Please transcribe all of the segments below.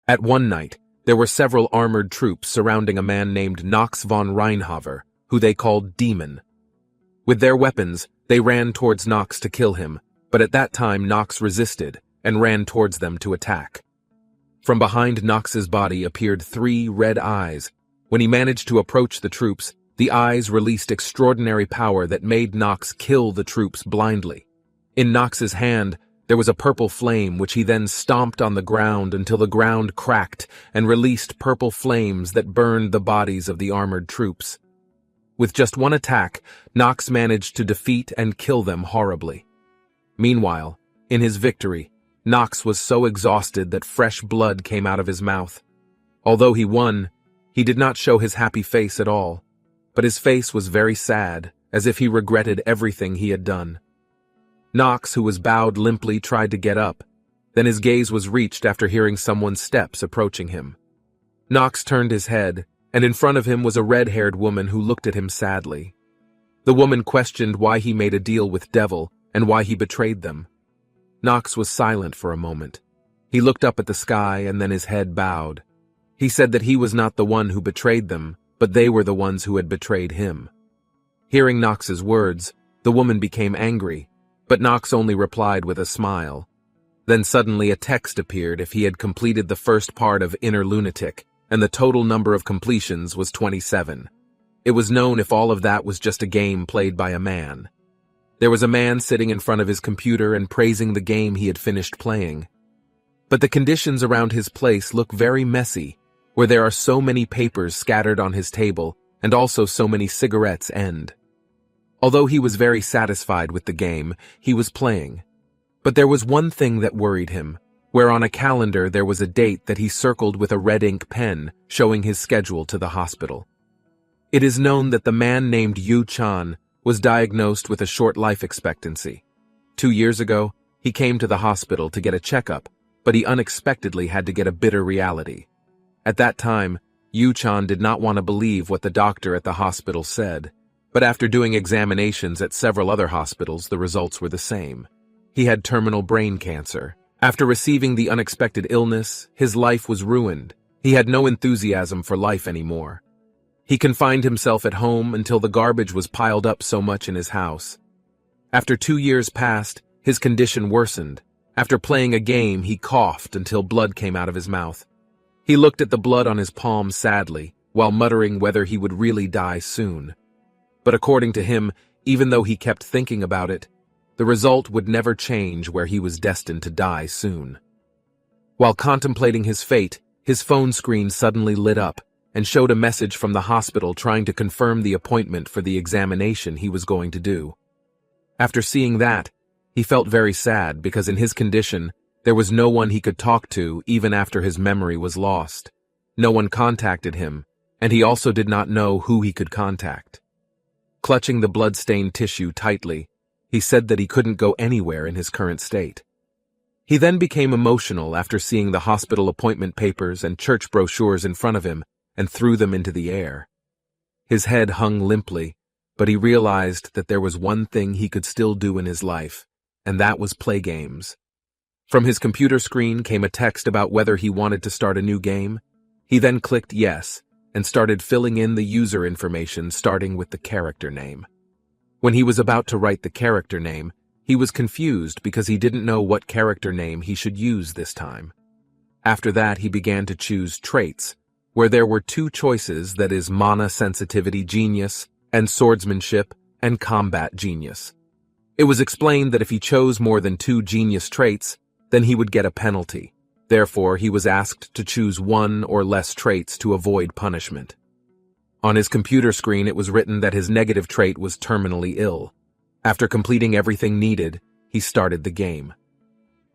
At one night, there were several armored troops surrounding a man named Knox von Reinhaver, who they called Demon. With their weapons, they ran towards Knox to kill him, but at that time Knox resisted and ran towards them to attack. From behind Knox's body appeared 3 red eyes. When he managed to approach the troops, the eyes released extraordinary power that made Knox kill the troops blindly. In Knox's hand, there was a purple flame which he then stomped on the ground until the ground cracked and released purple flames that burned the bodies of the armored troops. With just one attack, Knox managed to defeat and kill them horribly. Meanwhile, in his victory, Knox was so exhausted that fresh blood came out of his mouth. Although he won, he did not show his happy face at all, but his face was very sad, as if he regretted everything he had done. Knox, who was bowed limply, tried to get up. Then his gaze was reached after hearing someone's steps approaching him. Knox turned his head, and in front of him was a red-haired woman who looked at him sadly. The woman questioned why he made a deal with Devil and why he betrayed them. Knox was silent for a moment. He looked up at the sky and then his head bowed. He said that he was not the one who betrayed them, but they were the ones who had betrayed him. Hearing Knox's words, the woman became angry, but Knox only replied with a smile. Then suddenly a text appeared if he had completed the first part of Inner Lunatic, and the total number of completions was 27. It was known if all of that was just a game played by a man. There was a man sitting in front of his computer and praising the game he had finished playing. But the conditions around his place look very messy, where there are so many papers scattered on his table and also so many cigarettes end. Although he was very satisfied with the game, he was playing. But there was one thing that worried him, where on a calendar there was a date that he circled with a red ink pen showing his schedule to the hospital. It is known that the man named Yu Chan was diagnosed with a short life expectancy. 2 years ago, he came to the hospital to get a checkup, but he unexpectedly had to get a bitter reality. At that time, Yu Chan did not want to believe what the doctor at the hospital said, but after doing examinations at several other hospitals, the results were the same. He had terminal brain cancer. After receiving the unexpected illness, his life was ruined. He had no enthusiasm for life anymore. He confined himself at home until the garbage was piled up so much in his house. After 2 years passed, his condition worsened. After playing a game, he coughed until blood came out of his mouth. He looked at the blood on his palm sadly, while muttering whether he would really die soon. But according to him, even though he kept thinking about it, the result would never change where he was destined to die soon. While contemplating his fate, his phone screen suddenly lit up and showed a message from the hospital trying to confirm the appointment for the examination he was going to do. After seeing that, he felt very sad because in his condition, there was no one he could talk to even after his memory was lost. No one contacted him, and he also did not know who he could contact. Clutching the blood-stained tissue tightly, he said that he couldn't go anywhere in his current state. He then became emotional after seeing the hospital appointment papers and church brochures in front of him and threw them into the air. His head hung limply, but he realized that there was one thing he could still do in his life, and that was play games. From his computer screen came a text about whether he wanted to start a new game. He then clicked yes and started filling in the user information starting with the character name. When he was about to write the character name, he was confused because he didn't know what character name he should use this time. After that, he began to choose traits, where there were 2 choices, that is, mana sensitivity genius and swordsmanship and combat genius. It was explained that if he chose more than 2 genius traits, then he would get a penalty. Therefore, he was asked to choose 1 or less traits to avoid punishment. On his computer screen, it was written that his negative trait was terminally ill. After completing everything needed, he started the game.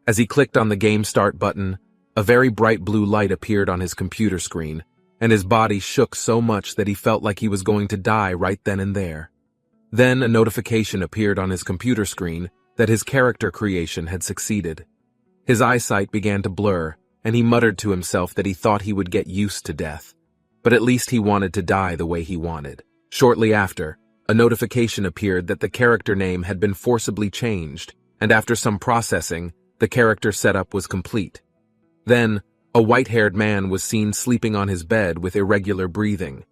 As he clicked on the Game Start button, a very bright blue light appeared on his computer screen, and his body shook so much that he felt like he was going to die right then and there. Then a notification appeared on his computer screen that his character creation had succeeded. His eyesight began to blur, and he muttered to himself that he thought he would get used to death. But at least he wanted to die the way he wanted. Shortly after, a notification appeared that the character name had been forcibly changed, and after some processing, the character setup was complete. Then, A white-haired man was seen sleeping on his bed with irregular breathing.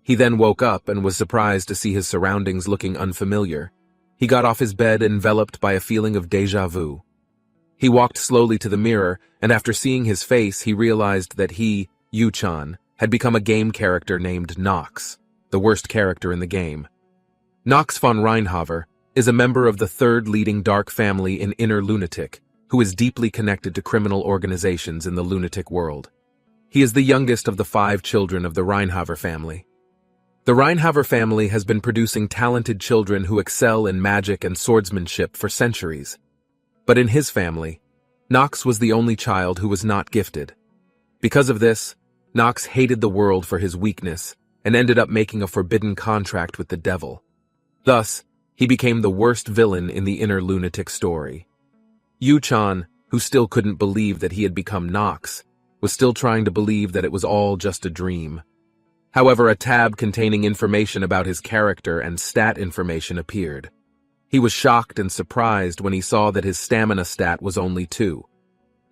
He then woke up and was surprised to see his surroundings looking unfamiliar. He got off his bed enveloped by a feeling of déjà vu. He walked slowly to the mirror, and after seeing his face, he realized that he, Yu-chan, had become a game character named Nox, the worst character in the game. Nox von Reinhover is a member of the third leading dark family in Inner Lunatic, who is deeply connected to criminal organizations in the lunatic world. He is the youngest of the 5 children of the Reinhover family. The Reinhover family has been producing talented children who excel in magic and swordsmanship for centuries. But in his family, Nox was the only child who was not gifted. Because of this, Nox hated the world for his weakness and ended up making a forbidden contract with the devil. Thus, he became the worst villain in the Inner Lunatic story. Yu-chan, who still couldn't believe that he had become Nox, was still trying to believe that it was all just a dream. However, a tab containing information about his character and stat information appeared. He was shocked and surprised when he saw that his stamina stat was only 2.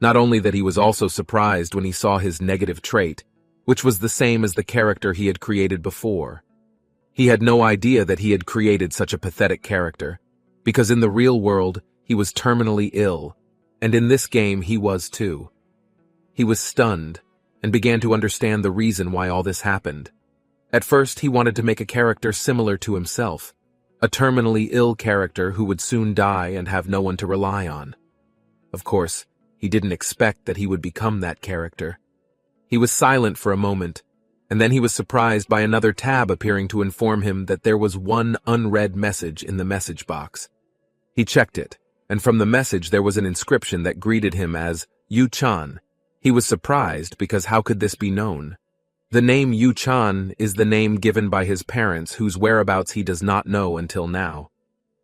Not only that, he was also surprised when he saw his negative trait, which was the same as the character he had created before. He had no idea that he had created such a pathetic character, because in the real world, he was terminally ill, and in this game he was too. He was stunned, and began to understand the reason why all this happened. At first, he wanted to make a character similar to himself, a terminally ill character who would soon die and have no one to rely on. Of course, he didn't expect that he would become that character. He was silent for a moment, and then he was surprised by another tab appearing to inform him that there was one unread message in the message box. He checked it, and from the message there was an inscription that greeted him as Yu-chan. He was surprised because how could this be known? The name Yu-chan is the name given by his parents whose whereabouts he does not know until now.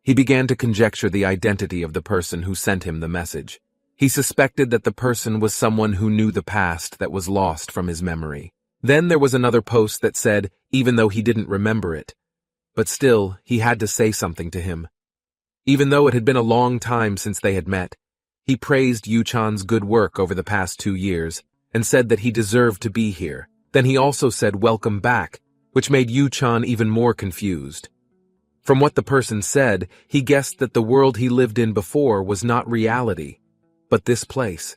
He began to conjecture the identity of the person who sent him the message. He suspected that the person was someone who knew the past that was lost from his memory. Then there was another post that said, even though he didn't remember it, but still, he had to say something to him. Even though it had been a long time since they had met, he praised Yu-chan's good work over the past 2 years and said that he deserved to be here. Then he also said welcome back, which made Yu-chan even more confused. From what the person said, he guessed that the world he lived in before was not reality, but this place.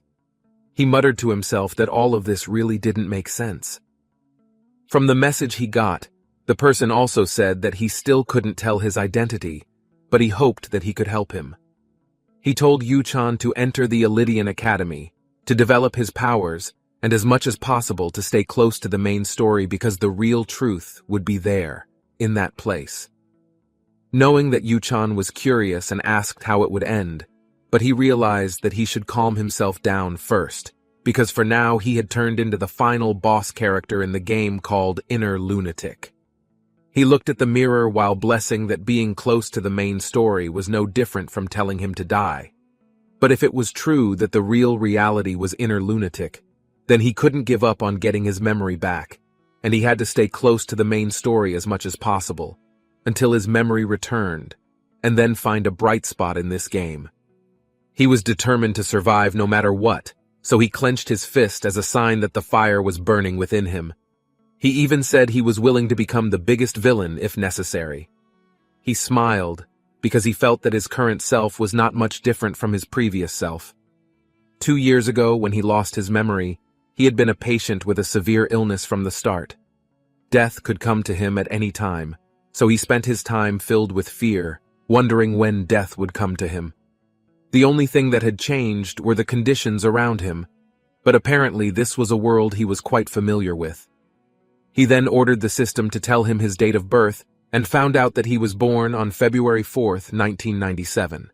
He muttered to himself that all of this really didn't make sense. From the message he got, the person also said that he still couldn't tell his identity, but he hoped that he could help him. He told Yu-chan to enter the Elydian Academy, to develop his powers, and as much as possible to stay close to the main story because the real truth would be there, in that place. Knowing that Yu-chan was curious and asked how it would end, but he realized that he should calm himself down first, because for now he had turned into the final boss character in the game called Inner Lunatic. He looked at the mirror while blessing that being close to the main story was no different from telling him to die. But if it was true that the real reality was Inner Lunatic, then he couldn't give up on getting his memory back, and he had to stay close to the main story as much as possible, until his memory returned, and then find a bright spot in this game. He was determined to survive no matter what, so he clenched his fist as a sign that the fire was burning within him. He even said he was willing to become the biggest villain if necessary. He smiled, because he felt that his current self was not much different from his previous self. 2 years ago, when he lost his memory, he had been a patient with a severe illness from the start. Death could come to him at any time, so he spent his time filled with fear, wondering when death would come to him. The only thing that had changed were the conditions around him, but apparently this was a world he was quite familiar with. He then ordered the system to tell him his date of birth and found out that he was born on February 4th, 1997.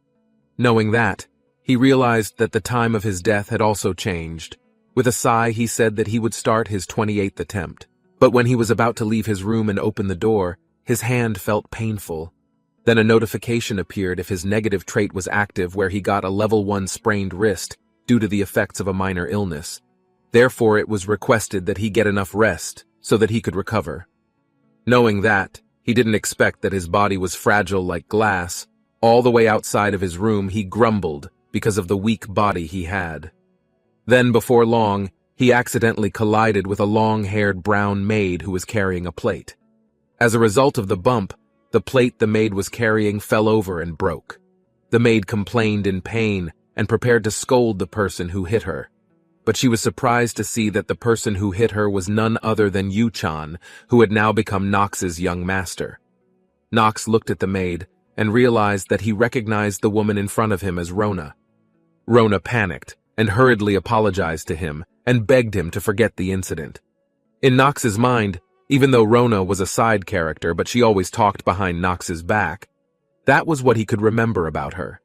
Knowing that, he realized that the time of his death had also changed. With a sigh, he said that he would start his 28th attempt. But when he was about to leave his room and open the door, his hand felt painful. Then a notification appeared if his negative trait was active, where he got a level 1 sprained wrist due to the effects of a minor illness. Therefore, it was requested that he get enough rest so that he could recover. Knowing that, he didn't expect that his body was fragile like glass. All the way outside of his room, he grumbled because of the weak body he had. Then, before long, he accidentally collided with a long-haired brown maid who was carrying a plate. As a result of the bump, the plate the maid was carrying fell over and broke. The maid complained in pain and prepared to scold the person who hit her. But she was surprised to see that the person who hit her was none other than Yu-chan, who had now become Nox's young master. Nox looked at the maid and realized that he recognized the woman in front of him as Rona. Rona panicked and hurriedly apologized to him and begged him to forget the incident. In Nox's mind, even though Rona was a side character but she always talked behind Nox's back, that was what he could remember about her.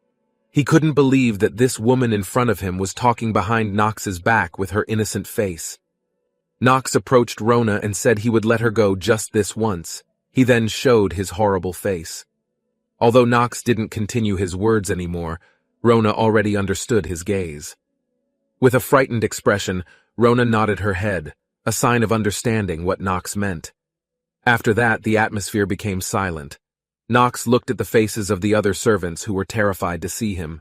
He couldn't believe that this woman in front of him was talking behind Nox's back with her innocent face. Nox approached Rona and said he would let her go just this once. He then showed his horrible face. Although Nox didn't continue his words anymore, Rona already understood his gaze. With a frightened expression, Rona nodded her head, a sign of understanding what Nox meant. After that, the atmosphere became silent. Nox looked at the faces of the other servants who were terrified to see him.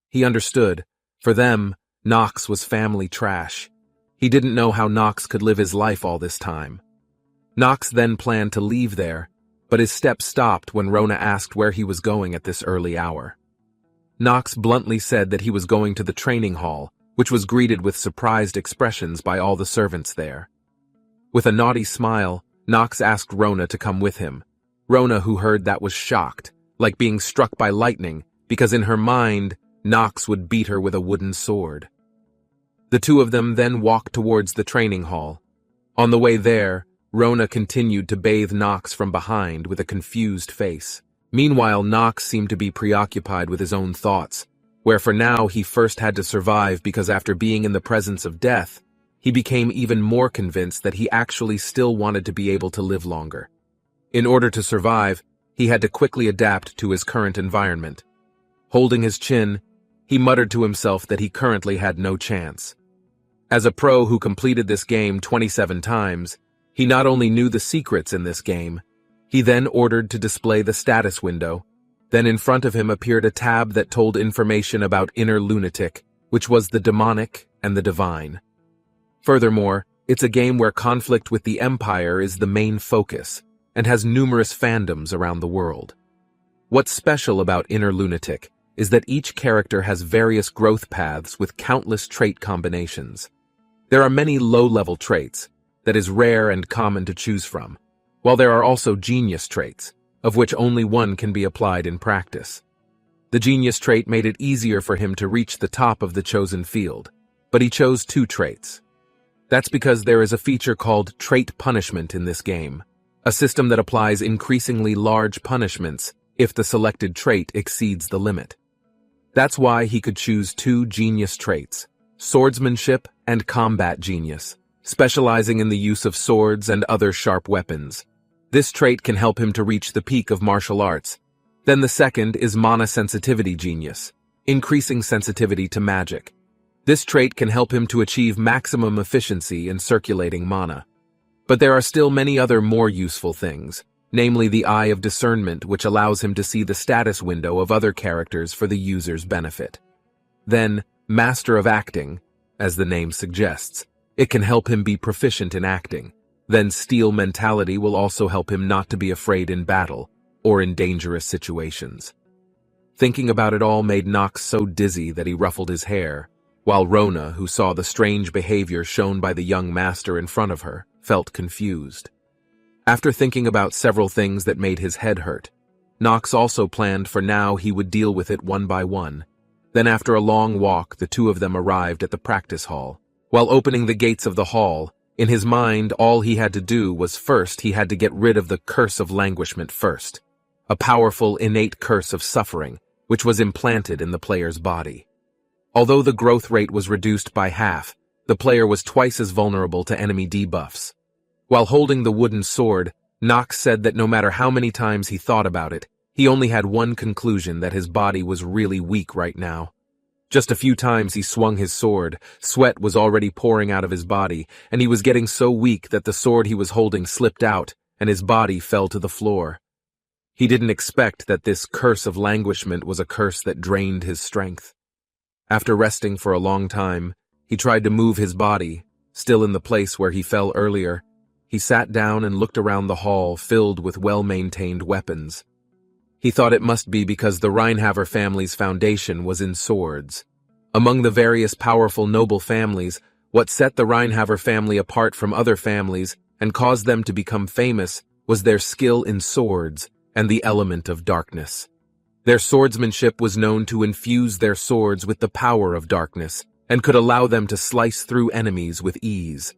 He understood. For them, Nox was family trash. He didn't know how Nox could live his life all this time. Nox then planned to leave there, but his steps stopped when Rona asked where he was going at this early hour. Nox bluntly said that he was going to the training hall, which was greeted with surprised expressions by all the servants there. With a naughty smile, Nox asked Rona to come with him. Rona, who heard that, was shocked, like being struck by lightning, because in her mind, Nox would beat her with a wooden sword. The two of them then walked towards the training hall. On the way there, Rona continued to bathe Nox from behind with a confused face. Meanwhile, Nox seemed to be preoccupied with his own thoughts, where for now he first had to survive because after being in the presence of death, he became even more convinced that he actually still wanted to be able to live longer. In order to survive, he had to quickly adapt to his current environment. Holding his chin, he muttered to himself that he currently had no chance. As a pro who completed this game 27 times, he not only knew the secrets in this game, he then ordered to display the status window. Then in front of him appeared a tab that told information about inner lunatic, which was the demonic and the divine. Furthermore, it's a game where conflict with the Empire is the main focus, and has numerous fandoms around the world. What's special about Inner Lunatic is that each character has various growth paths with countless trait combinations. There are many low-level traits that is rare and common to choose from, while there are also genius traits, of which only one can be applied in practice. The genius trait made it easier for him to reach the top of the chosen field, but he chose 2 traits. That's because there is a feature called trait punishment in this game, a system that applies increasingly large punishments if the selected trait exceeds the limit. That's why he could choose 2 genius traits, swordsmanship and combat genius, specializing in the use of swords and other sharp weapons. This trait can help him to reach the peak of martial arts. Then the second is mana sensitivity genius, increasing sensitivity to magic. This trait can help him to achieve maximum efficiency in circulating mana. But there are still many other more useful things, namely the Eye of Discernment, which allows him to see the status window of other characters for the user's benefit. Then, Master of Acting, as the name suggests, it can help him be proficient in acting. Then Steel Mentality will also help him not to be afraid in battle or in dangerous situations. Thinking about it all made Nox so dizzy that he ruffled his hair, while Rona, who saw the strange behavior shown by the young master in front of her, felt confused. After thinking about several things that made his head hurt, Nox also planned for now he would deal with it one by one. Then after a long walk, the two of them arrived at the practice hall. While opening the gates of the hall, in his mind all he had to do was first he had to get rid of the curse of languishment first, a powerful innate curse of suffering, which was implanted in the player's body. Although the growth rate was reduced by half, the player was twice as vulnerable to enemy debuffs. While holding the wooden sword, Nox said that no matter how many times he thought about it, he only had one conclusion: that his body was really weak right now. Just a few times he swung his sword, sweat was already pouring out of his body, and he was getting so weak that the sword he was holding slipped out, and his body fell to the floor. He didn't expect that this curse of languishment was a curse that drained his strength. After resting for a long time, he tried to move his body, Still in the place where he fell earlier, he sat down and looked around the hall filled with well-maintained weapons. He thought it must be because the Reinhaver family's foundation was in swords. Among the various powerful noble families, what set the Reinhaver family apart from other families and caused them to become famous was their skill in swords and the element of darkness. Their swordsmanship was known to infuse their swords with the power of darkness and could allow them to slice through enemies with ease.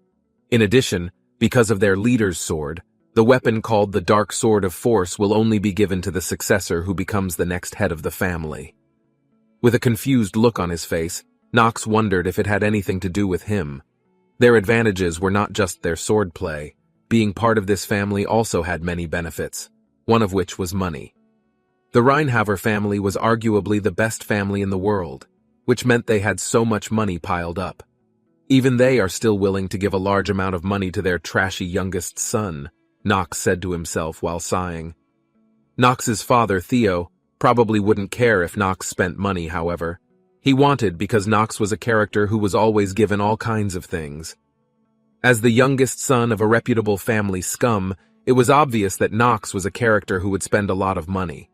In addition, because of their leader's sword, the weapon called the Dark Sword of Force will only be given to the successor who becomes the next head of the family. With a confused look on his face, Nox wondered if it had anything to do with him. Their advantages were not just their swordplay. Being part of this family also had many benefits, one of which was money. The Reinhaver family was arguably the best family in the world, which meant they had so much money piled up. Even they are still willing to give a large amount of money to their trashy youngest son, Nox said to himself while sighing. Nox's father, Theo, probably wouldn't care if Nox spent money, however. He wanted because Nox was a character who was always given all kinds of things. As the youngest son of a reputable family scum, it was obvious that Nox was a character who would spend a lot of money.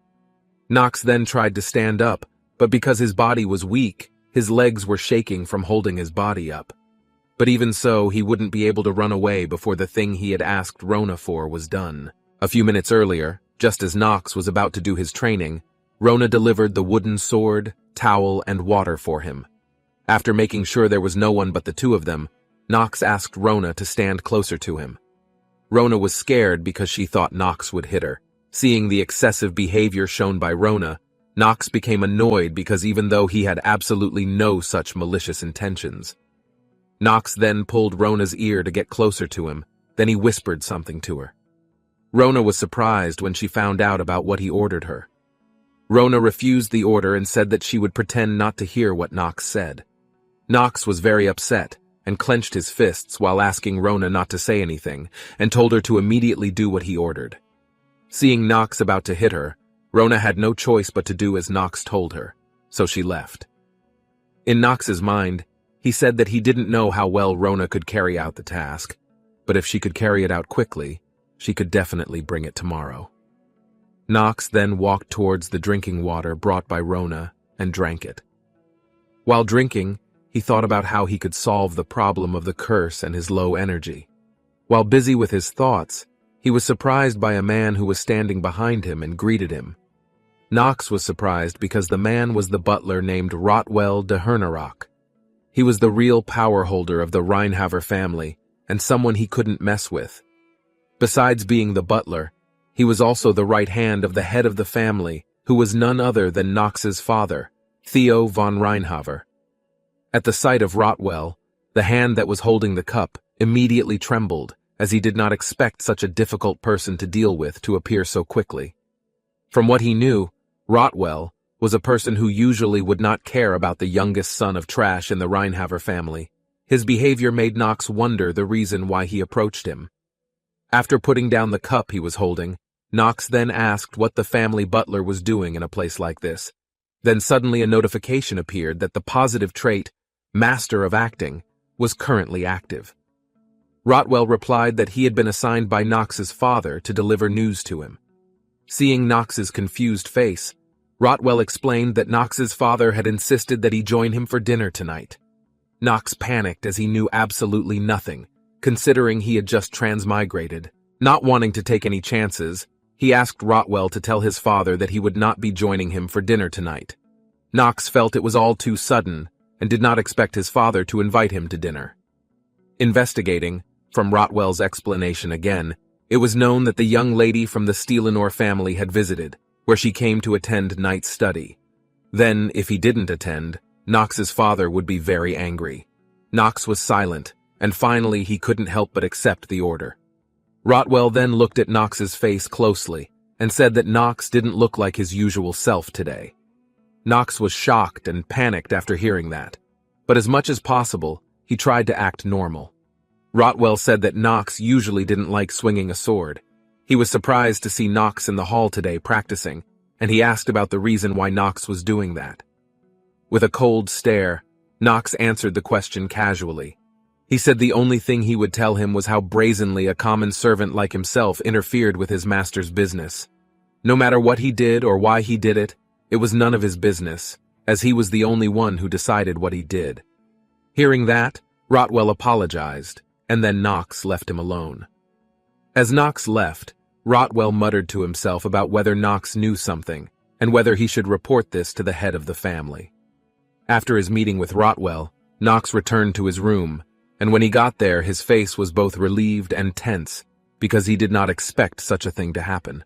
Nox then tried to stand up, but because his body was weak, his legs were shaking from holding his body up. But even so, he wouldn't be able to run away before the thing he had asked Rona for was done. A few minutes earlier, just as Nox was about to do his training, Rona delivered the wooden sword, towel, and water for him. After making sure there was no one but the two of them, Nox asked Rona to stand closer to him. Rona was scared because she thought Nox would hit her. Seeing the excessive behavior shown by Rona, Nox became annoyed because even though he had absolutely no such malicious intentions. Nox then pulled Rona's ear to get closer to him, then he whispered something to her. Rona was surprised when she found out about what he ordered her. Rona refused the order and said that she would pretend not to hear what Nox said. Nox was very upset and clenched his fists while asking Rona not to say anything and told her to immediately do what he ordered. Seeing Nox about to hit her, Rona had no choice but to do as Nox told her, so she left. In Nox's mind, he said that he didn't know how well Rona could carry out the task, but if she could carry it out quickly, she could definitely bring it tomorrow. Nox then walked towards the drinking water brought by Rona and drank it. While drinking, he thought about how he could solve the problem of the curse and his low energy. While busy with his thoughts, he was surprised by a man who was standing behind him and greeted him. Nox was surprised because the man was the butler named Rotwell de Hernerock. He was the real power holder of the Reinhaver family and someone he couldn't mess with. Besides being the butler, he was also the right hand of the head of the family, who was none other than Nox's father, Theo von Reinhaver. At the sight of Rotwell, the hand that was holding the cup immediately trembled, as he did not expect such a difficult person to deal with to appear so quickly. From what he knew, Rotwell was a person who usually would not care about the youngest son of trash in the Reinhaver family. His behavior made Nox wonder the reason why he approached him. After putting down the cup he was holding, Nox then asked what the family butler was doing in a place like this. Then suddenly a notification appeared that the positive trait, Master of Acting, was currently active. Rotwell replied that he had been assigned by Nox's father to deliver news to him. Seeing Nox's confused face, Rotwell explained that Nox's father had insisted that he join him for dinner tonight. Nox panicked as he knew absolutely nothing, considering he had just transmigrated. Not wanting to take any chances, he asked Rotwell to tell his father that he would not be joining him for dinner tonight. Nox felt it was all too sudden and did not expect his father to invite him to dinner. Investigating, from Rotwell's explanation again, it was known that the young lady from the Steelenor family had visited, where she came to attend night study. Then, if he didn't attend, Nox's father would be very angry. Nox was silent, and finally he couldn't help but accept the order. Rotwell then looked at Nox's face closely and said that Nox didn't look like his usual self today. Nox was shocked and panicked after hearing that, but as much as possible, he tried to act normal. Rotwell said that Nox usually didn't like swinging a sword. He was surprised to see Nox in the hall today practicing, and he asked about the reason why Nox was doing that. With a cold stare, Nox answered the question casually. He said the only thing he would tell him was how brazenly a common servant like himself interfered with his master's business. No matter what he did or why he did it, it was none of his business, as he was the only one who decided what he did. Hearing that, Rotwell apologized, and then Knox left him alone. As Knox left, Rotwell muttered to himself about whether Knox knew something, and whether he should report this to the head of the family. After his meeting with Rotwell, Knox returned to his room, and when he got there his face was both relieved and tense, because he did not expect such a thing to happen.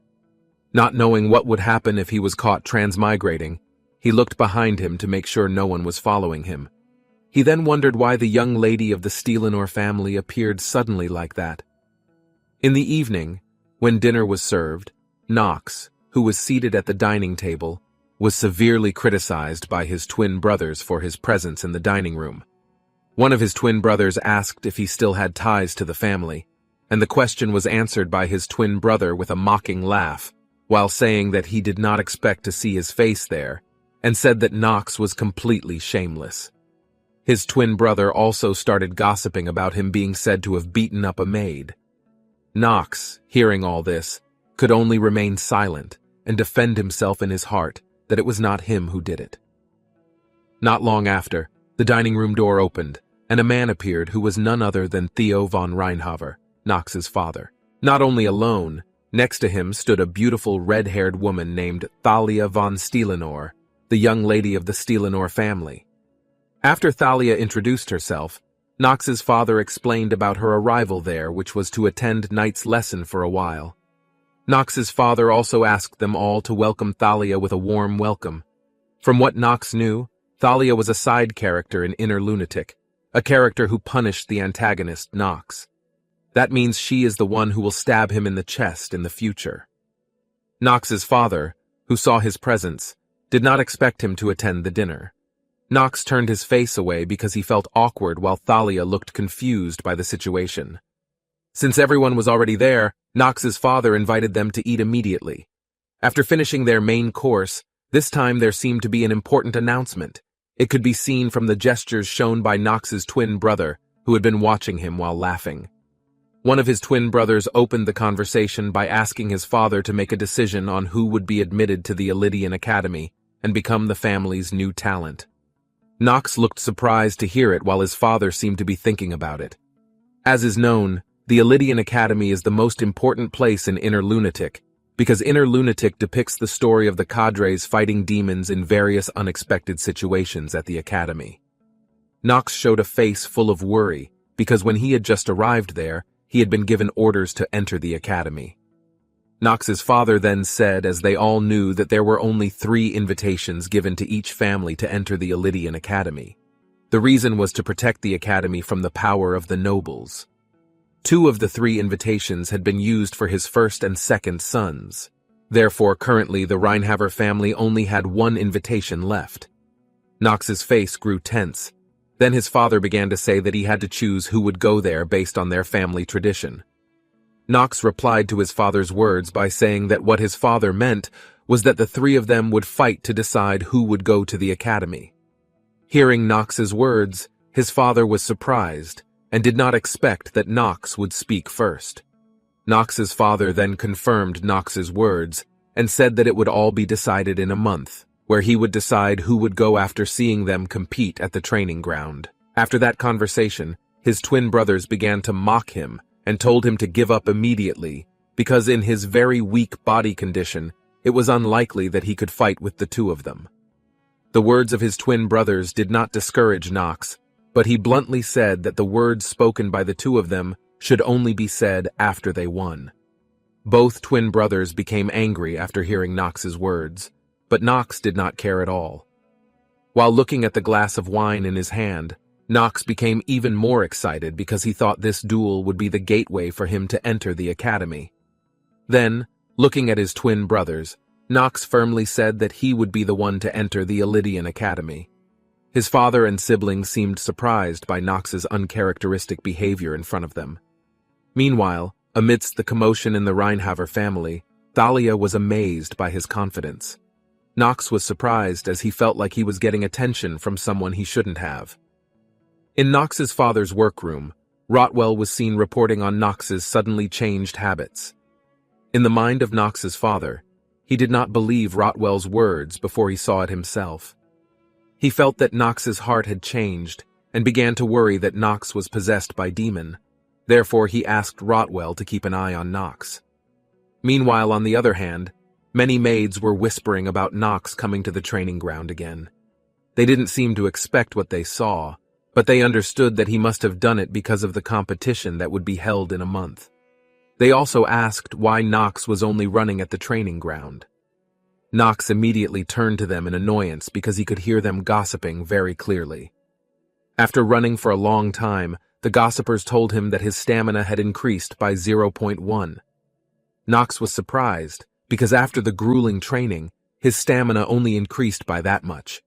Not knowing what would happen if he was caught transmigrating, he looked behind him to make sure no one was following him. He then wondered why the young lady of the Steelenor family appeared suddenly like that. In the evening, when dinner was served, Knox, who was seated at the dining table, was severely criticized by his twin brothers for his presence in the dining room. One of his twin brothers asked if he still had ties to the family, and the question was answered by his twin brother with a mocking laugh, while saying that he did not expect to see his face there, and said that Knox was completely shameless. His twin brother also started gossiping about him being said to have beaten up a maid. Knox, hearing all this, could only remain silent and defend himself in his heart that it was not him who did it. Not long after, the dining room door opened, and a man appeared who was none other than Theo von Reinhaver, Knox's father. Not only alone, next to him stood a beautiful red-haired woman named Thalia von Steelenor, the young lady of the Steelenor family. After Thalia introduced herself, Knox's father explained about her arrival there, which was to attend Knight's lesson for a while. Knox's father also asked them all to welcome Thalia with a warm welcome. From what Knox knew, Thalia was a side character in Inner Lunatic, a character who punished the antagonist, Knox. That means she is the one who will stab him in the chest in the future. Knox's father, who saw his presence, did not expect him to attend the dinner. Knox turned his face away because he felt awkward while Thalia looked confused by the situation. Since everyone was already there, Knox's father invited them to eat immediately. After finishing their main course, this time there seemed to be an important announcement. It could be seen from the gestures shown by Knox's twin brother, who had been watching him while laughing. One of his twin brothers opened the conversation by asking his father to make a decision on who would be admitted to the Elydian Academy and become the family's new talent. Knox looked surprised to hear it while his father seemed to be thinking about it. As is known, the Elydian Academy is the most important place in Inner Lunatic, because Inner Lunatic depicts the story of the cadres fighting demons in various unexpected situations at the Academy. Knox showed a face full of worry, because when he had just arrived there, he had been given orders to enter the Academy. Knox's father then said, as they all knew, that there were only 3 invitations given to each family to enter the Elydian Academy. The reason was to protect the Academy from the power of the nobles. 2 of the 3 invitations had been used for his first and second sons. Therefore, currently, the Reinhaver family only had 1 invitation left. Knox's face grew tense. Then his father began to say that he had to choose who would go there based on their family tradition. Knox replied to his father's words by saying that what his father meant was that the 3 of them would fight to decide who would go to the Academy. Hearing Knox's words, his father was surprised and did not expect that Knox would speak first. Knox's father then confirmed Knox's words and said that it would all be decided in a month, where he would decide who would go after seeing them compete at the training ground. After that conversation, his twin brothers began to mock him and told him to give up immediately, because in his very weak body condition, it was unlikely that he could fight with the 2 of them. The words of his twin brothers did not discourage Knox, but he bluntly said that the words spoken by the 2 of them should only be said after they won. Both twin brothers became angry after hearing Knox's words, but Knox did not care at all. While looking at the glass of wine in his hand, Knox became even more excited because he thought this duel would be the gateway for him to enter the Academy. Then, looking at his twin brothers, Knox firmly said that he would be the one to enter the Elydian Academy. His father and siblings seemed surprised by Knox's uncharacteristic behavior in front of them. Meanwhile, amidst the commotion in the Reinhaver family, Thalia was amazed by his confidence. Knox was surprised as he felt like he was getting attention from someone he shouldn't have. In Knox's father's workroom, Rotwell was seen reporting on Knox's suddenly changed habits. In the mind of Knox's father, he did not believe Rotwell's words before he saw it himself. He felt that Knox's heart had changed and began to worry that Knox was possessed by demon. Therefore, he asked Rotwell to keep an eye on Knox. Meanwhile, on the other hand, many maids were whispering about Knox coming to the training ground again. They didn't seem to expect what they saw, but they understood that he must have done it because of the competition that would be held in a month. They also asked why Knox was only running at the training ground. Knox immediately turned to them in annoyance because he could hear them gossiping very clearly. After running for a long time, the gossipers told him that his stamina had increased by 0.1. Knox was surprised because after the grueling training, his stamina only increased by that much.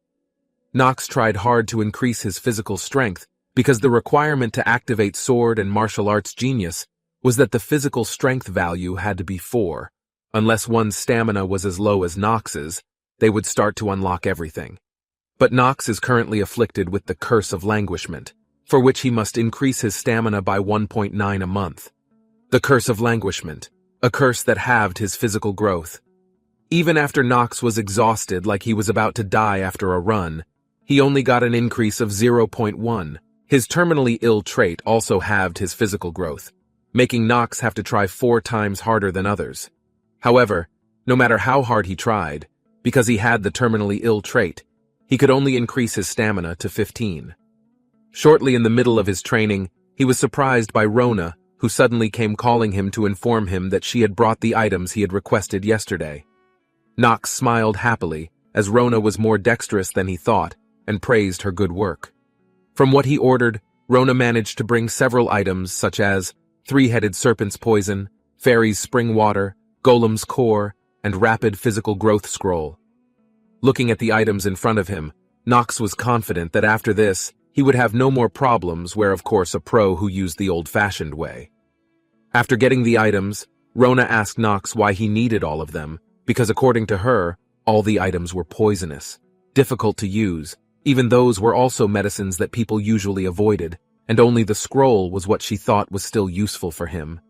Knox tried hard to increase his physical strength because the requirement to activate sword and martial arts genius was that the physical strength value had to be 4. Unless one's stamina was as low as Knox's, they would start to unlock everything. But Knox is currently afflicted with the curse of languishment, for which he must increase his stamina by 1.9 a month. The curse of languishment, a curse that halved his physical growth. Even after Knox was exhausted like he was about to die after a run, he only got an increase of 0.1. His terminally ill trait also halved his physical growth, making Knox have to try 4 times harder than others. However, no matter how hard he tried, because he had the terminally ill trait, he could only increase his stamina to 15. Shortly in the middle of his training, he was surprised by Rona, who suddenly came calling him to inform him that she had brought the items he had requested yesterday. Knox smiled happily, as Rona was more dexterous than he thought, and praised her good work. From what he ordered, Rona managed to bring several items such as 3-headed serpent's poison, fairy's spring water, golem's core, and rapid physical growth scroll. Looking at the items in front of him, Knox was confident that after this, he would have no more problems where of course a pro who used the old-fashioned way. After getting the items, Rona asked Knox why he needed all of them, because according to her, all the items were poisonous, difficult to use. Even those were also medicines that people usually avoided, and only the scroll was what she thought was still useful for him.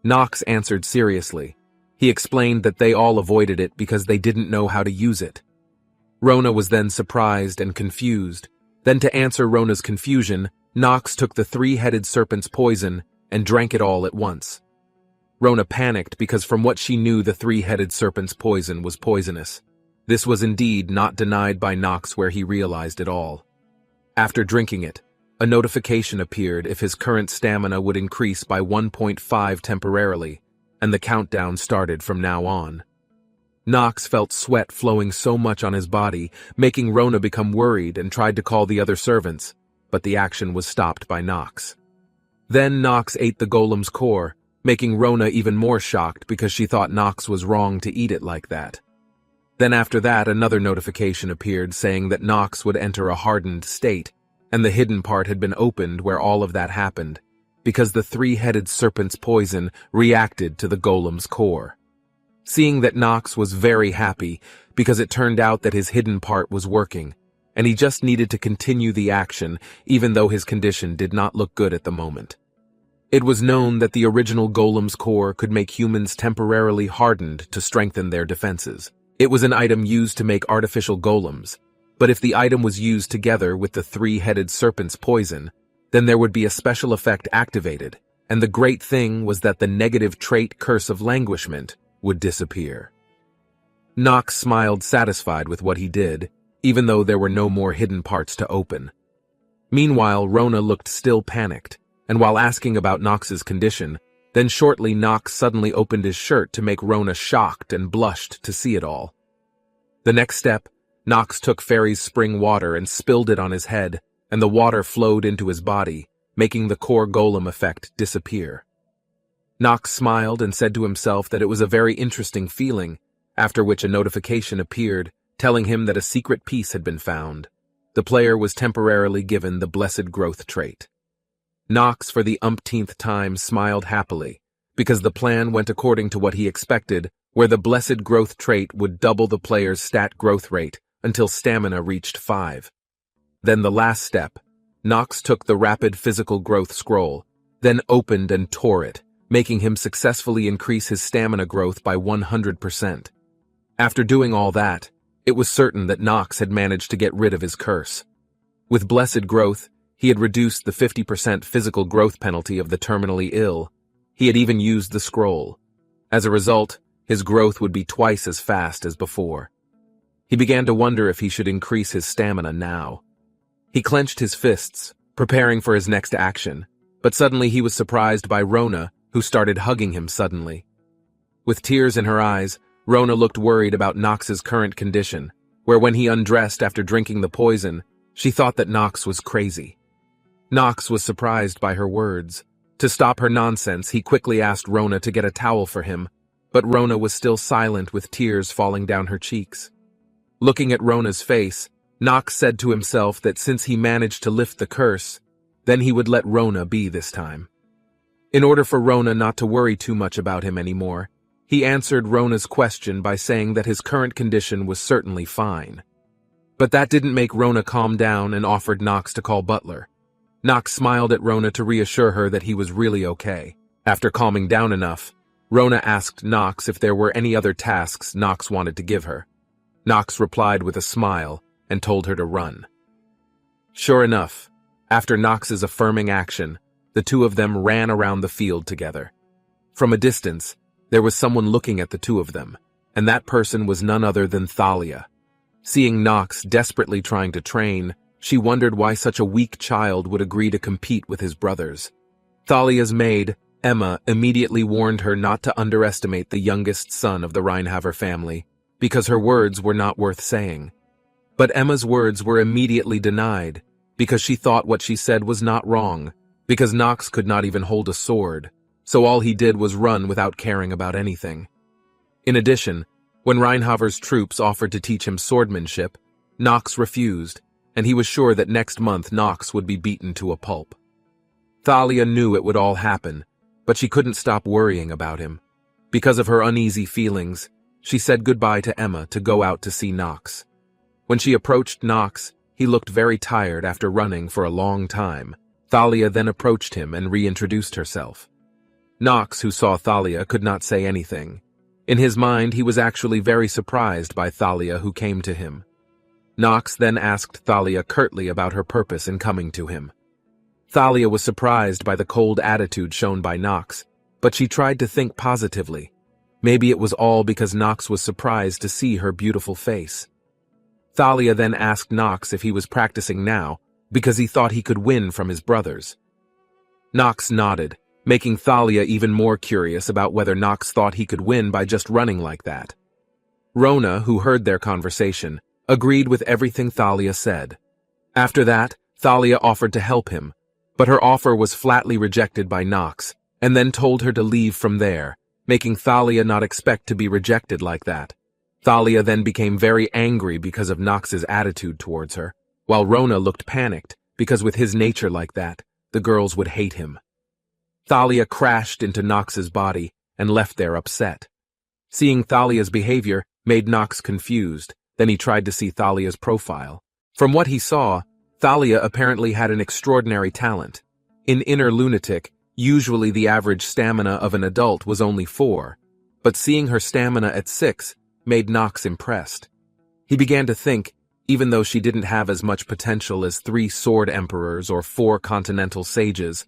Knox answered seriously. He explained that they all avoided it because they didn't know how to use it. Rona was then surprised and confused. Then to answer Rona's confusion, Knox took the 3-headed serpent's poison and drank it all at once. Rona panicked because from what she knew the 3-headed serpent's poison was poisonous. This was indeed not denied by Knox where he realized it all. After drinking it, a notification appeared if his current stamina would increase by 1.5 temporarily, and the countdown started from now on. Knox felt sweat flowing so much on his body, making Rona become worried and tried to call the other servants, but the action was stopped by Knox. Then Knox ate the golem's core, making Rona even more shocked because she thought Knox was wrong to eat it like that. Then after that, another notification appeared saying that Knox would enter a hardened state, and the hidden part had been opened where all of that happened, because the 3-headed serpent's poison reacted to the golem's core. Seeing that Knox was very happy because it turned out that his hidden part was working, and he just needed to continue the action even though his condition did not look good at the moment. It was known that the original golem's core could make humans temporarily hardened to strengthen their defenses. It was an item used to make artificial golems, but if the item was used together with the 3-headed serpent's poison, then there would be a special effect activated, and the great thing was that the negative trait curse of languishment would disappear. Knox smiled satisfied with what he did, even though there were no more hidden parts to open. Meanwhile, Rona looked still panicked, and while asking about Knox's condition, then shortly Knox suddenly opened his shirt to make Rona shocked and blushed to see it all. The next step, Knox took Fairy's spring water and spilled it on his head, and the water flowed into his body, making the core golem effect disappear. Knox smiled and said to himself that it was a very interesting feeling, after which a notification appeared, telling him that a secret piece had been found. The player was temporarily given the blessed growth trait. Knox, for the umpteenth time, smiled happily, because the plan went according to what he expected, where the blessed growth trait would double the player's stat growth rate until stamina reached 5. Then the last step, Nox took the rapid physical growth scroll, then opened and tore it, making him successfully increase his stamina growth by 100%. After doing all that, it was certain that Nox had managed to get rid of his curse. With blessed growth, he had reduced the 50% physical growth penalty of the terminally ill. He had even used the scroll. As a result, his growth would be twice as fast as before. He began to wonder if he should increase his stamina now. He clenched his fists, preparing for his next action, but suddenly he was surprised by Rona, who started hugging him suddenly. With tears in her eyes, Rona looked worried about Nox's current condition, where when he undressed after drinking the poison, she thought that Nox was crazy. Nox was surprised by her words. To stop her nonsense, he quickly asked Rona to get a towel for him, but Rona was still silent with tears falling down her cheeks. Looking at Rona's face, Nox said to himself that since he managed to lift the curse, then he would let Rona be this time. In order for Rona not to worry too much about him anymore, he answered Rona's question by saying that his current condition was certainly fine. But that didn't make Rona calm down and offered Nox to call Butler. Nox smiled at Rona to reassure her that he was really okay. After calming down enough, Rona asked Nox if there were any other tasks Nox wanted to give her. Nox replied with a smile and told her to run. Sure enough, after Nox's affirming action, the two of them ran around the field together. From a distance, there was someone looking at the two of them, and that person was none other than Thalia. Seeing Nox desperately trying to train, she wondered why such a weak child would agree to compete with his brothers. Thalia's maid, Emma, immediately warned her not to underestimate the youngest son of the Reinhaver family, because her words were not worth saying. But Emma's words were immediately denied, because she thought what she said was not wrong, because Nox could not even hold a sword, so all he did was run without caring about anything. In addition, when Reinhaver's troops offered to teach him swordmanship, Nox refused, and he was sure that next month Nox would be beaten to a pulp. Thalia knew it would all happen, but she couldn't stop worrying about him. Because of her uneasy feelings, she said goodbye to Emma to go out to see Nox. When she approached Nox, he looked very tired after running for a long time. Thalia then approached him and reintroduced herself. Nox, who saw Thalia, could not say anything. In his mind, he was actually very surprised by Thalia, who came to him. Nox then asked Thalia curtly about her purpose in coming to him. Thalia was surprised by the cold attitude shown by Nox, but she tried to think positively. Maybe it was all because Nox was surprised to see her beautiful face. Thalia then asked Nox if he was practicing now, because he thought he could win from his brothers. Nox nodded, making Thalia even more curious about whether Nox thought he could win by just running like that. Rona, who heard their conversation, agreed with everything Thalia said. After that, Thalia offered to help him, but her offer was flatly rejected by Nox, and then told her to leave from there, making Thalia not expect to be rejected like that. Thalia then became very angry because of Nox's attitude towards her, while Rona looked panicked because with his nature like that, the girls would hate him. Thalia crashed into Nox's body and left there upset. Seeing Thalia's behavior made Nox confused. Then he tried to see Thalia's profile. From what he saw, Thalia apparently had an extraordinary talent. In Inner Lunatic, usually the average stamina of an adult was only 4, but seeing her stamina at 6 made Nox impressed. He began to think, even though she didn't have as much potential as 3 sword emperors or 4 continental sages,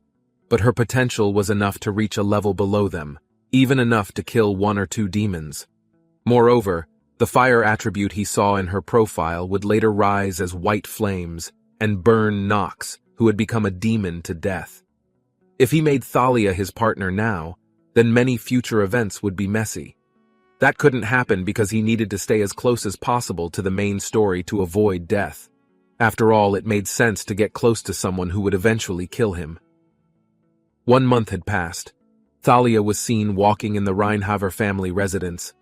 but her potential was enough to reach a level below them, even enough to kill 1 or 2 demons. Moreover, the fire attribute he saw in her profile would later rise as white flames and burn Nox, who had become a demon, to death. If he made Thalia his partner now, then many future events would be messy. That couldn't happen because he needed to stay as close as possible to the main story to avoid death. After all, it made sense to get close to someone who would eventually kill him. 1 month had passed. Thalia was seen walking in the Reinhaver family residence.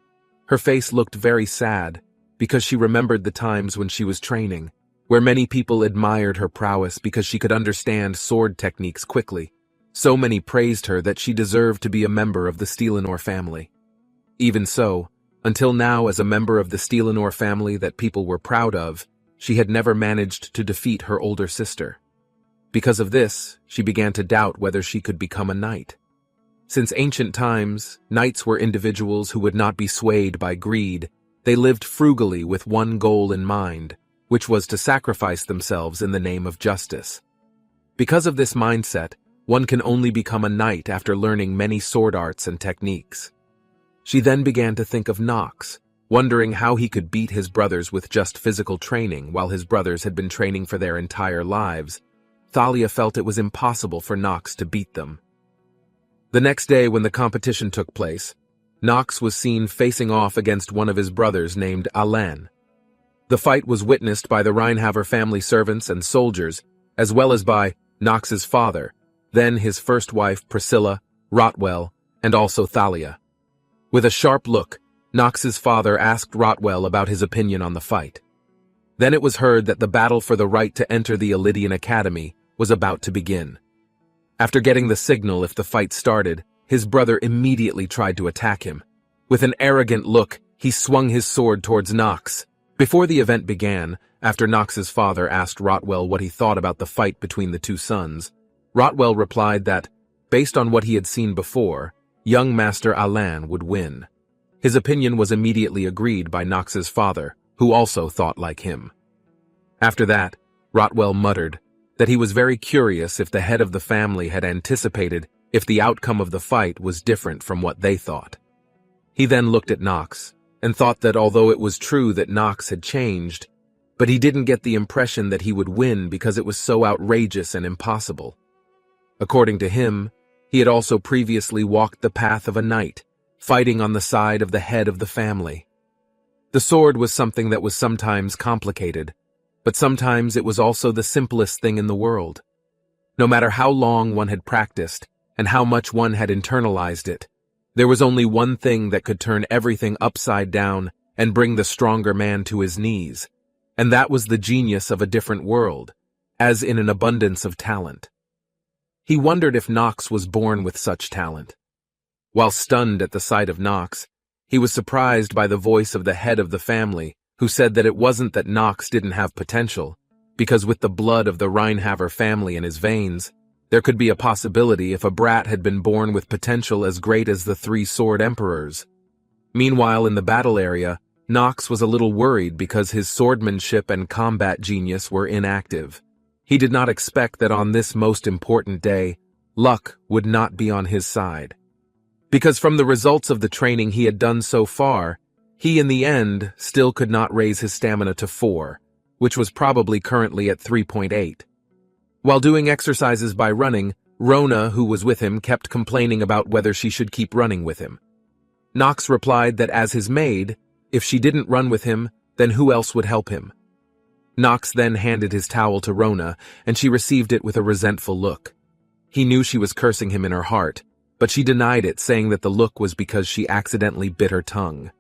Her face looked very sad, because she remembered the times when she was training, where many people admired her prowess because she could understand sword techniques quickly. So many praised her that she deserved to be a member of the Steelenor family. Even so, until now as a member of the Steelenor family that people were proud of, she had never managed to defeat her older sister. Because of this, she began to doubt whether she could become a knight. Since ancient times, knights were individuals who would not be swayed by greed. They lived frugally with one goal in mind, which was to sacrifice themselves in the name of justice. Because of this mindset, one can only become a knight after learning many sword arts and techniques. She then began to think of Nox, wondering how he could beat his brothers with just physical training while his brothers had been training for their entire lives. Thalia felt it was impossible for Nox to beat them. The next day when the competition took place, Nox was seen facing off against one of his brothers named Alan. The fight was witnessed by the Reinhaver family servants and soldiers, as well as by Nox's father, then his first wife Priscilla, Rotwell, and also Thalia. With a sharp look, Nox's father asked Rotwell about his opinion on the fight. Then it was heard that the battle for the right to enter the Elydian Academy was about to begin. After getting the signal if the fight started, his brother immediately tried to attack him. With an arrogant look, he swung his sword towards Nox. Before the event began, after Nox's father asked Rotwell what he thought about the fight between the two sons, Rotwell replied that, based on what he had seen before, young Master Alan would win. His opinion was immediately agreed by Nox's father, who also thought like him. After that, Rotwell muttered that he was very curious if the head of the family had anticipated if the outcome of the fight was different from what they thought. He then looked at Nox and thought that although it was true that Nox had changed, but he didn't get the impression that he would win because it was so outrageous and impossible. According to him, he had also previously walked the path of a knight, fighting on the side of the head of the family. The sword was something that was sometimes complicated, but sometimes it was also the simplest thing in the world. No matter how long one had practiced and how much one had internalized it, there was only one thing that could turn everything upside down and bring the stronger man to his knees, and that was the genius of a different world, as in an abundance of talent. He wondered if Nox was born with such talent. While stunned at the sight of Nox, he was surprised by the voice of the head of the family, who said that it wasn't that Nox didn't have potential, because with the blood of the Reinhaver family in his veins, there could be a possibility if a brat had been born with potential as great as the three sword emperors. Meanwhile, in the battle area, Nox was a little worried because his swordmanship and combat genius were inactive. He did not expect that on this most important day, luck would not be on his side. Because from the results of the training he had done so far, he in the end still could not raise his stamina to 4, which was probably currently at 3.8. While doing exercises by running, Rona, who was with him, kept complaining about whether she should keep running with him. Nox replied that as his maid, if she didn't run with him, then who else would help him? Nox then handed his towel to Rona, and she received it with a resentful look. He knew she was cursing him in her heart, but she denied it, saying that the look was because she accidentally bit her tongue.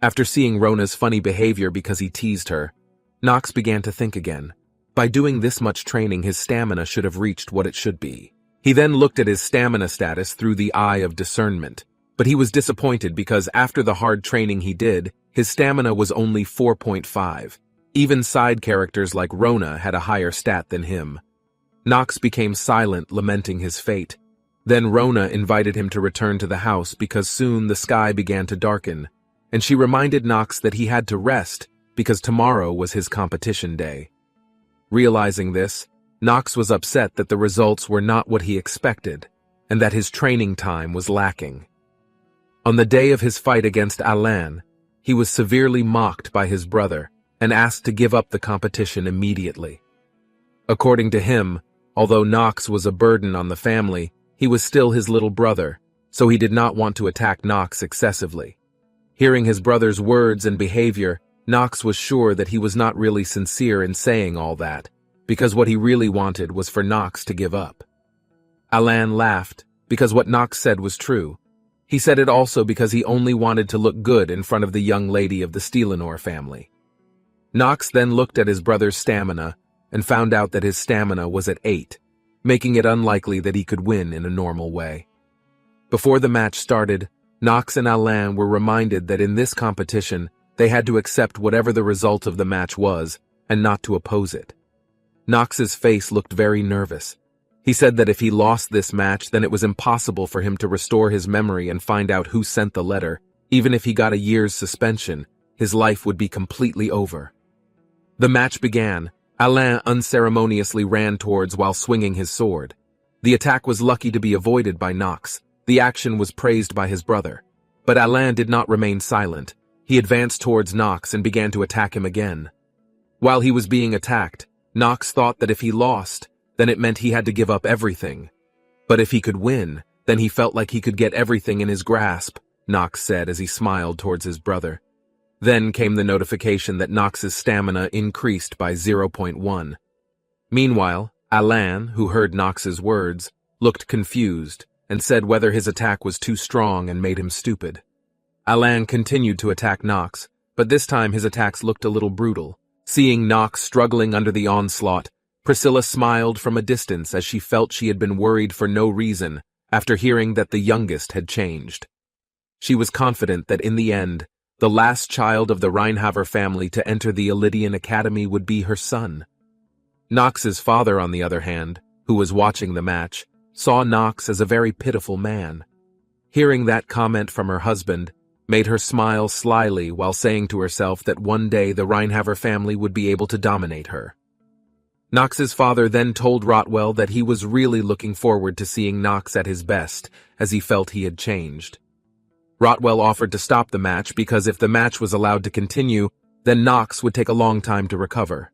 After seeing Rona's funny behavior because he teased her, Nox began to think again. By doing this much training, his stamina should have reached what it should be. He then looked at his stamina status through the eye of discernment, but he was disappointed because after the hard training he did, his stamina was only 4.5. Even side characters like Rona had a higher stat than him. Nox became silent, lamenting his fate. Then Rona invited him to return to the house because soon the sky began to darken, and she reminded Nox that he had to rest because tomorrow was his competition day. Realizing this, Nox was upset that the results were not what he expected, and that his training time was lacking. On the day of his fight against Alan, he was severely mocked by his brother and asked to give up the competition immediately. According to him, although Nox was a burden on the family, he was still his little brother, so he did not want to attack Nox excessively. Hearing his brother's words and behavior, Nox was sure that he was not really sincere in saying all that, because what he really wanted was for Nox to give up. Alan laughed, because what Nox said was true. He said it also because he only wanted to look good in front of the young lady of the Steelenor family. Nox then looked at his brother's stamina and found out that his stamina was at 8, making it unlikely that he could win in a normal way. Before the match started, Nox and Alan were reminded that in this competition, they had to accept whatever the result of the match was and not to oppose it. Nox's face looked very nervous. He said that if he lost this match, then it was impossible for him to restore his memory and find out who sent the letter. Even if he got a year's suspension, his life would be completely over. The match began. Alain unceremoniously ran towards while swinging his sword. The attack was lucky to be avoided by Nox. The action was praised by his brother. But Alain did not remain silent. He advanced towards Nox and began to attack him again. While he was being attacked, Nox thought that if he lost, then it meant he had to give up everything. But if he could win, then he felt like he could get everything in his grasp, Nox said as he smiled towards his brother. Then came the notification that Nox's stamina increased by 0.1. Meanwhile, Alain, who heard Nox's words, looked confused and said whether his attack was too strong and made him stupid. Alain continued to attack Nox, but this time his attacks looked a little brutal. Seeing Nox struggling under the onslaught, Priscilla smiled from a distance as she felt she had been worried for no reason after hearing that the youngest had changed. She was confident that in the end, the last child of the Reinhaver family to enter the Elydian Academy would be her son. Nox's father, on the other hand, who was watching the match, saw Nox as a very pitiful man. Hearing that comment from her husband made her smile slyly while saying to herself that one day the Reinhaver family would be able to dominate her. Nox's father then told Rotwell that he was really looking forward to seeing Nox at his best, as he felt he had changed. Rotwell offered to stop the match because if the match was allowed to continue, then Nox would take a long time to recover.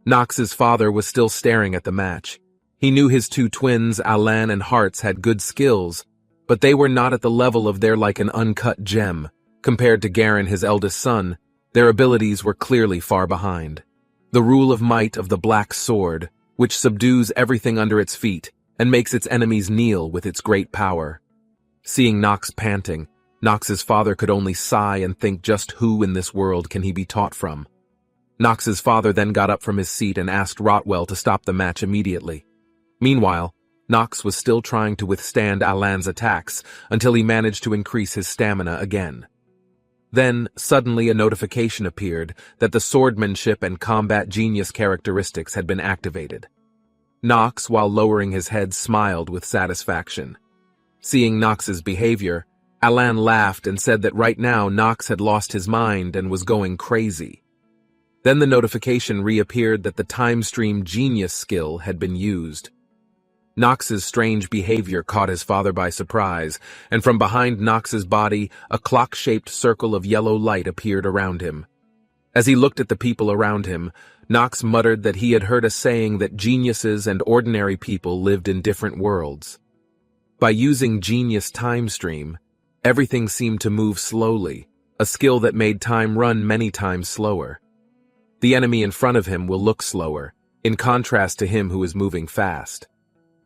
Nox's father was still staring at the match. He knew his two twins, Alain and Hartz, had good skills, but they were not at the level of their like an uncut gem. Compared to Garen, his eldest son, their abilities were clearly far behind. The rule of might of the black sword, which subdues everything under its feet and makes its enemies kneel with its great power. Seeing Nox panting, Nox's father could only sigh and think just who in this world can he be taught from. Nox's father then got up from his seat and asked Rotwell to stop the match immediately. Meanwhile, Nox was still trying to withstand Alain's attacks until he managed to increase his stamina again. Then, suddenly a notification appeared that the swordsmanship and combat genius characteristics had been activated. Nox, while lowering his head, smiled with satisfaction. Seeing Nox's behavior, Alain laughed and said that right now Nox had lost his mind and was going crazy. Then the notification reappeared that the time stream genius skill had been used. Nox's strange behavior caught his father by surprise, and from behind Nox's body, a clock-shaped circle of yellow light appeared around him. As he looked at the people around him, Nox muttered that he had heard a saying that geniuses and ordinary people lived in different worlds. By using Genius Time Stream, everything seemed to move slowly, a skill that made time run many times slower. The enemy in front of him will look slower, in contrast to him who is moving fast.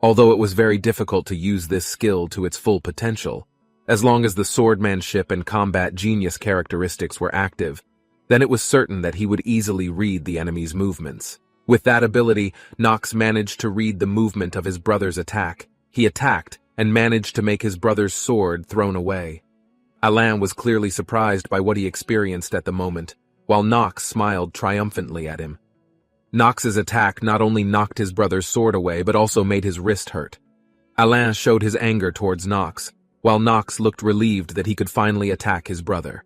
Although it was very difficult to use this skill to its full potential, as long as the swordsmanship and combat genius characteristics were active, then it was certain that he would easily read the enemy's movements. With that ability, Nox managed to read the movement of his brother's attack. He attacked and managed to make his brother's sword thrown away. Alain was clearly surprised by what he experienced at the moment, while Nox smiled triumphantly at him. Nox's attack not only knocked his brother's sword away, but also made his wrist hurt. Alain showed his anger towards Nox, while Nox looked relieved that he could finally attack his brother.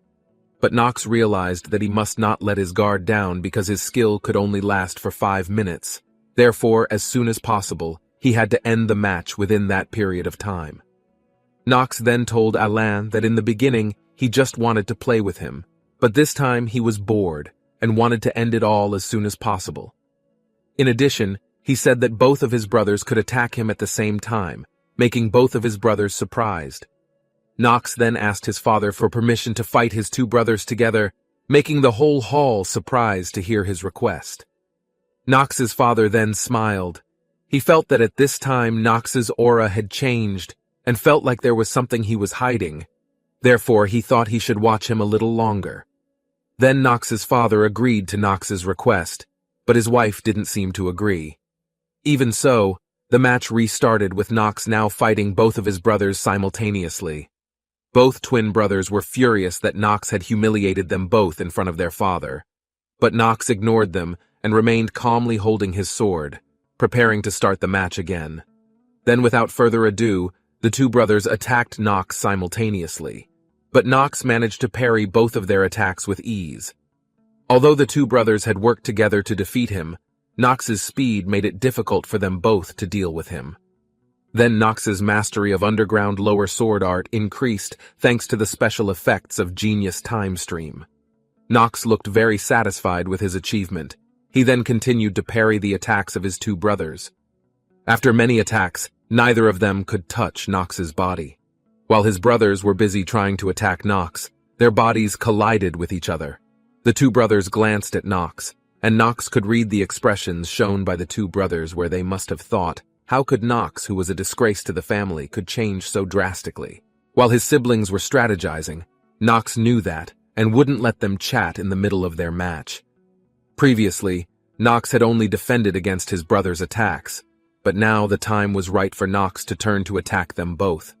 But Nox realized that he must not let his guard down because his skill could only last for 5 minutes. Therefore, as soon as possible, he had to end the match within that period of time. Nox then told Alain that in the beginning he just wanted to play with him, but this time he was bored and wanted to end it all as soon as possible. In addition, he said that both of his brothers could attack him at the same time, making both of his brothers surprised. Nox then asked his father for permission to fight his two brothers together, making the whole hall surprised to hear his request. Nox's father then smiled. He felt that at this time Nox's aura had changed and felt like there was something he was hiding. Therefore, he thought he should watch him a little longer. Then Nox's father agreed to Nox's request, but his wife didn't seem to agree. Even so, the match restarted with Nox now fighting both of his brothers simultaneously. Both twin brothers were furious that Nox had humiliated them both in front of their father. But Nox ignored them and remained calmly holding his sword, preparing to start the match again. Then without further ado, the two brothers attacked Nox simultaneously, but Nox managed to parry both of their attacks with ease. Although the two brothers had worked together to defeat him, Nox's speed made it difficult for them both to deal with him. Then Nox's mastery of underground lower sword art increased thanks to the special effects of Genius Time Stream. Nox looked very satisfied with his achievement. He then continued to parry the attacks of his two brothers. After many attacks, neither of them could touch Nox's body. While his brothers were busy trying to attack Nox, their bodies collided with each other. The two brothers glanced at Nox, and Nox could read the expressions shown by the two brothers where they must have thought, how could Nox, who was a disgrace to the family, could change so drastically? While his siblings were strategizing, Nox knew that and wouldn't let them chat in the middle of their match. Previously, Nox had only defended against his brother's attacks, but now the time was right for Nox to turn to attack them both.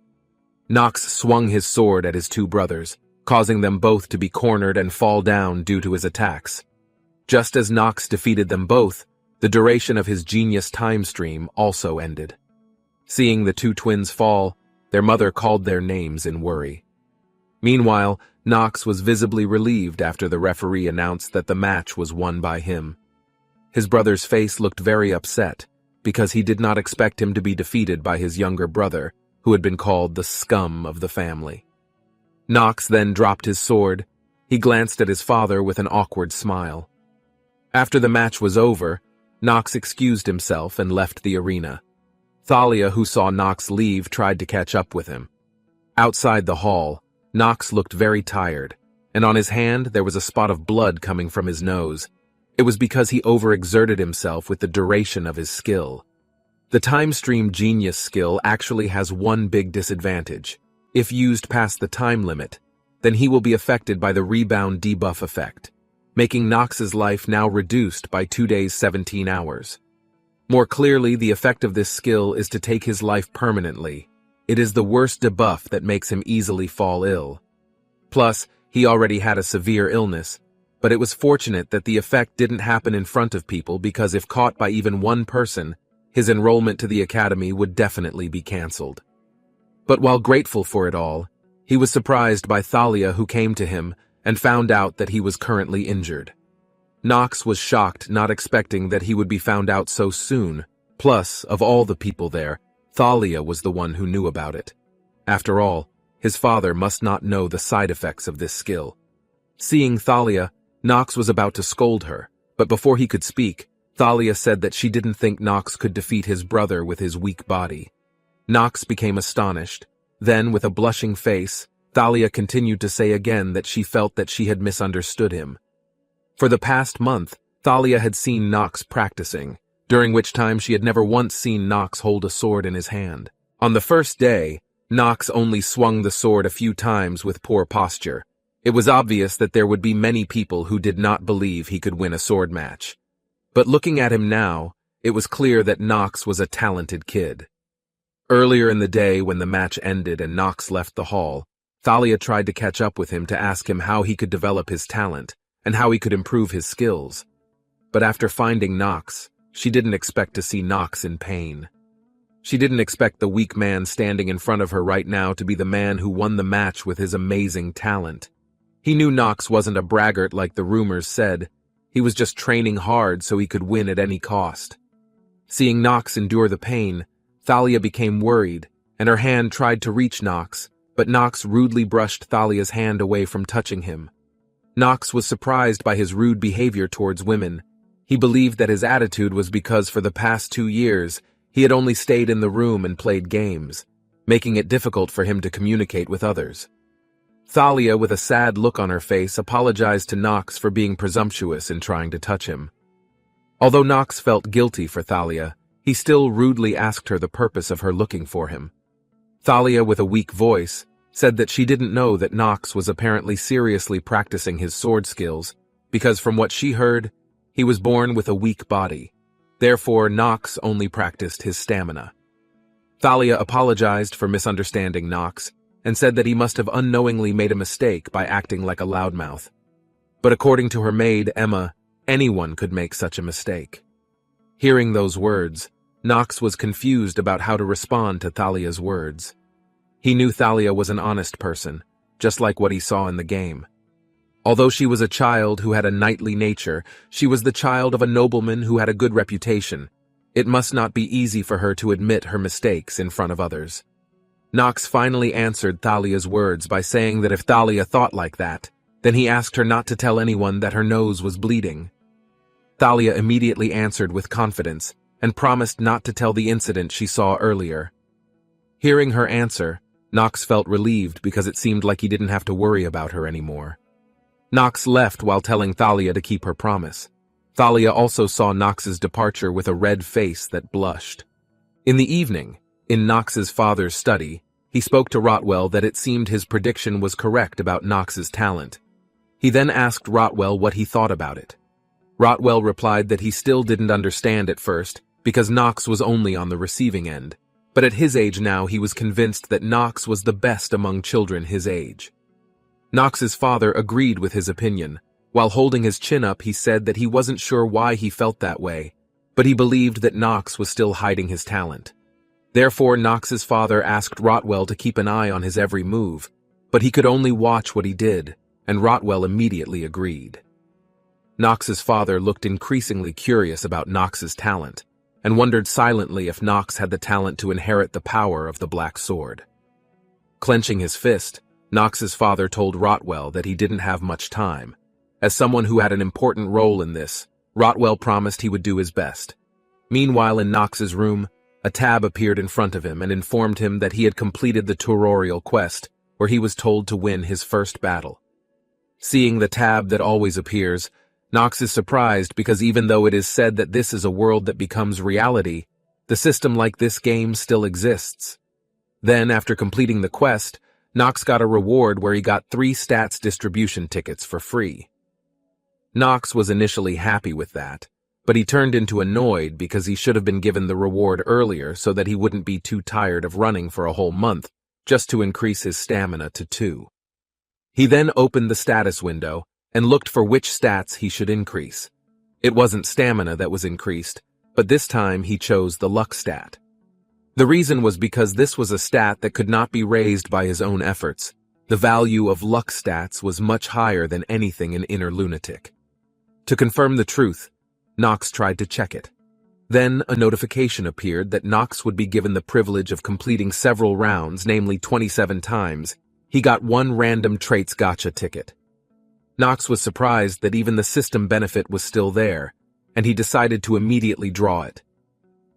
Nox swung his sword at his two brothers, causing them both to be cornered and fall down due to his attacks. Just as Nox defeated them both, the duration of his Genius Time Stream also ended. Seeing the two twins fall, their mother called their names in worry. Meanwhile, Nox was visibly relieved after the referee announced that the match was won by him. His brother's face looked very upset, because he did not expect him to be defeated by his younger brother, who had been called the scum of the family. Nox then dropped his sword. He glanced at his father with an awkward smile. After the match was over, Nox excused himself and left the arena. Thalia, who saw Nox leave, tried to catch up with him. Outside the hall, Nox looked very tired, and on his hand there was a spot of blood coming from his nose. It was because he overexerted himself with the duration of his skill. The Time Stream Genius skill actually has one big disadvantage. If used past the time limit, then he will be affected by the rebound debuff effect, making Nox's life now reduced by 2 days 17 hours. More clearly, the effect of this skill is to take his life permanently. It is the worst debuff that makes him easily fall ill. Plus, he already had a severe illness, but it was fortunate that the effect didn't happen in front of people because if caught by even one person, his enrollment to the academy would definitely be cancelled. But while grateful for it all, he was surprised by Thalia, who came to him and found out that he was currently injured. Nox was shocked, not expecting that he would be found out so soon. Plus, of all the people there, Thalia was the one who knew about it. After all, his father must not know the side effects of this skill. Seeing Thalia, Nox was about to scold her, but before he could speak, Thalia said that she didn't think Nox could defeat his brother with his weak body. Nox became astonished. Then, with a blushing face, Thalia continued to say again that she felt that she had misunderstood him. For the past month, Thalia had seen Nox practicing, during which time she had never once seen Nox hold a sword in his hand. On the first day, Nox only swung the sword a few times with poor posture. It was obvious that there would be many people who did not believe he could win a sword match. But looking at him now, it was clear that Nox was a talented kid. Earlier in the day, when the match ended and Nox left the hall, Thalia tried to catch up with him to ask him how he could develop his talent and how he could improve his skills. But after finding Nox, she didn't expect to see Nox in pain. She didn't expect the weak man standing in front of her right now to be the man who won the match with his amazing talent. He knew Nox wasn't a braggart like the rumors said. He was just training hard so he could win at any cost. Seeing Nox endure the pain, Thalia became worried, and her hand tried to reach Nox, but Nox rudely brushed Thalia's hand away from touching him. Nox was surprised by his rude behavior towards women. He believed that his attitude was because for the past 2 years, he had only stayed in the room and played games, making it difficult for him to communicate with others. Thalia, with a sad look on her face, apologized to Nox for being presumptuous in trying to touch him. Although Nox felt guilty for Thalia, he still rudely asked her the purpose of her looking for him. Thalia, with a weak voice, said that she didn't know that Nox was apparently seriously practicing his sword skills, because from what she heard, he was born with a weak body. Therefore, Nox only practiced his stamina. Thalia apologized for misunderstanding Nox, and said that he must have unknowingly made a mistake by acting like a loudmouth. But according to her maid, Emma, Anyone could make such a mistake. Hearing those words, Nox was confused about how to respond to Thalia's words. He knew Thalia was an honest person, just like what he saw in the game. Although she was a child who had a knightly nature, she was the child of a nobleman who had a good reputation. It must not be easy for her to admit her mistakes in front of others. Nox finally answered Thalia's words by saying that if Thalia thought like that, then he asked her not to tell anyone that her nose was bleeding. Thalia immediately answered with confidence and promised not to tell the incident she saw earlier. Hearing her answer, Nox felt relieved because it seemed like he didn't have to worry about her anymore. Nox left while telling Thalia to keep her promise. Thalia also saw Nox's departure with a red face that blushed. In the evening, in Nox's father's study, he spoke to Rotwell that it seemed his prediction was correct about Nox's talent. He then asked Rotwell what he thought about it. Rotwell replied that he still didn't understand at first because Nox was only on the receiving end, but at his age now he was convinced that Nox was the best among children his age. Nox's father agreed with his opinion. While holding his chin up, he said that he wasn't sure why he felt that way, but he believed that Nox was still hiding his talent. Therefore, Nox's father asked Rotwell to keep an eye on his every move, but he could only watch what he did, and Rotwell immediately agreed. Nox's father looked increasingly curious about Nox's talent, and wondered silently if Nox had the talent to inherit the power of the Black Sword. Clenching his fist, Nox's father told Rotwell that he didn't have much time. As someone who had an important role in this, Rotwell promised he would do his best. Meanwhile, in Nox's room, a tab appeared in front of him and informed him that he had completed the tutorial quest, where he was told to win his first battle. Seeing the tab that always appears, Nox is surprised because even though it is said that this is a world that becomes reality, the system like this game still exists. Then, after completing the quest, Nox got a reward where he got 3 stats distribution tickets for free. Nox was initially happy with that, but he turned into annoyed because he should have been given the reward earlier so that he wouldn't be too tired of running for a whole month just to increase his stamina to 2. He then opened the status window and looked for which stats he should increase. It wasn't stamina that was increased, but this time he chose the luck stat. The reason was because this was a stat that could not be raised by his own efforts. The value of luck stats was much higher than anything in Inner Lunatic. To confirm the truth, Nox tried to check it. Then a notification appeared that Nox would be given the privilege of completing several rounds, namely 27 times. He got 1 random traits gacha ticket. Nox was surprised that even the system benefit was still there, and he decided to immediately draw it.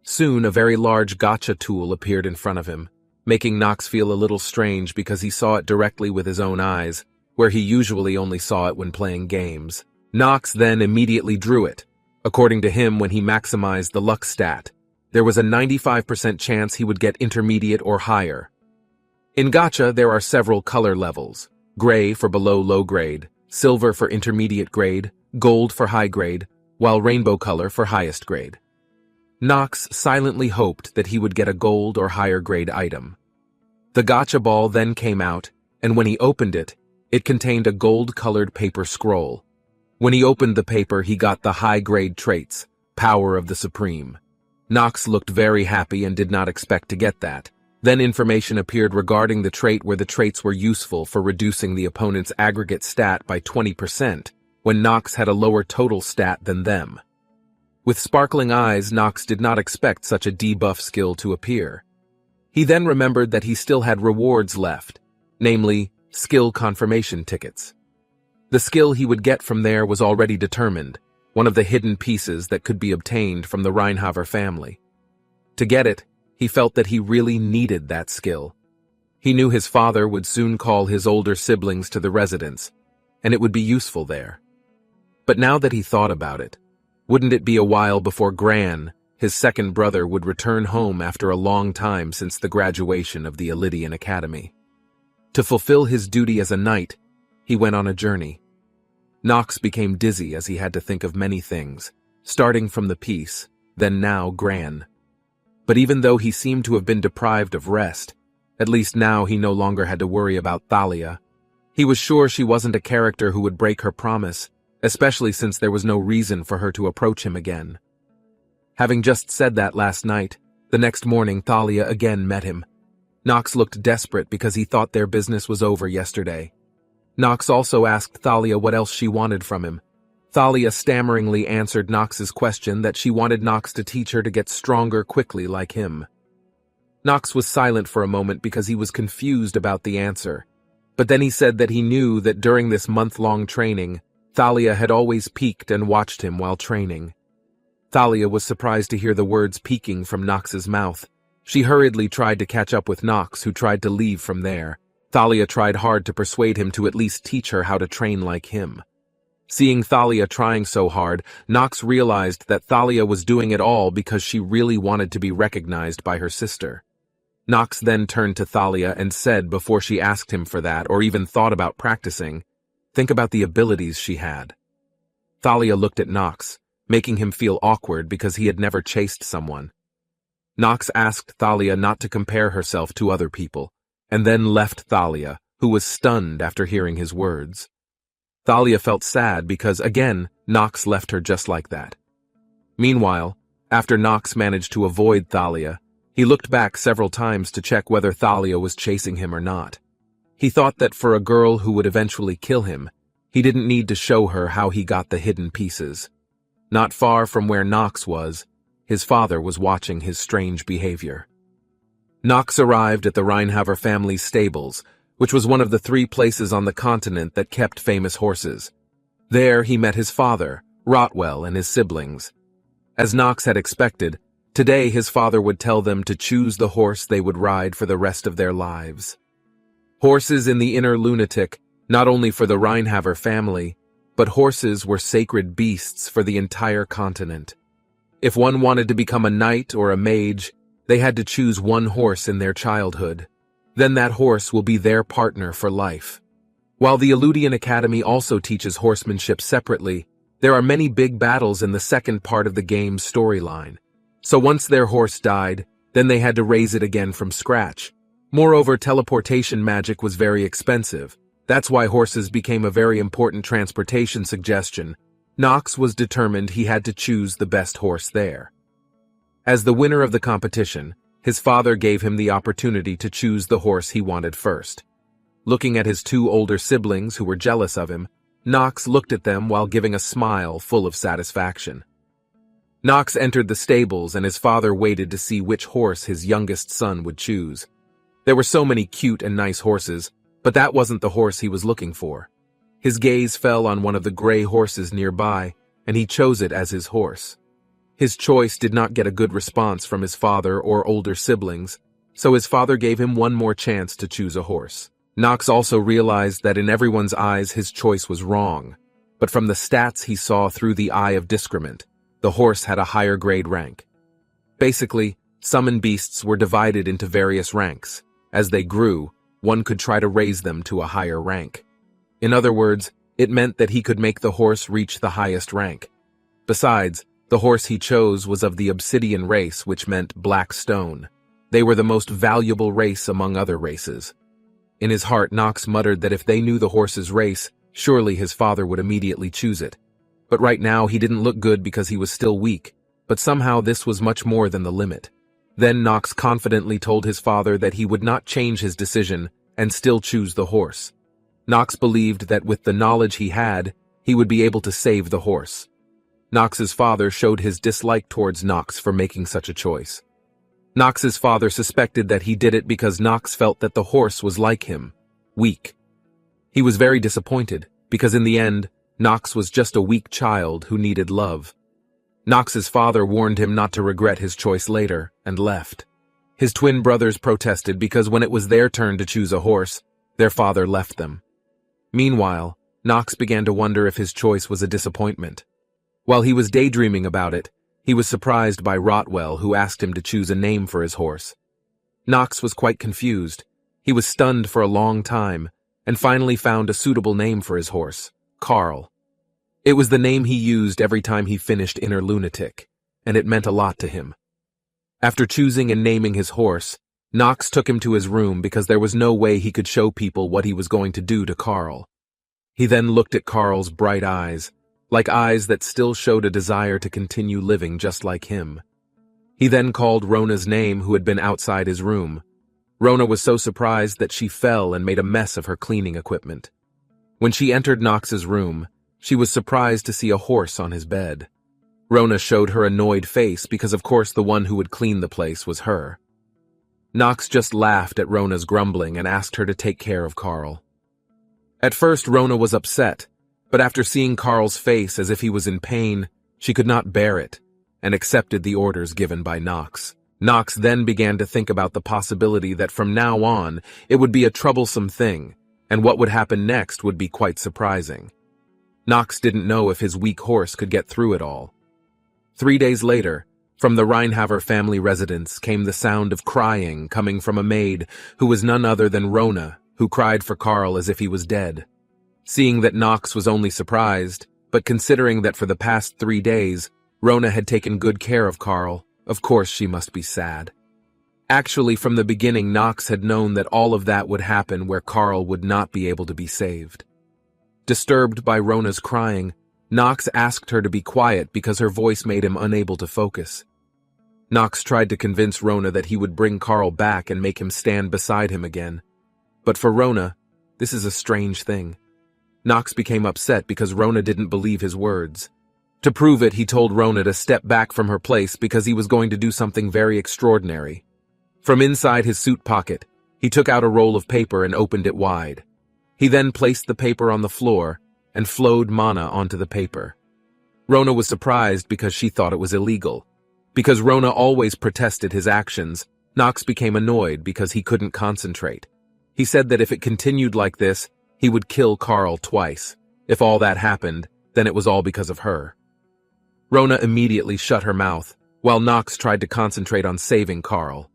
Soon, a very large gacha tool appeared in front of him, making Nox feel a little strange because he saw it directly with his own eyes, where he usually only saw it when playing games. Nox then immediately drew it. According to him, when he maximized the luck stat, there was a 95% chance he would get intermediate or higher. In gacha, there are several color levels: gray for below low grade, silver for intermediate grade, gold for high grade, while rainbow color for highest grade. Nox silently hoped that he would get a gold or higher grade item. The gacha ball then came out, and when he opened it, it contained a gold-colored paper scroll. When he opened the paper, he got the high-grade traits, Power of the Supreme. Nox looked very happy and did not expect to get that. Then information appeared regarding the trait where the traits were useful for reducing the opponent's aggregate stat by 20%, when Nox had a lower total stat than them. With sparkling eyes, Nox did not expect such a debuff skill to appear. He then remembered that he still had rewards left, namely, skill confirmation tickets. The skill he would get from there was already determined, one of the hidden pieces that could be obtained from the Reinhaver family. To get it, he felt that he really needed that skill. He knew his father would soon call his older siblings to the residence, and it would be useful there. But now that he thought about it, wouldn't it be a while before Gran, his second brother, would return home after a long time since the graduation of the Elydian Academy? To fulfill his duty as a knight, he went on a journey. Nox became dizzy as he had to think of many things, starting from the peace, then now Gran. But even though he seemed to have been deprived of rest, at least now he no longer had to worry about Thalia. He was sure she wasn't a character who would break her promise, especially since there was no reason for her to approach him again. Having just said that last night, the next morning Thalia again met him. Nox looked desperate because he thought their business was over yesterday. Nox also asked Thalia what else she wanted from him. Thalia stammeringly answered Nox's question that she wanted Nox to teach her to get stronger quickly like him. Nox was silent for a moment because he was confused about the answer, but then he said that he knew that during this month-long training, Thalia had always peeked and watched him while training. Thalia was surprised to hear the words peeking from Nox's mouth. She hurriedly tried to catch up with Nox, who tried to leave from there. Thalia tried hard to persuade him to at least teach her how to train like him. Seeing Thalia trying so hard, Nox realized that Thalia was doing it all because she really wanted to be recognized by her sister. Nox then turned to Thalia and said before she asked him for that or even thought about practicing, "Think about the abilities she had." Thalia looked at Nox, making him feel awkward because he had never chased someone. Nox asked Thalia not to compare herself to other people, and then left Thalia, who was stunned after hearing his words. Thalia felt sad because, again, Nox left her just like that. Meanwhile, after Nox managed to avoid Thalia, he looked back several times to check whether Thalia was chasing him or not. He thought that for a girl who would eventually kill him, he didn't need to show her how he got the hidden pieces. Not far from where Nox was, his father was watching his strange behavior. Nox arrived at the Reinhaver family's stables, which was one of the 3 places on the continent that kept famous horses. There he met his father, Rotwell, and his siblings. As Nox had expected, today his father would tell them to choose the horse they would ride for the rest of their lives. Horses in the inner lunatic, not only for the Reinhaver family, but horses were sacred beasts for the entire continent. If one wanted to become a knight or a mage, they had to choose one horse in their childhood. Then that horse will be their partner for life. While the Eludian Academy also teaches horsemanship separately, there are many big battles in the second part of the game's storyline. So once their horse died, then they had to raise it again from scratch. Moreover, teleportation magic was very expensive. That's why horses became a very important transportation suggestion. Nox was determined he had to choose the best horse there. As the winner of the competition, his father gave him the opportunity to choose the horse he wanted first. Looking at his 2 older siblings who were jealous of him, Nox looked at them while giving a smile full of satisfaction. Nox entered the stables and his father waited to see which horse his youngest son would choose. There were so many cute and nice horses, but that wasn't the horse he was looking for. His gaze fell on one of the gray horses nearby, and he chose it as his horse. His choice did not get a good response from his father or older siblings, so his father gave him one more chance to choose a horse. Nox also realized that in everyone's eyes his choice was wrong, but from the stats he saw through the eye of discernment, the horse had a higher grade rank. Basically, summon beasts were divided into various ranks. As they grew, one could try to raise them to a higher rank. In other words, it meant that he could make the horse reach the highest rank. Besides, the horse he chose was of the obsidian race, which meant black stone. They were the most valuable race among other races. In his heart, Nox muttered that if they knew the horse's race, surely his father would immediately choose it. But right now he didn't look good because he was still weak, but somehow this was much more than the limit. Then Nox confidently told his father that he would not change his decision and still choose the horse. Nox believed that with the knowledge he had, he would be able to save the horse. Nox's father showed his dislike towards Nox for making such a choice. Nox's father suspected that he did it because Nox felt that the horse was like him, weak. He was very disappointed, because in the end, Nox was just a weak child who needed love. Nox's father warned him not to regret his choice later, and left. His twin brothers protested because when it was their turn to choose a horse, their father left them. Meanwhile, Nox began to wonder if his choice was a disappointment. While he was daydreaming about it, he was surprised by Rotwell, who asked him to choose a name for his horse. Nox was quite confused. He was stunned for a long time, and finally found a suitable name for his horse, Carl. It was the name he used every time he finished Inner Lunatic, and it meant a lot to him. After choosing and naming his horse, Nox took him to his room because there was no way he could show people what he was going to do to Carl. He then looked at Carl's bright eyes, like eyes that still showed a desire to continue living just like him. He then called Rona's name, who had been outside his room. Rona was so surprised that she fell and made a mess of her cleaning equipment. When she entered Nox's room, she was surprised to see a horse on his bed. Rona showed her annoyed face because of course the one who would clean the place was her. Nox just laughed at Rona's grumbling and asked her to take care of Carl. At first Rona was upset, but after seeing Carl's face as if he was in pain, she could not bear it, and accepted the orders given by Nox. Nox then began to think about the possibility that from now on it would be a troublesome thing, and what would happen next would be quite surprising. Nox didn't know if his weak horse could get through it all. 3 days later, from the Reinhaver family residence came the sound of crying coming from a maid who was none other than Rona, who cried for Carl as if he was dead. Seeing that Nox was only surprised, but considering that for the past 3 days, Rona had taken good care of Carl, of course she must be sad. Actually, from the beginning, Nox had known that all of that would happen where Carl would not be able to be saved. Disturbed by Rona's crying, Nox asked her to be quiet because her voice made him unable to focus. Nox tried to convince Rona that he would bring Carl back and make him stand beside him again. But for Rona, this is a strange thing. Nox became upset because Rona didn't believe his words. To prove it, he told Rona to step back from her place because he was going to do something very extraordinary. From inside his suit pocket, he took out a roll of paper and opened it wide. He then placed the paper on the floor and flowed mana onto the paper. Rona was surprised because she thought it was illegal. Because Rona always protested his actions, Nox became annoyed because he couldn't concentrate. He said that if it continued like this, he would kill Carl twice. If all that happened, then it was all because of her. Rona immediately shut her mouth, while Nox tried to concentrate on saving Carl.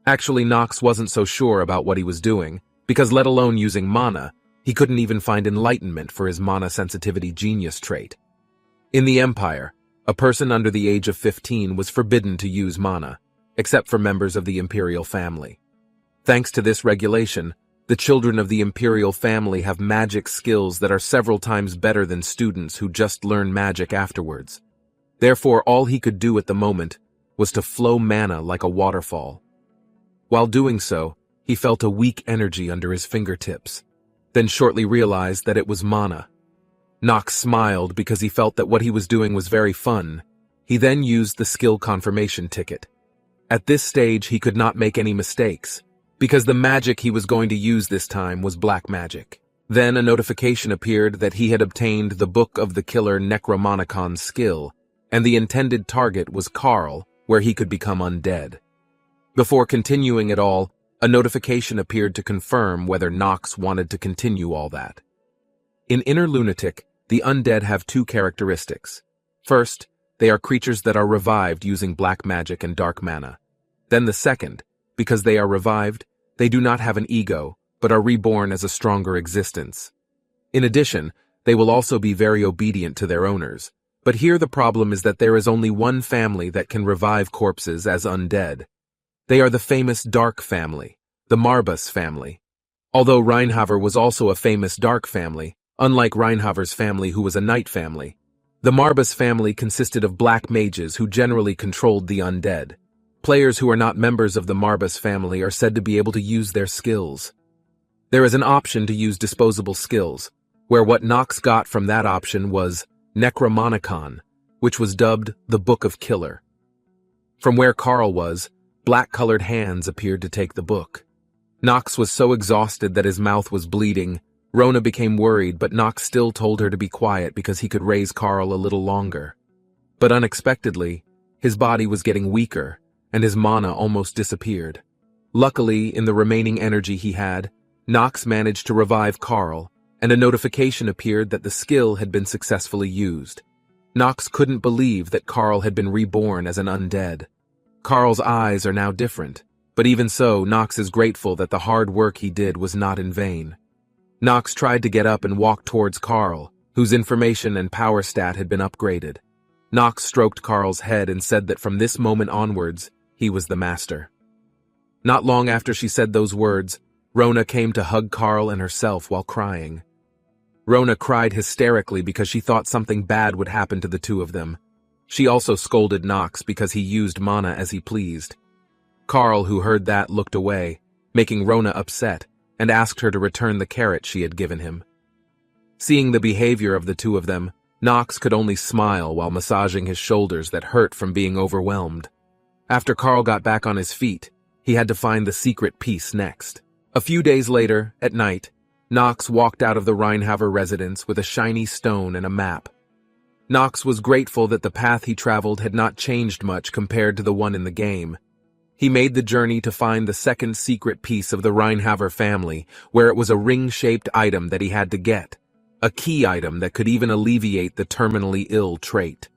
Actually, Nox wasn't so sure about what he was doing, because let alone using mana, he couldn't even find enlightenment for his mana sensitivity genius trait. In the Empire, a person under the age of 15 was forbidden to use mana, except for members of the imperial family. Thanks to this regulation, the children of the imperial family have magic skills that are several times better than students who just learn magic afterwards. Therefore, all he could do at the moment was to flow mana like a waterfall. While doing so, he felt a weak energy under his fingertips, then shortly realized that it was mana. Nox smiled because he felt that what he was doing was very fun. He then used the skill confirmation ticket. At this stage, he could not make any mistakes, because the magic he was going to use this time was black magic. Then a notification appeared that he had obtained the Book of the Killer Necromonicon skill, and the intended target was Carl, where he could become undead. Before continuing at all, a notification appeared to confirm whether Nox wanted to continue all that. In Inner Lunatic, the undead have 2 characteristics. First, they are creatures that are revived using black magic and dark mana. Then the second, because they are revived, they do not have an ego, but are reborn as a stronger existence. In addition, they will also be very obedient to their owners. But here the problem is that there is only one family that can revive corpses as undead. They are the famous Dark family, the Marbas family. Although Reinhaver was also a famous Dark family, unlike Reinhaver's family who was a Night family, the Marbas family consisted of black mages who generally controlled the undead. Players who are not members of the Marbas family are said to be able to use their skills. There is an option to use disposable skills, where what Nox got from that option was Necromonicon, which was dubbed the Book of Killer. From where Carl was, black-colored hands appeared to take the book. Nox was so exhausted that his mouth was bleeding. Rona became worried, but Nox still told her to be quiet because he could raise Carl a little longer. But unexpectedly, his body was getting weaker, and his mana almost disappeared. Luckily, in the remaining energy he had, Nox managed to revive Carl, and a notification appeared that the skill had been successfully used. Nox couldn't believe that Carl had been reborn as an undead. Carl's eyes are now different, but even so, Nox is grateful that the hard work he did was not in vain. Nox tried to get up and walk towards Carl, whose information and power stat had been upgraded. Nox stroked Carl's head and said that from this moment onwards, he was the master. Not long after she said those words, Rona came to hug Carl and herself while crying. Rona cried hysterically because she thought something bad would happen to the two of them. She also scolded Nox because he used mana as he pleased. Carl, who heard that, looked away, making Rona upset, and asked her to return the carrot she had given him. Seeing the behavior of the two of them, Nox could only smile while massaging his shoulders that hurt from being overwhelmed. After Carl got back on his feet, he had to find the secret piece next. A few days later, at night, Nox walked out of the Reinhaver residence with a shiny stone and a map. Nox was grateful that the path he traveled had not changed much compared to the one in the game. He made the journey to find the second secret piece of the Reinhaver family, where it was a ring-shaped item that he had to get, a key item that could even alleviate the terminally ill trait.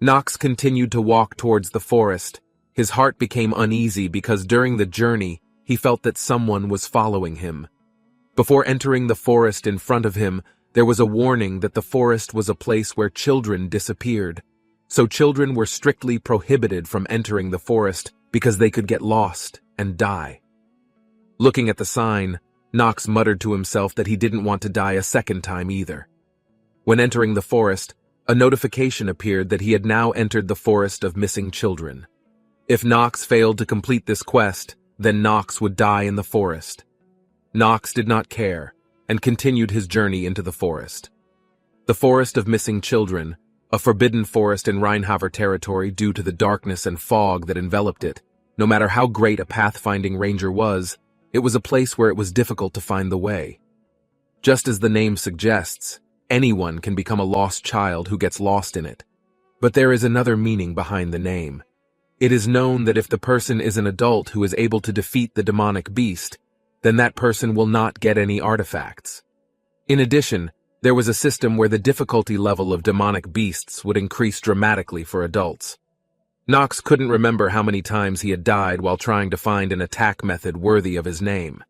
Nox continued to walk towards the forest. His heart became uneasy because during the journey, he felt that someone was following him. Before entering the forest in front of him, there was a warning that the forest was a place where children disappeared, so children were strictly prohibited from entering the forest because they could get lost and die. Looking at the sign, Nox muttered to himself that he didn't want to die a second time either. When entering the forest, a notification appeared that he had now entered the forest of missing children. If Nox failed to complete this quest, then Nox would die in the forest. Nox did not care, and continued his journey into the forest. The forest of missing children, a forbidden forest in Reinhaver territory due to the darkness and fog that enveloped it. No matter how great a pathfinding ranger was, it was a place where it was difficult to find the way. Just as the name suggests, anyone can become a lost child who gets lost in it. But there is another meaning behind the name. It is known that if the person is an adult who is able to defeat the demonic beast, then that person will not get any artifacts. In addition, there was a system where the difficulty level of demonic beasts would increase dramatically for adults. Nox couldn't remember how many times he had died while trying to find an attack method worthy of his name.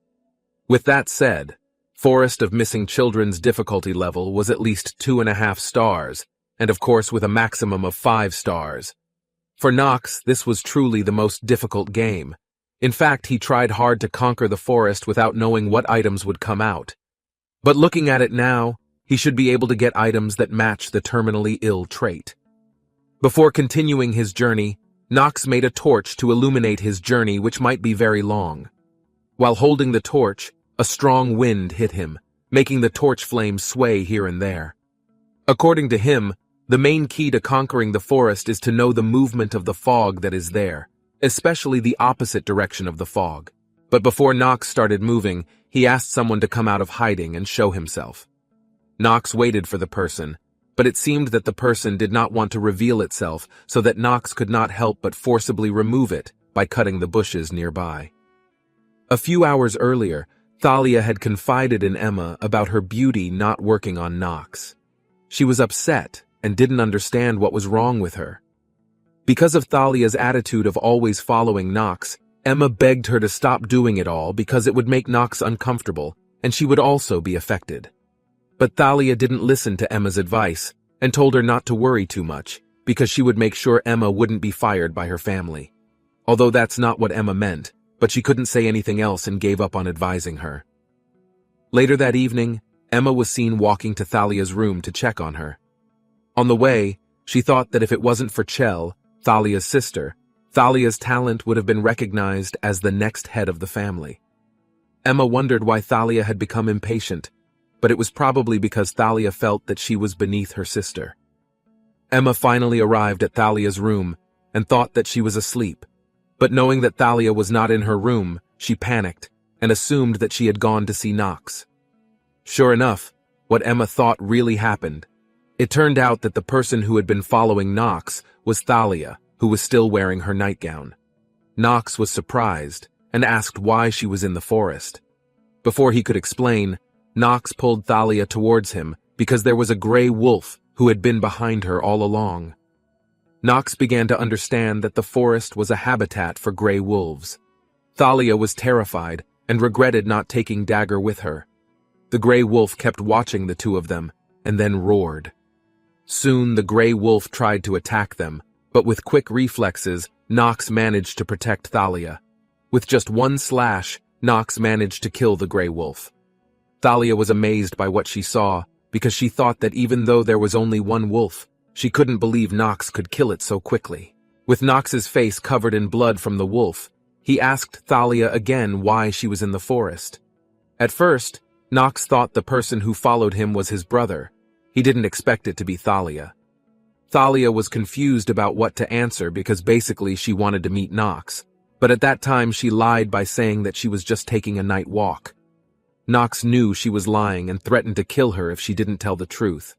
With that said, Forest of Missing Children's difficulty level was at least 2.5 stars, and of course with a maximum of 5 stars. For Nox, this was truly the most difficult game. In fact, he tried hard to conquer the forest without knowing what items would come out. But looking at it now, he should be able to get items that match the terminally ill trait. Before continuing his journey, Nox made a torch to illuminate his journey, which might be very long. While holding the torch, a strong wind hit him, making the torch flames sway here and there. According to him, the main key to conquering the forest is to know the movement of the fog that is there, especially the opposite direction of the fog. But before Nox started moving, he asked someone to come out of hiding and show himself. Nox waited for the person, but it seemed that the person did not want to reveal itself, so that Nox could not help but forcibly remove it by cutting the bushes nearby. A few hours earlier, Thalia had confided in Emma about her beauty not working on Nox. She was upset and didn't understand what was wrong with her. Because of Thalia's attitude of always following Nox, Emma begged her to stop doing it all because it would make Nox uncomfortable, and she would also be affected. But Thalia didn't listen to Emma's advice and told her not to worry too much because she would make sure Emma wouldn't be fired by her family. Although that's not what Emma meant, but she couldn't say anything else and gave up on advising her. Later that evening, Emma was seen walking to Thalia's room to check on her. On the way, she thought that if it wasn't for Chell, Thalia's sister, Thalia's talent would have been recognized as the next head of the family. Emma wondered why Thalia had become impatient, but it was probably because Thalia felt that she was beneath her sister. Emma finally arrived at Thalia's room and thought that she was asleep, but knowing that Thalia was not in her room, she panicked and assumed that she had gone to see Nox. Sure enough, what Emma thought really happened. It turned out that the person who had been following Nox was Thalia, who was still wearing her nightgown. Nox was surprised and asked why she was in the forest. Before he could explain, Nox pulled Thalia towards him because there was a gray wolf who had been behind her all along. Nox began to understand that the forest was a habitat for gray wolves. Thalia was terrified and regretted not taking Dagger with her. The gray wolf kept watching the two of them and then roared. Soon the gray wolf tried to attack them, but with quick reflexes, Nox managed to protect Thalia. With just one slash, Nox managed to kill the gray wolf. Thalia was amazed by what she saw, because she thought that even though there was only one wolf, she couldn't believe Nox could kill it so quickly. With Nox's face covered in blood from the wolf, he asked Thalia again why she was in the forest. At first, Nox thought the person who followed him was his brother. He didn't expect it to be Thalia. Thalia was confused about what to answer because basically she wanted to meet Nox, but at that time she lied by saying that she was just taking a night walk. Nox knew she was lying and threatened to kill her if she didn't tell the truth.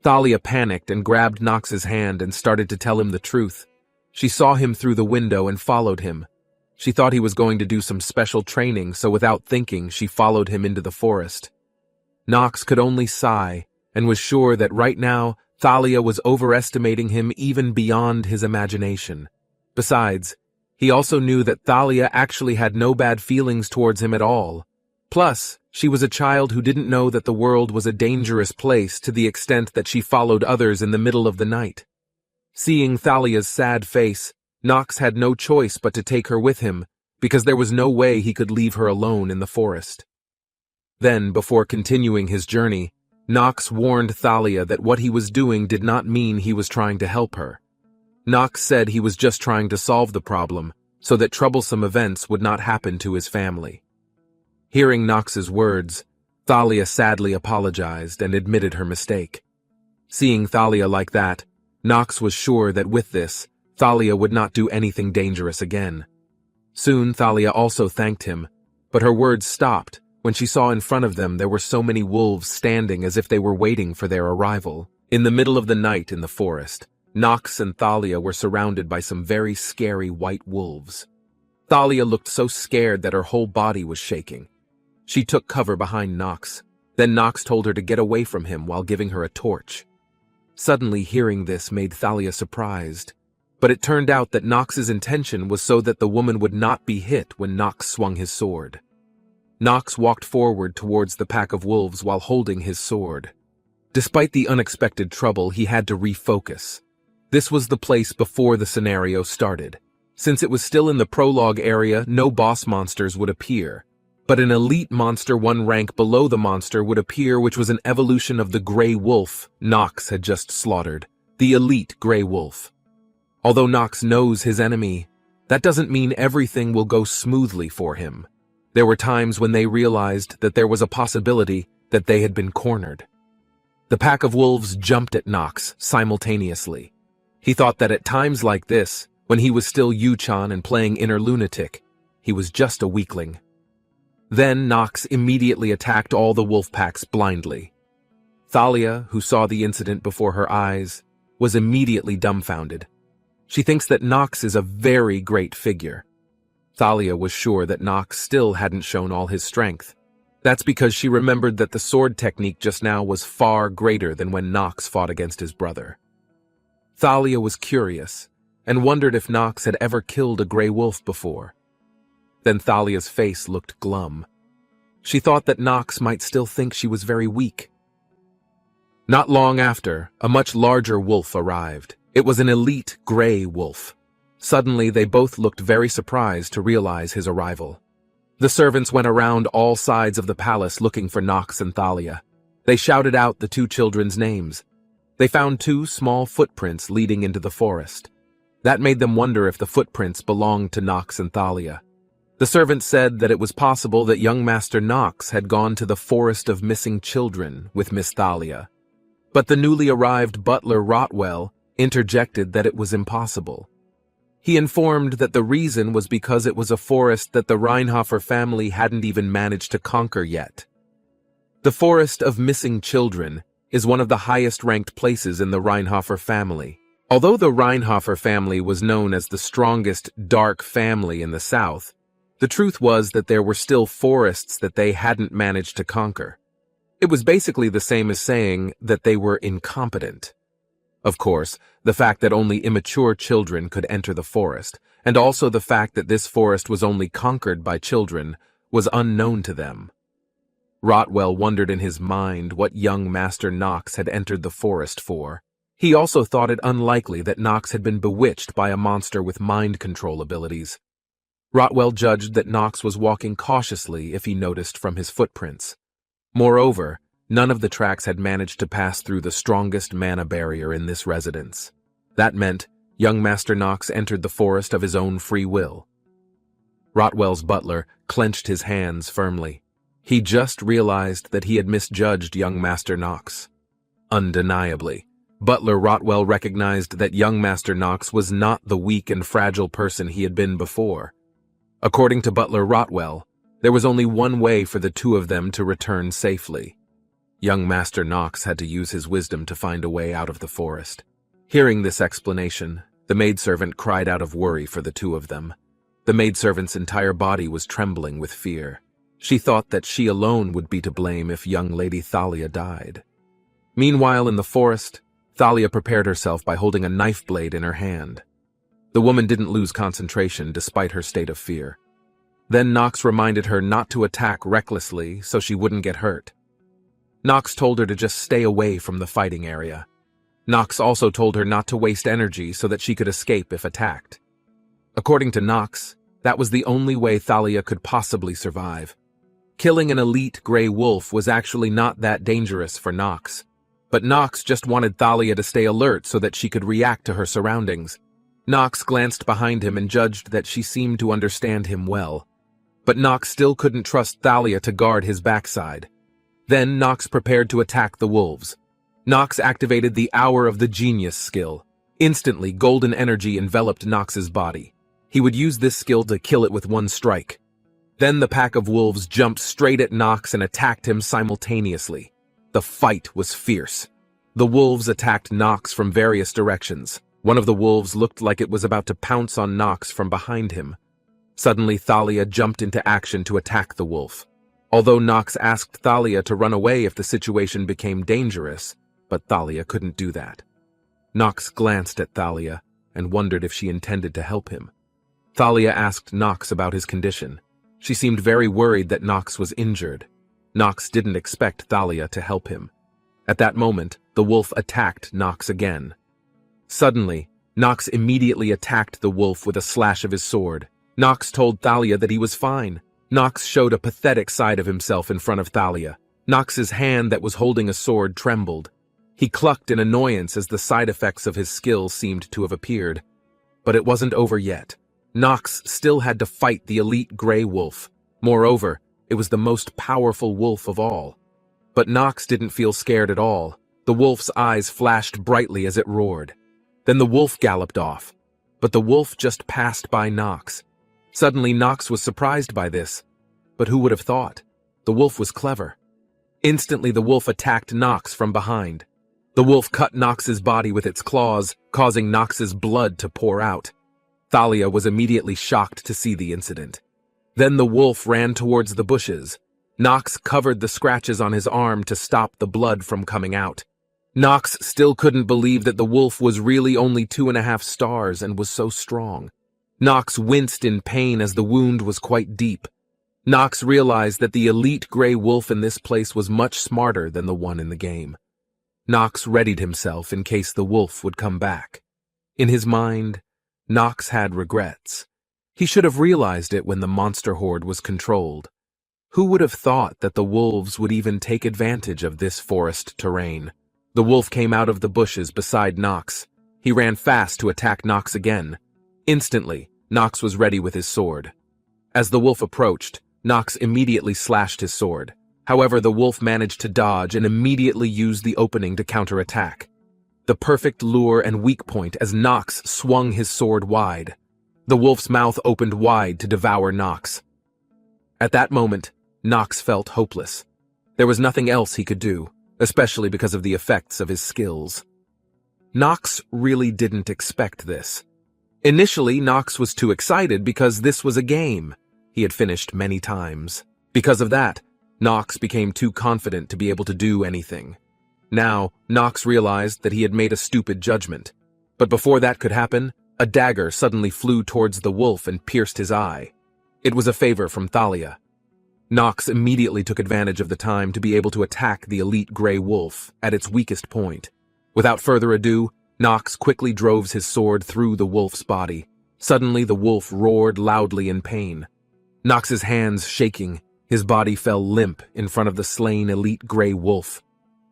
Thalia panicked and grabbed Nox's hand and started to tell him the truth. She saw him through the window and followed him. She thought he was going to do some special training, so without thinking, she followed him into the forest. Nox could only sigh and was sure that right now, Thalia was overestimating him even beyond his imagination. Besides, he also knew that Thalia actually had no bad feelings towards him at all. Plus, she was a child who didn't know that the world was a dangerous place to the extent that she followed others in the middle of the night. Seeing Thalia's sad face, Nox had no choice but to take her with him, because there was no way he could leave her alone in the forest. Then, before continuing his journey, Nox warned Thalia that what he was doing did not mean he was trying to help her. Nox said he was just trying to solve the problem, so that troublesome events would not happen to his family. Hearing Nox's words, Thalia sadly apologized and admitted her mistake. Seeing Thalia like that, Nox was sure that with this, Thalia would not do anything dangerous again. Soon Thalia also thanked him, but her words stopped when she saw in front of them there were so many wolves standing as if they were waiting for their arrival. In the middle of the night in the forest, Nox and Thalia were surrounded by some very scary white wolves. Thalia looked so scared that her whole body was shaking. She took cover behind Nox. Then Nox told her to get away from him while giving her a torch. Suddenly hearing this made Thalia surprised, but it turned out that Nox's intention was so that the woman would not be hit when Nox swung his sword. Nox walked forward towards the pack of wolves while holding his sword. Despite the unexpected trouble, he had to refocus. This was the place before the scenario started. Since it was still in the prologue area, no boss monsters would appear. But an elite monster one rank below the monster would appear, which was an evolution of the Grey Wolf Nox had just slaughtered, the elite Grey Wolf. Although Nox knows his enemy, that doesn't mean everything will go smoothly for him. There were times when they realized that there was a possibility that they had been cornered. The pack of wolves jumped at Nox simultaneously. He thought that at times like this, when he was still Yu-chan and playing inner lunatic, he was just a weakling. Then Nox immediately attacked all the wolf packs blindly. Thalia, who saw the incident before her eyes, was immediately dumbfounded. She thinks that Nox is a very great figure. Thalia was sure that Nox still hadn't shown all his strength. That's because she remembered that the sword technique just now was far greater than when Nox fought against his brother. Thalia was curious and wondered if Nox had ever killed a Grey Wolf before. Then Thalia's face looked glum. She thought that Nox might still think she was very weak. Not long after, a much larger wolf arrived. It was an elite Grey Wolf. Suddenly, they both looked very surprised to realize his arrival. The servants went around all sides of the palace looking for Nox and Thalia. They shouted out the two children's names. They found 2 small footprints leading into the forest. That made them wonder if the footprints belonged to Nox and Thalia. The servants said that it was possible that young Master Nox had gone to the Forest of Missing Children with Miss Thalia. But the newly arrived butler Rotwell interjected that it was impossible. He informed that the reason was because it was a forest that the Reinhofer family hadn't even managed to conquer yet. The Forest of Missing Children is one of the highest-ranked places in the Reinhofer family. Although the Reinhofer family was known as the strongest dark family in the south, the truth was that there were still forests that they hadn't managed to conquer. It was basically the same as saying that they were incompetent. Of course, the fact that only immature children could enter the forest, and also the fact that this forest was only conquered by children, was unknown to them. Rotwell wondered in his mind what young Master Nox had entered the forest for. He also thought it unlikely that Nox had been bewitched by a monster with mind control abilities. Rotwell judged that Nox was walking cautiously if he noticed from his footprints. Moreover, none of the tracks had managed to pass through the strongest mana barrier in this residence. That meant young Master Nox entered the forest of his own free will. Rotwell's butler clenched his hands firmly. He just realized that he had misjudged young Master Nox. Undeniably, Butler Rotwell recognized that young Master Nox was not the weak and fragile person he had been before. According to Butler Rotwell, there was only one way for the two of them to return safely. Young Master Nox had to use his wisdom to find a way out of the forest. Hearing this explanation, the maidservant cried out of worry for the two of them. The maidservant's entire body was trembling with fear. She thought that she alone would be to blame if young Lady Thalia died. Meanwhile, in the forest, Thalia prepared herself by holding a knife blade in her hand. The woman didn't lose concentration despite her state of fear. Then Nox reminded her not to attack recklessly so she wouldn't get hurt. Nox told her to just stay away from the fighting area. Nox also told her not to waste energy so that she could escape if attacked. According to Nox, that was the only way Thalia could possibly survive. Killing an elite gray wolf was actually not that dangerous for Nox. But Nox just wanted Thalia to stay alert so that she could react to her surroundings. Nox glanced behind him and judged that she seemed to understand him well. But Nox still couldn't trust Thalia to guard his backside. Then Nox prepared to attack the wolves. Nox activated the Hour of the Genius skill. Instantly, golden energy enveloped Nox's body. He would use this skill to kill it with one strike. Then the pack of wolves jumped straight at Nox and attacked him simultaneously. The fight was fierce. The wolves attacked Nox from various directions. One of the wolves looked like it was about to pounce on Nox from behind him. Suddenly, Thalia jumped into action to attack the wolf. Although Nox asked Thalia to run away if the situation became dangerous, but Thalia couldn't do that. Nox glanced at Thalia and wondered if she intended to help him. Thalia asked Nox about his condition. She seemed very worried that Nox was injured. Nox didn't expect Thalia to help him. At that moment, the wolf attacked Nox again. Suddenly, Nox immediately attacked the wolf with a slash of his sword. Nox told Thalia that he was fine. Nox showed a pathetic side of himself in front of Thalia. Nox's hand that was holding a sword trembled. He clucked in annoyance as the side effects of his skill seemed to have appeared. But it wasn't over yet. Nox still had to fight the elite gray wolf. Moreover, it was the most powerful wolf of all. But Nox didn't feel scared at all. The wolf's eyes flashed brightly as it roared. Then the wolf galloped off. But the wolf just passed by Nox. Suddenly, Nox was surprised by this. But who would have thought? The wolf was clever. Instantly, the wolf attacked Nox from behind. The wolf cut Nox's body with its claws, causing Nox's blood to pour out. Thalia was immediately shocked to see the incident. Then the wolf ran towards the bushes. Nox covered the scratches on his arm to stop the blood from coming out. Nox still couldn't believe that the wolf was really only 2.5 stars and was so strong. Nox winced in pain as the wound was quite deep. Nox realized that the elite gray wolf in this place was much smarter than the one in the game. Nox readied himself in case the wolf would come back. In his mind, Nox had regrets. He should have realized it when the monster horde was controlled. Who would have thought that the wolves would even take advantage of this forest terrain? The wolf came out of the bushes beside Nox. He ran fast to attack Nox again. Instantly, Nox was ready with his sword. As the wolf approached, Nox immediately slashed his sword. However, the wolf managed to dodge and immediately used the opening to counterattack. The perfect lure and weak point as Nox swung his sword wide. The wolf's mouth opened wide to devour Nox. At that moment, Nox felt hopeless. There was nothing else he could do, especially because of the effects of his skills. Nox really didn't expect this. Initially, Nox was too excited because this was a game he had finished many times. Because of that, Nox became too confident to be able to do anything. Now, Nox realized that he had made a stupid judgment. But before that could happen, a dagger suddenly flew towards the wolf and pierced his eye. It was a favor from Thalia. Nox immediately took advantage of the time to be able to attack the elite gray wolf at its weakest point. Without further ado, Nox quickly drove his sword through the wolf's body. Suddenly, the wolf roared loudly in pain. Nox's hands shaking, His body fell limp in front of the slain elite gray wolf.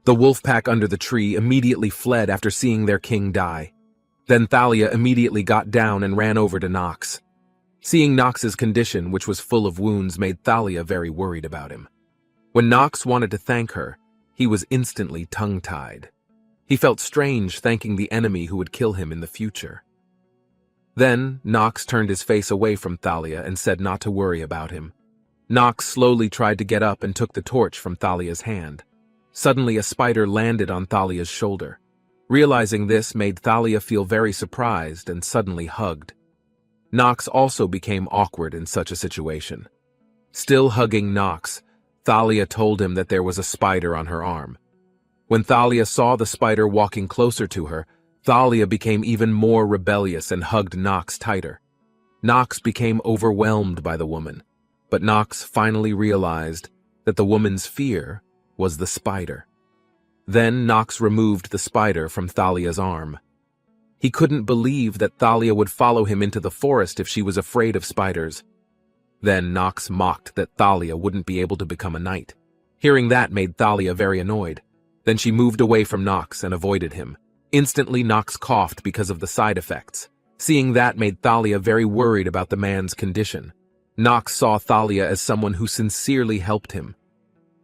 The wolf pack under the tree immediately fled after seeing their king die. Then Thalia immediately got down and ran over to Nox. Seeing Nox's condition, which was full of wounds, made Thalia very worried about him. When Nox wanted to thank her, he was instantly tongue-tied. He felt strange thanking the enemy who would kill him in the future. Then, Nox turned his face away from Thalia and said not to worry about him. Nox slowly tried to get up and took the torch from Thalia's hand. Suddenly, a spider landed on Thalia's shoulder. Realizing this made Thalia feel very surprised and suddenly hugged. Nox also became awkward in such a situation. Still hugging Nox, Thalia told him that there was a spider on her arm. When Thalia saw the spider walking closer to her, Thalia became even more rebellious and hugged Nox tighter. Nox became overwhelmed by the woman, but Nox finally realized that the woman's fear was the spider. Then Nox removed the spider from Thalia's arm. He couldn't believe that Thalia would follow him into the forest if she was afraid of spiders. Then Nox mocked that Thalia wouldn't be able to become a knight. Hearing that made Thalia very annoyed. Then she moved away from Nox and avoided him. Instantly, Nox coughed because of the side effects. Seeing that made Thalia very worried about the man's condition. Nox saw Thalia as someone who sincerely helped him.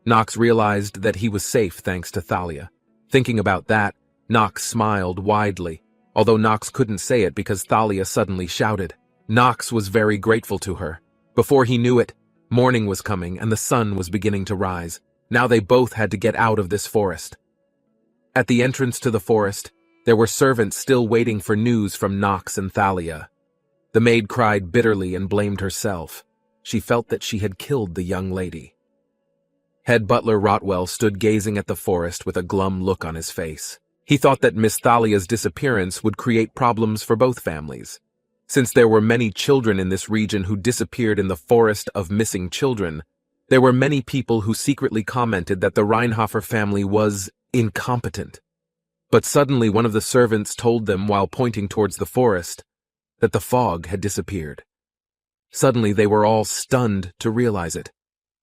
Nox realized that he was safe thanks to Thalia. Thinking about that, Nox smiled widely, although Nox couldn't say it because Thalia suddenly shouted. Nox was very grateful to her. Before he knew it, morning was coming and the sun was beginning to rise. Now they both had to get out of this forest. At the entrance to the forest, there were servants still waiting for news from Nox and Thalia. The maid cried bitterly and blamed herself. She felt that she had killed the young lady. Head butler Rotwell stood gazing at the forest with a glum look on his face. He thought that Miss Thalia's disappearance would create problems for both families. Since there were many children in this region who disappeared in the forest of missing children, there were many people who secretly commented that the Reinhofer family was incompetent. But suddenly one of the servants told them while pointing towards the forest that the fog had disappeared. Suddenly they were all stunned to realize it.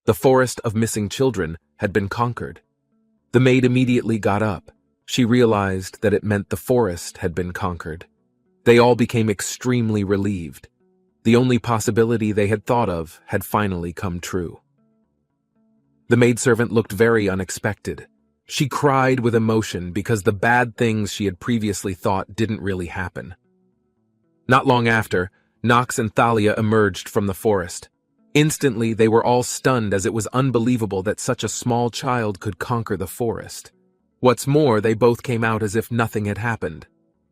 The forest of missing children had been conquered. The maid immediately got up. She realized that it meant the forest had been conquered. They all became extremely relieved. The only possibility they had thought of had finally come true. The maidservant looked very unexpected. She cried with emotion because the bad things she had previously thought didn't really happen. Not long after, Nox and Thalia emerged from the forest. Instantly, they were all stunned as it was unbelievable that such a small child could conquer the forest. What's more, they both came out as if nothing had happened.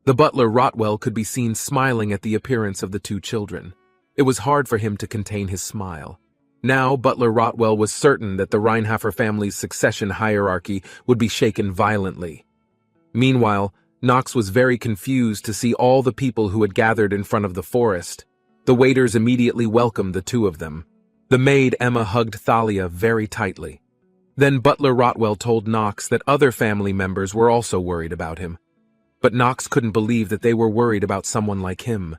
The butler Rotwell could be seen smiling at the appearance of the two children. It was hard for him to contain his smile. Now, Butler Rotwell was certain that the Reinhofer family's succession hierarchy would be shaken violently. Meanwhile, Nox was very confused to see all the people who had gathered in front of the forest. The waiters immediately welcomed the two of them. The maid Emma hugged Thalia very tightly. Then Butler Rotwell told Nox that other family members were also worried about him. But Nox couldn't believe that they were worried about someone like him.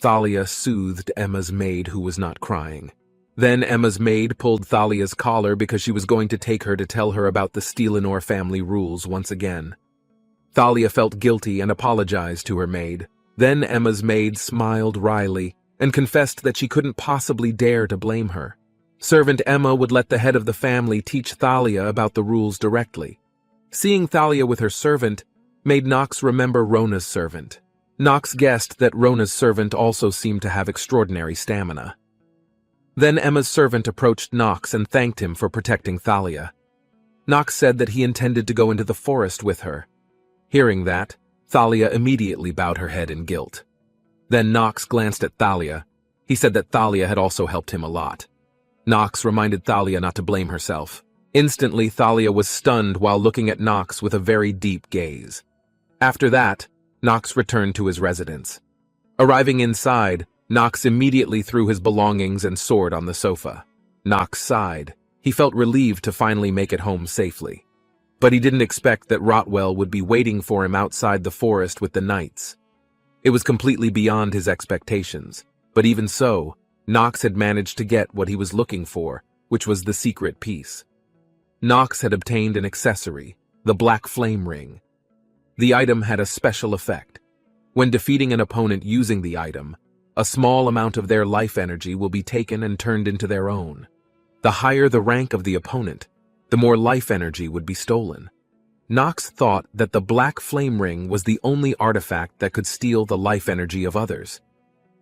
Thalia soothed Emma's maid, who was not crying. Then Emma's maid pulled Thalia's collar because she was going to take her to tell her about the Steelenor family rules once again. Thalia felt guilty and apologized to her maid. Then Emma's maid smiled wryly and confessed that she couldn't possibly dare to blame her. Servant Emma would let the head of the family teach Thalia about the rules directly. Seeing Thalia with her servant made Nox remember Rona's servant. Nox guessed that Rona's servant also seemed to have extraordinary stamina. Then Emma's servant approached Nox and thanked him for protecting Thalia. Nox said that he intended to go into the forest with her. Hearing that, Thalia immediately bowed her head in guilt. Then Nox glanced at Thalia. He said that Thalia had also helped him a lot. Nox reminded Thalia not to blame herself. Instantly, Thalia was stunned while looking at Nox with a very deep gaze. After that, Nox returned to his residence. Arriving inside, Nox immediately threw his belongings and sword on the sofa. Nox sighed. He felt relieved to finally make it home safely. But he didn't expect that Rotwell would be waiting for him outside the forest with the knights. It was completely beyond his expectations, but even so, Nox had managed to get what he was looking for, which was the secret piece. Nox had obtained an accessory, the Black Flame Ring. The item had a special effect. When defeating an opponent using the item, a small amount of their life energy will be taken and turned into their own. The higher the rank of the opponent, the more life energy would be stolen. Nox thought that the Black Flame Ring was the only artifact that could steal the life energy of others.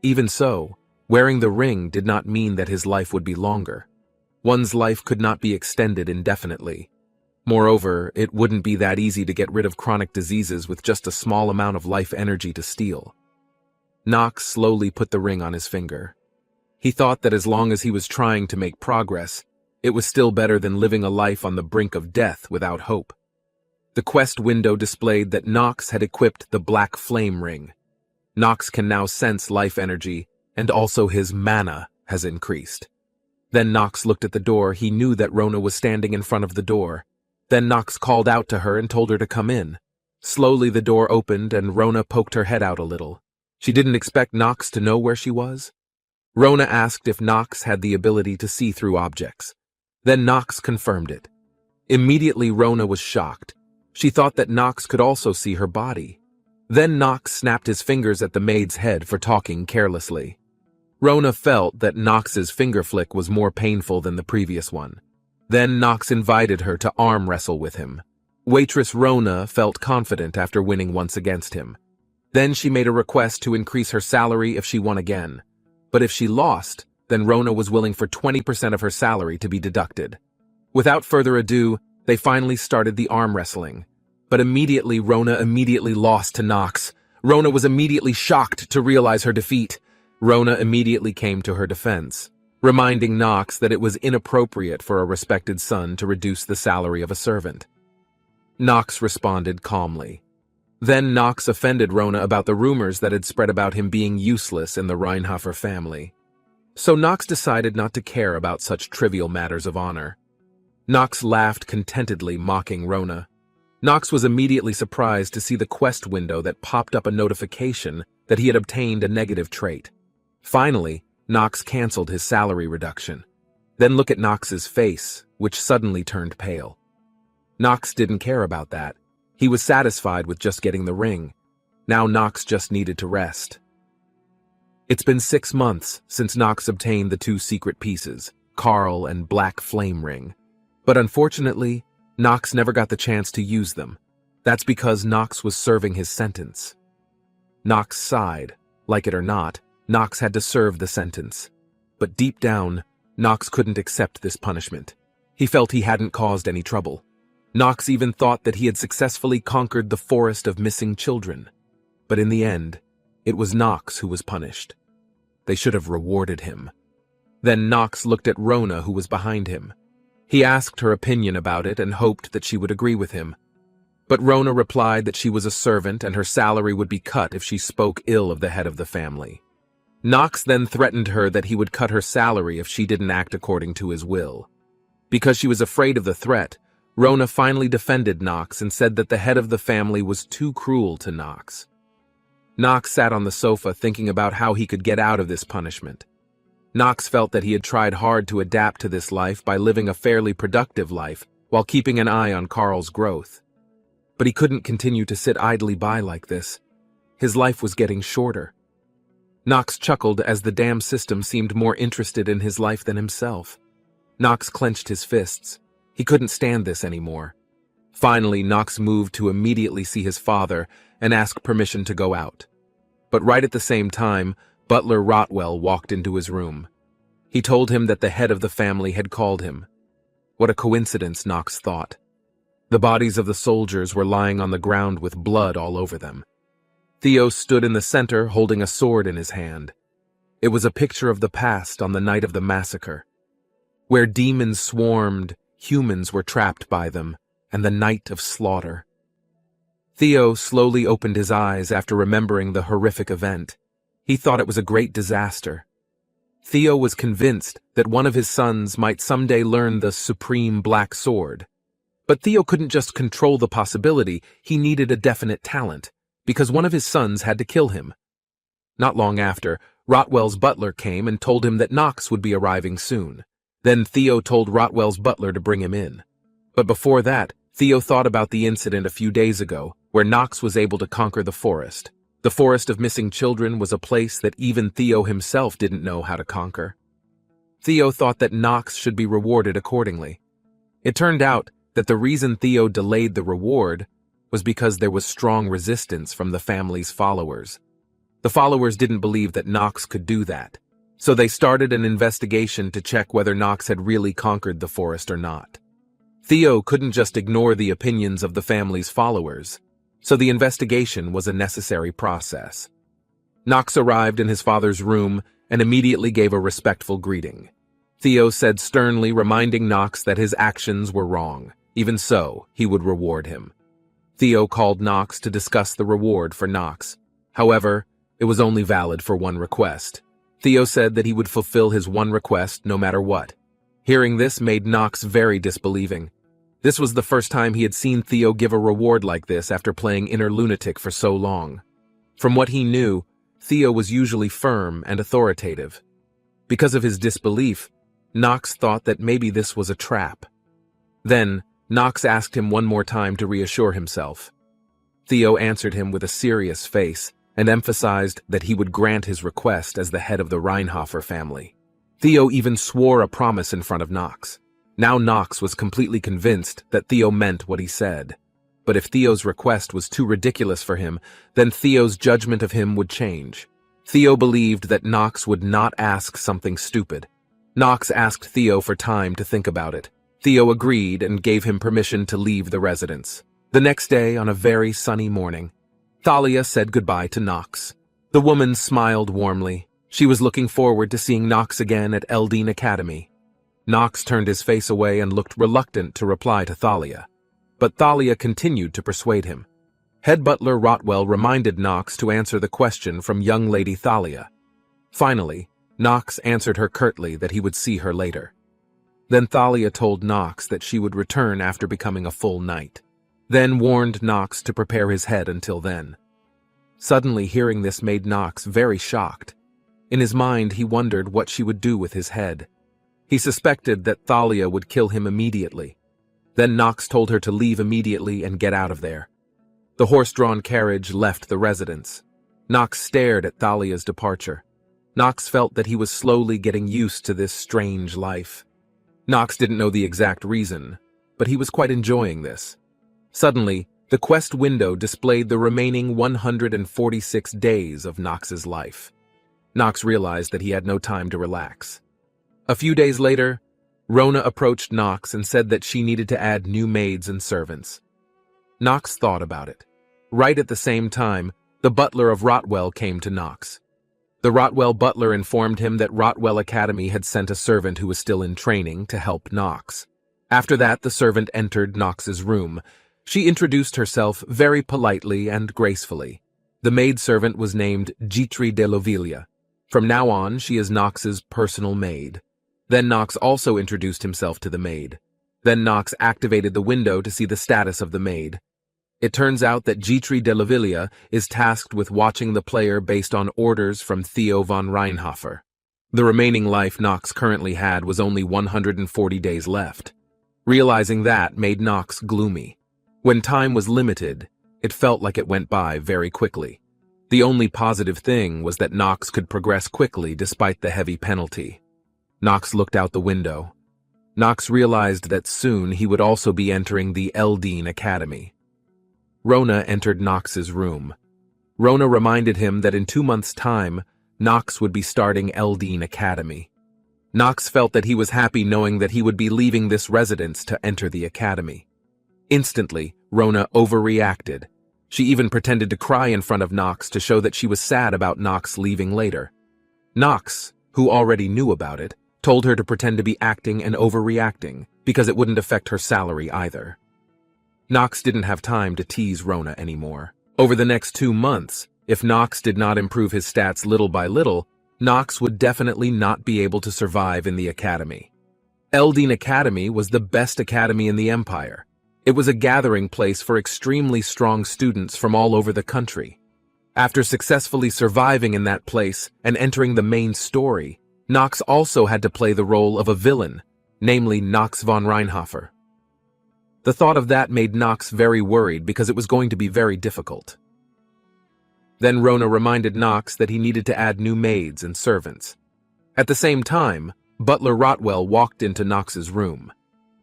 Even so, wearing the ring did not mean that his life would be longer. One's life could not be extended indefinitely. Moreover, it wouldn't be that easy to get rid of chronic diseases with just a small amount of life energy to steal. Nox slowly put the ring on his finger. He thought that as long as he was trying to make progress, it was still better than living a life on the brink of death without hope. The quest window displayed that Nox had equipped the Black Flame Ring. Nox can now sense life energy, and also his mana has increased. Then Nox looked at the door. He knew that Rona was standing in front of the door. Then Nox called out to her and told her to come in. Slowly the door opened and Rona poked her head out a little. She didn't expect Nox to know where she was. Rona asked if Nox had the ability to see through objects. Then Nox confirmed it. Immediately Rona was shocked. She thought that Nox could also see her body. Then Nox snapped his fingers at the maid's head for talking carelessly. Rona felt that Nox's finger flick was more painful than the previous one. Then Nox invited her to arm wrestle with him. Waitress Rona felt confident after winning once against him. Then she made a request to increase her salary if she won again. But if she lost, then Rona was willing for 20% of her salary to be deducted. Without further ado, they finally started the arm wrestling. But immediately Rona lost to Nox. Rona was immediately shocked to realize her defeat. Rona immediately came to her defense, reminding Nox that it was inappropriate for a respected son to reduce the salary of a servant. Nox responded calmly. Then Nox offended Rona about the rumors that had spread about him being useless in the Reinhofer family. So Nox decided not to care about such trivial matters of honor. Nox laughed contentedly, mocking Rona. Nox was immediately surprised to see the quest window that popped up a notification that he had obtained a negative trait. Finally, Nox canceled his salary reduction. Then look at Nox's face, which suddenly turned pale. Nox didn't care about that. He was satisfied with just getting the ring. Now Nox just needed to rest. It's been 6 months since Nox obtained the 2 secret pieces, Carl and Black Flame Ring. But unfortunately, Nox never got the chance to use them. That's because Nox was serving his sentence. Nox sighed. Like it or not, Nox had to serve the sentence. But deep down, Nox couldn't accept this punishment. He felt he hadn't caused any trouble. Nox even thought that he had successfully conquered the forest of missing children. But in the end, it was Nox who was punished. They should have rewarded him. Then Nox looked at Rona, who was behind him. He asked her opinion about it and hoped that she would agree with him. But Rona replied that she was a servant and her salary would be cut if she spoke ill of the head of the family. Nox then threatened her that he would cut her salary if she didn't act according to his will. Because she was afraid of the threat, Rona finally defended Nox and said that the head of the family was too cruel to Nox. Nox sat on the sofa thinking about how he could get out of this punishment. Nox felt that he had tried hard to adapt to this life by living a fairly productive life while keeping an eye on Carl's growth. But he couldn't continue to sit idly by like this. His life was getting shorter. Nox chuckled as the damn system seemed more interested in his life than himself. Nox clenched his fists. He couldn't stand this anymore. Finally, Nox moved to immediately see his father and ask permission to go out. But right at the same time, Butler Rotwell walked into his room. He told him that the head of the family had called him. What a coincidence, Nox thought. The bodies of the soldiers were lying on the ground with blood all over them. Theo stood in the center holding a sword in his hand. It was a picture of the past on the night of the massacre. Where demons swarmed, humans were trapped by them, and the night of slaughter. Theo slowly opened his eyes after remembering the horrific event. He thought it was a great disaster. Theo was convinced that one of his sons might someday learn the supreme black sword. But Theo couldn't just control the possibility, he needed a definite talent, because one of his sons had to kill him. Not long after, Rotwell's butler came and told him that Nox would be arriving soon. Then Theo told Rotwell's butler to bring him in. But before that, Theo thought about the incident a few days ago, where Knox was able to conquer the forest. The forest of missing children was a place that even Theo himself didn't know how to conquer. Theo thought that Knox should be rewarded accordingly. It turned out that the reason Theo delayed the reward was because there was strong resistance from the family's followers. The followers didn't believe that Knox could do that, so they started an investigation to check whether Knox had really conquered the forest or not. Theo couldn't just ignore the opinions of the family's followers, so the investigation was a necessary process. Knox arrived in his father's room and immediately gave a respectful greeting. Theo said sternly, reminding Knox that his actions were wrong. Even so, he would reward him. Theo called Knox to discuss the reward for Knox. However, it was only valid for one request. Theo said that he would fulfill his one request no matter what. Hearing this made Knox very disbelieving. This was the first time he had seen Theo give a reward like this after playing inner lunatic for so long. From what he knew, Theo was usually firm and authoritative. Because of his disbelief, Knox thought that maybe this was a trap. Then, Knox asked him one more time to reassure himself. Theo answered him with a serious face and emphasized that he would grant his request as the head of the Reinhofer family. Theo even swore a promise in front of Knox. Now Knox was completely convinced that Theo meant what he said. But if Theo's request was too ridiculous for him, then Theo's judgment of him would change. Theo believed that Knox would not ask something stupid. Knox asked Theo for time to think about it. Theo agreed and gave him permission to leave the residence. The next day, on a very sunny morning, Thalia said goodbye to Knox. The woman smiled warmly. She was looking forward to seeing Knox again at Eldine Academy. Knox turned his face away and looked reluctant to reply to Thalia. But Thalia continued to persuade him. Head butler Rotwell reminded Knox to answer the question from young lady Thalia. Finally, Knox answered her curtly that he would see her later. Then Thalia told Knox that she would return after becoming a full knight, then warned Knox to prepare his head until then. Suddenly hearing this made Knox very shocked. In his mind he wondered what she would do with his head. He suspected that Thalia would kill him immediately. Then Knox told her to leave immediately and get out of there. The horse-drawn carriage left the residence. Knox stared at Thalia's departure. Knox felt that he was slowly getting used to this strange life. Knox didn't know the exact reason, but he was quite enjoying this. Suddenly, the quest window displayed the remaining 146 days of Knox's life. Knox realized that he had no time to relax. A few days later, Rona approached Knox and said that she needed to add new maids and servants. Knox thought about it. Right at the same time, the butler of Rotwell came to Knox. The Rotwell butler informed him that Rotwell Academy had sent a servant who was still in training to help Knox. After that, the servant entered Knox's room. She introduced herself very politely and gracefully. The maidservant was named Gitri de Lovilla. From now on, she is Knox's personal maid. Then Knox also introduced himself to the maid. Then Knox activated the window to see the status of the maid. It turns out that Gitri de Lovilla is tasked with watching the player based on orders from Theo von Reinhofer. The remaining life Knox currently had was only 140 days left. Realizing that made Knox gloomy. When time was limited, it felt like it went by very quickly. The only positive thing was that Knox could progress quickly despite the heavy penalty. Knox looked out the window. Knox realized that soon he would also be entering the Eldine Academy. Rona entered Knox's room. Rona reminded him that in 2 months' time, Knox would be starting Eldine Academy. Knox felt that he was happy knowing that he would be leaving this residence to enter the academy. Instantly, Rona overreacted. She even pretended to cry in front of Knox to show that she was sad about Knox leaving later. Knox, who already knew about it, told her to pretend to be acting and overreacting because it wouldn't affect her salary either. Knox didn't have time to tease Rona anymore. Over the next 2 months, if Knox did not improve his stats little by little, Knox would definitely not be able to survive in the academy. Eldine Academy was the best academy in the Empire. It was a gathering place for extremely strong students from all over the country. After successfully surviving in that place and entering the main story, Knox also had to play the role of a villain, namely Knox von Reinhofer. The thought of that made Knox very worried because it was going to be very difficult. Then Rona reminded Knox that he needed to add new maids and servants. At the same time, Butler Rotwell walked into Knox's room.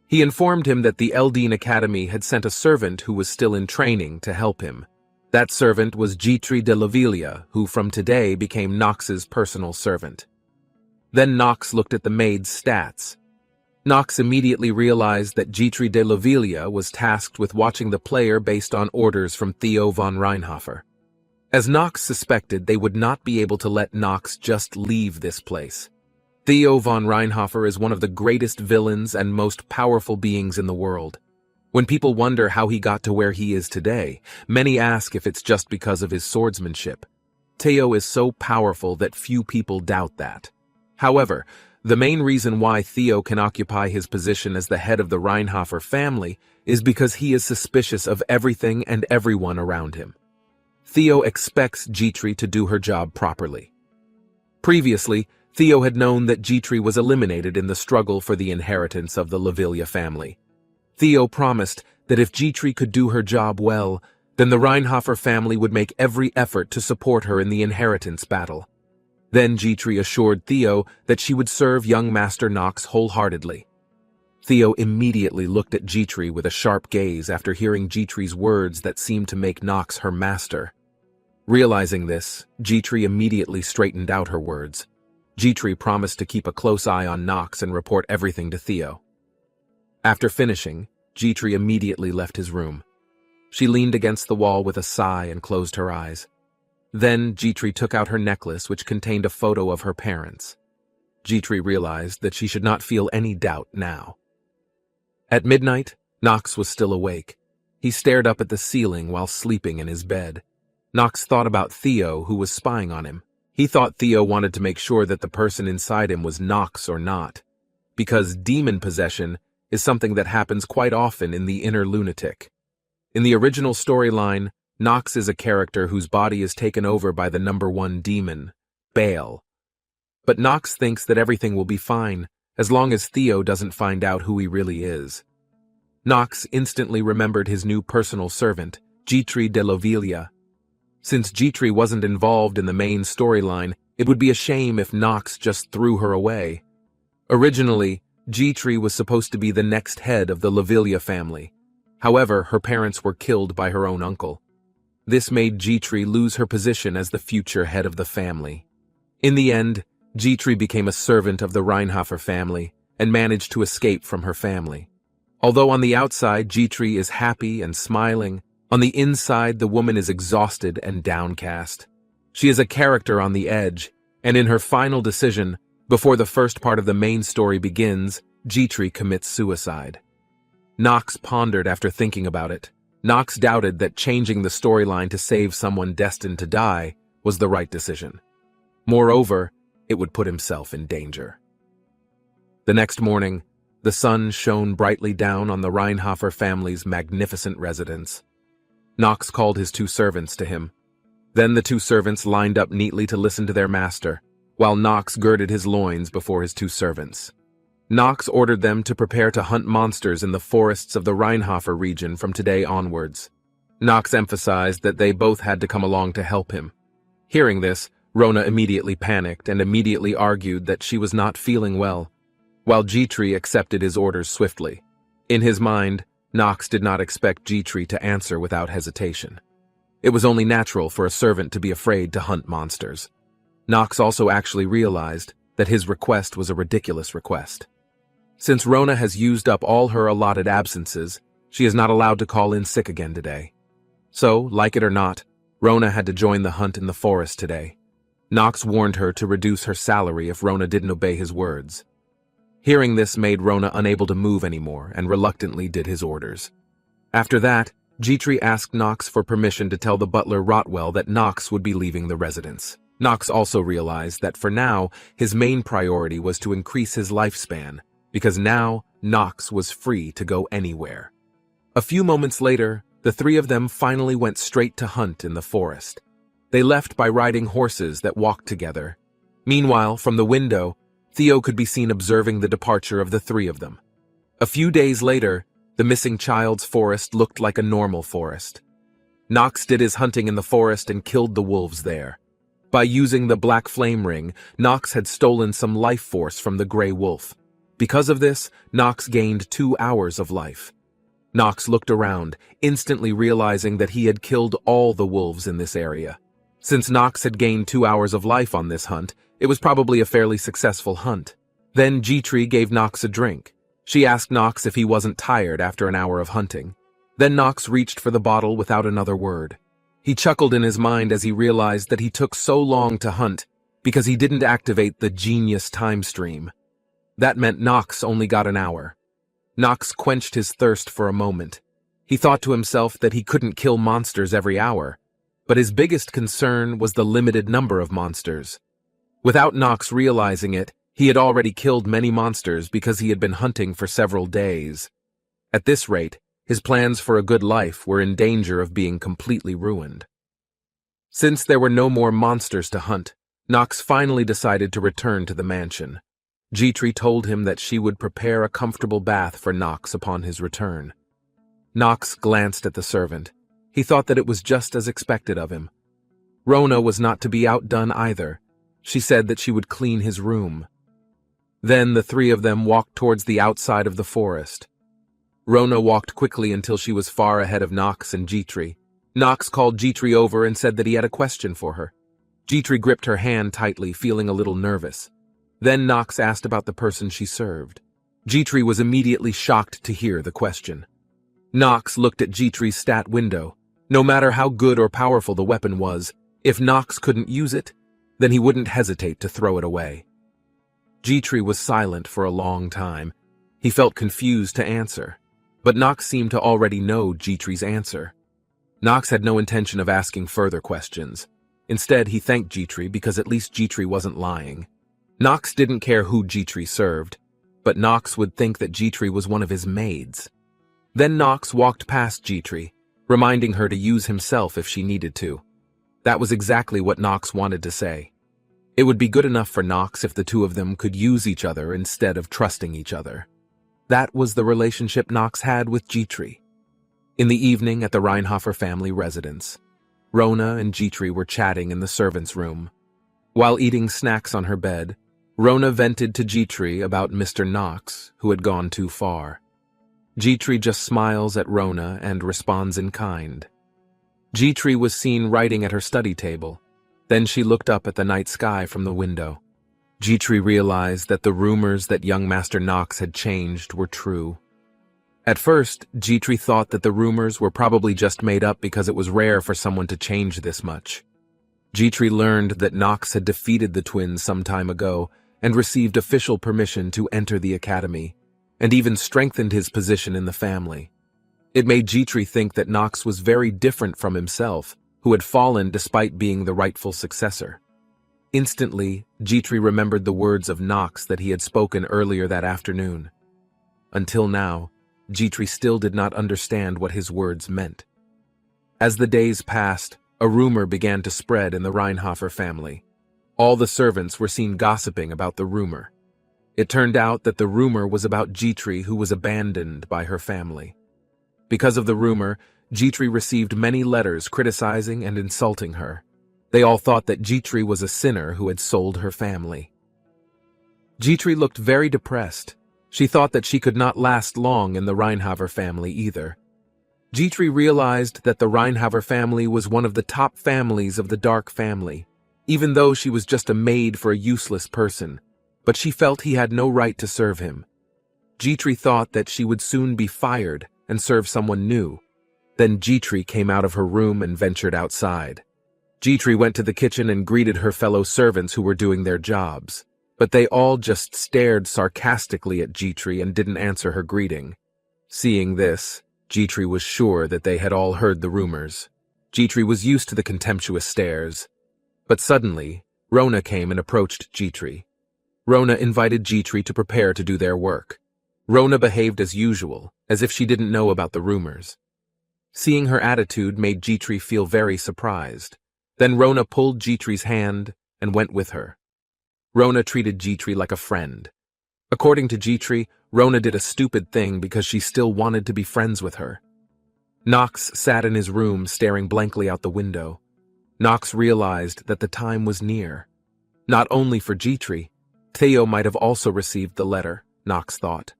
He informed him that the Eldine Academy had sent a servant who was still in training to help him. That servant was Gitri de Lavilia, who from today became Knox's personal servant. Then Knox looked at the maid's stats. Knox immediately realized that Gitri de Lavilia was tasked with watching the player based on orders from Theo von Reinhofer. As Knox suspected, they would not be able to let Knox just leave this place. Theo von Reinhofer is one of the greatest villains and most powerful beings in the world. When people wonder how he got to where he is today, many ask if it's just because of his swordsmanship. Theo is so powerful that few people doubt that. However, the main reason why Theo can occupy his position as the head of the Reinhofer family is because he is suspicious of everything and everyone around him. Theo expects Gitri to do her job properly. Previously, Theo had known that Gitri was eliminated in the struggle for the inheritance of the Lavilia family. Theo promised that if Gitri could do her job well, then the Reinhofer family would make every effort to support her in the inheritance battle. Then Gitri assured Theo that she would serve young Master Knox wholeheartedly. Theo immediately looked at Gitri with a sharp gaze after hearing Gitri's words that seemed to make Knox her master. Realizing this, Gitri immediately straightened out her words. Gitri promised to keep a close eye on Knox and report everything to Theo. After finishing, Gitri immediately left his room. She leaned against the wall with a sigh and closed her eyes. Then Gitri took out her necklace, which contained a photo of her parents. Gitri realized that she should not feel any doubt now. At midnight, Knox was still awake. He stared up at the ceiling while sleeping in his bed. Knox thought about Theo, who was spying on him. He thought Theo wanted to make sure that the person inside him was Knox or not, because demon possession is something that happens quite often in the inner lunatic. In the original storyline, Knox is a character whose body is taken over by the #1 demon, Baal. But Knox thinks that everything will be fine, as long as Theo doesn't find out who he really is. Knox instantly remembered his new personal servant, Gitri de Lavilia. Since Gitri wasn't involved in the main storyline, it would be a shame if Knox just threw her away. Originally, Gitri was supposed to be the next head of the Lavilia family. However, her parents were killed by her own uncle. This made Gitri lose her position as the future head of the family. In the end, Gitri became a servant of the Reinhofer family and managed to escape from her family. Although on the outside Gitri is happy and smiling, on the inside the woman is exhausted and downcast. She is a character on the edge, and in her final decision, before the first part of the main story begins, Gitri commits suicide. Knox pondered after thinking about it. Knox doubted that changing the storyline to save someone destined to die was the right decision. Moreover, it would put himself in danger. The next morning, the sun shone brightly down on the Reinhofer family's magnificent residence. Knox called his 2 servants to him. Then the 2 servants lined up neatly to listen to their master, while Knox girded his loins before his 2 servants. Knox ordered them to prepare to hunt monsters in the forests of the Reinhofer region from today onwards. Knox emphasized that they both had to come along to help him. Hearing this, Rona immediately panicked and immediately argued that she was not feeling well, while Gitri accepted his orders swiftly. In his mind, Knox did not expect Gitri to answer without hesitation. It was only natural for a servant to be afraid to hunt monsters. Knox also actually realized that his request was a ridiculous request. Since Rona has used up all her allotted absences, she is not allowed to call in sick again today. So, like it or not, Rona had to join the hunt in the forest today. Knox warned her to reduce her salary if Rona didn't obey his words. Hearing this made Rona unable to move anymore and reluctantly did his orders. After that, Gitri asked Knox for permission to tell the butler Rotwell that Knox would be leaving the residence. Knox also realized that for now, his main priority was to increase his lifespan, because now Knox was free to go anywhere. A few moments later, the 3 of them finally went straight to hunt in the forest. They left by riding horses that walked together. Meanwhile, from the window, Theo could be seen observing the departure of the three of them. A few days later, the missing child's forest looked like a normal forest. Nox did his hunting in the forest and killed the wolves there. By using the black flame ring, Nox had stolen some life force from the gray wolf. Because of this, Nox gained 2 hours of life. Nox looked around, instantly realizing that he had killed all the wolves in this area. Since Nox had gained 2 hours of life on this hunt, it was probably a fairly successful hunt. Then G-Tree gave Nox a drink. She asked Nox if he wasn't tired after an hour of hunting. Then Nox reached for the bottle without another word. He chuckled in his mind as he realized that he took so long to hunt because he didn't activate the genius time stream. That meant Nox only got an hour. Nox quenched his thirst for a moment. He thought to himself that he couldn't kill monsters every hour, but his biggest concern was the limited number of monsters. Without Nox realizing it, he had already killed many monsters because he had been hunting for several days. At this rate, his plans for a good life were in danger of being completely ruined. Since there were no more monsters to hunt, Nox finally decided to return to the mansion. G-Tree told him that she would prepare a comfortable bath for Nox upon his return. Nox glanced at the servant. He thought that it was just as expected of him. Rona was not to be outdone either. She said that she would clean his room. Then the three of them walked towards the outside of the forest. Rona walked quickly until she was far ahead of Nox and G-Tree. Nox called G-Tree over and said that he had a question for her. G-Tree gripped her hand tightly, feeling a little nervous. Then Nox asked about the person she served. G-Tree was immediately shocked to hear the question. Nox looked at G-Tree's stat window. No matter how good or powerful the weapon was, if Nox couldn't use it, then he wouldn't hesitate to throw it away. G-Tree was silent for a long time. He felt confused to answer, but Nox seemed to already know G-Tree's answer. Nox had no intention of asking further questions. Instead, he thanked G-Tree because at least G-Tree wasn't lying. Nox didn't care who G-Tree served, but Nox would think that G-Tree was one of his maids. Then Nox walked past G-Tree, reminding her to use himself if she needed to. That was exactly what Nox wanted to say. It would be good enough for Nox if the two of them could use each other instead of trusting each other. That was the relationship Nox had with G-Tree. In the evening at the Reinhofer family residence, Rona and G-Tree were chatting in the servants' room. While eating snacks on her bed, Rona vented to G-Tree about Mr. Nox, who had gone too far. G-Tree just smiles at Rona and responds in kind. G-Tree was seen writing at her study table. Then she looked up at the night sky from the window. G-Tree realized that the rumors that young Master Nox had changed were true. At first, G-Tree thought that the rumors were probably just made up because it was rare for someone to change this much. G-Tree learned that Nox had defeated the twins some time ago and received official permission to enter the academy, and even strengthened his position in the family. It made G-Tree think that Nox was very different from himself, who had fallen despite being the rightful successor. Instantly, G-Tree remembered the words of Nox that he had spoken earlier that afternoon. Until now, G-Tree still did not understand what his words meant. As the days passed, a rumor began to spread in the Reinhofer family. All the servants were seen gossiping about the rumor. It turned out that the rumor was about G-Tree, who was abandoned by her family. Because of the rumor, G-Tree received many letters criticizing and insulting her. They all thought that G-Tree was a sinner who had sold her family. G-Tree looked very depressed. She thought that she could not last long in the Reinhofer family either. G-Tree realized that the Reinhofer family was one of the top families of the Dark family, even though she was just a maid for a useless person, but she felt he had no right to serve him. G-Tree thought that she would soon be fired and serve someone new. Then G-Tree came out of her room and ventured outside. G-Tree went to the kitchen and greeted her fellow servants who were doing their jobs, but they all just stared sarcastically at G-Tree and didn't answer her greeting. Seeing this, G-Tree was sure that they had all heard the rumors. G-Tree was used to the contemptuous stares. But suddenly, Rona came and approached G-Tree. Rona invited G-Tree to prepare to do their work. Rona behaved as usual, as if she didn't know about the rumors. Seeing her attitude made G-Tree feel very surprised. Then Rona pulled G-Tree's hand and went with her. Rona treated Jitri like a friend. According to Jitri, Rona did a stupid thing because she still wanted to be friends with her. Nox sat in his room staring blankly out the window. Nox realized that the time was near. Not only for Jitri, Theo might have also received the letter, Nox thought.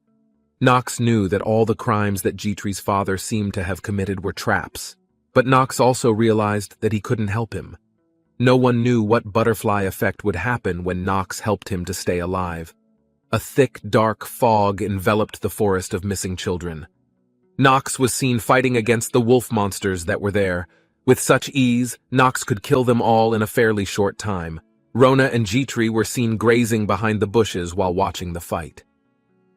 Nox knew that all the crimes that Jitri's father seemed to have committed were traps, but Nox also realized that he couldn't help him. No one knew what butterfly effect would happen when Nox helped him to stay alive. A thick, dark fog enveloped the forest of missing children. Nox was seen fighting against the wolf monsters that were there. With such ease, Nox could kill them all in a fairly short time. Rona and Jitri were seen grazing behind the bushes while watching the fight.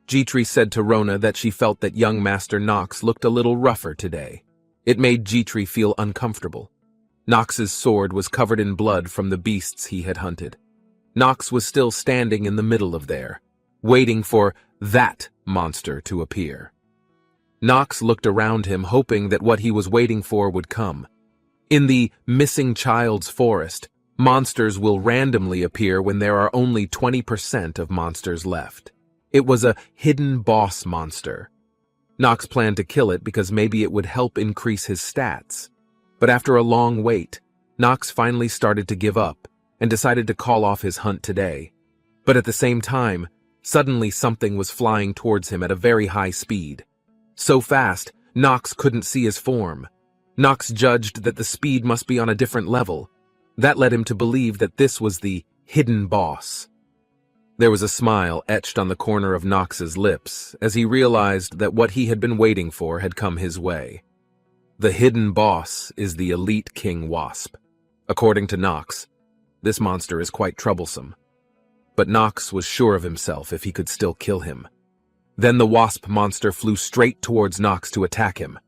Jitri said to Rona that she felt that young Master Nox looked a little rougher today. It made Jitri feel uncomfortable. Nox's sword was covered in blood from the beasts he had hunted. Nox was still standing in the middle of there, waiting for that monster to appear. Nox looked around him, hoping that what he was waiting for would come. In the missing child's forest, monsters will randomly appear when there are only 20% of monsters left. It was a hidden boss monster. Nox planned to kill it because maybe it would help increase his stats. But after a long wait, Nox finally started to give up and decided to call off his hunt today. But at the same time, suddenly something was flying towards him at a very high speed. So fast, Nox couldn't see his form. Nox judged that the speed must be on a different level. That led him to believe that this was the hidden boss. There was a smile etched on the corner of Nox's lips as he realized that what he had been waiting for had come his way. The hidden boss is the elite king wasp. According to Nox, this monster is quite troublesome. But Nox was sure of himself if he could still kill him. Then the wasp monster flew straight towards Nox to attack him.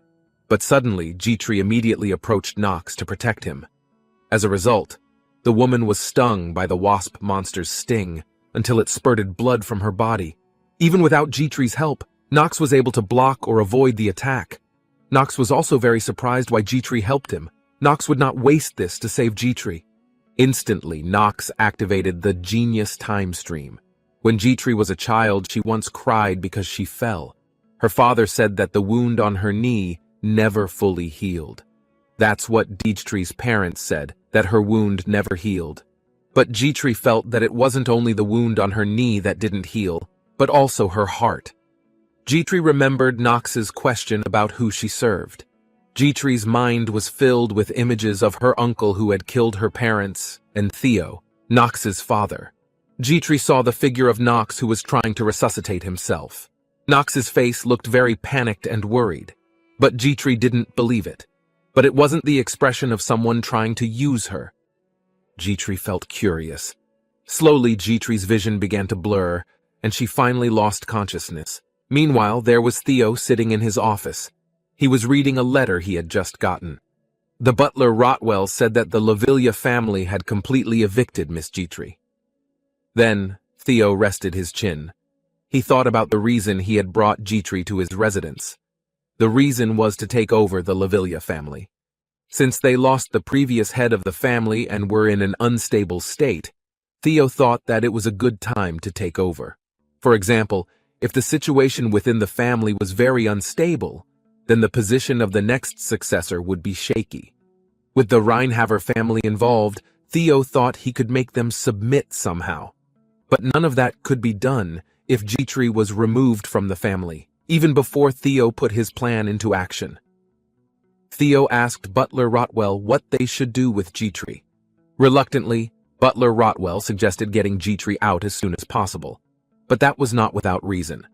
But suddenly, Jitri immediately approached Nox to protect him. As a result, the woman was stung by the wasp monster's sting until it spurted blood from her body. Even without Jitri's help, Nox was able to block or avoid the attack. Nox was also very surprised why Jitri helped him. Nox would not waste this to save Jitri. Instantly, Nox activated the genius time stream. When Jitri was a child, she once cried because she fell. Her father said that the wound on her knee never fully healed. That's what Jitri's parents said, that her wound never healed. But Jitri felt that it wasn't only the wound on her knee that didn't heal, but also her heart. Jitri remembered Nox's question about who she served. Jitri's mind was filled with images of her uncle who had killed her parents, and Theo, Nox's father. Jitri saw the figure of Nox who was trying to resuscitate himself. Nox's face looked very panicked and worried, but Jitri didn't believe it. But it wasn't the expression of someone trying to use her. Jitri felt curious. Slowly, Jitri's vision began to blur, and she finally lost consciousness. Meanwhile, there was Theo sitting in his office. He was reading a letter he had just gotten. The butler Rotwell said that the Lavilia family had completely evicted Miss Jitri. Then, Theo rested his chin. He thought about the reason he had brought Jitri to his residence. The reason was to take over the Lavilia family. Since they lost the previous head of the family and were in an unstable state, Theo thought that it was a good time to take over. For example, if the situation within the family was very unstable, then the position of the next successor would be shaky. With the Reinhaver family involved, Theo thought he could make them submit somehow. But none of that could be done if Jitri was removed from the family, even before Theo put his plan into action. Theo asked Butler Rotwell what they should do with Jitri. Reluctantly, Butler Rotwell suggested getting Jitri out as soon as possible. But that was not without reason.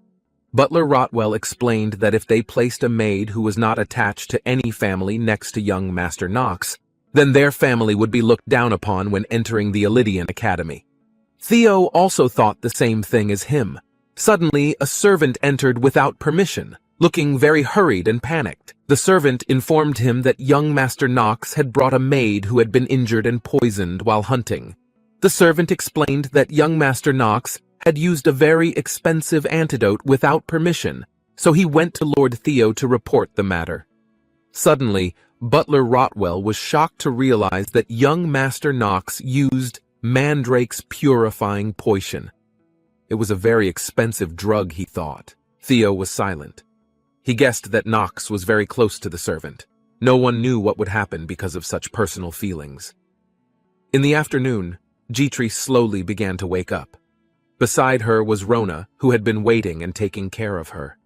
Butler Rotwell explained that if they placed a maid who was not attached to any family next to young Master Nox, then their family would be looked down upon when entering the Elydian Academy. Theo also thought the same thing as him. Suddenly, a servant entered without permission, looking very hurried and panicked. The servant informed him that young Master Nox had brought a maid who had been injured and poisoned while hunting. The servant explained that young Master Nox had used a very expensive antidote without permission, so he went to Lord Theo to report the matter. Suddenly, Butler Rotwell was shocked to realize that young Master Nox used Mandrake's purifying potion. It was a very expensive drug, he thought. Theo was silent. He guessed that Nox was very close to the servant. No one knew what would happen because of such personal feelings. In the afternoon, Jitri slowly began to wake up. Beside her was Rona, who had been waiting and taking care of her.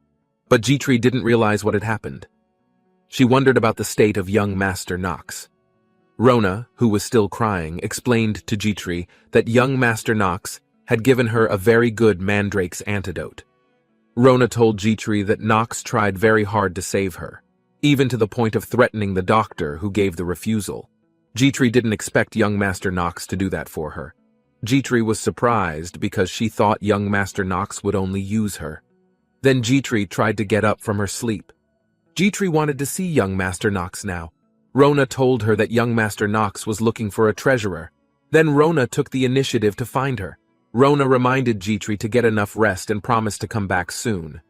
But Jitri didn't realize what had happened. She wondered about the state of young Master Nox. Rona, who was still crying, explained to Jitri that young Master Nox had given her a very good mandrake's antidote. Rona told Jitri that Nox tried very hard to save her, even to the point of threatening the doctor who gave the refusal. Jitri didn't expect young Master Nox to do that for her. Jitri was surprised because she thought young Master Nox would only use her. Then Jitri tried to get up from her sleep. Jitri wanted to see young Master Nox now. Rona told her that young Master Nox was looking for a treasurer. Then Rona took the initiative to find her. Rona reminded Jitri to get enough rest and promised to come back soon.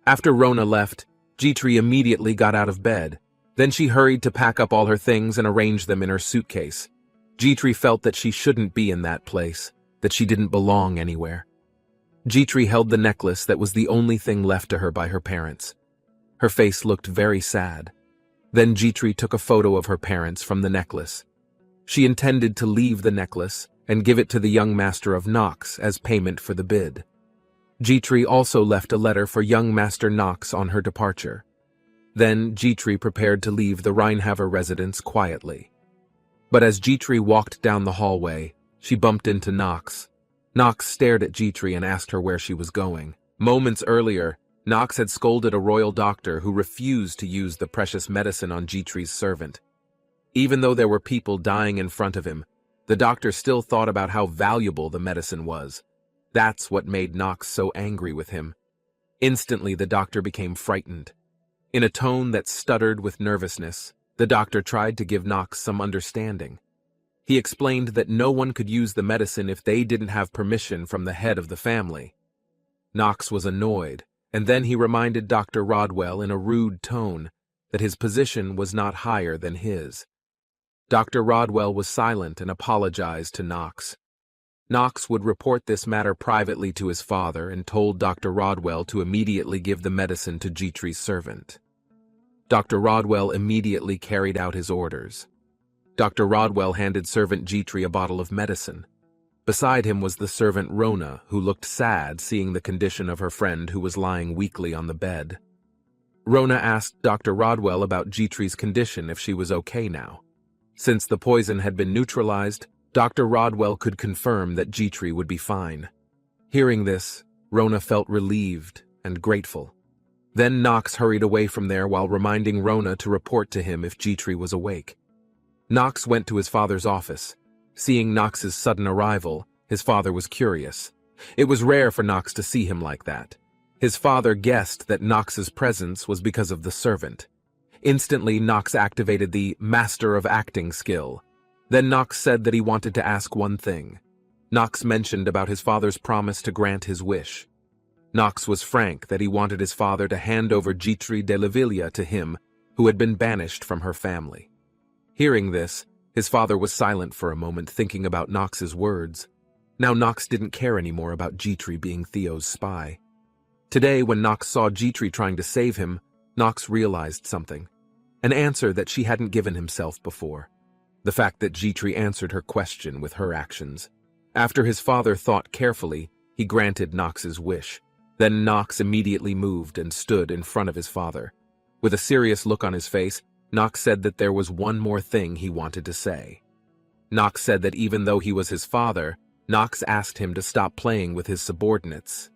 After Rona left, Jitri immediately got out of bed. Then she hurried to pack up all her things and arrange them in her suitcase. Jitri felt that she shouldn't be in that place, that she didn't belong anywhere. Jitri held the necklace that was the only thing left to her by her parents. Her face looked very sad. Then Jitri took a photo of her parents from the necklace. She intended to leave the necklace and give it to the young Master of Nox as payment for the bid. Jitri also left a letter for young Master Nox on her departure. Then Jitri prepared to leave the Reinhaver residence quietly. But as Jitri walked down the hallway, she bumped into Nox. Nox stared at Jitri and asked her where she was going. Moments earlier, Nox had scolded a royal doctor who refused to use the precious medicine on Jitri's servant. Even though there were people dying in front of him, the doctor still thought about how valuable the medicine was. That's what made Nox so angry with him. Instantly, the doctor became frightened. In a tone that stuttered with nervousness, the doctor tried to give Nox some understanding. He explained that no one could use the medicine if they didn't have permission from the head of the family. Nox was annoyed, and then he reminded Dr. Rodwell in a rude tone that his position was not higher than his. Dr. Rodwell was silent and apologized to Nox. Nox would report this matter privately to his father and told Dr. Rodwell to immediately give the medicine to Jitri's servant. Dr. Rodwell immediately carried out his orders. Dr. Rodwell handed servant Jitri a bottle of medicine. Beside him was the servant Rona, who looked sad seeing the condition of her friend who was lying weakly on the bed. Rona asked Dr. Rodwell about Jitri's condition if she was okay now. Since the poison had been neutralized, Dr. Rodwell could confirm that Jitri would be fine. Hearing this, Rona felt relieved and grateful. Then Nox hurried away from there while reminding Rona to report to him if Jitri was awake. Nox went to his father's office. Seeing Nox's sudden arrival, his father was curious. It was rare for Nox to see him like that. His father guessed that Nox's presence was because of the servant. Instantly, Nox activated the Master of Acting skill. Then Nox said that he wanted to ask one thing. Nox mentioned about his father's promise to grant his wish. Nox was frank that he wanted his father to hand over Jitri de Lavilla to him, who had been banished from her family. Hearing this, his father was silent for a moment, thinking about Nox's words. Now Nox didn't care anymore about Jitri being Theo's spy. Today, when Nox saw Jitri trying to save him, Nox realized something. An answer that she hadn't given himself before. The fact that Jitri answered her question with her actions. After his father thought carefully, he granted Nox's wish. Then Nox immediately moved and stood in front of his father. With a serious look on his face, Nox said that there was one more thing he wanted to say. Nox said that even though he was his father, Nox asked him to stop playing with his subordinates.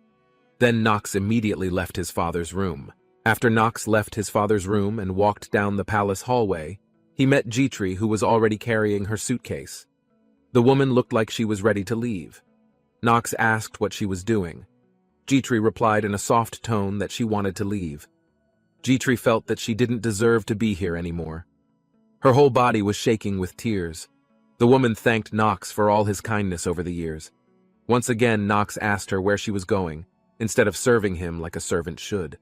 Then Nox immediately left his father's room. After Nox left his father's room and walked down the palace hallway, he met Jitri, who was already carrying her suitcase. The woman looked like she was ready to leave. Nox asked what she was doing. Jitri replied in a soft tone that she wanted to leave. Jitri felt that she didn't deserve to be here anymore. Her whole body was shaking with tears. The woman thanked Nox for all his kindness over the years. Once again, Nox asked her where she was going, instead of serving him like a servant should.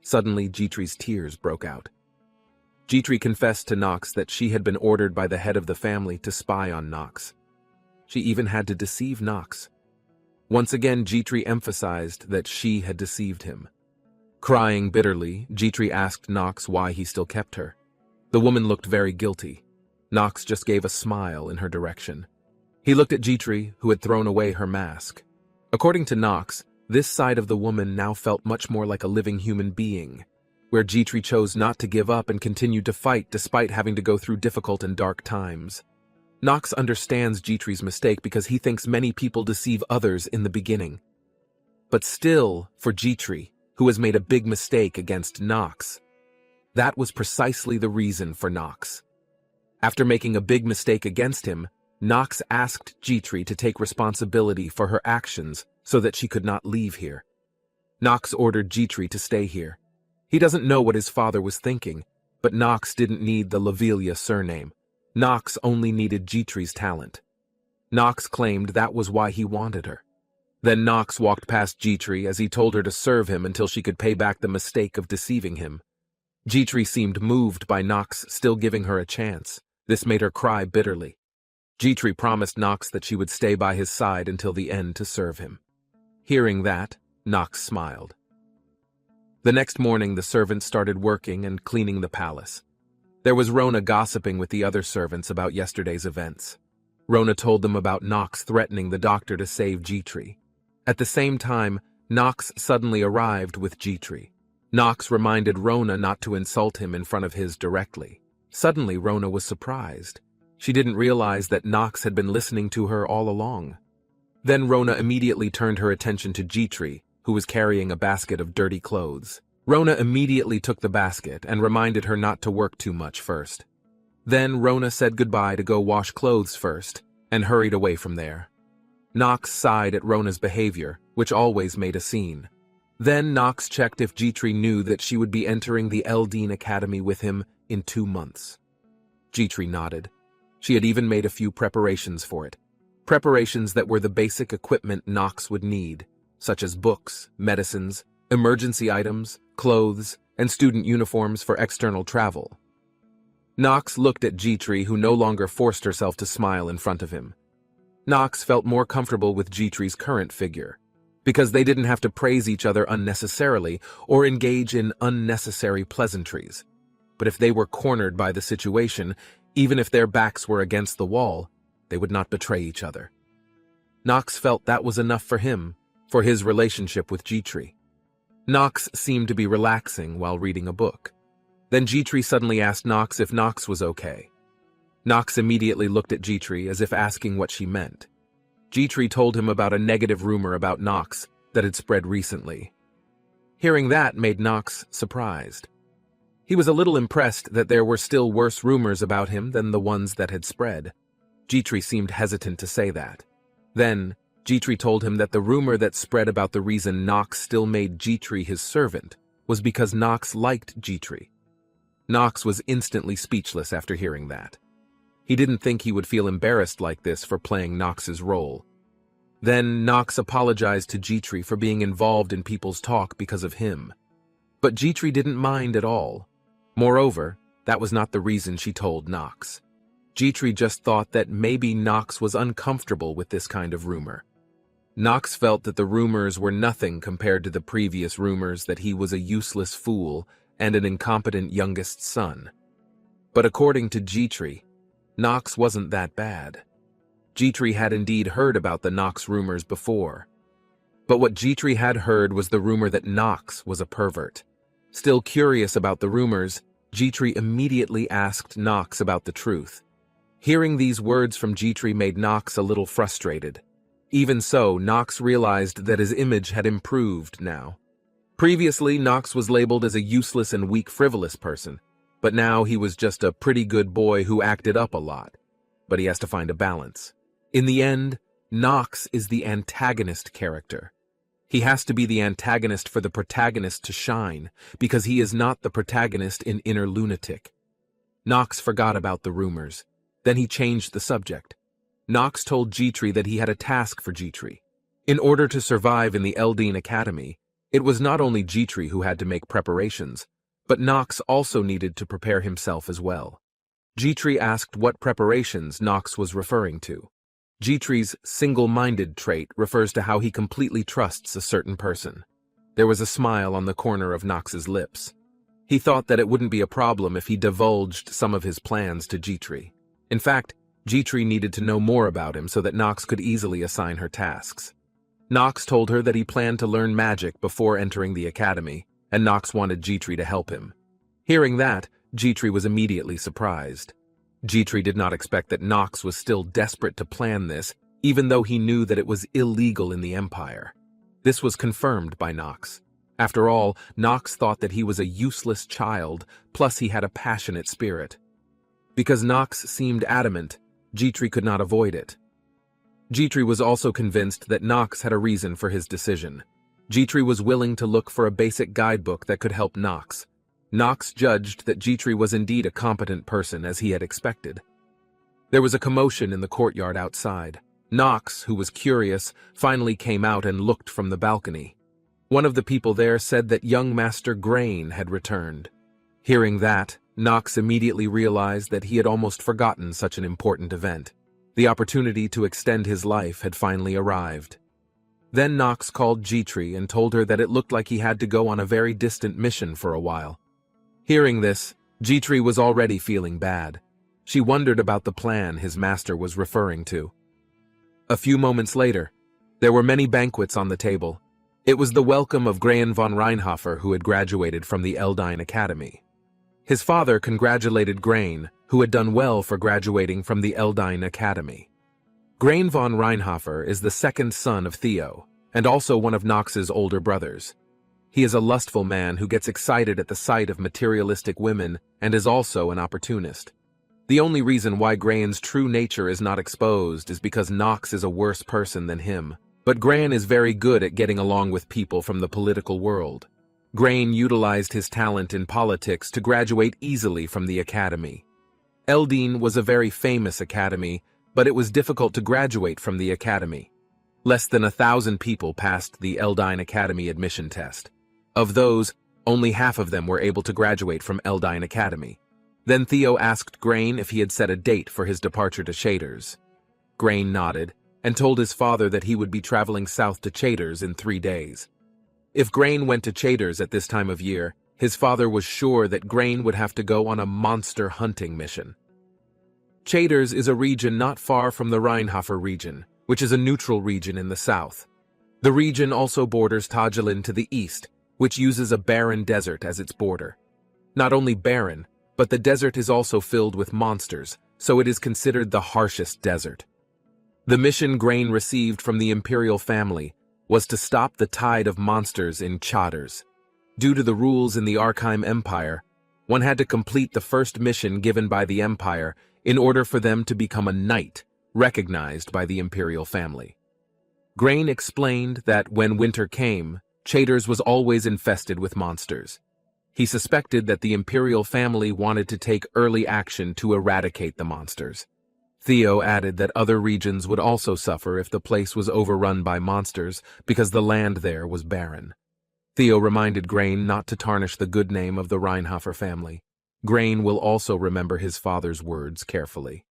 Suddenly, Jitri's tears broke out. Jitri confessed to Nox that she had been ordered by the head of the family to spy on Nox. She even had to deceive Nox. Once again, Jitri emphasized that she had deceived him. Crying bitterly, Jitri asked Nox why he still kept her. The woman looked very guilty. Nox just gave a smile in her direction. He looked at Jitri, who had thrown away her mask. According to Nox, this side of the woman now felt much more like a living human being, where Jitri chose not to give up and continued to fight despite having to go through difficult and dark times. Nox understands Jitri's mistake because he thinks many people deceive others in the beginning. But still, for Jitri, who has made a big mistake against Nox, that was precisely the reason for Nox. After making a big mistake against him, Nox asked Jitri to take responsibility for her actions so that she could not leave here. Nox ordered Jitri to stay here. He doesn't know what his father was thinking, but Nox didn't need the Lavilia surname. Nox only needed Jitri's talent. Nox claimed that was why he wanted her. Then Nox walked past Jitri as he told her to serve him until she could pay back the mistake of deceiving him. Jitri seemed moved by Nox still giving her a chance. This made her cry bitterly. Jitri promised Nox that she would stay by his side until the end to serve him. Hearing that, Nox smiled. The next morning, the servants started working and cleaning the palace. There was Rona gossiping with the other servants about yesterday's events. Rona told them about Nox threatening the doctor to save Jitri. At the same time, Nox suddenly arrived with Jitri. Nox reminded Rona not to insult him in front of his directly. Suddenly, Rona was surprised. She didn't realize that Nox had been listening to her all along. Then Rona immediately turned her attention to Jitri, who was carrying a basket of dirty clothes. Rona immediately took the basket and reminded her not to work too much first. Then Rona said goodbye to go wash clothes first and hurried away from there. Nox sighed at Rona's behavior, which always made a scene. Then Nox checked if Jitri knew that she would be entering the Eldeen Academy with him in 2 months. Jitri nodded. She had even made a few preparations for it. Preparations that were the basic equipment Nox would need, such as books, medicines, emergency items, clothes, and student uniforms for external travel. Nox looked at Jitri, who no longer forced herself to smile in front of him. Nox felt more comfortable with Jitri's current figure, because they didn't have to praise each other unnecessarily or engage in unnecessary pleasantries. But if they were cornered by the situation, even if their backs were against the wall, they would not betray each other. Nox felt that was enough for him, for his relationship with Jitri. Nox seemed to be relaxing while reading a book. Then Jitri suddenly asked Nox if Nox was okay. Nox immediately looked at Jitri as if asking what she meant. Jitri told him about a negative rumor about Nox that had spread recently. Hearing that made Nox surprised. He was a little impressed that there were still worse rumors about him than the ones that had spread. Jitri seemed hesitant to say that. Then, Jitri told him that the rumor that spread about the reason Nox still made Jitri his servant was because Nox liked Jitri. Nox was instantly speechless after hearing that. He didn't think he would feel embarrassed like this for playing Nox's role. Then Nox apologized to Jitri for being involved in people's talk because of him. But Jitri didn't mind at all. Moreover, that was not the reason she told Nox. Jitri just thought that maybe Nox was uncomfortable with this kind of rumor. Nox felt that the rumors were nothing compared to the previous rumors that he was a useless fool and an incompetent youngest son. But according to Jitri, Nox wasn't that bad. Jitri had indeed heard about the Nox rumors before. But what Jitri had heard was the rumor that Nox was a pervert. Still curious about the rumors, Jitri immediately asked Nox about the truth. Hearing these words from Jitri made Nox a little frustrated. Even so, Nox realized that his image had improved now. Previously, Nox was labeled as a useless and weak frivolous person, but now he was just a pretty good boy who acted up a lot. But he has to find a balance. In the end, Nox is the antagonist character. He has to be the antagonist for the protagonist to shine, because he is not the protagonist in Inner Lunatic. Nox forgot about the rumors. Then he changed the subject. Nox told Jitri that he had a task for Jitri. In order to survive in the Eldeen Academy, it was not only Jitri who had to make preparations, but Nox also needed to prepare himself as well. Jitri asked what preparations Nox was referring to. Jitri's single-minded trait refers to how he completely trusts a certain person. There was a smile on the corner of Nox's lips. He thought that it wouldn't be a problem if he divulged some of his plans to Jitri. In fact, Jitri needed to know more about him so that Nox could easily assign her tasks. Nox told her that he planned to learn magic before entering the academy, and Nox wanted Jitri to help him. Hearing that, Jitri was immediately surprised. Jitri did not expect that Nox was still desperate to plan this, even though he knew that it was illegal in the Empire. This was confirmed by Nox. After all, Nox thought that he was a useless child, plus he had a passionate spirit. Because Nox seemed adamant, Jitri could not avoid it. Jitri was also convinced that Nox had a reason for his decision. Jitri was willing to look for a basic guidebook that could help Nox. Nox judged that Jitri was indeed a competent person, as he had expected. There was a commotion in the courtyard outside. Nox, who was curious, finally came out and looked from the balcony. One of the people there said that young Master Grain had returned. Hearing that, Nox immediately realized that he had almost forgotten such an important event. The opportunity to extend his life had finally arrived. Then Nox called Jitri and told her that it looked like he had to go on a very distant mission for a while. Hearing this, Jitri was already feeling bad. She wondered about the plan his master was referring to. A few moments later, there were many banquets on the table. It was the welcome of Grain von Reinhofer, who had graduated from the Eldine Academy. His father congratulated Grain, who had done well for graduating from the Eldine Academy. Grain von Reinhofer is the second son of Theo, and also one of Nox's older brothers. He is a lustful man who gets excited at the sight of materialistic women and is also an opportunist. The only reason why Grain's true nature is not exposed is because Nox is a worse person than him. But Grain is very good at getting along with people from the political world. Grain utilized his talent in politics to graduate easily from the academy. Eldine was a very famous academy, but it was difficult to graduate from the academy. Less than 1,000 people passed the Eldine Academy admission test. Of those, only half of them were able to graduate from Eldine Academy. Then Theo asked Grain if he had set a date for his departure to Shaders. Grain nodded and told his father that he would be traveling south to Shaders in 3 days. If Grain went to Shaders at this time of year, his father was sure that Grain would have to go on a monster hunting mission. Shaders is a region not far from the Rheinhofer region, which is a neutral region in the south. The region also borders Tagelin to the east, which uses a barren desert as its border. Not only barren, but the desert is also filled with monsters, so it is considered the harshest desert. The mission Grain received from the imperial family was to stop the tide of monsters in Shaders. Due to the rules in the Archheim Empire, one had to complete the first mission given by the Empire in order for them to become a knight, recognized by the imperial family. Grain explained that when winter came, Shaders was always infested with monsters. He suspected that the imperial family wanted to take early action to eradicate the monsters. Theo added that other regions would also suffer if the place was overrun by monsters because the land there was barren. Theo reminded Grain not to tarnish the good name of the Rheinhofer family. Grain will also remember his father's words carefully.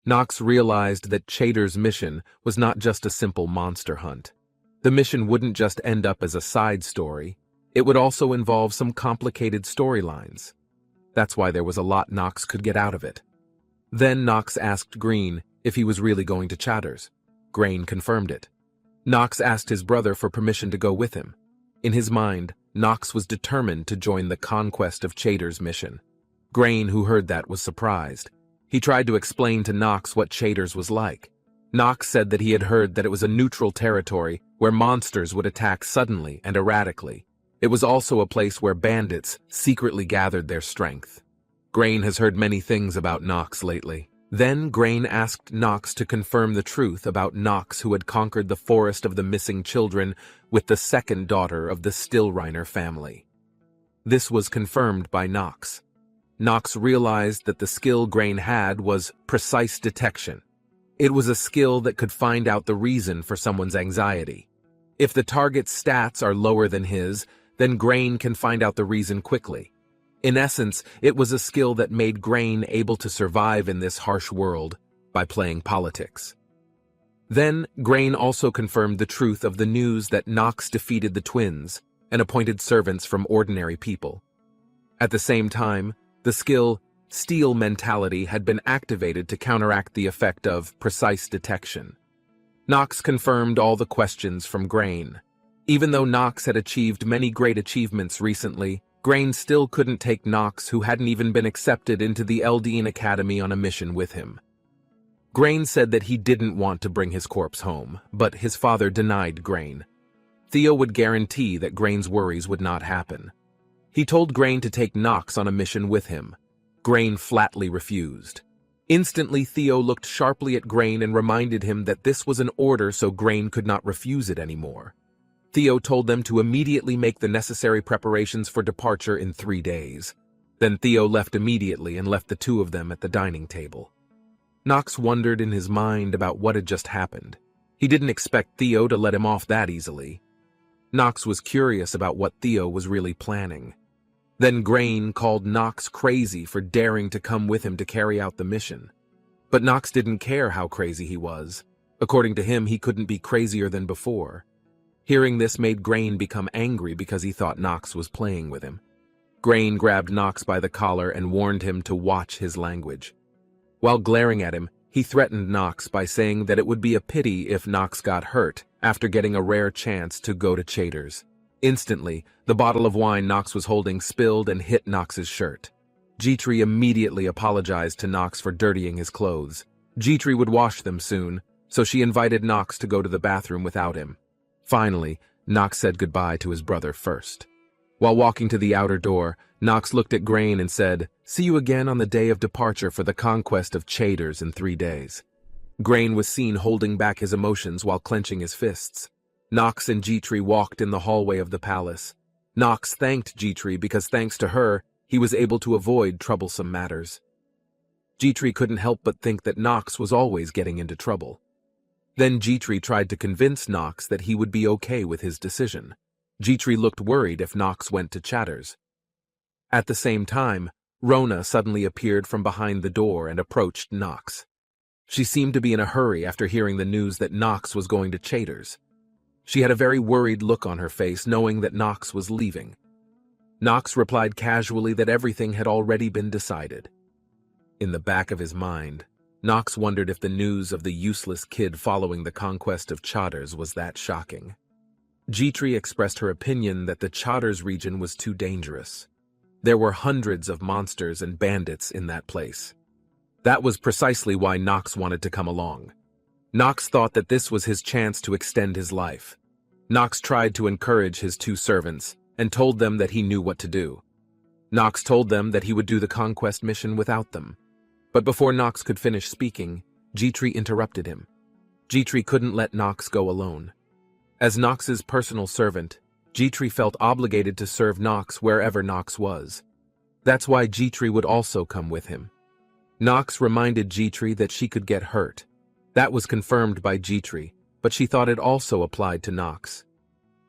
Nox realized that Shaders' mission was not just a simple monster hunt. The mission wouldn't just end up as a side story, it would also involve some complicated storylines. That's why there was a lot Nox could get out of it. Then Nox asked Grain if he was really going to Shaders. Grain confirmed it. Nox asked his brother for permission to go with him. In his mind, Nox was determined to join the conquest of Shaders' mission. Grain, who heard that, was surprised. He tried to explain to Nox what Shaders was like. Nox said that he had heard that it was a neutral territory where monsters would attack suddenly and erratically. It was also a place where bandits secretly gathered their strength. Grain has heard many things about Nox lately. Then Grain asked Nox to confirm the truth about Nox, who had conquered the forest of the missing children with the second daughter of the Stillreiner family. This was confirmed by Nox. Nox realized that the skill Grain had was precise detection. It was a skill that could find out the reason for someone's anxiety. If the target's stats are lower than his, then Grain can find out the reason quickly. In essence, it was a skill that made Grain able to survive in this harsh world by playing politics. Then, Grain also confirmed the truth of the news that Nox defeated the twins and appointed servants from ordinary people. At the same time, the skill Steal mentality had been activated to counteract the effect of precise detection. Nox confirmed all the questions from Grain. Even though Nox had achieved many great achievements recently, Grain still couldn't take Nox, who hadn't even been accepted into the Eldeen Academy, on a mission with him. Grain said that he didn't want to bring his corpse home, but his father denied Grain. Theo would guarantee that Grain's worries would not happen. He told Grain to take Nox on a mission with him. Grain flatly refused. Instantly, Theo looked sharply at Grain and reminded him that this was an order, so Grain could not refuse it anymore. Theo told them to immediately make the necessary preparations for departure in 3 days. Then Theo left immediately and left the two of them at the dining table. Nox wondered in his mind about what had just happened. He didn't expect Theo to let him off that easily. Nox was curious about what Theo was really planning. Then Grain called Nox crazy for daring to come with him to carry out the mission. But Nox didn't care how crazy he was. According to him, he couldn't be crazier than before. Hearing this made Grain become angry because he thought Nox was playing with him. Grain grabbed Nox by the collar and warned him to watch his language. While glaring at him, he threatened Nox by saying that it would be a pity if Nox got hurt after getting a rare chance to go to Chaytor's. Instantly, the bottle of wine Nox was holding spilled and hit Nox's shirt. Jitri immediately apologized to Nox for dirtying his clothes. Jitri would wash them soon, so she invited Nox to go to the bathroom without him. Finally, Nox said goodbye to his brother first. While walking to the outer door, Nox looked at Grain and said, "See you again on the day of departure for the conquest of Chaytor's in 3 days." Grain was seen holding back his emotions while clenching his fists. Nox and Jitri walked in the hallway of the palace. Nox thanked Jitri because thanks to her, he was able to avoid troublesome matters. Jitri couldn't help but think that Nox was always getting into trouble. Then Jitri tried to convince Nox that he would be okay with his decision. Jitri looked worried if Nox went to Chaytor's. At the same time, Rona suddenly appeared from behind the door and approached Nox. She seemed to be in a hurry after hearing the news that Nox was going to Chaytor's. She had a very worried look on her face, knowing that Nox was leaving. Nox replied casually that everything had already been decided. In the back of his mind, Nox wondered if the news of the useless kid following the conquest of Chaytor's was that shocking. Jitri expressed her opinion that the Chaytor's region was too dangerous. There were hundreds of monsters and bandits in that place. That was precisely why Nox wanted to come along. Nox thought that this was his chance to extend his life. Nox tried to encourage his 2 servants and told them that he knew what to do. Nox told them that he would do the conquest mission without them. But before Nox could finish speaking, Jitri interrupted him. Jitri couldn't let Nox go alone. As Nox's personal servant, Jitri felt obligated to serve Nox wherever Nox was. That's why Jitri would also come with him. Nox reminded Jitri that she could get hurt. That was confirmed by Jitri, but she thought it also applied to Nox.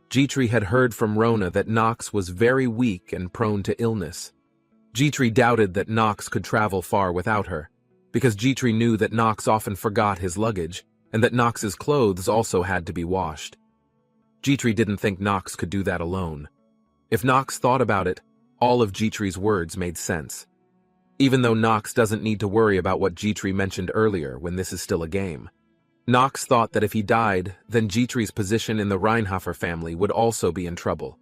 Jitri had heard from Rona that Nox was very weak and prone to illness. Jitri doubted that Nox could travel far without her, because Jitri knew that Nox often forgot his luggage, and that Nox's clothes also had to be washed. Jitri didn't think Nox could do that alone. If Nox thought about it, all of Jitri's words made sense. Even though Nox doesn't need to worry about what Jitri mentioned earlier when this is still a game. Nox thought that if he died, then Jitri's position in the Reinhofer family would also be in trouble.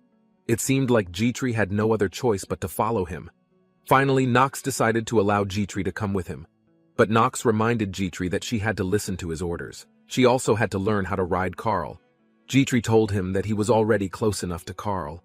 It seemed like Jitri had no other choice but to follow him. Finally, Nox decided to allow Jitri to come with him. But Nox reminded Jitri that she had to listen to his orders. She also had to learn how to ride Carl. Jitri told him that he was already close enough to Carl.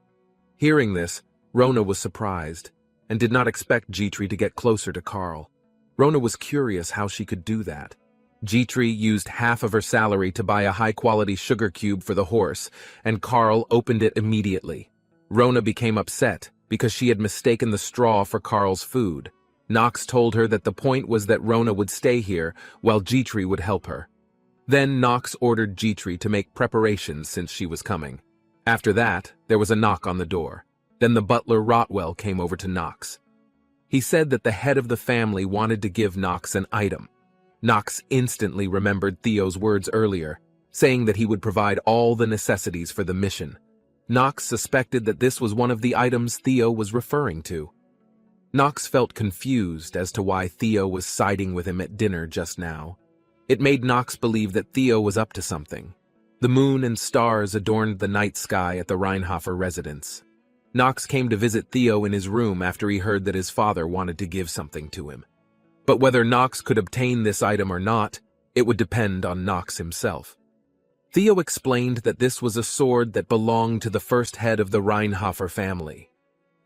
Hearing this, Rona was surprised and did not expect Jitri to get closer to Carl. Rona was curious how she could do that. Jitri used half of her salary to buy a high-quality sugar cube for the horse, and Carl opened it immediately. Rona became upset because she had mistaken the straw for Carl's food. Nox told her that the point was that Rona would stay here while Jitri would help her. Then Nox ordered Jitri to make preparations since she was coming. After that, there was a knock on the door. Then the butler Rotwell came over to Nox. He said that the head of the family wanted to give Nox an item. Knox instantly remembered Theo's words earlier, saying that he would provide all the necessities for the mission. Knox suspected that this was one of the items Theo was referring to. Knox felt confused as to why Theo was siding with him at dinner just now. It made Knox believe that Theo was up to something. The moon and stars adorned the night sky at the Reinhofer residence. Knox came to visit Theo in his room after he heard that his father wanted to give something to him. But whether Knox could obtain this item or not, it would depend on Knox himself. Theo explained that this was a sword that belonged to the first head of the Reinhofer family.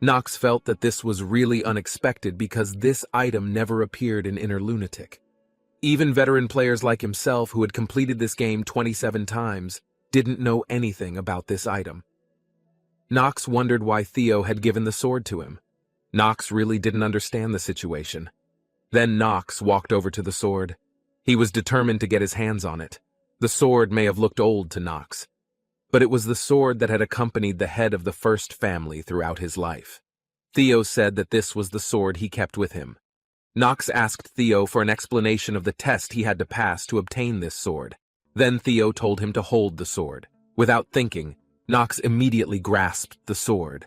Knox felt that this was really unexpected because this item never appeared in Inner Lunatic. Even veteran players like himself, who had completed this game 27 times, didn't know anything about this item. Knox wondered why Theo had given the sword to him. Knox really didn't understand the situation. Then Knox walked over to the sword. He was determined to get his hands on it. The sword may have looked old to Knox, but it was the sword that had accompanied the head of the first family throughout his life. Theo said that this was the sword he kept with him. Knox asked Theo for an explanation of the test he had to pass to obtain this sword. Then Theo told him to hold the sword. Without thinking, Knox immediately grasped the sword.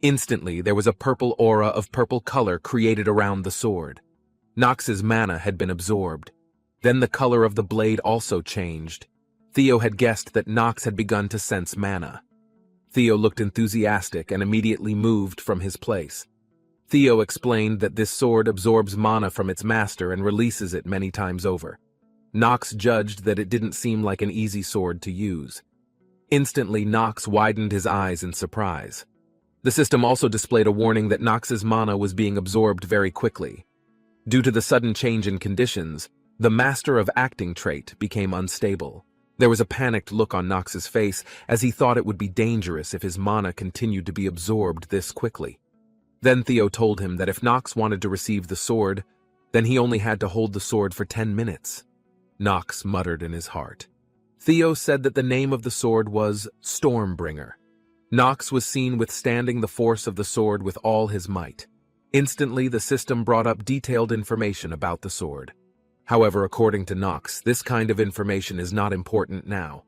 Instantly, there was a purple aura of purple color created around the sword. Knox's mana had been absorbed. Then the color of the blade also changed. Theo had guessed that Knox had begun to sense mana. Theo looked enthusiastic and immediately moved from his place. Theo explained that this sword absorbs mana from its master and releases it many times over. Knox judged that it didn't seem like an easy sword to use. Instantly, Knox widened his eyes in surprise. The system also displayed a warning that Knox's mana was being absorbed very quickly. Due to the sudden change in conditions, the Master of Acting trait became unstable. There was a panicked look on Knox's face as he thought it would be dangerous if his mana continued to be absorbed this quickly. Then Theo told him that if Knox wanted to receive the sword, then he only had to hold the sword for 10 minutes. Knox muttered in his heart. Theo said that the name of the sword was Stormbringer. Knox was seen withstanding the force of the sword with all his might. Instantly, the system brought up detailed information about the sword. However, according to Knox, this kind of information is not important now.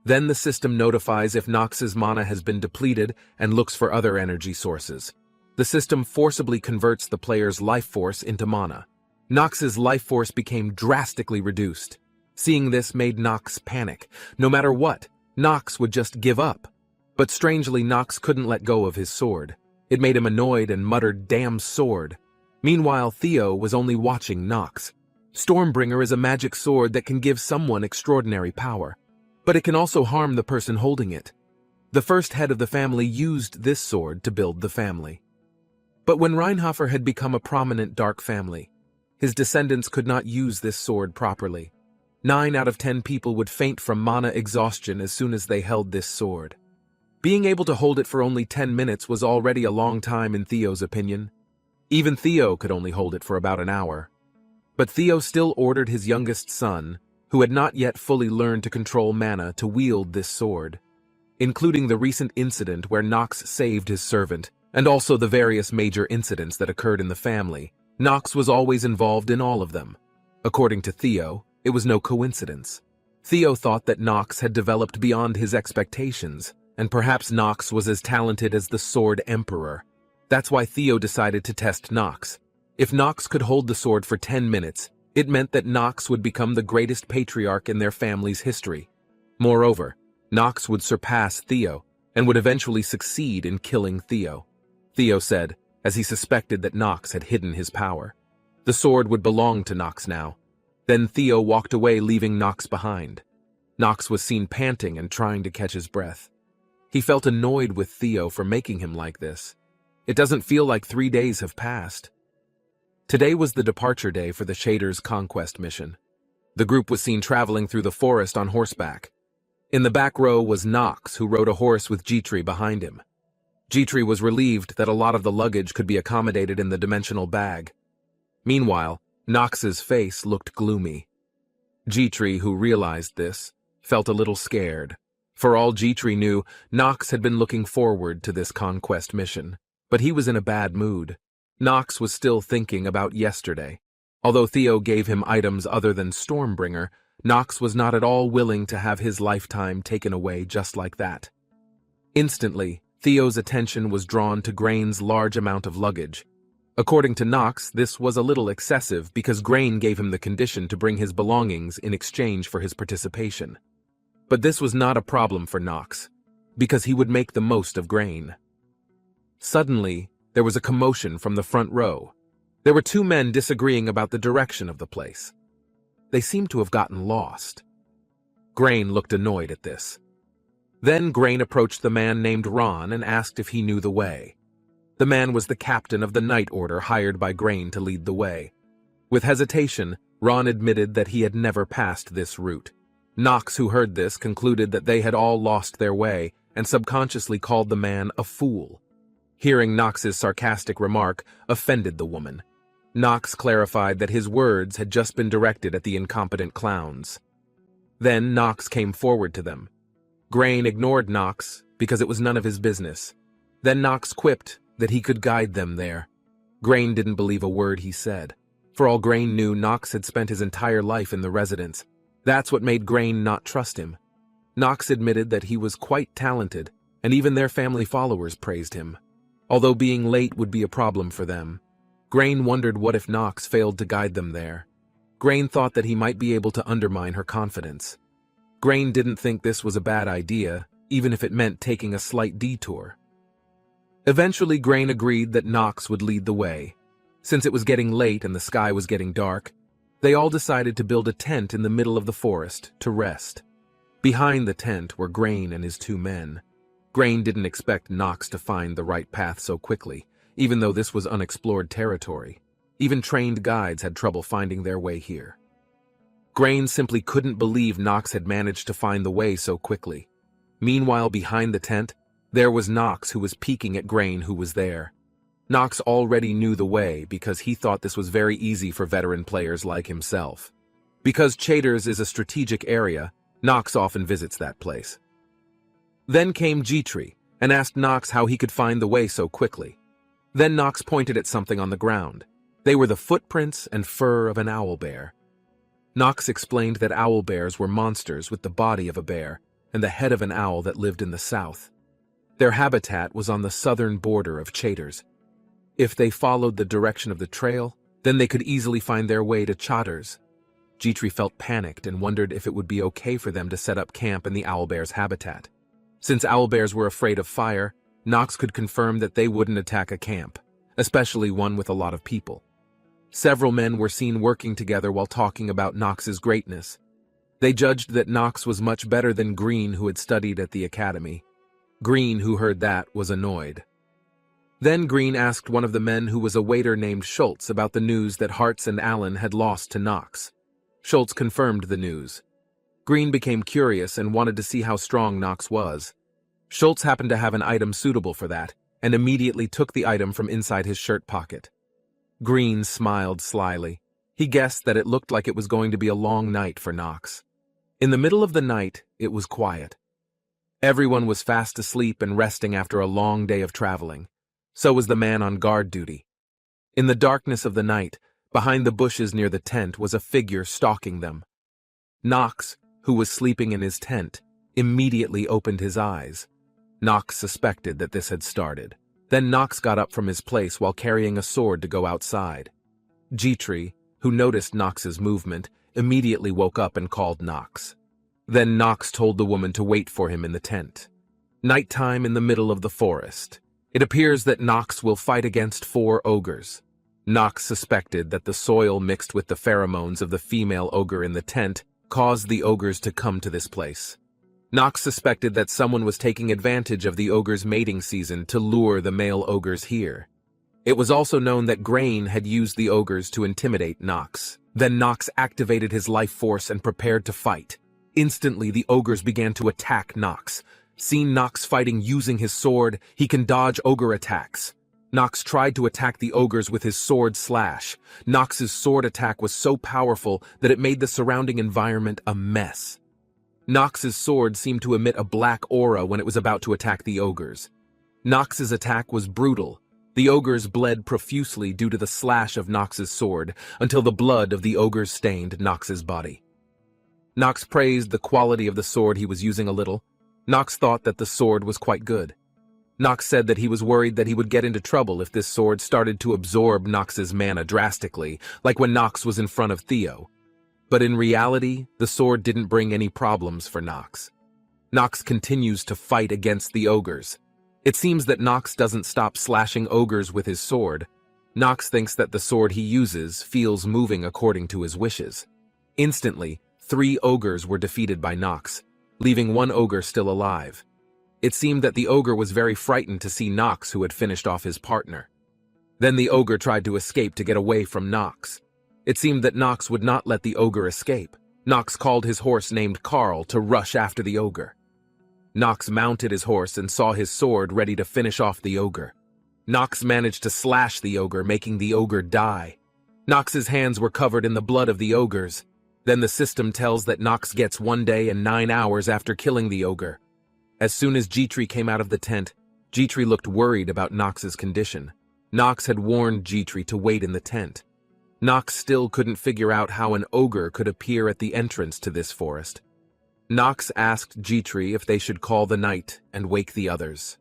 Then the system notifies if Knox's mana has been depleted and looks for other energy sources. The system forcibly converts the player's life force into mana. Knox's life force became drastically reduced. Seeing this made Knox panic. No matter what, Knox would just give up. But strangely, Knox couldn't let go of his sword. It made him annoyed and muttered, "Damn sword." Meanwhile, Theo was only watching Knox. Stormbringer is a magic sword that can give someone extraordinary power, but it can also harm the person holding it. The first head of the family used this sword to build the family. But when Reinhofer had become a prominent dark family, his descendants could not use this sword properly. 9 out of 10 people would faint from mana exhaustion as soon as they held this sword. Being able to hold it for only 10 minutes was already a long time in Theo's opinion. Even Theo could only hold it for about an hour. But Theo still ordered his youngest son, who had not yet fully learned to control mana, to wield this sword. Including the recent incident where Knox saved his servant, and also the various major incidents that occurred in the family, Knox was always involved in all of them. According to Theo, it was no coincidence. Theo thought that Knox had developed beyond his expectations, and perhaps Knox was as talented as the Sword Emperor. That's why Theo decided to test Knox. If Knox could hold the sword for 10 minutes, it meant that Knox would become the greatest patriarch in their family's history. Moreover, Knox would surpass Theo, and would eventually succeed in killing Theo. Theo said, as he suspected that Knox had hidden his power. The sword would belong to Knox now. Then Theo walked away, leaving Knox behind. Knox was seen panting and trying to catch his breath. He felt annoyed with Theo for making him like this. It doesn't feel like 3 days have passed. Today was the departure day for the Shader's conquest mission. The group was seen traveling through the forest on horseback. In the back row was Knox, who rode a horse with Jitri behind him. Jitri was relieved that a lot of the luggage could be accommodated in the dimensional bag. Meanwhile, Knox's face looked gloomy. Jitri, who realized this, felt a little scared. For all Jitri knew, Knox had been looking forward to this conquest mission, but he was in a bad mood. Knox was still thinking about yesterday. Although Theo gave him items other than Stormbringer, Nox was not at all willing to have his lifetime taken away just like that. Instantly, Theo's attention was drawn to Grain's large amount of luggage. According to Nox, this was a little excessive because Grain gave him the condition to bring his belongings in exchange for his participation. But this was not a problem for Nox, because he would make the most of Grain. Suddenly, there was a commotion from the front row. There were two men disagreeing about the direction of the place. They seemed to have gotten lost. Grain looked annoyed at this. Then Grain approached the man named Ron and asked if he knew the way. The man was the captain of the night order hired by Grain to lead the way. With hesitation, Ron admitted that he had never passed this route. Nox, who heard this, concluded that they had all lost their way and subconsciously called the man a fool. Hearing Nox's sarcastic remark offended the woman. Nox clarified that his words had just been directed at the incompetent clowns. Then Nox came forward to them. Grain ignored Nox because it was none of his business. Then Nox quipped that he could guide them there. Grain didn't believe a word he said. For all Grain knew, Nox had spent his entire life in the residence. That's what made Grain not trust him. Nox admitted that he was quite talented, and even their family followers praised him. Although being late would be a problem for them, Grain wondered what if Nox failed to guide them there. Grain thought that he might be able to undermine her confidence. Grain didn't think this was a bad idea, even if it meant taking a slight detour. Eventually, Grain agreed that Nox would lead the way. Since it was getting late and the sky was getting dark, they all decided to build a tent in the middle of the forest to rest. Behind the tent were Grain and his two men. Grain didn't expect Nox to find the right path so quickly, even though this was unexplored territory. Even trained guides had trouble finding their way here. Grain simply couldn't believe Nox had managed to find the way so quickly. Meanwhile, behind the tent, there was Nox, who was peeking at Grain, who was there. Nox already knew the way because he thought this was very easy for veteran players like himself. Because Chaders is a strategic area, Nox often visits that place. Then came G-Tree and asked Nox how he could find the way so quickly. Then Nox pointed at something on the ground. They were the footprints and fur of an owl bear. Nox explained that owl bears were monsters with the body of a bear and the head of an owl that lived in the south. Their habitat was on the southern border of Chaders. If they followed the direction of the trail, then they could easily find their way to Chaders. G-Tree felt panicked and wondered if it would be okay for them to set up camp in the owlbear's habitat. Since owlbears were afraid of fire, Nox could confirm that they wouldn't attack a camp, especially one with a lot of people. Several men were seen working together while talking about Nox's greatness. They judged that Nox was much better than Green, who had studied at the academy. Green, who heard that, was annoyed. Then Green asked one of the men, who was a waiter named Schultz, about the news that Hartz and Allen had lost to Nox. Schultz confirmed the news. Green became curious and wanted to see how strong Nox was. Schultz happened to have an item suitable for that, and immediately took the item from inside his shirt pocket. Green smiled slyly. He guessed that it looked like it was going to be a long night for Nox. In the middle of the night, it was quiet. Everyone was fast asleep and resting after a long day of traveling. So was the man on guard duty. In the darkness of the night, behind the bushes near the tent was a figure stalking them. Nox, who was sleeping in his tent, immediately opened his eyes. Nox suspected that this had started. Then Nox got up from his place while carrying a sword to go outside. G-Tree, who noticed Nox's movement, immediately woke up and called Nox. Then Nox told the woman to wait for him in the tent. Nighttime in the middle of the forest. It appears that Nox will fight against 4 ogres. Nox suspected that the soil mixed with the pheromones of the female ogre in the tent caused the ogres to come to this place. Nox suspected that someone was taking advantage of the ogre's mating season to lure the male ogres here. It was also known that Grain had used the ogres to intimidate Nox. Then Nox activated his life force and prepared to fight. Instantly, the ogres began to attack Nox. Seeing Nox fighting using his sword, he can dodge ogre attacks. Nox tried to attack the ogres with his sword slash. Nox's sword attack was so powerful that it made the surrounding environment a mess. Nox's sword seemed to emit a black aura when it was about to attack the ogres. Nox's attack was brutal. The ogres bled profusely due to the slash of Nox's sword, until the blood of the ogres stained Nox's body. Nox praised the quality of the sword he was using a little. Nox thought that the sword was quite good. Nox said that he was worried that he would get into trouble if this sword started to absorb Nox's mana drastically, like when Nox was in front of Theo. But in reality, the sword didn't bring any problems for Nox. Nox continues to fight against the ogres. It seems that Nox doesn't stop slashing ogres with his sword. Nox thinks that the sword he uses feels moving according to his wishes. Instantly, 3 ogres were defeated by Nox, leaving 1 ogre still alive. It seemed that the ogre was very frightened to see Nox, who had finished off his partner. Then the ogre tried to escape to get away from Nox. It seemed that Nox would not let the ogre escape. Nox called his horse named Carl to rush after the ogre. Nox mounted his horse and saw his sword ready to finish off the ogre. Nox managed to slash the ogre, making the ogre die. Nox's hands were covered in the blood of the ogres. Then the system tells that Nox gets 1 day and 9 hours after killing the ogre. As soon as G-Tree came out of the tent, G-Tree looked worried about Nox's condition. Nox had warned G-Tree to wait in the tent. Nox still couldn't figure out how an ogre could appear at the entrance to this forest. Nox asked G-Tree if they should call the night and wake the others.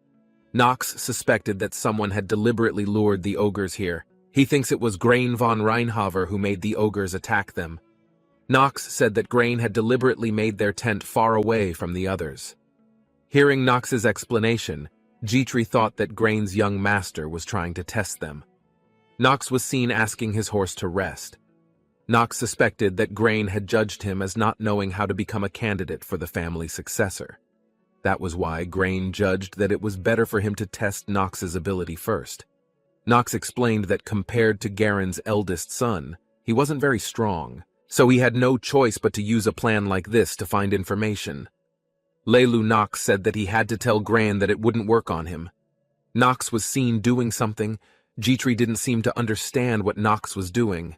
Nox suspected that someone had deliberately lured the ogres here. He thinks it was Grain von Reinhover who made the ogres attack them. Nox said that Grain had deliberately made their tent far away from the others. Hearing Nox's explanation, G-Tree thought that Grain's young master was trying to test them. Nox was seen asking his horse to rest. Nox suspected that Grain had judged him as not knowing how to become a candidate for the family successor. That was why Grain judged that it was better for him to test Nox's ability first. Nox explained that compared to Garen's eldest son, he wasn't very strong, so he had no choice but to use a plan like this to find information. Leilu Nox said that he had to tell Gran that it wouldn't work on him. Nox was seen doing something. G-Tree didn't seem to understand what Nox was doing.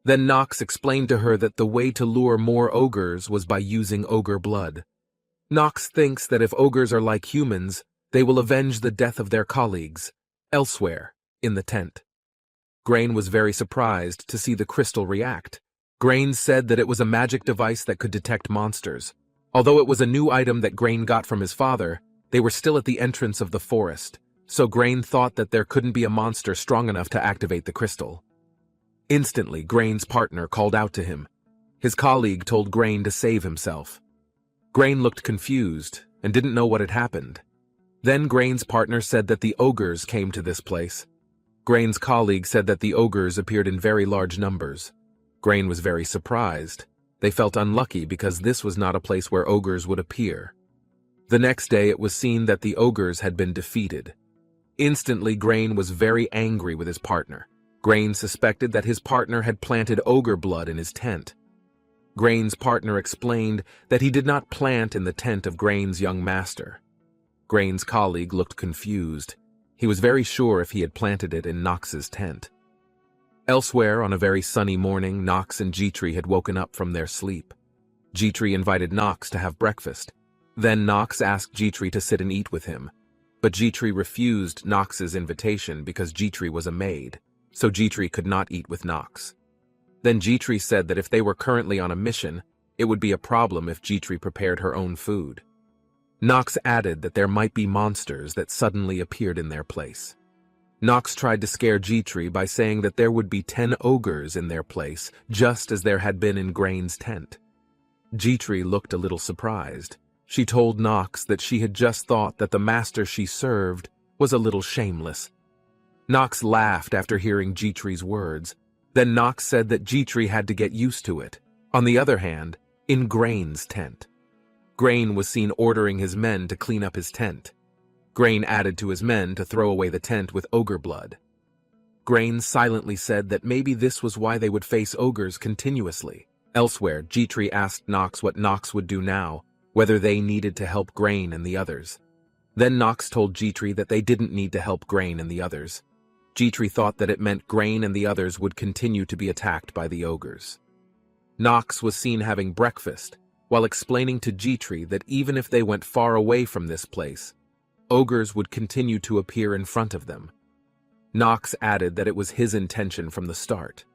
Then Nox explained to her that the way to lure more ogres was by using ogre blood. Nox thinks that if ogres are like humans, they will avenge the death of their colleagues, elsewhere, in the tent. Grain was very surprised to see the crystal react. Grain said that it was a magic device that could detect monsters. Although it was a new item that Grain got from his father, they were still at the entrance of the forest, so Grain thought that there couldn't be a monster strong enough to activate the crystal. Instantly, Grain's partner called out to him. His colleague told Grain to save himself. Grain looked confused and didn't know what had happened. Then Grain's partner said that the ogres came to this place. Grain's colleague said that the ogres appeared in very large numbers. Grain was very surprised. They felt unlucky because this was not a place where ogres would appear. The next day it was seen that the ogres had been defeated. Instantly, Grain was very angry with his partner. Grain suspected that his partner had planted ogre blood in his tent. Grain's partner explained that he did not plant in the tent of Grain's young master. Grain's colleague looked confused. He was very sure if he had planted it in Nox's tent. Elsewhere, on a very sunny morning, Nox and G-Tree had woken up from their sleep. G-Tree invited Nox to have breakfast. Then Nox asked G-Tree to sit and eat with him. But G-Tree refused Nox's invitation because G-Tree was a maid, so G-Tree could not eat with Nox. Then G-Tree said that if they were currently on a mission, it would be a problem if G-Tree prepared her own food. Nox added that there might be monsters that suddenly appeared in their place. Nox tried to scare G-Tree by saying that there would be 10 ogres in their place, just as there had been in Grain's tent. G-Tree looked a little surprised. She told Nox that she had just thought that the master she served was a little shameless. Nox laughed after hearing G-Tree's words. Then Nox said that G-Tree had to get used to it. On the other hand, in Grain's tent. Grain was seen ordering his men to clean up his tent. Grain added to his men to throw away the tent with ogre blood. Grain silently said that maybe this was why they would face ogres continuously. Elsewhere, G-Tree asked Nox what Nox would do now, whether they needed to help Grain and the others. Then Nox told G-Tree that they didn't need to help Grain and the others. G-Tree thought that it meant Grain and the others would continue to be attacked by the ogres. Nox was seen having breakfast, while explaining to G-Tree that even if they went far away from this place, ogres would continue to appear in front of them. Knox added that it was his intention from the start.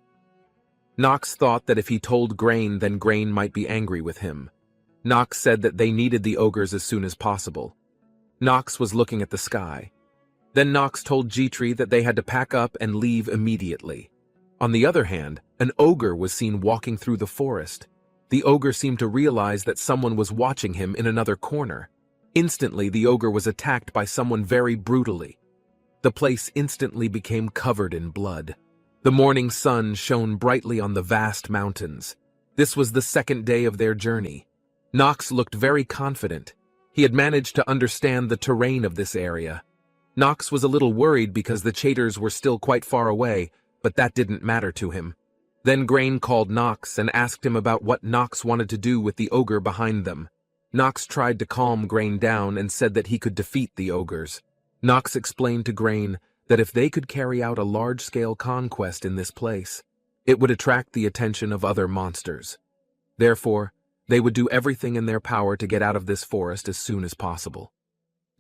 Knox thought that if he told Grain, then Grain might be angry with him. Knox said that they needed the ogres as soon as possible. Knox was looking at the sky. Then Knox told Jitri that they had to pack up and leave immediately. On the other hand, an ogre was seen walking through the forest. The ogre seemed to realize that someone was watching him in another corner. Instantly, the ogre was attacked by someone very brutally. The place instantly became covered in blood. The morning sun shone brightly on the vast mountains. This was the second day of their journey. Knox looked very confident. He had managed to understand the terrain of this area. Knox was a little worried because the Chaters were still quite far away, but that didn't matter to him. Then Grain called Knox and asked him about what Knox wanted to do with the ogre behind them. Knox tried to calm Grain down and said that he could defeat the ogres. Knox explained to Grain that if they could carry out a large-scale conquest in this place, it would attract the attention of other monsters. Therefore, they would do everything in their power to get out of this forest as soon as possible.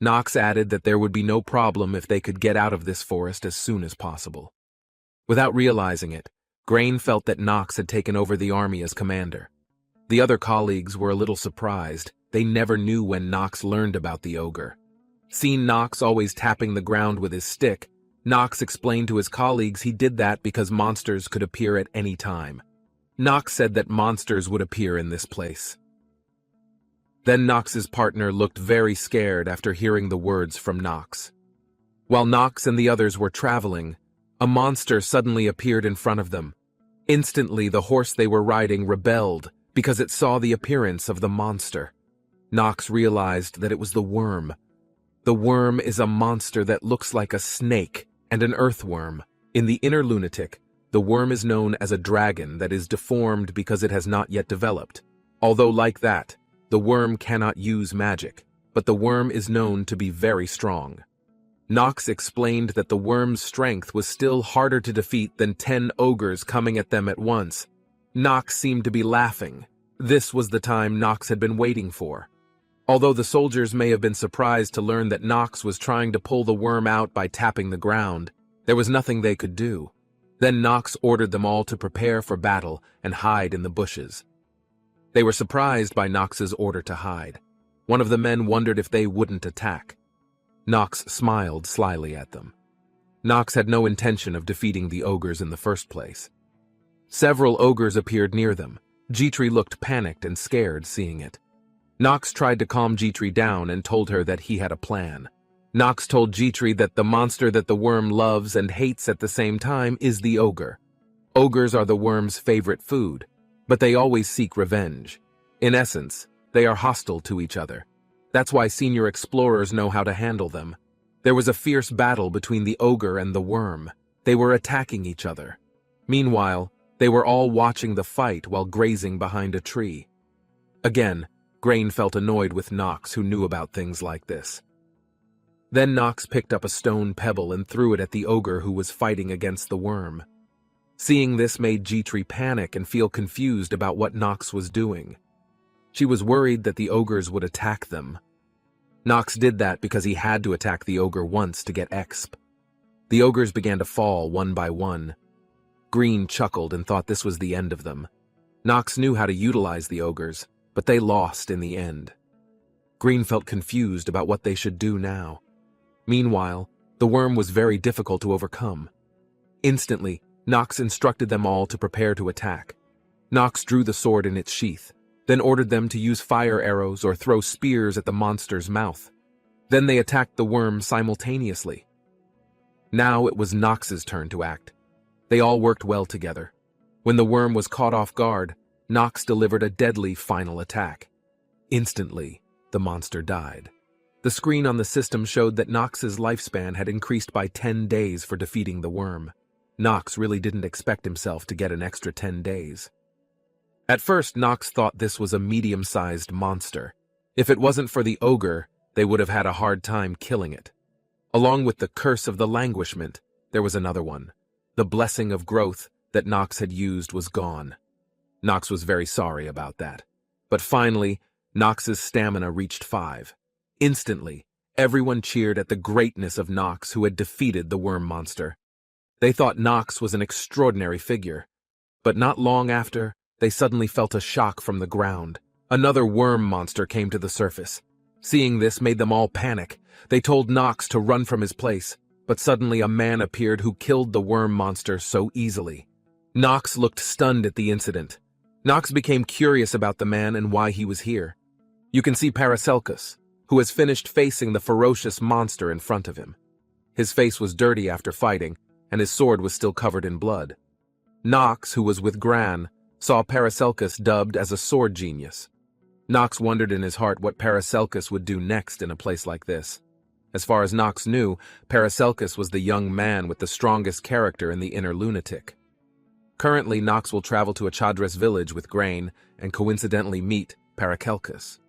Knox added that there would be no problem if they could get out of this forest as soon as possible. Without realizing it, Grain felt that Knox had taken over the army as commander. The other colleagues were a little surprised. They never knew when Knox learned about the ogre. Seeing Knox always tapping the ground with his stick, Knox explained to his colleagues he did that because monsters could appear at any time. Knox said that monsters would appear in this place. Then Knox's partner looked very scared after hearing the words from Knox. While Knox and the others were traveling, a monster suddenly appeared in front of them. Instantly, the horse they were riding rebelled because it saw the appearance of the monster. Knox realized that it was the worm. The worm is a monster that looks like a snake and an earthworm. In the inner lunatic, the worm is known as a dragon that is deformed because it has not yet developed. Although like that, the worm cannot use magic, but the worm is known to be very strong. Knox explained that the worm's strength was still harder to defeat than 10 ogres coming at them at once. Knox seemed to be laughing. This was the time Knox had been waiting for. Although the soldiers may have been surprised to learn that Knox was trying to pull the worm out by tapping the ground, there was nothing they could do. Then Knox ordered them all to prepare for battle and hide in the bushes. They were surprised by Knox's order to hide. One of the men wondered if they wouldn't attack. Knox smiled slyly at them. Knox had no intention of defeating the ogres in the first place. Several ogres appeared near them. Jitri looked panicked and scared seeing it. Knox tried to calm Jitri down and told her that he had a plan. Knox told Jitri that the monster that the worm loves and hates at the same time is the ogre. Ogres are the worm's favorite food, but they always seek revenge. In essence, they are hostile to each other. That's why senior explorers know how to handle them. There was a fierce battle between the ogre and the worm. They were attacking each other. Meanwhile, they were all watching the fight while grazing behind a tree. Again, Grain felt annoyed with Knox, who knew about things like this. Then Knox picked up a stone pebble and threw it at the ogre who was fighting against the worm. Seeing this made Jitri panic and feel confused about what Knox was doing. She was worried that the ogres would attack them. Knox did that because he had to attack the ogre once to get exp. The ogres began to fall one by one. Green chuckled and thought this was the end of them. Knox knew how to utilize the ogres, but they lost in the end. Green felt confused about what they should do now. Meanwhile, the worm was very difficult to overcome. Instantly, Knox instructed them all to prepare to attack. Knox drew the sword in its sheath, then ordered them to use fire arrows or throw spears at the monster's mouth. Then they attacked the worm simultaneously. Now it was Knox's turn to act. They all worked well together. When the worm was caught off guard, Knox delivered a deadly final attack. Instantly, the monster died. The screen on the system showed that Knox's lifespan had increased by 10 days for defeating the worm. Knox really didn't expect himself to get an extra 10 days. At first, Knox thought this was a medium-sized monster. If it wasn't for the ogre, they would have had a hard time killing it. Along with the curse of the languishment, there was another one. The blessing of growth that Knox had used was gone. Knox was very sorry about that. But finally, Knox's stamina reached 5. Instantly, everyone cheered at the greatness of Knox, who had defeated the worm monster. They thought Nox was an extraordinary figure. But not long after, they suddenly felt a shock from the ground. Another worm monster came to the surface. Seeing this made them all panic. They told Nox to run from his place, but suddenly a man appeared who killed the worm monster so easily. Nox looked stunned at the incident. Nox became curious about the man and why he was here. You can see Paracelsus, who has finished facing the ferocious monster in front of him. His face was dirty after fighting, and his sword was still covered in blood. Nox, who was with Gran, saw Paracelsus dubbed as a sword genius. Nox wondered in his heart what Paracelsus would do next in a place like this. As far as Nox knew, Paracelsus was the young man with the strongest character in the inner lunatic. Currently, Nox will travel to a Chadres village with Grain and coincidentally meet Paracelsus.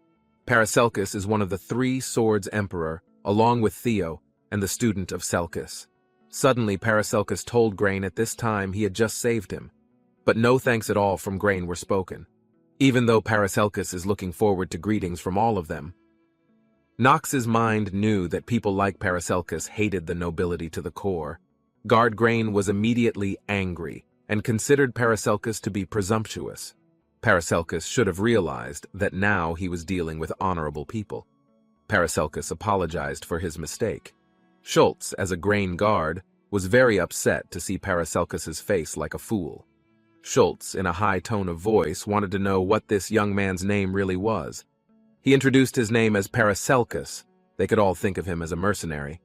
Paracelsus is one of the 3 Swords Emperor, along with Theo and the student of Selkis. Suddenly, Paracelsus told Grain at this time he had just saved him, but no thanks at all from Grain were spoken, even though Paracelsus is looking forward to greetings from all of them. Nox's mind knew that people like Paracelsus hated the nobility to the core. Guard Grain was immediately angry and considered Paracelsus to be presumptuous. Paracelsus should have realized that now he was dealing with honorable people. Paracelsus apologized for his mistake. Schultz, as a Grain guard, was very upset to see Paracelsus's face like a fool. Schultz, in a high tone of voice, wanted to know what this young man's name really was. He introduced his name as Paracelsus. They could all think of him as a mercenary.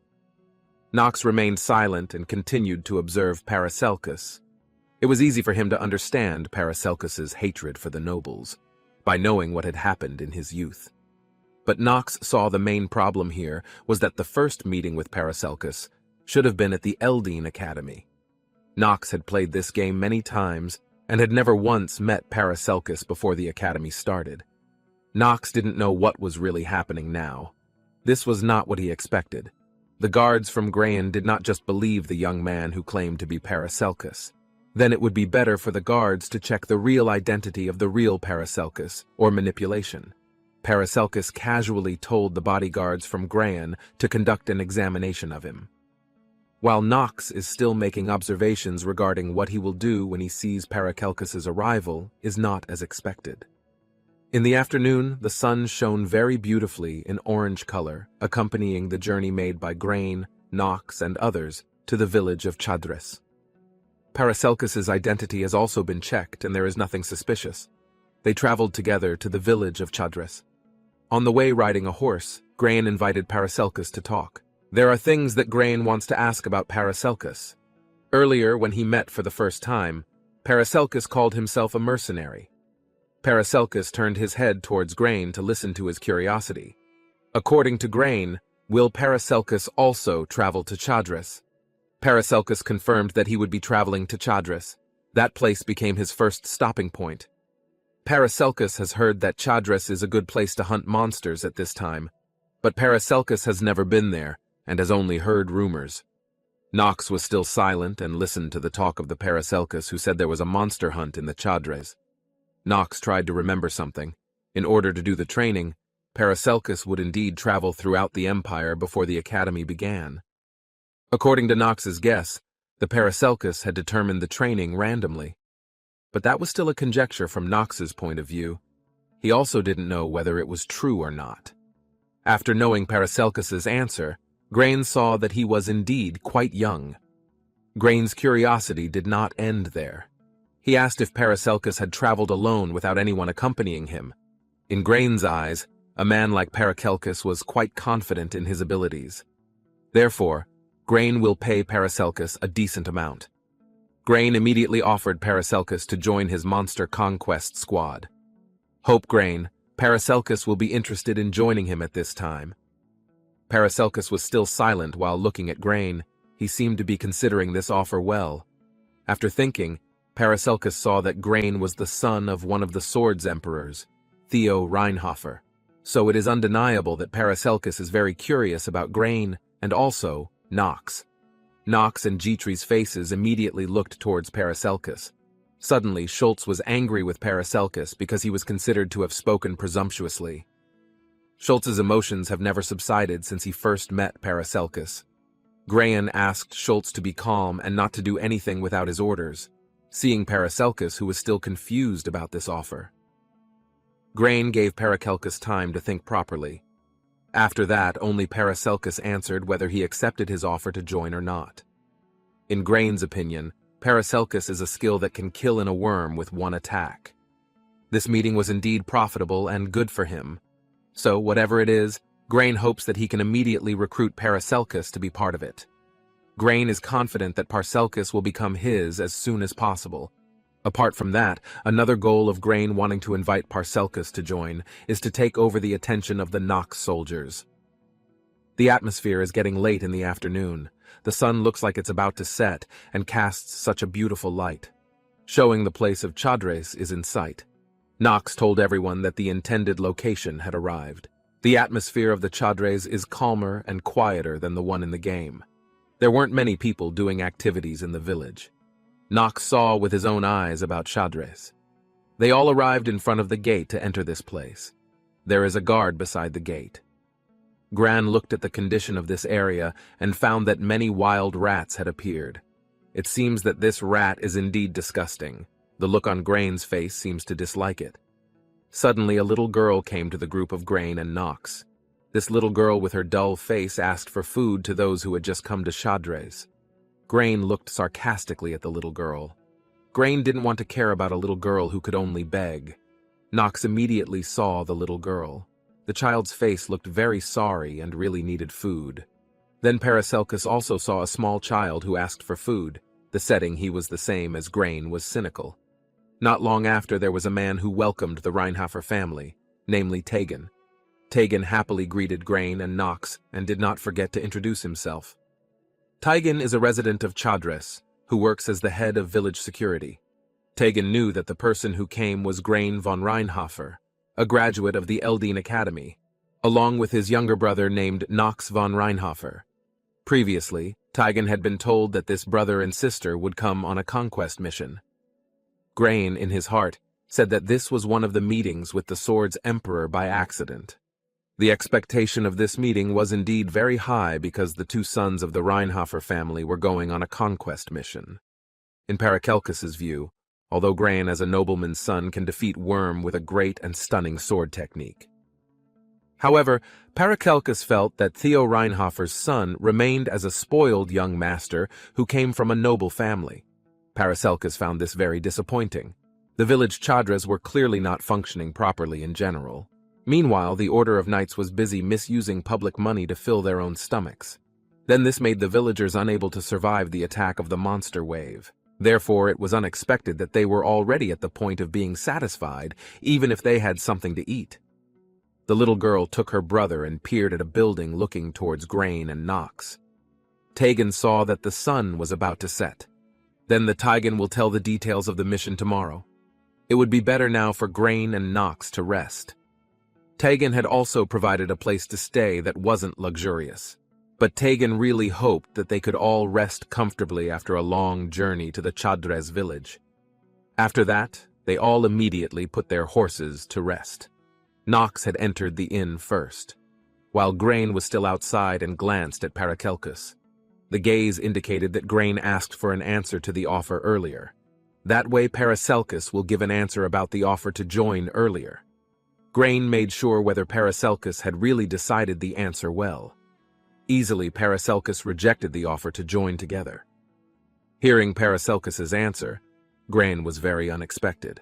Nox remained silent and continued to observe Paracelsus. It was easy for him to understand Paracelsus's hatred for the nobles, by knowing what had happened in his youth. But Nox saw the main problem here was that the first meeting with Paracelsus should have been at the Eldine Academy. Nox had played this game many times and had never once met Paracelsus before the academy started. Nox didn't know what was really happening now. This was not what he expected. The guards from Grain did not just believe the young man who claimed to be Paracelsus. Then it would be better for the guards to check the real identity of the real Paracelsus, or manipulation. Paracelsus casually told the bodyguards from Grain to conduct an examination of him. While Nox is still making observations regarding what he will do when he sees Paracelsus's arrival is not as expected. In the afternoon, the sun shone very beautifully in orange color, accompanying the journey made by Grain, Nox, and others to the village of Chadres. Paracelsus's identity has also been checked, and there is nothing suspicious. They traveled together to the village of Chadres. On the way riding a horse, Grain invited Paracelsus to talk. There are things that Grain wants to ask about Paracelsus. Earlier, when he met for the first time, Paracelsus called himself a mercenary. Paracelsus turned his head towards Grain to listen to his curiosity. According to Grain, will Paracelsus also travel to Chadres? Paracelsus confirmed that he would be traveling to Chadres. That place became his first stopping point. Paracelsus has heard that Chadres is a good place to hunt monsters at this time, but Paracelsus has never been there and has only heard rumors. Nox was still silent and listened to the talk of the Paracelsus who said there was a monster hunt in the Chadres. Nox tried to remember something. In order to do the training, Paracelsus would indeed travel throughout the empire before the academy began. According to Nox's guess, the Paracelsus had determined the training randomly. But that was still a conjecture from Nox's point of view. He also didn't know whether it was true or not. After knowing Paracelsus's answer, Grain saw that he was indeed quite young. Grain's curiosity did not end there. He asked if Paracelsus had traveled alone without anyone accompanying him. In Grain's eyes, a man like Paracelsus was quite confident in his abilities. Therefore, Grain will pay Paracelsus a decent amount. Grain immediately offered Paracelsus to join his monster conquest squad. Hope Grain, Paracelsus will be interested in joining him at this time. Paracelsus was still silent while looking at Grain. He seemed to be considering this offer well. After thinking, Paracelsus saw that Grain was the son of one of the Swords Emperors, Theo Reinhofer. So it is undeniable that Paracelsus is very curious about Grain and also Nox. Nox and Jitri's faces immediately looked towards Paracelsus. Suddenly, Schultz was angry with Paracelsus because he was considered to have spoken presumptuously. Schultz's emotions have never subsided since he first met Paracelsus. Grain asked Schultz to be calm and not to do anything without his orders, seeing Paracelsus, who was still confused about this offer. Grain gave Paracelsus time to think properly. After that, only Paracelsus answered whether he accepted his offer to join or not. In Grain's opinion, Paracelsus is a skill that can kill in a worm with one attack. This meeting was indeed profitable and good for him. So, whatever it is, Grain hopes that he can immediately recruit Paracelsus to be part of it. Grain is confident that Paracelsus will become his as soon as possible. Apart from that, another goal of Grain wanting to invite Paracelsus to join is to take over the attention of the Nox soldiers. The atmosphere is getting late in the afternoon. The sun looks like it's about to set and casts such a beautiful light. Showing the place of Chadres is in sight. Nox told everyone that the intended location had arrived. The atmosphere of the Chadres is calmer and quieter than the one in the game. There weren't many people doing activities in the village. Nox saw with his own eyes about Chadres. They all arrived in front of the gate to enter this place. There is a guard beside the gate. Gran looked at the condition of this area and found that many wild rats had appeared. It seems that this rat is indeed disgusting. The look on Grain's face seems to dislike it. Suddenly, a little girl came to the group of Grain and Nox. This little girl with her dull face asked for food to those who had just come to Chadres. Grain looked sarcastically at the little girl. Grain didn't want to care about a little girl who could only beg. Nox immediately saw the little girl. The child's face looked very sorry and really needed food. Then Paracelsus also saw a small child who asked for food. The setting he was the same as Grain was cynical. Not long after, there was a man who welcomed the Reinhofer family, namely Tegan. Tegan happily greeted Grain and Nox and did not forget to introduce himself. Tegan is a resident of Chadres, who works as the head of village security. Tegan knew that the person who came was Grain von Reinhofer, a graduate of the Eldine Academy, along with his younger brother named Nox von Reinhofer. Previously, Tegan had been told that this brother and sister would come on a conquest mission. Grain, in his heart, said that this was one of the meetings with the Sword's Emperor by accident. The expectation of this meeting was indeed very high because the two sons of the Reinhofer family were going on a conquest mission. In Paracelsus's view, although Grain as a nobleman's son can defeat Worm with a great and stunning sword technique. However, Paracelsus felt that Theo Reinhofer's son remained as a spoiled young master who came from a noble family. Paracelsus found this very disappointing. The village Chadres were clearly not functioning properly in general. Meanwhile, the Order of Knights was busy misusing public money to fill their own stomachs. Then this made the villagers unable to survive the attack of the monster wave. Therefore, it was unexpected that they were already at the point of being satisfied, even if they had something to eat. The little girl took her brother and peered at a building looking towards Grain and Nox. Tegan saw that the sun was about to set. Then the Tegan will tell the details of the mission tomorrow. It would be better now for Grain and Nox to rest. Tegan had also provided a place to stay that wasn't luxurious. But Tegan really hoped that they could all rest comfortably after a long journey to the Chadres village. After that, they all immediately put their horses to rest. Nox had entered the inn first, while Grain was still outside and glanced at Paracelsus. The gaze indicated that Grain asked for an answer to the offer earlier. That way Paracelsus will give an answer about the offer to join earlier. Grain made sure whether Paracelsus had really decided the answer well. Easily, Paracelsus rejected the offer to join together. Hearing Paracelsus's answer, Grain was very unexpected.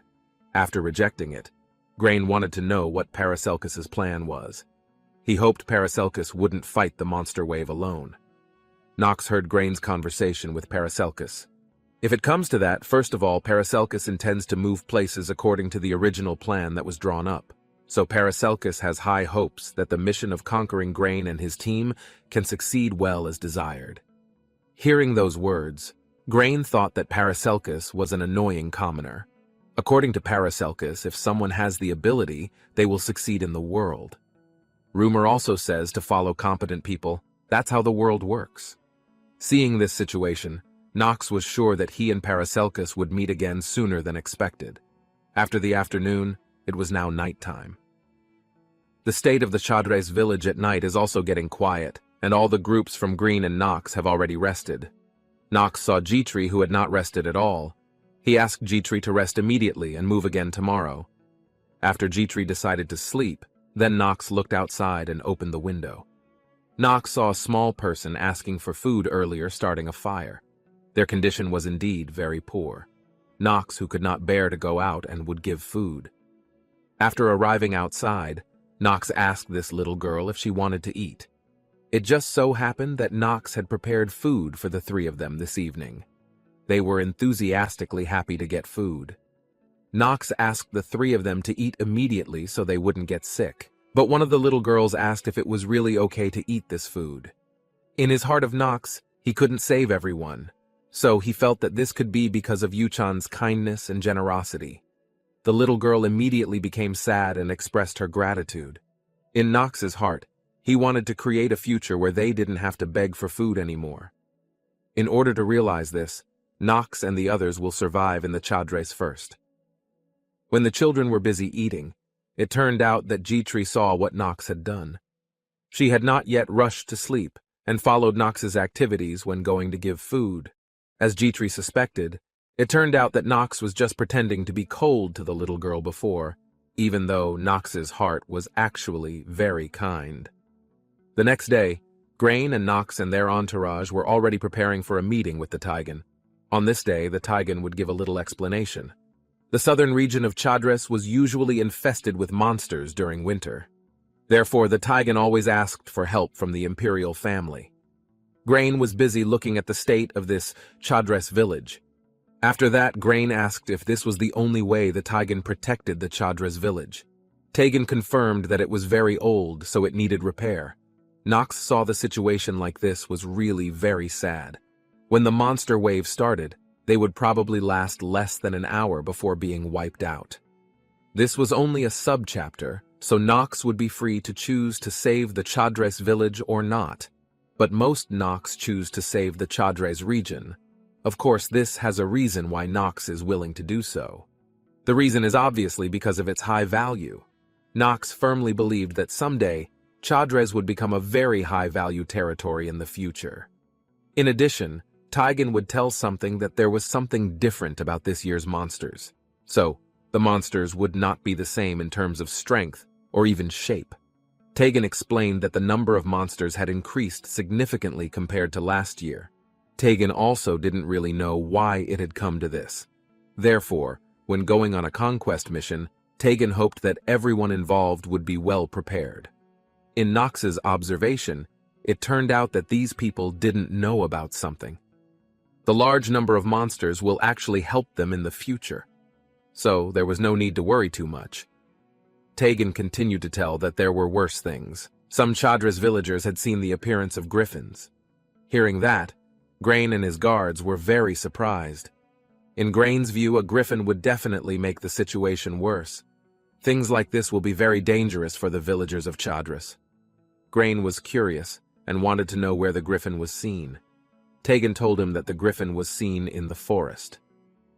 After rejecting it, Grain wanted to know what Paracelsus's plan was. He hoped Paracelsus wouldn't fight the monster wave alone. Nox heard Grain's conversation with Paracelsus. If it comes to that, first of all, Paracelsus intends to move places according to the original plan that was drawn up. So Paracelsus has high hopes that the mission of conquering Grain and his team can succeed well as desired. Hearing those words, Grain thought that Paracelsus was an annoying commoner. According to Paracelsus, if someone has the ability, they will succeed in the world. Rumor also says to follow competent people. That's how the world works. Seeing this situation, Nox was sure that he and Paracelsus would meet again sooner than expected. After the afternoon, it was now nighttime. The state of the Chadres village at night is also getting quiet, and all the groups from Green and Nox have already rested. Nox saw G-Tree, who had not rested at all. He asked G-Tree to rest immediately and move again tomorrow. After G-Tree decided to sleep, then Nox looked outside and opened the window. Nox saw a small person asking for food earlier, starting a fire. Their condition was indeed very poor. Nox, who could not bear to go out and would give food. After arriving outside, Nox asked this little girl if she wanted to eat. It just so happened that Nox had prepared food for the three of them this evening. They were enthusiastically happy to get food. Nox asked the three of them to eat immediately so they wouldn't get sick, but one of the little girls asked if it was really okay to eat this food. In his heart of Nox, he couldn't save everyone, so he felt that this could be because of Yuchan's kindness and generosity. The little girl immediately became sad and expressed her gratitude. In Nox's heart, he wanted to create a future where they didn't have to beg for food anymore. In order to realize this, Nox and the others will survive in the Chadres first. When the children were busy eating, it turned out that G-Tree saw what Nox had done. She had not yet rushed to sleep and followed Nox's activities when going to give food. As G-Tree suspected, it turned out that Nox was just pretending to be cold to the little girl before, even though Nox's heart was actually very kind. The next day, Grain and Nox and their entourage were already preparing for a meeting with the Taigen. On this day, the Taigen would give a little explanation. The southern region of Chadres was usually infested with monsters during winter. Therefore, the Taigen always asked for help from the imperial family. Grain was busy looking at the state of this Chadres village. After that, Grain asked if this was the only way the Taigen protected the Chadres village. Taigen confirmed that it was very old, so it needed repair. Nox saw the situation like this was really very sad. When the monster wave started, they would probably last less than an hour before being wiped out. This was only a sub-chapter, so Nox would be free to choose to save the Chadres village or not. But most Nox choose to save the Chadres region. Of course, this has a reason why Nox is willing to do so. The reason is obviously because of its high value. Nox firmly believed that someday, Chadres would become a very high-value territory in the future. In addition, Taigen would tell something that there was something different about this year's monsters. So, the monsters would not be the same in terms of strength or even shape. Taigen explained that the number of monsters had increased significantly compared to last year. Taigen also didn't really know why it had come to this. Therefore, when going on a conquest mission, Taigen hoped that everyone involved would be well prepared. In Nox's observation, it turned out that these people didn't know about something. The large number of monsters will actually help them in the future, so there was no need to worry too much. Taigen continued to tell that there were worse things. Some Chadres villagers had seen the appearance of griffins. Hearing that, Grain and his guards were very surprised. In Grain's view, a griffin would definitely make the situation worse. Things like this will be very dangerous for the villagers of Chadres. Grain was curious and wanted to know where the griffin was seen. Taigen told him that the griffin was seen in the forest.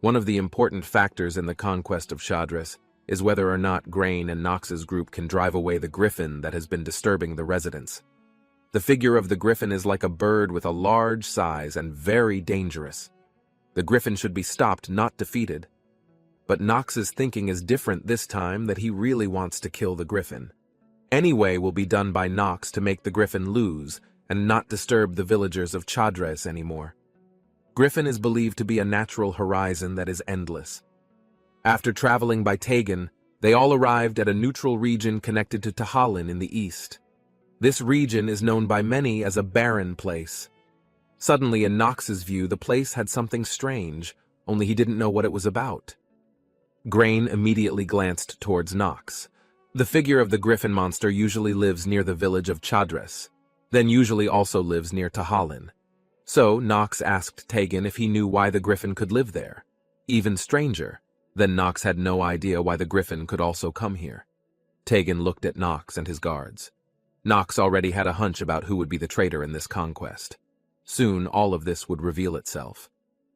One of the important factors in the conquest of Chadres is whether or not Grain and Nox's group can drive away the griffin that has been disturbing the residents. The figure of the griffin is like a bird with a large size and very dangerous. The griffin should be stopped, not defeated. But Nox's thinking is different this time, that he really wants to kill the griffin. Any way will be done by Nox to make the griffin lose and not disturb the villagers of Chadres anymore. Griffin is believed to be a natural horizon that is endless. After traveling by Taigen, they all arrived at a neutral region connected to Tahalin in the east. This region is known by many as a barren place. Suddenly, in Nox's view, the place had something strange, only he didn't know what it was about. Grain immediately glanced towards Nox. The figure of the griffin monster usually lives near the village of Chadres, then usually also lives near Tahalin. So, Nox asked Taigen if he knew why the griffin could live there. Even stranger, then Nox had no idea why the griffin could also come here. Taigen looked at Nox and his guards. Nox already had a hunch about who would be the traitor in this conquest. Soon, all of this would reveal itself.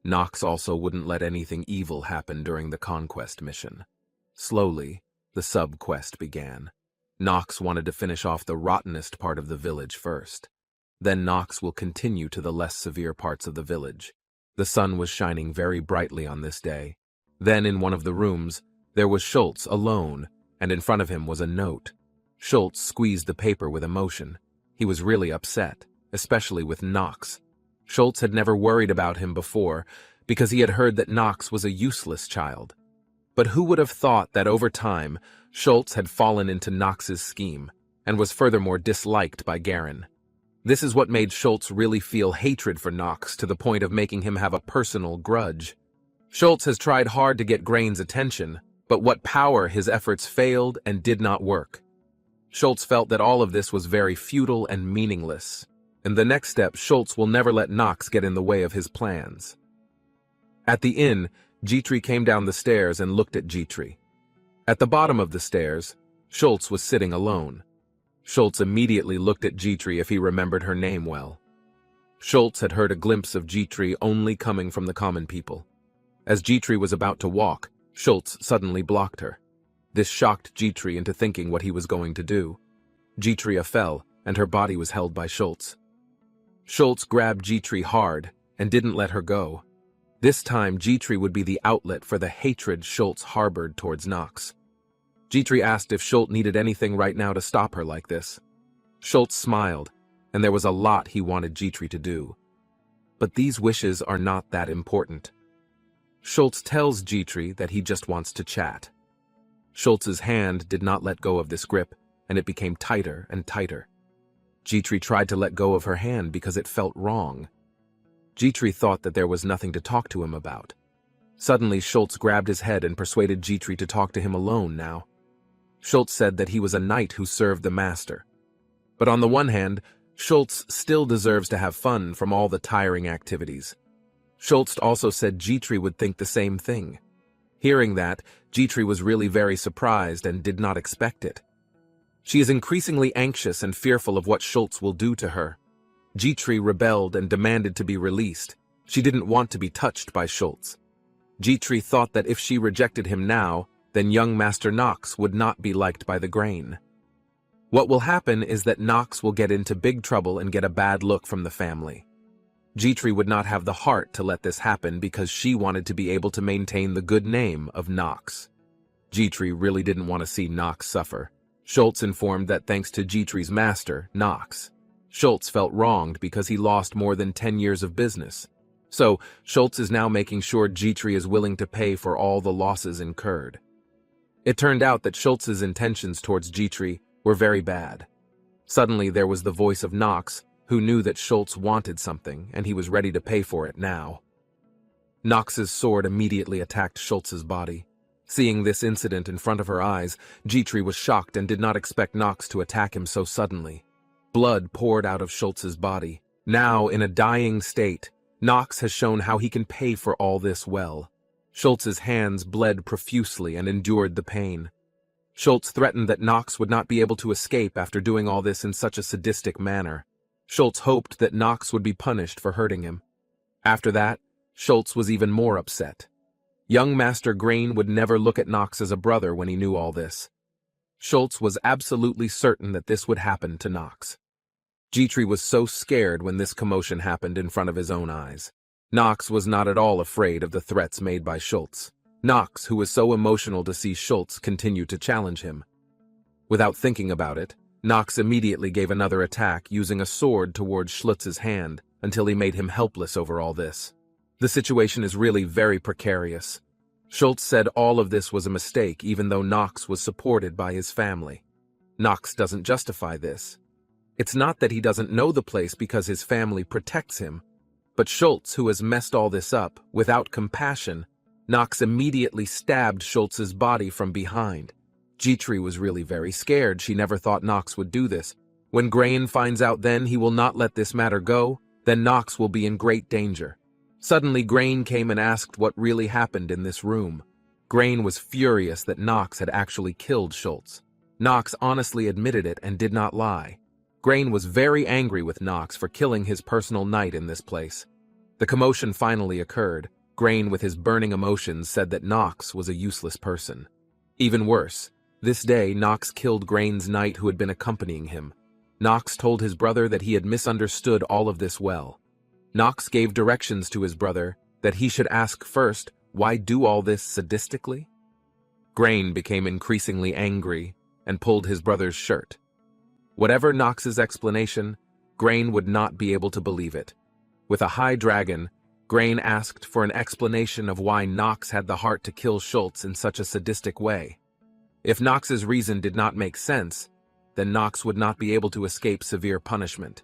Nox also wouldn't let anything evil happen during the conquest mission. Slowly, the sub-quest began. Nox wanted to finish off the rottenest part of the village first. Then Nox will continue to the less severe parts of the village. The sun was shining very brightly on this day. Then in one of the rooms, there was Schultz alone, and in front of him was a note. Schultz squeezed the paper with emotion. He was really upset, especially with Nox. Schultz had never worried about him before, because he had heard that Nox was a useless child. But who would have thought that over time, Schultz had fallen into Nox's scheme, and was furthermore disliked by Garen. This is what made Schultz really feel hatred for Nox to the point of making him have a personal grudge. Schultz has tried hard to get Grain's attention, but what power his efforts failed and did not work. Schultz felt that all of this was very futile and meaningless. In the next step, Schultz will never let Nox get in the way of his plans. At the inn, Dietrich came down the stairs and looked at Dietrich. At the bottom of the stairs, Schultz was sitting alone. Schultz immediately looked at Dietrich if he remembered her name well. Schultz had heard a glimpse of Dietrich only coming from the common people. As Dietrich was about to walk, Schultz suddenly blocked her. This shocked Dietrich into thinking what he was going to do. Dietrich fell, and her body was held by Schultz. Schultz grabbed Dietrich hard and didn't let her go. This time, Dietrich would be the outlet for the hatred Schultz harbored towards Nox. Dietrich asked if Schultz needed anything right now to stop her like this. Schultz smiled, and there was a lot he wanted Dietrich to do. But these wishes are not that important. Schultz tells Dietrich that he just wants to chat. Schultz's hand did not let go of this grip, and it became tighter and tighter. Dietrich tried to let go of her hand because it felt wrong. Dietrich thought that there was nothing to talk to him about. Suddenly, Schultz grabbed his head and persuaded Dietrich to talk to him alone now. Schultz said that he was a knight who served the master. But on the one hand, Schultz still deserves to have fun from all the tiring activities. Schultz also said Dietrich would think the same thing. Hearing that, Dietrich was really very surprised and did not expect it. She is increasingly anxious and fearful of what Schultz will do to her. Dietrich rebelled and demanded to be released. She didn't want to be touched by Schultz. Dietrich thought that if she rejected him now, then young Master Nox would not be liked by the grain. What will happen is that Nox will get into big trouble and get a bad look from the family. Dietrich would not have the heart to let this happen because she wanted to be able to maintain the good name of Nox. Dietrich really didn't want to see Nox suffer. Schultz informed that thanks to Dietrich's master, Nox, Schultz felt wronged because he lost more than 10 years of business. So, Schultz is now making sure Dietrich is willing to pay for all the losses incurred. It turned out that Schultz's intentions towards Dietrich were very bad. Suddenly there was the voice of Nox, who knew that Schultz wanted something and he was ready to pay for it now. Nox's sword immediately attacked Schultz's body. Seeing this incident in front of her eyes, Dietrich was shocked and did not expect Nox to attack him so suddenly. Blood poured out of Schultz's body. Now, in a dying state, Nox has shown how he can pay for all this well. Schultz's hands bled profusely and endured the pain. Schultz threatened that Nox would not be able to escape after doing all this in such a sadistic manner. Schultz hoped that Nox would be punished for hurting him. After that, Schultz was even more upset. Young Master Grain would never look at Nox as a brother when he knew all this. Schultz was absolutely certain that this would happen to Nox. Dietrich was so scared when this commotion happened in front of his own eyes. Nox was not at all afraid of the threats made by Schultz. Nox, who was so emotional to see Schultz continue to challenge him. Without thinking about it, Nox immediately gave another attack using a sword towards Schlutz's hand until he made him helpless over all this. The situation is really very precarious. Schultz said all of this was a mistake even though Nox was supported by his family. Nox doesn't justify this. It's not that he doesn't know the place because his family protects him, but Schultz, who has messed all this up, without compassion, Nox immediately stabbed Schultz's body from behind. Dietrich was really very scared. She never thought Nox would do this. When Grain finds out then he will not let this matter go, then Nox will be in great danger. Suddenly Grain came and asked what really happened in this room. Grain was furious that Nox had actually killed Schultz. Nox honestly admitted it and did not lie. Grain was very angry with Nox for killing his personal knight in this place. The commotion finally occurred. Grain, with his burning emotions, said that Nox was a useless person. Even worse, this day Nox killed Grain's knight who had been accompanying him. Nox told his brother that he had misunderstood all of this well. Nox gave directions to his brother that he should ask first, why do all this sadistically? Grain became increasingly angry and pulled his brother's shirt. Whatever Nox's explanation, Grain would not be able to believe it. With a high dragon, Grain asked for an explanation of why Nox had the heart to kill Schultz in such a sadistic way. If Nox's reason did not make sense, then Nox would not be able to escape severe punishment.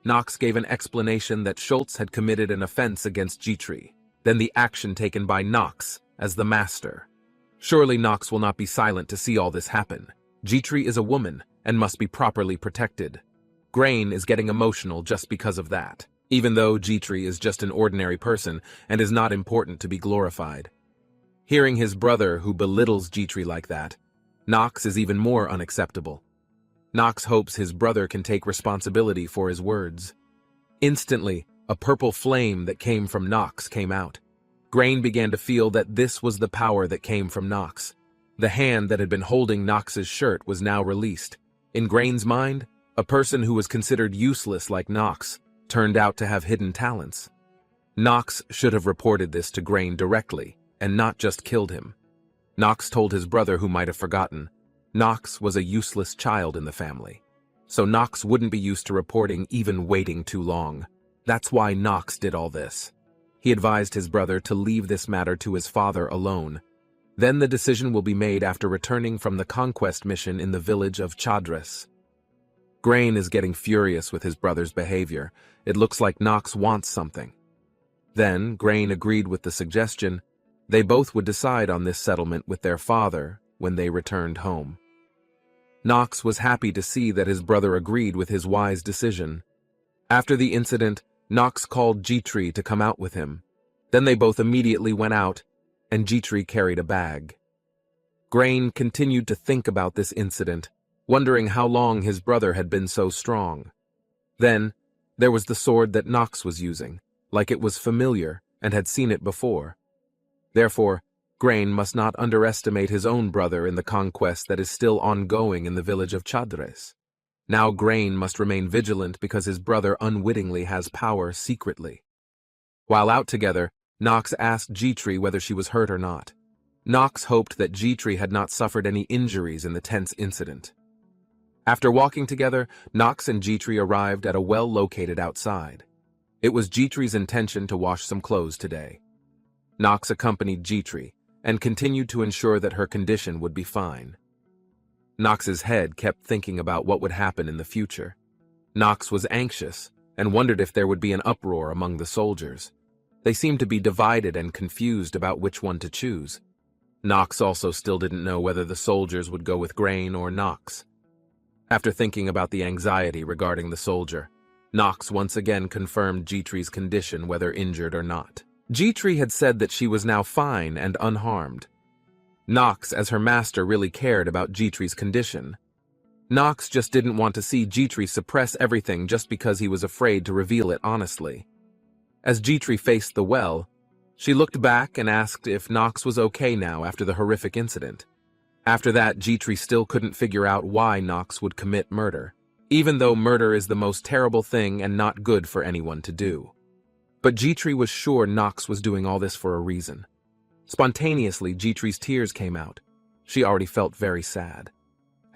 Nox gave an explanation that Schultz had committed an offense against G-Tree, then the action taken by Nox as the master. Surely Nox will not be silent to see all this happen. G-Tree is a woman and must be properly protected. Grain is getting emotional just because of that, even though G-Tree is just an ordinary person and is not important to be glorified. Hearing his brother who belittles G-Tree like that, Nox is even more unacceptable. Nox hopes his brother can take responsibility for his words. Instantly, a purple flame that came from Nox came out. Grain began to feel that this was the power that came from Nox. The hand that had been holding Nox's shirt was now released. In Grain's mind, a person who was considered useless like Nox turned out to have hidden talents. Nox should have reported this to Grain directly, and not just killed him. Nox told his brother, who might have forgotten, Nox was a useless child in the family. So Nox wouldn't be used to reporting, even waiting too long. That's why Nox did all this. He advised his brother to leave this matter to his father alone. Then the decision will be made after returning from the conquest mission in the village of Chadres. Grain is getting furious with his brother's behavior. It looks like Nox wants something. Then Grain agreed with the suggestion. They both would decide on this settlement with their father when they returned home. Nox was happy to see that his brother agreed with his wise decision. After the incident, Nox called G-Tree to come out with him. Then they both immediately went out, and G-Tree carried a bag. Grain continued to think about this incident, wondering how long his brother had been so strong. Then, there was the sword that Nox was using, like it was familiar and had seen it before. Therefore, Grain must not underestimate his own brother in the conquest that is still ongoing in the village of Chadres. Now Grain must remain vigilant because his brother unwittingly has power secretly. While out together, Nox asked G-Tree whether she was hurt or not. Nox hoped that G-Tree had not suffered any injuries in the tense incident. After walking together, Nox and G-Tree arrived at a well located outside. It was G-Tree's intention to wash some clothes today. Nox accompanied G-Tree and continued to ensure that her condition would be fine. Nox's head kept thinking about what would happen in the future. Nox was anxious and wondered if there would be an uproar among the soldiers. They seemed to be divided and confused about which one to choose. Nox also still didn't know whether the soldiers would go with Grain or Nox. After thinking about the anxiety regarding the soldier, Nox once again confirmed G-Tree's condition, whether injured or not. G-Tree had said that she was now fine and unharmed. Nox, as her master, really cared about G-Tree's condition. Nox just didn't want to see G-Tree suppress everything just because he was afraid to reveal it honestly. As G-Tree faced the well, she looked back and asked if Nox was okay now after the horrific incident. After that, G-Tree still couldn't figure out why Nox would commit murder, even though murder is the most terrible thing and not good for anyone to do. But G-Tree was sure Nox was doing all this for a reason. Spontaneously, G-Tree's tears came out. She already felt very sad.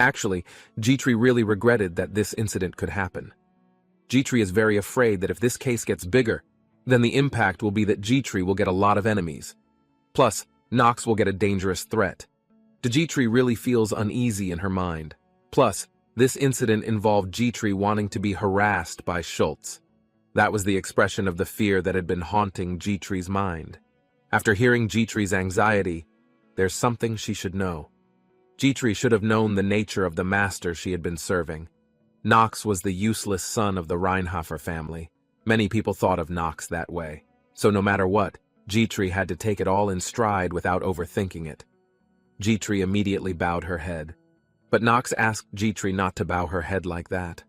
Actually, G-Tree really regretted that this incident could happen. G-Tree is very afraid that if this case gets bigger, then the impact will be that G-Tree will get a lot of enemies. Plus, Nox will get a dangerous threat. G-Tree really feels uneasy in her mind. Plus, this incident involved G-Tree wanting to be harassed by Schultz. That was the expression of the fear that had been haunting G-Tree's mind. After hearing G-Tree's anxiety, there's something she should know. G-Tree should have known the nature of the master she had been serving. Nox was the useless son of the Reinhofer family. Many people thought of Nox that way. So no matter what, G-Tree had to take it all in stride without overthinking it. G-Tree immediately bowed her head. But Nox asked G-Tree not to bow her head like that.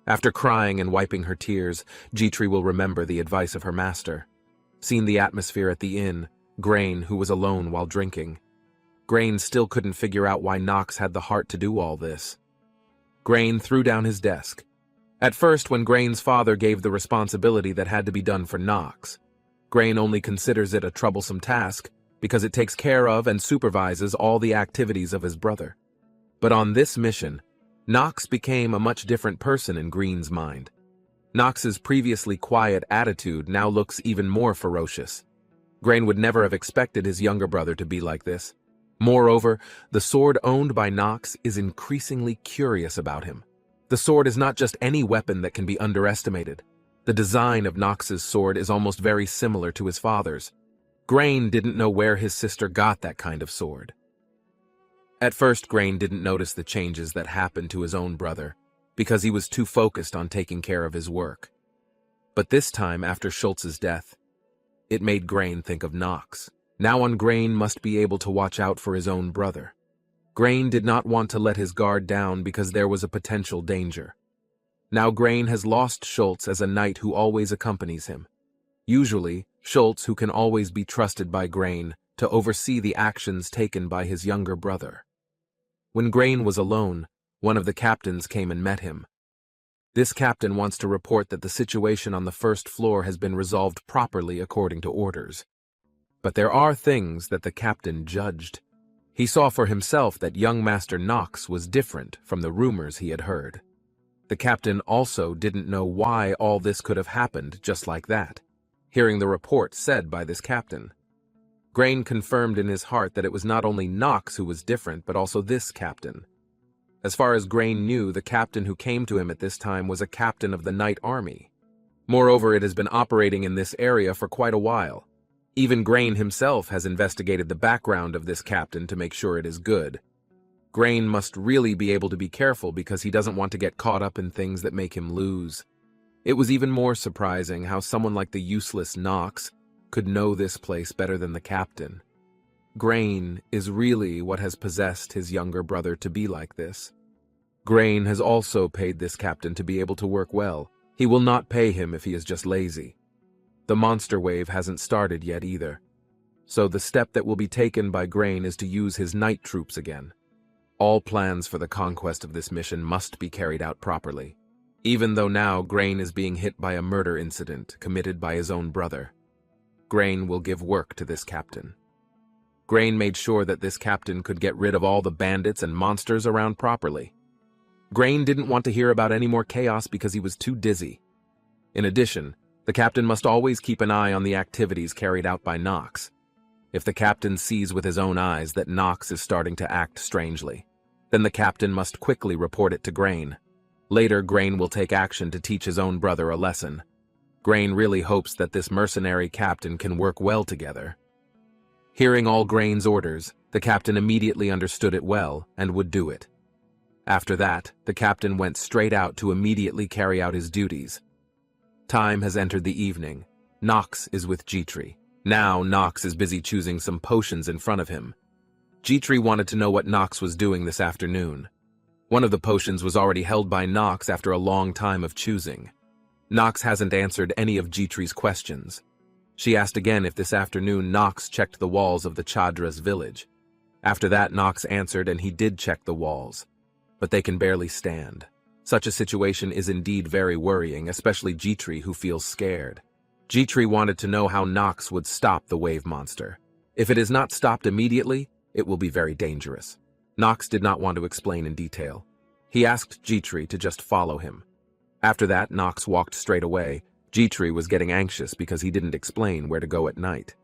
After crying and wiping her tears, G-Tree will remember the advice of her master. Seen the atmosphere at the inn, Grain, who was alone while drinking. Grain still couldn't figure out why Nox had the heart to do all this. Grain threw down his desk. At first, when Grain's father gave the responsibility that had to be done for Nox, Grain only considers it a troublesome task because it takes care of and supervises all the activities of his brother. But on this mission, Nox became a much different person in Grain's mind. Nox's previously quiet attitude now looks even more ferocious. Grain would never have expected his younger brother to be like this. Moreover, the sword owned by Nox is increasingly curious about him. The sword is not just any weapon that can be underestimated. The design of Nox's sword is almost very similar to his father's. Grain didn't know where his sister got that kind of sword. At first, Grain didn't notice the changes that happened to his own brother, because he was too focused on taking care of his work. But this time, after Schultz's death, it made Grain think of Nox. Now on, Grain must be able to watch out for his own brother. Grain did not want to let his guard down because there was a potential danger. Now Grain has lost Schultz as a knight who always accompanies him. Usually, Schultz, who can always be trusted by Grain to oversee the actions taken by his younger brother. When Grain was alone, one of the captains came and met him. This captain wants to report that the situation on the first floor has been resolved properly according to orders. But there are things that the captain judged. He saw for himself that young Master Nox was different from the rumors he had heard. The captain also didn't know why all this could have happened just like that, hearing the report said by this captain. Grain confirmed in his heart that it was not only Nox who was different, but also this captain. As far as Grain knew, the captain who came to him at this time was a captain of the Knight Army. Moreover, it has been operating in this area for quite a while. Even Grain himself has investigated the background of this captain to make sure it is good. Grain must really be able to be careful because he doesn't want to get caught up in things that make him lose. It was even more surprising how someone like the useless Nox could know this place better than the captain. Grain is really what has possessed his younger brother to be like this. Grain has also paid this captain to be able to work well. He will not pay him if he is just lazy. The monster wave hasn't started yet either. So the step that will be taken by Grain is to use his night troops again. All plans for the conquest of this mission must be carried out properly, even though now Grain is being hit by a murder incident committed by his own brother. Grain will give work to this captain. Grain made sure that this captain could get rid of all the bandits and monsters around properly. Grain didn't want to hear about any more chaos because he was too dizzy. In addition, the captain must always keep an eye on the activities carried out by Nox. If the captain sees with his own eyes that Nox is starting to act strangely, then the captain must quickly report it to Grain. Later, Grain will take action to teach his own brother a lesson. Grain really hopes that this mercenary captain can work well together. Hearing all Grain's orders, the captain immediately understood it well and would do it. After that, the captain went straight out to immediately carry out his duties. Time has entered the evening. Nox is with Jitri. Now Nox is busy choosing some potions in front of him. Jitri wanted to know what Nox was doing this afternoon. One of the potions was already held by Nox after a long time of choosing. Nox hasn't answered any of Jitri's questions. She asked again if this afternoon Nox checked the walls of the Chadra's village. After that, Nox answered, and he did check the walls. But they can barely stand. Such a situation is indeed very worrying, especially Jitri, who feels scared. Jitri wanted to know how Nox would stop the wave monster. If it is not stopped immediately, it will be very dangerous. Nox did not want to explain in detail. He asked Jitri to just follow him. After that, Nox walked straight away. Jitri was getting anxious because he didn't explain where to go at night.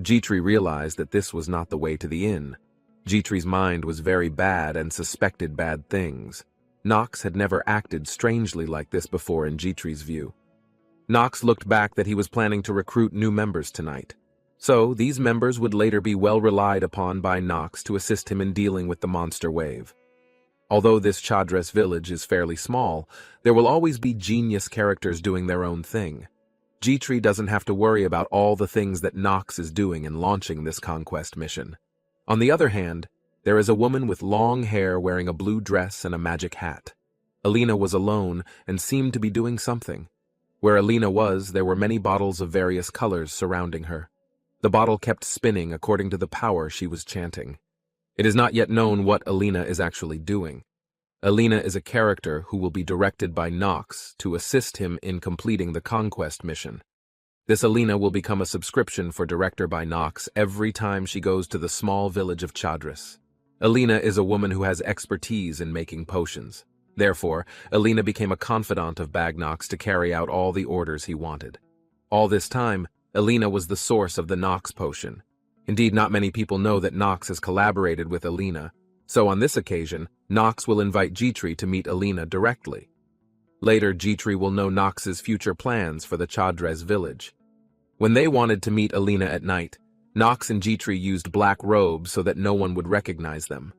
Jitri realized that this was not the way to the inn. Jitri's mind was very bad and suspected bad things. Nox had never acted strangely like this before in Jitri's view. Nox looked back that he was planning to recruit new members tonight. So, these members would later be well relied upon by Nox to assist him in dealing with the monster wave. Although this Chadres village is fairly small, there will always be genius characters doing their own thing. Jitri doesn't have to worry about all the things that Nox is doing in launching this conquest mission. On the other hand, there is a woman with long hair wearing a blue dress and a magic hat. Alina was alone and seemed to be doing something. Where Alina was, there were many bottles of various colors surrounding her. The bottle kept spinning according to the power she was chanting. It is not yet known what Alina is actually doing. Alina is a character who will be directed by Nox to assist him in completing the conquest mission. This Alina will become a subscription for Director by Nox every time she goes to the small village of Chadris. Alina is a woman who has expertise in making potions. Therefore, Alina became a confidant of Bagnox to carry out all the orders he wanted. All this time, Alina was the source of the Nox potion. Indeed, not many people know that Nox has collaborated with Alina, so on this occasion, Nox will invite Jitri to meet Alina directly. Later, Jitri will know Nox's future plans for the Chadres village. When they wanted to meet Alina at night, Nox and Jitri used black robes so that no one would recognize them.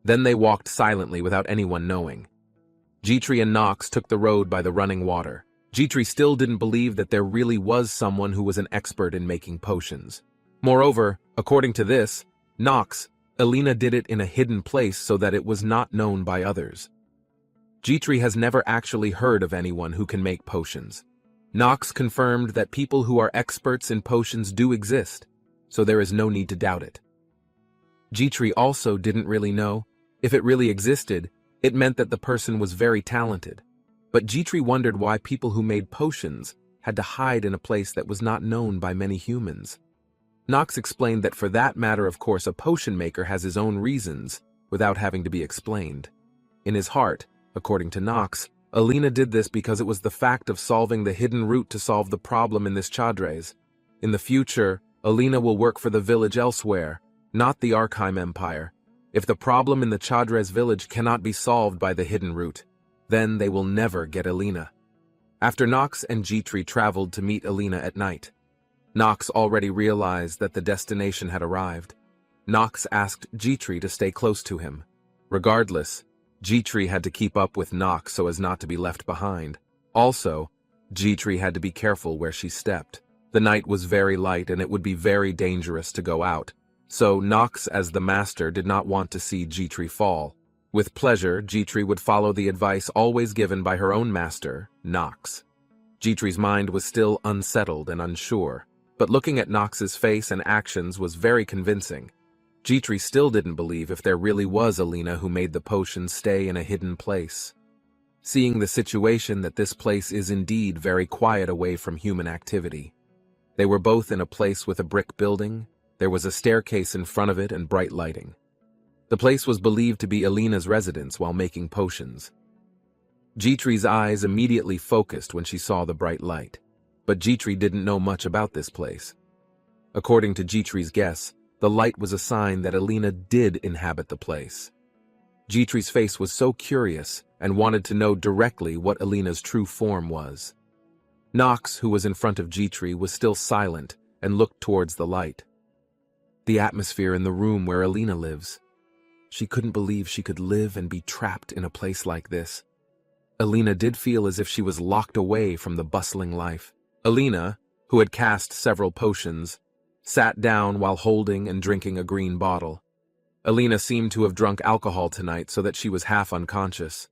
Then they walked silently without anyone knowing. Jitri and Nox took the road by the running water. Jitri still didn't believe that there really was someone who was an expert in making potions. Moreover, according to this, Nox, Alina did it in a hidden place so that it was not known by others. Jitri has never actually heard of anyone who can make potions. Nox confirmed that people who are experts in potions do exist, so there is no need to doubt it. Jitri also didn't really know. If it really existed, it meant that the person was very talented. But Jitri wondered why people who made potions had to hide in a place that was not known by many humans. Nox explained that for that matter, of course, a potion maker has his own reasons without having to be explained. In his heart, according to Nox, Alina did this because it was the fact of solving the hidden route to solve the problem in this Chadres. In the future, Alina will work for the village elsewhere, not the Arkheim Empire. If the problem in the Chadres village cannot be solved by the hidden route, then they will never get Alina. After Nox and Jitri traveled to meet Alina at night, Nox already realized that the destination had arrived. Nox asked Jitri to stay close to him. Regardless, Jitri had to keep up with Nox so as not to be left behind. Also, Jitri had to be careful where she stepped. The night was very light and it would be very dangerous to go out, so Nox as the master did not want to see Jitri fall. With pleasure, Jitri would follow the advice always given by her own master, Nox. Jitri's mind was still unsettled and unsure, but looking at Nox's face and actions was very convincing. Jitri still didn't believe if there really was Alina who made the potion stay in a hidden place. Seeing the situation that this place is indeed very quiet away from human activity. They were both in a place with a brick building. There was a staircase in front of it and bright lighting. The place was believed to be Alina's residence while making potions. Jitri's eyes immediately focused when she saw the bright light, but Jitri didn't know much about this place. According to Jitri's guess, the light was a sign that Alina did inhabit the place. Jitri's face was so curious and wanted to know directly what Alina's true form was. Nox, who was in front of Jitri, was still silent and looked towards the light. The atmosphere in the room where Alina lives. She couldn't believe she could live and be trapped in a place like this. Alina did feel as if she was locked away from the bustling life. Alina, who had cast several potions, sat down while holding and drinking a green bottle. Alina seemed to have drunk alcohol tonight so that she was half unconscious.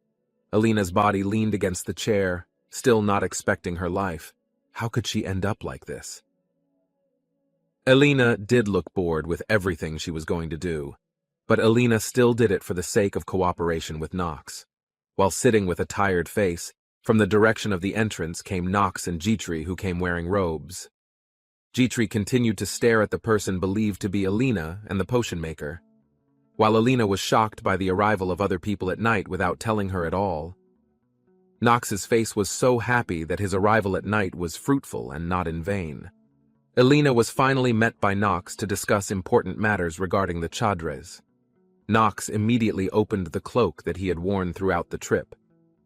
Alina's body leaned against the chair, still not expecting her life. How could she end up like this? Alina did look bored with everything she was going to do, but Alina still did it for the sake of cooperation with Nox. While sitting with a tired face, from the direction of the entrance came Nox and Jitri, who came wearing robes. Jitri continued to stare at the person believed to be Alina and the potion maker, while Alina was shocked by the arrival of other people at night without telling her at all. Nox's face was so happy that his arrival at night was fruitful and not in vain. Alina was finally met by Nox to discuss important matters regarding the Chadres. Nox immediately opened the cloak that he had worn throughout the trip.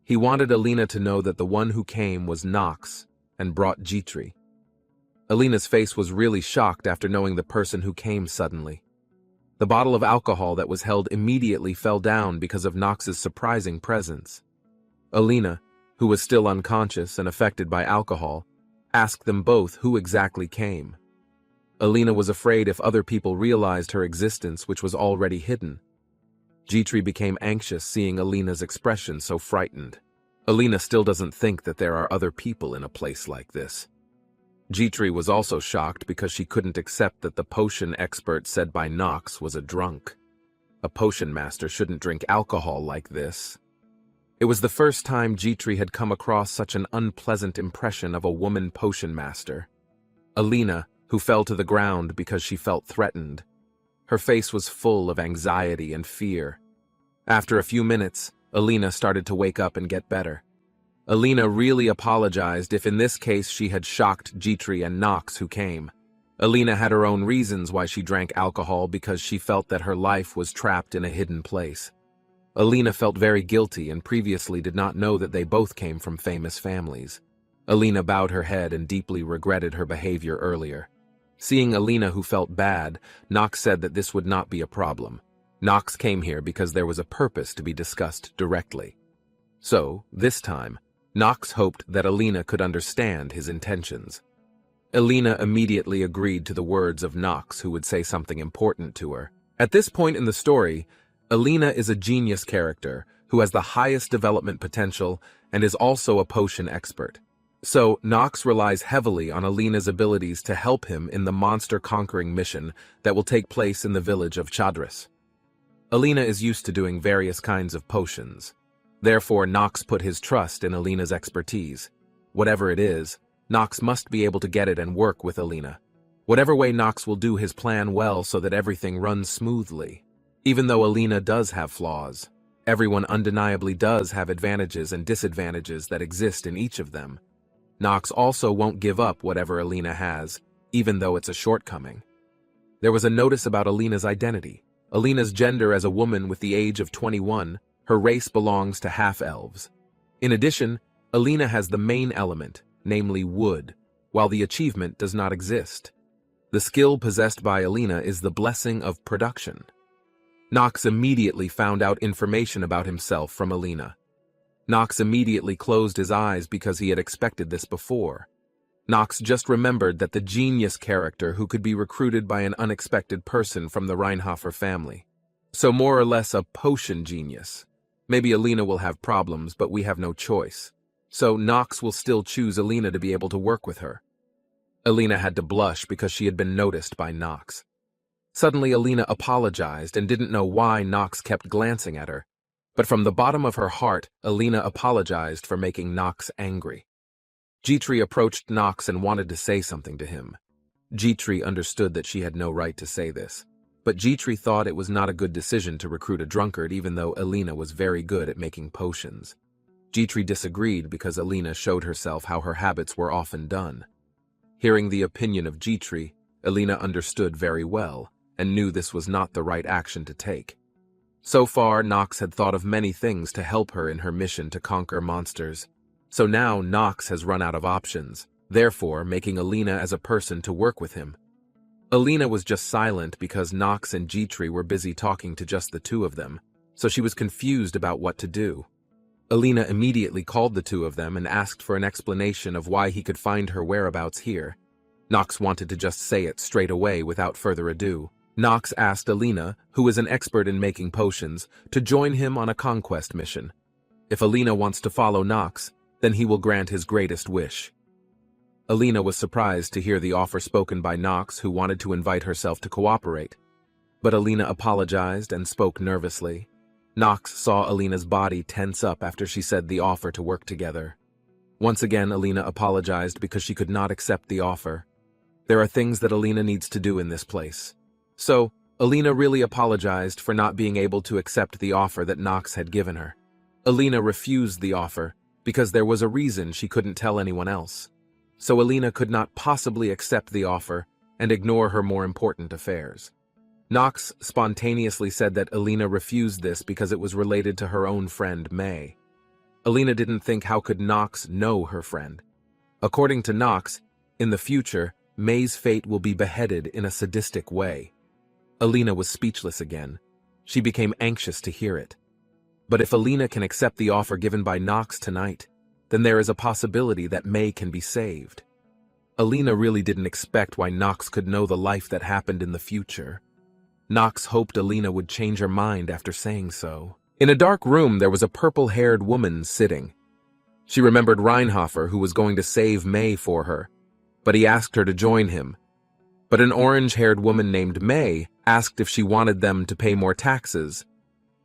He wanted Alina to know that the one who came was Nox and brought Jitri. Alina's face was really shocked after knowing the person who came suddenly. The bottle of alcohol that was held immediately fell down because of Nox's surprising presence. Alina, who was still unconscious and affected by alcohol, asked them both who exactly came. Alina was afraid if other people realized her existence, which was already hidden. Jitri became anxious seeing Alina's expression so frightened. Alina still doesn't think that there are other people in a place like this. Jitri was also shocked because she couldn't accept that the potion expert said by Nox was a drunk. A potion master shouldn't drink alcohol like this. It was the first time Jitri had come across such an unpleasant impression of a woman potion master. Alina, who fell to the ground because she felt threatened. Her face was full of anxiety and fear. After a few minutes, Alina started to wake up and get better. Alina really apologized if in this case she had shocked Jitri and Nox who came. Alina had her own reasons why she drank alcohol because she felt that her life was trapped in a hidden place. Alina felt very guilty and previously did not know that they both came from famous families. Alina bowed her head and deeply regretted her behavior earlier. Seeing Alina who felt bad, Nox said that this would not be a problem. Nox came here because there was a purpose to be discussed directly. So, this time, Nox hoped that Alina could understand his intentions. Alina immediately agreed to the words of Nox, who would say something important to her. At this point in the story, Alina is a genius character who has the highest development potential and is also a potion expert. So, Nox relies heavily on Alina's abilities to help him in the monster-conquering mission that will take place in the village of Chadris. Alina is used to doing various kinds of potions. Therefore, Nox put his trust in Alina's expertise. Whatever it is, Nox must be able to get it and work with Alina. Whatever way Nox will do his plan well so that everything runs smoothly. Even though Alina does have flaws, everyone undeniably does have advantages and disadvantages that exist in each of them. Nox also won't give up whatever Alina has, even though it's a shortcoming. There was a notice about Alina's identity. Alina's gender as a woman with the age of 21, her race belongs to half-elves. In addition, Alina has the main element, namely wood, while the achievement does not exist. The skill possessed by Alina is the blessing of production. Nox immediately found out information about himself from Alina. Nox immediately closed his eyes because he had expected this before. Nox just remembered that the genius character who could be recruited by an unexpected person from the Reinhofer family. So more or less a potion genius. Maybe Alina will have problems, but we have no choice. So Nox will still choose Alina to be able to work with her. Alina had to blush because she had been noticed by Nox. Suddenly Alina apologized and didn't know why Nox kept glancing at her. But from the bottom of her heart, Alina apologized for making Nox angry. Jitri approached Nox and wanted to say something to him. Jitri understood that she had no right to say this. But Jitri thought it was not a good decision to recruit a drunkard even though Alina was very good at making potions. Jitri disagreed because Alina showed herself how her habits were often done. Hearing the opinion of Jitri, Alina understood very well and knew this was not the right action to take. So far, Nox had thought of many things to help her in her mission to conquer monsters. So now Nox has run out of options, therefore making Alina as a person to work with him. Alina was just silent because Nox and Jitri were busy talking to just the two of them, so she was confused about what to do. Alina immediately called the two of them and asked for an explanation of why he could find her whereabouts here. Nox wanted to just say it straight away without further ado. Nox asked Alina, who is an expert in making potions, to join him on a conquest mission. If Alina wants to follow Nox, then he will grant his greatest wish. Alina was surprised to hear the offer spoken by Nox, who wanted to invite herself to cooperate. But Alina apologized and spoke nervously. Nox saw Alina's body tense up after she said the offer to work together. Once again, Alina apologized because she could not accept the offer. There are things that Alina needs to do in this place. So, Alina really apologized for not being able to accept the offer that Nox had given her. Alina refused the offer because there was a reason she couldn't tell anyone else. So Alina could not possibly accept the offer and ignore her more important affairs. Nox spontaneously said that Alina refused this because it was related to her own friend, May. Alina didn't think how could Nox know her friend. According to Nox, in the future, May's fate will be beheaded in a sadistic way. Alina was speechless again. She became anxious to hear it. But if Alina can accept the offer given by Nox tonight, then there is a possibility that May can be saved. Alina really didn't expect why Nox could know the life that happened in the future. Nox hoped Alina would change her mind after saying so. In a dark room, there was a purple-haired woman sitting. She remembered Reinhofer, who was going to save May for her, but he asked her to join him. But an orange-haired woman named May asked if she wanted them to pay more taxes.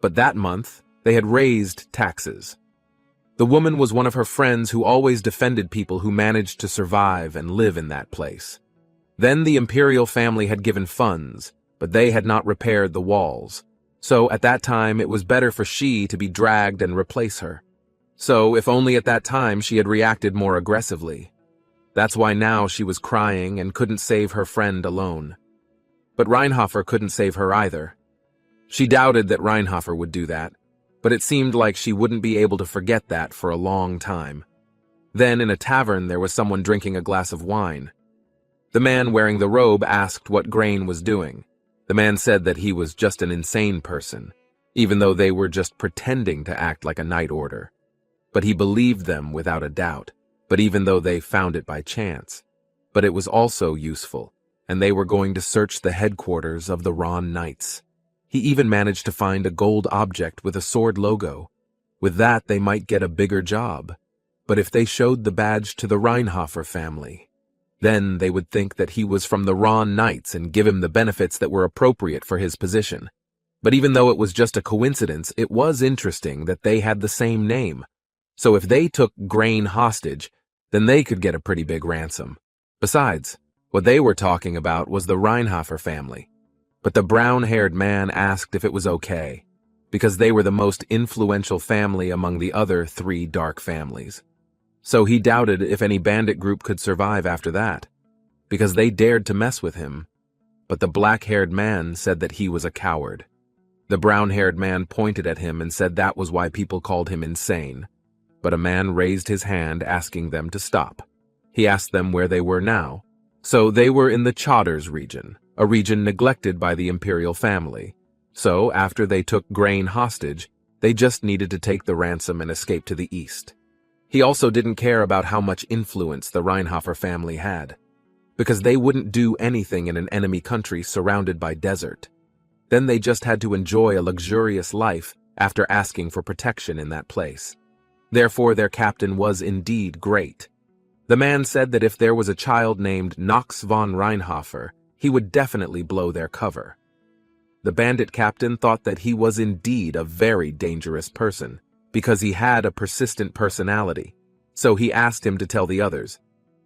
But that month, they had raised taxes. The woman was one of her friends who always defended people who managed to survive and live in that place. Then the imperial family had given funds, but they had not repaired the walls. So at that time it was better for she to be dragged and replace her. So if only at that time she had reacted more aggressively. That's why now she was crying and couldn't save her friend alone. But Reinhofer couldn't save her either. She doubted that Reinhofer would do that, but it seemed like she wouldn't be able to forget that for a long time. Then in a tavern there was someone drinking a glass of wine. The man wearing the robe asked what Grain was doing. The man said that he was just an insane person, even though they were just pretending to act like a night order. But he believed them without a doubt, but even though they found it by chance. But it was also useful, and they were going to search the headquarters of the Ron Knights. He even managed to find a gold object with a sword logo. With that, they might get a bigger job. But if they showed the badge to the Reinhofer family, then they would think that he was from the Ron Knights and give him the benefits that were appropriate for his position. But even though it was just a coincidence, it was interesting that they had the same name. So if they took Grain hostage, then they could get a pretty big ransom. Besides, what they were talking about was the Reinhofer family. But the brown-haired man asked if it was okay, because they were the most influential family among the other 3 dark families. So he doubted if any bandit group could survive after that, because they dared to mess with him. But the black-haired man said that he was a coward. The brown-haired man pointed at him and said that was why people called him insane. But a man raised his hand asking them to stop. He asked them where they were now. So they were in the Chaudhars region, a region neglected by the imperial family. So after they took Grain hostage, they just needed to take the ransom and escape to the east. He also didn't care about how much influence the Reinhofer family had, because they wouldn't do anything in an enemy country surrounded by desert. Then they just had to enjoy a luxurious life after asking for protection in that place. Therefore, their captain was indeed great. The man said that if there was a child named Knox von Reinhofer, he would definitely blow their cover. The bandit captain thought that he was indeed a very dangerous person, because he had a persistent personality. So he asked him to tell the others,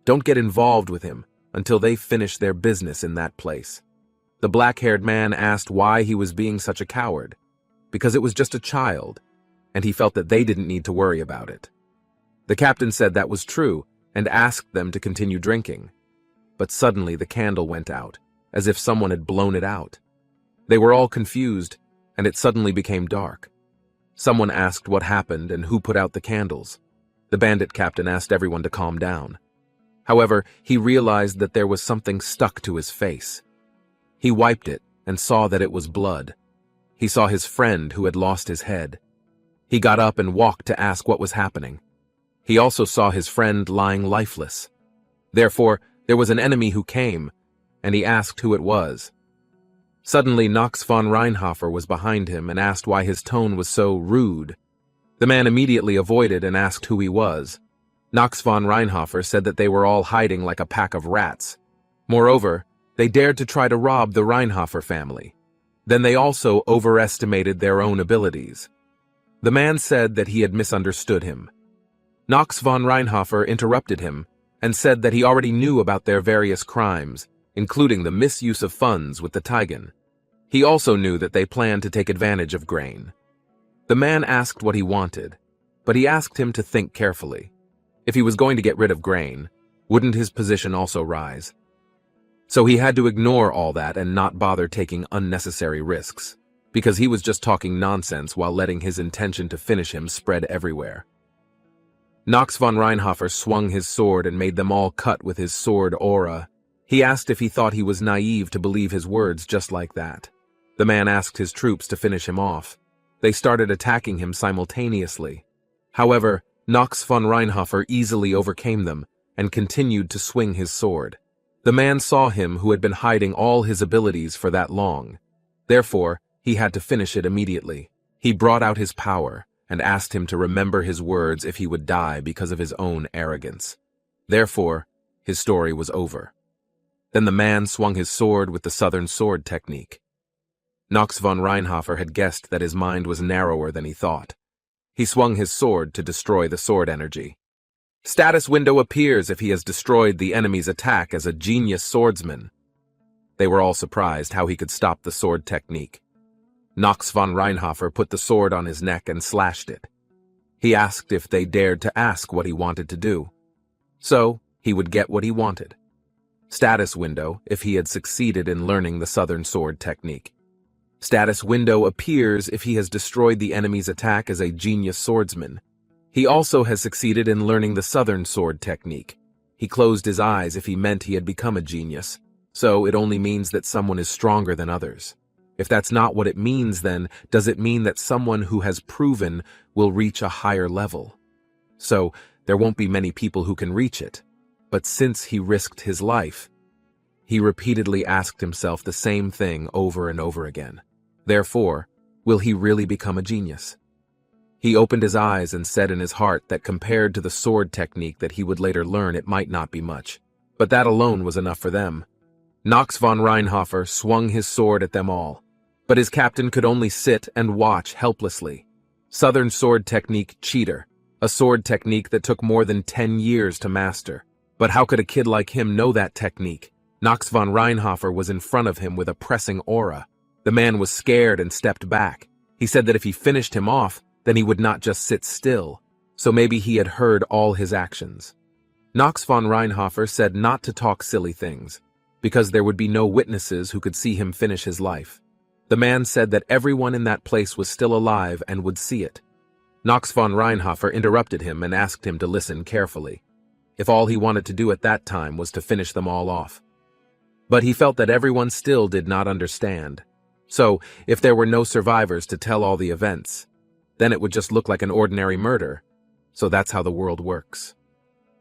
don't get involved with him until they finish their business in that place. The black-haired man asked why he was being such a coward, because it was just a child, and he felt that they didn't need to worry about it. The captain said that was true and asked them to continue drinking. But suddenly the candle went out, as if someone had blown it out. They were all confused, and it suddenly became dark. Someone asked what happened and who put out the candles. The bandit captain asked everyone to calm down. However, he realized that there was something stuck to his face. He wiped it and saw that it was blood. He saw his friend who had lost his head. He got up and walked to ask what was happening. He also saw his friend lying lifeless. Therefore, there was an enemy who came, and he asked who it was. Suddenly, Knox von Reinhofer was behind him and asked why his tone was so rude. The man immediately avoided and asked who he was. Knox von Reinhofer said that they were all hiding like a pack of rats. Moreover, they dared to try to rob the Reinhofer family. Then they also overestimated their own abilities. The man said that he had misunderstood him. Knox von Reinhofer interrupted him and said that he already knew about their various crimes, including the misuse of funds with the Taigen. He also knew that they planned to take advantage of Grain. The man asked what he wanted, but he asked him to think carefully. If he was going to get rid of Grain, wouldn't his position also rise? So he had to ignore all that and not bother taking unnecessary risks, because he was just talking nonsense while letting his intention to finish him spread everywhere. Knox von Reinhofer swung his sword and made them all cut with his sword aura. He asked if he thought he was naive to believe his words just like that. The man asked his troops to finish him off. They started attacking him simultaneously. However, Knox von Reinhofer easily overcame them and continued to swing his sword. The man saw him who had been hiding all his abilities for that long. Therefore, he had to finish it immediately. He brought out his power and asked him to remember his words if he would die because of his own arrogance. Therefore, his story was over. Then the man swung his sword with the southern sword technique. Knox von Reinhofer had guessed that his mind was narrower than he thought. He swung his sword to destroy the sword energy. Status window appears if he has destroyed the enemy's attack as a genius swordsman. They were all surprised how he could stop the sword technique. Nox von Reinhofer put the sword on his neck and slashed it. He asked if they dared to ask what he wanted to do. So, he would get what he wanted. Status window if he had succeeded in learning the southern sword technique. Status window appears if he has destroyed the enemy's attack as a genius swordsman. He also has succeeded in learning the southern sword technique. He closed his eyes if he meant he had become a genius. So it only means that someone is stronger than others. If that's not what it means, then does it mean that someone who has proven will reach a higher level? So there won't be many people who can reach it. But since he risked his life, he repeatedly asked himself the same thing over and over again. Therefore, will he really become a genius? He opened his eyes and said in his heart that compared to the sword technique that he would later learn, it might not be much. But that alone was enough for them. Nox von Reinhofer swung his sword at them all, but his captain could only sit and watch helplessly. Southern sword technique cheater, a sword technique that took more than 10 years to master. But how could a kid like him know that technique? Nox von Reinhofer was in front of him with a pressing aura. The man was scared and stepped back. He said that if he finished him off, then he would not just sit still. So maybe he had heard all his actions. Nox von Reinhofer said not to talk silly things, because there would be no witnesses who could see him finish his life. The man said that everyone in that place was still alive and would see it. Nox von Reinhofer interrupted him and asked him to listen carefully. If all he wanted to do at that time was to finish them all off. But he felt that everyone still did not understand. So, if there were no survivors to tell all the events, then it would just look like an ordinary murder. So that's how the world works.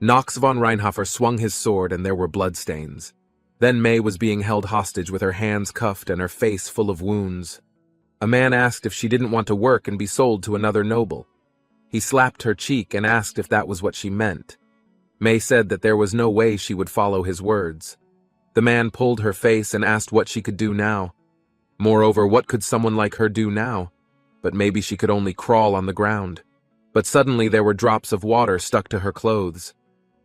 Nox von Reinhofer swung his sword and there were bloodstains. Then May was being held hostage with her hands cuffed and her face full of wounds. A man asked if she didn't want to work and be sold to another noble. He slapped her cheek and asked if that was what she meant. May said that there was no way she would follow his words. The man pulled her face and asked what she could do now. Moreover, what could someone like her do now? But maybe she could only crawl on the ground. But suddenly there were drops of water stuck to her clothes.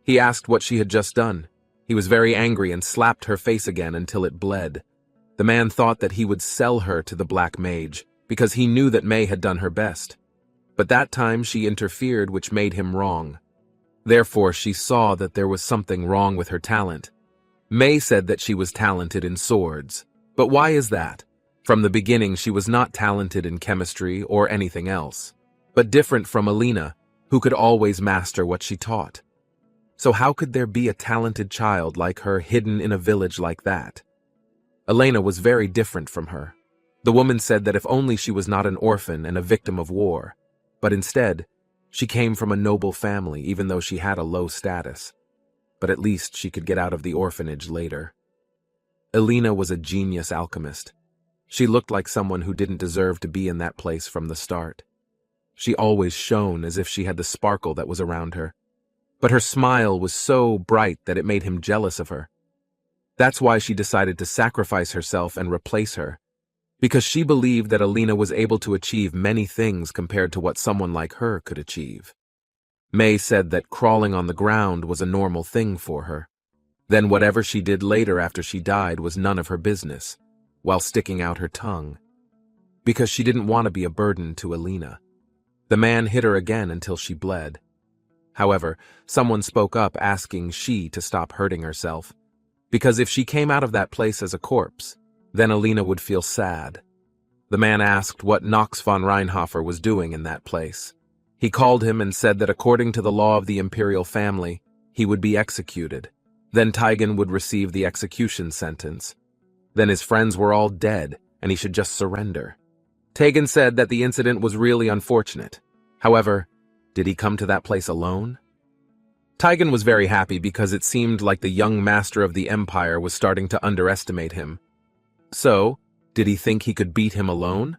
He asked what she had just done. He was very angry and slapped her face again until it bled. The man thought that he would sell her to the Black Mage, because he knew that May had done her best. But that time she interfered, which made him wrong. Therefore, she saw that there was something wrong with her talent. May said that she was talented in swords. But why is that? From the beginning, she was not talented in chemistry or anything else, but different from Alina, who could always master what she taught. So how could there be a talented child like her hidden in a village like that? Elena was very different from her. The woman said that if only she was not an orphan and a victim of war, but instead, she came from a noble family even though she had a low status. But at least she could get out of the orphanage later. Elena was a genius alchemist. She looked like someone who didn't deserve to be in that place from the start. She always shone as if she had the sparkle that was around her. But her smile was so bright that it made him jealous of her. That's why she decided to sacrifice herself and replace her, because she believed that Alina was able to achieve many things compared to what someone like her could achieve. May said that crawling on the ground was a normal thing for her. Then whatever she did later after she died was none of her business, while sticking out her tongue, because she didn't want to be a burden to Alina. The man hit her again until she bled. However, someone spoke up asking she to stop hurting herself, because if she came out of that place as a corpse, then Alina would feel sad. The man asked what Nox von Reinhofer was doing in that place. He called him and said that according to the law of the imperial family, he would be executed. Then Taigen would receive the execution sentence. Then his friends were all dead, and he should just surrender. Taigen said that the incident was really unfortunate. However, did he come to that place alone? Taigen was very happy because it seemed like the young master of the empire was starting to underestimate him. So, did he think he could beat him alone?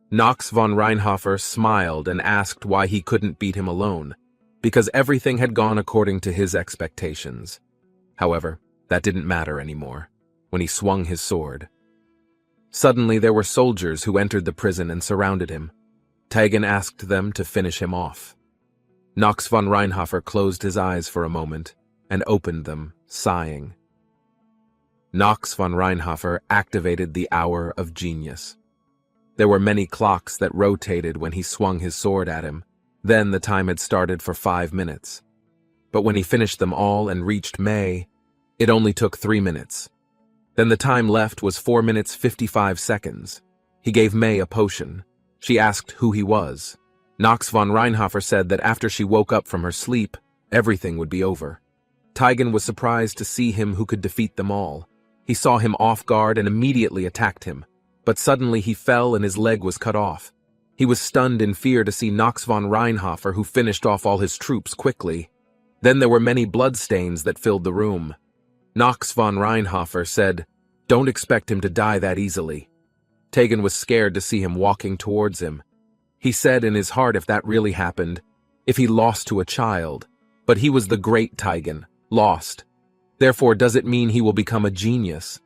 Nox von Reinhofer smiled and asked why he couldn't beat him alone, because everything had gone according to his expectations. However, that didn't matter anymore, when he swung his sword. Suddenly there were soldiers who entered the prison and surrounded him. Teigen asked them to finish him off. Nox von Reinhofer closed his eyes for a moment and opened them, sighing. Nox von Reinhofer activated the hour of genius. There were many clocks that rotated when he swung his sword at him. Then the time had started for 5 minutes. But when he finished them all and reached May, it only took 3 minutes. Then the time left was 4 minutes 55 seconds. He gave May a potion. She asked who he was. Nox von Reinhofer said that after she woke up from her sleep, everything would be over. Teigen was surprised to see him who could defeat them all. He saw him off guard and immediately attacked him. But suddenly he fell and his leg was cut off. He was stunned in fear to see Nox von Reinhofer, who finished off all his troops quickly. Then there were many bloodstains that filled the room. Nox von Reinhofer said, "Don't expect him to die that easily." Teigen was scared to see him walking towards him. He said in his heart if that really happened, if he lost to a child. But he was the great Teigen, lost. Therefore, does it mean he will become a genius?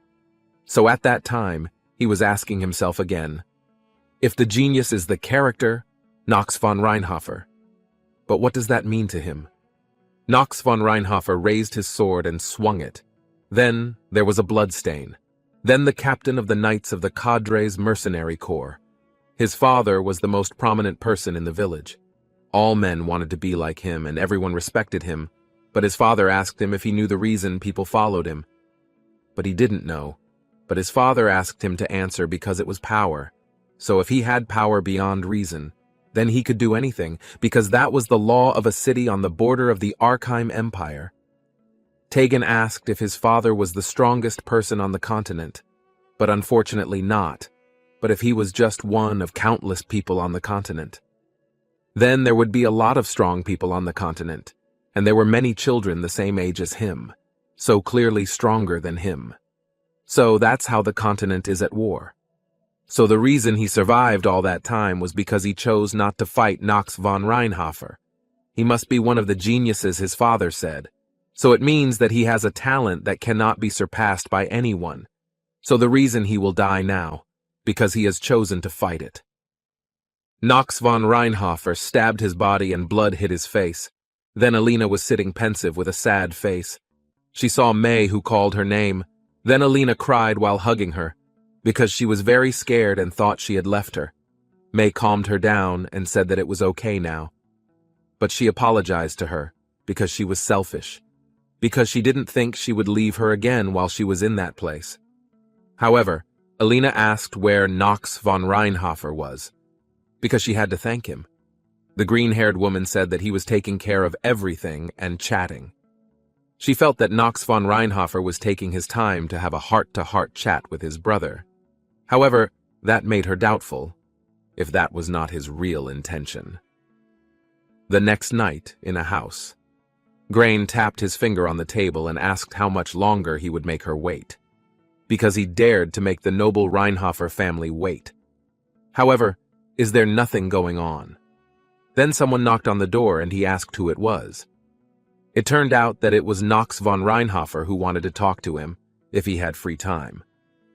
So at that time, he was asking himself again, if the genius is the character, Nox von Reinhofer. But what does that mean to him? Nox von Reinhofer raised his sword and swung it. Then there was a bloodstain. Then the captain of the Knights of the Cadre's mercenary corps. His father was the most prominent person in the village. All men wanted to be like him and everyone respected him, but his father asked him if he knew the reason people followed him. But he didn't know. But his father asked him to answer because it was power. So if he had power beyond reason, then he could do anything, because that was the law of a city on the border of the Arkheim Empire. Teigen asked if his father was the strongest person on the continent, but unfortunately not, but if he was just one of countless people on the continent. Then there would be a lot of strong people on the continent, and there were many children the same age as him, so clearly stronger than him. So that's how the continent is at war. So the reason he survived all that time was because he chose not to fight Nox von Reinhofer. He must be one of the geniuses his father said. So it means that he has a talent that cannot be surpassed by anyone. So the reason he will die now, because he has chosen to fight it. Nox von Reinhofer stabbed his body and blood hit his face. Then Alina was sitting pensive with a sad face. She saw May, who called her name. Then Alina cried while hugging her, because she was very scared and thought she had left her. May calmed her down and said that it was okay now. But she apologized to her, because she was selfish, because she didn't think she would leave her again while she was in that place. However, Alina asked where Nox von Reinhofer was, because she had to thank him. The green-haired woman said that he was taking care of everything and chatting. She felt that Nox von Reinhofer was taking his time to have a heart-to-heart chat with his brother. However, that made her doubtful, if that was not his real intention. The next night, in a house, Grain tapped his finger on the table and asked how much longer he would make her wait, because he dared to make the noble Reinhofer family wait. However, is there nothing going on? Then someone knocked on the door and he asked who it was. It turned out that it was Nox von Reinhofer who wanted to talk to him, if he had free time,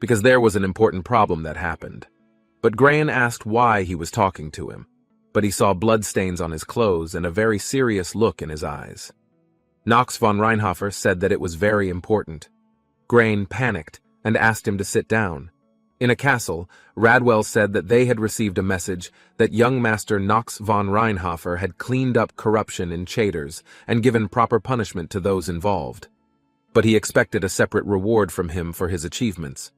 because there was an important problem that happened. But Grain asked why he was talking to him, but he saw bloodstains on his clothes and a very serious look in his eyes. Nox von Reinhofer said that it was very important. Grain panicked and asked him to sit down. In a castle, Radwell said that they had received a message that young master Nox von Reinhofer had cleaned up corruption in Chaders and given proper punishment to those involved. But he expected a separate reward from him for his achievements.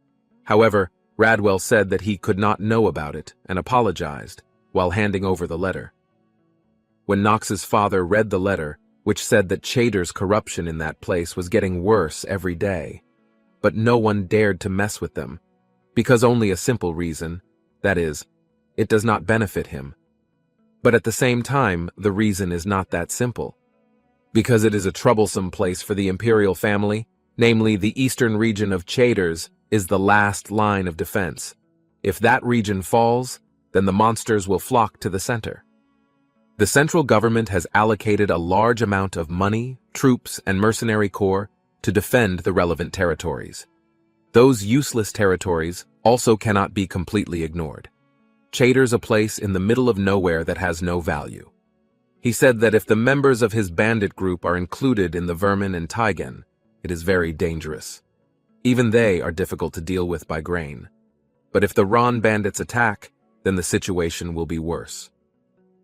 However, Radwell said that he could not know about it and apologized while handing over the letter. When Nox's father read the letter, which said that Chaders' corruption in that place was getting worse every day, but no one dared to mess with them, because only a simple reason, that is, it does not benefit him. But at the same time, the reason is not that simple. Because it is a troublesome place for the imperial family, namely the eastern region of Chaders is the last line of defense. If that region falls, then the monsters will flock to the center. The central government has allocated a large amount of money, troops, and mercenary corps to defend the relevant territories. Those useless territories also cannot be completely ignored. Chater's a place in the middle of nowhere that has no value. He said that if the members of his bandit group are included in the vermin and taigen, it is very dangerous. Even they are difficult to deal with by grain. But if the Ron bandits attack, then the situation will be worse.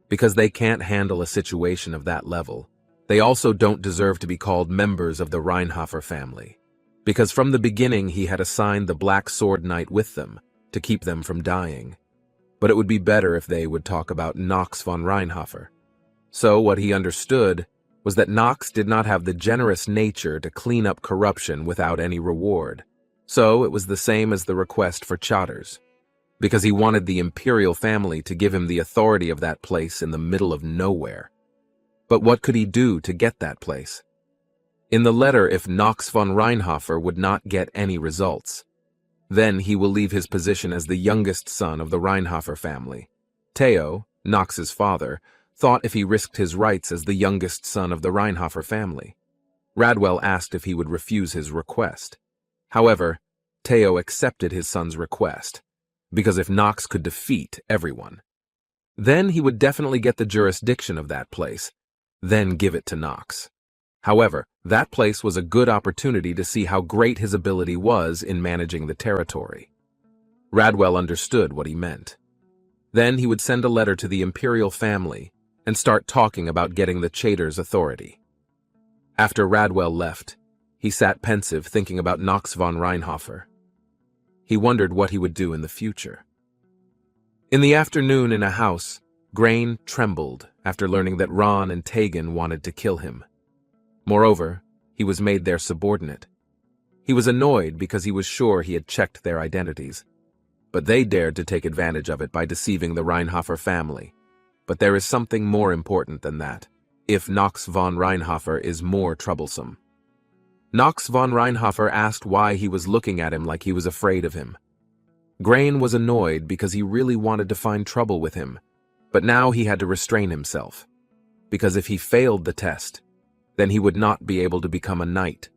Because they can't handle a situation of that level, they also don't deserve to be called members of the Reinhofer family. Because from the beginning he had assigned the Black Sword Knight with them to keep them from dying. But it would be better if they would talk about Knox von Reinhofer. So what he understood was that Knox did not have the generous nature to clean up corruption without any reward. So it was the same as the request for Chatters, because he wanted the imperial family to give him the authority of that place in the middle of nowhere. But what could he do to get that place? In the letter, if Knox von Reinhofer would not get any results, then he will leave his position as the youngest son of the Reinhofer family. Theo, Knox's father, thought if he risked his rights as the youngest son of the Reinhofer family. Radwell asked if he would refuse his request. However, Theo accepted his son's request, because if Knox could defeat everyone, then he would definitely get the jurisdiction of that place, then give it to Knox. However, that place was a good opportunity to see how great his ability was in managing the territory. Radwell understood what he meant. Then he would send a letter to the imperial family and start talking about getting the Chater's authority. After Radwell left, he sat pensive thinking about Knox von Reinhofer. He wondered what he would do in the future. In the afternoon in a house, Grain trembled after learning that Ron and Tegan wanted to kill him. Moreover, he was made their subordinate. He was annoyed because he was sure he had checked their identities. But they dared to take advantage of it by deceiving the Reinhofer family. But there is something more important than that, if Knox von Reinhofer is more troublesome. Knox von Reinhofer asked why he was looking at him like he was afraid of him. Grain was annoyed because he really wanted to find trouble with him, but now he had to restrain himself. Because if he failed the test, then he would not be able to become a knight.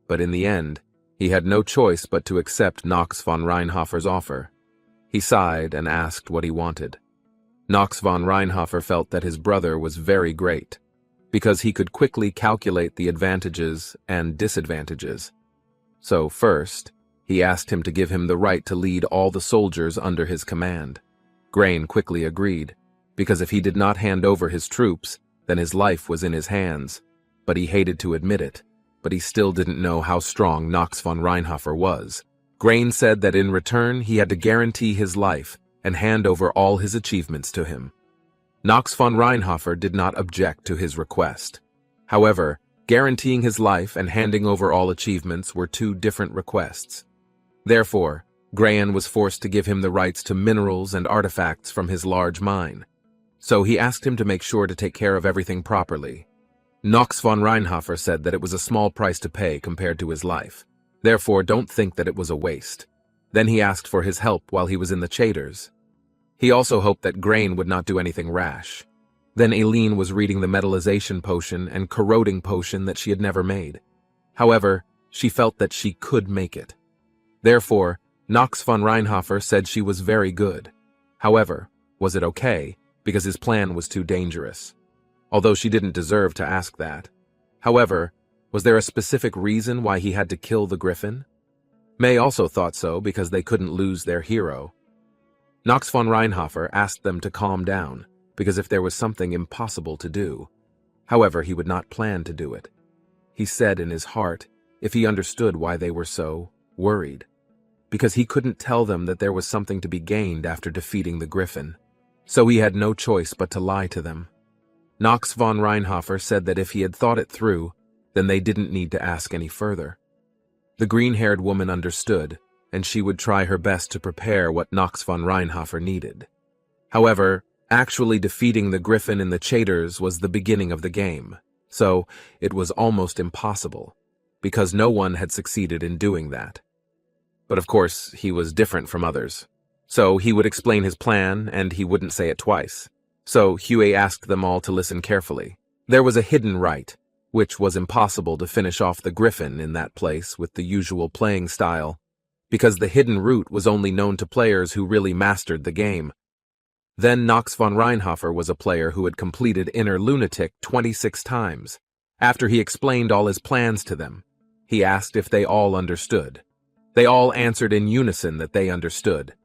But in the end, he had no choice but to accept Knox von Reinhofer's offer. He sighed and asked what he wanted. Knox von Reinhofer felt that his brother was very great, because he could quickly calculate the advantages and disadvantages. So first, he asked him to give him the right to lead all the soldiers under his command. Grain quickly agreed, because if he did not hand over his troops, then his life was in his hands. But he hated to admit it, but he still didn't know how strong Knox von Reinhofer was. Grain said that in return he had to guarantee his life and hand over all his achievements to him. Knox von Reinhofer did not object to his request. However, guaranteeing his life and handing over all achievements were two different requests. Therefore, Grain was forced to give him the rights to minerals and artifacts from his large mine. So he asked him to make sure to take care of everything properly. Knox von Reinhofer said that it was a small price to pay compared to his life. Therefore, don't think that it was a waste. Then he asked for his help while he was in the Chatters. He also hoped that Grain would not do anything rash. Then Aileen was reading the metallization potion and corroding potion that she had never made. However, she felt that she could make it. Therefore, Knox von Reinhofer said she was very good. However, was it okay? Because his plan was too dangerous. Although she didn't deserve to ask that. However, was there a specific reason why he had to kill the Griffin? May also thought so because they couldn't lose their hero. Knox von Reinhofer asked them to calm down, because if there was something impossible to do. However, he would not plan to do it. He said in his heart if he understood why they were so worried. Because he couldn't tell them that there was something to be gained after defeating the Griffin. So he had no choice but to lie to them. Knox von Reinhofer said that if he had thought it through, then they didn't need to ask any further. The green-haired woman understood, and she would try her best to prepare what Knox von Reinhofer needed. However, actually defeating the Griffin in the Chatters was the beginning of the game, so it was almost impossible, because no one had succeeded in doing that. But of course, he was different from others. So he would explain his plan, and he wouldn't say it twice. So Huey asked them all to listen carefully. There was a hidden right, which was impossible to finish off the Griffin in that place with the usual playing style, because the hidden route was only known to players who really mastered the game. Then Knox von Reinhofer was a player who had completed Inner Lunatic 26 times. After he explained all his plans to them, he asked if they all understood. They all answered in unison that they understood.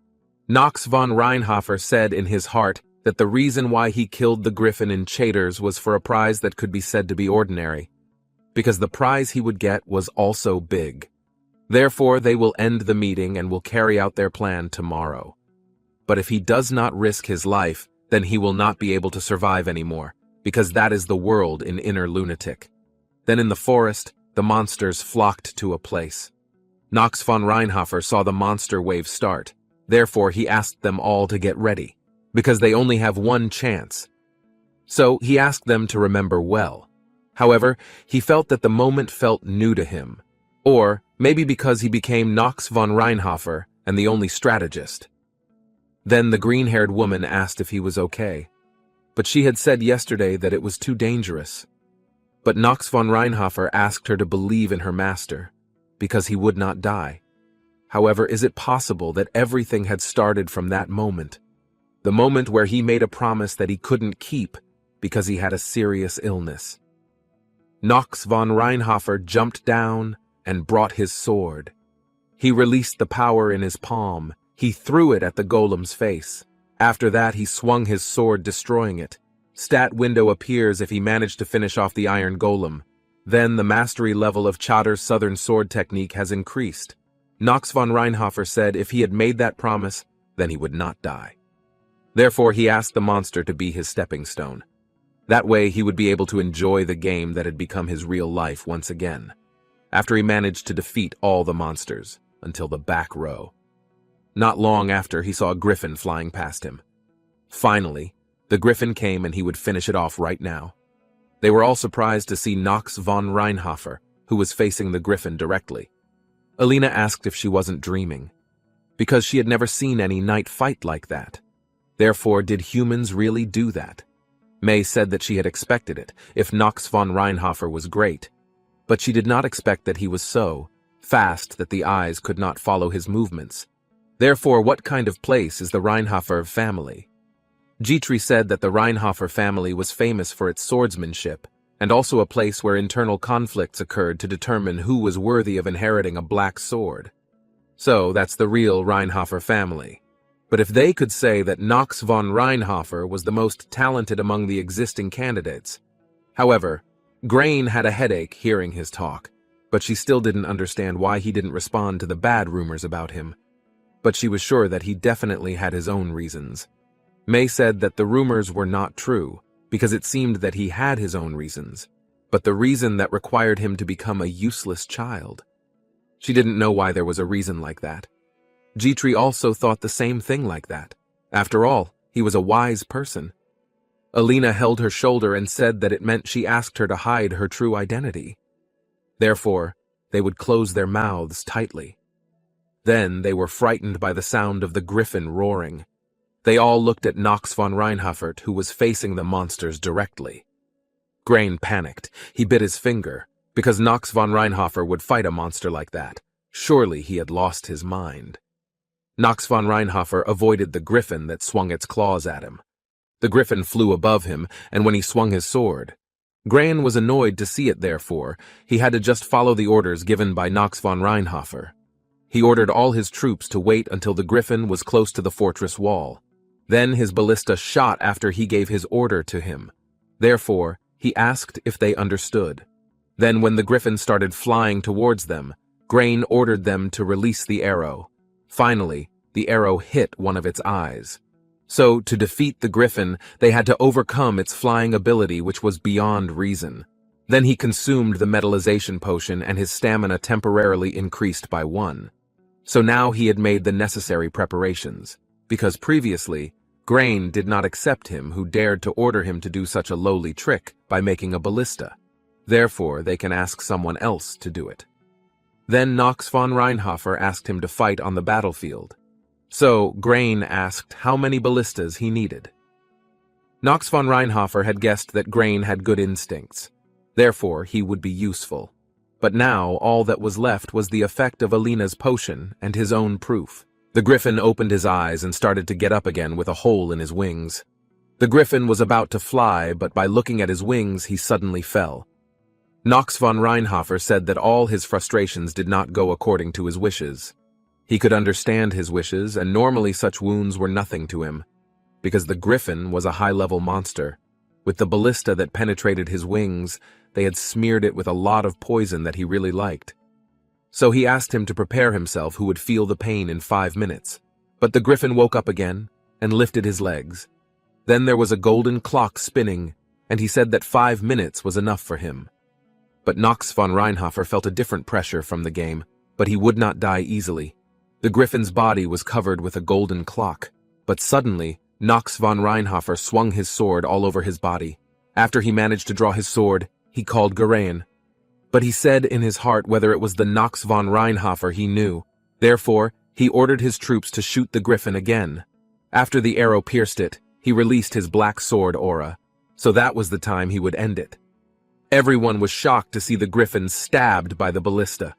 Knox von Reinhofer said in his heart that the reason why he killed the griffin in Chaders was for a prize that could be said to be ordinary, because the prize he would get was also big. Therefore, they will end the meeting and will carry out their plan tomorrow. But if he does not risk his life, then he will not be able to survive anymore, because that is the world in Inner Lunatic. Then in the forest, the monsters flocked to a place. Knox von Reinhofer saw the monster wave start. Therefore, he asked them all to get ready, because they only have one chance. So he asked them to remember well. However, he felt that the moment felt new to him, or maybe because he became Knox von Reinhofer and the only strategist. Then the green-haired woman asked if he was okay, but she had said yesterday that it was too dangerous. But Knox von Reinhofer asked her to believe in her master, because he would not die. However, is it possible that everything had started from that moment? The moment where he made a promise that he couldn't keep because he had a serious illness. Knox von Reinhofer jumped down and brought his sword. He released the power in his palm. He threw it at the golem's face. After that, he swung his sword, destroying it. Stat window appears if he managed to finish off the iron golem. Then the mastery level of Chadder's southern sword technique has increased. Knox von Reinhofer said if he had made that promise, then he would not die. Therefore, he asked the monster to be his stepping stone. That way, he would be able to enjoy the game that had become his real life once again, after he managed to defeat all the monsters, until the back row. Not long after, he saw a griffin flying past him. Finally, the griffin came and he would finish it off right now. They were all surprised to see Knox von Reinhofer, who was facing the griffin directly. Alina asked if she wasn't dreaming, because she had never seen any knight fight like that. Therefore, did humans really do that? May said that she had expected it, if Knox von Reinhofer was great, but she did not expect that he was so fast that the eyes could not follow his movements. Therefore, what kind of place is the Reinhofer family? Gitri said that the Reinhofer family was famous for its swordsmanship, and also a place where internal conflicts occurred to determine who was worthy of inheriting a black sword. So, that's the real Reinhofer family. But if they could say that Knox von Reinhofer was the most talented among the existing candidates. However, Grain had a headache hearing his talk, but she still didn't understand why he didn't respond to the bad rumors about him. But she was sure that he definitely had his own reasons. May said that the rumors were not true, because it seemed that he had his own reasons, but the reason that required him to become a useless child. She didn't know why there was a reason like that. Gitri also thought the same thing like that. After all, he was a wise person. Alina held her shoulder and said that it meant she asked her to hide her true identity. Therefore, they would close their mouths tightly. Then they were frightened by the sound of the griffin roaring. They all looked at Knox von Reinhofer, who was facing the monsters directly. Grain panicked. He bit his finger, because Knox von Reinhofer would fight a monster like that. Surely he had lost his mind. Knox von Reinhofer avoided the griffin that swung its claws at him. The griffin flew above him, and when he swung his sword, Grain was annoyed to see it. Therefore, he had to just follow the orders given by Knox von Reinhofer. He ordered all his troops to wait until the griffin was close to the fortress wall. Then his ballista shot after he gave his order to him. Therefore, he asked if they understood. Then when the griffin started flying towards them, Grain ordered them to release the arrow. Finally, the arrow hit one of its eyes. So, to defeat the griffin, they had to overcome its flying ability, which was beyond reason. Then he consumed the metallization potion and his stamina temporarily increased by 1. So now he had made the necessary preparations, because previously, Grain did not accept him who dared to order him to do such a lowly trick by making a ballista. Therefore, they can ask someone else to do it. Then Knox von Reinhofer asked him to fight on the battlefield. So, Grain asked how many ballistas he needed. Knox von Reinhofer had guessed that Grain had good instincts. Therefore, he would be useful. But now, all that was left was the effect of Alina's potion and his own proof. The griffin opened his eyes and started to get up again with a hole in his wings. The griffin was about to fly, but by looking at his wings, he suddenly fell. Knox von Reinhofer said that all his frustrations did not go according to his wishes. He could understand his wishes, and normally such wounds were nothing to him, because the griffin was a high-level monster. With the ballista that penetrated his wings, they had smeared it with a lot of poison that he really liked. So he asked him to prepare himself who would feel the pain in 5 minutes. But the griffin woke up again and lifted his legs. Then there was a golden clock spinning, and he said that 5 minutes was enough for him. But Knox von Reinhofer felt a different pressure from the game, but he would not die easily. The griffin's body was covered with a golden clock, but suddenly, Knox von Reinhofer swung his sword all over his body. After he managed to draw his sword, he called Gerain. But he said in his heart whether it was the Knox von Reinhofer he knew. Therefore, he ordered his troops to shoot the griffin again. After the arrow pierced it, he released his black sword aura, so that was the time he would end it. Everyone was shocked to see the griffin stabbed by the ballista.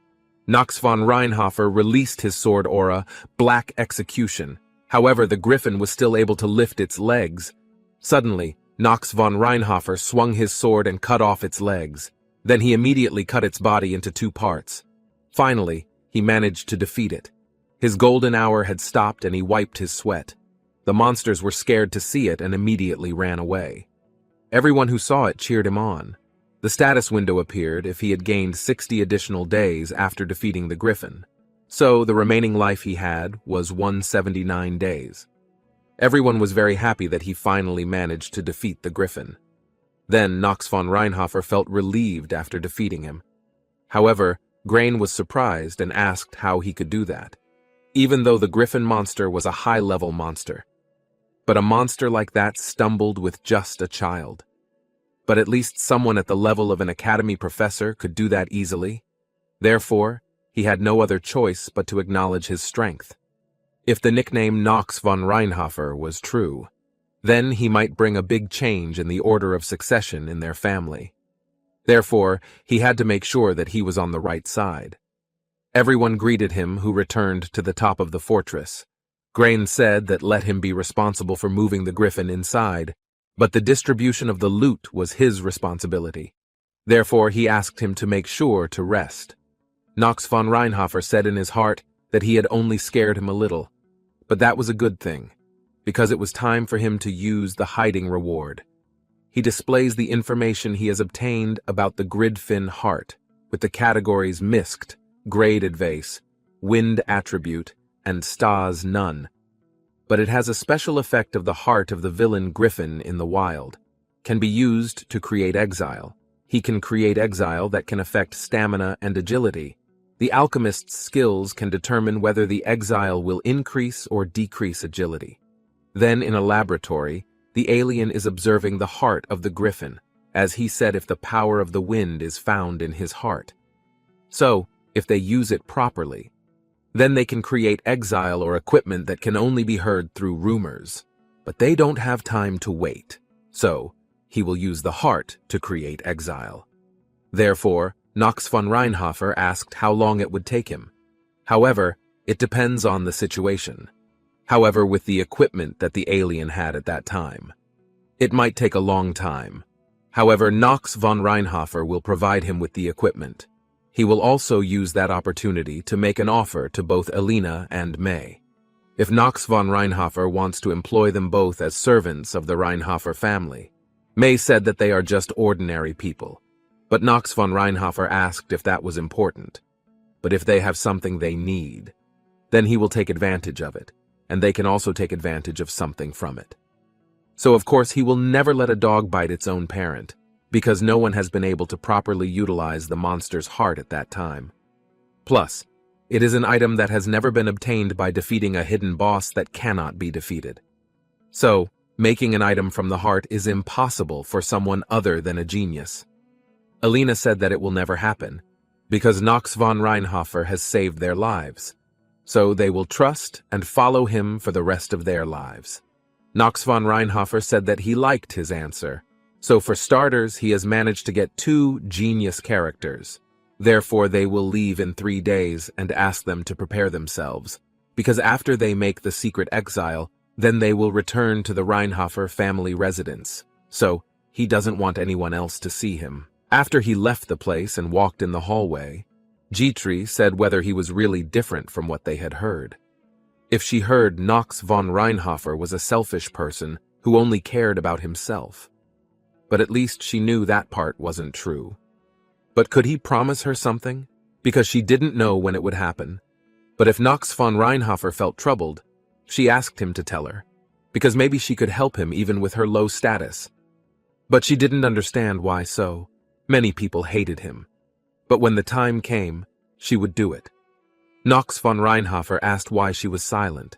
Knox von Reinhofer released his sword aura, Black Execution. However, the griffin was still able to lift its legs. Suddenly, Knox von Reinhofer swung his sword and cut off its legs. Then he immediately cut its body into 2 parts. Finally, he managed to defeat it. His golden hour had stopped and he wiped his sweat. The monsters were scared to see it and immediately ran away. Everyone who saw it cheered him on. The status window appeared if he had gained 60 additional days after defeating the griffin. So the remaining life he had was 179 days. Everyone was very happy that he finally managed to defeat the griffin. Then Knox von Reinhofer felt relieved after defeating him. However, Grain was surprised and asked how he could do that, even though the griffin monster was a high-level monster. But a monster like that stumbled with just a child. But at least someone at the level of an academy professor could do that easily. Therefore, he had no other choice but to acknowledge his strength. If the nickname Knox von Reinhofer was true, then he might bring a big change in the order of succession in their family. Therefore, he had to make sure that he was on the right side. Everyone greeted him who returned to the top of the fortress. Grain said that let him be responsible for moving the griffin inside, but the distribution of the loot was his responsibility. Therefore, he asked him to make sure to rest. Knox von Reinhofer said in his heart that he had only scared him a little, but that was a good thing, because it was time for him to use the hiding reward. He displays the information he has obtained about the gridfin heart, with the categories Misked, Grade Advice, Wind Attribute, and Stas None. But it has a special effect of the heart of the villain Griffin in the wild, can be used to create exile. He can create exile that can affect stamina and agility. The alchemist's skills can determine whether the exile will increase or decrease agility. Then in a laboratory, the alien is observing the heart of the griffin, as he said if the power of the wind is found in his heart. So, if they use it properly, then they can create exile or equipment that can only be heard through rumors. But they don't have time to wait, so he will use the heart to create exile. Therefore, Knox von Reinhofer asked how long it would take him. However, it depends on the situation. However, with the equipment that the alien had at that time, it might take a long time. However, Knox von Reinhofer will provide him with the equipment. He will also use that opportunity to make an offer to both Elena and May. If Knox von Reinhofer wants to employ them both as servants of the Reinhofer family, May said that they are just ordinary people. But Knox von Reinhofer asked if that was important. But if they have something they need, then he will take advantage of it, and they can also take advantage of something from it. So of course he will never let a dog bite its own parent, because no one has been able to properly utilize the monster's heart at that time. Plus, it is an item that has never been obtained by defeating a hidden boss that cannot be defeated. So, making an item from the heart is impossible for someone other than a genius. Elena said that it will never happen, because Knox von Reinhofer has saved their lives, so they will trust and follow him for the rest of their lives. Knox von Reinhofer said that he liked his answer, so for starters he has managed to get 2 genius characters. Therefore they will leave in 3 days and ask them to prepare themselves. because after they make the secret exile, then they will return to the Reinhofer family residence, so he doesn't want anyone else to see him. After he left the place and walked in the hallway, Dmitri said whether he was really different from what they had heard. If she heard Knox von Reinhofer was a selfish person who only cared about himself. But at least she knew that part wasn't true. But could he promise her something? Because she didn't know when it would happen. But if Knox von Reinhofer felt troubled, she asked him to tell her, because maybe she could help him even with her low status. But she didn't understand why so. Many people hated him. But when the time came, she would do it. Knox von Reinhofer asked why she was silent,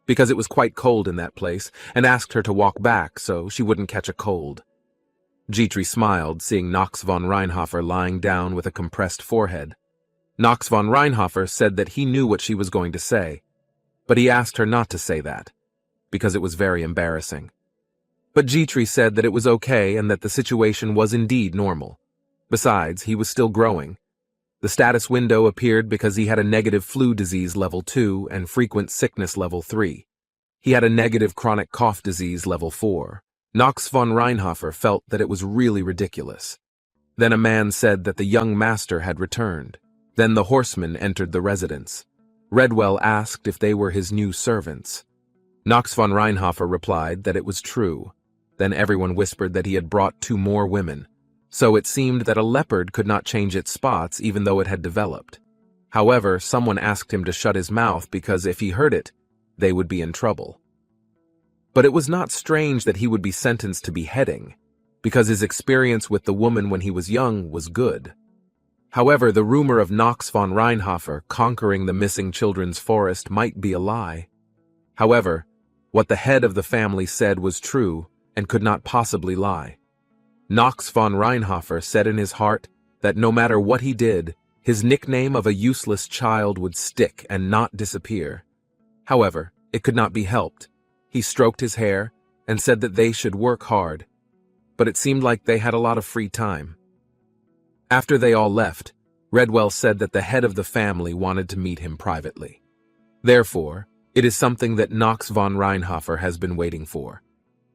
because it was quite cold in that place, and asked her to walk back so she wouldn't catch a cold. Dmitri smiled, seeing Knox von Reinhofer lying down with a compressed forehead. Knox von Reinhofer said that he knew what she was going to say, but he asked her not to say that, because it was very embarrassing. But Dmitri said that it was okay and that the situation was indeed normal. Besides, he was still growing. The status window appeared because he had a negative flu disease level 2 and frequent sickness level 3. He had a negative chronic cough disease level 4. Knox von Reinhofer felt that it was really ridiculous. Then a man said that the young master had returned. Then the horsemen entered the residence. Redwell asked if they were his new servants. Knox von Reinhofer replied that it was true. Then everyone whispered that he had brought 2 more women. So it seemed that a leopard could not change its spots even though it had developed. However, someone asked him to shut his mouth because if he heard it, they would be in trouble. But it was not strange that he would be sentenced to beheading, because his experience with the woman when he was young was good. However, the rumor of Knox von Reinhofer conquering the missing children's forest might be a lie. However, what the head of the family said was true and could not possibly lie. Knox von Reinhofer said in his heart that no matter what he did, his nickname of a useless child would stick and not disappear. However, it could not be helped. He stroked his hair and said that they should work hard, but it seemed like they had a lot of free time. After they all left, Redwell said that the head of the family wanted to meet him privately. Therefore, it is something that Knox von Reinhofer has been waiting for.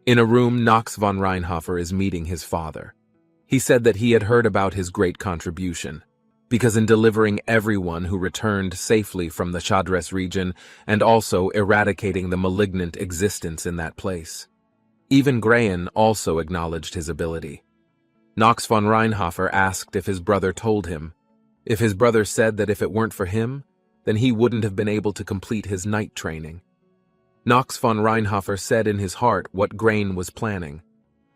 In a room, Knox von Reinhofer is meeting his father. He said that he had heard about his great contribution, because in delivering everyone who returned safely from the Chadres region and also eradicating the malignant existence in that place. Even Grayan also acknowledged his ability. Knox von Reinhofer asked if his brother told him. If his brother said that if it weren't for him, then he wouldn't have been able to complete his night training. Knox von Reinhofer said in his heart what Grayan was planning,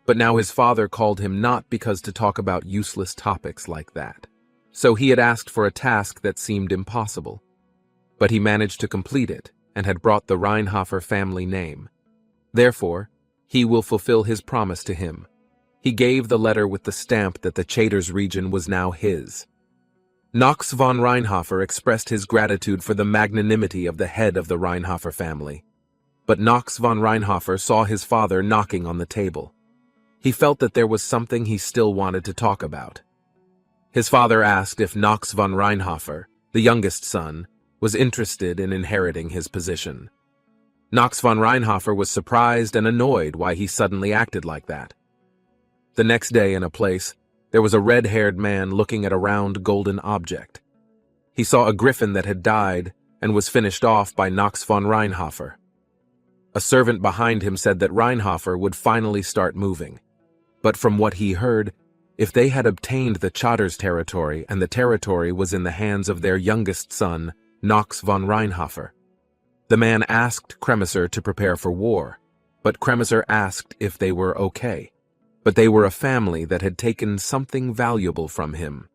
but now his father called him not because to talk about useless topics like that. So he had asked for a task that seemed impossible. But he managed to complete it and had brought the Reinhofer family name. Therefore, he will fulfill his promise to him. He gave the letter with the stamp that the Chaders region was now his. Knox von Reinhofer expressed his gratitude for the magnanimity of the head of the Reinhofer family. But Knox von Reinhofer saw his father knocking on the table. He felt that there was something he still wanted to talk about. His father asked if Knox von Reinhofer, the youngest son, was interested in inheriting his position. Knox von Reinhofer was surprised and annoyed why he suddenly acted like that. The next day in a place, there was a red-haired man looking at a round golden object. He saw a griffin that had died and was finished off by Knox von Reinhofer. A servant behind him said that Reinhofer would finally start moving. But from what he heard, if they had obtained the Chaders territory and the territory was in the hands of their youngest son, Knox von Reinhofer. The man asked Kremiser to prepare for war, but Kremiser asked if they were okay. But they were a family that had taken something valuable from him,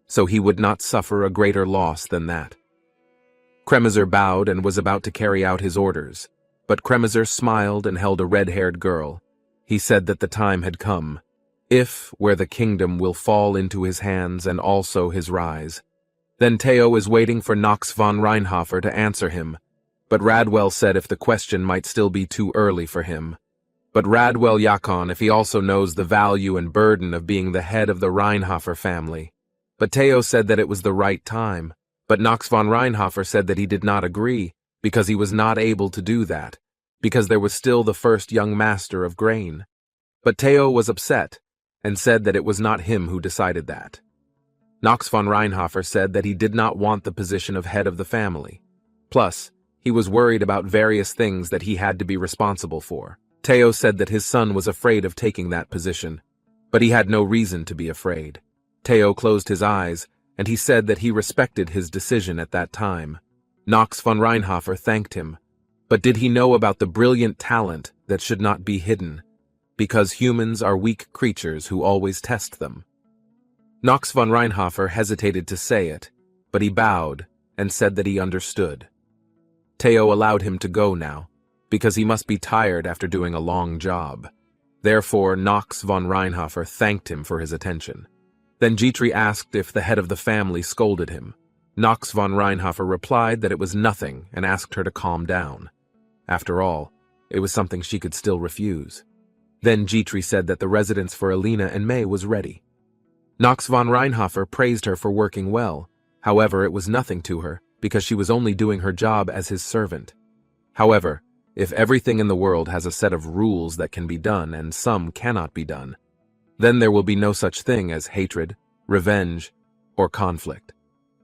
so he would not suffer a greater loss than that. Kremiser bowed and was about to carry out his orders, but Kremiser smiled and held a red-haired girl. He said that the time had come, if where the kingdom will fall into his hands and also his rise. Then Theo is waiting for Knox von Reinhofer to answer him, but Radwell said if the question might still be too early for him. But Radwell Yakon if he also knows the value and burden of being the head of the Reinhofer family. But Theo said that it was the right time, but Knox von Reinhofer said that he did not agree, because he was not able to do that, because there was still the first young master of grain. But Teo was upset and said that it was not him who decided that. Knox von Reinhofer said that he did not want the position of head of the family. Plus, he was worried about various things that he had to be responsible for. Teo said that his son was afraid of taking that position, but he had no reason to be afraid. Teo closed his eyes, and he said that he respected his decision at that time. Knox von Reinhofer thanked him, but did he know about the brilliant talent that should not be hidden, because humans are weak creatures who always test them? Knox von Reinhofer hesitated to say it, but he bowed and said that he understood. Teo allowed him to go now, because he must be tired after doing a long job. Therefore, Knox von Reinhofer thanked him for his attention. Then Dmitri asked if the head of the family scolded him. Knox von Reinhofer replied that it was nothing and asked her to calm down. After all, it was something she could still refuse. Then Dmitri said that the residence for Alina and May was ready. Knox von Reinhofer praised her for working well. However, it was nothing to her, because she was only doing her job as his servant. However, if everything in the world has a set of rules that can be done and some cannot be done, then there will be no such thing as hatred, revenge, or conflict.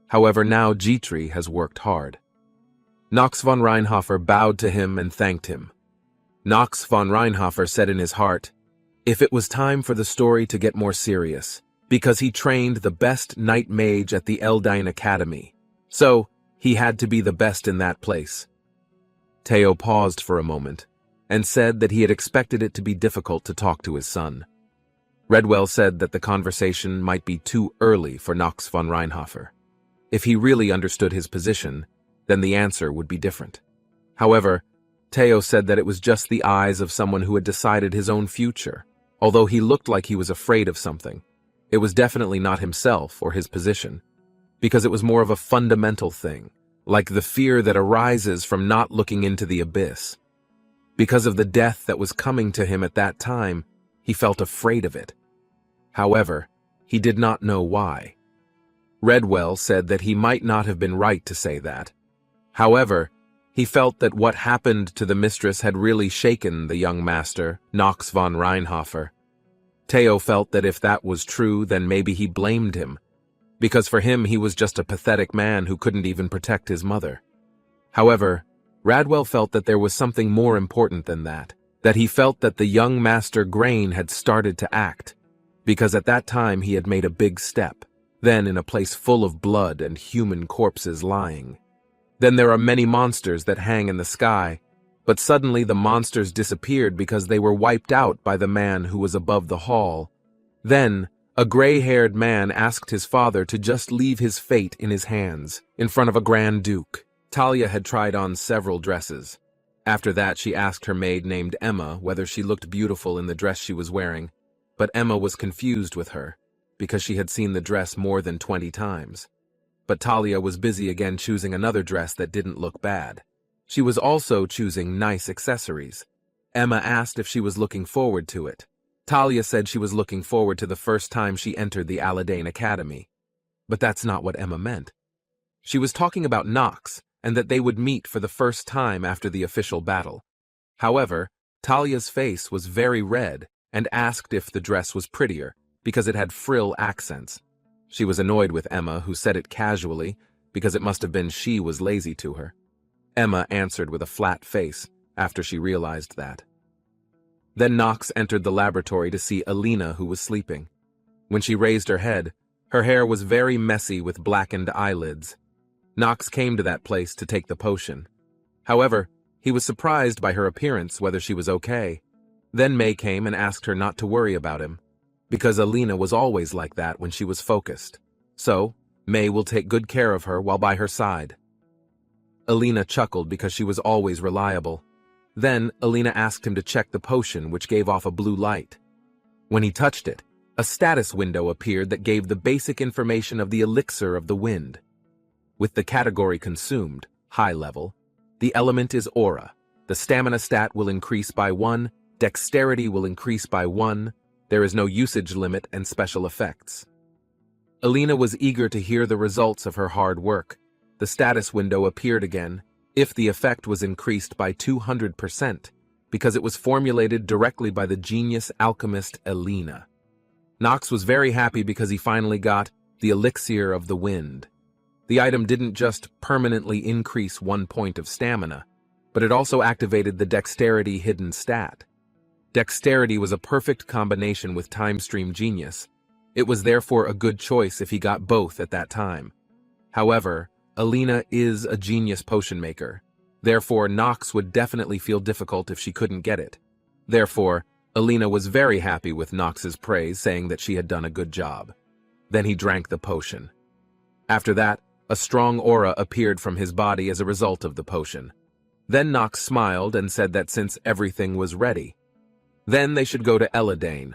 However, now Dmitri has worked hard. Knox von Reinhofer bowed to him and thanked him. Knox von Reinhofer said in his heart, if it was time for the story to get more serious, because he trained the best knight mage at the Eldine Academy, so he had to be the best in that place. Teo paused for a moment and said that he had expected it to be difficult to talk to his son. Redwell said that the conversation might be too early for Knox von Reinhofer. If he really understood his position, then the answer would be different. However, Teo said that it was just the eyes of someone who had decided his own future. Although he looked like he was afraid of something, it was definitely not himself or his position, because it was more of a fundamental thing, like the fear that arises from not looking into the abyss. Because of the death that was coming to him at that time, he felt afraid of it. However, he did not know why. Redwell said that he might not have been right to say that. However, he felt that what happened to the mistress had really shaken the young master, Knox von Reinhofer. Teo felt that if that was true, then maybe he blamed him, because for him he was just a pathetic man who couldn't even protect his mother. However, Radwell felt that there was something more important than that he felt that the young master Grain had started to act, because at that time he had made a big step, then in a place full of blood and human corpses lying. Then there are many monsters that hang in the sky, but suddenly the monsters disappeared because they were wiped out by the man who was above the hall. Then, a gray-haired man asked his father to just leave his fate in his hands, in front of a Grand Duke. Talia had tried on several dresses. After that, she asked her maid named Emma whether she looked beautiful in the dress she was wearing, but Emma was confused with her, because she had seen the dress more than 20 times. But Talia was busy again choosing another dress that didn't look bad. She was also choosing nice accessories. Emma asked if she was looking forward to it. Talia said she was looking forward to the first time she entered the Aladane Academy. But that's not what Emma meant. She was talking about Knox, and that they would meet for the first time after the official battle. However, Talia's face was very red and asked if the dress was prettier, because it had frill accents. She was annoyed with Emma, who said it casually, because it must have been she was lazy to her. Emma answered with a flat face, after she realized that. Then Knox entered the laboratory to see Alina, who was sleeping. When she raised her head, her hair was very messy with blackened eyelids. Knox came to that place to take the potion. However, he was surprised by her appearance, whether she was okay. Then May came and asked her not to worry about him, because Alina was always like that when she was focused. So, May will take good care of her while by her side. Alina chuckled because she was always reliable. Then, Alina asked him to check the potion, which gave off a blue light. When he touched it, a status window appeared that gave the basic information of the elixir of the wind. With the category consumed, high level, the element is aura. The stamina stat will increase by 1, dexterity will increase by 1, there is no usage limit and special effects. Alina was eager to hear the results of her hard work. The status window appeared again, if the effect was increased by 200%, because it was formulated directly by the genius alchemist Elena. Nox was very happy because he finally got the elixir of the wind. The item didn't just permanently increase 1 point of stamina, but it also activated the dexterity hidden stat. Dexterity was a perfect combination with time stream genius. It was therefore a good choice if he got both at that time. However, Elena is a genius potion maker. Therefore, Nox would definitely feel difficult if she couldn't get it. Therefore, Elena was very happy with Nox's praise, saying that she had done a good job. Then he drank the potion. After that, a strong aura appeared from his body as a result of the potion. Then Nox smiled and said that since everything was ready, then they should go to Eladane.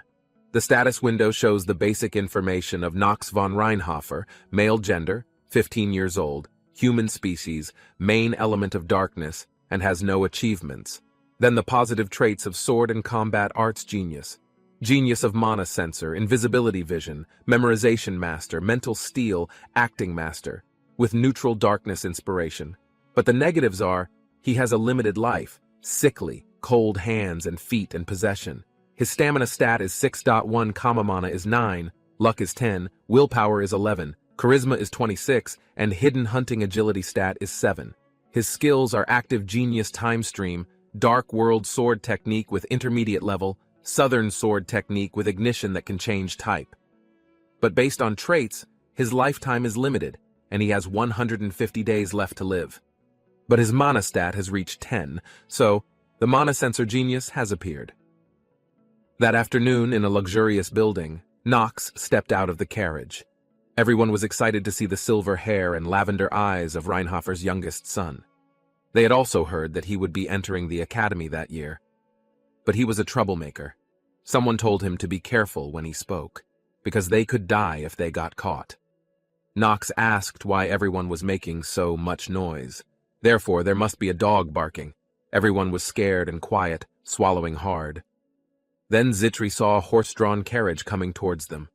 The status window shows the basic information of Nox von Reinhofer, male gender, 15 years old, human species, main element of darkness, and has no achievements. Then the positive traits of sword and combat arts genius. Genius of mana sensor, invisibility vision, memorization master, mental steel, acting master, with neutral darkness inspiration. But the negatives are, he has a limited life, sickly, cold hands and feet and possession. His stamina stat is 6.1, mana is 9, luck is 10, willpower is 11, charisma is 26, and hidden hunting agility stat is 7. His skills are active genius time stream, dark world sword technique with intermediate level, southern sword technique with ignition that can change type. But based on traits, his lifetime is limited, and he has 150 days left to live. But his mana stat has reached 10, so the mana sensor genius has appeared. That afternoon, in a luxurious building, Nox stepped out of the carriage. Everyone was excited to see the silver hair and lavender eyes of Reinhofer's youngest son. They had also heard that he would be entering the academy that year. But he was a troublemaker. Someone told him to be careful when he spoke, because they could die if they got caught. Nox asked why everyone was making so much noise. Therefore, there must be a dog barking. Everyone was scared and quiet, swallowing hard. Then Zitri saw a horse-drawn carriage coming towards them.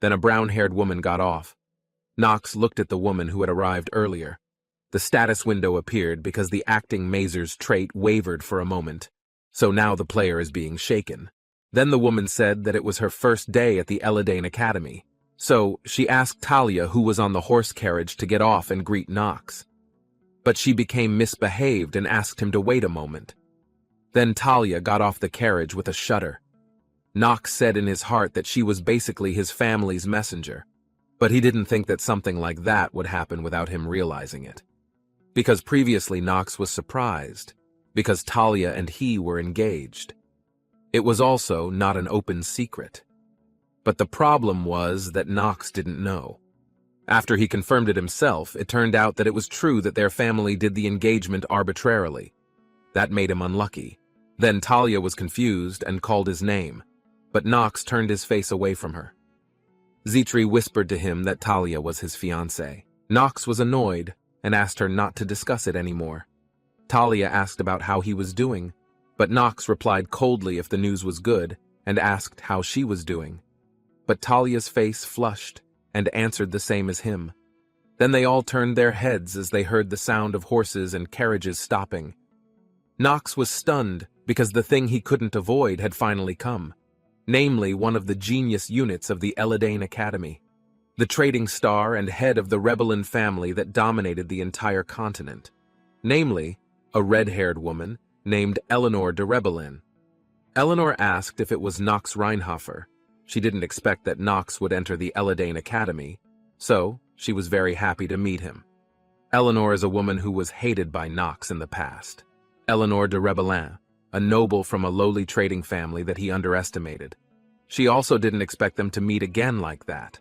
Then a brown-haired woman got off. Nox looked at the woman who had arrived earlier. The status window appeared because the acting mazer's trait wavered for a moment, so now the player is being shaken. Then the woman said that it was her first day at the Eladane Academy, so she asked Talia, who was on the horse carriage, to get off and greet Nox. But she became misbehaved and asked him to wait a moment. Then Talia got off the carriage with a shudder. Nox said in his heart that she was basically his family's messenger, but he didn't think that something like that would happen without him realizing it. Because previously Nox was surprised, because Talia and he were engaged. It was also not an open secret. But the problem was that Nox didn't know. After he confirmed it himself, it turned out that it was true that their family did the engagement arbitrarily. That made him unlucky. Then Talia was confused and called his name, but Nox turned his face away from her. Zitri whispered to him that Talia was his fiancée. Nox was annoyed and asked her not to discuss it anymore. Talia asked about how he was doing, but Nox replied coldly if the news was good and asked how she was doing. But Talia's face flushed and answered the same as him. Then they all turned their heads as they heard the sound of horses and carriages stopping. Nox was stunned because the thing he couldn't avoid had finally come, namely one of the genius units of the Eladane Academy, the trading star and head of the Rebelin family that dominated the entire continent, namely a red-haired woman named Eleanor de Rebelin. Eleanor asked if it was Nox Reinhofer. She didn't expect that Nox would enter the Eladane Academy, so she was very happy to meet him. Eleanor is a woman who was hated by Nox in the past. Eleanor de Rebelin, a noble from a lowly trading family that he underestimated. She also didn't expect them to meet again like that.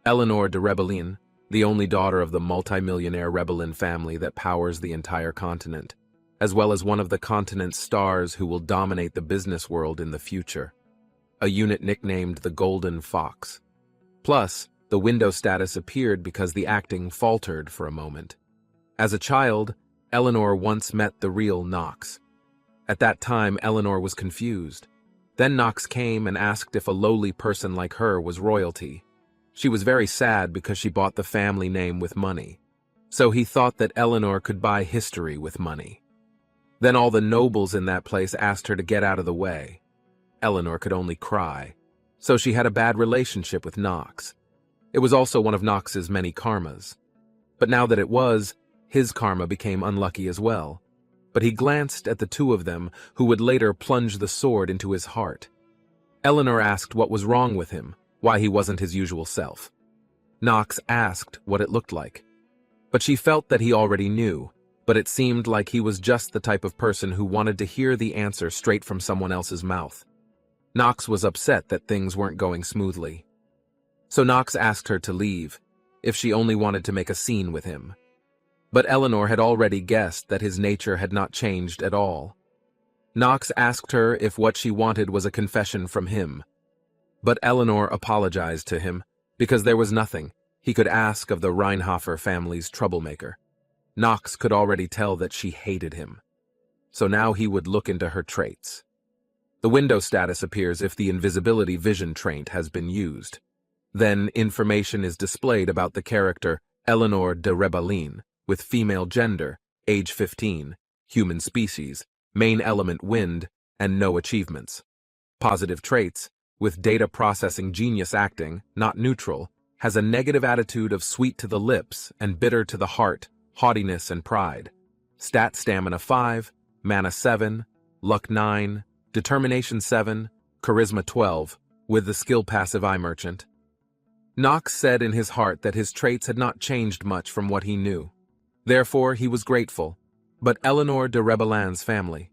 Eleanor de Rebelin, the only daughter of the multimillionaire Rebelin family that powers the entire continent, as well as one of the continent's stars who will dominate the business world in the future. A unit nicknamed the Golden Fox. Plus, the window status appeared because the acting faltered for a moment. As a child, Eleanor once met the real Nox. At that time, Eleanor was confused. Then Nox came and asked if a lowly person like her was royalty. She was very sad because she bought the family name with money. So he thought that Eleanor could buy history with money. Then all the nobles in that place asked her to get out of the way. Eleanor could only cry. So she had a bad relationship with Knox. It was also one of Knox's many karmas. But now that it was, his karma became unlucky as well. But he glanced at the two of them, who would later plunge the sword into his heart. Eleanor asked what was wrong with him, why he wasn't his usual self. Knox asked what it looked like. But she felt that he already knew, but it seemed like he was just the type of person who wanted to hear the answer straight from someone else's mouth. Knox was upset that things weren't going smoothly. So Knox asked her to leave, if she only wanted to make a scene with him. But Eleanor had already guessed that his nature had not changed at all. Knox asked her if what she wanted was a confession from him. But Eleanor apologized to him, because there was nothing he could ask of the Reinhofer family's troublemaker. Knox could already tell that she hated him. So now he would look into her traits. The window status appears if the invisibility vision trait has been used. Then information is displayed about the character Eleanor de Rebellin, with female gender, age 15, human species, main element wind, and no achievements. Positive traits, with data processing genius acting, not neutral, has a negative attitude of sweet to the lips and bitter to the heart, haughtiness and pride. Stat stamina 5, mana 7, luck 9, determination 7, charisma 12, with the skill passive eye merchant. Knox said in his heart that his traits had not changed much from what he knew. Therefore, he was grateful. But Eleanor de Rebellin's family.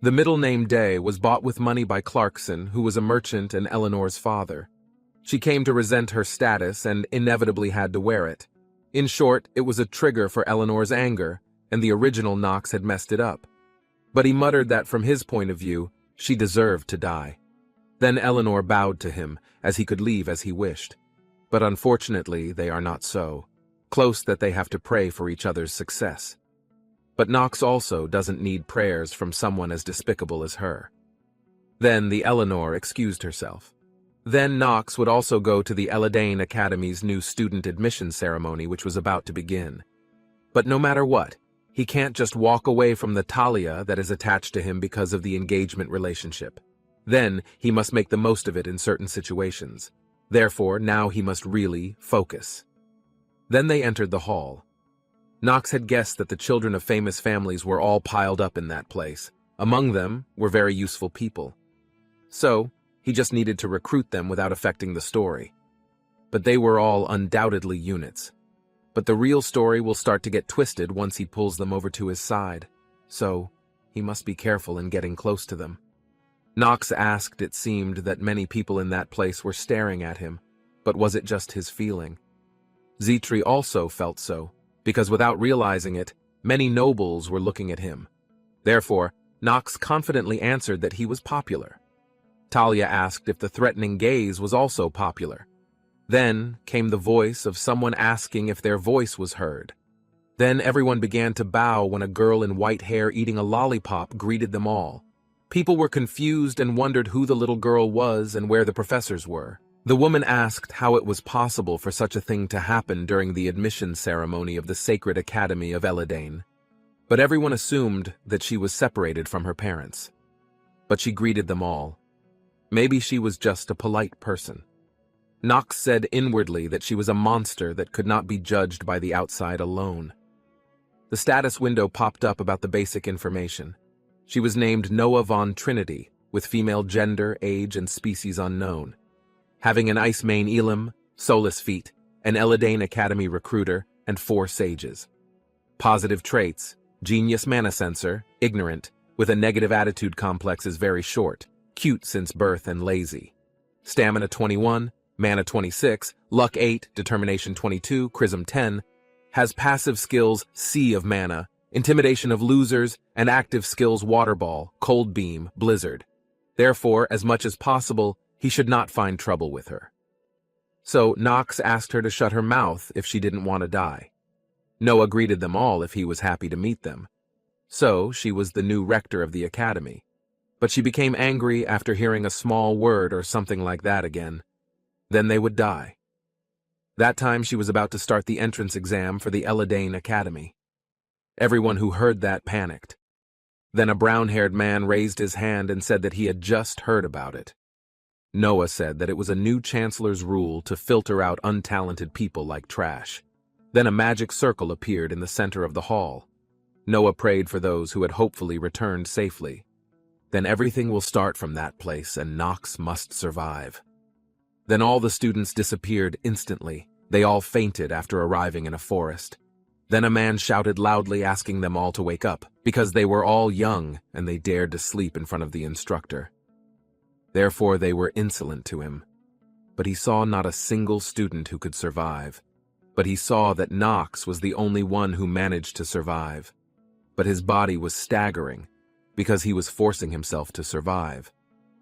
The middle name Day was bought with money by Clarkson, who was a merchant and Eleanor's father. She came to resent her status and inevitably had to wear it. In short, it was a trigger for Eleanor's anger, and the original Knox had messed it up. But he muttered that from his point of view, she deserved to die. Then Eleanor bowed to him, as he could leave as he wished. But unfortunately, they are not so close that they have to pray for each other's success. But Knox also doesn't need prayers from someone as despicable as her. Then the Eleanor excused herself. Then Knox would also go to the Eladane Academy's new student admission ceremony, which was about to begin. But no matter what, he can't just walk away from the Talia that is attached to him because of the engagement relationship. Then he must make the most of it in certain situations. Therefore, now he must really focus. Then they entered the hall. Knox had guessed that the children of famous families were all piled up in that place. Among them were very useful people. So, he just needed to recruit them without affecting the story. But they were all undoubtedly units. But the real story will start to get twisted once he pulls them over to his side. So, he must be careful in getting close to them. Knox asked it seemed that many people in that place were staring at him, but was it just his feeling? Zitri also felt so, because without realizing it, many nobles were looking at him. Therefore, Knox confidently answered that he was popular. Talia asked if the threatening gaze was also popular. Then came the voice of someone asking if their voice was heard. Then everyone began to bow when a girl in white hair eating a lollipop greeted them all. People were confused and wondered who the little girl was and where the professors were. The woman asked how it was possible for such a thing to happen during the admission ceremony of the Sacred Academy of Eladane. But everyone assumed that she was separated from her parents. But she greeted them all. Maybe she was just a polite person. Knox said inwardly that she was a monster that could not be judged by the outside alone. The status window popped up about the basic information. She was named Noah von Trinity, with female gender, age, and species unknown. Having an Ice Mane Elam, Solus Feet, an Eladane Academy recruiter, and 4 sages. Positive traits: genius mana sensor, ignorant, with a negative attitude complex is very short, cute since birth and lazy. Stamina 21, mana 26, luck 8, determination 22, charisma 10, has passive skills Sea of Mana, intimidation of losers, and active skills Water Ball, Cold Beam, Blizzard. Therefore, as much as possible, he should not find trouble with her. So Knox asked her to shut her mouth if she didn't want to die. Noah greeted them all if he was happy to meet them. So she was the new rector of the academy. But she became angry after hearing a small word or something like that again. Then they would die. That time she was about to start the entrance exam for the Eladane Academy. Everyone who heard that panicked. Then a brown-haired man raised his hand and said that he had just heard about it. Noah said that it was a new chancellor's rule to filter out untalented people like trash. Then a magic circle appeared in the center of the hall. Noah prayed for those who had hopefully returned safely. Then everything will start from that place and Nox must survive. Then all the students disappeared instantly. They all fainted after arriving in a forest. Then a man shouted loudly asking them all to wake up, because they were all young and they dared to sleep in front of the instructor. Therefore they were insolent to him. But he saw not a single student who could survive. But he saw that Nox was the only one who managed to survive. But his body was staggering, because he was forcing himself to survive.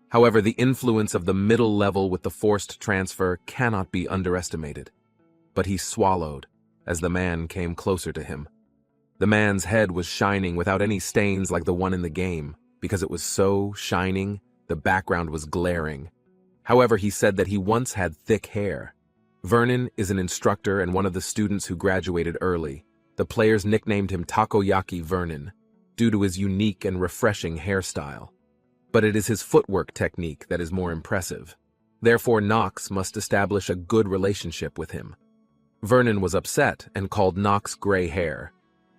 However, the influence of the middle level with the forced transfer cannot be underestimated. But he swallowed as the man came closer to him. The man's head was shining without any stains like the one in the game. Because it was so shining, the background was glaring. However, he said that he once had thick hair. Vernon is an instructor and one of the students who graduated early. The players nicknamed him Takoyaki Vernon, due to his unique and refreshing hairstyle. But it is his footwork technique that is more impressive. Therefore, Nox must establish a good relationship with him. Vernon was upset and called Nox gray hair.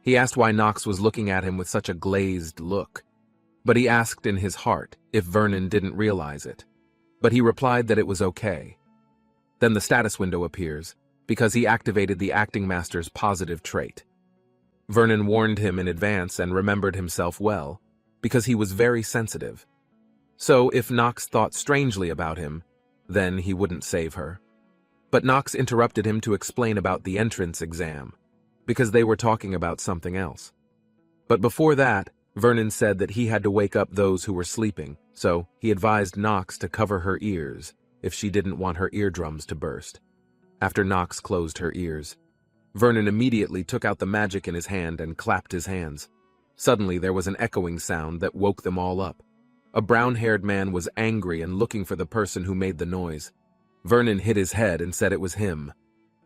He asked why Nox was looking at him with such a glazed look. But he asked in his heart if Vernon didn't realize it. But he replied that it was okay. Then the status window appears, because he activated the acting master's positive trait. Vernon warned him in advance and remembered himself well, because he was very sensitive. So if Nox thought strangely about him, then he wouldn't save her. But Nox interrupted him to explain about the entrance exam, because they were talking about something else. But before that, Vernon said that he had to wake up those who were sleeping, so he advised Nox to cover her ears if she didn't want her eardrums to burst. After Nox closed her ears, Vernon immediately took out the magic in his hand and clapped his hands. Suddenly there was an echoing sound that woke them all up. A brown-haired man was angry and looking for the person who made the noise. Vernon hit his head and said it was him.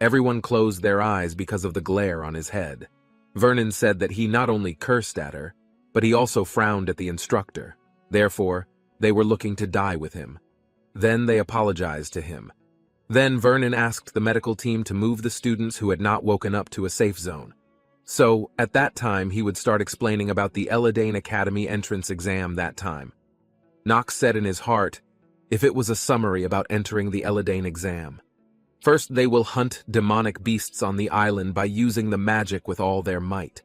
Everyone closed their eyes because of the glare on his head. Vernon said that he not only cursed at her, but he also frowned at the instructor. Therefore, they were looking to die with him. Then they apologized to him. Then Vernon asked the medical team to move the students who had not woken up to a safe zone. So, at that time, he would start explaining about the Eladane Academy entrance exam that time. Nox said in his heart, if it was a summary about entering the Eladane exam. First, they will hunt demonic beasts on the island by using the magic with all their might.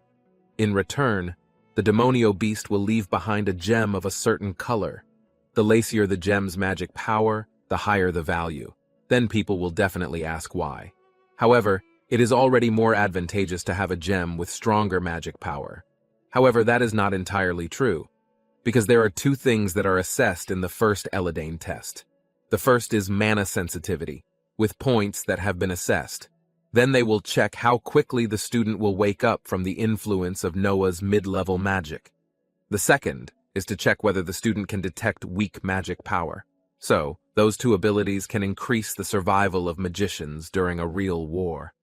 In return, the demonio beast will leave behind a gem of a certain color. The lacier the gem's magic power, the higher the value. Then people will definitely ask why. However, it is already more advantageous to have a gem with stronger magic power. However, that is not entirely true, because there are two things that are assessed in the first Eladane test. The first is mana sensitivity, with points that have been assessed. Then they will check how quickly the student will wake up from the influence of Noah's mid-level magic. The second is to check whether the student can detect weak magic power. So, those two abilities can increase the survival of magicians during a real war.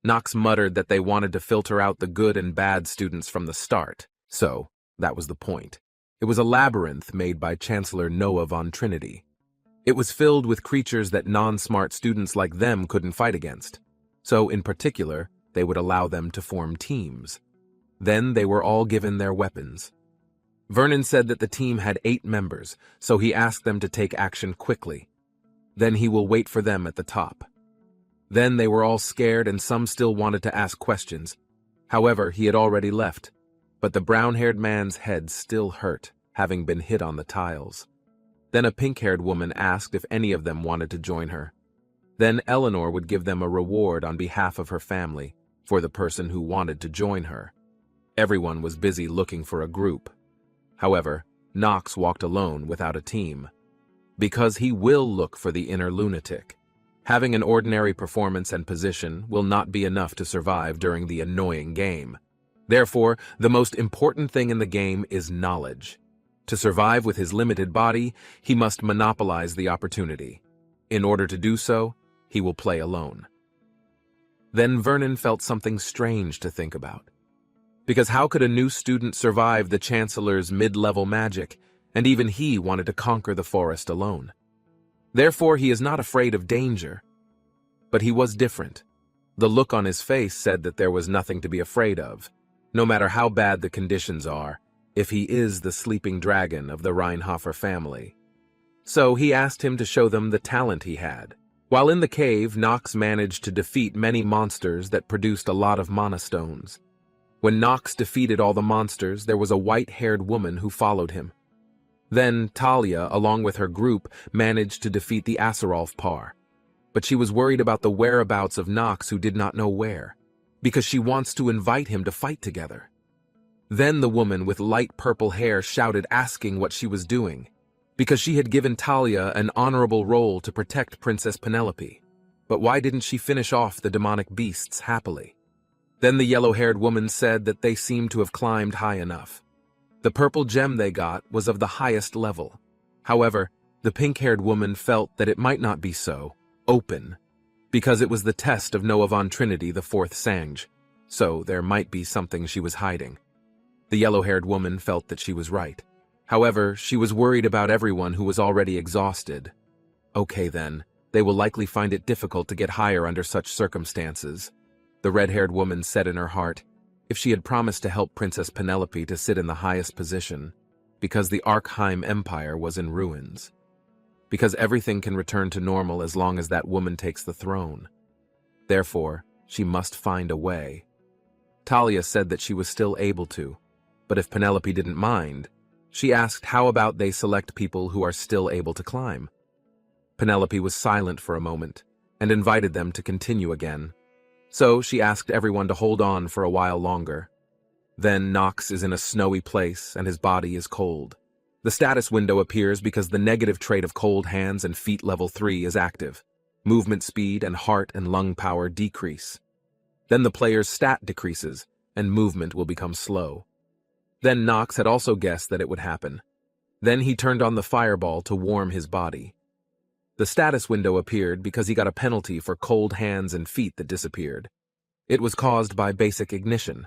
Nox muttered that they wanted to filter out the good and bad students from the start, so that was the point. It was a labyrinth made by Chancellor Noah von Trinity. It was filled with creatures that non-smart students like them couldn't fight against. So, in particular, they would allow them to form teams. Then they were all given their weapons. Vernon said that the team had 8 members, so he asked them to take action quickly. Then he will wait for them at the top. Then they were all scared and some still wanted to ask questions. However, he had already left, but the brown-haired man's head still hurt, having been hit on the tiles. Then a pink-haired woman asked if any of them wanted to join her. Then Eleanor would give them a reward on behalf of her family for the person who wanted to join her. Everyone was busy looking for a group. However, Nox walked alone without a team. Because he will look for the inner lunatic. Having an ordinary performance and position will not be enough to survive during the annoying game. Therefore, the most important thing in the game is knowledge. To survive with his limited body, he must monopolize the opportunity. In order to do so, he will play alone. Then Vernon felt something strange to think about. Because how could a new student survive the Chancellor's mid-level magic, and even he wanted to conquer the forest alone? Therefore, he is not afraid of danger. But he was different. The look on his face said that there was nothing to be afraid of, no matter how bad the conditions are, if he is the sleeping dragon of the Reinhofer family. So he asked him to show them the talent he had. While in the cave, Nox managed to defeat many monsters that produced a lot of mana stones. When Nox defeated all the monsters, there was a white-haired woman who followed him. Then Talia, along with her group, managed to defeat the Aserolf par. But she was worried about the whereabouts of Nox, who did not know where, because she wants to invite him to fight together. Then the woman with light purple hair shouted, asking what she was doing, because she had given Talia an honorable role to protect Princess Penelope. But why didn't she finish off the demonic beasts happily? Then the yellow-haired woman said that they seemed to have climbed high enough. The purple gem they got was of the highest level. However, the pink-haired woman felt that it might not be so open, because it was the test of Noah von Trinity, the fourth Sange, so there might be something she was hiding. The yellow-haired woman felt that she was right. However, she was worried about everyone who was already exhausted. Okay then, they will likely find it difficult to get higher under such circumstances, the red-haired woman said in her heart, if she had promised to help Princess Penelope to sit in the highest position, because the Arkheim Empire was in ruins. Because everything can return to normal as long as that woman takes the throne. Therefore, she must find a way. Talia said that she was still able to, but if Penelope didn't mind, she asked how about they select people who are still able to climb. Penelope was silent for a moment and invited them to continue again. So she asked everyone to hold on for a while longer. Then Nox is in a snowy place and his body is cold. The status window appears because the negative trait of cold hands and feet level 3 is active. Movement speed and heart and lung power decrease. Then the player's stat decreases and movement will become slow. Then Nox had also guessed that it would happen. Then he turned on the fireball to warm his body. The status window appeared because he got a penalty for cold hands and feet that disappeared. It was caused by basic ignition,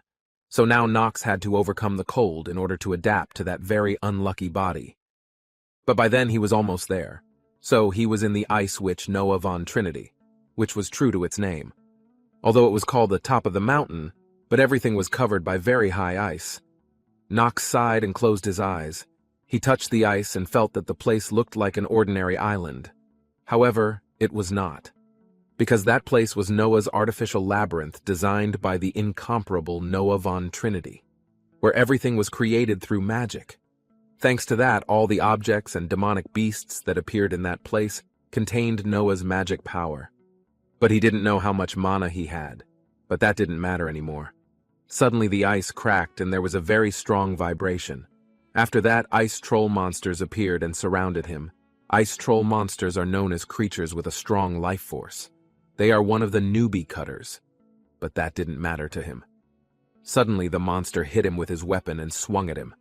so now Nox had to overcome the cold in order to adapt to that very unlucky body. But by then he was almost there, so he was in the ice witch Noah von Trinity, which was true to its name. Although it was called the top of the mountain, but everything was covered by very high ice. Nox sighed and closed his eyes. He touched the ice and felt that the place looked like an ordinary island. However, it was not, because that place was Noah's artificial labyrinth designed by the incomparable Noah von Trinity, where everything was created through magic. Thanks to that, all the objects and demonic beasts that appeared in that place contained Noah's magic power. But he didn't know how much mana he had, but that didn't matter anymore. Suddenly the ice cracked and there was a very strong vibration. After that, ice troll monsters appeared and surrounded him. Ice troll monsters are known as creatures with a strong life force. They are one of the newbie cutters, but that didn't matter to him. Suddenly the monster hit him with his weapon and swung at him.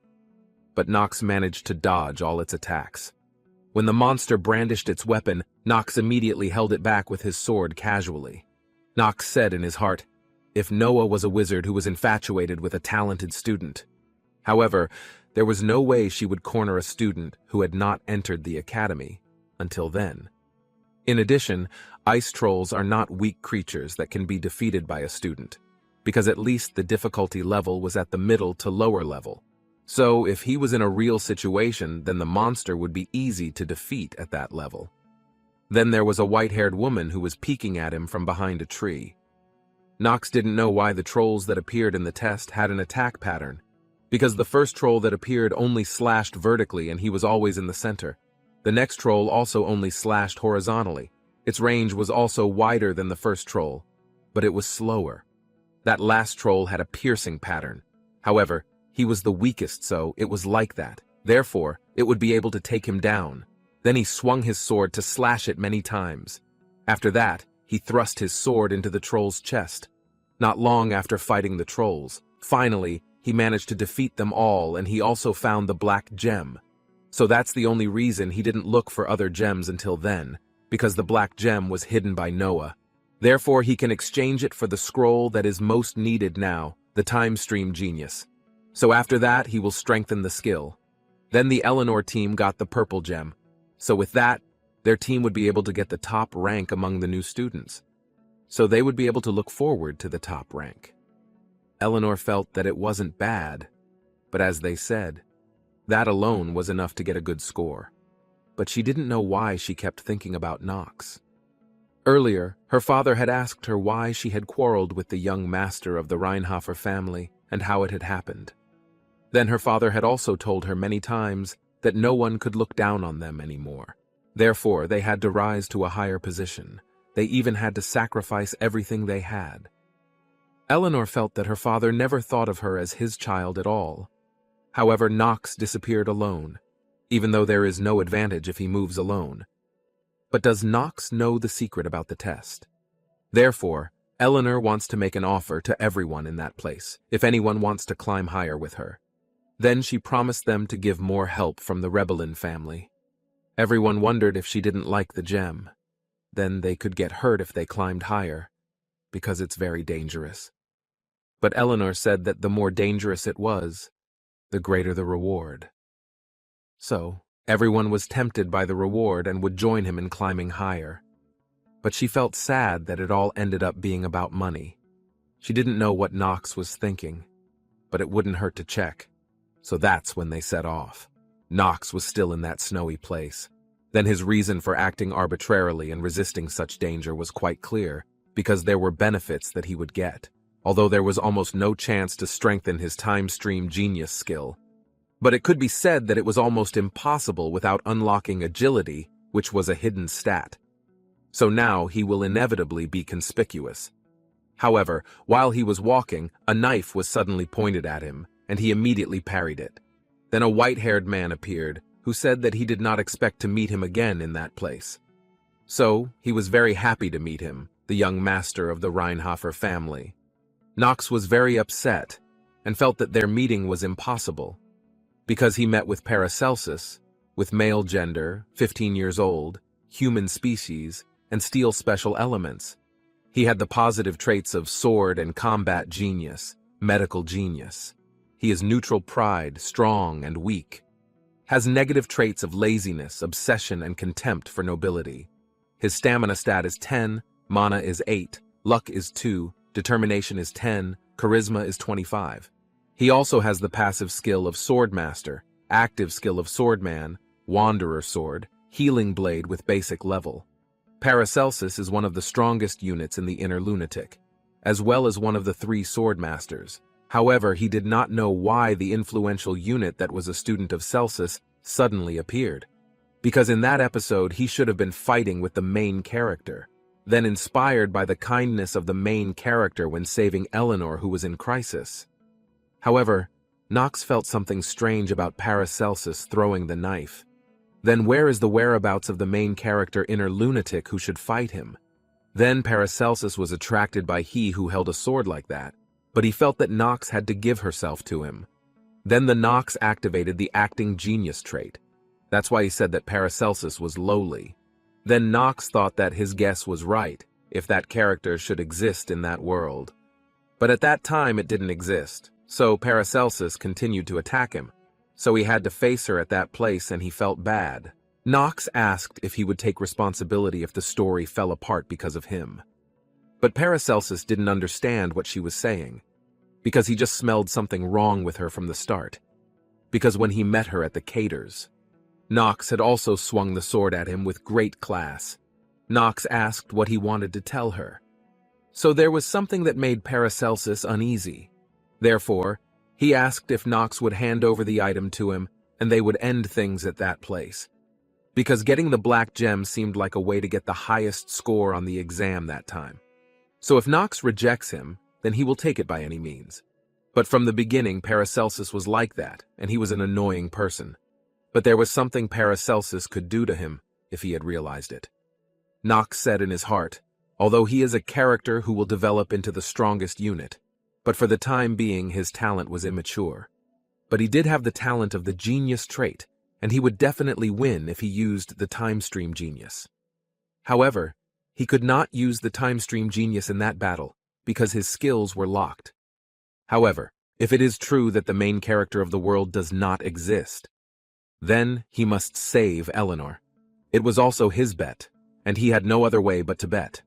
But Nox managed to dodge all its attacks. When the monster brandished its weapon, Nox immediately held it back with his sword casually. Nox said in his heart, if Noah was a wizard who was infatuated with a talented student. However, there was no way she would corner a student who had not entered the academy until then. In addition, ice trolls are not weak creatures that can be defeated by a student, because at least the difficulty level was at the middle to lower level. So if he was in a real situation, then the monster would be easy to defeat at that level. Then there was a white-haired woman who was peeking at him from behind a tree. Nox didn't know why the trolls that appeared in the test had an attack pattern, because the first troll that appeared only slashed vertically and he was always in the center. The next troll also only slashed horizontally. Its range was also wider than the first troll, but it was slower. That last troll had a piercing pattern. However, he was the weakest, so it was like that. Therefore, it would be able to take him down. Then he swung his sword to slash it many times. After that, he thrust his sword into the troll's chest. Not long after fighting the trolls, finally, he managed to defeat them all, and he also found the black gem. So that's the only reason he didn't look for other gems until then, because the black gem was hidden by Noah. Therefore, he can exchange it for the scroll that is most needed now, the time stream genius. So after that, he will strengthen the skill. Then the Eleanor team got the purple gem. So with that, their team would be able to get the top rank among the new students. So they would be able to look forward to the top rank. Eleanor felt that it wasn't bad, but as they said, that alone was enough to get a good score. But she didn't know why she kept thinking about Nox. Earlier, her father had asked her why she had quarreled with the young master of the Reinhofer family and how it had happened. Then her father had also told her many times that no one could look down on them anymore. Therefore, they had to rise to a higher position. They even had to sacrifice everything they had. Eleanor felt that her father never thought of her as his child at all. However, Nox disappeared alone, even though there is no advantage if he moves alone. But does Nox know the secret about the test? Therefore, Eleanor wants to make an offer to everyone in that place, if anyone wants to climb higher with her. Then she promised them to give more help from the Rebelin family. Everyone wondered if she didn't like the gem. Then they could get hurt if they climbed higher, because it's very dangerous. But Eleanor said that the more dangerous it was, the greater the reward. So, everyone was tempted by the reward and would join him in climbing higher. But she felt sad that it all ended up being about money. She didn't know what Nox was thinking, but it wouldn't hurt to check. So that's when they set off. Nox was still in that snowy place. Then his reason for acting arbitrarily and resisting such danger was quite clear, because there were benefits that he would get, although there was almost no chance to strengthen his time stream genius skill. But it could be said that it was almost impossible without unlocking agility, which was a hidden stat. So now he will inevitably be conspicuous. However, while he was walking, a knife was suddenly pointed at him, and he immediately parried it. Then a white-haired man appeared, who said that he did not expect to meet him again in that place. So, he was very happy to meet him, the young master of the Reinhofer family. Nox was very upset, and felt that their meeting was impossible, because he met with Paracelsus, with male gender, 15 years old, human species, and steel special elements. He had the positive traits of sword and combat genius, medical genius. He is neutral pride, strong and weak. Has negative traits of laziness, obsession, and contempt for nobility. His stamina stat is 10, mana is 8, luck is 2, determination is 10, charisma is 25. He also has the passive skill of Swordmaster, active skill of Swordman, Wanderer Sword, Healing Blade with basic level. Paracelsus is one of the strongest units in the Inner Lunatic, as well as one of the 3 Swordmasters. However, he did not know why the influential unit that was a student of Celsus suddenly appeared. Because in that episode he should have been fighting with the main character, then inspired by the kindness of the main character when saving Eleanor, who was in crisis. However, Nox felt something strange about Paracelsus throwing the knife. Then where is the whereabouts of the main character Inner Lunatic who should fight him? Then Paracelsus was attracted by he who held a sword like that, but he felt that Nox had to give herself to him. Then the Nox activated the acting genius trait. That's why he said that Paracelsus was lowly. Then Nox thought that his guess was right, if that character should exist in that world. But at that time it didn't exist, so Paracelsus continued to attack him. So he had to face her at that place and he felt bad. Nox asked if he would take responsibility if the story fell apart because of him. But Paracelsus didn't understand what she was saying, because he just smelled something wrong with her from the start. Because when he met her at the caters, Nox had also swung the sword at him with great class. Nox asked what he wanted to tell her. So there was something that made Paracelsus uneasy. Therefore, he asked if Nox would hand over the item to him and they would end things at that place. Because getting the black gem seemed like a way to get the highest score on the exam that time. So if Nox rejects him, then he will take it by any means. But from the beginning, Paracelsus was like that, and he was an annoying person. But there was something Paracelsus could do to him, if he had realized it. Nox said in his heart, although he is a character who will develop into the strongest unit, but for the time being his talent was immature. But he did have the talent of the genius trait, and he would definitely win if he used the time stream genius. However, he could not use the time stream genius in that battle, because his skills were locked. However, if it is true that the main character of the world does not exist, then he must save Eleanor. It was also his bet, and he had no other way but to bet.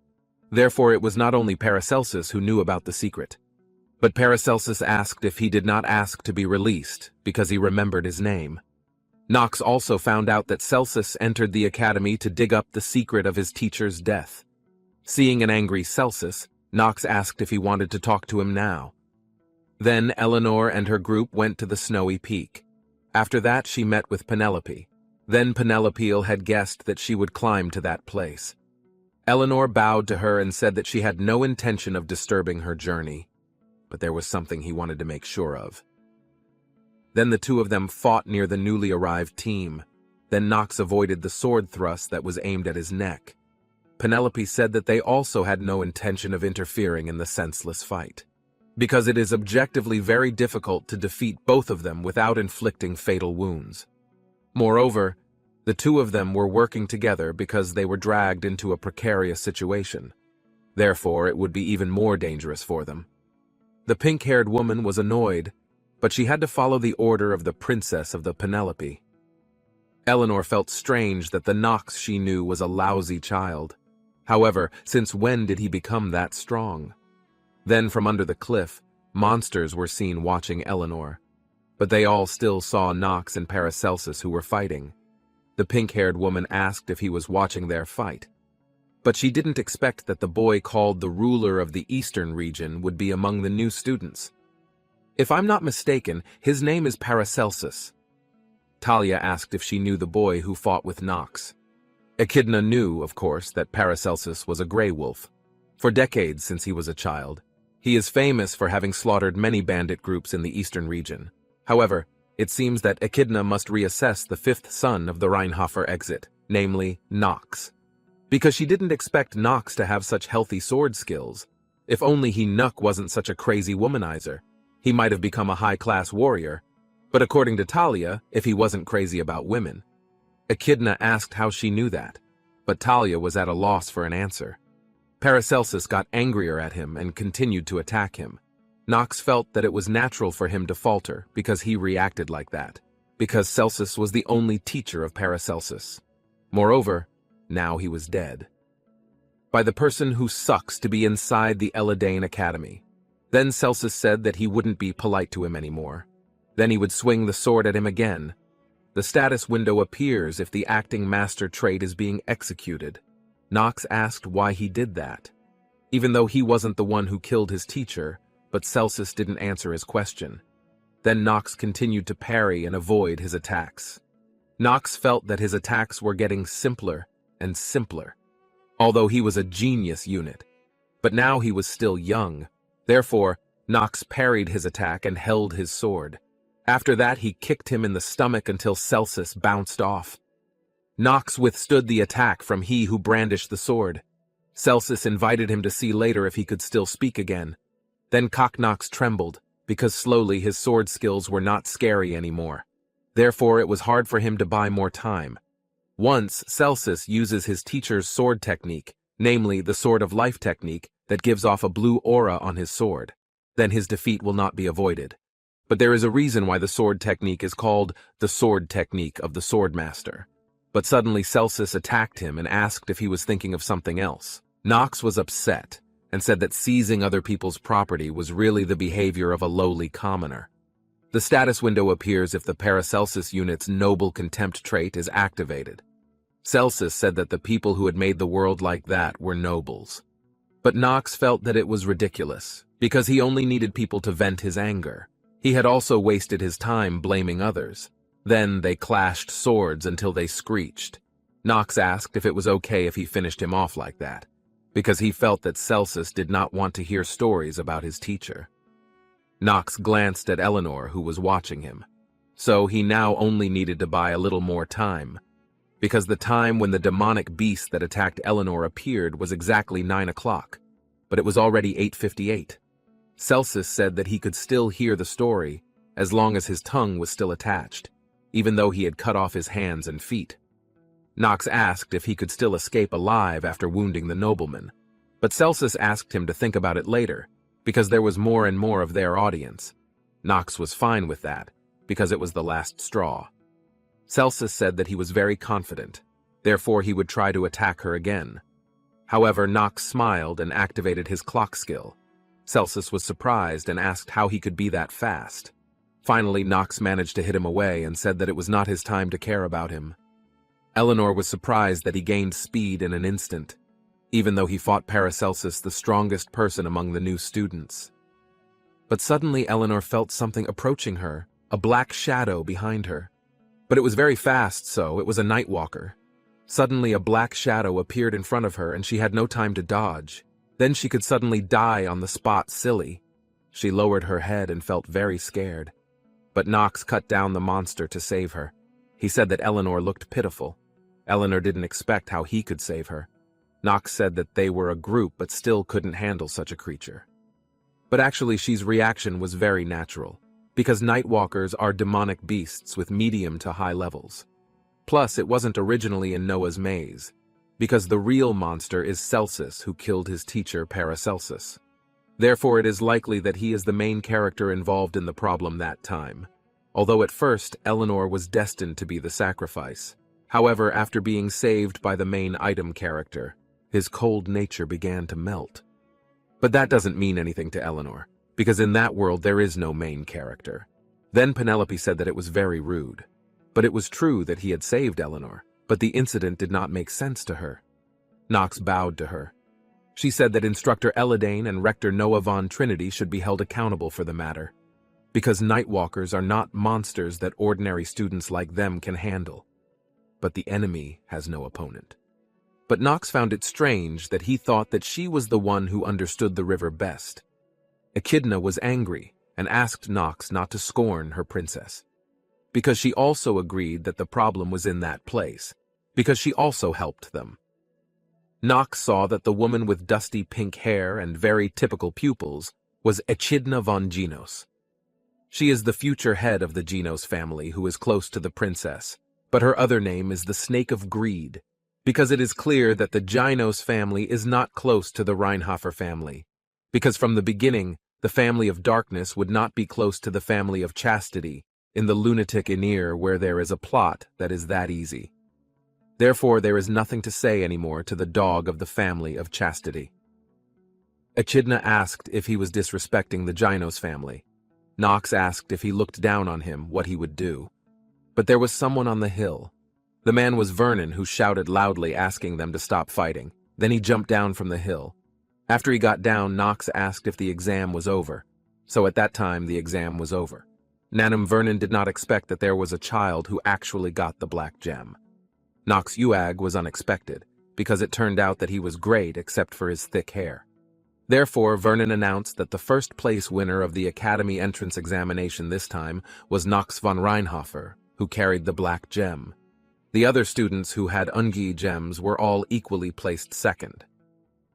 Therefore it was not only Paracelsus who knew about the secret, but Paracelsus asked if he did not ask to be released because he remembered his name. Nox also found out that Celsus entered the academy to dig up the secret of his teacher's death. Seeing an angry Celsus, Nox asked if he wanted to talk to him now. Then Eleanor and her group went to the snowy peak. After that she met with Penelope. Then Penelope had guessed that she would climb to that place. Eleanor bowed to her and said that she had no intention of disturbing her journey, but there was something he wanted to make sure of. Then the two of them fought near the newly arrived team. Then Nox avoided the sword thrust that was aimed at his neck. Penelope said that they also had no intention of interfering in the senseless fight, because it is objectively very difficult to defeat both of them without inflicting fatal wounds. Moreover, the two of them were working together because they were dragged into a precarious situation. Therefore, it would be even more dangerous for them. The pink-haired woman was annoyed, but she had to follow the order of the princess of the Penelope. Eleanor felt strange that the Nox she knew was a lousy child. However, since when did he become that strong? Then from under the cliff, monsters were seen watching Eleanor, but they all still saw Nox and Paracelsus who were fighting. The pink-haired woman asked if he was watching their fight, but she didn't expect that the boy called the ruler of the eastern region would be among the new students. If I'm not mistaken, his name is Paracelsus. Talia asked if she knew the boy who fought with Nox. Echidna knew, of course, that Paracelsus was a gray wolf. For decades since he was a child, he is famous for having slaughtered many bandit groups in the eastern region. However, it seems that Echidna must reassess the fifth son of the Rheinhofer exit, namely Nox. Because she didn't expect Nox to have such healthy sword skills. If only he Nuck wasn't such a crazy womanizer, he might have become a high-class warrior. But according to Talia, if he wasn't crazy about women. Echidna asked how she knew that, but Talia was at a loss for an answer. Paracelsus got angrier at him and continued to attack him. Nox felt that it was natural for him to falter because he reacted like that, because Celsus was the only teacher of Paracelsus. Moreover, now he was dead. By the person who sucks to be inside the Elidane Academy. Then Celsus said that he wouldn't be polite to him anymore. Then he would swing the sword at him again. The status window appears if the acting master trait is being executed. Nox asked why he did that, even though he wasn't the one who killed his teacher, but Celsus didn't answer his question. Then Nox continued to parry and avoid his attacks. Nox felt that his attacks were getting simpler and simpler, although he was a genius unit. But now he was still young. Therefore, Nox parried his attack and held his sword. After that, he kicked him in the stomach until Celsus bounced off. Nox withstood the attack from he who brandished the sword. Celsus invited him to see later if he could still speak again. Then Nox trembled, because slowly his sword skills were not scary anymore. Therefore, it was hard for him to buy more time. Once, Celsus uses his teacher's sword technique, namely the Sword of Life technique, that gives off a blue aura on his sword. Then his defeat will not be avoided. But there is a reason why the sword technique is called the sword technique of the swordmaster. But suddenly Celsus attacked him and asked if he was thinking of something else. Nox was upset and said that seizing other people's property was really the behavior of a lowly commoner. The status window appears if the Paracelsus unit's noble contempt trait is activated. Celsus said that the people who had made the world like that were nobles. But Nox felt that it was ridiculous, because he only needed people to vent his anger. He had also wasted his time blaming others. Then they clashed swords until they screeched. Nox asked if it was okay if he finished him off like that, because he felt that Celsus did not want to hear stories about his teacher. Nox glanced at Eleanor, who was watching him. So he now only needed to buy a little more time, because the time when the demonic beast that attacked Eleanor appeared was exactly 9 o'clock, but it was already 8:58. Celsus said that he could still hear the story as long as his tongue was still attached, even though he had cut off his hands and feet. Knox asked if he could still escape alive after wounding the nobleman, but Celsus asked him to think about it later, because there was more and more of their audience. Knox was fine with that, because it was the last straw. Celsus said that he was very confident, therefore he would try to attack her again. However, Knox smiled and activated his clock skill. Celsus was surprised and asked how he could be that fast. Finally, Knox managed to hit him away and said that it was not his time to care about him. Eleanor was surprised that he gained speed in an instant, even though he fought Paracelsus, the strongest person among the new students. But suddenly Eleanor felt something approaching her, a black shadow behind her. But it was very fast, so it was a night walker. Suddenly a black shadow appeared in front of her and she had no time to dodge. Then she could suddenly die on the spot silly. She lowered her head and felt very scared. But Knox cut down the monster to save her. He said that Eleanor looked pitiful. Eleanor didn't expect how he could save her. Knox said that they were a group but still couldn't handle such a creature. But actually she's reaction was very natural, because nightwalkers are demonic beasts with medium to high levels. Plus, it wasn't originally in Noah's maze, because the real monster is Celsus, who killed his teacher Paracelsus. Therefore, it is likely that he is the main character involved in the problem that time, although at first Eleanor was destined to be the sacrifice. However, after being saved by the main item character, his cold nature began to melt. But that doesn't mean anything to Eleanor, because in that world there is no main character. Then Penelope said that it was very rude. But it was true that he had saved Eleanor, but the incident did not make sense to her. Knox bowed to her. She said that Instructor Elidane and Rector Noah von Trinity should be held accountable for the matter, because Nightwalkers are not monsters that ordinary students like them can handle. But the enemy has no opponent. But Knox found it strange that he thought that she was the one who understood the river best. Echidna was angry and asked Knox not to scorn her princess, because she also agreed that the problem was in that place, because she also helped them. Knox saw that the woman with dusty pink hair and very typical pupils was Echidna von Genos. She is the future head of the Genos family who is close to the princess, but her other name is the Snake of Greed, because it is clear that the Genos family is not close to the Reinhofer family, because from the beginning, the family of darkness would not be close to the family of chastity in the lunatic Aenir, where there is a plot that is that easy. Therefore, there is nothing to say anymore to the dog of the family of chastity. Echidna asked if he was disrespecting the Genos family. Knox asked if he looked down on him, what he would do. But there was someone on the hill. The man was Vernon, who shouted loudly asking them to stop fighting. Then he jumped down from the hill. After he got down, Knox asked if the exam was over. So at that time, the exam was over. Nanum Vernon did not expect that there was a child who actually got the black gem. Knox Uag was unexpected, because it turned out that he was great except for his thick hair. Therefore, Vernon announced that the first place winner of the Academy entrance examination this time was Knox von Reinhofer, who carried the black gem. The other students who had Ungi gems were all equally placed second.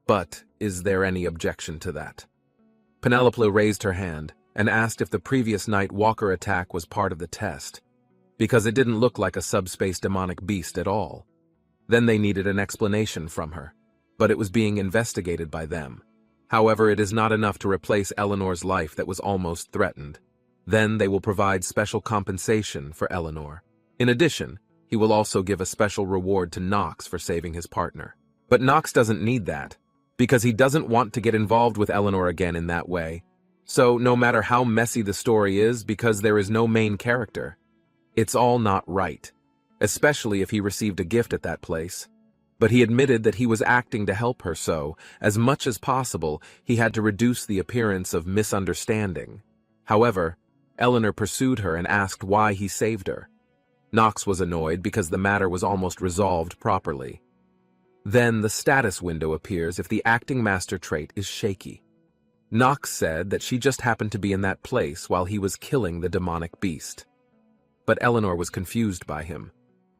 But is there any objection to that? Penelope raised her hand and asked if the previous night walker attack was part of the test, because it didn't look like a subspace demonic beast at all. Then they needed an explanation from her, but it was being investigated by them. However, it is not enough to replace Eleanor's life that was almost threatened. Then they will provide special compensation for Eleanor. In addition, he will also give a special reward to Knox for saving his partner. But Knox doesn't need that, because he doesn't want to get involved with Eleanor again in that way. So no matter how messy the story is, because there is no main character, it's all not right, especially if he received a gift at that place. But he admitted that he was acting to help her, so, as much as possible, he had to reduce the appearance of misunderstanding. However, Eleanor pursued her and asked why he saved her. Knox was annoyed because the matter was almost resolved properly. Then the status window appears if the acting master trait is shaky. Knox said that she just happened to be in that place while he was killing the demonic beast. But Eleanor was confused by him.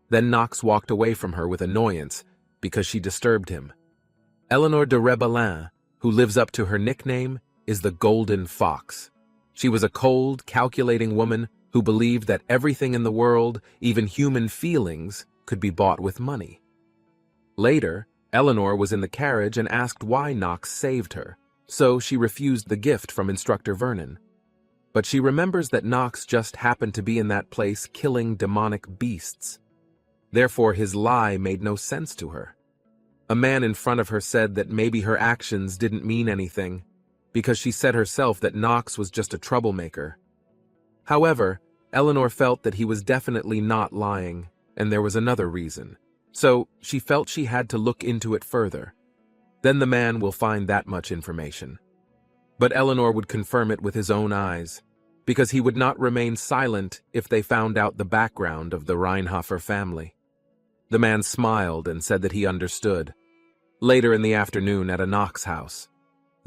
Then Knox walked away from her with annoyance because she disturbed him. Eleanor de Rebellin, who lives up to her nickname, is the Golden Fox. She was a cold, calculating woman who believed that everything in the world, even human feelings, could be bought with money. Later, Eleanor was in the carriage and asked why Knox saved her, so she refused the gift from Instructor Vernon. But she remembers that Knox just happened to be in that place killing demonic beasts. Therefore, his lie made no sense to her. A man in front of her said that maybe her actions didn't mean anything, because she said herself that Knox was just a troublemaker. However, Eleanor felt that he was definitely not lying, and there was another reason. So she felt she had to look into it further. Then the man will find that much information. But Eleanor would confirm it with his own eyes, because he would not remain silent if they found out the background of the Reinhofer family. The man smiled and said that he understood. Later in the afternoon at a Knox house,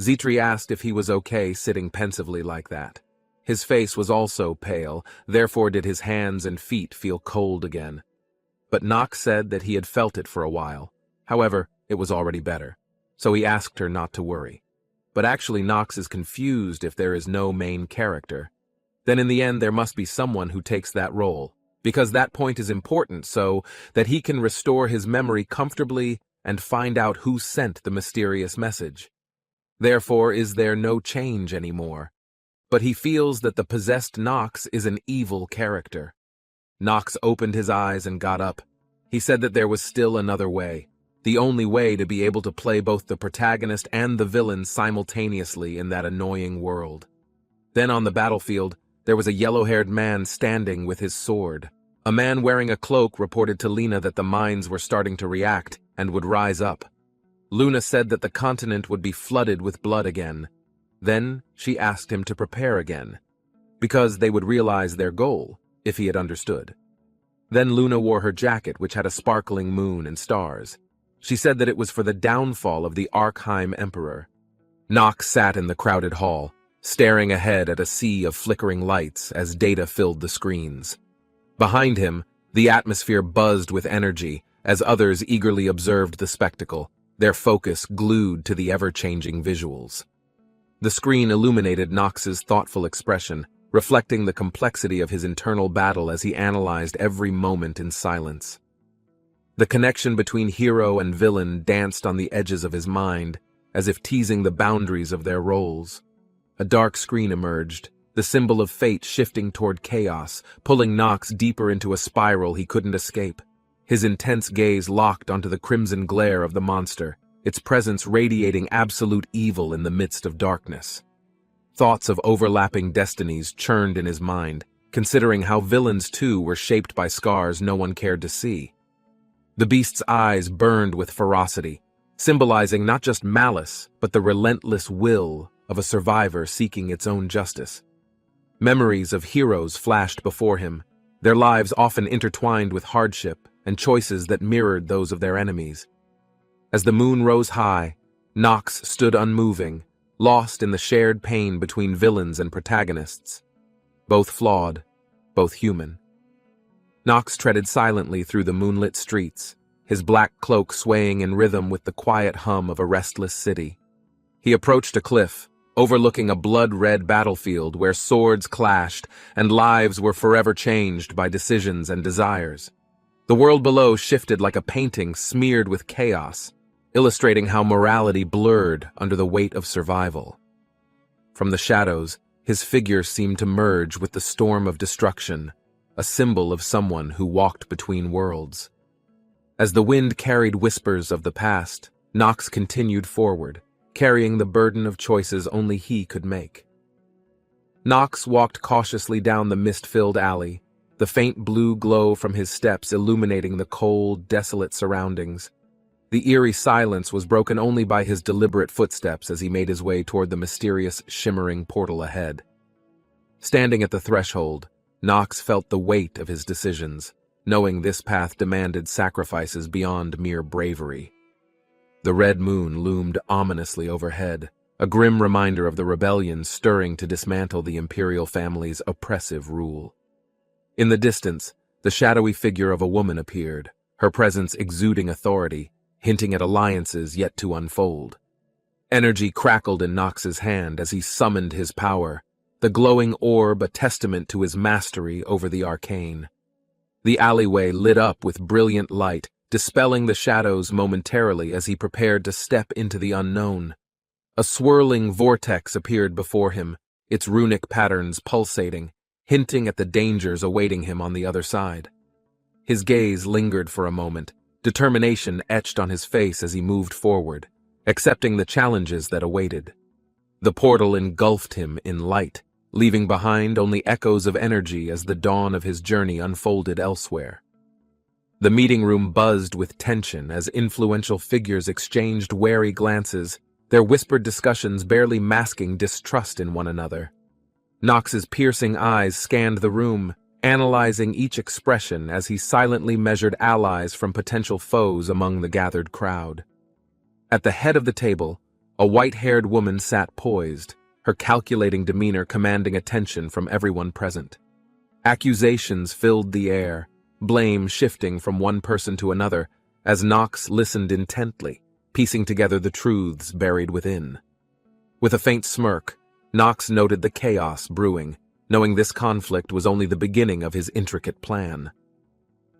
Zitri asked if he was okay sitting pensively like that. His face was also pale, therefore did his hands and feet feel cold again. But Knox said that he had felt it for a while. However, it was already better, so he asked her not to worry. But actually Knox is confused if there is no main character. Then in the end there must be someone who takes that role, because that point is important so that he can restore his memory comfortably and find out who sent the mysterious message. Therefore is there no change anymore. But he feels that the possessed Knox is an evil character. Knox opened his eyes and got up. He said that there was still another way, the only way to be able to play both the protagonist and the villain simultaneously in that annoying world. Then on the battlefield, there was a yellow-haired man standing with his sword. A man wearing a cloak reported to Lena that the mines were starting to react and would rise up. Luna said that the continent would be flooded with blood again. Then she asked him to prepare again, because they would realize their goal if he had understood. Then Luna wore her jacket, which had a sparkling moon and stars. She said that it was for the downfall of the Arkheim Emperor. Knox sat in the crowded hall, staring ahead at a sea of flickering lights as data filled the screens. Behind him, the atmosphere buzzed with energy as others eagerly observed the spectacle, their focus glued to the ever-changing visuals. The screen illuminated Knox's thoughtful expression, reflecting the complexity of his internal battle as he analyzed every moment in silence. The connection between hero and villain danced on the edges of his mind, as if teasing the boundaries of their roles. A dark screen emerged, the symbol of fate shifting toward chaos, pulling Knox deeper into a spiral he couldn't escape. His intense gaze locked onto the crimson glare of the monster, its presence radiating absolute evil in the midst of darkness. Thoughts of overlapping destinies churned in his mind, considering how villains too were shaped by scars no one cared to see. The beast's eyes burned with ferocity, symbolizing not just malice, but the relentless will of a survivor seeking its own justice. Memories of heroes flashed before him, their lives often intertwined with hardship and choices that mirrored those of their enemies. As the moon rose high, Knox stood unmoving, lost in the shared pain between villains and protagonists. Both flawed, both human. Knox treaded silently through the moonlit streets, his black cloak swaying in rhythm with the quiet hum of a restless city. He approached a cliff, overlooking a blood-red battlefield where swords clashed and lives were forever changed by decisions and desires. The world below shifted like a painting smeared with chaos, illustrating how morality blurred under the weight of survival. From the shadows, his figure seemed to merge with the storm of destruction, a symbol of someone who walked between worlds. As the wind carried whispers of the past, Knox continued forward, carrying the burden of choices only he could make. Knox walked cautiously down the mist-filled alley, the faint blue glow from his steps illuminating the cold, desolate surroundings. The eerie silence was broken only by his deliberate footsteps as he made his way toward the mysterious, shimmering portal ahead. Standing at the threshold, Knox felt the weight of his decisions, knowing this path demanded sacrifices beyond mere bravery. The red moon loomed ominously overhead, a grim reminder of the rebellion stirring to dismantle the imperial family's oppressive rule. In the distance, the shadowy figure of a woman appeared, her presence exuding authority, hinting at alliances yet to unfold. Energy crackled in Knox's hand as he summoned his power, the glowing orb a testament to his mastery over the arcane. The alleyway lit up with brilliant light, dispelling the shadows momentarily as he prepared to step into the unknown. A swirling vortex appeared before him, its runic patterns pulsating, hinting at the dangers awaiting him on the other side. His gaze lingered for a moment, determination etched on his face as he moved forward, accepting the challenges that awaited. The portal engulfed him in light, leaving behind only echoes of energy as the dawn of his journey unfolded elsewhere. The meeting room buzzed with tension as influential figures exchanged wary glances, their whispered discussions barely masking distrust in one another. Nox's piercing eyes scanned the room, analyzing each expression as he silently measured allies from potential foes among the gathered crowd. At the head of the table, a white-haired woman sat poised, her calculating demeanor commanding attention from everyone present. Accusations filled the air, blame shifting from one person to another as Nox listened intently, piecing together the truths buried within. With a faint smirk, Nox noted the chaos brewing, knowing this conflict was only the beginning of his intricate plan.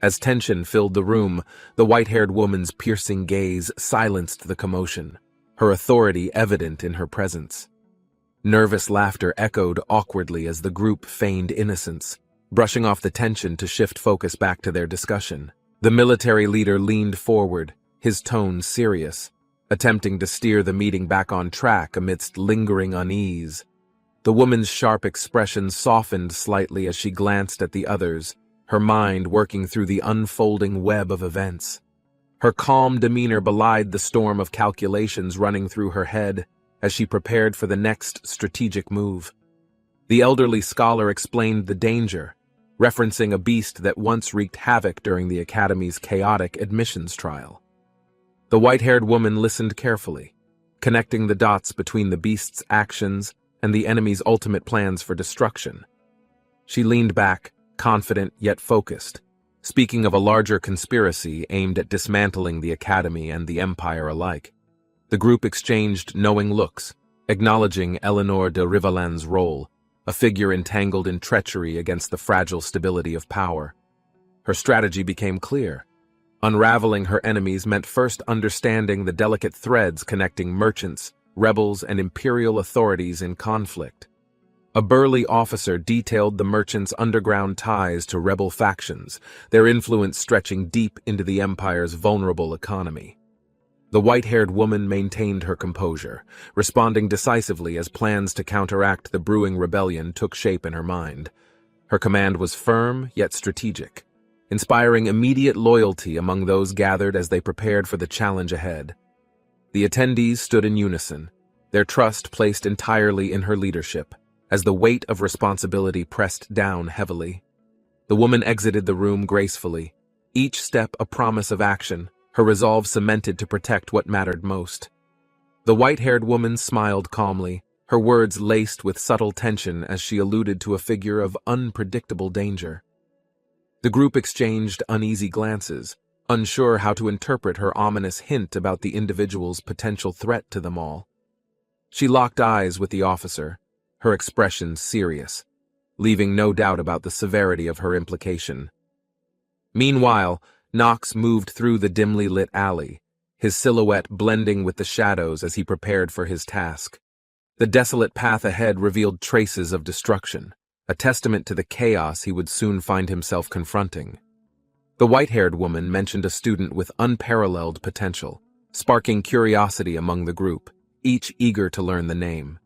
As tension filled the room, the white-haired woman's piercing gaze silenced the commotion, her authority evident in her presence. Nervous laughter echoed awkwardly as the group feigned innocence, brushing off the tension to shift focus back to their discussion. The military leader leaned forward, his tone serious, attempting to steer the meeting back on track amidst lingering unease. The woman's sharp expression softened slightly as she glanced at the others, her mind working through the unfolding web of events. Her calm demeanor belied the storm of calculations running through her head as she prepared for the next strategic move. The elderly scholar explained the danger, referencing a beast that once wreaked havoc during the Academy's chaotic admissions trial. The white-haired woman listened carefully, connecting the dots between the beast's actions and the enemy's ultimate plans for destruction. She leaned back, confident yet focused, speaking of a larger conspiracy aimed at dismantling the Academy and the Empire alike. The group exchanged knowing looks, acknowledging Eleanor de Rivalan's role, a figure entangled in treachery against the fragile stability of power. Her strategy became clear. Unraveling her enemies meant first understanding the delicate threads connecting merchants, rebels, and imperial authorities in conflict. A burly officer detailed the merchants' underground ties to rebel factions, their influence stretching deep into the Empire's vulnerable economy. The white-haired woman maintained her composure, responding decisively as plans to counteract the brewing rebellion took shape in her mind. Her command was firm yet strategic, inspiring immediate loyalty among those gathered as they prepared for the challenge ahead. The attendees stood in unison, their trust placed entirely in her leadership, as the weight of responsibility pressed down heavily. The woman exited the room gracefully, each step a promise of action, her resolve cemented to protect what mattered most. The white-haired woman smiled calmly, her words laced with subtle tension as she alluded to a figure of unpredictable danger. The group exchanged uneasy glances, unsure how to interpret her ominous hint about the individual's potential threat to them all. She locked eyes with the officer, her expression serious, leaving no doubt about the severity of her implication. Meanwhile, Nox moved through the dimly lit alley, his silhouette blending with the shadows as he prepared for his task. The desolate path ahead revealed traces of destruction, a testament to the chaos he would soon find himself confronting. The white-haired woman mentioned a student with unparalleled potential, sparking curiosity among the group, each eager to learn the name.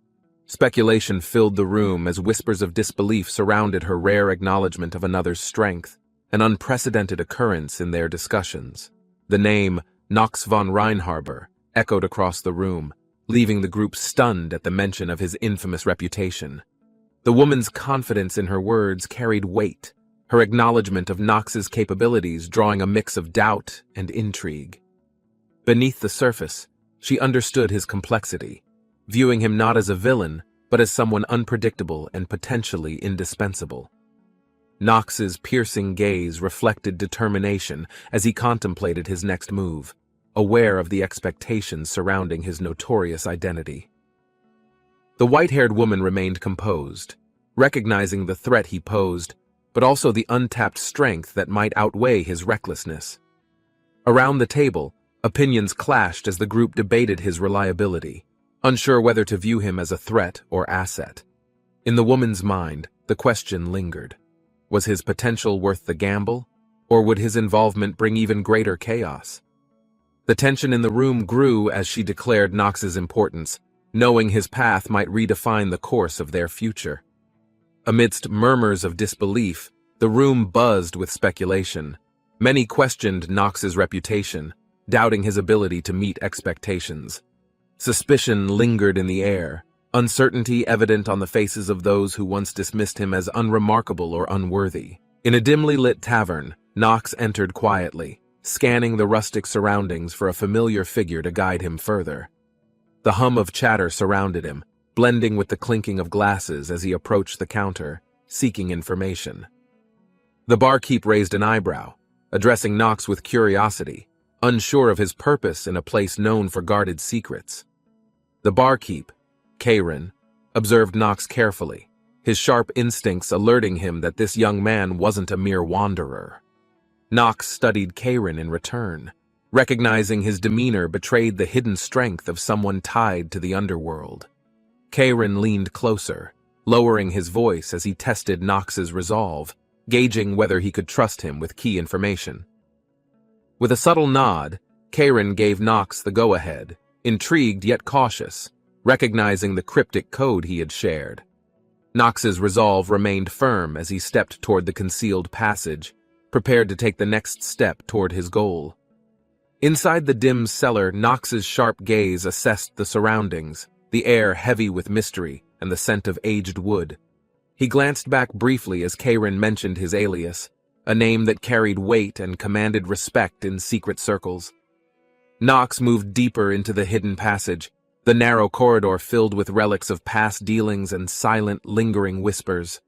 Speculation filled the room as whispers of disbelief surrounded her rare acknowledgement of another's strength, an unprecedented occurrence in their discussions. The name, Nox von Reinharber, echoed across the room, leaving the group stunned at the mention of his infamous reputation. The woman's confidence in her words carried weight, her acknowledgement of Nox's capabilities drawing a mix of doubt and intrigue. Beneath the surface, she understood his complexity, viewing him not as a villain, but as someone unpredictable and potentially indispensable. Nox's piercing gaze reflected determination as he contemplated his next move, aware of the expectations surrounding his notorious identity. The white-haired woman remained composed, recognizing the threat he posed, but also the untapped strength that might outweigh his recklessness. Around the table, opinions clashed as the group debated his reliability, unsure whether to view him as a threat or asset. In the woman's mind, the question lingered. Was his potential worth the gamble, or would his involvement bring even greater chaos? The tension in the room grew as she declared Nox's importance, knowing his path might redefine the course of their future. Amidst murmurs of disbelief, the room buzzed with speculation. Many questioned Nox's reputation, doubting his ability to meet expectations. Suspicion lingered in the air, uncertainty evident on the faces of those who once dismissed him as unremarkable or unworthy. In a dimly lit tavern, Nox entered quietly, scanning the rustic surroundings for a familiar figure to guide him further. The hum of chatter surrounded him, blending with the clinking of glasses as he approached the counter, seeking information. The barkeep raised an eyebrow, addressing Nox with curiosity, unsure of his purpose in a place known for guarded secrets. The barkeep, Karen, observed Nox carefully, his sharp instincts alerting him that this young man wasn't a mere wanderer. Nox studied Karen in return, recognizing his demeanor betrayed the hidden strength of someone tied to the underworld. Karen leaned closer, lowering his voice as he tested Nox's resolve, gauging whether he could trust him with key information. With a subtle nod, Karen gave Nox the go-ahead, intrigued yet cautious, recognizing the cryptic code he had shared. Nox's resolve remained firm as he stepped toward the concealed passage, prepared to take the next step toward his goal. Inside the dim cellar, Nox's sharp gaze assessed the surroundings, the air heavy with mystery and the scent of aged wood. He glanced back briefly as Karen mentioned his alias, a name that carried weight and commanded respect in secret circles. Nox moved deeper into the hidden passage, the narrow corridor filled with relics of past dealings and silent, lingering whispers.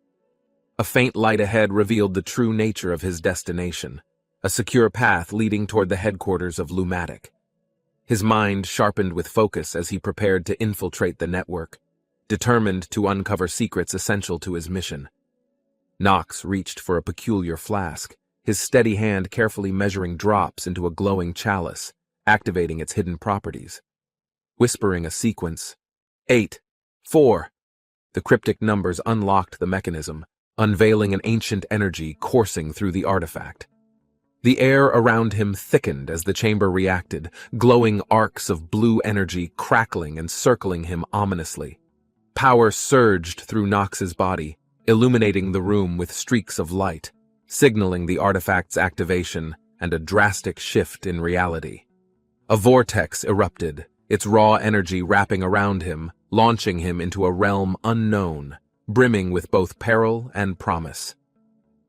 A faint light ahead revealed the true nature of his destination, a secure path leading toward the headquarters of Lumatic. His mind sharpened with focus as he prepared to infiltrate the network, determined to uncover secrets essential to his mission. Nox reached for a peculiar flask, his steady hand carefully measuring drops into a glowing chalice, activating its hidden properties. Whispering a sequence, 8, 4. The cryptic numbers unlocked the mechanism, unveiling an ancient energy coursing through the artifact. The air around him thickened as the chamber reacted, glowing arcs of blue energy crackling and circling him ominously. Power surged through Nox's body, illuminating the room with streaks of light, signaling the artifact's activation and a drastic shift in reality. A vortex erupted, its raw energy wrapping around him, launching him into a realm unknown, brimming with both peril and promise.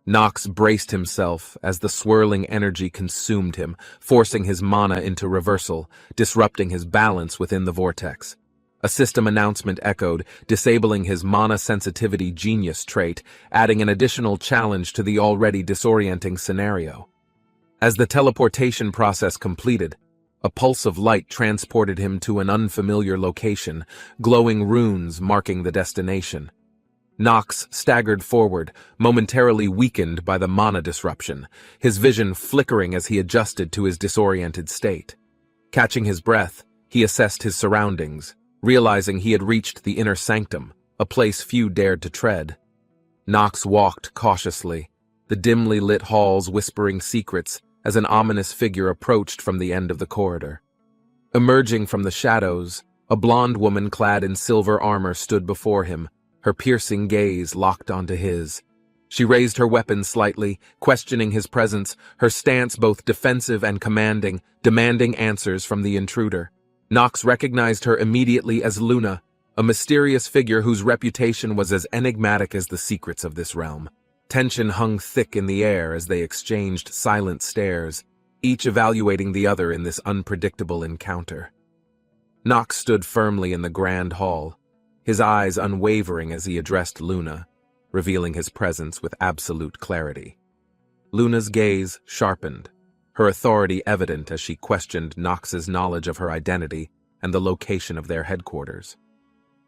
Nox braced himself as the swirling energy consumed him, forcing his mana into reversal, disrupting his balance within the vortex. A system announcement echoed, disabling his mana sensitivity genius trait, adding an additional challenge to the already disorienting scenario. As the teleportation process completed, a pulse of light transported him to an unfamiliar location, glowing runes marking the destination. Nox staggered forward, momentarily weakened by the mana disruption, his vision flickering as he adjusted to his disoriented state. Catching his breath, he assessed his surroundings, realizing he had reached the inner sanctum, a place few dared to tread. Nox walked cautiously, the dimly lit halls whispering secrets as an ominous figure approached from the end of the corridor. Emerging from the shadows, a blonde woman clad in silver armor stood before him, her piercing gaze locked onto his. She raised her weapon slightly, questioning his presence, her stance both defensive and commanding, demanding answers from the intruder. Nox recognized her immediately as Luna, a mysterious figure whose reputation was as enigmatic as the secrets of this realm. Tension hung thick in the air as they exchanged silent stares, each evaluating the other in this unpredictable encounter. Nox stood firmly in the grand hall, his eyes unwavering as he addressed Luna, revealing his presence with absolute clarity. Luna's gaze sharpened, her authority evident as she questioned Nox's knowledge of her identity and the location of their headquarters.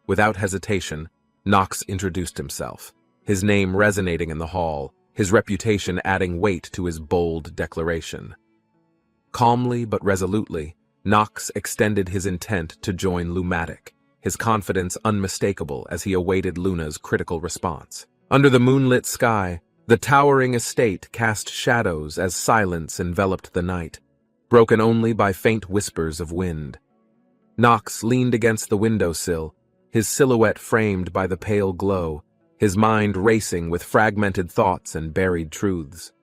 Without hesitation, Nox introduced himself, his name resonating in the hall, his reputation adding weight to his bold declaration. Calmly but resolutely, Nox extended his intent to join Lumatic, his confidence unmistakable as he awaited Luna's critical response. Under the moonlit sky, the towering estate cast shadows as silence enveloped the night, broken only by faint whispers of wind. Nox leaned against the windowsill, his silhouette framed by the pale glow, his mind racing with fragmented thoughts and buried truths.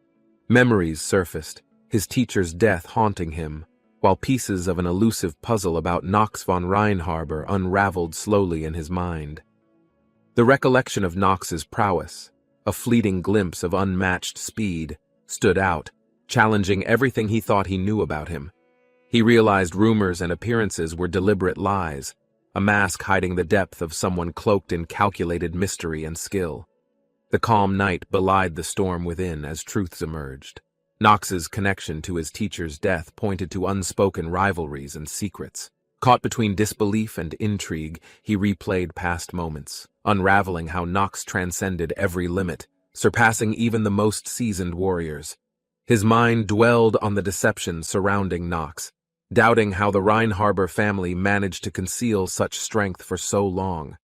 Memories surfaced, his teacher's death haunting him, while pieces of an elusive puzzle about Nox von Reinharber unraveled slowly in his mind. The recollection of Nox's prowess, a fleeting glimpse of unmatched speed, stood out, challenging everything he thought he knew about him. He realized rumors and appearances were deliberate lies, a mask hiding the depth of someone cloaked in calculated mystery and skill. The calm night belied the storm within as truths emerged. Nox's connection to his teacher's death pointed to unspoken rivalries and secrets. Caught between disbelief and intrigue, he replayed past moments, unraveling how Nox transcended every limit, surpassing even the most seasoned warriors. His mind dwelled on the deception surrounding Nox, doubting how the Reinharber family managed to conceal such strength for so long.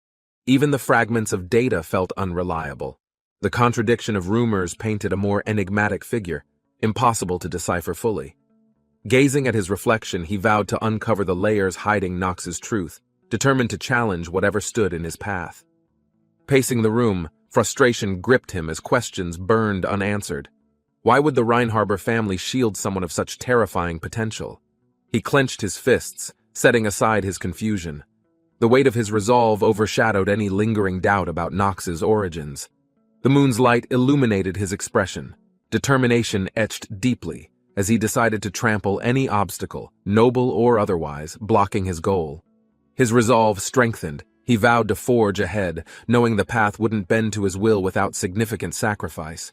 Even the fragments of data felt unreliable. The contradiction of rumors painted a more enigmatic figure, impossible to decipher fully. Gazing at his reflection, he vowed to uncover the layers hiding Nox's truth, determined to challenge whatever stood in his path. Pacing the room, frustration gripped him as questions burned unanswered. Why would the Reinharber family shield someone of such terrifying potential? He clenched his fists, setting aside his confusion. The weight of his resolve overshadowed any lingering doubt about Nox's origins. The moon's light illuminated his expression. Determination etched deeply as he decided to trample any obstacle, noble or otherwise, blocking his goal. His resolve strengthened. He vowed to forge ahead, knowing the path wouldn't bend to his will without significant sacrifice.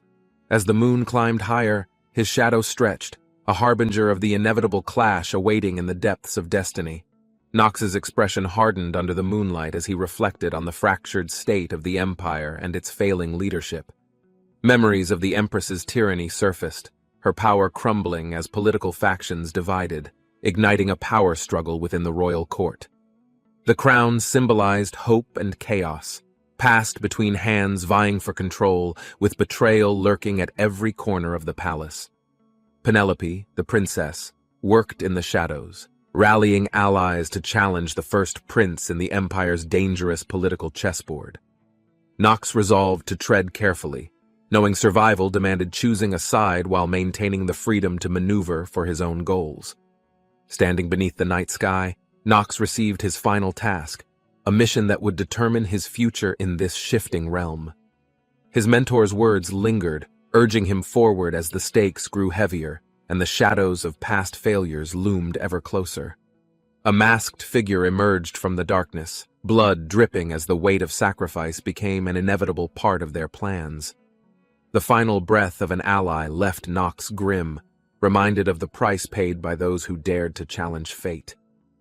As the moon climbed higher, his shadow stretched, a harbinger of the inevitable clash awaiting in the depths of destiny. Nox's expression hardened under the moonlight as he reflected on the fractured state of the empire and its failing leadership. Memories of the Empress's tyranny surfaced, her power crumbling as political factions divided, igniting a power struggle within the royal court. The crown symbolized hope and chaos, passed between hands vying for control, with betrayal lurking at every corner of the palace. Penelope, the princess, worked in the shadows, rallying allies to challenge the first prince in the empire's dangerous political chessboard. Nox resolved to tread carefully, knowing survival demanded choosing a side while maintaining the freedom to maneuver for his own goals. Standing beneath the night sky, Nox received his final task, a mission that would determine his future in this shifting realm. His mentor's words lingered, urging him forward as the stakes grew heavier and the shadows of past failures loomed ever closer. A masked figure emerged from the darkness, blood dripping as the weight of sacrifice became an inevitable part of their plans. The final breath of an ally left Nox grim, reminded of the price paid by those who dared to challenge fate.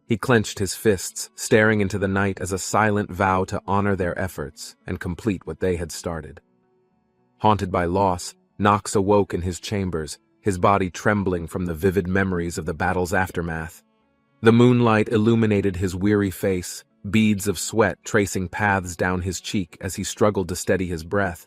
He clenched his fists, staring into the night as a silent vow to honor their efforts and complete what they had started. Haunted by loss, Nox awoke in his chambers, his body trembling from the vivid memories of the battle's aftermath. The moonlight illuminated his weary face, beads of sweat tracing paths down his cheek as he struggled to steady his breath.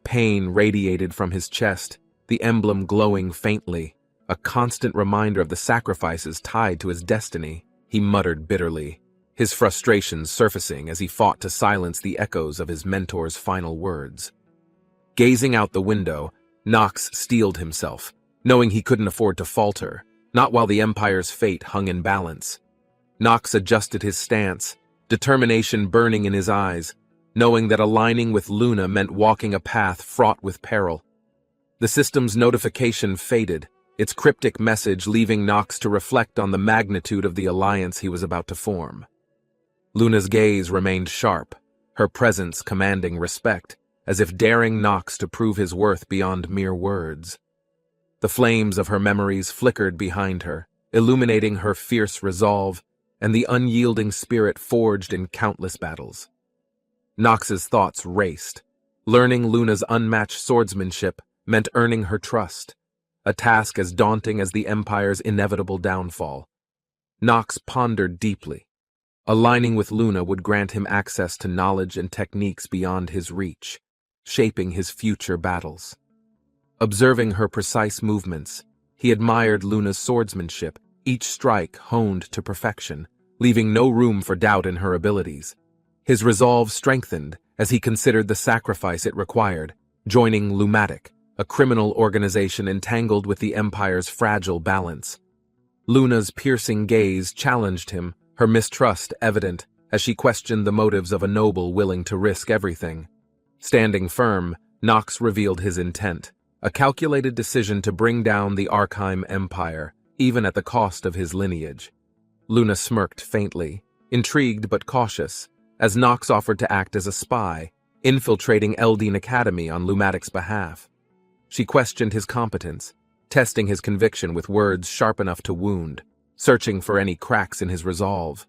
Pain radiated from his chest, the emblem glowing faintly, a constant reminder of the sacrifices tied to his destiny. He muttered bitterly, his frustrations surfacing as he fought to silence the echoes of his mentor's final words. Gazing out the window, Nox steeled himself, knowing he couldn't afford to falter, not while the Empire's fate hung in balance. Nox adjusted his stance, determination burning in his eyes, knowing that aligning with Luna meant walking a path fraught with peril. The system's notification faded, its cryptic message leaving Nox to reflect on the magnitude of the alliance he was about to form. Luna's gaze remained sharp, her presence commanding respect, as if daring Nox to prove his worth beyond mere words. The flames of her memories flickered behind her, illuminating her fierce resolve and the unyielding spirit forged in countless battles. Nox's thoughts raced, Learning Luna's unmatched swordsmanship meant earning her trust, a task as daunting as the Empire's inevitable downfall. Nox pondered deeply. Aligning with Luna would grant him access to knowledge and techniques beyond his reach, shaping his future battles. Observing her precise movements, he admired Luna's swordsmanship, each strike honed to perfection, leaving no room for doubt in her abilities. His resolve strengthened as he considered the sacrifice it required, joining Lumatic, a criminal organization entangled with the Empire's fragile balance. Luna's piercing gaze challenged him, her mistrust evident as she questioned the motives of a noble willing to risk everything. Standing firm, Nox revealed his intent, a calculated decision to bring down the Arkheim Empire, even at the cost of his lineage. Luna smirked faintly, intrigued but cautious, as Nox offered to act as a spy, infiltrating Eldine Academy on Lumatic's behalf. She questioned his competence, testing his conviction with words sharp enough to wound, searching for any cracks in his resolve.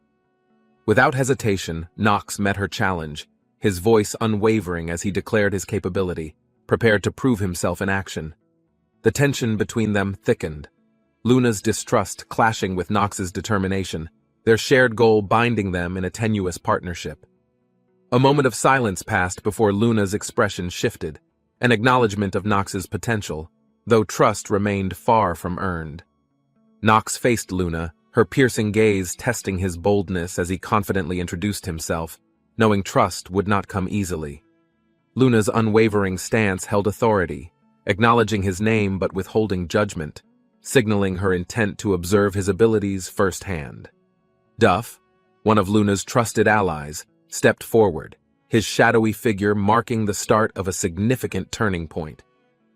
Without hesitation, Nox met her challenge, his voice unwavering as he declared his capability, prepared to prove himself in action. The tension between them thickened, Luna's distrust clashing with Nox's determination, their shared goal binding them in a tenuous partnership. A moment of silence passed before Luna's expression shifted, an acknowledgement of Nox's potential, though trust remained far from earned. Nox faced Luna, her piercing gaze testing his boldness as he confidently introduced himself, knowing trust would not come easily. Luna's unwavering stance held authority, acknowledging his name but withholding judgment, signaling her intent to observe his abilities firsthand. Duff, one of Luna's trusted allies, stepped forward, his shadowy figure marking the start of a significant turning point.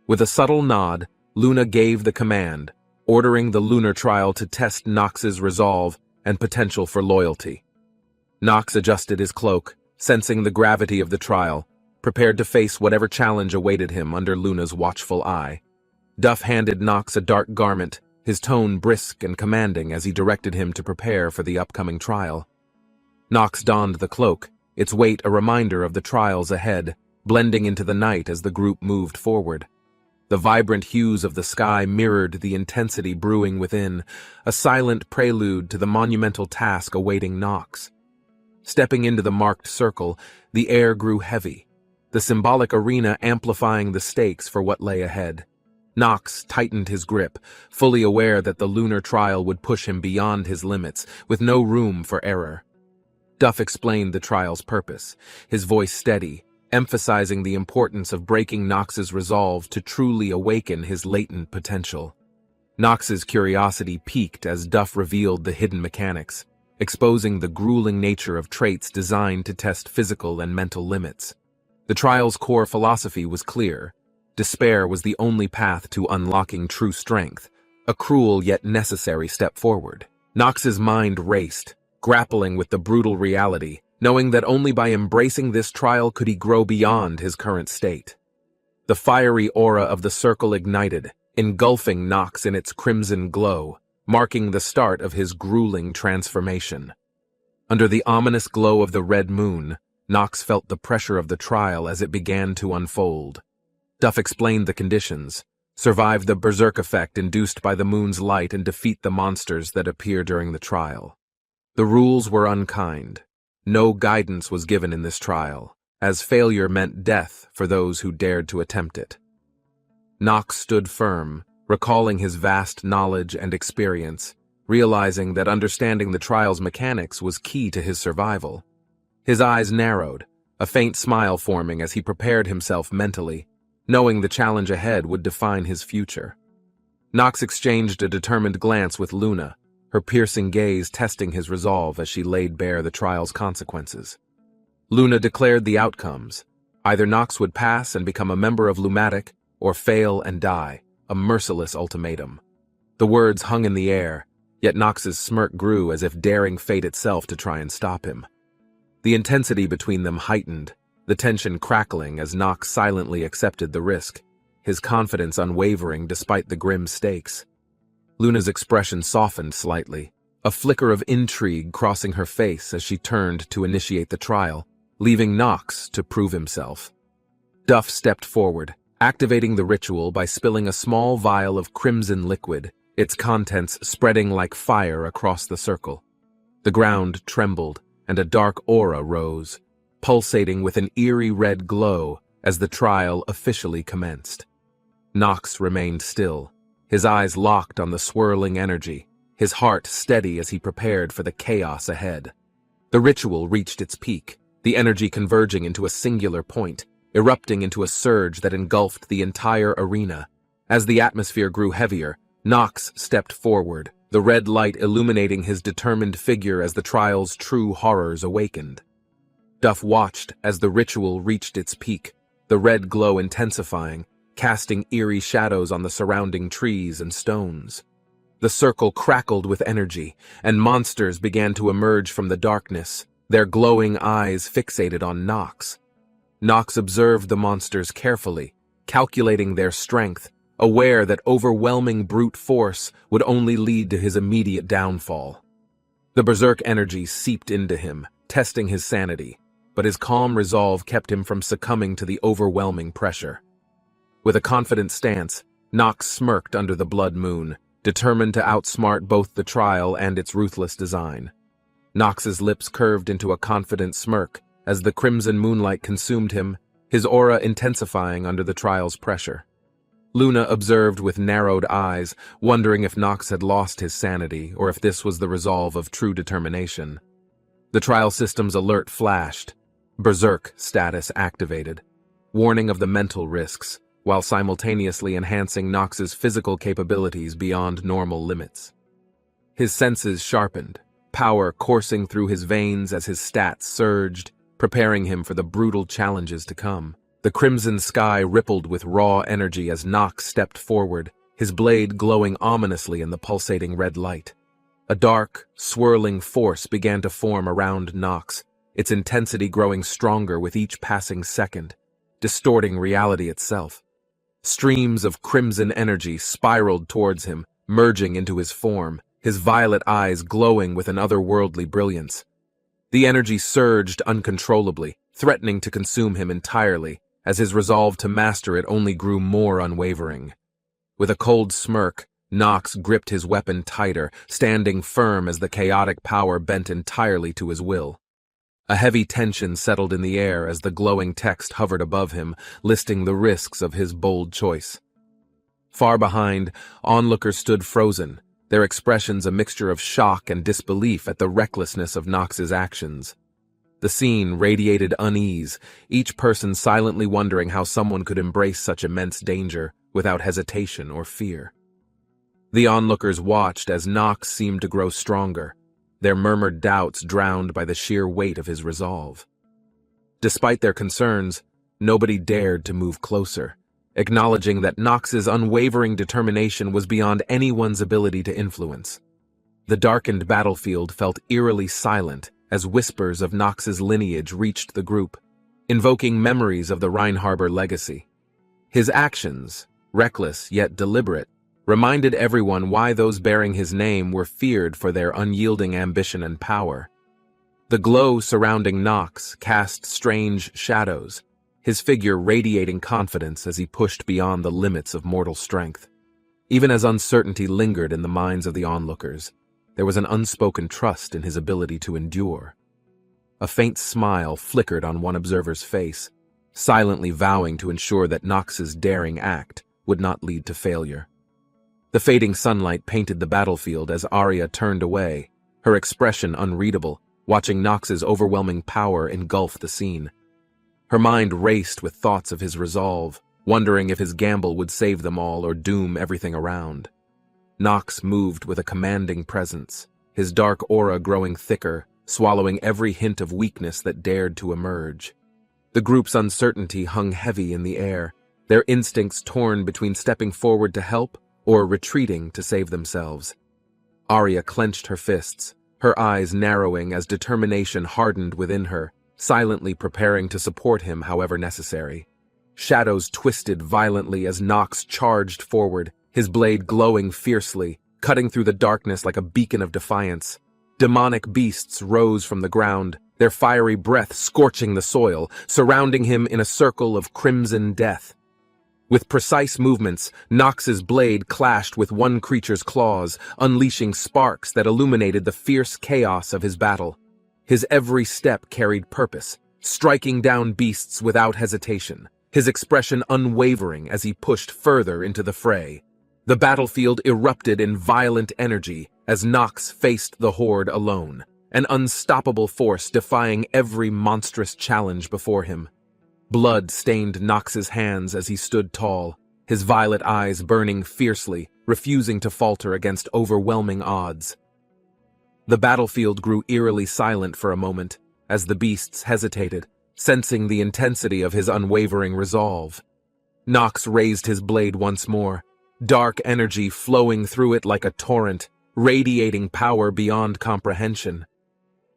With a subtle nod, Luna gave the command, ordering the lunar trial to test Nox's resolve and potential for loyalty. Nox adjusted his cloak, sensing the gravity of the trial, prepared to face whatever challenge awaited him under Luna's watchful eye. Duff handed Nox a dark garment, his tone brisk and commanding as he directed him to prepare for the upcoming trial. Nox donned the cloak, its weight a reminder of the trials ahead, blending into the night as the group moved forward. The vibrant hues of the sky mirrored the intensity brewing within, a silent prelude to the monumental task awaiting Nox. Stepping into the marked circle, the air grew heavy, the symbolic arena amplifying the stakes for what lay ahead. Nox tightened his grip, fully aware that the lunar trial would push him beyond his limits, with no room for error. Duff explained the trial's purpose, his voice steady, emphasizing the importance of breaking Nox's resolve to truly awaken his latent potential. Nox's curiosity piqued as Duff revealed the hidden mechanics, exposing the grueling nature of traits designed to test physical and mental limits. The trial's core philosophy was clear. Despair was the only path to unlocking true strength, a cruel yet necessary step forward. Nox's mind raced, grappling with the brutal reality, knowing that only by embracing this trial could he grow beyond his current state. The fiery aura of the circle ignited, engulfing Nox in its crimson glow, marking the start of his grueling transformation. Under the ominous glow of the red moon, Nox felt the pressure of the trial as it began to unfold. Duff explained the conditions: survive the berserk effect induced by the moon's light and defeat the monsters that appear during the trial. The rules were unkind. No guidance was given in this trial, as failure meant death for those who dared to attempt it. Nox stood firm, recalling his vast knowledge and experience, realizing that understanding the trial's mechanics was key to his survival. His eyes narrowed, a faint smile forming as he prepared himself mentally, knowing the challenge ahead would define his future. Nox exchanged a determined glance with Luna, her piercing gaze testing his resolve as she laid bare the trial's consequences. Luna declared the outcomes. Either Nox would pass and become a member of Lumatic, or fail and die, a merciless ultimatum. The words hung in the air, yet Nox's smirk grew as if daring fate itself to try and stop him. The intensity between them heightened, the tension crackling as Nox silently accepted the risk, his confidence unwavering despite the grim stakes. Luna's expression softened slightly, a flicker of intrigue crossing her face as she turned to initiate the trial, leaving Nox to prove himself. Duff stepped forward, activating the ritual by spilling a small vial of crimson liquid, its contents spreading like fire across the circle. The ground trembled, and a dark aura rose, pulsating with an eerie red glow as the trial officially commenced. Nox remained still, his eyes locked on the swirling energy, his heart steady as he prepared for the chaos ahead. The ritual reached its peak, the energy converging into a singular point, erupting into a surge that engulfed the entire arena. As the atmosphere grew heavier, Nox stepped forward, the red light illuminating his determined figure as the trial's true horrors awakened. Duff watched as the ritual reached its peak, the red glow intensifying, casting eerie shadows on the surrounding trees and stones. The circle crackled with energy, and monsters began to emerge from the darkness, their glowing eyes fixated on Nox. Nox observed the monsters carefully, calculating their strength, aware that overwhelming brute force would only lead to his immediate downfall. The berserk energy seeped into him, testing his sanity, but his calm resolve kept him from succumbing to the overwhelming pressure. With a confident stance, Nox smirked under the blood moon, determined to outsmart both the trial and its ruthless design. Nox's lips curved into a confident smirk as the crimson moonlight consumed him, his aura intensifying under the trial's pressure. Luna observed with narrowed eyes, wondering if Nox had lost his sanity or if this was the resolve of true determination. The trial system's alert flashed, berserk status activated, warning of the mental risks, while simultaneously enhancing Nox's physical capabilities beyond normal limits. His senses sharpened, power coursing through his veins as his stats surged, preparing him for the brutal challenges to come. The crimson sky rippled with raw energy as Nox stepped forward, his blade glowing ominously in the pulsating red light. A dark, swirling force began to form around Nox, its intensity growing stronger with each passing second, distorting reality itself. Streams of crimson energy spiraled towards him, merging into his form, his violet eyes glowing with an otherworldly brilliance. The energy surged uncontrollably, threatening to consume him entirely, as his resolve to master it only grew more unwavering. With a cold smirk, Nox gripped his weapon tighter, standing firm as the chaotic power bent entirely to his will. A heavy tension settled in the air as the glowing text hovered above him, listing the risks of his bold choice. Far behind, onlookers stood frozen, their expressions a mixture of shock and disbelief at the recklessness of Nox's actions. The scene radiated unease, each person silently wondering how someone could embrace such immense danger without hesitation or fear. The onlookers watched as Nox seemed to grow stronger, their murmured doubts drowned by the sheer weight of his resolve. Despite their concerns, nobody dared to move closer, acknowledging that Nox's unwavering determination was beyond anyone's ability to influence. The darkened battlefield felt eerily silent as whispers of Nox's lineage reached the group, invoking memories of the Reinharber legacy. His actions, reckless yet deliberate, reminded everyone why those bearing his name were feared for their unyielding ambition and power. The glow surrounding Nox cast strange shadows, his figure radiating confidence as he pushed beyond the limits of mortal strength. Even as uncertainty lingered in the minds of the onlookers, there was an unspoken trust in his ability to endure. A faint smile flickered on one observer's face, silently vowing to ensure that Nox's daring act would not lead to failure. The fading sunlight painted the battlefield as Arya turned away, her expression unreadable, watching Nox's overwhelming power engulf the scene. Her mind raced with thoughts of his resolve, wondering if his gamble would save them all or doom everything around. Nox moved with a commanding presence, his dark aura growing thicker, swallowing every hint of weakness that dared to emerge. The group's uncertainty hung heavy in the air, their instincts torn between stepping forward to help or retreating to save themselves. Arya clenched her fists, her eyes narrowing as determination hardened within her, silently preparing to support him however necessary. Shadows twisted violently as Nox charged forward, his blade glowing fiercely, cutting through the darkness like a beacon of defiance. Demonic beasts rose from the ground, their fiery breath scorching the soil, surrounding him in a circle of crimson death. With precise movements, Nox's blade clashed with one creature's claws, unleashing sparks that illuminated the fierce chaos of his battle. His every step carried purpose, striking down beasts without hesitation, his expression unwavering as he pushed further into the fray. The battlefield erupted in violent energy as Nox faced the horde alone, an unstoppable force defying every monstrous challenge before him. Blood stained Nox's hands as he stood tall, his violet eyes burning fiercely, refusing to falter against overwhelming odds. The battlefield grew eerily silent for a moment, as the beasts hesitated, sensing the intensity of his unwavering resolve. Nox raised his blade once more, dark energy flowing through it like a torrent, radiating power beyond comprehension.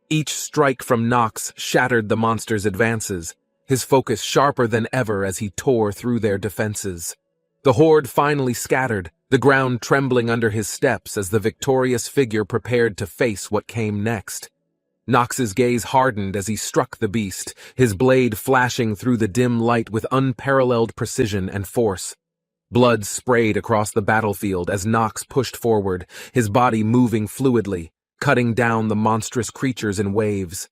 Each strike from Nox shattered the monster's advances, his focus sharper than ever as he tore through their defenses. The horde finally scattered, the ground trembling under his steps as the victorious figure prepared to face what came next. Nox's gaze hardened as he struck the beast, his blade flashing through the dim light with unparalleled precision and force. Blood sprayed across the battlefield as Nox pushed forward, his body moving fluidly, cutting down the monstrous creatures in waves.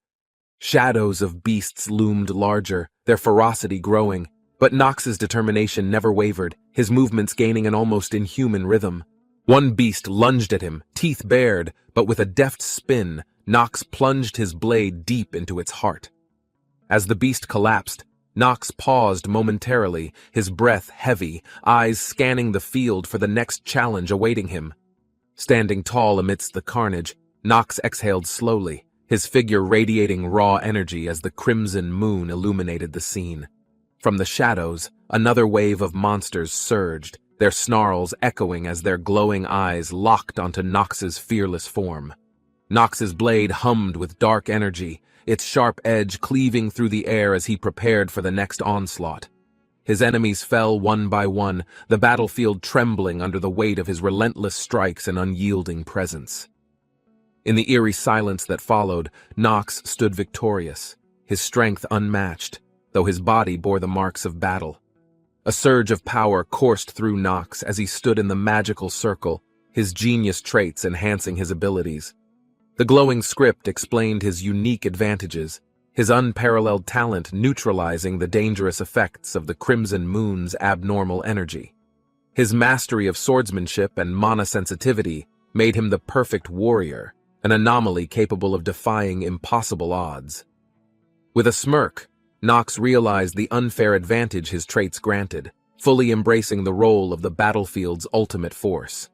Shadows of beasts loomed larger, their ferocity growing, but Nox's determination never wavered, his movements gaining an almost inhuman rhythm. One beast lunged at him, teeth bared, but with a deft spin, Nox plunged his blade deep into its heart. As the beast collapsed, Nox paused momentarily, his breath heavy, eyes scanning the field for the next challenge awaiting him. Standing tall amidst the carnage, Nox exhaled slowly, his figure radiating raw energy as the crimson moon illuminated the scene. From the shadows, another wave of monsters surged, their snarls echoing as their glowing eyes locked onto Nox's fearless form. Nox's blade hummed with dark energy, its sharp edge cleaving through the air as he prepared for the next onslaught. His enemies fell one by one, the battlefield trembling under the weight of his relentless strikes and unyielding presence. In the eerie silence that followed, Nox stood victorious, his strength unmatched, though his body bore the marks of battle. A surge of power coursed through Nox as he stood in the magical circle, his genius traits enhancing his abilities. The glowing script explained his unique advantages, his unparalleled talent neutralizing the dangerous effects of the Crimson Moon's abnormal energy. His mastery of swordsmanship and mana sensitivity made him the perfect warrior, an anomaly capable of defying impossible odds. With a smirk, Nox realized the unfair advantage his traits granted, fully embracing the role of the battlefield's ultimate force.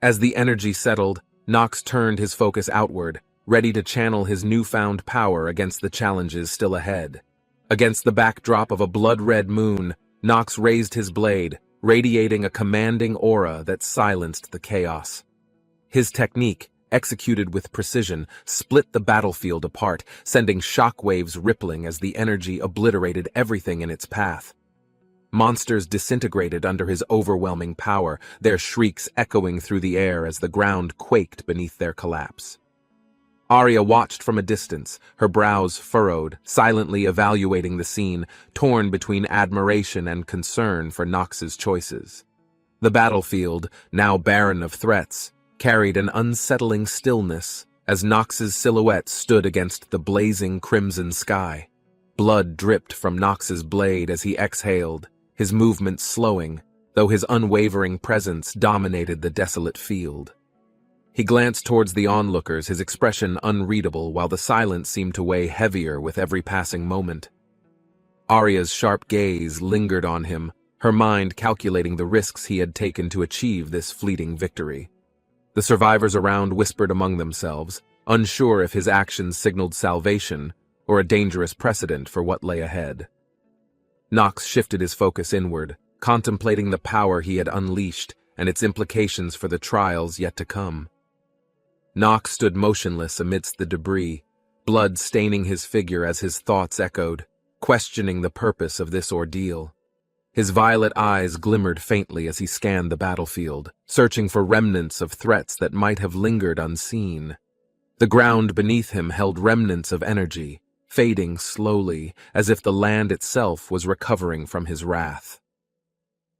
As the energy settled, Nox turned his focus outward, ready to channel his newfound power against the challenges still ahead. Against the backdrop of a blood-red moon, Nox raised his blade, radiating a commanding aura that silenced the chaos. His technique, executed with precision, split the battlefield apart, sending shockwaves rippling as the energy obliterated everything in its path. Monsters disintegrated under his overwhelming power, their shrieks echoing through the air as the ground quaked beneath their collapse. Arya watched from a distance, her brows furrowed, silently evaluating the scene, torn between admiration and concern for Nox's choices. The battlefield, now barren of threats, carried an unsettling stillness as Nox's silhouette stood against the blazing crimson sky. Blood dripped from Nox's blade as he exhaled, his movements slowing, though his unwavering presence dominated the desolate field. He glanced towards the onlookers, his expression unreadable, while the silence seemed to weigh heavier with every passing moment. Arya's sharp gaze lingered on him, her mind calculating the risks he had taken to achieve this fleeting victory. The survivors around whispered among themselves, unsure if his actions signaled salvation or a dangerous precedent for what lay ahead. Nox shifted his focus inward, contemplating the power he had unleashed and its implications for the trials yet to come. Nox stood motionless amidst the debris, blood staining his figure as his thoughts echoed, questioning the purpose of this ordeal. His violet eyes glimmered faintly as he scanned the battlefield, searching for remnants of threats that might have lingered unseen. The ground beneath him held remnants of energy, fading slowly, as if the land itself was recovering from his wrath.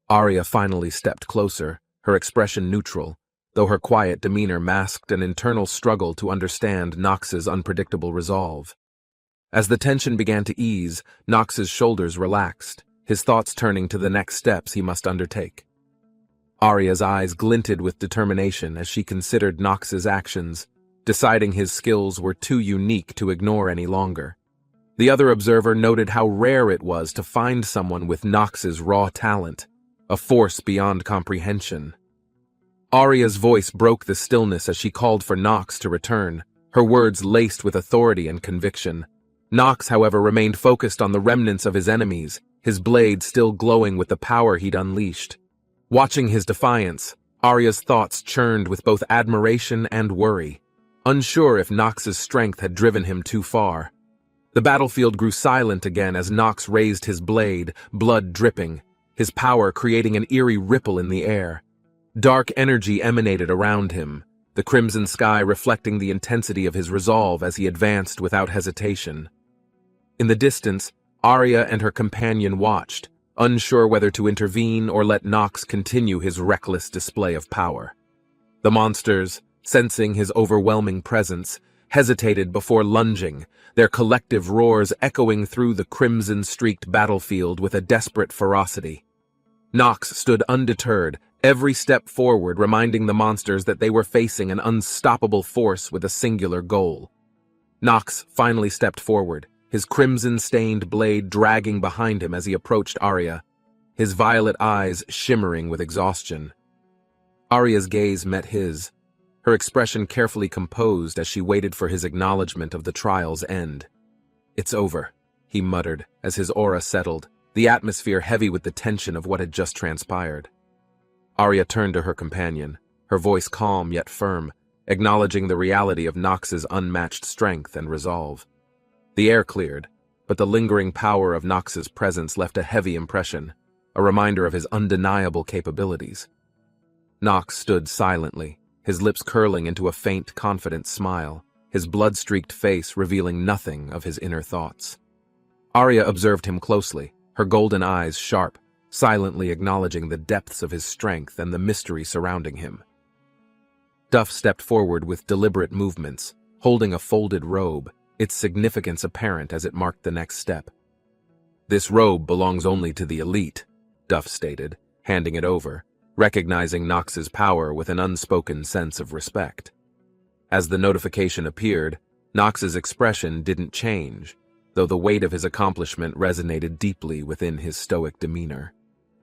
Arya finally stepped closer, her expression neutral, though her quiet demeanor masked an internal struggle to understand Nox's unpredictable resolve. As the tension began to ease, Nox's shoulders relaxed, his thoughts turning to the next steps he must undertake. Arya's eyes glinted with determination as she considered Nox's actions, deciding his skills were too unique to ignore any longer. The other observer noted how rare it was to find someone with Nox's raw talent, a force beyond comprehension. Arya's voice broke the stillness as she called for Nox to return, her words laced with authority and conviction. Nox, however, remained focused on the remnants of his enemies, his blade still glowing with the power he'd unleashed. Watching his defiance, Arya's thoughts churned with both admiration and worry, unsure if Nox's strength had driven him too far. The battlefield grew silent again as Nox raised his blade, blood dripping, his power creating an eerie ripple in the air. Dark energy emanated around him, the crimson sky reflecting the intensity of his resolve as he advanced without hesitation. In the distance, Arya and her companion watched, unsure whether to intervene or let Nox continue his reckless display of power. The monsters, sensing his overwhelming presence, hesitated before lunging, their collective roars echoing through the crimson-streaked battlefield with a desperate ferocity. Nox stood undeterred, every step forward reminding the monsters that they were facing an unstoppable force with a singular goal. Nox finally stepped forward, his crimson-stained blade dragging behind him as he approached Arya, his violet eyes shimmering with exhaustion. Arya's gaze met his, her expression carefully composed as she waited for his acknowledgement of the trial's end. "It's over," he muttered as his aura settled, the atmosphere heavy with the tension of what had just transpired. Arya turned to her companion, her voice calm yet firm, acknowledging the reality of Nox's unmatched strength and resolve. The air cleared, but the lingering power of Nox's presence left a heavy impression, a reminder of his undeniable capabilities. Nox stood silently, his lips curling into a faint, confident smile, his blood-streaked face revealing nothing of his inner thoughts. Arya observed him closely, her golden eyes sharp, silently acknowledging the depths of his strength and the mystery surrounding him. Duff stepped forward with deliberate movements, holding a folded robe, its significance apparent as it marked the next step. "This robe belongs only to the elite," Duff stated, handing it over, recognizing Nox's power with an unspoken sense of respect. As the notification appeared, Nox's expression didn't change, though the weight of his accomplishment resonated deeply within his stoic demeanor.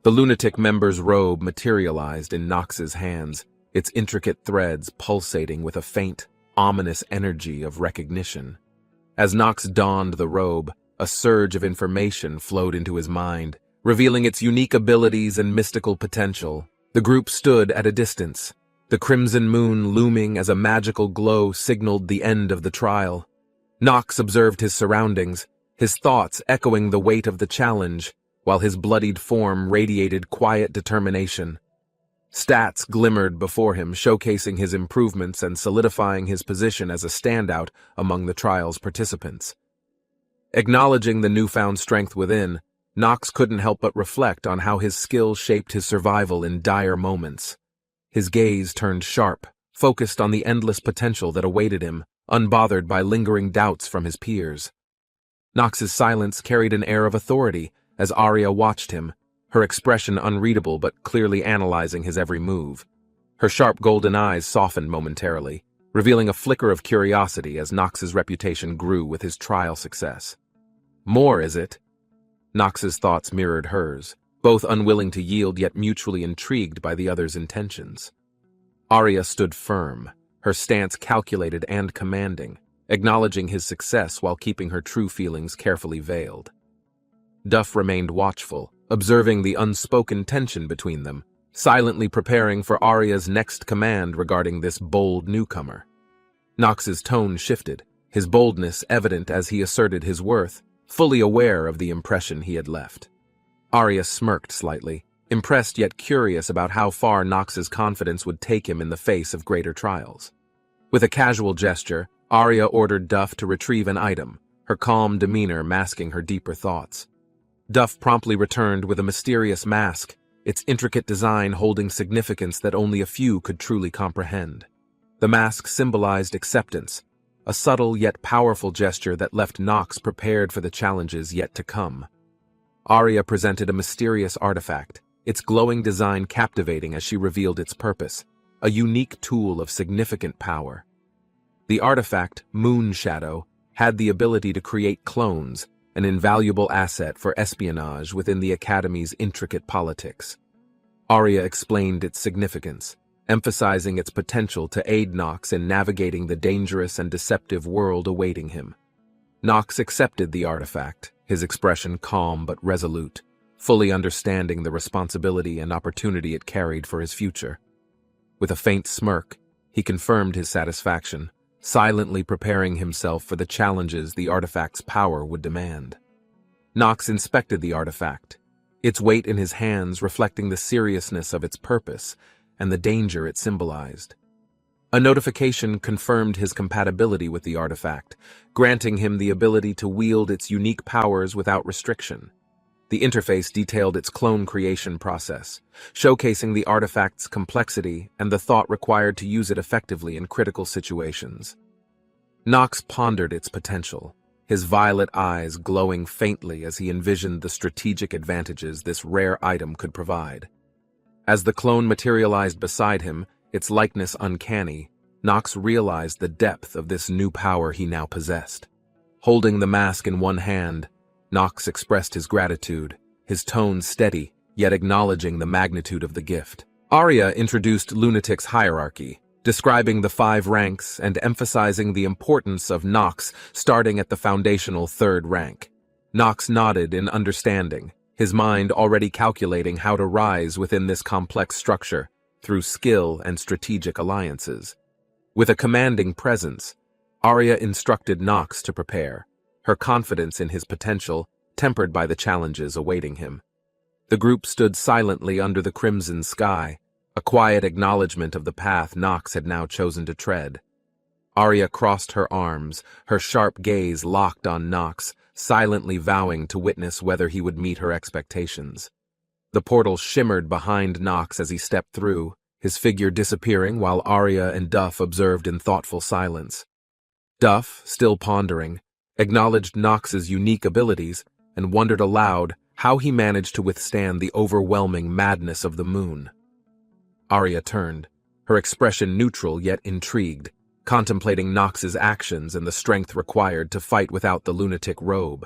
The lunatic member's robe materialized in Nox's hands, its intricate threads pulsating with a faint, ominous energy of recognition. As Nox donned the robe, a surge of information flowed into his mind, revealing its unique abilities and mystical potential. The group stood at a distance, the crimson moon looming as a magical glow signaled the end of the trial. Nox observed his surroundings, his thoughts echoing the weight of the challenge, while his bloodied form radiated quiet determination. Stats glimmered before him, showcasing his improvements and solidifying his position as a standout among the trial's participants. Acknowledging the newfound strength within, Nox couldn't help but reflect on how his skill shaped his survival in dire moments. His gaze turned sharp, focused on the endless potential that awaited him, unbothered by lingering doubts from his peers. Nox's silence carried an air of authority as Arya watched him, her expression unreadable but clearly analyzing his every move. Her sharp golden eyes softened momentarily, revealing a flicker of curiosity as Nox's reputation grew with his trial success. "More, is it?" Nox's thoughts mirrored hers, both unwilling to yield yet mutually intrigued by the other's intentions. Arya stood firm, her stance calculated and commanding, acknowledging his success while keeping her true feelings carefully veiled. Duff remained watchful, observing the unspoken tension between them, silently preparing for Arya's next command regarding this bold newcomer. Nox's tone shifted, his boldness evident as he asserted his worth, fully aware of the impression he had left. Arya smirked slightly, impressed yet curious about how far Nox's confidence would take him in the face of greater trials. With a casual gesture, Arya ordered Duff to retrieve an item, her calm demeanor masking her deeper thoughts. Duff promptly returned with a mysterious mask, its intricate design holding significance that only a few could truly comprehend. The mask symbolized acceptance, a subtle yet powerful gesture that left Nox prepared for the challenges yet to come. Arya presented a mysterious artifact, its glowing design captivating as she revealed its purpose, a unique tool of significant power. The artifact, Moon Shadow, had the ability to create clones, an invaluable asset for espionage within the Academy's intricate politics. Arya explained its significance, emphasizing its potential to aid Nox in navigating the dangerous and deceptive world awaiting him. Nox accepted the artifact, his expression calm but resolute, fully understanding the responsibility and opportunity it carried for his future. With a faint smirk, he confirmed his satisfaction, silently preparing himself for the challenges the artifact's power would demand. Nox inspected the artifact, its weight in his hands reflecting the seriousness of its purpose and the danger it symbolized. A notification confirmed his compatibility with the artifact, granting him the ability to wield its unique powers without restriction. The interface detailed its clone creation process, showcasing the artifact's complexity and the thought required to use it effectively in critical situations. Nox pondered its potential, his violet eyes glowing faintly as he envisioned the strategic advantages this rare item could provide. As the clone materialized beside him, its likeness uncanny, Nox realized the depth of this new power he now possessed. Holding the mask in one hand, Nox expressed his gratitude, his tone steady, yet acknowledging the magnitude of the gift. Arya introduced Lunatic's hierarchy, describing the 5 ranks and emphasizing the importance of Nox starting at the foundational 3rd rank. Nox nodded in understanding, his mind already calculating how to rise within this complex structure through skill and strategic alliances. With a commanding presence, Arya instructed Nox to prepare, her confidence in his potential tempered by the challenges awaiting him. The group stood silently under the crimson sky, a quiet acknowledgement of the path Nox had now chosen to tread. Arya crossed her arms, her sharp gaze locked on Nox, silently vowing to witness whether he would meet her expectations. The portal shimmered behind Nox as he stepped through, his figure disappearing while Arya and Duff observed in thoughtful silence. Duff, still pondering, acknowledged Nox's unique abilities and wondered aloud how he managed to withstand the overwhelming madness of the moon. Arya turned, her expression neutral yet intrigued, contemplating Nox's actions and the strength required to fight without the lunatic robe.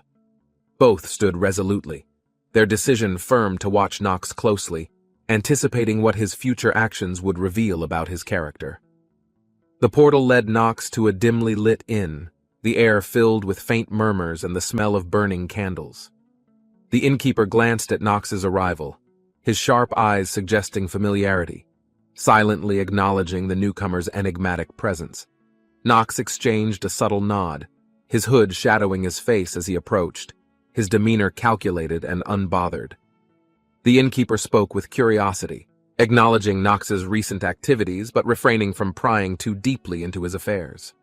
Both stood resolutely, their decision firm to watch Nox closely, anticipating what his future actions would reveal about his character. The portal led Nox to a dimly lit inn, the air filled with faint murmurs and the smell of burning candles. The innkeeper glanced at Nox's arrival, his sharp eyes suggesting familiarity, silently acknowledging the newcomer's enigmatic presence. Nox exchanged a subtle nod, his hood shadowing his face as he approached, his demeanor calculated and unbothered. The innkeeper spoke with curiosity, acknowledging Nox's recent activities but refraining from prying too deeply into his affairs.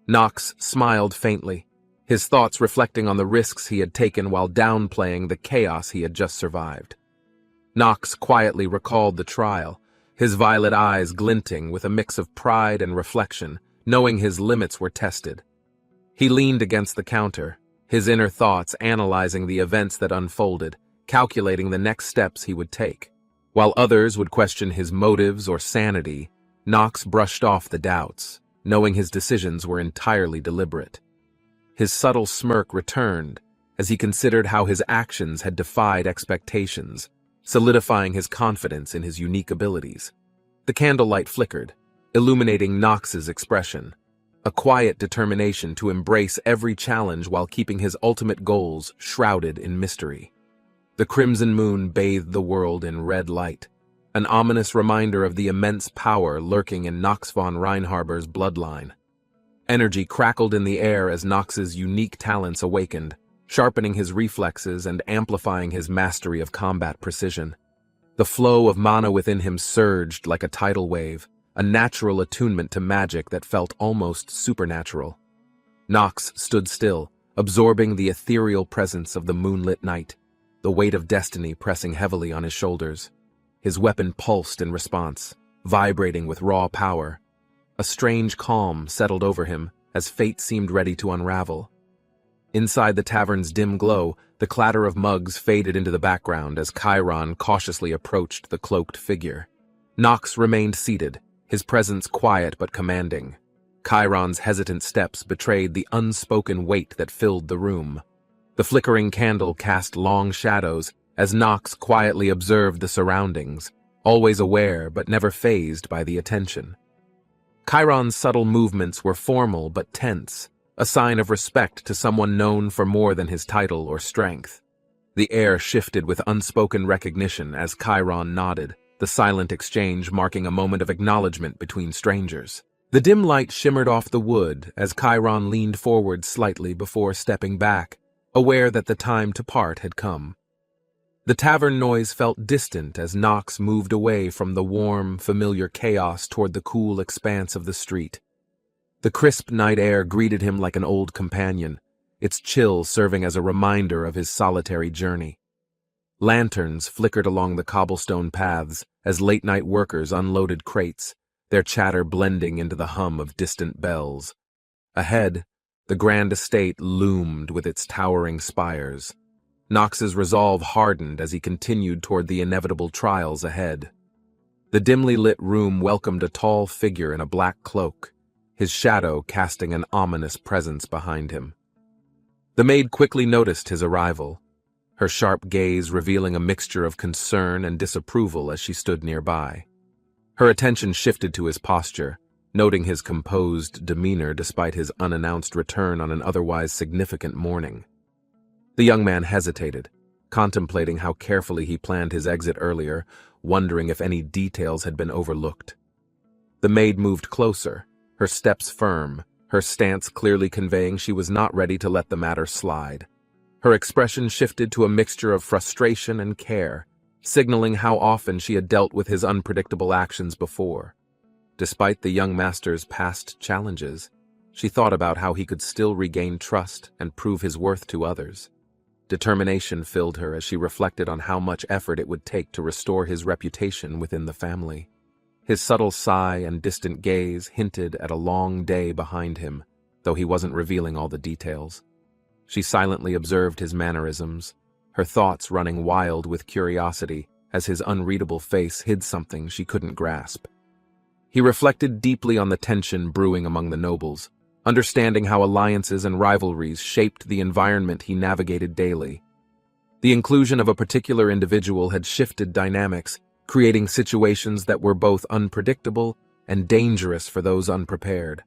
Nox smiled faintly, his thoughts reflecting on the risks he had taken while downplaying the chaos he had just survived. Nox quietly recalled the trial, his violet eyes glinting with a mix of pride and reflection, knowing his limits were tested. He leaned against the counter, his inner thoughts analyzing the events that unfolded, calculating the next steps he would take. While others would question his motives or sanity, Nox brushed off the doubts, knowing his decisions were entirely deliberate. His subtle smirk returned as he considered how his actions had defied expectations, solidifying his confidence in his unique abilities. The candlelight flickered, illuminating Nox's expression, a quiet determination to embrace every challenge while keeping his ultimate goals shrouded in mystery. The crimson moon bathed the world in red light, an ominous reminder of the immense power lurking in Nox von Reinharber's bloodline. Energy crackled in the air as Nox's unique talents awakened, sharpening his reflexes and amplifying his mastery of combat precision. The flow of mana within him surged like a tidal wave, a natural attunement to magic that felt almost supernatural. Nox stood still, absorbing the ethereal presence of the moonlit night, the weight of destiny pressing heavily on his shoulders. His weapon pulsed in response, vibrating with raw power. A strange calm settled over him as fate seemed ready to unravel. Inside the tavern's dim glow, the clatter of mugs faded into the background as Chiron cautiously approached the cloaked figure. Nox remained seated, his presence quiet but commanding. Chiron's hesitant steps betrayed the unspoken weight that filled the room. The flickering candle cast long shadows as Nox quietly observed the surroundings, always aware but never fazed by the attention. Chiron's subtle movements were formal but tense, a sign of respect to someone known for more than his title or strength. The air shifted with unspoken recognition as Chiron nodded, the silent exchange marking a moment of acknowledgement between strangers. The dim light shimmered off the wood as Chiron leaned forward slightly before stepping back, aware that the time to part had come. The tavern noise felt distant as Nox moved away from the warm, familiar chaos toward the cool expanse of the street. The crisp night air greeted him like an old companion, its chill serving as a reminder of his solitary journey. Lanterns flickered along the cobblestone paths as late-night workers unloaded crates, their chatter blending into the hum of distant bells. Ahead, the grand estate loomed with its towering spires. Nox's resolve hardened as he continued toward the inevitable trials ahead. The dimly lit room welcomed a tall figure in a black cloak, his shadow casting an ominous presence behind him. The maid quickly noticed his arrival, her sharp gaze revealing a mixture of concern and disapproval as she stood nearby. Her attention shifted to his posture, noting his composed demeanor despite his unannounced return on an otherwise significant morning. The young man hesitated, contemplating how carefully he planned his exit earlier, wondering if any details had been overlooked. The maid moved closer, her steps firm, her stance clearly conveying she was not ready to let the matter slide. Her expression shifted to a mixture of frustration and care, signaling how often she had dealt with his unpredictable actions before. Despite the young master's past challenges, she thought about how he could still regain trust and prove his worth to others. Determination filled her as she reflected on how much effort it would take to restore his reputation within the family. His subtle sigh and distant gaze hinted at a long day behind him, though he wasn't revealing all the details. She silently observed his mannerisms, her thoughts running wild with curiosity as his unreadable face hid something she couldn't grasp. He reflected deeply on the tension brewing among the nobles, understanding how alliances and rivalries shaped the environment he navigated daily. The inclusion of a particular individual had shifted dynamics, creating situations that were both unpredictable and dangerous for those unprepared.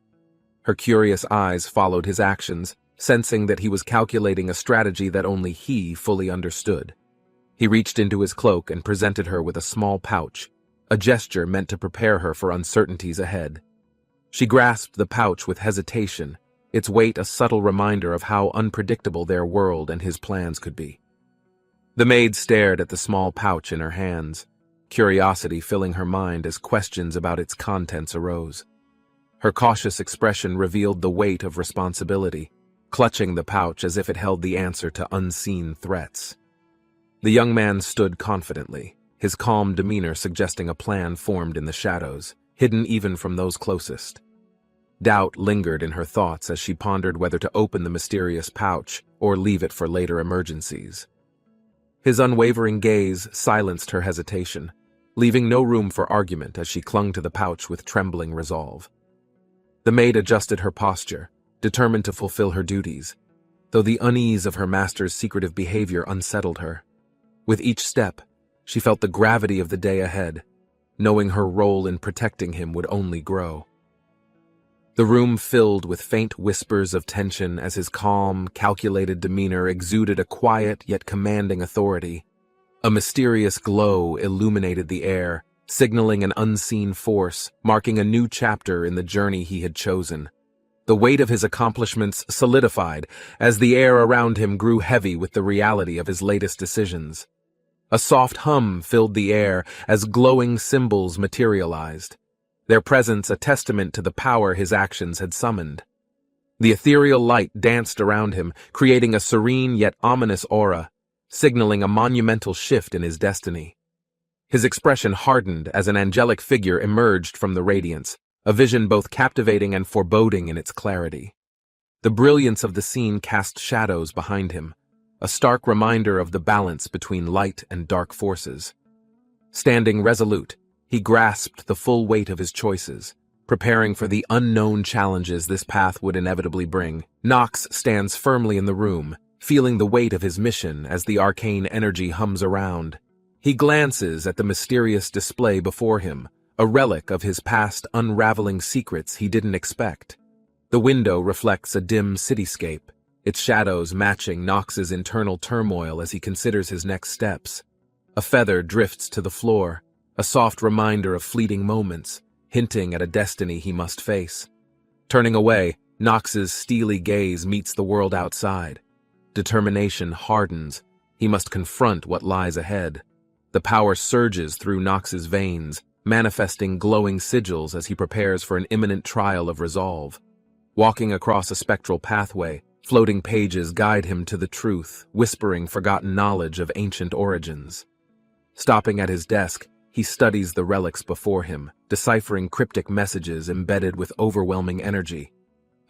Her curious eyes followed his actions, sensing that he was calculating a strategy that only he fully understood. He reached into his cloak and presented her with a small pouch, a gesture meant to prepare her for uncertainties ahead. She grasped the pouch with hesitation, its weight a subtle reminder of how unpredictable their world and his plans could be. The maid stared at the small pouch in her hands, curiosity filling her mind as questions about its contents arose. Her cautious expression revealed the weight of responsibility, clutching the pouch as if it held the answer to unseen threats. The young man stood confidently, his calm demeanor suggesting a plan formed in the shadows, hidden even from those closest. Doubt lingered in her thoughts as she pondered whether to open the mysterious pouch or leave it for later emergencies. His unwavering gaze silenced her hesitation, leaving no room for argument as she clung to the pouch with trembling resolve. The maid adjusted her posture, determined to fulfill her duties, though the unease of her master's secretive behavior unsettled her. With each step, she felt the gravity of the day ahead, knowing her role in protecting him would only grow. The room filled with faint whispers of tension as his calm, calculated demeanor exuded a quiet yet commanding authority. A mysterious glow illuminated the air, signaling an unseen force, marking a new chapter in the journey he had chosen. The weight of his accomplishments solidified as the air around him grew heavy with the reality of his latest decisions. A soft hum filled the air as glowing symbols materialized. their presence a testament to the power his actions had summoned. The ethereal light danced around him, creating a serene yet ominous aura, signaling a monumental shift in his destiny. His expression hardened as an angelic figure emerged from the radiance, a vision both captivating and foreboding in its clarity. The brilliance of the scene cast shadows behind him, a stark reminder of the balance between light and dark forces. Standing resolute, he grasped the full weight of his choices, preparing for the unknown challenges this path would inevitably bring. Nox stands firmly in the room, feeling the weight of his mission as the arcane energy hums around. He glances at the mysterious display before him, a relic of his past unraveling secrets he didn't expect. The window reflects a dim cityscape, its shadows matching Nox's internal turmoil as he considers his next steps. A feather drifts to the floor, a soft reminder of fleeting moments, hinting at a destiny he must face. Turning away, Nox's steely gaze meets the world outside. Determination hardens. He must confront what lies ahead. The power surges through Nox's veins, manifesting glowing sigils as he prepares for an imminent trial of resolve. Walking across a spectral pathway, floating pages guide him to the truth, whispering forgotten knowledge of ancient origins. Stopping at his desk, he studies the relics before him, deciphering cryptic messages embedded with overwhelming energy.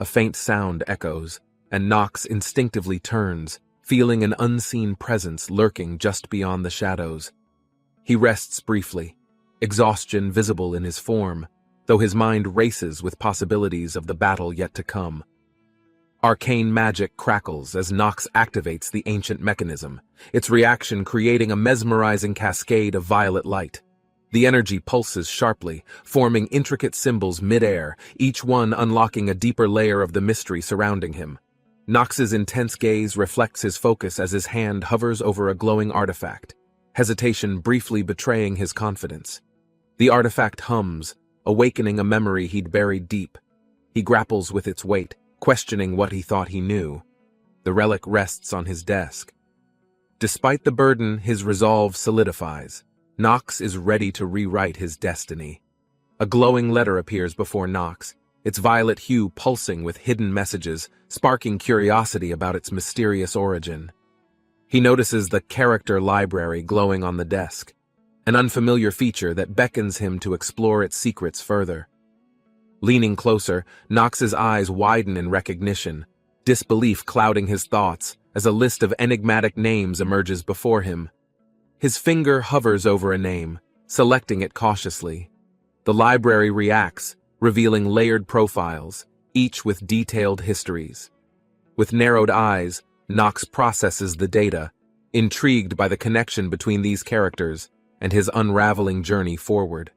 A faint sound echoes, and Nox instinctively turns, feeling an unseen presence lurking just beyond the shadows. He rests briefly, exhaustion visible in his form, though his mind races with possibilities of the battle yet to come. Arcane magic crackles as Nox activates the ancient mechanism, its reaction creating a mesmerizing cascade of violet light. The energy pulses sharply, forming intricate symbols mid-air, each one unlocking a deeper layer of the mystery surrounding him. Nox's intense gaze reflects his focus as his hand hovers over a glowing artifact, hesitation briefly betraying his confidence. The artifact hums, awakening a memory he'd buried deep. He grapples with its weight, questioning what he thought he knew. The relic rests on his desk. Despite the burden, his resolve solidifies. Nox is ready to rewrite his destiny. A glowing letter appears before Nox, its violet hue pulsing with hidden messages, sparking curiosity about its mysterious origin. He notices the character library glowing on the desk, an unfamiliar feature that beckons him to explore its secrets further. Leaning closer, Nox's eyes widen in recognition, disbelief clouding his thoughts as a list of enigmatic names emerges before him. His finger hovers over a name, selecting it cautiously. The library reacts, revealing layered profiles, each with detailed histories. With narrowed eyes, Nox processes the data, intrigued by the connection between these characters and his unraveling journey forward.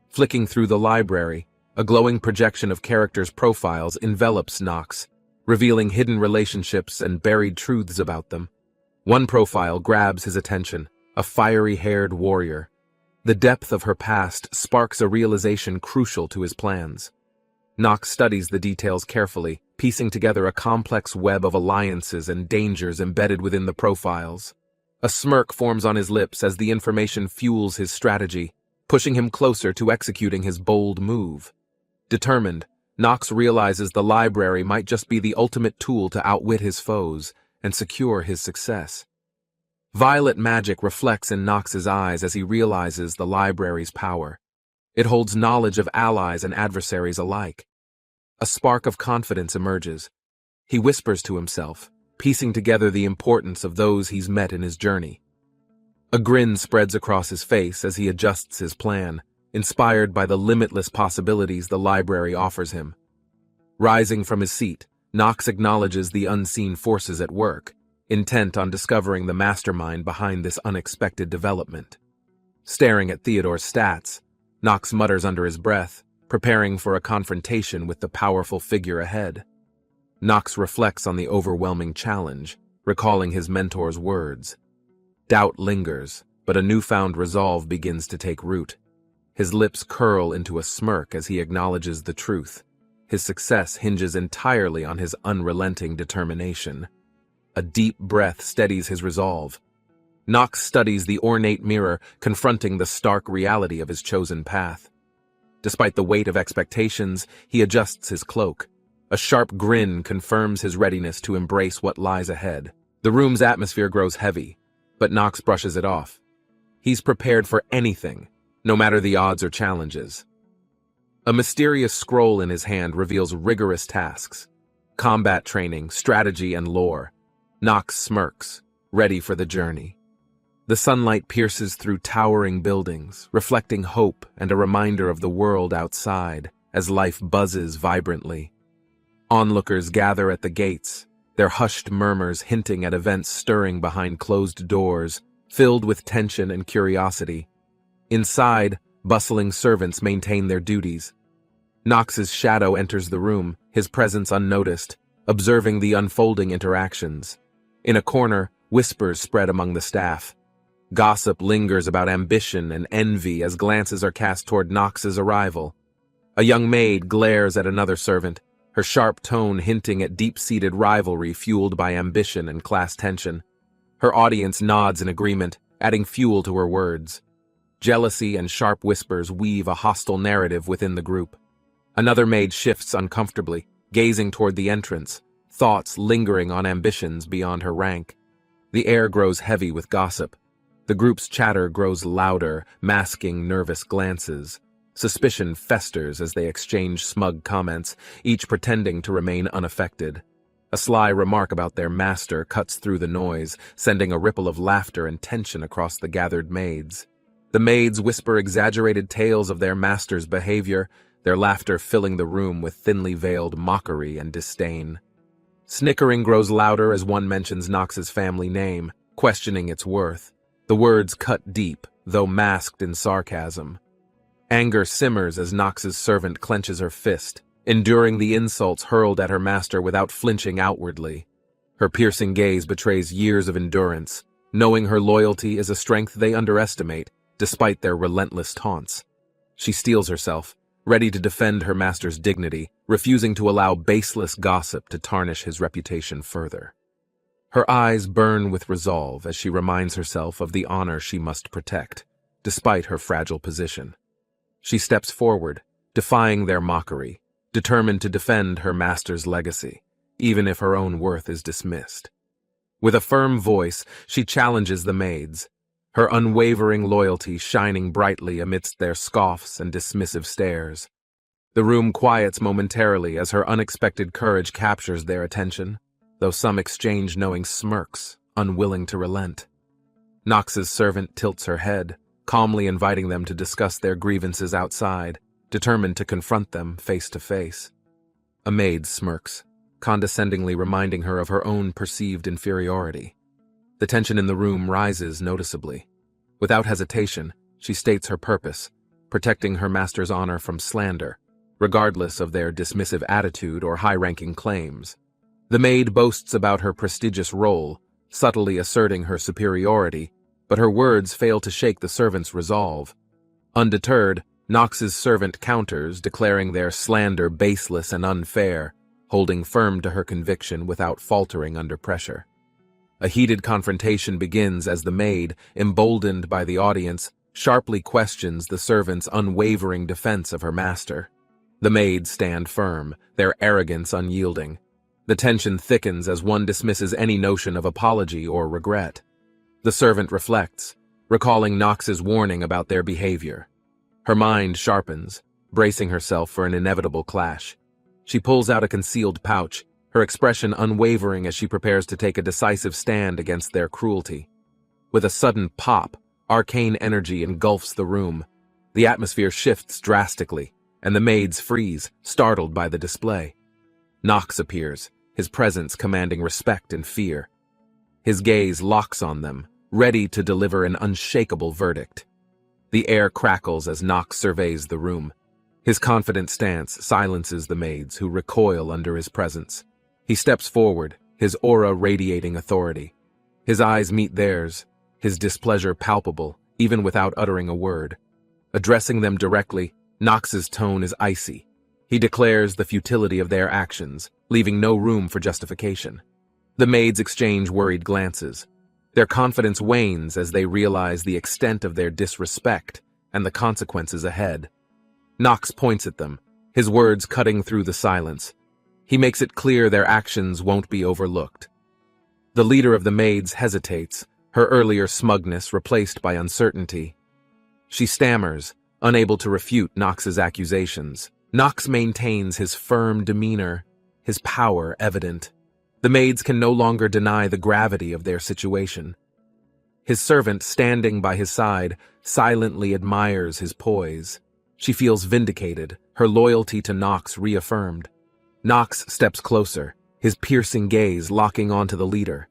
Flicking through the library, a glowing projection of characters' profiles envelops Nox, revealing hidden relationships and buried truths about them. One profile grabs his attention, a fiery-haired warrior. The depth of her past sparks a realization crucial to his plans. Nox studies the details carefully, piecing together a complex web of alliances and dangers embedded within the profiles. A smirk forms on his lips as the information fuels his strategy, pushing him closer to executing his bold move. Determined, Nox realizes the library might just be the ultimate tool to outwit his foes and secure his success. Violet magic reflects in Nox's eyes as he realizes the library's power. It holds knowledge of allies and adversaries alike. A spark of confidence emerges. He whispers to himself, piecing together the importance of those he's met in his journey. A grin spreads across his face as he adjusts his plan, inspired by the limitless possibilities the library offers him. Rising from his seat, Nox acknowledges the unseen forces at work, intent on discovering the mastermind behind this unexpected development. Staring at Theodore's stats, Nox mutters under his breath, preparing for a confrontation with the powerful figure ahead. Nox reflects on the overwhelming challenge, recalling his mentor's words. Doubt lingers, but a newfound resolve begins to take root. His lips curl into a smirk as he acknowledges the truth. His success hinges entirely on his unrelenting determination. A deep breath steadies his resolve. Nox studies the ornate mirror, confronting the stark reality of his chosen path. Despite the weight of expectations, he adjusts his cloak. A sharp grin confirms his readiness to embrace what lies ahead. The room's atmosphere grows heavy, but Nox brushes it off. He's prepared for anything, no matter the odds or challenges. A mysterious scroll in his hand reveals rigorous tasks: combat training, strategy, and lore. Nox smirks, ready for the journey. The sunlight pierces through towering buildings, reflecting hope and a reminder of the world outside as life buzzes vibrantly. Onlookers gather at the gates, their hushed murmurs hinting at events stirring behind closed doors, filled with tension and curiosity. Inside, bustling servants maintain their duties. Nox's shadow enters the room, his presence unnoticed, observing the unfolding interactions. In a corner, whispers spread among the staff. Gossip lingers about ambition and envy as glances are cast toward Nox's arrival. A young maid glares at another servant, her sharp tone hinting at deep-seated rivalry fueled by ambition and class tension. Her audience nods in agreement, adding fuel to her words. Jealousy and sharp whispers weave a hostile narrative within the group. Another maid shifts uncomfortably, gazing toward the entrance, thoughts lingering on ambitions beyond her rank. The air grows heavy with gossip. The group's chatter grows louder, masking nervous glances. Suspicion festers as they exchange smug comments, each pretending to remain unaffected. A sly remark about their master cuts through the noise, sending a ripple of laughter and tension across the gathered maids. The maids whisper exaggerated tales of their master's behavior, their laughter filling the room with thinly veiled mockery and disdain. Snickering grows louder as one mentions Nox's family name, questioning its worth. The words cut deep, though masked in sarcasm. Anger simmers as Nox's servant clenches her fist, enduring the insults hurled at her master without flinching outwardly. Her piercing gaze betrays years of endurance, knowing her loyalty is a strength they underestimate, despite their relentless taunts. She steels herself, ready to defend her master's dignity, refusing to allow baseless gossip to tarnish his reputation further. Her eyes burn with resolve as she reminds herself of the honor she must protect, despite her fragile position. She steps forward, defying their mockery, determined to defend her master's legacy, even if her own worth is dismissed. With a firm voice, she challenges the maids, her unwavering loyalty shining brightly amidst their scoffs and dismissive stares. The room quiets momentarily as her unexpected courage captures their attention, though some exchange knowing smirks, unwilling to relent. Nox's servant tilts her head, calmly inviting them to discuss their grievances outside, determined to confront them face to face. A maid smirks, condescendingly reminding her of her own perceived inferiority. The tension in the room rises noticeably. Without hesitation, she states her purpose, protecting her master's honor from slander, regardless of their dismissive attitude or high-ranking claims. The maid boasts about her prestigious role, subtly asserting her superiority, but her words fail to shake the servant's resolve. Undeterred, Nox's servant counters, declaring their slander baseless and unfair, holding firm to her conviction without faltering under pressure. A heated confrontation begins as the maid, emboldened by the audience, sharply questions the servant's unwavering defense of her master. The maids stand firm, their arrogance unyielding. The tension thickens as one dismisses any notion of apology or regret. The servant reflects, recalling Nox's warning about their behavior. Her mind sharpens, bracing herself for an inevitable clash. She pulls out a concealed pouch, her expression unwavering as she prepares to take a decisive stand against their cruelty. With a sudden pop, arcane energy engulfs the room. The atmosphere shifts drastically, and the maids freeze, startled by the display. Nox appears, his presence commanding respect and fear. His gaze locks on them, ready to deliver an unshakable verdict. The air crackles as Nox surveys the room. His confident stance silences the maids who recoil under his presence. He steps forward, his aura radiating authority. His eyes meet theirs, his displeasure palpable, even without uttering a word. Addressing them directly, Nox's tone is icy. He declares the futility of their actions, leaving no room for justification. The maids exchange worried glances. Their confidence wanes as they realize the extent of their disrespect and the consequences ahead. Nox points at them, his words cutting through the silence. He makes it clear their actions won't be overlooked. The leader of the maids hesitates, her earlier smugness replaced by uncertainty. She stammers, unable to refute Nox's accusations. Nox maintains his firm demeanor, his power evident. The maids can no longer deny the gravity of their situation. His servant, standing by his side, silently admires his poise. She feels vindicated, her loyalty to Nox reaffirmed. Nox steps closer, his piercing gaze locking onto the leader.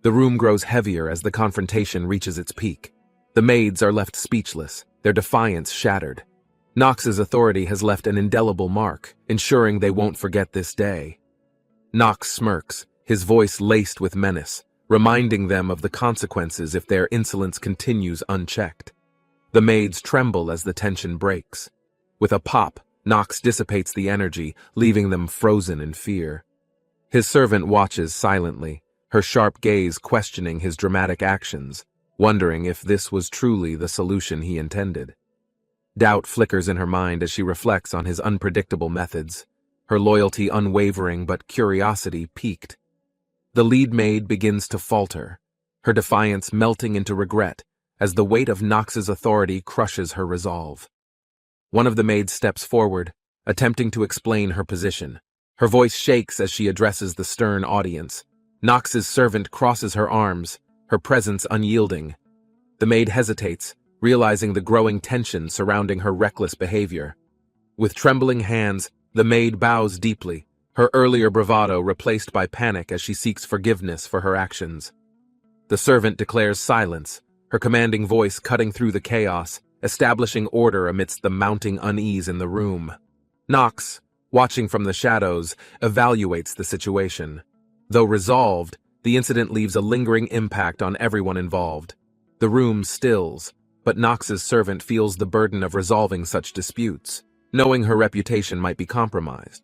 The room grows heavier as the confrontation reaches its peak. The maids are left speechless, their defiance shattered. Nox's authority has left an indelible mark, ensuring they won't forget this day. Nox smirks, his voice laced with menace, reminding them of the consequences if their insolence continues unchecked. The maids tremble as the tension breaks. With a pop, Nox dissipates the energy, leaving them frozen in fear. His servant watches silently, her sharp gaze questioning his dramatic actions, wondering if this was truly the solution he intended. Doubt flickers in her mind as she reflects on his unpredictable methods, her loyalty unwavering but curiosity piqued. The lead maid begins to falter, her defiance melting into regret as the weight of Nox's authority crushes her resolve. One of the maids steps forward, attempting to explain her position. Her voice shakes as she addresses the stern audience. Nox's servant crosses her arms, her presence unyielding. The maid hesitates, realizing the growing tension surrounding her reckless behavior. With trembling hands, the maid bows deeply, her earlier bravado replaced by panic as she seeks forgiveness for her actions. The servant declares silence, her commanding voice cutting through the chaos, establishing order amidst the mounting unease in the room. Nox, watching from the shadows, evaluates the situation. Though resolved, the incident leaves a lingering impact on everyone involved. The room stills, but Nox's servant feels the burden of resolving such disputes, knowing her reputation might be compromised.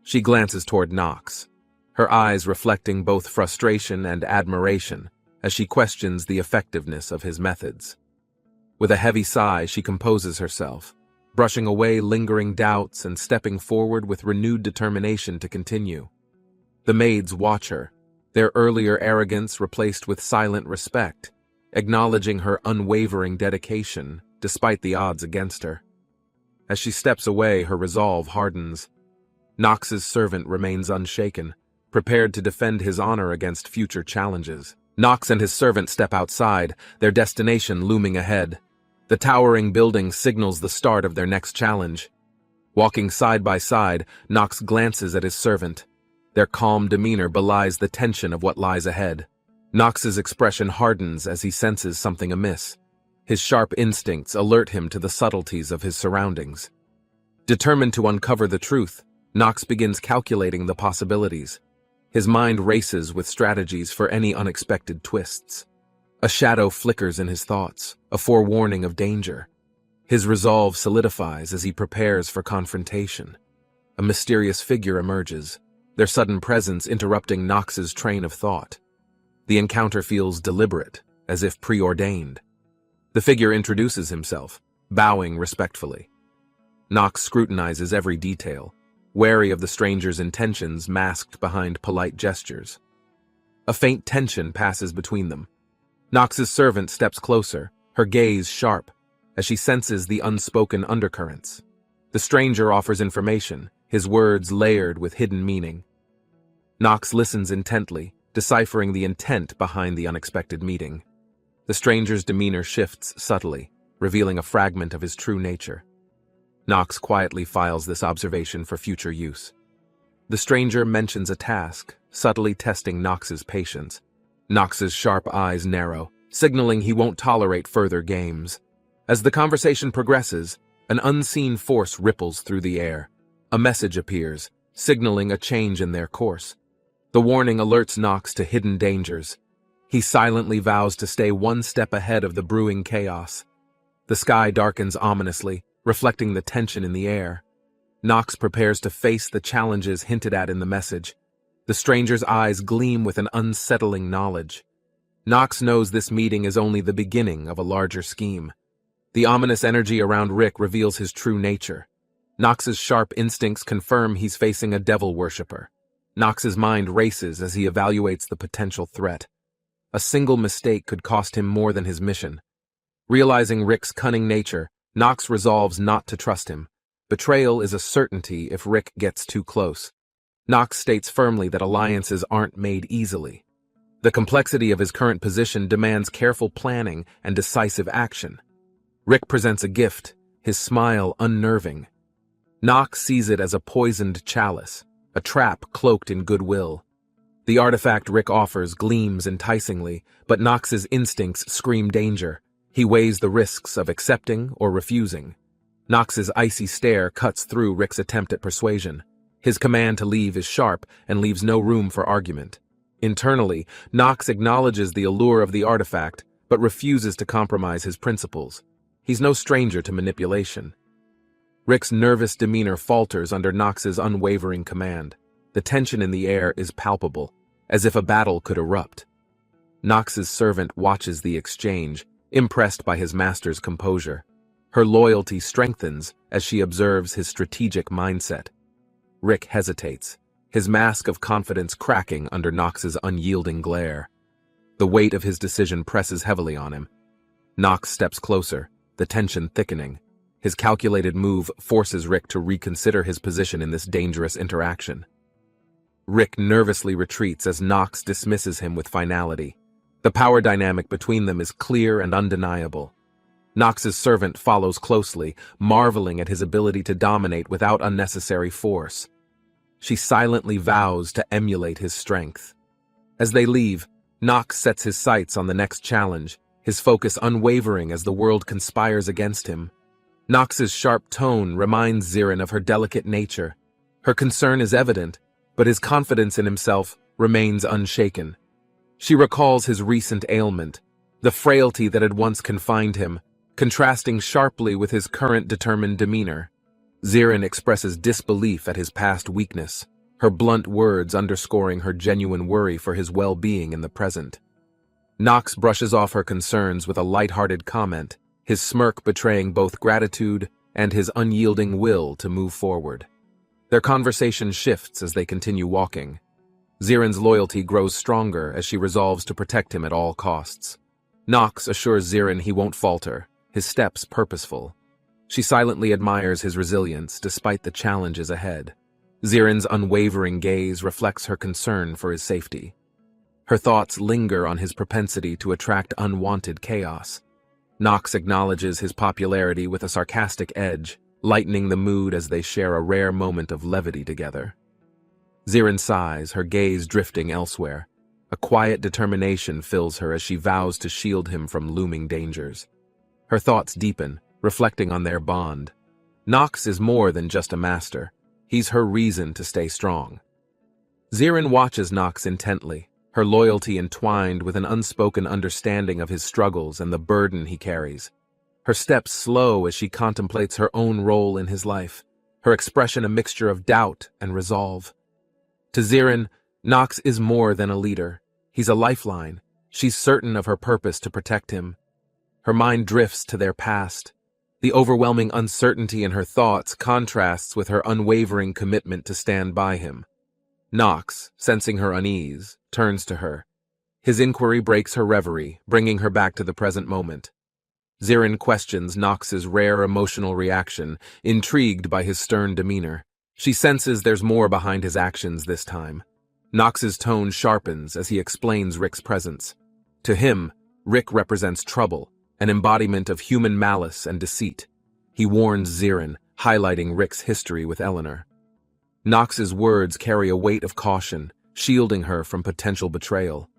She glances toward Nox, her eyes reflecting both frustration and admiration as she questions the effectiveness of his methods. With a heavy sigh, she composes herself, brushing away lingering doubts and stepping forward with renewed determination to continue. The maids watch her, their earlier arrogance replaced with silent respect, acknowledging her unwavering dedication despite the odds against her. As she steps away, her resolve hardens. Nox's servant remains unshaken, prepared to defend his honor against future challenges. Nox and his servant step outside, their destination looming ahead. The towering building signals the start of their next challenge. Walking side by side, Nox glances at his servant. Their calm demeanor belies the tension of what lies ahead. Nox's expression hardens as he senses something amiss. His sharp instincts alert him to the subtleties of his surroundings. Determined to uncover the truth, Nox begins calculating the possibilities. His mind races with strategies for any unexpected twists. A shadow flickers in his thoughts, a forewarning of danger. His resolve solidifies as he prepares for confrontation. A mysterious figure emerges, their sudden presence interrupting Nox's train of thought. The encounter feels deliberate, as if preordained. The figure introduces himself, bowing respectfully. Nox scrutinizes every detail, wary of the stranger's intentions masked behind polite gestures. A faint tension passes between them. Nox's servant steps closer, her gaze sharp, as she senses the unspoken undercurrents. The stranger offers information, his words layered with hidden meaning. Nox listens intently, deciphering the intent behind the unexpected meeting. The stranger's demeanor shifts subtly, revealing a fragment of his true nature. Nox quietly files this observation for future use. The stranger mentions a task, subtly testing Nox's patience. Nox's sharp eyes narrow, signaling he won't tolerate further games. As the conversation progresses, an unseen force ripples through the air. A message appears, signaling a change in their course. The warning alerts Nox to hidden dangers. He silently vows to stay one step ahead of the brewing chaos. The sky darkens ominously, reflecting the tension in the air. Nox prepares to face the challenges hinted at in the message. The stranger's eyes gleam with an unsettling knowledge. Nox knows this meeting is only the beginning of a larger scheme. The ominous energy around Rick reveals his true nature, Nox's sharp instincts confirm he's facing a devil worshipper. Nox's mind races as he evaluates the potential threat. A single mistake could cost him more than his mission. Realizing Rick's cunning nature, Nox resolves not to trust him. Betrayal is a certainty if Rick gets too close. Nox states firmly that alliances aren't made easily. The complexity of his current position demands careful planning and decisive action. Rick presents a gift, his smile unnerving. Nox sees it as a poisoned chalice, a trap cloaked in goodwill. The artifact Rick offers gleams enticingly, but Nox's instincts scream danger. He weighs the risks of accepting or refusing. Nox's icy stare cuts through Rick's attempt at persuasion. His command to leave is sharp and leaves no room for argument. Internally, Nox acknowledges the allure of the artifact, but refuses to compromise his principles. He's no stranger to manipulation. Rick's nervous demeanor falters under Nox's unwavering command. The tension in the air is palpable, as if a battle could erupt. Nox's servant watches the exchange, impressed by his master's composure. Her loyalty strengthens as she observes his strategic mindset. Rick hesitates, his mask of confidence cracking under Nox's unyielding glare. The weight of his decision presses heavily on him. Nox steps closer, the tension thickening. His calculated move forces Rick to reconsider his position in this dangerous interaction. Rick nervously retreats as Nox dismisses him with finality. The power dynamic between them is clear and undeniable. Nox's servant follows closely, marveling at his ability to dominate without unnecessary force. She silently vows to emulate his strength. As they leave, Nox sets his sights on the next challenge, his focus unwavering as the world conspires against him. Nox's sharp tone reminds Zirin of her delicate nature. Her concern is evident, but his confidence in himself remains unshaken. She recalls his recent ailment, the frailty that had once confined him, contrasting sharply with his current determined demeanor. Zirin expresses disbelief at his past weakness, her blunt words underscoring her genuine worry for his well-being in the present. Nox brushes off her concerns with a light-hearted comment, his smirk betraying both gratitude and his unyielding will to move forward. Their conversation shifts as they continue walking. Zirin's loyalty grows stronger as she resolves to protect him at all costs. Nox assures Zirin he won't falter, his steps purposeful. She silently admires his resilience despite the challenges ahead. Zirin's unwavering gaze reflects her concern for his safety. Her thoughts linger on his propensity to attract unwanted chaos. Nox acknowledges his popularity with a sarcastic edge, lightening the mood as they share a rare moment of levity together. Zirin sighs, her gaze drifting elsewhere. A quiet determination fills her as she vows to shield him from looming dangers. Her thoughts deepen, reflecting on their bond. Nox is more than just a master. He's her reason to stay strong. Zirin watches Nox intently, her loyalty entwined with an unspoken understanding of his struggles and the burden he carries. Her steps slow as she contemplates her own role in his life, her expression a mixture of doubt and resolve. To Zirin, Nox is more than a leader. He's a lifeline. She's certain of her purpose to protect him. Her mind drifts to their past. The overwhelming uncertainty in her thoughts contrasts with her unwavering commitment to stand by him. Nox, sensing her unease, turns to her. His inquiry breaks her reverie, bringing her back to the present moment. Zirin questions Nox's rare emotional reaction, intrigued by his stern demeanor. She senses there's more behind his actions this time. Nox's tone sharpens as he explains Rick's presence. To him, Rick represents trouble, an embodiment of human malice and deceit. He warns Zirin, highlighting Rick's history with Eleanor. Nox's words carry a weight of caution, shielding her from potential betrayal.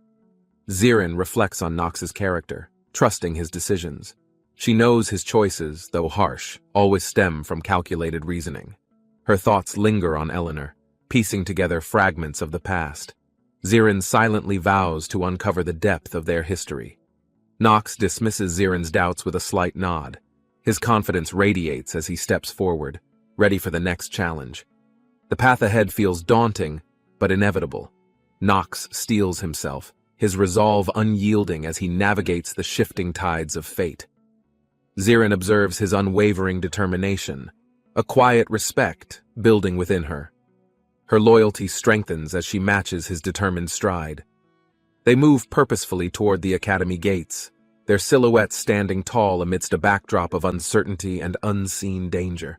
Zirin reflects on Nox's character, trusting his decisions. She knows his choices, though harsh, always stem from calculated reasoning. Her thoughts linger on Eleanor, piecing together fragments of the past. Zirin silently vows to uncover the depth of their history. Nox dismisses Zirin's doubts with a slight nod. His confidence radiates as he steps forward, ready for the next challenge. The path ahead feels daunting, but inevitable. Nox steels himself, his resolve unyielding as he navigates the shifting tides of fate. Zirin observes his unwavering determination. a quiet respect building within her. Her loyalty strengthens as she matches his determined stride. They move purposefully toward the academy gates, their silhouettes standing tall amidst a backdrop of uncertainty and unseen danger.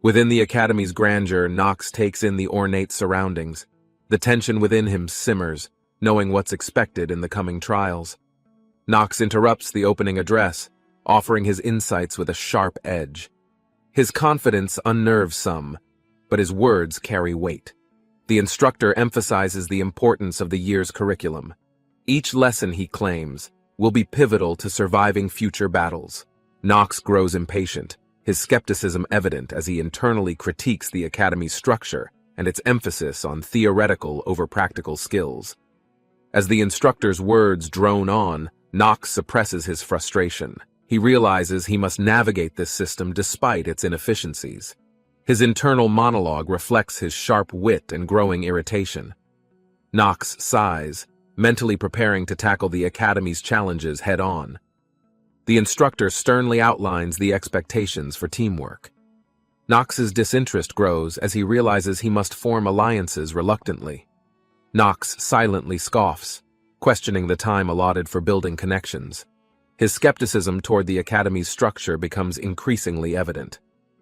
Within the academy's grandeur, Nox takes in the ornate surroundings. The tension within him simmers, knowing what's expected in the coming trials. Nox interrupts the opening address, offering his insights with a sharp edge. His confidence unnerves some, but his words carry weight. The instructor emphasizes the importance of the year's curriculum. Each lesson, he claims, will be pivotal to surviving future battles. Nox grows impatient, his skepticism evident as he internally critiques the academy's structure and its emphasis on theoretical over practical skills. As the instructor's words drone on, Nox suppresses his frustration. He realizes he must navigate this system despite its inefficiencies. His internal monologue reflects his sharp wit and growing irritation. Nox sighs, mentally preparing to tackle the academy's challenges head-on. The instructor sternly outlines the expectations for teamwork. Nox's disinterest grows as he realizes he must form alliances reluctantly. Nox silently scoffs, questioning the time allotted for building connections. His skepticism toward the academy's structure becomes increasingly evident.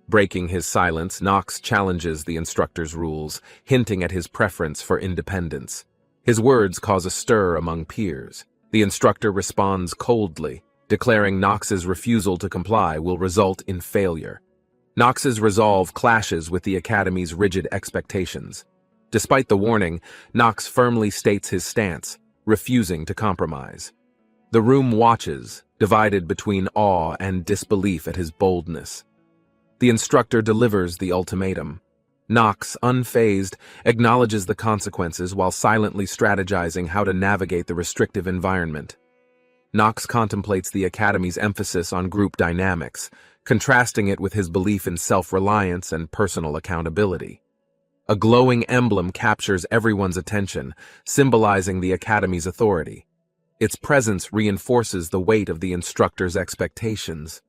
Breaking his silence, Nox challenges the instructor's rules, hinting at his preference for independence. His words cause a stir among peers. The instructor responds coldly, declaring Nox's refusal to comply will result in failure. Nox's resolve clashes with the academy's rigid expectations. Despite the warning, Nox firmly states his stance, refusing to compromise. The room watches, divided between awe and disbelief at his boldness. The instructor delivers the ultimatum. Nox, unfazed, acknowledges the consequences while silently strategizing how to navigate the restrictive environment. Nox contemplates the academy's emphasis on group dynamics, contrasting it with his belief in self-reliance and personal accountability. A glowing emblem captures everyone's attention, symbolizing the academy's authority. Its presence reinforces the weight of the instructor's expectations.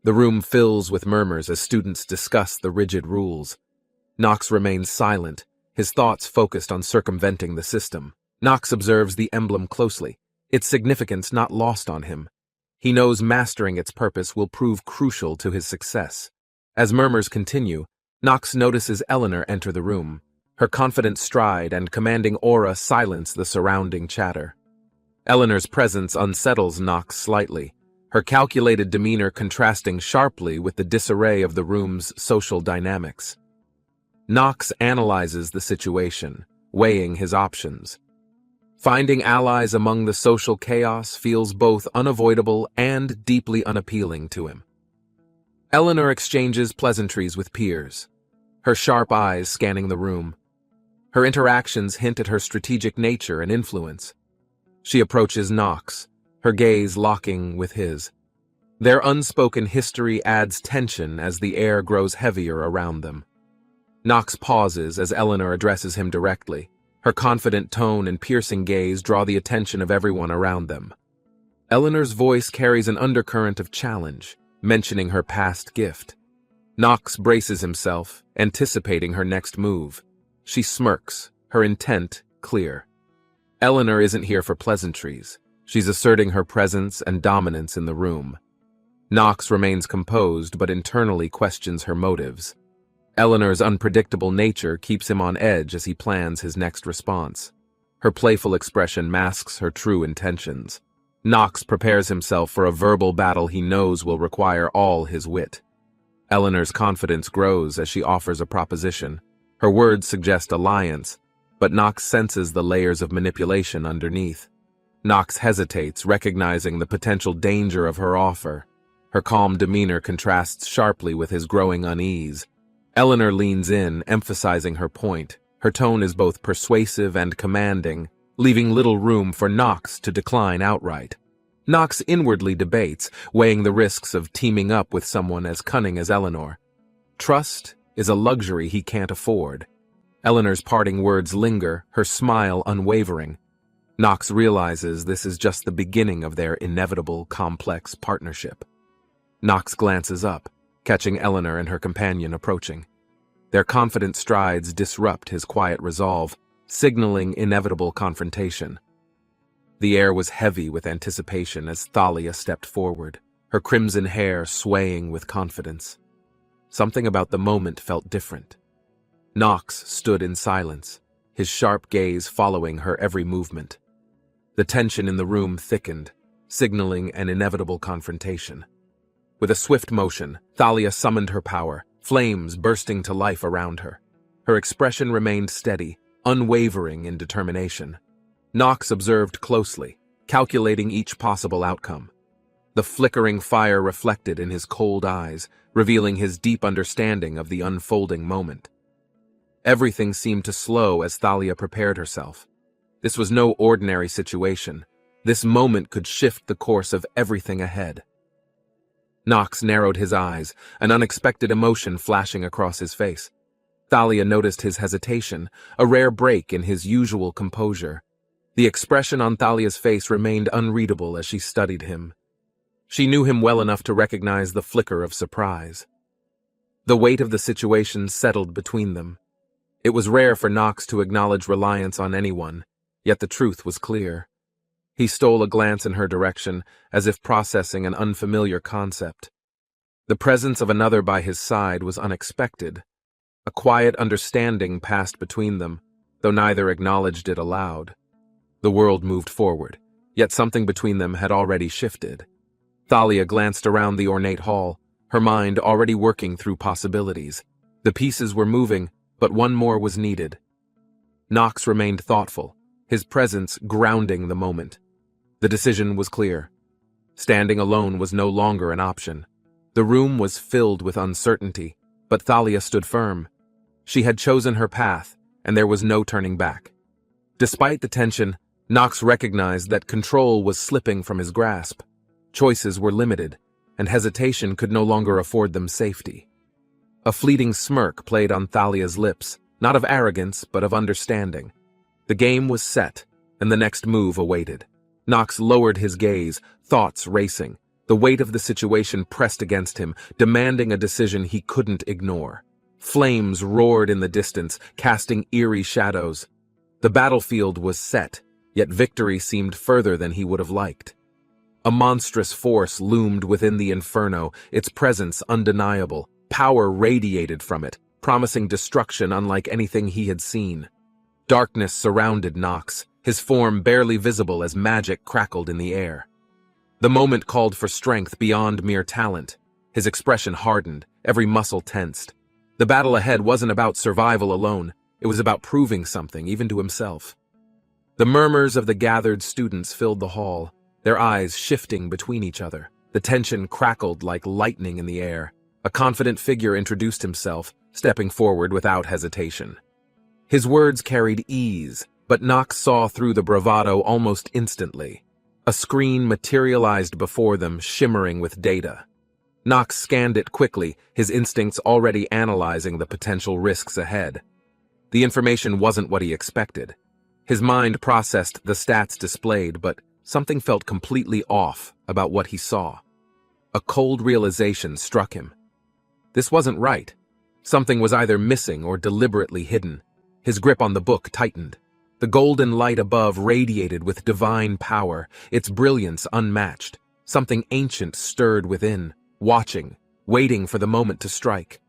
The room fills with murmurs as students discuss the rigid rules. Nox remains silent, his thoughts focused on circumventing the system. Nox observes the emblem closely, its significance not lost on him. He knows mastering its purpose will prove crucial to his success. As murmurs continue, Nox notices Eleanor enter the room. Her confident stride and commanding aura silence the surrounding chatter. Eleanor's presence unsettles Nox slightly, her calculated demeanor contrasting sharply with the disarray of the room's social dynamics. Nox analyzes the situation, weighing his options. Finding allies among the social chaos feels both unavoidable and deeply unappealing to him. Eleanor exchanges pleasantries with peers, her sharp eyes scanning the room. Her interactions hint at her strategic nature and influence. She approaches Nox, her gaze locking with his. Their unspoken history adds tension as the air grows heavier around them. Nox pauses as Eleanor addresses him directly. Her confident tone and piercing gaze draw the attention of everyone around them. Eleanor's voice carries an undercurrent of challenge, mentioning her past gift. Nox braces himself, anticipating her next move. She smirks, her intent clear. Eleanor isn't here for pleasantries. She's asserting her presence and dominance in the room. Nox remains composed but internally questions her motives. Eleanor's unpredictable nature keeps him on edge as he plans his next response. Her playful expression masks her true intentions. Nox prepares himself for a verbal battle he knows will require all his wit. Eleanor's confidence grows as she offers a proposition. Her words suggest alliance, but Nox senses the layers of manipulation underneath. Nox hesitates, recognizing the potential danger of her offer. Her calm demeanor contrasts sharply with his growing unease. Eleanor leans in, emphasizing her point. Her tone is both persuasive and commanding, leaving little room for Nox to decline outright. Nox inwardly debates, weighing the risks of teaming up with someone as cunning as Eleanor. Trust is a luxury he can't afford. Eleanor's parting words linger, her smile unwavering. Nox realizes this is just the beginning of their inevitable, complex partnership. Nox glances up, catching Eleanor and her companion approaching. Their confident strides disrupt his quiet resolve, signaling inevitable confrontation. The air was heavy with anticipation as Thalia stepped forward, her crimson hair swaying with confidence. Something about the moment felt different. Knox stood in silence, his sharp gaze following her every movement. The tension in the room thickened, signaling an inevitable confrontation. With a swift motion, Thalia summoned her power, flames bursting to life around her. Her expression remained steady, unwavering in determination. Knox observed closely, calculating each possible outcome. The flickering fire reflected in his cold eyes, revealing his deep understanding of the unfolding moment. Everything seemed to slow as Thalia prepared herself. This was no ordinary situation. This moment could shift the course of everything ahead. Knox narrowed his eyes, an unexpected emotion flashing across his face. Thalia noticed his hesitation, a rare break in his usual composure. The expression on Thalia's face remained unreadable as she studied him. She knew him well enough to recognize the flicker of surprise. The weight of the situation settled between them. It was rare for Knox to acknowledge reliance on anyone, yet the truth was clear. He stole a glance in her direction, as if processing an unfamiliar concept. The presence of another by his side was unexpected. A quiet understanding passed between them, though neither acknowledged it aloud. The world moved forward, yet something between them had already shifted. Thalia glanced around the ornate hall, her mind already working through possibilities. The pieces were moving, but one more was needed. Knox remained thoughtful, his presence grounding the moment. The decision was clear. Standing alone was no longer an option. The room was filled with uncertainty, but Thalia stood firm. She had chosen her path, and there was no turning back. Despite the tension, Knox recognized that control was slipping from his grasp. Choices were limited, and hesitation could no longer afford them safety. A fleeting smirk played on Thalia's lips, not of arrogance, but of understanding. The game was set, and the next move awaited. Knox lowered his gaze, thoughts racing. The weight of the situation pressed against him, demanding a decision he couldn't ignore. Flames roared in the distance, casting eerie shadows. The battlefield was set, yet victory seemed further than he would have liked. A monstrous force loomed within the inferno, its presence undeniable. Power radiated from it, promising destruction unlike anything he had seen. Darkness surrounded Knox, his form barely visible as magic crackled in the air. The moment called for strength beyond mere talent. His expression hardened, every muscle tensed. The battle ahead wasn't about survival alone, it was about proving something, even to himself. The murmurs of the gathered students filled the hall, their eyes shifting between each other. The tension crackled like lightning in the air. A confident figure introduced himself, stepping forward without hesitation. His words carried ease, but Knox saw through the bravado almost instantly. A screen materialized before them, shimmering with data. Knox scanned it quickly, his instincts already analyzing the potential risks ahead. The information wasn't what he expected. His mind processed the stats displayed, but something felt completely off about what he saw. A cold realization struck him. This wasn't right. Something was either missing or deliberately hidden. His grip on the book tightened. The golden light above radiated with divine power, its brilliance unmatched. Something ancient stirred within, watching, waiting for the moment to strike.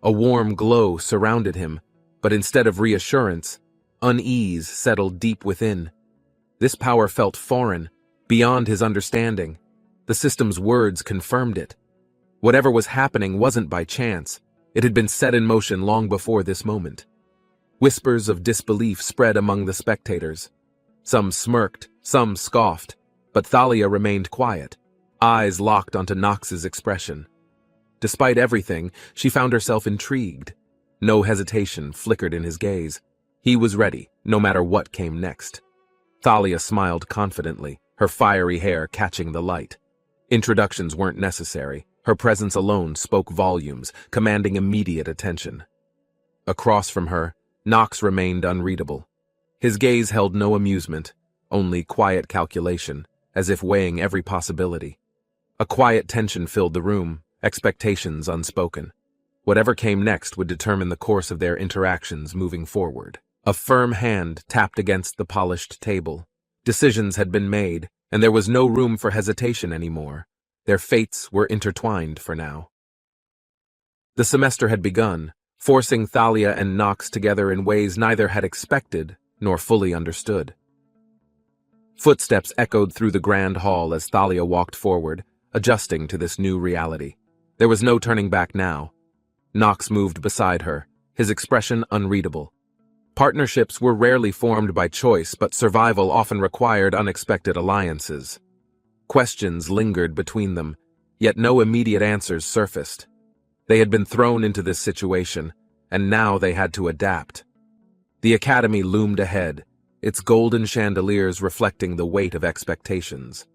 A warm glow surrounded him, but instead of reassurance, unease settled deep within. This power felt foreign, beyond his understanding. The system's words confirmed it. Whatever was happening wasn't by chance. It had been set in motion long before this moment. Whispers of disbelief spread among the spectators. Some smirked, some scoffed, but Thalia remained quiet, eyes locked onto Knox's expression. Despite everything, she found herself intrigued. No hesitation flickered in his gaze. He was ready, no matter what came next. Thalia smiled confidently, her fiery hair catching the light. Introductions weren't necessary. Her presence alone spoke volumes, commanding immediate attention. Across from her, Knox remained unreadable. His gaze held no amusement, only quiet calculation, as if weighing every possibility. A quiet tension filled the room, expectations unspoken. Whatever came next would determine the course of their interactions moving forward. A firm hand tapped against the polished table. Decisions had been made, and there was no room for hesitation anymore. Their fates were intertwined for now. The semester had begun, forcing Thalia and Nox together in ways neither had expected nor fully understood. Footsteps echoed through the grand hall as Thalia walked forward, adjusting to this new reality. There was no turning back now. Nox moved beside her, his expression unreadable. Partnerships were rarely formed by choice, but survival often required unexpected alliances. Questions lingered between them, yet no immediate answers surfaced. They had been thrown into this situation, and now they had to adapt. The academy loomed ahead, its golden chandeliers reflecting the weight of expectations.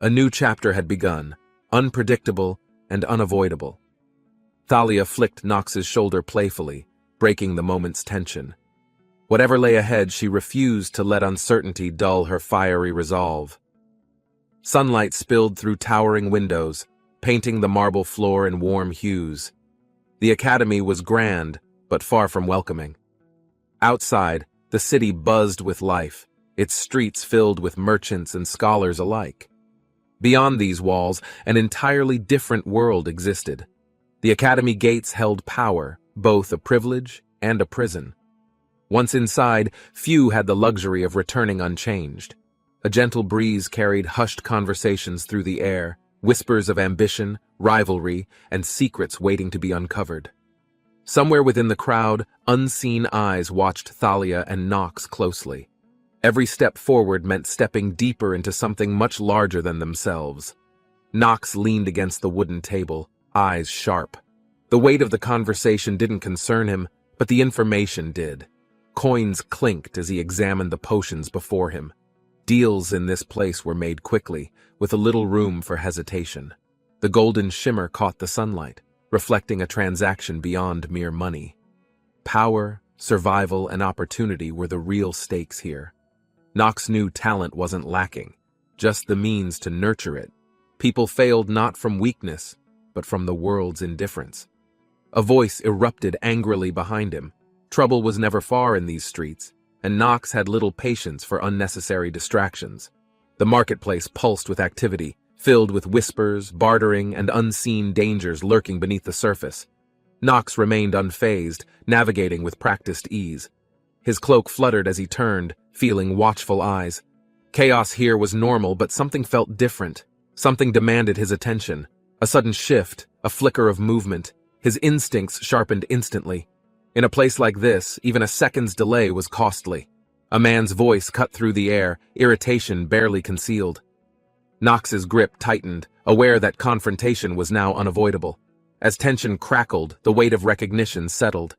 A new chapter had begun, unpredictable and unavoidable. Thalia flicked Nox's shoulder playfully, breaking the moment's tension. Whatever lay ahead, she refused to let uncertainty dull her fiery resolve. Sunlight spilled through towering windows, painting the marble floor in warm hues. The academy was grand, but far from welcoming. Outside, the city buzzed with life, its streets filled with merchants and scholars alike. Beyond these walls, an entirely different world existed. The academy gates held power, both a privilege and a prison. Once inside, few had the luxury of returning unchanged. A gentle breeze carried hushed conversations through the air, whispers of ambition, rivalry, and secrets waiting to be uncovered. Somewhere within the crowd, unseen eyes watched Thalia and Nox closely. Every step forward meant stepping deeper into something much larger than themselves. Nox leaned against the wooden table, eyes sharp. The weight of the conversation didn't concern him, but the information did. Coins clinked as he examined the potions before him. Deals in this place were made quickly, with a little room for hesitation. The golden shimmer caught the sunlight, reflecting a transaction beyond mere money. Power, survival, and opportunity were the real stakes here. Nox knew talent wasn't lacking, just the means to nurture it. People failed not from weakness, but from the world's indifference. A voice erupted angrily behind him. Trouble was never far in these streets, and Nox had little patience for unnecessary distractions. The marketplace pulsed with activity, filled with whispers, bartering, and unseen dangers lurking beneath the surface. Nox remained unfazed, navigating with practiced ease. His cloak fluttered as he turned, feeling watchful eyes. Chaos here was normal, but something felt different. Something demanded his attention. A sudden shift, a flicker of movement. His instincts sharpened instantly. In a place like this, even a second's delay was costly. A man's voice cut through the air, irritation barely concealed. Nox's grip tightened, aware that confrontation was now unavoidable. As tension crackled, the weight of recognition settled.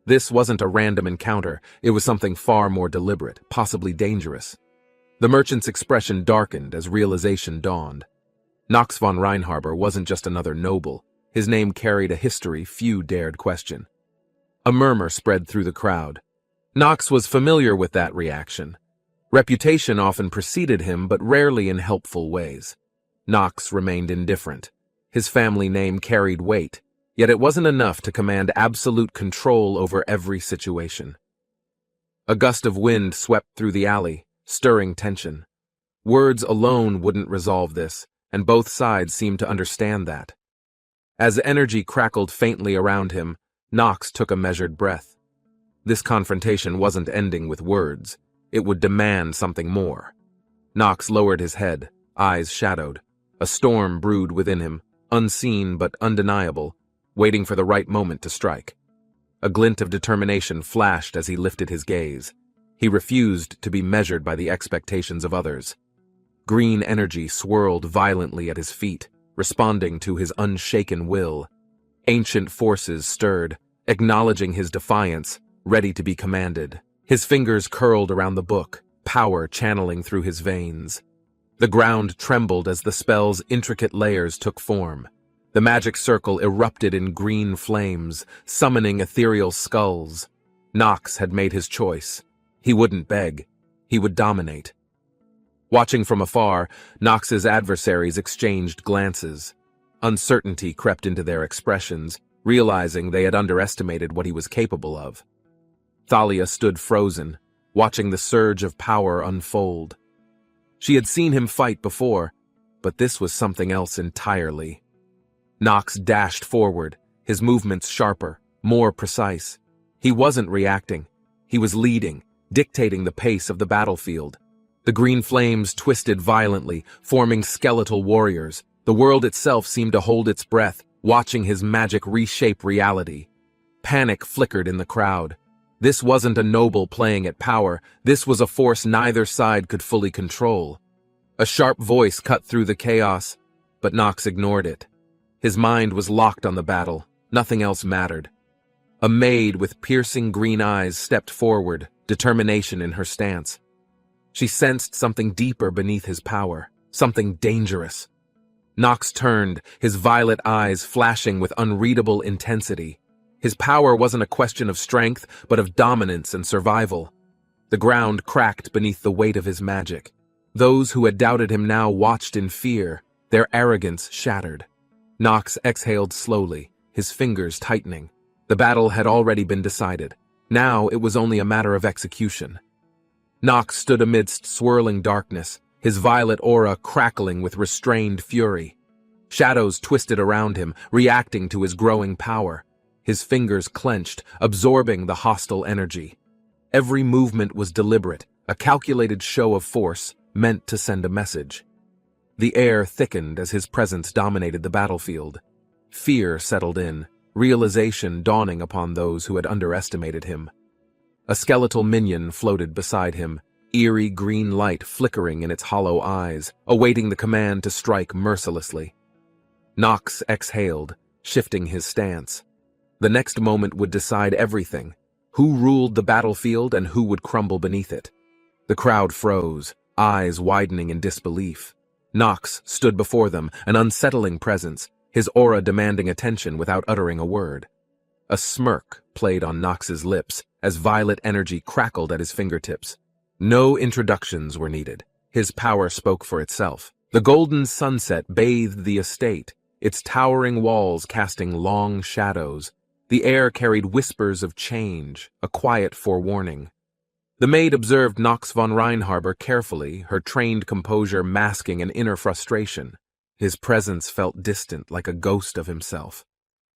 This wasn't a random encounter, it was something far more deliberate, possibly dangerous. The merchant's expression darkened as realization dawned. Nox von Reinharber wasn't just another noble. His name carried a history few dared question. A murmur spread through the crowd. Nox was familiar with that reaction. Reputation often preceded him, but rarely in helpful ways. Nox remained indifferent. His family name carried weight, yet it wasn't enough to command absolute control over every situation. A gust of wind swept through the alley, stirring tension. Words alone wouldn't resolve this, and both sides seemed to understand that. As energy crackled faintly around him, Nox took a measured breath. This confrontation wasn't ending with words. It would demand something more. Nox lowered his head, eyes shadowed. A storm brewed within him, unseen but undeniable, waiting for the right moment to strike. A glint of determination flashed as he lifted his gaze. He refused to be measured by the expectations of others. Green energy swirled violently at his feet, responding to his unshaken will. Ancient forces stirred, acknowledging his defiance, ready to be commanded. His fingers curled around the book, power channeling through his veins. The ground trembled as the spell's intricate layers took form. The magic circle erupted in green flames, summoning ethereal skulls. Nox had made his choice. He wouldn't beg. He would dominate. Watching from afar, Nox's adversaries exchanged glances. Uncertainty crept into their expressions, realizing they had underestimated what he was capable of. Thalia stood frozen, watching the surge of power unfold. She had seen him fight before, but this was something else entirely. Nox dashed forward, his movements sharper, more precise. He wasn't reacting. He was leading, dictating the pace of the battlefield. The green flames twisted violently, forming skeletal warriors. The world itself seemed to hold its breath, watching his magic reshape reality. Panic flickered in the crowd. This wasn't a noble playing at power. This was a force neither side could fully control. A sharp voice cut through the chaos, but Nox ignored it. His mind was locked on the battle. Nothing else mattered. A maid with piercing green eyes stepped forward, determination in her stance. She sensed something deeper beneath his power, something dangerous. Nox turned, his violet eyes flashing with unreadable intensity. His power wasn't a question of strength, but of dominance and survival. The ground cracked beneath the weight of his magic. Those who had doubted him now watched in fear, their arrogance shattered. Nox exhaled slowly, his fingers tightening. The battle had already been decided. Now it was only a matter of execution. Nox stood amidst swirling darkness, his violet aura crackling with restrained fury. Shadows twisted around him, reacting to his growing power. His fingers clenched, absorbing the hostile energy. Every movement was deliberate, a calculated show of force meant to send a message. The air thickened as his presence dominated the battlefield. Fear settled in, realization dawning upon those who had underestimated him. A skeletal minion floated beside him, eerie green light flickering in its hollow eyes, awaiting the command to strike mercilessly. Nox exhaled, shifting his stance. The next moment would decide everything: who ruled the battlefield and who would crumble beneath it. The crowd froze, eyes widening in disbelief. Nox stood before them, an unsettling presence, his aura demanding attention without uttering a word. A smirk played on Nox's lips as violet energy crackled at his fingertips. No introductions were needed. His power spoke for itself. The golden sunset bathed the estate, its towering walls casting long shadows. The air carried whispers of change, a quiet forewarning. The maid observed Nox von Reinharber carefully, her trained composure masking an inner frustration. His presence felt distant, like a ghost of himself.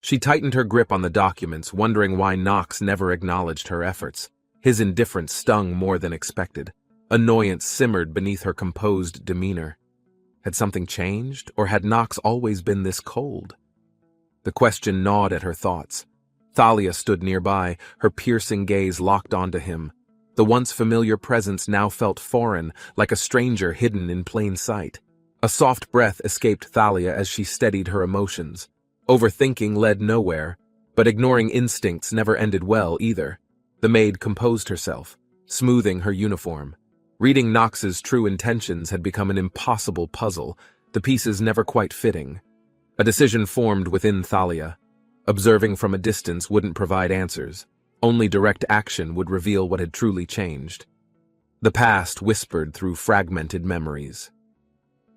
She tightened her grip on the documents, wondering why Nox never acknowledged her efforts. His indifference stung more than expected. Annoyance simmered beneath her composed demeanor. Had something changed, or had Nox always been this cold? The question gnawed at her thoughts. Thalia stood nearby, her piercing gaze locked onto him. The once familiar presence now felt foreign, like a stranger hidden in plain sight. A soft breath escaped Thalia as she steadied her emotions. Overthinking led nowhere, but ignoring instincts never ended well either. The maid composed herself, smoothing her uniform. Reading Nox's true intentions had become an impossible puzzle, the pieces never quite fitting. A decision formed within Thalia. Observing from a distance wouldn't provide answers. Only direct action would reveal what had truly changed. The past whispered through fragmented memories.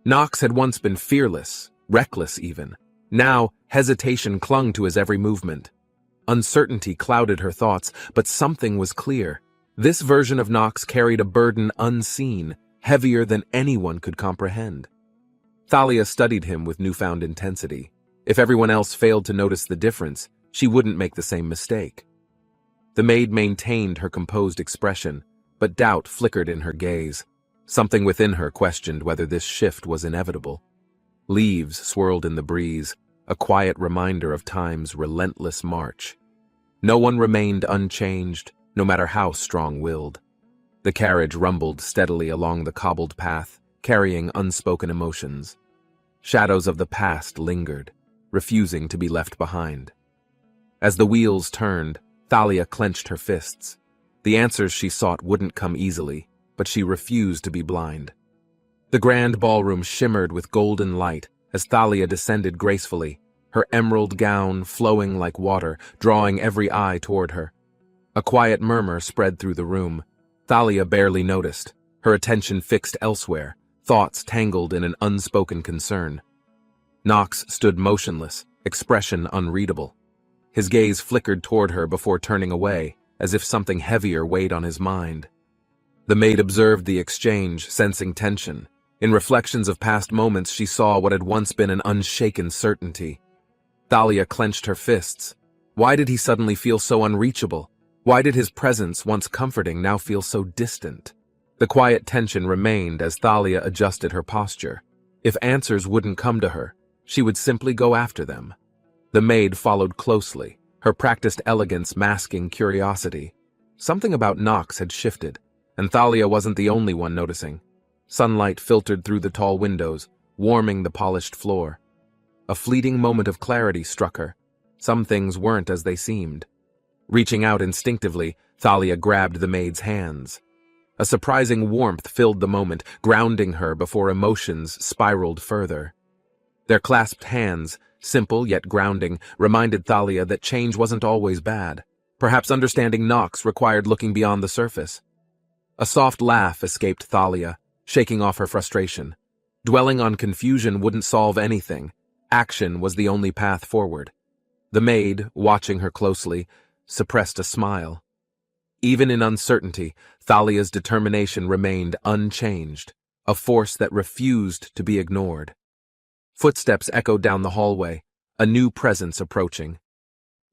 Nox had once been fearless, reckless even. Now, hesitation clung to his every movement. Uncertainty clouded her thoughts, but something was clear. This version of Nox carried a burden unseen, heavier than anyone could comprehend. Thalia studied him with newfound intensity. If everyone else failed to notice the difference, she wouldn't make the same mistake. The maid maintained her composed expression, but doubt flickered in her gaze. Something within her questioned whether this shift was inevitable. Leaves swirled in the breeze, a quiet reminder of time's relentless march. No one remained unchanged, no matter how strong-willed. The carriage rumbled steadily along the cobbled path, carrying unspoken emotions. Shadows of the past lingered, refusing to be left behind. As the wheels turned, Thalia clenched her fists. The answers she sought wouldn't come easily, but she refused to be blind. The grand ballroom shimmered with golden light as Thalia descended gracefully, her emerald gown flowing like water, drawing every eye toward her. A quiet murmur spread through the room. Thalia barely noticed, her attention fixed elsewhere, thoughts tangled in an unspoken concern. Nox stood motionless, expression unreadable. His gaze flickered toward her before turning away, as if something heavier weighed on his mind. The maid observed the exchange, sensing tension. In reflections of past moments, she saw what had once been an unshaken certainty. Thalia clenched her fists. Why did he suddenly feel so unreachable? Why did his presence, once comforting, now feel so distant? The quiet tension remained as Thalia adjusted her posture. If answers wouldn't come to her, she would simply go after them. The maid followed closely, her practiced elegance masking curiosity. Something about Nox had shifted, and Thalia wasn't the only one noticing. Sunlight filtered through the tall windows, warming the polished floor. A fleeting moment of clarity struck her. Some things weren't as they seemed. Reaching out instinctively, Thalia grabbed the maid's hands. A surprising warmth filled the moment, grounding her before emotions spiraled further. Their clasped hands, simple yet grounding, reminded Thalia that change wasn't always bad. Perhaps understanding Nox required looking beyond the surface. A soft laugh escaped Thalia, shaking off her frustration. Dwelling on confusion wouldn't solve anything. Action was the only path forward. The maid, watching her closely, suppressed a smile. Even in uncertainty, Thalia's determination remained unchanged, a force that refused to be ignored. Footsteps echoed down the hallway, a new presence approaching.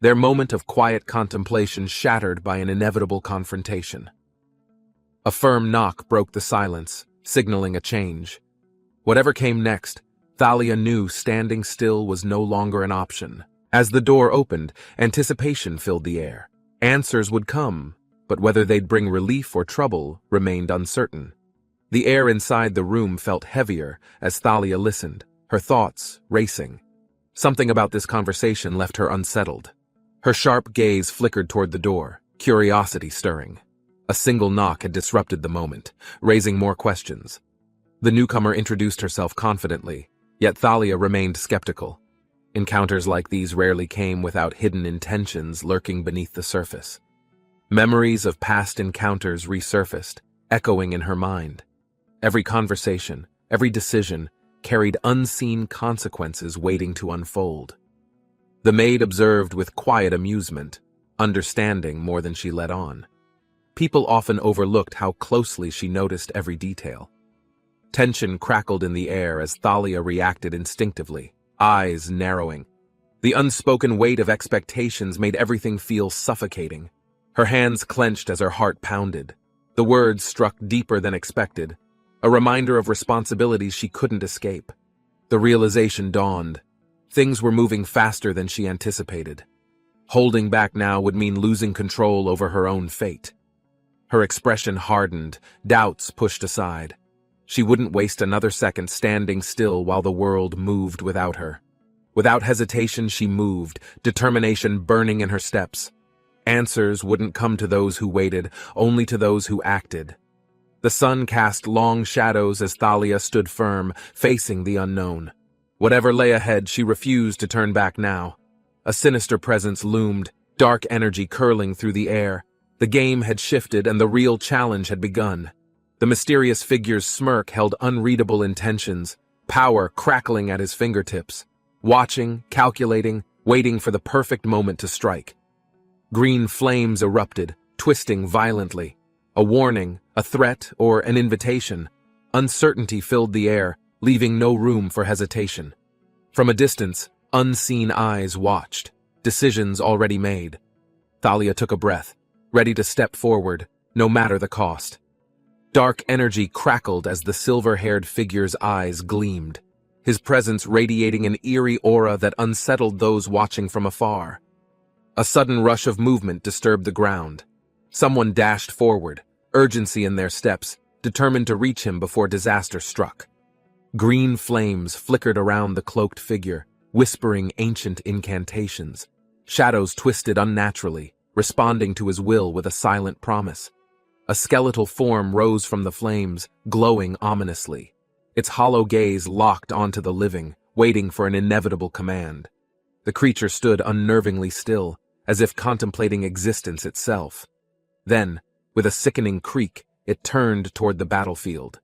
Their moment of quiet contemplation shattered by an inevitable confrontation. A firm knock broke the silence, signaling a change. Whatever came next, Thalia knew standing still was no longer an option. As the door opened, anticipation filled the air. Answers would come, but whether they'd bring relief or trouble remained uncertain. The air inside the room felt heavier as Thalia listened, her thoughts racing. Something about this conversation left her unsettled. Her sharp gaze flickered toward the door, curiosity stirring. A single knock had disrupted the moment, raising more questions. The newcomer introduced herself confidently, yet Thalia remained skeptical. Encounters like these rarely came without hidden intentions lurking beneath the surface. Memories of past encounters resurfaced, echoing in her mind. Every conversation, every decision, carried unseen consequences waiting to unfold. The maid observed with quiet amusement, understanding more than she let on. People often overlooked how closely she noticed every detail. Tension crackled in the air as Thalia reacted instinctively, eyes narrowing. The unspoken weight of expectations made everything feel suffocating. Her hands clenched as her heart pounded. The words struck deeper than expected, a reminder of responsibilities she couldn't escape. The realization dawned. Things were moving faster than she anticipated. Holding back now would mean losing control over her own fate. Her expression hardened, doubts pushed aside. She wouldn't waste another second standing still while the world moved without her. Without hesitation, she moved, determination burning in her steps. Answers wouldn't come to those who waited, only to those who acted. The sun cast long shadows as Thalia stood firm, facing the unknown. Whatever lay ahead, she refused to turn back now. A sinister presence loomed, dark energy curling through the air. The game had shifted and the real challenge had begun. The mysterious figure's smirk held unreadable intentions, power crackling at his fingertips. Watching, calculating, waiting for the perfect moment to strike. Green flames erupted, twisting violently. A warning, a threat, or an invitation. Uncertainty filled the air, leaving no room for hesitation. From a distance, unseen eyes watched, decisions already made. Thalia took a breath, ready to step forward, no matter the cost. Dark energy crackled as the silver-haired figure's eyes gleamed, his presence radiating an eerie aura that unsettled those watching from afar. A sudden rush of movement disturbed the ground. Someone dashed forward, urgency in their steps, determined to reach him before disaster struck. Green flames flickered around the cloaked figure, whispering ancient incantations. Shadows twisted unnaturally, responding to his will with a silent promise. A skeletal form rose from the flames, glowing ominously. Its hollow gaze locked onto the living, waiting for an inevitable command. The creature stood unnervingly still, as if contemplating existence itself. Then, with a sickening creak, it turned toward the battlefield.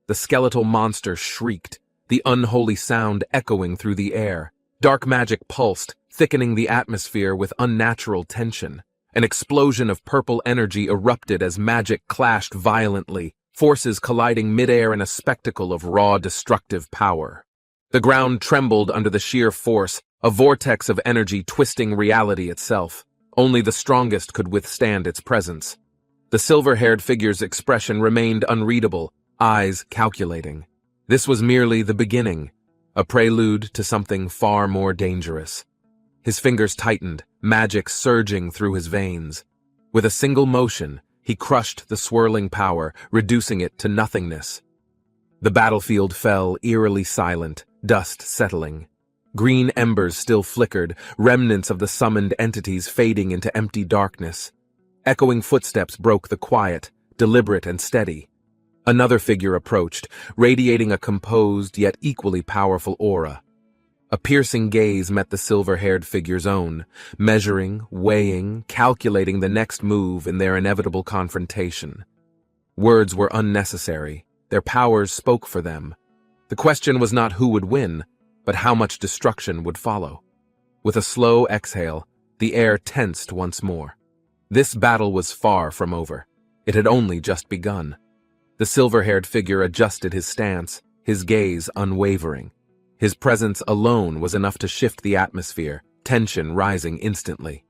The skeletal monster shrieked, the unholy sound echoing through the air. Dark magic pulsed, thickening the atmosphere with unnatural tension. An explosion of purple energy erupted as magic clashed violently, forces colliding midair in a spectacle of raw destructive power. The ground trembled under the sheer force, a vortex of energy twisting reality itself. Only the strongest could withstand its presence. The silver-haired figure's expression remained unreadable, eyes calculating. This was merely the beginning, a prelude to something far more dangerous. His fingers tightened, magic surging through his veins. With a single motion, he crushed the swirling power, reducing it to nothingness. The battlefield fell eerily silent, dust settling. Green embers still flickered, remnants of the summoned entities fading into empty darkness. Echoing footsteps broke the quiet, deliberate and steady. Another figure approached, radiating a composed yet equally powerful aura. A piercing gaze met the silver-haired figure's own, measuring, weighing, calculating the next move in their inevitable confrontation. Words were unnecessary. Their powers spoke for them. The question was not who would win, but how much destruction would follow. With a slow exhale, the air tensed once more. This battle was far from over. It had only just begun. The silver-haired figure adjusted his stance, his gaze unwavering. His presence alone was enough to shift the atmosphere, tension rising instantly.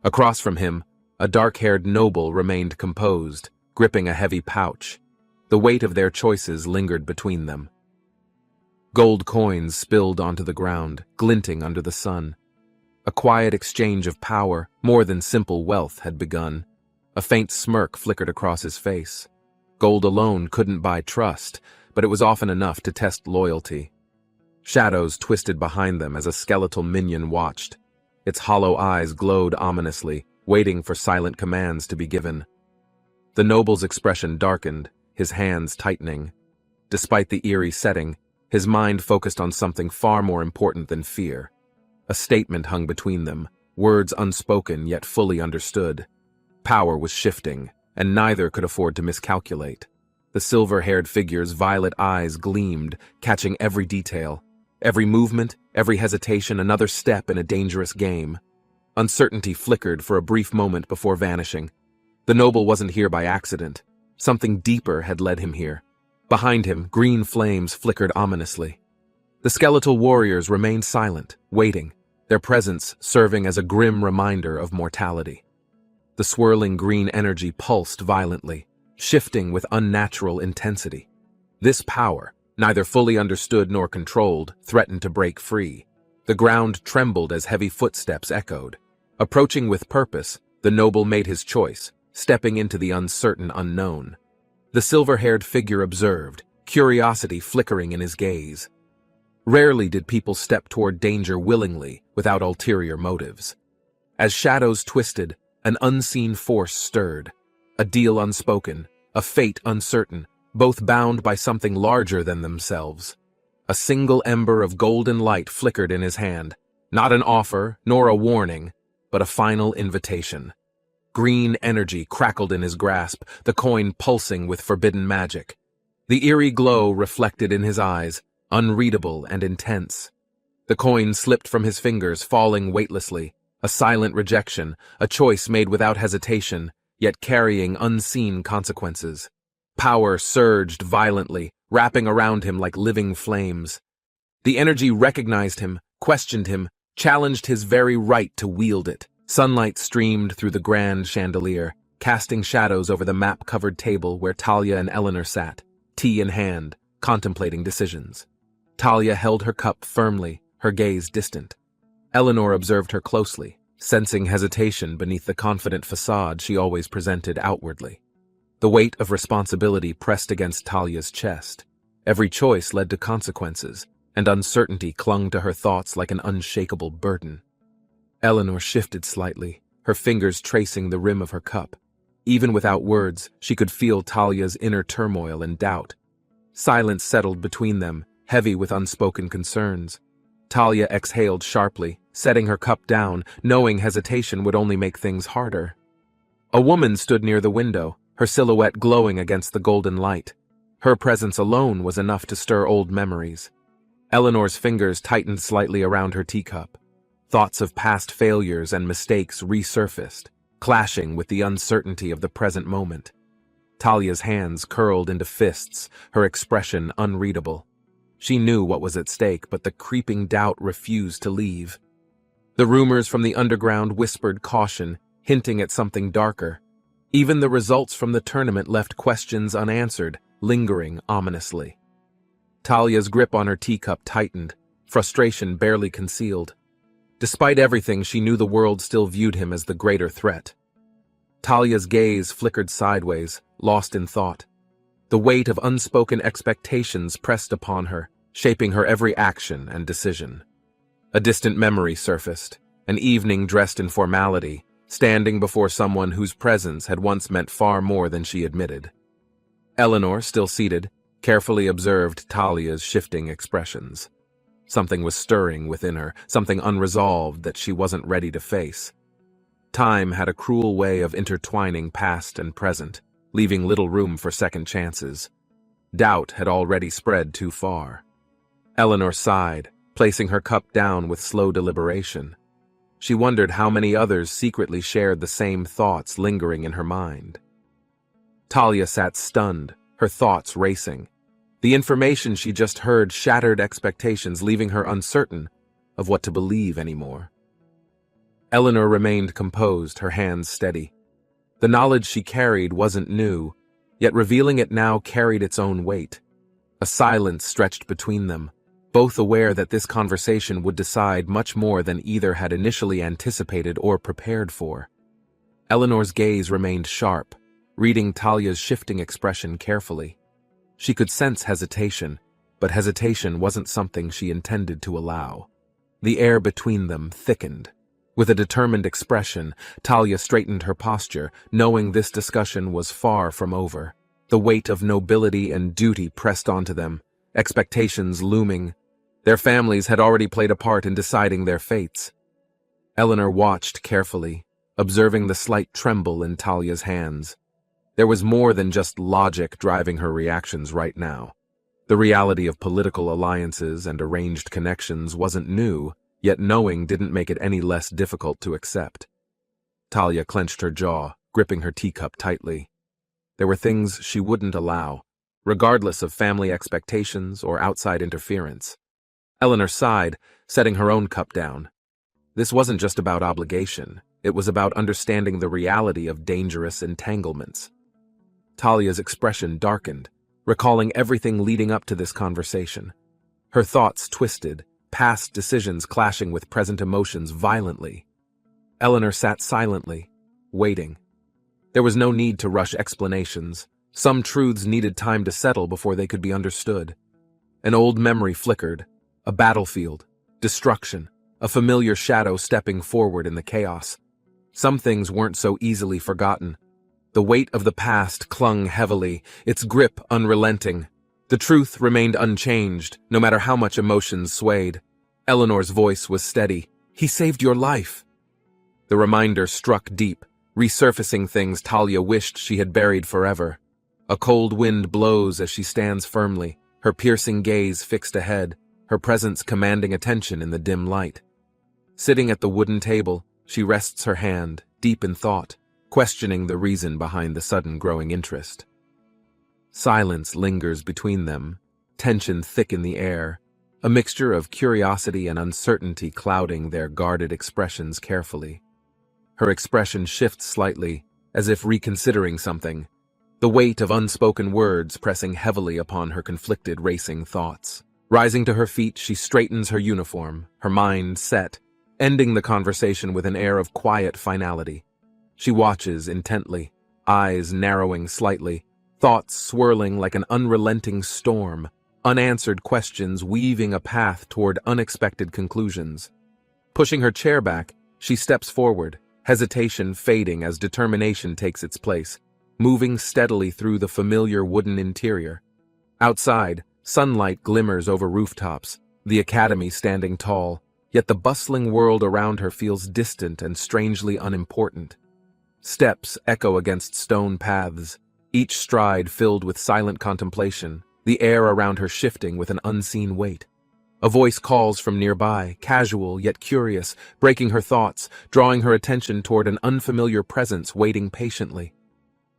Across from him, a dark-haired noble remained composed, gripping a heavy pouch. The weight of their choices lingered between them. Gold coins spilled onto the ground, glinting under the sun. A quiet exchange of power, more than simple wealth, had begun. A faint smirk flickered across his face. Gold alone couldn't buy trust, but it was often enough to test loyalty. Shadows twisted behind them as a skeletal minion watched. Its hollow eyes glowed ominously, waiting for silent commands to be given. The noble's expression darkened, his hands tightening. Despite the eerie setting, his mind focused on something far more important than fear. A statement hung between them, words unspoken yet fully understood. Power was shifting, and neither could afford to miscalculate. The silver-haired figure's violet eyes gleamed, catching every detail. Every movement, every hesitation, another step in a dangerous game. Uncertainty flickered for a brief moment before vanishing. The noble wasn't here by accident. Something deeper had led him here. Behind him, green flames flickered ominously. The skeletal warriors remained silent, waiting, their presence serving as a grim reminder of mortality. The swirling green energy pulsed violently, shifting with unnatural intensity. This power, neither fully understood nor controlled, threatened to break free. The ground trembled as heavy footsteps echoed. Approaching with purpose, the noble made his choice, stepping into the uncertain unknown. The silver-haired figure observed, curiosity flickering in his gaze. Rarely did people step toward danger willingly, without ulterior motives. As shadows twisted, an unseen force stirred. A deal unspoken, a fate uncertain, both bound by something larger than themselves. A single ember of golden light flickered in his hand, not an offer, nor a warning, but a final invitation. Green energy crackled in his grasp, the coin pulsing with forbidden magic. The eerie glow reflected in his eyes, unreadable and intense. The coin slipped from his fingers, falling weightlessly, a silent rejection, a choice made without hesitation, yet carrying unseen consequences. Power surged violently, wrapping around him like living flames. The energy recognized him, questioned him, challenged his very right to wield it. Sunlight streamed through the grand chandelier, casting shadows over the map-covered table where Talia and Eleanor sat, tea in hand, contemplating decisions. Talia held her cup firmly, her gaze distant. Eleanor observed her closely, sensing hesitation beneath the confident facade she always presented outwardly. The weight of responsibility pressed against Talia's chest. Every choice led to consequences, and uncertainty clung to her thoughts like an unshakable burden. Eleanor shifted slightly, her fingers tracing the rim of her cup. Even without words, she could feel Talia's inner turmoil and doubt. Silence settled between them, heavy with unspoken concerns. Talia exhaled sharply, setting her cup down, knowing hesitation would only make things harder. A woman stood near the window, her silhouette glowing against the golden light. Her presence alone was enough to stir old memories. Eleanor's fingers tightened slightly around her teacup. Thoughts of past failures and mistakes resurfaced, clashing with the uncertainty of the present moment. Talia's hands curled into fists, her expression unreadable. She knew what was at stake, but the creeping doubt refused to leave. The rumors from the underground whispered caution, hinting at something darker. Even the results from the tournament left questions unanswered, lingering ominously. Talia's grip on her teacup tightened, frustration barely concealed. Despite everything, she knew the world still viewed him as the greater threat. Talia's gaze flickered sideways, lost in thought. The weight of unspoken expectations pressed upon her, shaping her every action and decision. A distant memory surfaced, an evening dressed in formality, standing before someone whose presence had once meant far more than she admitted. Eleanor, still seated, carefully observed Talia's shifting expressions. Something was stirring within her, something unresolved that she wasn't ready to face. Time had a cruel way of intertwining past and present, leaving little room for second chances. Doubt had already spread too far. Eleanor sighed, placing her cup down with slow deliberation. She wondered how many others secretly shared the same thoughts lingering in her mind. Talia sat stunned, her thoughts racing. The information she just heard shattered expectations, leaving her uncertain of what to believe anymore. Eleanor remained composed, her hands steady. The knowledge she carried wasn't new, yet revealing it now carried its own weight. A silence stretched between them, both aware that this conversation would decide much more than either had initially anticipated or prepared for. Eleanor's gaze remained sharp, reading Talia's shifting expression carefully. She could sense hesitation, but hesitation wasn't something she intended to allow. The air between them thickened. With a determined expression, Talia straightened her posture, knowing this discussion was far from over. The weight of nobility and duty pressed onto them, expectations looming. Their families had already played a part in deciding their fates. Eleanor watched carefully, observing the slight tremble in Talia's hands. There was more than just logic driving her reactions right now. The reality of political alliances and arranged connections wasn't new, yet knowing didn't make it any less difficult to accept. Talia clenched her jaw, gripping her teacup tightly. There were things she wouldn't allow, regardless of family expectations or outside interference. Eleanor sighed, setting her own cup down. This wasn't just about obligation, it was about understanding the reality of dangerous entanglements. Talia's expression darkened, recalling everything leading up to this conversation. Her thoughts twisted, past decisions clashing with present emotions violently. Eleanor sat silently, waiting. There was no need to rush explanations. Some truths needed time to settle before they could be understood. An old memory flickered, a battlefield, destruction, a familiar shadow stepping forward in the chaos. Some things weren't so easily forgotten. The weight of the past clung heavily, its grip unrelenting. The truth remained unchanged, no matter how much emotions swayed. Eleanor's voice was steady. "He saved your life." The reminder struck deep, resurfacing things Talia wished she had buried forever. A cold wind blows as she stands firmly, her piercing gaze fixed ahead, her presence commanding attention in the dim light. Sitting at the wooden table, she rests her hand, deep in thought, questioning the reason behind the sudden growing interest. Silence lingers between them, tension thick in the air, a mixture of curiosity and uncertainty clouding their guarded expressions carefully. Her expression shifts slightly, as if reconsidering something, the weight of unspoken words pressing heavily upon her conflicted racing thoughts. Rising to her feet, she straightens her uniform, her mind set, ending the conversation with an air of quiet finality. She watches intently, eyes narrowing slightly, thoughts swirling like an unrelenting storm, unanswered questions weaving a path toward unexpected conclusions. Pushing her chair back, she steps forward, hesitation fading as determination takes its place, moving steadily through the familiar wooden interior. Outside, sunlight glimmers over rooftops, the academy standing tall, yet the bustling world around her feels distant and strangely unimportant. Steps echo against stone paths, each stride filled with silent contemplation, the air around her shifting with an unseen weight. A voice calls from nearby, casual yet curious, breaking her thoughts, drawing her attention toward an unfamiliar presence waiting patiently.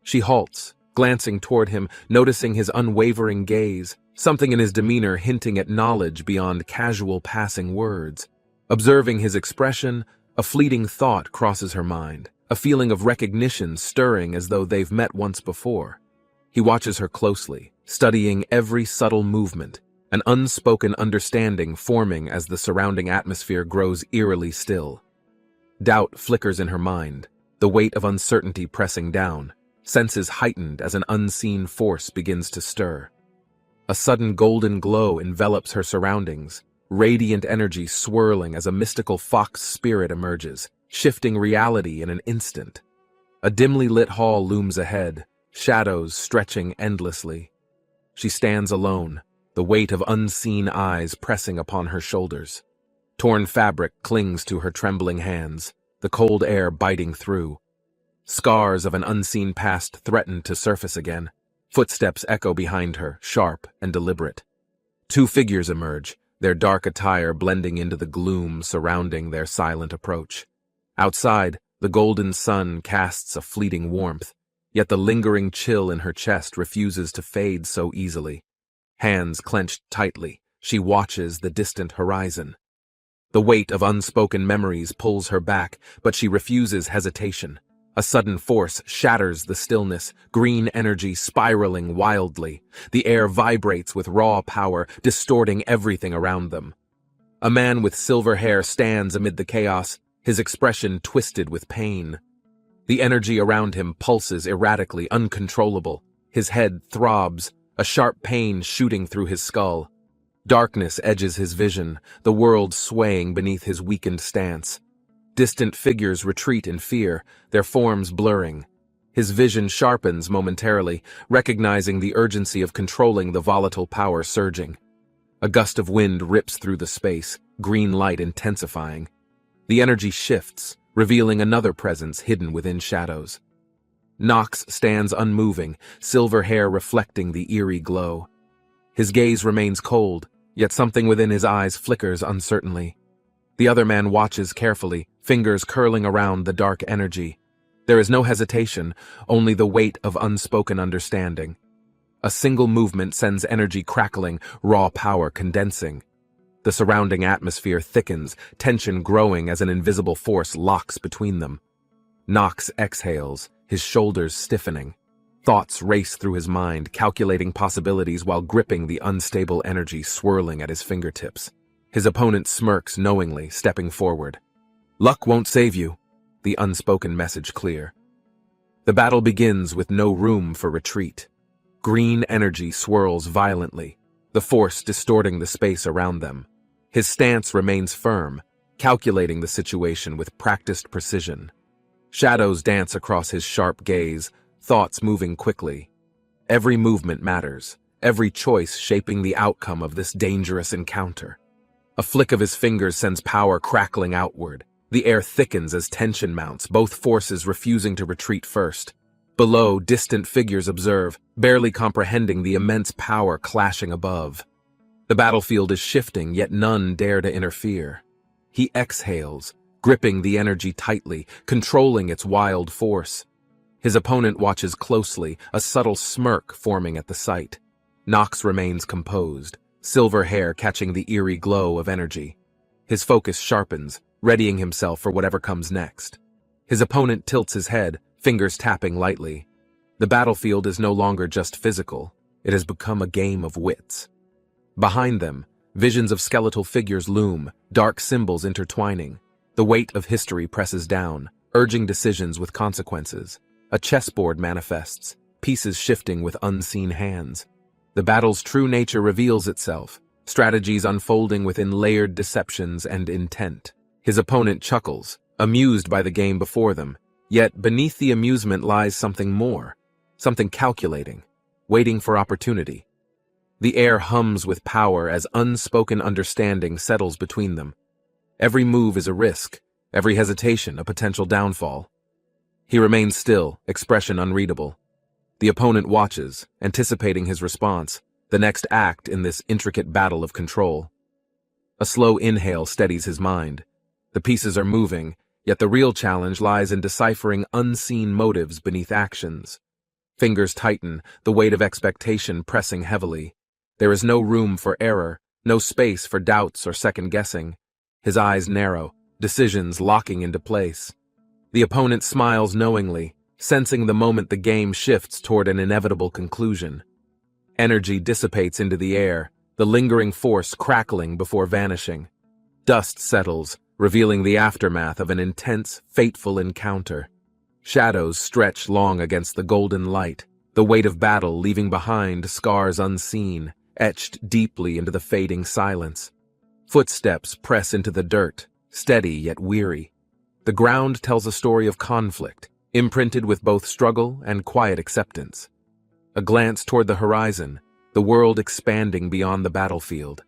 She halts, glancing toward him, noticing his unwavering gaze, something in his demeanor hinting at knowledge beyond casual passing words. Observing his expression, a fleeting thought crosses her mind, a feeling of recognition stirring as though they've met once before. He watches her closely, studying every subtle movement, an unspoken understanding forming as the surrounding atmosphere grows eerily still. Doubt flickers in her mind, the weight of uncertainty pressing down, senses heightened as an unseen force begins to stir. A sudden golden glow envelops her surroundings, radiant energy swirling as a mystical fox spirit emerges, shifting reality in an instant. A dimly lit hall looms ahead, shadows stretching endlessly. She stands alone, the weight of unseen eyes pressing upon her shoulders. Torn fabric clings to her trembling hands, the cold air biting through. Scars of an unseen past threaten to surface again. Footsteps echo behind her, sharp and deliberate. Two figures emerge, their dark attire blending into the gloom surrounding their silent approach. Outside, the golden sun casts a fleeting warmth, yet the lingering chill in her chest refuses to fade so easily. Hands clenched tightly, she watches the distant horizon. The weight of unspoken memories pulls her back, but she refuses hesitation. A sudden force shatters the stillness, green energy spiraling wildly. The air vibrates with raw power, distorting everything around them. A man with silver hair stands amid the chaos, his expression twisted with pain. The energy around him pulses erratically, uncontrollable. His head throbs, a sharp pain shooting through his skull. Darkness edges his vision, the world swaying beneath his weakened stance. Distant figures retreat in fear, their forms blurring. His vision sharpens momentarily, recognizing the urgency of controlling the volatile power surging. A gust of wind rips through the space, green light intensifying. The energy shifts, revealing another presence hidden within shadows. Nox stands unmoving, silver hair reflecting the eerie glow. His gaze remains cold, yet something within his eyes flickers uncertainly. The other man watches carefully, fingers curling around the dark energy. There is no hesitation, only the weight of unspoken understanding. A single movement sends energy crackling, raw power condensing. The surrounding atmosphere thickens, tension growing as an invisible force locks between them. Nox exhales, his shoulders stiffening. Thoughts race through his mind, calculating possibilities while gripping the unstable energy swirling at his fingertips. His opponent smirks knowingly, stepping forward. Luck won't save you, the unspoken message clear. The battle begins with no room for retreat. Green energy swirls violently, the force distorting the space around them. His stance remains firm, calculating the situation with practiced precision. Shadows dance across his sharp gaze, thoughts moving quickly. Every movement matters, every choice shaping the outcome of this dangerous encounter. A flick of his fingers sends power crackling outward. The air thickens as tension mounts, both forces refusing to retreat first. Below, distant figures observe, barely comprehending the immense power clashing above. The battlefield is shifting, yet none dare to interfere. He exhales, gripping the energy tightly, controlling its wild force. His opponent watches closely, a subtle smirk forming at the sight. Nox remains composed, silver hair catching the eerie glow of energy. His focus sharpens, readying himself for whatever comes next. His opponent tilts his head, fingers tapping lightly. The battlefield is no longer just physical, it has become a game of wits. Behind them, visions of skeletal figures loom, dark symbols intertwining. The weight of history presses down, urging decisions with consequences. A chessboard manifests, pieces shifting with unseen hands. The battle's true nature reveals itself, strategies unfolding within layered deceptions and intent. His opponent chuckles, amused by the game before them, yet beneath the amusement lies something more, something calculating, waiting for opportunity. The air hums with power as unspoken understanding settles between them. Every move is a risk, every hesitation a potential downfall. He remains still, expression unreadable. The opponent watches, anticipating his response, the next act in this intricate battle of control. A slow inhale steadies his mind. The pieces are moving, yet the real challenge lies in deciphering unseen motives beneath actions. Fingers tighten, the weight of expectation pressing heavily. There is no room for error, no space for doubts or second-guessing. His eyes narrow, decisions locking into place. The opponent smiles knowingly, sensing the moment the game shifts toward an inevitable conclusion. Energy dissipates into the air, the lingering force crackling before vanishing. Dust settles, revealing the aftermath of an intense, fateful encounter. Shadows stretch long against the golden light, the weight of battle leaving behind scars unseen, etched deeply into the fading silence. Footsteps press into the dirt, steady yet weary. The ground tells a story of conflict, imprinted with both struggle and quiet acceptance. A glance toward the horizon, the world expanding beyond the battlefield.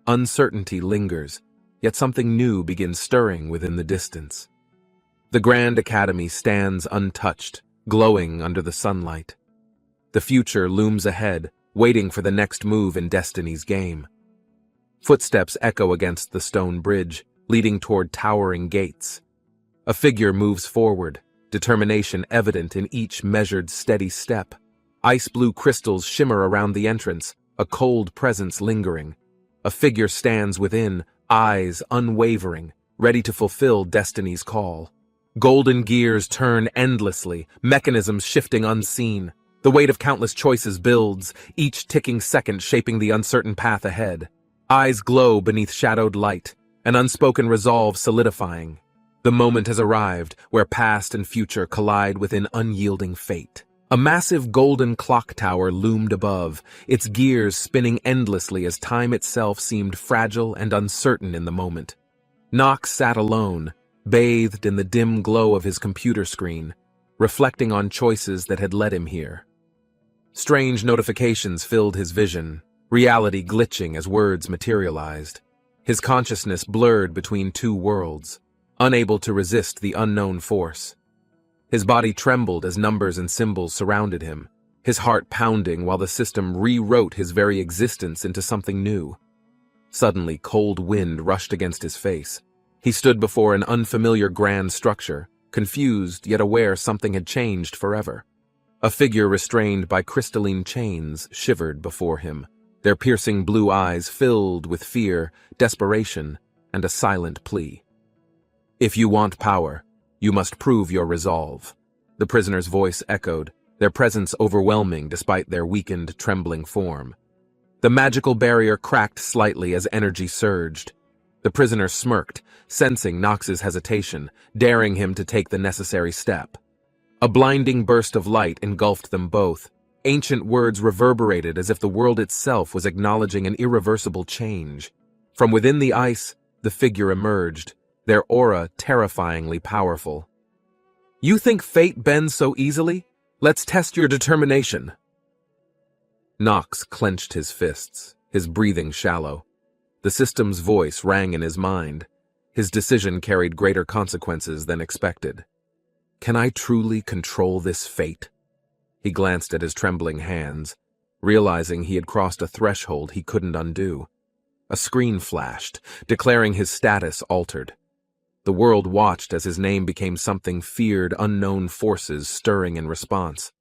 Uncertainty lingers, yet something new begins stirring within the distance. The Grand Academy stands untouched, glowing under the sunlight. The future looms ahead, waiting for the next move in Destiny's game. Footsteps echo against the stone bridge, leading toward towering gates. A figure moves forward, determination evident in each measured, steady step. Ice-blue crystals shimmer around the entrance, a cold presence lingering. A figure stands within, eyes unwavering, ready to fulfill Destiny's call. Golden gears turn endlessly, mechanisms shifting unseen. The weight of countless choices builds, each ticking second shaping the uncertain path ahead. Eyes glow beneath shadowed light, an unspoken resolve solidifying. The moment has arrived, where past and future collide within unyielding fate. A massive golden clock tower loomed above, its gears spinning endlessly as time itself seemed fragile and uncertain in the moment. Nox sat alone, bathed in the dim glow of his computer screen, reflecting on choices that had led him here. Strange notifications filled his vision, reality glitching as words materialized. His consciousness blurred between two worlds, unable to resist the unknown force. His body trembled as numbers and symbols surrounded him, his heart pounding while the system rewrote his very existence into something new. Suddenly, cold wind rushed against his face. He stood before an unfamiliar grand structure, confused yet aware something had changed forever. A figure restrained by crystalline chains shivered before him, their piercing blue eyes filled with fear, desperation, and a silent plea. "If you want power, you must prove your resolve," the prisoner's voice echoed, their presence overwhelming despite their weakened, trembling form. The magical barrier cracked slightly as energy surged. The prisoner smirked, sensing Nox's hesitation, daring him to take the necessary step. A blinding burst of light engulfed them both. Ancient words reverberated as if the world itself was acknowledging an irreversible change. From within the ice, the figure emerged, their aura terrifyingly powerful. "You think fate bends so easily? Let's test your determination." Nox clenched his fists, his breathing shallow. The system's voice rang in his mind. His decision carried greater consequences than expected. "Can I truly control this fate?" He glanced at his trembling hands, realizing he had crossed a threshold he couldn't undo. A screen flashed, declaring his status altered. The world watched as his name became something feared, unknown forces stirring in response.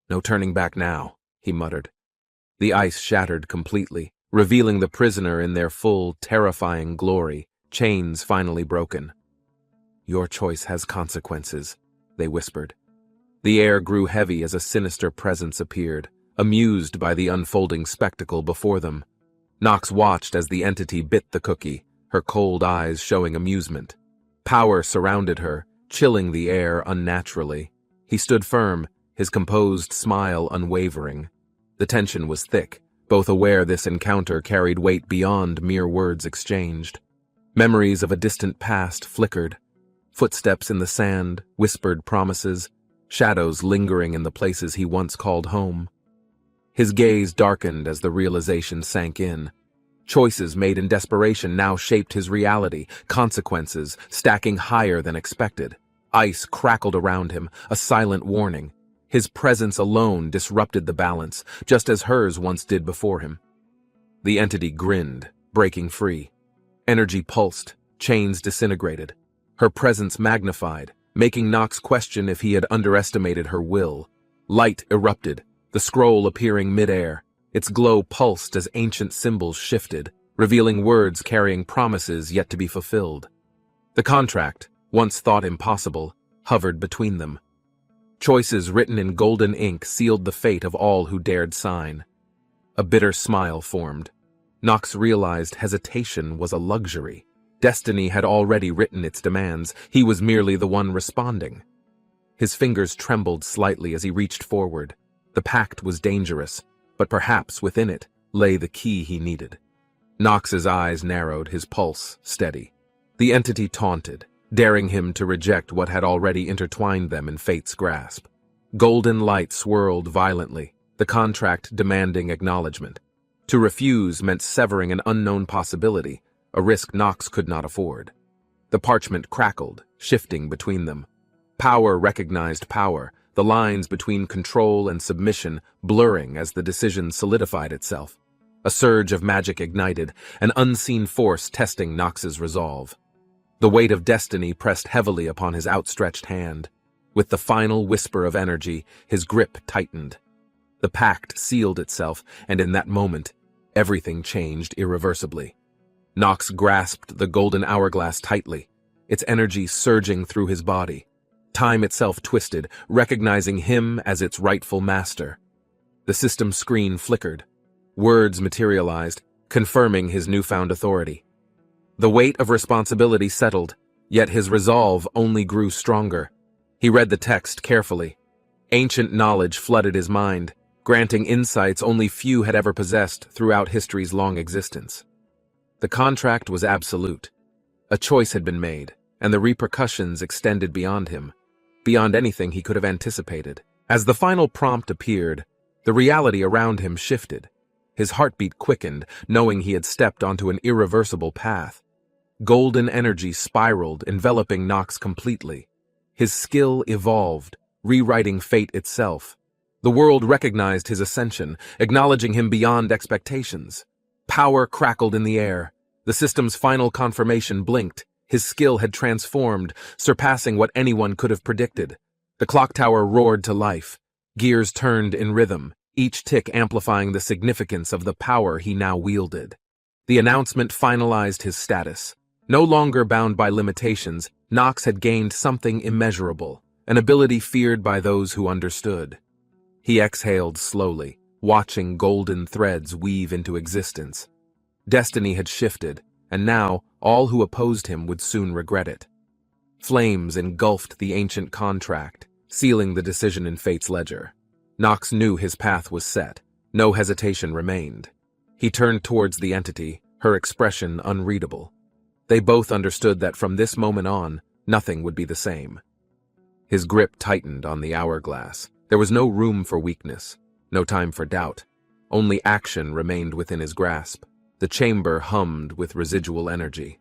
"No turning back now," he muttered. The ice shattered completely, revealing the prisoner in their full, terrifying glory, chains finally broken. "Your choice has consequences," they whispered. The air grew heavy as a sinister presence appeared, amused by the unfolding spectacle before them. Nox watched as the entity bit the cookie, her cold eyes showing amusement. Power surrounded her, chilling the air unnaturally. He stood firm, his composed smile unwavering. The tension was thick, both aware this encounter carried weight beyond mere words exchanged. Memories of a distant past flickered. Footsteps in the sand, whispered promises, shadows lingering in the places he once called home. His gaze darkened as the realization sank in. Choices made in desperation now shaped his reality, consequences stacking higher than expected. Ice crackled around him, a silent warning. His presence alone disrupted the balance, just as hers once did before him. The entity grinned, breaking free. Energy pulsed, chains disintegrated. Her presence magnified, making Nox question if he had underestimated her will. Light erupted, the scroll appearing mid-air. Its glow pulsed as ancient symbols shifted, revealing words carrying promises yet to be fulfilled. The contract, once thought impossible, hovered between them. Choices written in golden ink sealed the fate of all who dared sign. A bitter smile formed. Nox realized hesitation was a luxury. Destiny had already written its demands. He was merely the one responding. His fingers trembled slightly as he reached forward. The pact was dangerous, but perhaps within it lay the key he needed. Nox's eyes narrowed, his pulse steady. The entity taunted, daring him to reject what had already intertwined them in fate's grasp. Golden light swirled violently, the contract demanding acknowledgement. To refuse meant severing an unknown possibility, a risk Nox could not afford. The parchment crackled, shifting between them. Power recognized power, the lines between control and submission blurring as the decision solidified itself. A surge of magic ignited, an unseen force testing Nox's resolve. The weight of destiny pressed heavily upon his outstretched hand. With the final whisper of energy, his grip tightened. The pact sealed itself, and in that moment, everything changed irreversibly. Nox grasped the golden hourglass tightly, its energy surging through his body. Time itself twisted, recognizing him as its rightful master. The system screen flickered. Words materialized, confirming his newfound authority. The weight of responsibility settled, yet his resolve only grew stronger. He read the text carefully. Ancient knowledge flooded his mind, granting insights only few had ever possessed throughout history's long existence. The contract was absolute. A choice had been made, and the repercussions extended beyond him, beyond anything he could have anticipated. As the final prompt appeared, the reality around him shifted. His heartbeat quickened, knowing he had stepped onto an irreversible path. Golden energy spiraled, enveloping Nox completely. His skill evolved, rewriting fate itself. The world recognized his ascension, acknowledging him beyond expectations. Power crackled in the air. The system's final confirmation blinked. His skill had transformed, surpassing what anyone could have predicted. The clock tower roared to life. Gears turned in rhythm, each tick amplifying the significance of the power he now wielded. The announcement finalized his status. No longer bound by limitations, Nox had gained something immeasurable, an ability feared by those who understood. He exhaled slowly, watching golden threads weave into existence. Destiny had shifted, and now all who opposed him would soon regret it. Flames engulfed the ancient contract, sealing the decision in fate's ledger. Nox knew his path was set. No hesitation remained. He turned towards the entity, her expression unreadable. They both understood that from this moment on, nothing would be the same. His grip tightened on the hourglass. There was no room for weakness, no time for doubt. Only action remained within his grasp. The chamber hummed with residual energy.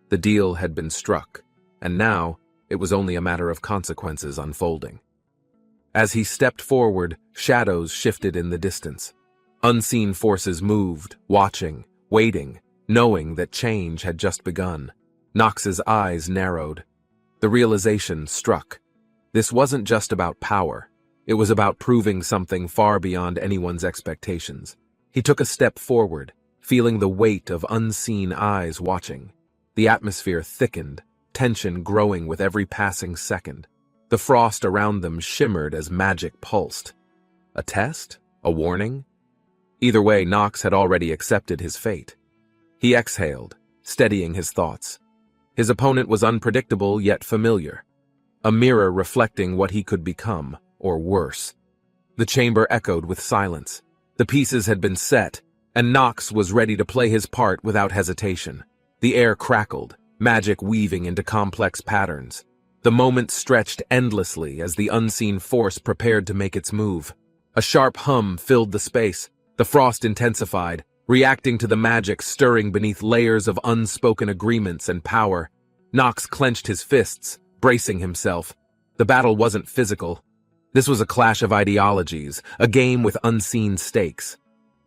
The deal had been struck, and now it was only a matter of consequences unfolding. As he stepped forward, shadows shifted in the distance. Unseen forces moved, watching, waiting, knowing that change had just begun. Nox's eyes narrowed. The realization struck. This wasn't just about power. It was about proving something far beyond anyone's expectations. He took a step forward, feeling the weight of unseen eyes watching. The atmosphere thickened, tension growing with every passing second. The frost around them shimmered as magic pulsed. A test? A warning? Either way, Nox had already accepted his fate. He exhaled, steadying his thoughts. His opponent was unpredictable yet familiar. A mirror reflecting what he could become, or worse. The chamber echoed with silence. The pieces had been set, and Nox was ready to play his part without hesitation. The air crackled, magic weaving into complex patterns. The moment stretched endlessly as the unseen force prepared to make its move. A sharp hum filled the space. The frost intensified, reacting to the magic stirring beneath layers of unspoken agreements and power. Nox clenched his fists, bracing himself. The battle wasn't physical. This was a clash of ideologies, a game with unseen stakes.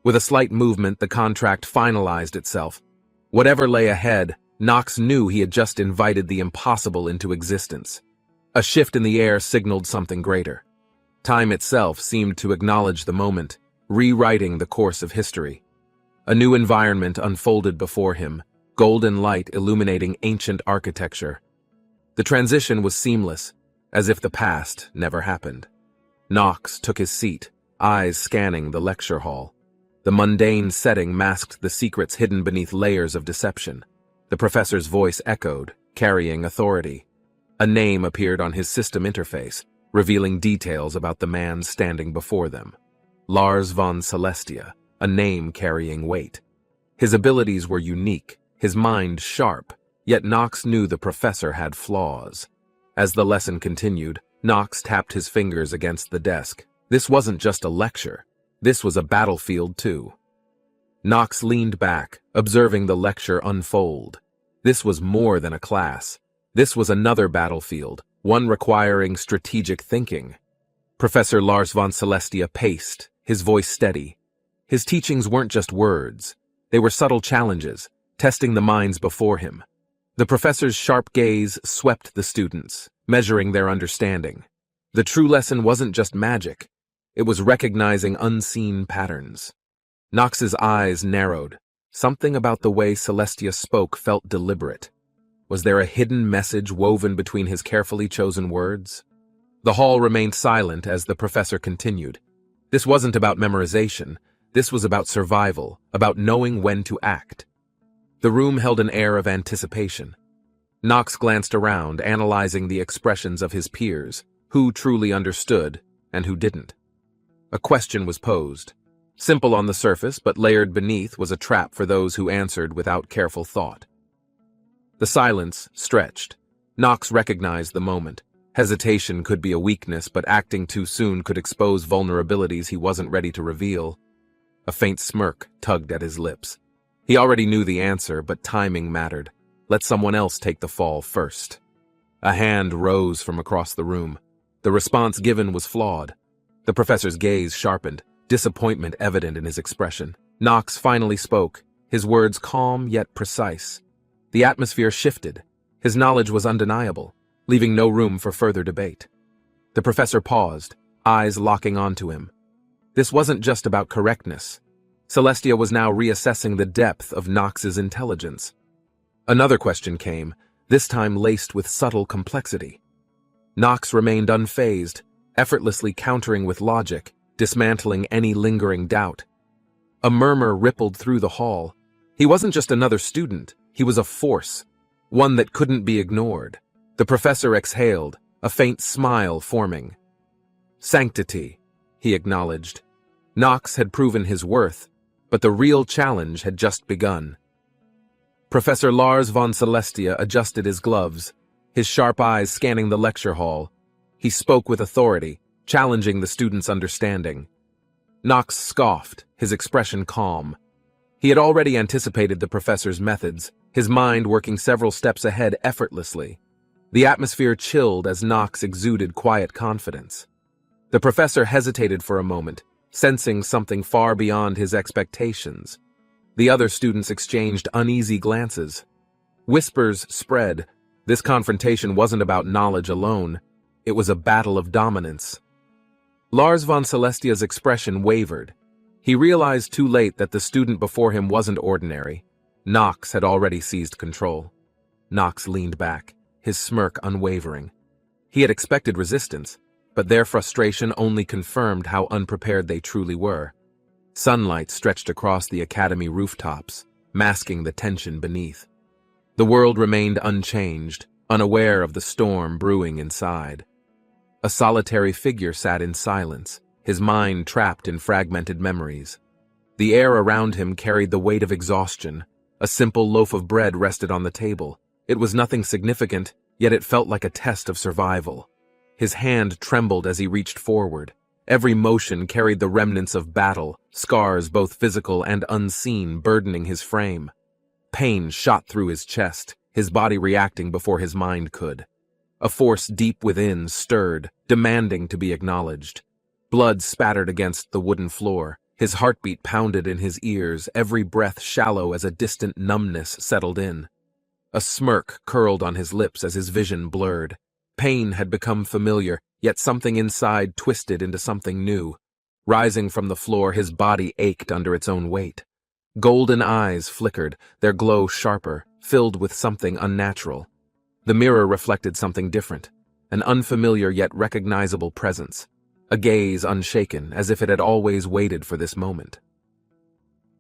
With a slight movement, the contract finalized itself. Whatever lay ahead, Nox knew he had just invited the impossible into existence. A shift in the air signaled something greater. Time itself seemed to acknowledge the moment, rewriting the course of history. A new environment unfolded before him, golden light illuminating ancient architecture. The transition was seamless, as if the past never happened. Nox took his seat, eyes scanning the lecture hall. The mundane setting masked the secrets hidden beneath layers of deception. The professor's voice echoed, carrying authority. A name appeared on his system interface, revealing details about the man standing before them. Lars von Celestia, a name carrying weight. His abilities were unique, his mind sharp, yet Nox knew the professor had flaws. As the lesson continued, Nox tapped his fingers against the desk. This wasn't just a lecture. This was a battlefield too. Nox leaned back, observing the lecture unfold. This was more than a class. This was another battlefield, one requiring strategic thinking. Professor Lars von Celestia paced, his voice steady. His teachings weren't just words. They were subtle challenges, testing the minds before him. The professor's sharp gaze swept the students, measuring their understanding. The true lesson wasn't just magic. It was recognizing unseen patterns. Nox's eyes narrowed. Something about the way Celestia spoke felt deliberate. Was there a hidden message woven between his carefully chosen words? The hall remained silent as the professor continued. This wasn't about memorization. This was about survival, about knowing when to act. The room held an air of anticipation. Nox glanced around, analyzing the expressions of his peers, who truly understood and who didn't. A question was posed. Simple on the surface, but layered beneath was a trap for those who answered without careful thought. The silence stretched. Nox recognized the moment. Hesitation could be a weakness, but acting too soon could expose vulnerabilities he wasn't ready to reveal. A faint smirk tugged at his lips. He already knew the answer, but timing mattered. Let someone else take the fall first. A hand rose from across the room. The response given was flawed. The professor's gaze sharpened, disappointment evident in his expression. Nox finally spoke, his words calm yet precise. The atmosphere shifted. His knowledge was undeniable, leaving no room for further debate. The professor paused, eyes locking onto him. This wasn't just about correctness. Celestia was now reassessing the depth of Nox's intelligence. Another question came, this time laced with subtle complexity. Nox remained unfazed, effortlessly countering with logic, dismantling any lingering doubt. A murmur rippled through the hall. He wasn't just another student, he was a force, one that couldn't be ignored. The professor exhaled, a faint smile forming. Sanctity, he acknowledged. Nox had proven his worth, but the real challenge had just begun. Professor Lars von Celestia adjusted his gloves, his sharp eyes scanning the lecture hall. He spoke with authority, challenging the students' understanding. Nox scoffed, his expression calm. He had already anticipated the professor's methods, his mind working several steps ahead effortlessly. The atmosphere chilled as Nox exuded quiet confidence. The professor hesitated for a moment, sensing something far beyond his expectations. The other students exchanged uneasy glances. Whispers spread. This confrontation wasn't about knowledge alone. It was a battle of dominance. Lars von Celestia's expression wavered. He realized too late that the student before him wasn't ordinary. Nox had already seized control. Nox leaned back, his smirk unwavering. He had expected resistance, but their frustration only confirmed how unprepared they truly were. Sunlight stretched across the academy rooftops, masking the tension beneath. The world remained unchanged, unaware of the storm brewing inside. A solitary figure sat in silence, his mind trapped in fragmented memories. The air around him carried the weight of exhaustion. A simple loaf of bread rested on the table. It was nothing significant, yet it felt like a test of survival. His hand trembled as he reached forward. Every motion carried the remnants of battle, scars both physical and unseen burdening his frame. Pain shot through his chest, his body reacting before his mind could. A force deep within stirred, demanding to be acknowledged. Blood spattered against the wooden floor, His heartbeat pounded in his ears, every breath shallow as a distant numbness settled in. A smirk curled on his lips as his vision blurred. Pain had become familiar, yet something inside twisted into something new. Rising from the floor, his body ached under its own weight. Golden eyes flickered, their glow sharper, filled with something unnatural. The mirror reflected something different, an unfamiliar yet recognizable presence, a gaze unshaken, as if it had always waited for this moment.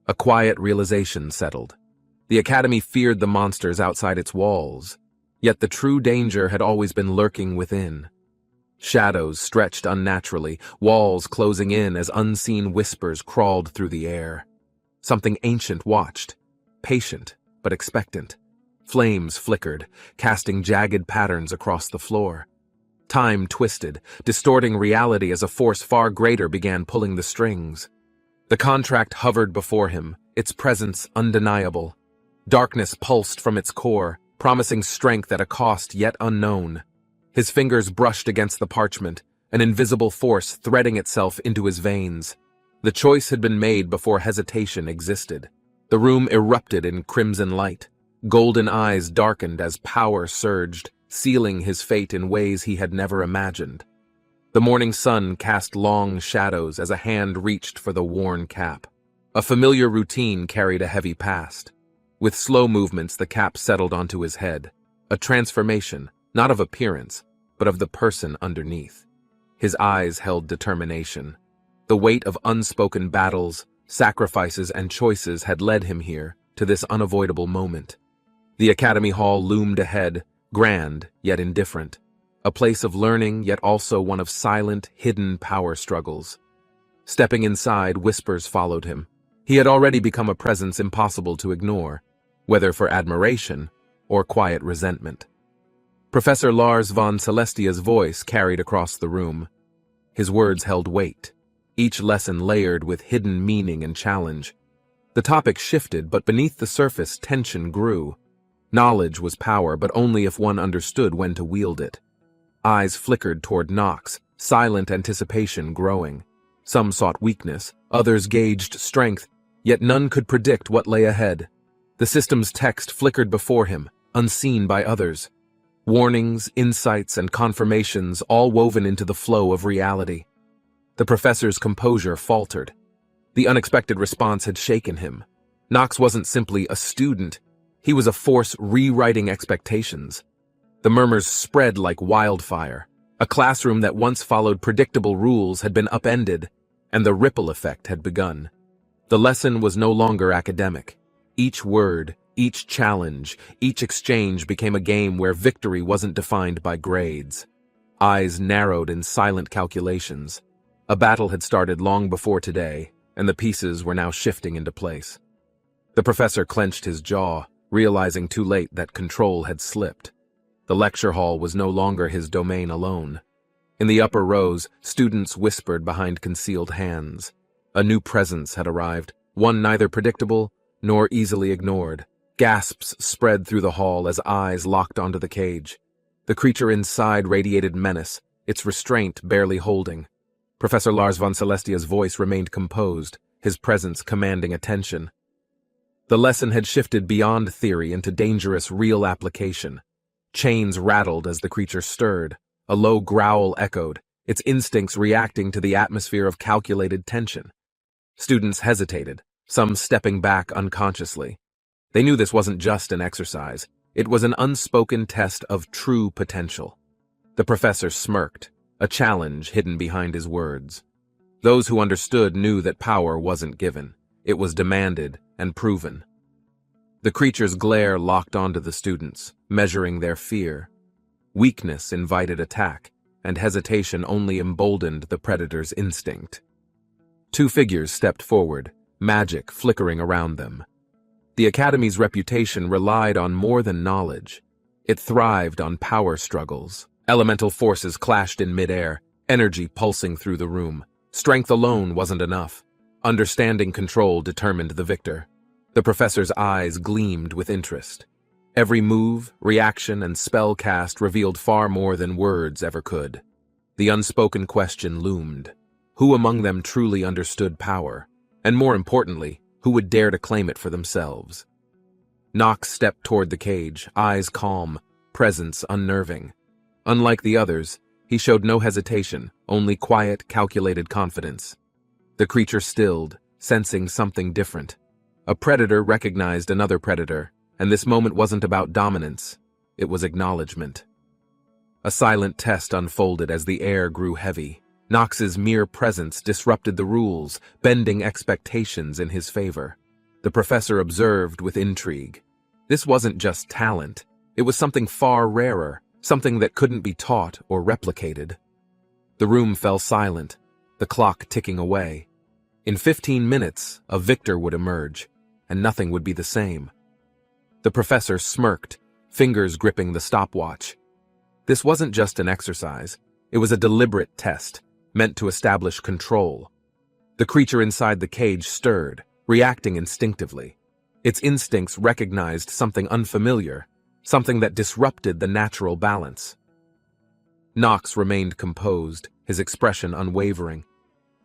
A quiet realization settled. The academy feared the monsters outside its walls, yet the true danger had always been lurking within. Shadows stretched unnaturally, walls closing in as unseen whispers crawled through the air. Something ancient watched, patient but expectant. Flames flickered, casting jagged patterns across the floor. Time twisted, distorting reality as a force far greater began pulling the strings. The contract hovered before him, its presence undeniable. Darkness pulsed from its core, promising strength at a cost yet unknown. His fingers brushed against the parchment, an invisible force threading itself into his veins. The choice had been made before hesitation existed. The room erupted in crimson light. Golden eyes darkened as power surged, sealing his fate in ways he had never imagined. The morning sun cast long shadows as a hand reached for the worn cap. A familiar routine carried a heavy past. With slow movements, the cap settled onto his head. A transformation, not of appearance, but of the person underneath. His eyes held determination. The weight of unspoken battles, sacrifices, and choices had led him here, to this unavoidable moment. The academy hall loomed ahead, grand yet indifferent. A place of learning, yet also one of silent, hidden power struggles. Stepping inside, whispers followed him. He had already become a presence impossible to ignore, whether for admiration or quiet resentment. Professor Lars von Celestia's voice carried across the room. His words held weight, each lesson layered with hidden meaning and challenge. The topic shifted, but beneath the surface, tension grew. Knowledge was power, but only if one understood when to wield it. Eyes flickered toward Nox, silent anticipation growing. Some sought weakness, others gauged strength, yet none could predict what lay ahead. The system's text flickered before him, unseen by others. Warnings, insights, and confirmations all woven into the flow of reality. The professor's composure faltered. The unexpected response had shaken him. Nox wasn't simply a student. He was a force rewriting expectations. The murmurs spread like wildfire. A classroom that once followed predictable rules had been upended, and the ripple effect had begun. The lesson was no longer academic. Each word, each challenge, each exchange became a game where victory wasn't defined by grades. Eyes narrowed in silent calculations. A battle had started long before today, and the pieces were now shifting into place. The professor clenched his jaw, realizing too late that control had slipped. The lecture hall was no longer his domain alone. In the upper rows, students whispered behind concealed hands. A new presence had arrived, one neither predictable nor easily ignored. Gasps spread through the hall as eyes locked onto the cage. The creature inside radiated menace, its restraint barely holding. Professor Lars von Celestia's voice remained composed, his presence commanding attention. The lesson had shifted beyond theory into dangerous, real application. Chains rattled as the creature stirred. A low growl echoed, its instincts reacting to the atmosphere of calculated tension. Students hesitated, some stepping back unconsciously. They knew this wasn't just an exercise. It was an unspoken test of true potential. The professor smirked, a challenge hidden behind his words. Those who understood knew that power wasn't given. It was demanded and proven. The creature's glare locked onto the students, measuring their fear. Weakness invited attack, and hesitation only emboldened the predator's instinct. Two figures stepped forward, magic flickering around them. The Academy's reputation relied on more than knowledge. It thrived on power struggles. Elemental forces clashed in midair, energy pulsing through the room. Strength alone wasn't enough. Understanding control determined the victor. The professor's eyes gleamed with interest. Every move, reaction, and spell cast revealed far more than words ever could. The unspoken question loomed. Who among them truly understood power? And more importantly, who would dare to claim it for themselves? Nox stepped toward the cage, eyes calm, presence unnerving. Unlike the others, he showed no hesitation, only quiet, calculated confidence. The creature stilled, sensing something different. A predator recognized another predator, and this moment wasn't about dominance, it was acknowledgement. A silent test unfolded as the air grew heavy. Nox's mere presence disrupted the rules, bending expectations in his favor. The professor observed with intrigue. This wasn't just talent, it was something far rarer, something that couldn't be taught or replicated. The room fell silent, the clock ticking away. In 15 minutes, a victor would emerge, and nothing would be the same. The professor smirked, fingers gripping the stopwatch. This wasn't just an exercise, it was a deliberate test, meant to establish control. The creature inside the cage stirred, reacting instinctively. Its instincts recognized something unfamiliar, something that disrupted the natural balance. Nox remained composed, his expression unwavering.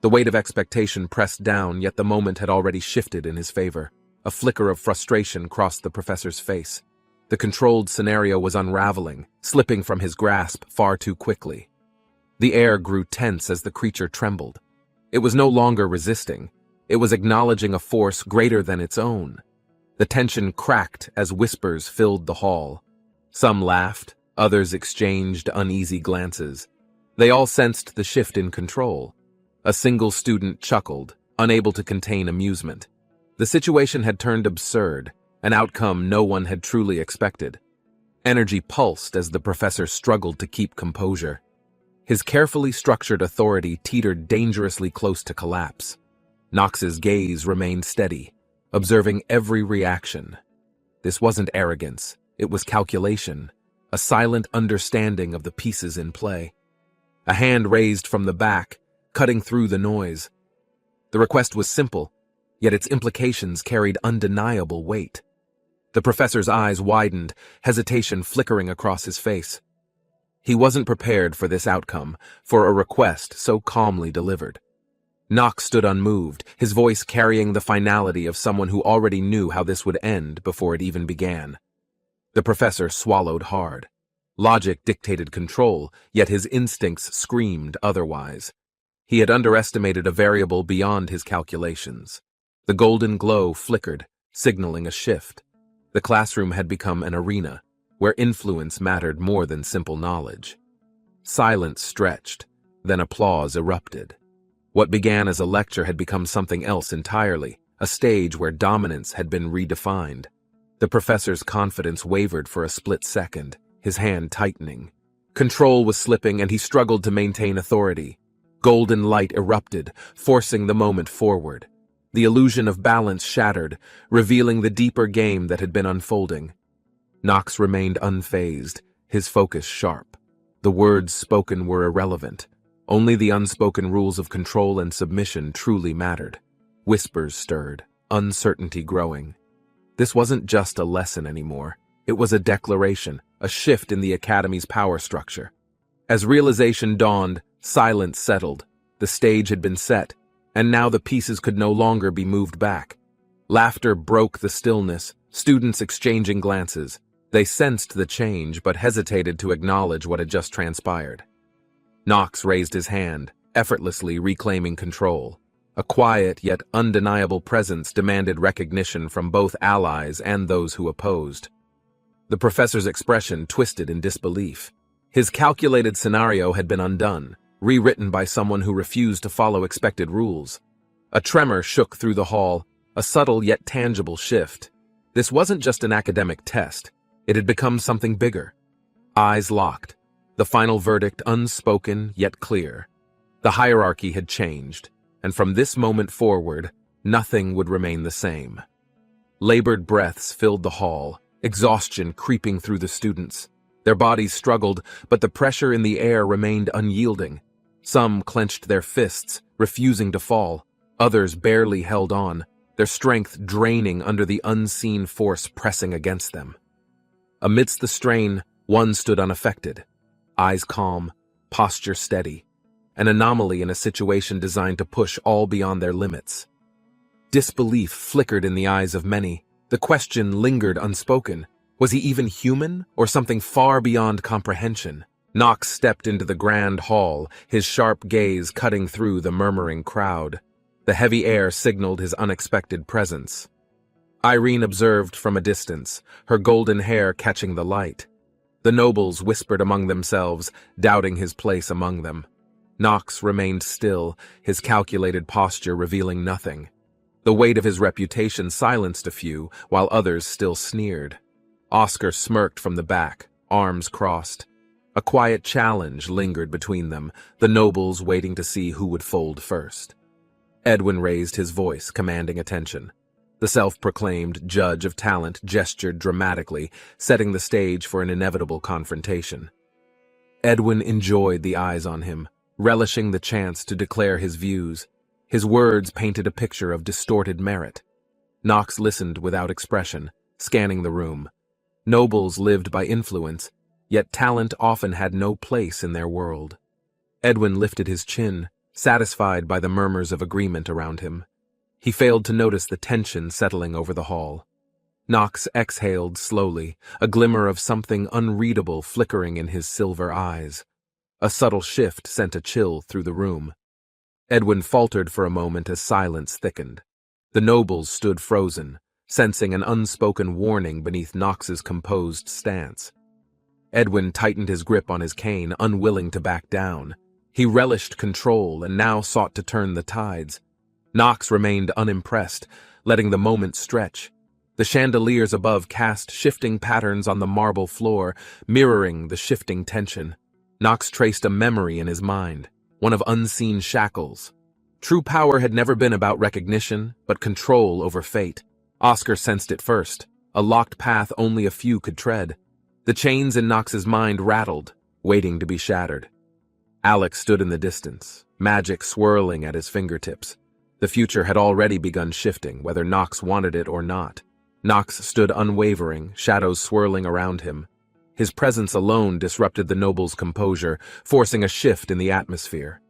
The weight of expectation pressed down, yet the moment had already shifted in his favor. A flicker of frustration crossed the professor's face. The controlled scenario was unraveling, slipping from his grasp far too quickly. The air grew tense as the creature trembled. It was no longer resisting. It was acknowledging a force greater than its own. The tension cracked as whispers filled the hall. Some laughed, others exchanged uneasy glances. They all sensed the shift in control. A single student chuckled, unable to contain amusement. The situation had turned absurd, an outcome no one had truly expected. Energy pulsed as the professor struggled to keep composure. His carefully structured authority teetered dangerously close to collapse. Nox's gaze remained steady, observing every reaction. This wasn't arrogance, it was calculation, a silent understanding of the pieces in play. A hand raised from the back, cutting through the noise. The request was simple, yet its implications carried undeniable weight. The professor's eyes widened, hesitation flickering across his face. He wasn't prepared for this outcome, for a request so calmly delivered. Nox stood unmoved, his voice carrying the finality of someone who already knew how this would end before it even began. The professor swallowed hard. Logic dictated control, yet his instincts screamed otherwise. He had underestimated a variable beyond his calculations. The golden glow flickered, signaling a shift. The classroom had become an arena, where influence mattered more than simple knowledge. Silence stretched, then applause erupted. What began as a lecture had become something else entirely, a stage where dominance had been redefined. The professor's confidence wavered for a split second, his hand tightening. Control was slipping and he struggled to maintain authority. Golden light erupted, forcing the moment forward. The illusion of balance shattered, revealing the deeper game that had been unfolding. Nox remained unfazed, his focus sharp. The words spoken were irrelevant. Only the unspoken rules of control and submission truly mattered. Whispers stirred, uncertainty growing. This wasn't just a lesson anymore. It was a declaration, a shift in the Academy's power structure. As realization dawned, silence settled. The stage had been set, and now the pieces could no longer be moved back. Laughter broke the stillness, students exchanging glances. They sensed the change, but hesitated to acknowledge what had just transpired. Nox raised his hand, effortlessly reclaiming control. A quiet yet undeniable presence demanded recognition from both allies and those who opposed. The professor's expression twisted in disbelief. His calculated scenario had been undone, rewritten by someone who refused to follow expected rules. A tremor shook through the hall, a subtle yet tangible shift. This wasn't just an academic test. It had become something bigger. Eyes locked, the final verdict unspoken yet clear. The hierarchy had changed, and from this moment forward, nothing would remain the same. Labored breaths filled the hall, exhaustion creeping through the students. Their bodies struggled, but the pressure in the air remained unyielding. Some clenched their fists, refusing to fall. Others barely held on, their strength draining under the unseen force pressing against them. Amidst the strain, one stood unaffected, eyes calm, posture steady, an anomaly in a situation designed to push all beyond their limits. Disbelief flickered in the eyes of many. The question lingered unspoken. Was he even human, or something far beyond comprehension? Knox stepped into the grand hall, his sharp gaze cutting through the murmuring crowd. The heavy air signaled his unexpected presence. Irene observed from a distance, her golden hair catching the light. The nobles whispered among themselves, doubting his place among them. Knox remained still, his calculated posture revealing nothing. The weight of his reputation silenced a few, while others still sneered. Oscar smirked from the back, arms crossed. A quiet challenge lingered between them, the nobles waiting to see who would fold first. Edwin raised his voice, commanding attention. The self-proclaimed judge of talent gestured dramatically, setting the stage for an inevitable confrontation. Edwin enjoyed the eyes on him, relishing the chance to declare his views. His words painted a picture of distorted merit. Knox listened without expression, scanning the room. Nobles lived by influence, yet talent often had no place in their world. Edwin lifted his chin, satisfied by the murmurs of agreement around him. He failed to notice the tension settling over the hall. Knox exhaled slowly, a glimmer of something unreadable flickering in his silver eyes. A subtle shift sent a chill through the room. Edwin faltered for a moment as silence thickened. The nobles stood frozen, sensing an unspoken warning beneath Knox's composed stance. Edwin tightened his grip on his cane, unwilling to back down. He relished control and now sought to turn the tides. Knox remained unimpressed, letting the moment stretch. The chandeliers above cast shifting patterns on the marble floor, mirroring the shifting tension. Knox traced a memory in his mind, one of unseen shackles. True power had never been about recognition, but control over fate. Oscar sensed it first, a locked path only a few could tread. The chains in Knox's mind rattled, waiting to be shattered. Alex stood in the distance, magic swirling at his fingertips. The future had already begun shifting, whether Knox wanted it or not. Knox stood unwavering, shadows swirling around him. His presence alone disrupted the noble's composure, forcing a shift in the atmosphere.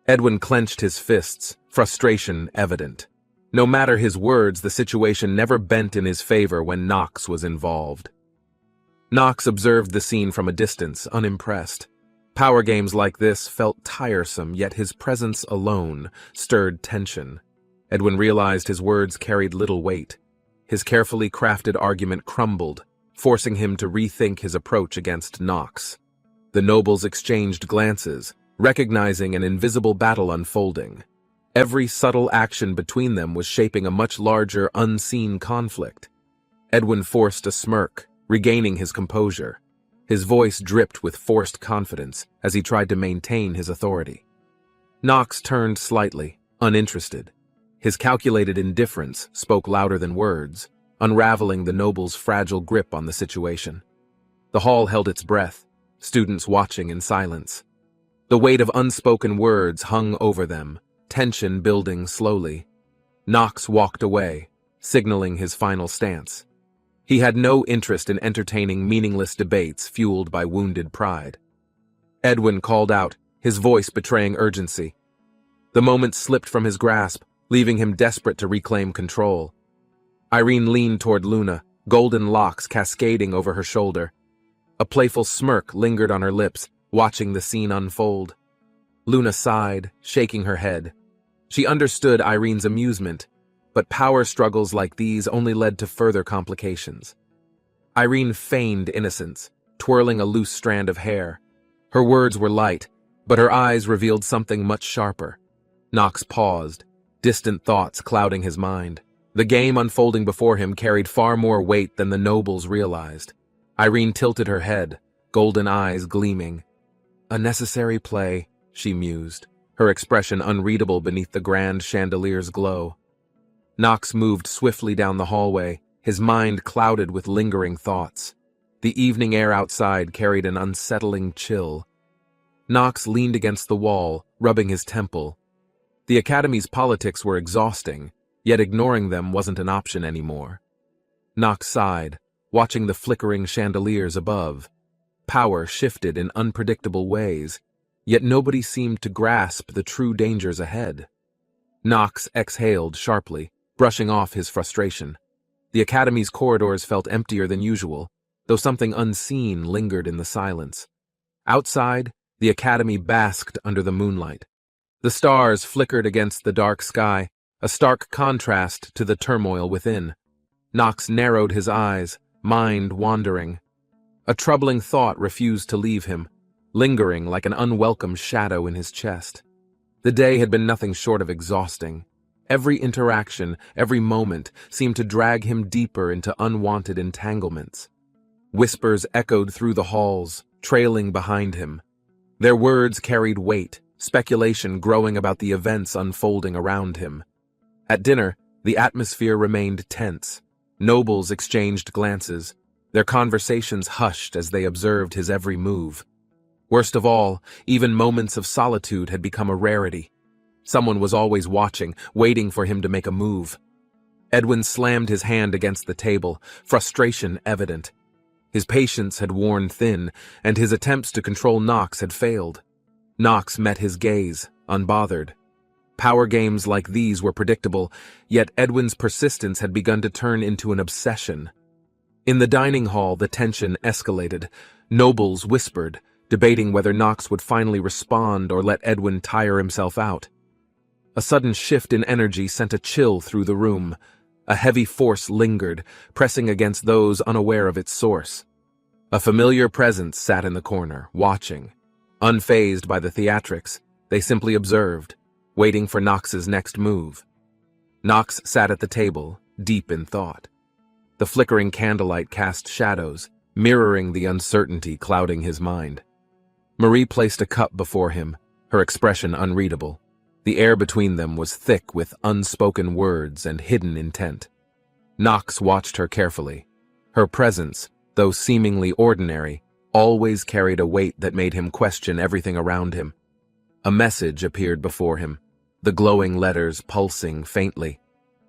Edwin clenched his fists, frustration evident. No matter his words, the situation never bent in his favor when Knox was involved. Knox observed the scene from a distance, unimpressed. Power games like this felt tiresome, yet his presence alone stirred tension. Edwin realized his words carried little weight. His carefully crafted argument crumbled, forcing him to rethink his approach against Knox. The nobles exchanged glances, recognizing an invisible battle unfolding. Every subtle action between them was shaping a much larger, unseen conflict. Edwin forced a smirk, regaining his composure. His voice dripped with forced confidence as he tried to maintain his authority. Knox turned slightly, uninterested. His calculated indifference spoke louder than words, unraveling the noble's fragile grip on the situation. The hall held its breath, students watching in silence. The weight of unspoken words hung over them, tension building slowly. Knox walked away, signaling his final stance. He had no interest in entertaining meaningless debates fueled by wounded pride. Edwin called out, his voice betraying urgency. The moment slipped from his grasp, leaving him desperate to reclaim control. Irene leaned toward Luna, golden locks cascading over her shoulder. A playful smirk lingered on her lips, watching the scene unfold. Luna sighed, shaking her head. She understood Irene's amusement, but power struggles like these only led to further complications. Irene feigned innocence, twirling a loose strand of hair. Her words were light, but her eyes revealed something much sharper. Knox paused, distant thoughts clouding his mind. The game unfolding before him carried far more weight than the nobles realized. Irene tilted her head, golden eyes gleaming. A necessary play, she mused, her expression unreadable beneath the grand chandelier's glow. Knox moved swiftly down the hallway, his mind clouded with lingering thoughts. The evening air outside carried an unsettling chill. Knox leaned against the wall, rubbing his temple. The Academy's politics were exhausting, yet ignoring them wasn't an option anymore. Knox sighed, watching the flickering chandeliers above. Power shifted in unpredictable ways, yet nobody seemed to grasp the true dangers ahead. Knox exhaled sharply, brushing off his frustration. The academy's corridors felt emptier than usual, though something unseen lingered in the silence. Outside, the academy basked under the moonlight. The stars flickered against the dark sky, a stark contrast to the turmoil within. Nox narrowed his eyes, mind wandering. A troubling thought refused to leave him, lingering like an unwelcome shadow in his chest. The day had been nothing short of exhausting. Every interaction, every moment, seemed to drag him deeper into unwanted entanglements. Whispers echoed through the halls, trailing behind him. Their words carried weight, speculation growing about the events unfolding around him. At dinner, the atmosphere remained tense. Nobles exchanged glances, their conversations hushed as they observed his every move. Worst of all, even moments of solitude had become a rarity. Someone was always watching, waiting for him to make a move. Edwin slammed his hand against the table, frustration evident. His patience had worn thin, and his attempts to control Nox had failed. Nox met his gaze, unbothered. Power games like these were predictable, yet Edwin's persistence had begun to turn into an obsession. In the dining hall, the tension escalated. Nobles whispered, debating whether Nox would finally respond or let Edwin tire himself out. A sudden shift in energy sent a chill through the room. A heavy force lingered, pressing against those unaware of its source. A familiar presence sat in the corner, watching. Unfazed by the theatrics, they simply observed, waiting for Nox's next move. Nox sat at the table, deep in thought. The flickering candlelight cast shadows, mirroring the uncertainty clouding his mind. Marie placed a cup before him, her expression unreadable. The air between them was thick with unspoken words and hidden intent. Nox watched her carefully. Her presence, though seemingly ordinary, always carried a weight that made him question everything around him. A message appeared before him, the glowing letters pulsing faintly.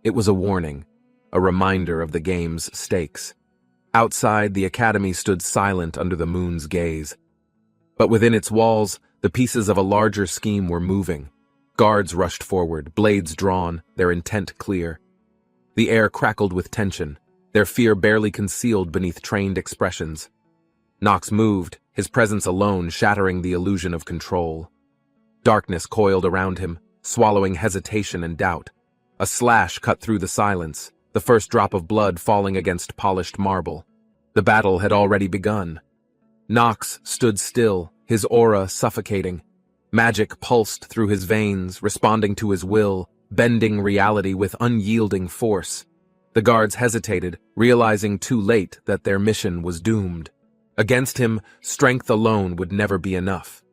It was a warning, a reminder of the game's stakes. Outside, the academy stood silent under the moon's gaze. But within its walls, the pieces of a larger scheme were moving. Guards rushed forward, blades drawn, their intent clear. The air crackled with tension, their fear barely concealed beneath trained expressions. Nox moved, his presence alone shattering the illusion of control. Darkness coiled around him, swallowing hesitation and doubt. A slash cut through the silence, the first drop of blood falling against polished marble. The battle had already begun. Nox stood still, his aura suffocating. Magic pulsed through his veins, responding to his will, bending reality with unyielding force. The guards hesitated, realizing too late that their mission was doomed. Against him, strength alone would never be enough.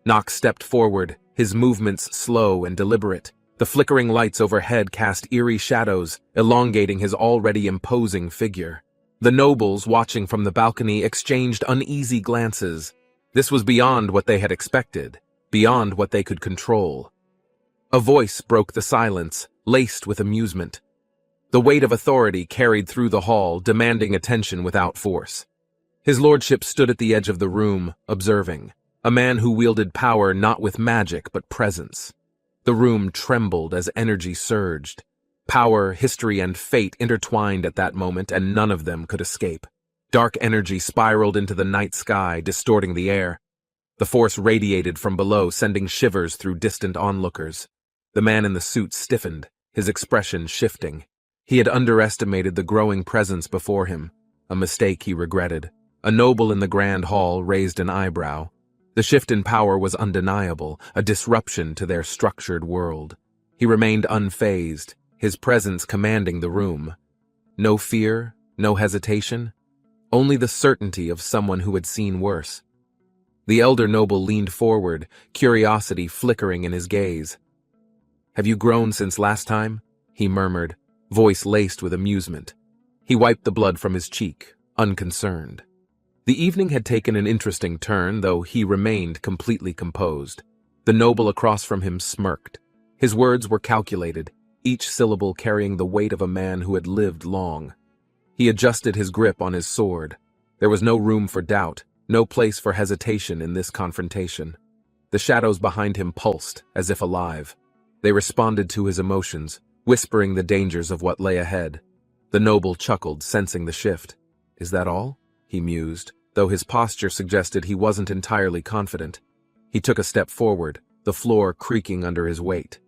Nox stepped forward, his movements slow and deliberate. The flickering lights overhead cast eerie shadows, elongating his already imposing figure. The nobles, watching from the balcony, exchanged uneasy glances. This was beyond what they had expected, beyond what they could control. A voice broke the silence, laced with amusement. The weight of authority carried through the hall, demanding attention without force. His lordship stood at the edge of the room, observing. A man who wielded power not with magic but presence. The room trembled as energy surged. Power, history, and fate intertwined at that moment, and none of them could escape. Dark energy spiraled into the night sky, distorting the air. The force radiated from below, sending shivers through distant onlookers. The man in the suit stiffened, his expression shifting. He had underestimated the growing presence before him, a mistake he regretted. A noble in the grand hall raised an eyebrow. The shift in power was undeniable, a disruption to their structured world. He remained unfazed, his presence commanding the room. No fear, no hesitation, only the certainty of someone who had seen worse. The elder noble leaned forward, curiosity flickering in his gaze. "Have you grown since last time?" he murmured, voice laced with amusement. He wiped the blood from his cheek, unconcerned. The evening had taken an interesting turn, though he remained completely composed. The noble across from him smirked. His words were calculated, each syllable carrying the weight of a man who had lived long. He adjusted his grip on his sword. There was no room for doubt, no place for hesitation in this confrontation. The shadows behind him pulsed, as if alive. They responded to his emotions, whispering the dangers of what lay ahead. The noble chuckled, sensing the shift. "Is that all?" he mused, though his posture suggested he wasn't entirely confident. He took a step forward, the floor creaking under his weight.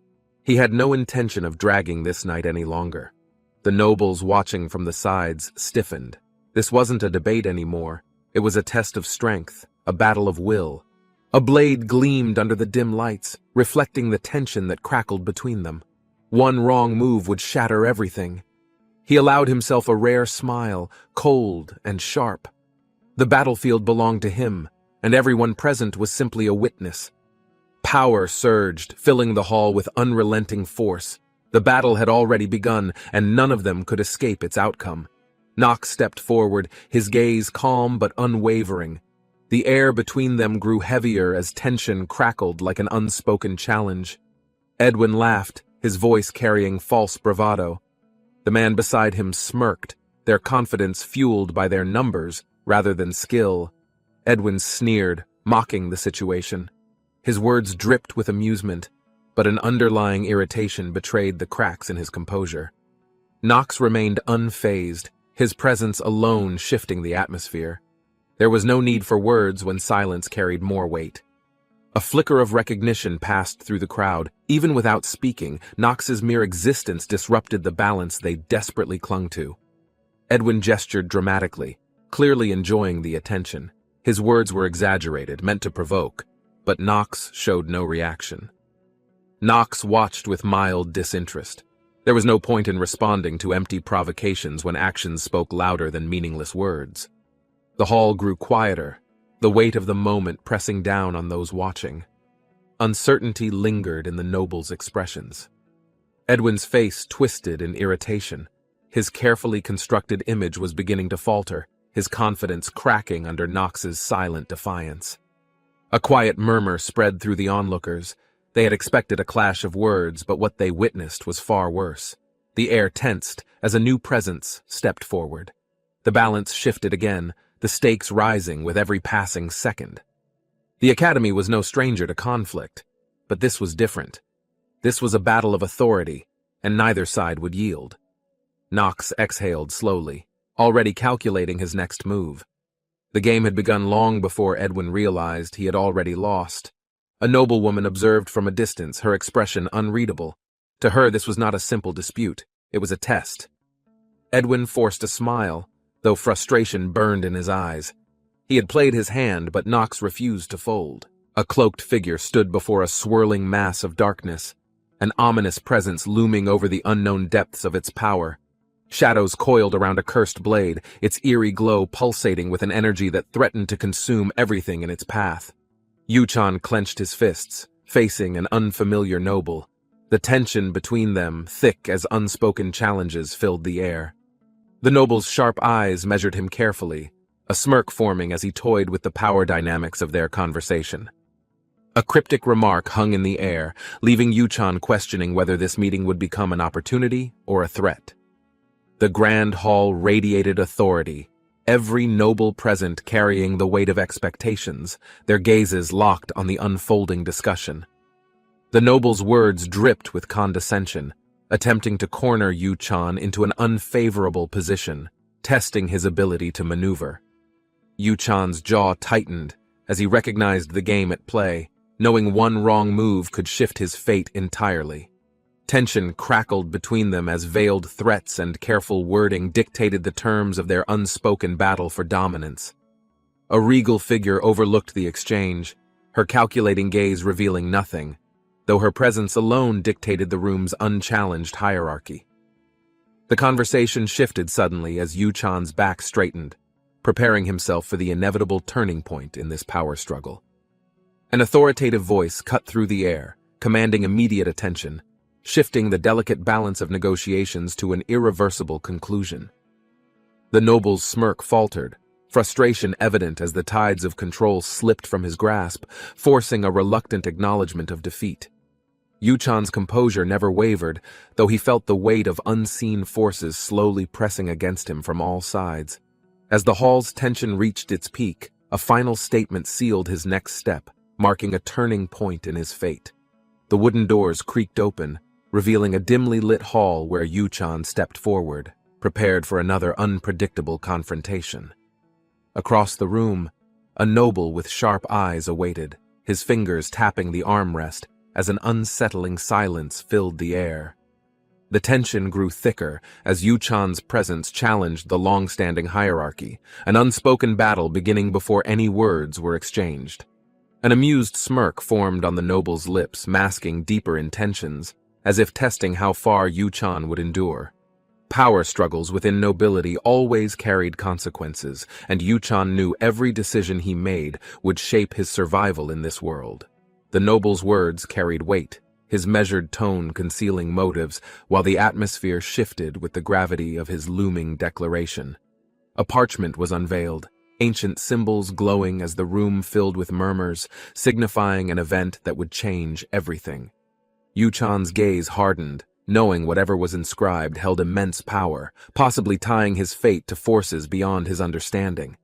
He had no intention of dragging this night any longer. The nobles watching from the sides stiffened. This wasn't a debate anymore. It was a test of strength, a battle of will. A blade gleamed under the dim lights, reflecting the tension that crackled between them. One wrong move would shatter everything. He allowed himself a rare smile, cold and sharp. The battlefield belonged to him, and everyone present was simply a witness. Power surged, filling the hall with unrelenting force. The battle had already begun, and none of them could escape its outcome. Nox stepped forward, his gaze calm but unwavering. The air between them grew heavier as tension crackled like an unspoken challenge. Edwin laughed, his voice carrying false bravado. The man beside him smirked, their confidence fueled by their numbers rather than skill. Edwin sneered, mocking the situation. His words dripped with amusement, but an underlying irritation betrayed the cracks in his composure. Nox remained unfazed, his presence alone shifting the atmosphere. There was no need for words when silence carried more weight. A flicker of recognition passed through the crowd. Even without speaking, Nox's mere existence disrupted the balance they desperately clung to. Edwin gestured dramatically, clearly enjoying the attention. His words were exaggerated, meant to provoke, but Nox showed no reaction. Nox watched with mild disinterest. There was no point in responding to empty provocations when actions spoke louder than meaningless words. The hall grew quieter, the weight of the moment pressing down on those watching. Uncertainty lingered in the noble's expressions. Edwin's face twisted in irritation. His carefully constructed image was beginning to falter, his confidence cracking under Nox's silent defiance. A quiet murmur spread through the onlookers. They had expected a clash of words, but what they witnessed was far worse. The air tensed as a new presence stepped forward. The balance shifted again, the stakes rising with every passing second. The Academy was no stranger to conflict, but this was different. This was a battle of authority, and neither side would yield. Nox exhaled slowly, already calculating his next move. The game had begun long before Edwin realized he had already lost. A noblewoman observed from a distance, her expression unreadable. To her, this was not a simple dispute. It was a test. Edwin forced a smile, though frustration burned in his eyes. He had played his hand, but Nox refused to fold. A cloaked figure stood before a swirling mass of darkness, an ominous presence looming over the unknown depths of its power. Shadows coiled around a cursed blade, its eerie glow pulsating with an energy that threatened to consume everything in its path. Yuchan clenched his fists, facing an unfamiliar noble. The tension between them, thick as unspoken challenges, filled the air. The noble's sharp eyes measured him carefully, a smirk forming as he toyed with the power dynamics of their conversation. A cryptic remark hung in the air, leaving Yuchan questioning whether this meeting would become an opportunity or a threat. The grand hall radiated authority, every noble present carrying the weight of expectations, their gazes locked on the unfolding discussion. The noble's words dripped with condescension, attempting to corner Yuchan into an unfavorable position, testing his ability to maneuver. Yuchan's jaw tightened as he recognized the game at play, knowing one wrong move could shift his fate entirely. Tension crackled between them as veiled threats and careful wording dictated the terms of their unspoken battle for dominance. A regal figure overlooked the exchange, her calculating gaze revealing nothing, though her presence alone dictated the room's unchallenged hierarchy. The conversation shifted suddenly as Yuchan's back straightened, preparing himself for the inevitable turning point in this power struggle. An authoritative voice cut through the air, commanding immediate attention, shifting the delicate balance of negotiations to an irreversible conclusion. The noble's smirk faltered, frustration evident as the tides of control slipped from his grasp, forcing a reluctant acknowledgement of defeat. Yuchan's composure never wavered, though he felt the weight of unseen forces slowly pressing against him from all sides. As the hall's tension reached its peak, a final statement sealed his next step, marking a turning point in his fate. The wooden doors creaked open, revealing a dimly lit hall where Yu-chan stepped forward, prepared for another unpredictable confrontation. Across the room, a noble with sharp eyes awaited, his fingers tapping the armrest as an unsettling silence filled the air. The tension grew thicker as Yu-chan's presence challenged the long-standing hierarchy, an unspoken battle beginning before any words were exchanged. An amused smirk formed on the noble's lips, masking deeper intentions, as if testing how far Yu-chan would endure. Power struggles within nobility always carried consequences, and Yu-chan knew every decision he made would shape his survival in this world. The noble's words carried weight, his measured tone concealing motives, while the atmosphere shifted with the gravity of his looming declaration. A parchment was unveiled, ancient symbols glowing as the room filled with murmurs, signifying an event that would change everything. Yu-chan's gaze hardened, knowing whatever was inscribed held immense power, possibly tying his fate to forces beyond his understanding.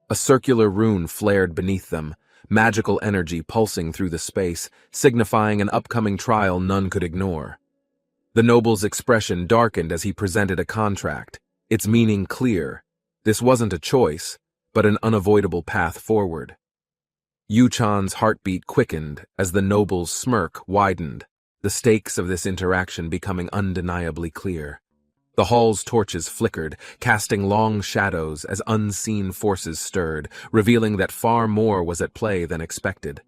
A circular rune flared beneath them, magical energy pulsing through the space, signifying an upcoming trial none could ignore. The noble's expression darkened as he presented a contract, its meaning clear. This wasn't a choice, but an unavoidable path forward. Yu-chan's heartbeat quickened as the noble's smirk widened, the stakes of this interaction becoming undeniably clear. The hall's torches flickered, casting long shadows as unseen forces stirred, revealing that far more was at play than expected.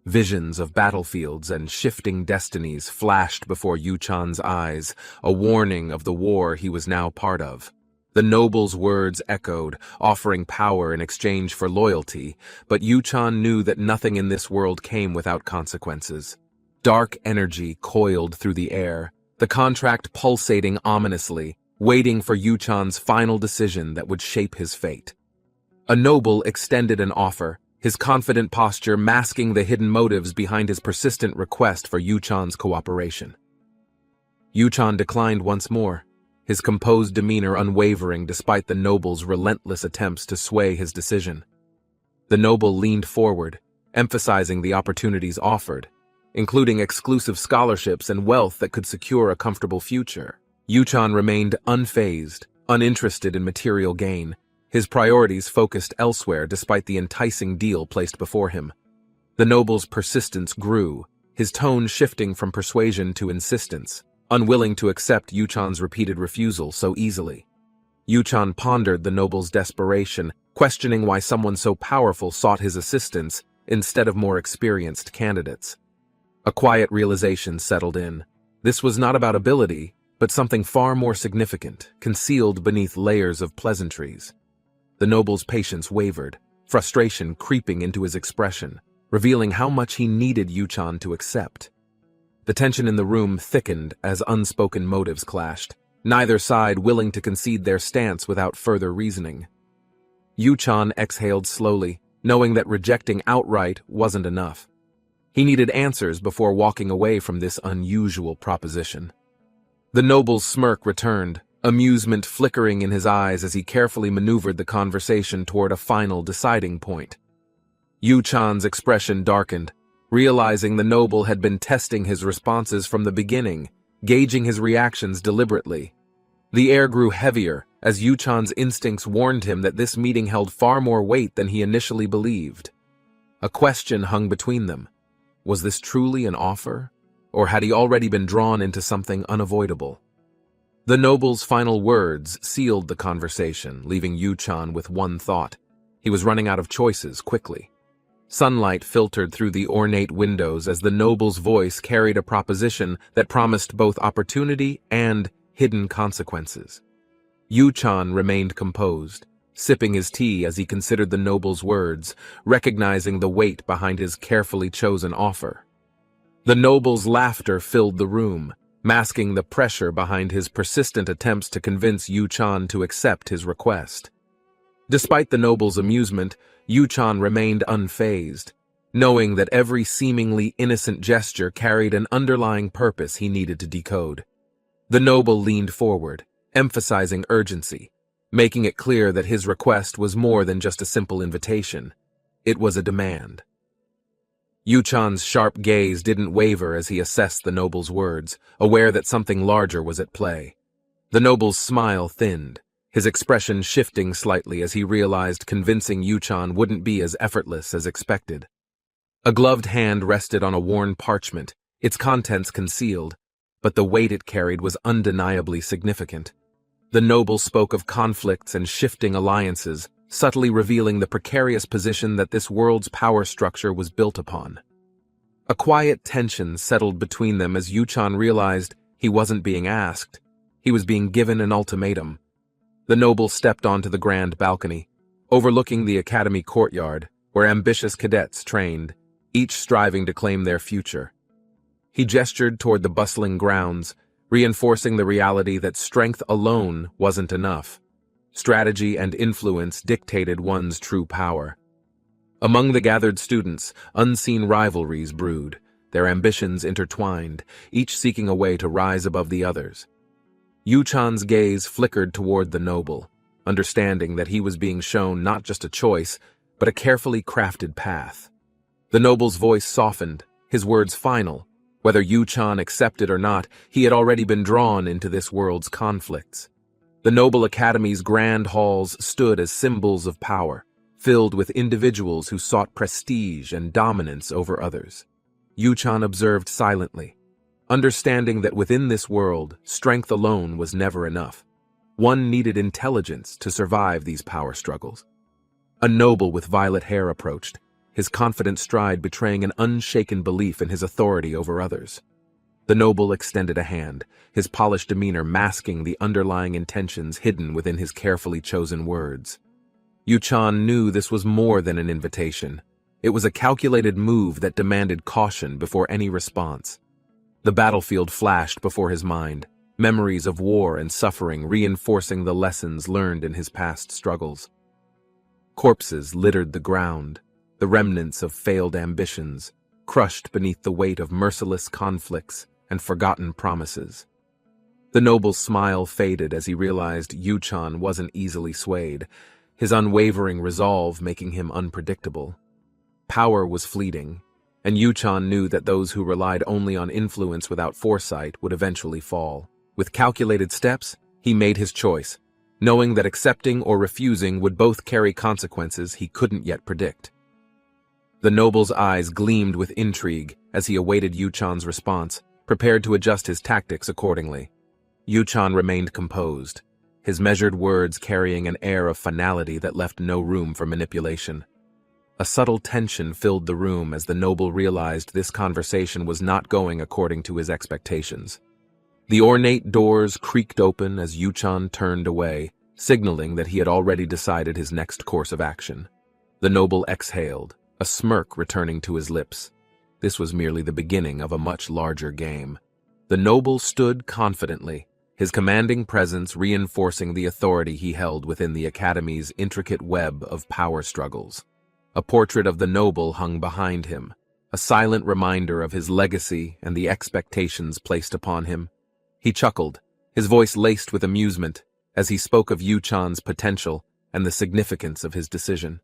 Visions of battlefields and shifting destinies flashed before Yu-chan's eyes, a warning of the war he was now part of. The noble's words echoed, offering power in exchange for loyalty, but Yu-chan knew that nothing in this world came without consequences. Dark energy coiled through the air, the contract pulsating ominously, waiting for Yu-chan's final decision that would shape his fate. A noble extended an offer, his confident posture masking the hidden motives behind his persistent request for Yu-chan's cooperation. Yu-chan declined once more, his composed demeanor unwavering despite the noble's relentless attempts to sway his decision. The noble leaned forward, emphasizing the opportunities offered, including exclusive scholarships and wealth that could secure a comfortable future. Yu-chan remained unfazed, uninterested in material gain, his priorities focused elsewhere despite the enticing deal placed before him. The noble's persistence grew, his tone shifting from persuasion to insistence, unwilling to accept Yu-chan's repeated refusal so easily. Yu-chan pondered the noble's desperation, questioning why someone so powerful sought his assistance instead of more experienced candidates. A quiet realization settled in. This was not about ability, but something far more significant, concealed beneath layers of pleasantries. The noble's patience wavered, frustration creeping into his expression, revealing how much he needed Yu-chan to accept. The tension in the room thickened as unspoken motives clashed, neither side willing to concede their stance without further reasoning. Yu-chan exhaled slowly, knowing that rejecting outright wasn't enough. He needed answers before walking away from this unusual proposition. The noble's smirk returned, amusement flickering in his eyes as he carefully maneuvered the conversation toward a final deciding point. Yu-chan's expression darkened, realizing the noble had been testing his responses from the beginning, gauging his reactions deliberately. The air grew heavier as Yu-chan's instincts warned him that this meeting held far more weight than he initially believed. A question hung between them. Was this truly an offer, or had he already been drawn into something unavoidable? The noble's final words sealed the conversation, leaving Yu-chan with one thought. He was running out of choices quickly. Sunlight filtered through the ornate windows as the noble's voice carried a proposition that promised both opportunity and hidden consequences. Yu-chan remained composed, sipping his tea as he considered the noble's words, recognizing the weight behind his carefully chosen offer. The noble's laughter filled the room, masking the pressure behind his persistent attempts to convince Yu-chan to accept his request. Despite the noble's amusement, Yu-chan remained unfazed, knowing that every seemingly innocent gesture carried an underlying purpose he needed to decode. The noble leaned forward, emphasizing urgency, making it clear that his request was more than just a simple invitation. It was a demand. Yu-chan's sharp gaze didn't waver as he assessed the noble's words, aware that something larger was at play. The noble's smile thinned, his expression shifting slightly as he realized convincing Yu-chan wouldn't be as effortless as expected. A gloved hand rested on a worn parchment, its contents concealed, but the weight it carried was undeniably significant. The noble spoke of conflicts and shifting alliances, subtly revealing the precarious position that this world's power structure was built upon. A quiet tension settled between them as Yu-chan realized he wasn't being asked, he was being given an ultimatum. The noble stepped onto the grand balcony, overlooking the academy courtyard, where ambitious cadets trained, each striving to claim their future. He gestured toward the bustling grounds, reinforcing the reality that strength alone wasn't enough. Strategy and influence dictated one's true power. Among the gathered students, unseen rivalries brewed, their ambitions intertwined, each seeking a way to rise above the others. Yu-chan's gaze flickered toward the noble, understanding that he was being shown not just a choice, but a carefully crafted path. The noble's voice softened, his words final. Whether Yu-chan accepted or not, he had already been drawn into this world's conflicts. The Noble Academy's grand halls stood as symbols of power, filled with individuals who sought prestige and dominance over others. Yu-chan observed silently, understanding that within this world, strength alone was never enough. One needed intelligence to survive these power struggles. A noble with violet hair approached, his confident stride betraying an unshaken belief in his authority over others. The noble extended a hand, his polished demeanor masking the underlying intentions hidden within his carefully chosen words. Yu-chan knew this was more than an invitation. It was a calculated move that demanded caution before any response. The battlefield flashed before his mind, memories of war and suffering reinforcing the lessons learned in his past struggles. Corpses littered the ground, the remnants of failed ambitions, crushed beneath the weight of merciless conflicts and forgotten promises. The noble's smile faded as he realized Yu-chan wasn't easily swayed, his unwavering resolve making him unpredictable. Power was fleeting, and Yu-chan knew that those who relied only on influence without foresight would eventually fall. With calculated steps, he made his choice, knowing that accepting or refusing would both carry consequences he couldn't yet predict. The noble's eyes gleamed with intrigue as he awaited Yu-chan's response, prepared to adjust his tactics accordingly. Yu-chan remained composed, his measured words carrying an air of finality that left no room for manipulation. A subtle tension filled the room as the noble realized this conversation was not going according to his expectations. The ornate doors creaked open as Yu-chan turned away, signaling that he had already decided his next course of action. The noble exhaled, a smirk returning to his lips. This was merely the beginning of a much larger game. The noble stood confidently, his commanding presence reinforcing the authority he held within the Academy's intricate web of power struggles. A portrait of the noble hung behind him, a silent reminder of his legacy and the expectations placed upon him. He chuckled, his voice laced with amusement, as he spoke of Yu-chan's potential and the significance of his decision.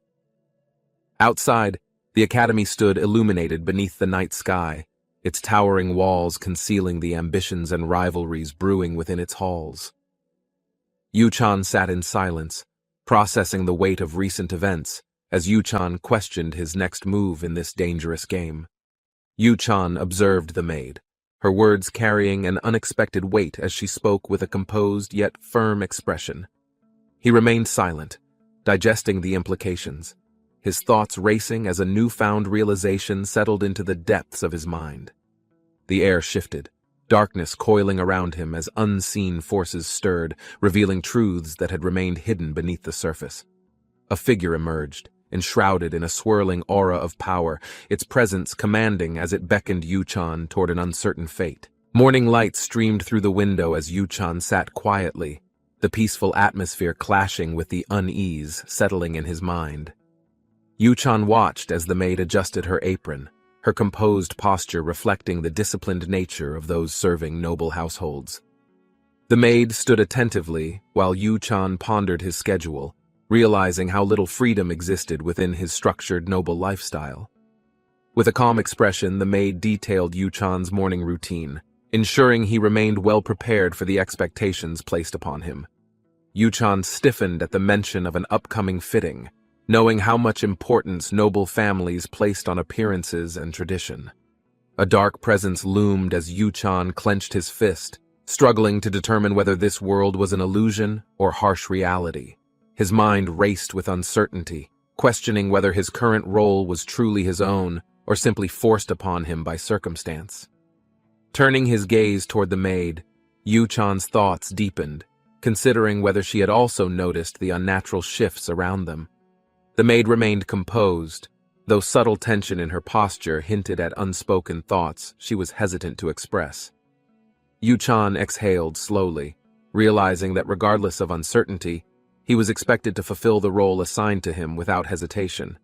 Outside, the academy stood illuminated beneath the night sky, its towering walls concealing the ambitions and rivalries brewing within its halls. Yu-chan sat in silence, processing the weight of recent events, as Yu-chan questioned his next move in this dangerous game. Yu-chan observed the maid, her words carrying an unexpected weight as she spoke with a composed yet firm expression. He remained silent, digesting the implications, his thoughts racing as a newfound realization settled into the depths of his mind. The air shifted, darkness coiling around him as unseen forces stirred, revealing truths that had remained hidden beneath the surface. A figure emerged, enshrouded in a swirling aura of power, its presence commanding as it beckoned Yu-chan toward an uncertain fate. Morning light streamed through the window as Yu-chan sat quietly, the peaceful atmosphere clashing with the unease settling in his mind. Yu-chan watched as the maid adjusted her apron, her composed posture reflecting the disciplined nature of those serving noble households. The maid stood attentively while Yu-chan pondered his schedule, realizing how little freedom existed within his structured noble lifestyle. With a calm expression, the maid detailed Yuchan's morning routine, ensuring he remained well prepared for the expectations placed upon him. Yuchan stiffened at the mention of an upcoming fitting, knowing how much importance noble families placed on appearances and tradition. A dark presence loomed as Yuchan clenched his fist, struggling to determine whether this world was an illusion or harsh reality. His mind raced with uncertainty, questioning whether his current role was truly his own or simply forced upon him by circumstance. Turning his gaze toward the maid, Yuchan's thoughts deepened, considering whether she had also noticed the unnatural shifts around them. The maid remained composed, though subtle tension in her posture hinted at unspoken thoughts she was hesitant to express. Yuchan exhaled slowly, realizing that regardless of uncertainty, he was expected to fulfill the role assigned to him without hesitation.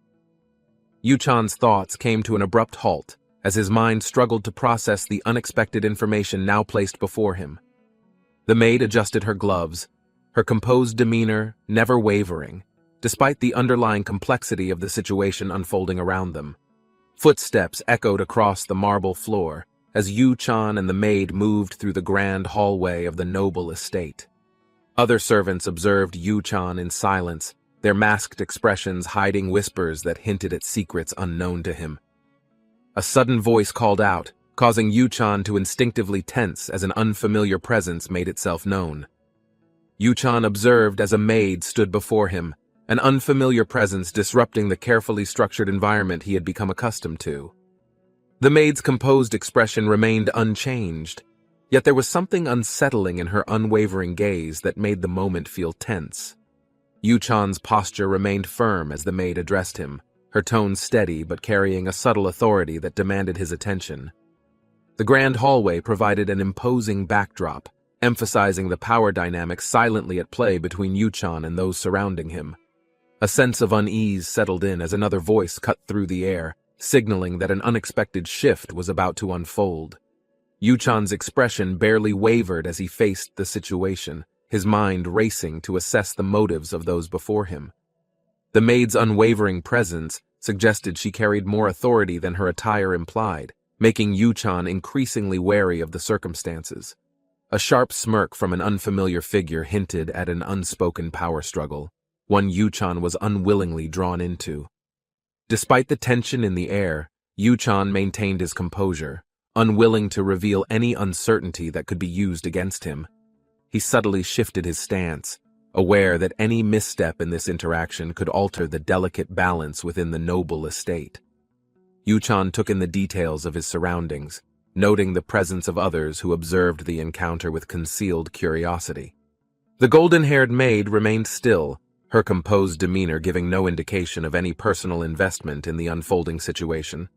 Yuchan's thoughts came to an abrupt halt as his mind struggled to process the unexpected information now placed before him. The maid adjusted her gloves, her composed demeanor never wavering, despite the underlying complexity of the situation unfolding around them. Footsteps echoed across the marble floor as Yuchan and the maid moved through the grand hallway of the noble estate. Other servants observed Yuchan in silence, their masked expressions hiding whispers that hinted at secrets unknown to him. A sudden voice called out, causing Yuchan to instinctively tense as an unfamiliar presence made itself known. Yuchan observed as a maid stood before him, an unfamiliar presence disrupting the carefully structured environment he had become accustomed to. The maid's composed expression remained unchanged, yet there was something unsettling in her unwavering gaze that made the moment feel tense. Yuchan's posture remained firm as the maid addressed him, her tone steady but carrying a subtle authority that demanded his attention. The grand hallway provided an imposing backdrop, emphasizing the power dynamic silently at play between Yuchan and those surrounding him. A sense of unease settled in as another voice cut through the air, signaling that an unexpected shift was about to unfold. Yuchan's expression barely wavered as he faced the situation, his mind racing to assess the motives of those before him. The maid's unwavering presence suggested she carried more authority than her attire implied, making Yuchan increasingly wary of the circumstances. A sharp smirk from an unfamiliar figure hinted at an unspoken power struggle, one Yuchan was unwillingly drawn into. Despite the tension in the air, Yuchan maintained his composure, unwilling to reveal any uncertainty that could be used against him. He subtly shifted his stance, aware that any misstep in this interaction could alter the delicate balance within the noble estate. Yuchan took in the details of his surroundings, noting the presence of others who observed the encounter with concealed curiosity. The golden-haired maid remained still, her composed demeanor giving no indication of any personal investment in the unfolding situation.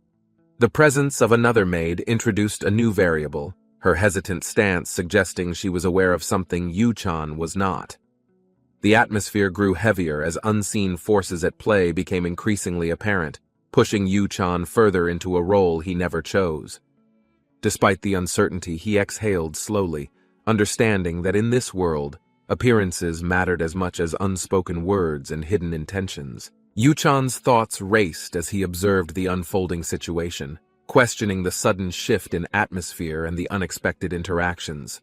The presence of another maid introduced a new variable, her hesitant stance suggesting she was aware of something Yuchan was not. The atmosphere grew heavier as unseen forces at play became increasingly apparent, pushing Yuchan further into a role he never chose. Despite the uncertainty, he exhaled slowly, understanding that in this world, appearances mattered as much as unspoken words and hidden intentions. Yuchan's thoughts raced as he observed the unfolding situation, questioning the sudden shift in atmosphere and the unexpected interactions.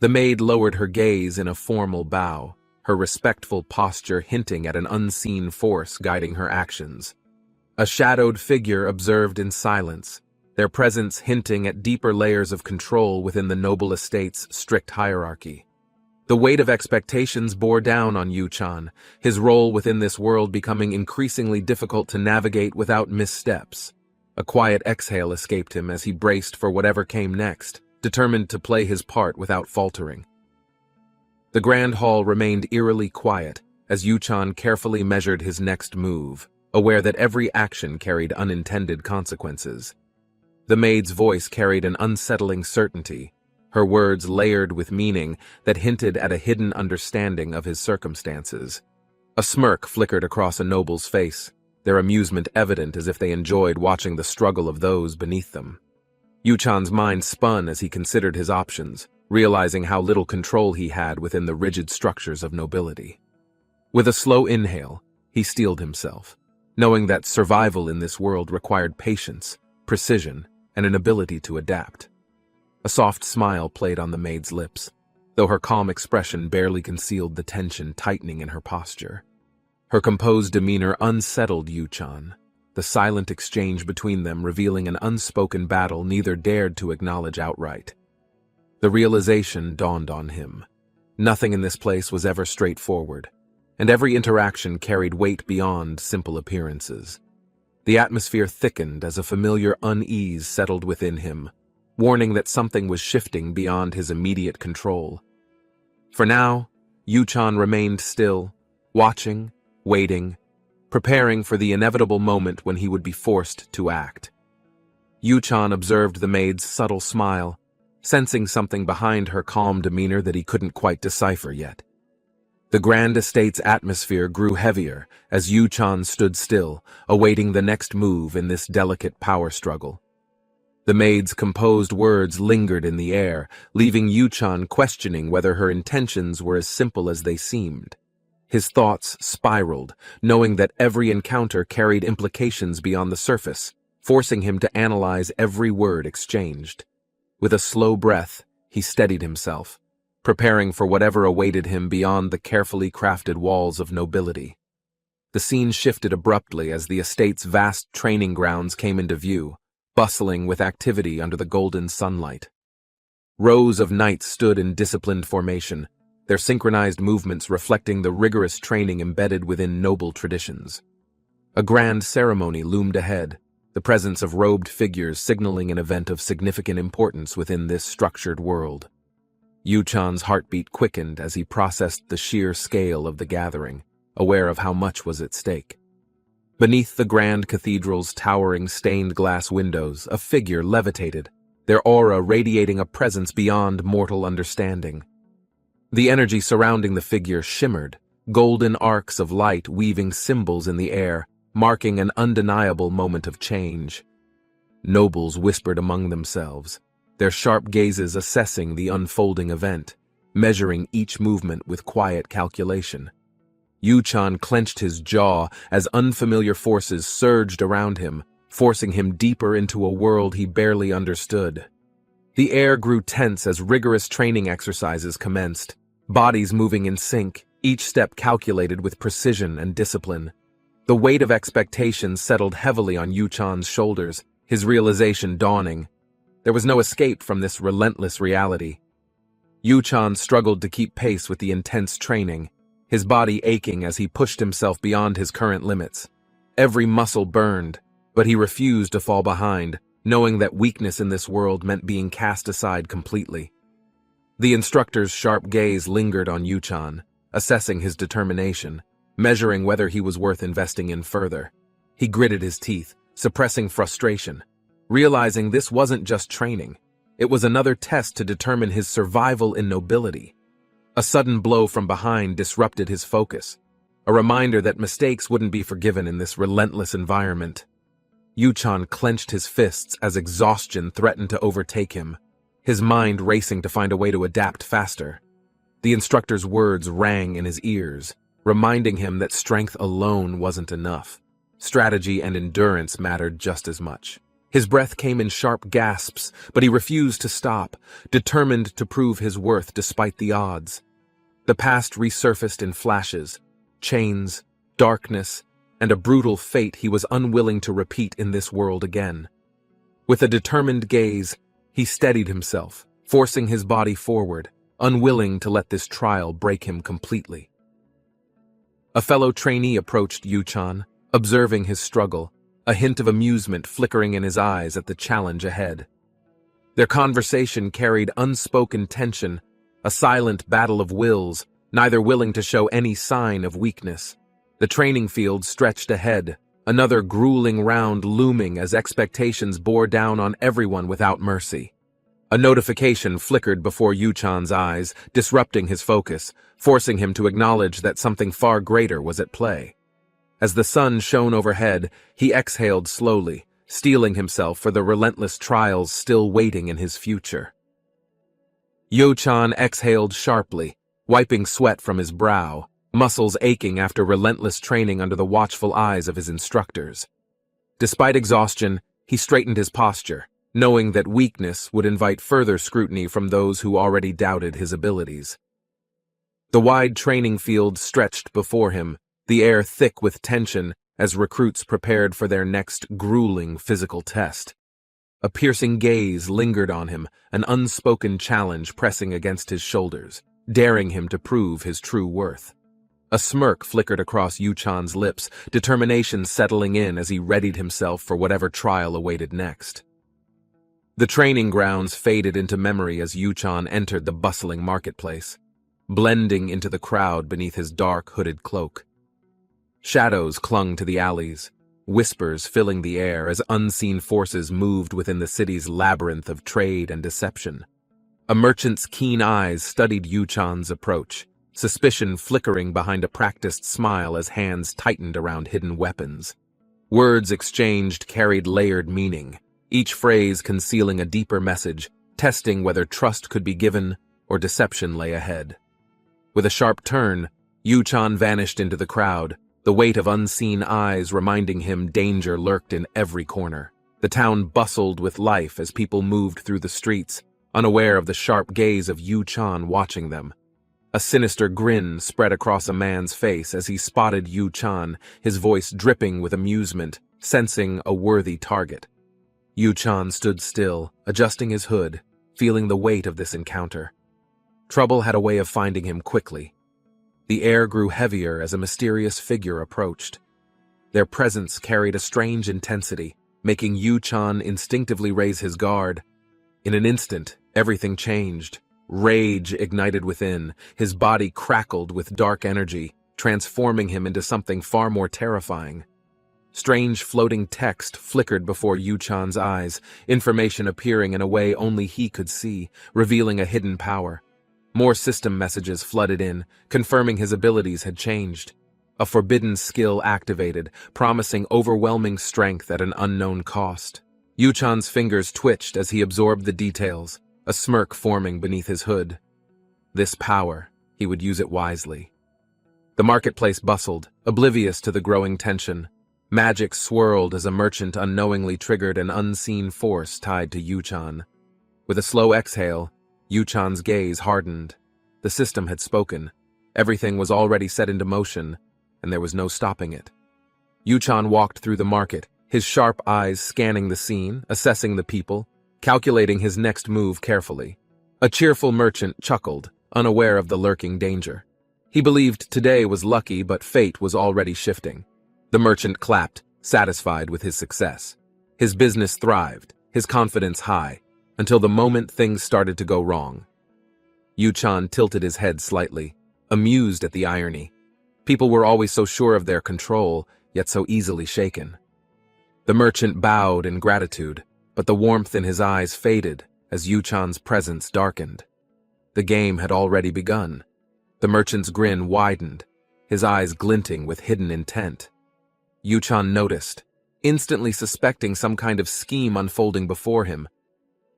The maid lowered her gaze in a formal bow, her respectful posture hinting at an unseen force guiding her actions. A shadowed figure observed in silence, their presence hinting at deeper layers of control within the noble estate's strict hierarchy. The weight of expectations bore down on Yuchan, his role within this world becoming increasingly difficult to navigate without missteps. A quiet exhale escaped him as he braced for whatever came next, determined to play his part without faltering. The grand hall remained eerily quiet as Yuchan carefully measured his next move, aware that every action carried unintended consequences. The maid's voice carried an unsettling certainty, her words layered with meaning that hinted at a hidden understanding of his circumstances. A smirk flickered across a noble's face, their amusement evident as if they enjoyed watching the struggle of those beneath them. Yuchan's mind spun as he considered his options, realizing how little control he had within the rigid structures of nobility. With a slow inhale, he steeled himself. knowing that survival in this world required patience, precision, and an ability to adapt. A soft smile played on the maid's lips, though her calm expression barely concealed the tension tightening in her posture. Her composed demeanor unsettled Yu-chan, the silent exchange between them revealing an unspoken battle neither dared to acknowledge outright. The realization dawned on him. Nothing in this place was ever straightforward, and every interaction carried weight beyond simple appearances. The atmosphere thickened as a familiar unease settled within him, warning that something was shifting beyond his immediate control. For now, Yu-chan remained still, watching, waiting, preparing for the inevitable moment when he would be forced to act. Yu-chan observed the maid's subtle smile, sensing something behind her calm demeanor that he couldn't quite decipher yet. The grand estate's atmosphere grew heavier as Yu-chan stood still, awaiting the next move in this delicate power struggle. The maid's composed words lingered in the air, leaving Yu-chan questioning whether her intentions were as simple as they seemed. His thoughts spiraled, knowing that every encounter carried implications beyond the surface, forcing him to analyze every word exchanged. With a slow breath, he steadied himself, preparing for whatever awaited him beyond the carefully crafted walls of nobility. The scene shifted abruptly as the estate's vast training grounds came into view, bustling with activity under the golden sunlight. Rows of knights stood in disciplined formation, their synchronized movements reflecting the rigorous training embedded within noble traditions. A grand ceremony loomed ahead, the presence of robed figures signaling an event of significant importance within this structured world. Yu-chan's heartbeat quickened as he processed the sheer scale of the gathering, aware of how much was at stake. Beneath the grand cathedral's towering stained glass windows, a figure levitated, their aura radiating a presence beyond mortal understanding. The energy surrounding the figure shimmered, golden arcs of light weaving symbols in the air, marking an undeniable moment of change. Nobles whispered among themselves, their sharp gazes assessing the unfolding event, measuring each movement with quiet calculation. Yu-chan clenched his jaw as unfamiliar forces surged around him, forcing him deeper into a world he barely understood. The air grew tense as rigorous training exercises commenced, bodies moving in sync, each step calculated with precision and discipline. The weight of expectations settled heavily on Yu-chan's shoulders, his realization dawning. There was no escape from this relentless reality. Yu-chan struggled to keep pace with the intense training, his body aching as he pushed himself beyond his current limits. Every muscle burned, but he refused to fall behind, knowing that weakness in this world meant being cast aside completely. The instructor's sharp gaze lingered on Yu-chan, assessing his determination, measuring whether he was worth investing in further. He gritted his teeth, suppressing frustration, realizing this wasn't just training. It was another test to determine his survival in nobility. A sudden blow from behind disrupted his focus, a reminder that mistakes wouldn't be forgiven in this relentless environment. Yu-chan clenched his fists as exhaustion threatened to overtake him, his mind racing to find a way to adapt faster. The instructor's words rang in his ears, reminding him that strength alone wasn't enough. Strategy and endurance mattered just as much. His breath came in sharp gasps, but he refused to stop, determined to prove his worth despite the odds. The past resurfaced in flashes, chains, darkness, and a brutal fate he was unwilling to repeat in this world again. With a determined gaze, he steadied himself, forcing his body forward, unwilling to let this trial break him completely. A fellow trainee approached Yu-chan, observing his struggle, a hint of amusement flickering in his eyes at the challenge ahead. Their conversation carried unspoken tension, a silent battle of wills, neither willing to show any sign of weakness. The training field stretched ahead, another grueling round looming as expectations bore down on everyone without mercy. A notification flickered before Yu-chan's eyes, disrupting his focus, forcing him to acknowledge that something far greater was at play. As the sun shone overhead, he exhaled slowly, steeling himself for the relentless trials still waiting in his future. Yu-chan exhaled sharply, wiping sweat from his brow, muscles aching after relentless training under the watchful eyes of his instructors. Despite exhaustion, he straightened his posture, knowing that weakness would invite further scrutiny from those who already doubted his abilities. The wide training field stretched before him, the air thick with tension as recruits prepared for their next grueling physical test. A piercing gaze lingered on him, an unspoken challenge pressing against his shoulders, daring him to prove his true worth. A smirk flickered across Yu-chan's lips, determination settling in as he readied himself for whatever trial awaited next. The training grounds faded into memory as Yu-chan entered the bustling marketplace, blending into the crowd beneath his dark, hooded cloak. Shadows clung to the alleys, whispers filling the air as unseen forces moved within the city's labyrinth of trade and deception. A merchant's keen eyes studied Yu-chan's approach, suspicion flickering behind a practiced smile as hands tightened around hidden weapons. Words exchanged carried layered meaning, each phrase concealing a deeper message, testing whether trust could be given or deception lay ahead. With a sharp turn, Yu-chan vanished into the crowd, the weight of unseen eyes reminding him danger lurked in every corner. The town bustled with life as people moved through the streets, unaware of the sharp gaze of Yu-chan watching them. A sinister grin spread across a man's face as he spotted Yu-chan, his voice dripping with amusement, sensing a worthy target. Yu-chan stood still, adjusting his hood, feeling the weight of this encounter. Trouble had a way of finding him quickly. The air grew heavier as a mysterious figure approached. Their presence carried a strange intensity, making Yu-chan instinctively raise his guard. In an instant, everything changed. Rage ignited within, his body crackled with dark energy, transforming him into something far more terrifying. Strange floating text flickered before Yu-chan's eyes, information appearing in a way only he could see, revealing a hidden power. More system messages flooded in, confirming his abilities had changed. A forbidden skill activated, promising overwhelming strength at an unknown cost. Yu-chan's fingers twitched as he absorbed the details, a smirk forming beneath his hood. This power, he would use it wisely. The marketplace bustled, oblivious to the growing tension. Magic swirled as a merchant unknowingly triggered an unseen force tied to Yu-chan. With a slow exhale, Yu-chan's gaze hardened. The system had spoken. Everything was already set into motion, and there was no stopping it. Yu-chan walked through the market, his sharp eyes scanning the scene, assessing the people, calculating his next move carefully. A cheerful merchant chuckled, unaware of the lurking danger. He believed today was lucky, but fate was already shifting. The merchant clapped, satisfied with his success. His business thrived, his confidence high, until the moment things started to go wrong. Yu-chan tilted his head slightly, amused at the irony. People were always so sure of their control, yet so easily shaken. The merchant bowed in gratitude, but the warmth in his eyes faded as Yu-chan's presence darkened. The game had already begun. The merchant's grin widened, his eyes glinting with hidden intent. Yu-chan noticed, instantly suspecting some kind of scheme unfolding before him.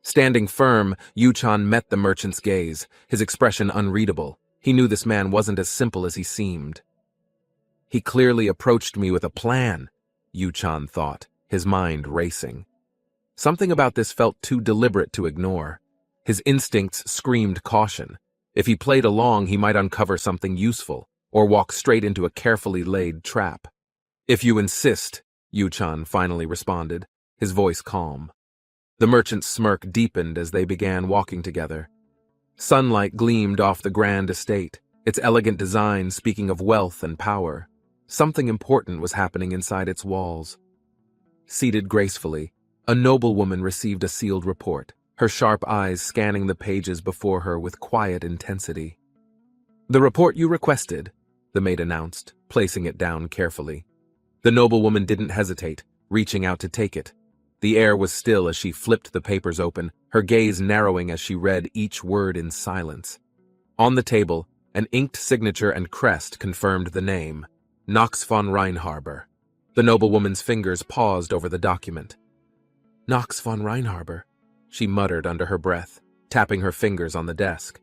Standing firm, Yu-chan met the merchant's gaze, his expression unreadable. He knew this man wasn't as simple as he seemed. He clearly approached me with a plan, Yu-chan thought, his mind racing. Something about this felt too deliberate to ignore. His instincts screamed caution. If he played along, he might uncover something useful, or walk straight into a carefully laid trap. "If you insist," Yu-chan finally responded, his voice calm. The merchant's smirk deepened as they began walking together. Sunlight gleamed off the grand estate, its elegant design speaking of wealth and power. Something important was happening inside its walls. Seated gracefully, a noblewoman received a sealed report, her sharp eyes scanning the pages before her with quiet intensity. "The report you requested," the maid announced, placing it down carefully. The noblewoman didn't hesitate, reaching out to take it. The air was still as she flipped the papers open, her gaze narrowing as she read each word in silence. On the table, an inked signature and crest confirmed the name, Nox von Reinharber. The noblewoman's fingers paused over the document. "Nox von Reinharber," she muttered under her breath, tapping her fingers on the desk.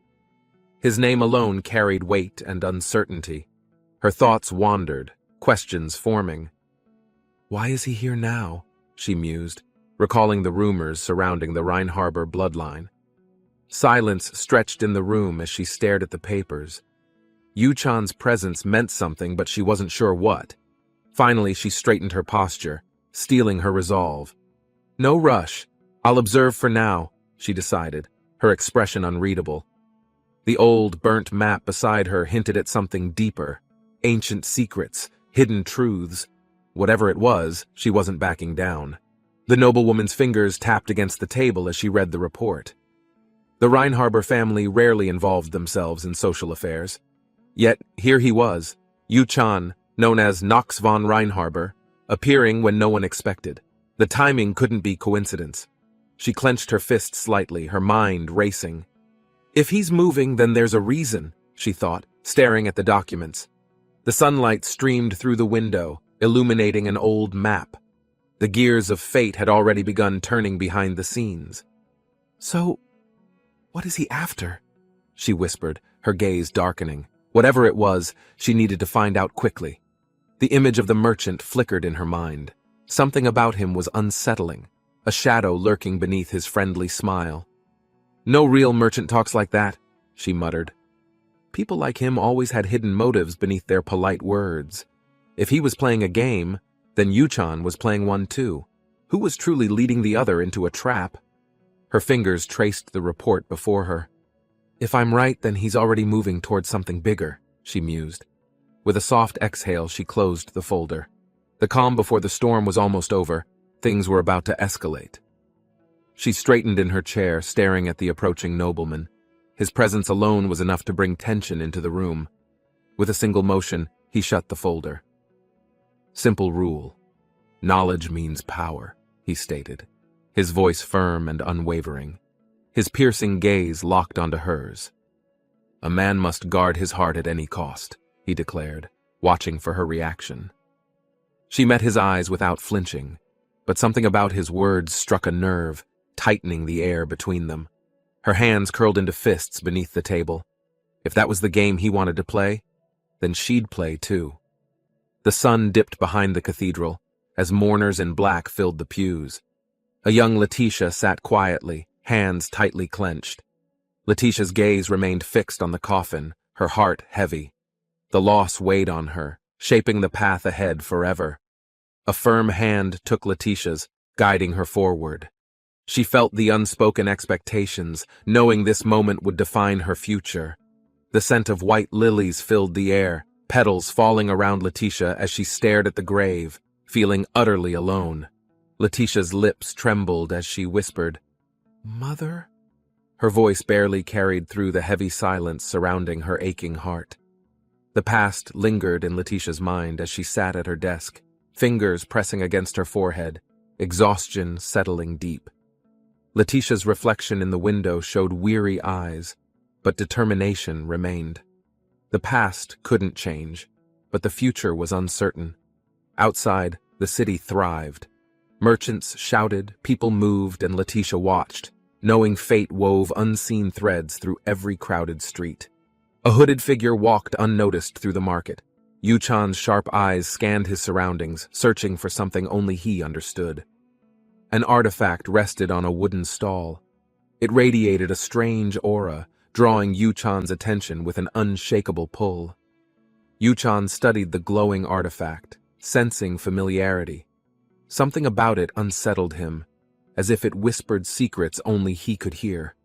His name alone carried weight and uncertainty. Her thoughts wandered, questions forming. Why is he here now? She mused, recalling the rumors surrounding the Reinharber bloodline. Silence stretched in the room as she stared at the papers. Yu-chan's presence meant something, but she wasn't sure what. Finally, she straightened her posture, steeling her resolve. No rush. I'll observe for now, she decided, her expression unreadable. The old, burnt map beside her hinted at something deeper. Ancient secrets, hidden truths. Whatever it was, she wasn't backing down. The noblewoman's fingers tapped against the table as she read the report. The Reinharber family rarely involved themselves in social affairs. Yet, here he was, Yu-chan, known as Nox von Reinharber, appearing when no one expected. The timing couldn't be coincidence. She clenched her fist slightly, her mind racing. If he's moving, then there's a reason, she thought, staring at the documents. The sunlight streamed through the window, illuminating an old map. The gears of fate had already begun turning behind the scenes. So, what is he after? She whispered, her gaze darkening. Whatever it was, she needed to find out quickly. The image of the merchant flickered in her mind. Something about him was unsettling, a shadow lurking beneath his friendly smile. No real merchant talks like that, she muttered. People like him always had hidden motives beneath their polite words. If he was playing a game, then Yu-chan was playing one too. Who was truly leading the other into a trap? Her fingers traced the report before her. If I'm right, then he's already moving towards something bigger, she mused. With a soft exhale, she closed the folder. The calm before the storm was almost over. Things were about to escalate. She straightened in her chair, staring at the approaching nobleman. His presence alone was enough to bring tension into the room. With a single motion, he shut the folder. Simple rule. Knowledge means power, he stated, his voice firm and unwavering. His piercing gaze locked onto hers. A man must guard his heart at any cost, he declared, watching for her reaction. She met his eyes without flinching, but something about his words struck a nerve, tightening the air between them. Her hands curled into fists beneath the table. If that was the game he wanted to play, then she'd play too. The sun dipped behind the cathedral, as mourners in black filled the pews. A young Letitia sat quietly, hands tightly clenched. Letitia's gaze remained fixed on the coffin, her heart heavy. The loss weighed on her, shaping the path ahead forever. A firm hand took Letitia's, guiding her forward. She felt the unspoken expectations, knowing this moment would define her future. The scent of white lilies filled the air, petals falling around Letitia as she stared at the grave, feeling utterly alone. Letitia's lips trembled as she whispered, "Mother?" Her voice barely carried through the heavy silence surrounding her aching heart. The past lingered in Letitia's mind as she sat at her desk, fingers pressing against her forehead, exhaustion settling deep. Letitia's reflection in the window showed weary eyes, but determination remained. The past couldn't change, but the future was uncertain. Outside, the city thrived. Merchants shouted, people moved, and Letitia watched, knowing fate wove unseen threads through every crowded street. A hooded figure walked unnoticed through the market. Yu-chan's sharp eyes scanned his surroundings, searching for something only he understood. An artifact rested on a wooden stall. It radiated a strange aura, drawing Yu-chan's attention with an unshakable pull. Yu-chan studied the glowing artifact, sensing familiarity. Something about it unsettled him, as if it whispered secrets only he could hear.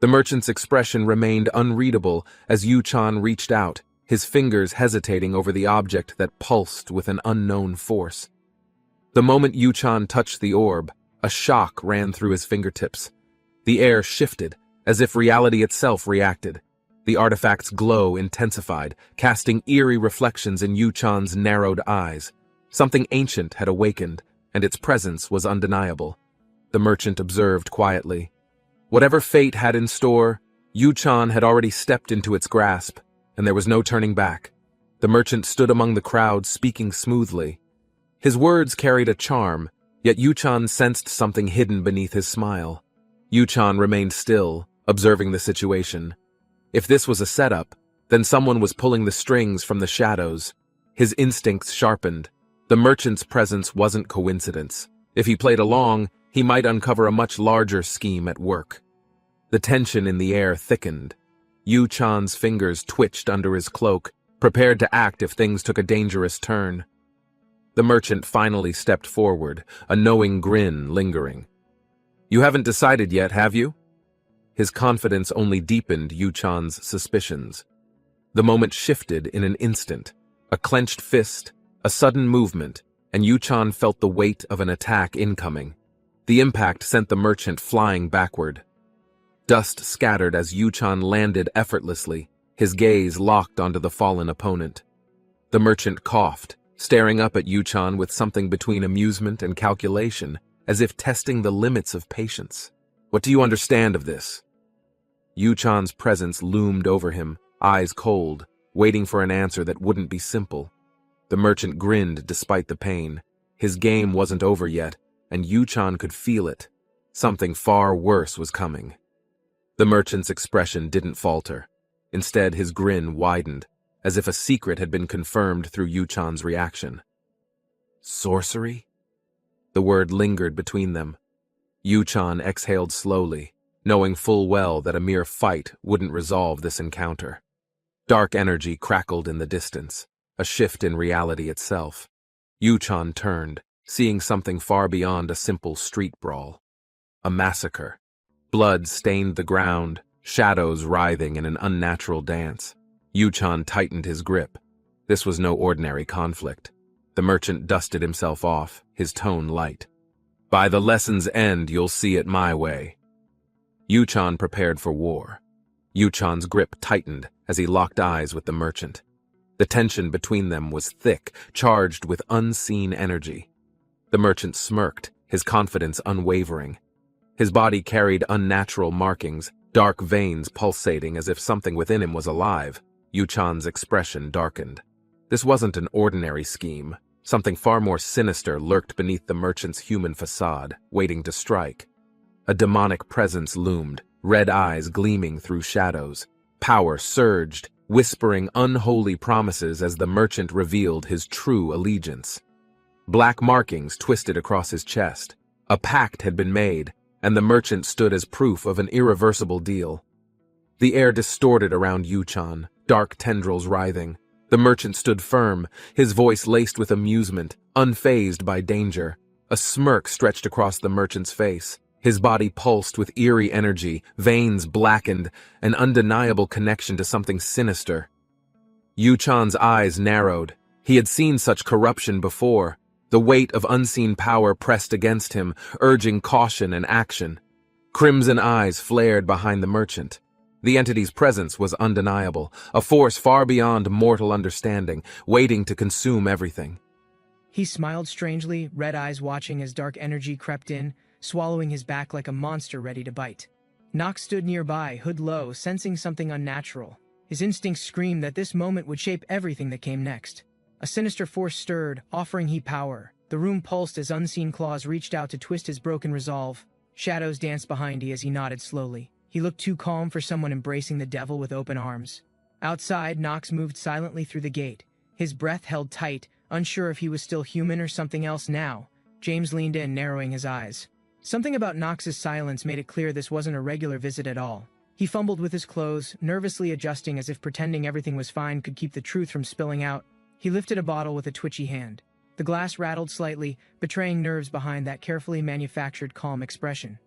The merchant's expression remained unreadable as Yu-chan reached out, his fingers hesitating over the object that pulsed with an unknown force. The moment Yu-chan touched the orb, a shock ran through his fingertips. The air shifted, as if reality itself reacted. The artifact's glow intensified, casting eerie reflections in Yu-chan's narrowed eyes. Something ancient had awakened, and its presence was undeniable. The merchant observed quietly. Whatever fate had in store, Yu-chan had already stepped into its grasp, and there was no turning back. The merchant stood among the crowd, speaking smoothly. His words carried a charm, yet Yu-chan sensed something hidden beneath his smile. Yu-chan remained still, observing the situation. If this was a setup, Then someone was pulling the strings from the shadows. His instincts sharpened. The merchant's presence wasn't coincidence. If he played along, he might uncover a much larger scheme at work. The tension in the air thickened. Yu Chan's fingers twitched under his cloak, prepared to act if things took a dangerous turn. The merchant finally stepped forward, a knowing grin lingering. "You haven't decided yet, have you?" His confidence only deepened Yu Chan's suspicions. The moment shifted in an instant. A clenched fist, a sudden movement, and Yu Chan felt the weight of an attack incoming. The impact sent the merchant flying backward. Dust scattered as Yu Chan landed effortlessly, his gaze locked onto the fallen opponent. The merchant coughed, staring up at Yu Chan with something between amusement and calculation, as if testing the limits of patience. "What do you understand of this?" Yu Chan's presence loomed over him, eyes cold, waiting for an answer that wouldn't be simple. The merchant grinned despite the pain. His game wasn't over yet, and Yu Chan could feel it. Something far worse was coming. The merchant's expression didn't falter. Instead, his grin widened, as if a secret had been confirmed through Yu Chan's reaction. "Sorcery?" The word lingered between them. Yu Chan exhaled slowly, knowing full well that a mere fight wouldn't resolve this encounter. Dark energy crackled in the distance, a shift in reality itself. Yu Chan turned, seeing something far beyond a simple street brawl. A massacre. Blood stained the ground, shadows writhing in an unnatural dance. Yu Chan tightened his grip. This was no ordinary conflict. The merchant dusted himself off, his tone light. "By the lesson's end, you'll see it my way." Yu Chan prepared for war. Yu Chan's grip tightened as he locked eyes with the merchant. The tension between them was thick, charged with unseen energy. The merchant smirked, his confidence unwavering. His body carried unnatural markings, dark veins pulsating as if something within him was alive. Yu Chan's expression darkened. This wasn't an ordinary scheme. Something far more sinister lurked beneath the merchant's human facade, waiting to strike. A demonic presence loomed, red eyes gleaming through shadows. Power surged, whispering unholy promises as the merchant revealed his true allegiance. Black markings twisted across his chest. A pact had been made, and the merchant stood as proof of an irreversible deal. The air distorted around Yu Chan, dark tendrils writhing. The merchant stood firm, his voice laced with amusement, unfazed by danger. A smirk stretched across the merchant's face. His body pulsed with eerie energy, veins blackened, an undeniable connection to something sinister. Yu Chan's eyes narrowed. He had seen such corruption before. The weight of unseen power pressed against him, urging caution and action. Crimson eyes flared behind the merchant. The entity's presence was undeniable, a force far beyond mortal understanding, waiting to consume everything. He smiled strangely, red eyes watching as dark energy crept in, swallowing his back like a monster ready to bite. Nox stood nearby, hood low, sensing something unnatural. His instincts screamed that this moment would shape everything that came next. A sinister force stirred, offering he power. The room pulsed as unseen claws reached out to twist his broken resolve. Shadows danced behind he as he nodded slowly. He looked too calm for someone embracing the devil with open arms. Outside, Nox moved silently through the gate. His breath held tight, unsure if he was still human or something else now. James leaned in, narrowing his eyes. Something about Nox's silence made it clear this wasn't a regular visit at all. He fumbled with his clothes, nervously adjusting as if pretending everything was fine could keep the truth from spilling out. He lifted a bottle with a twitchy hand. The glass rattled slightly, betraying nerves behind that carefully manufactured calm expression.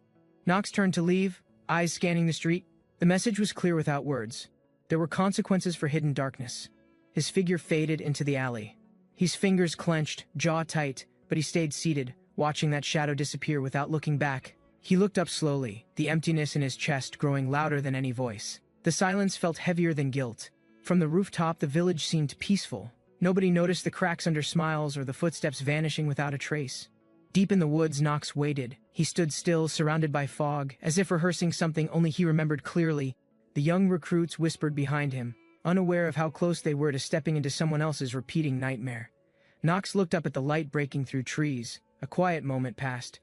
Nox turned to leave, eyes scanning the street. The message was clear without words. There were consequences for hidden darkness. His figure faded into the alley. His fingers clenched, jaw tight, but he stayed seated, watching that shadow disappear without looking back. He looked up slowly, the emptiness in his chest growing louder than any voice. The silence felt heavier than guilt. From the rooftop, the village seemed peaceful. Nobody noticed the cracks under smiles or the footsteps vanishing without a trace. Deep in the woods, Nox waited. He stood still, surrounded by fog, as if rehearsing something only he remembered clearly. The young recruits whispered behind him, unaware of how close they were to stepping into someone else's repeating nightmare. Nox looked up at the light breaking through trees. A quiet moment passed.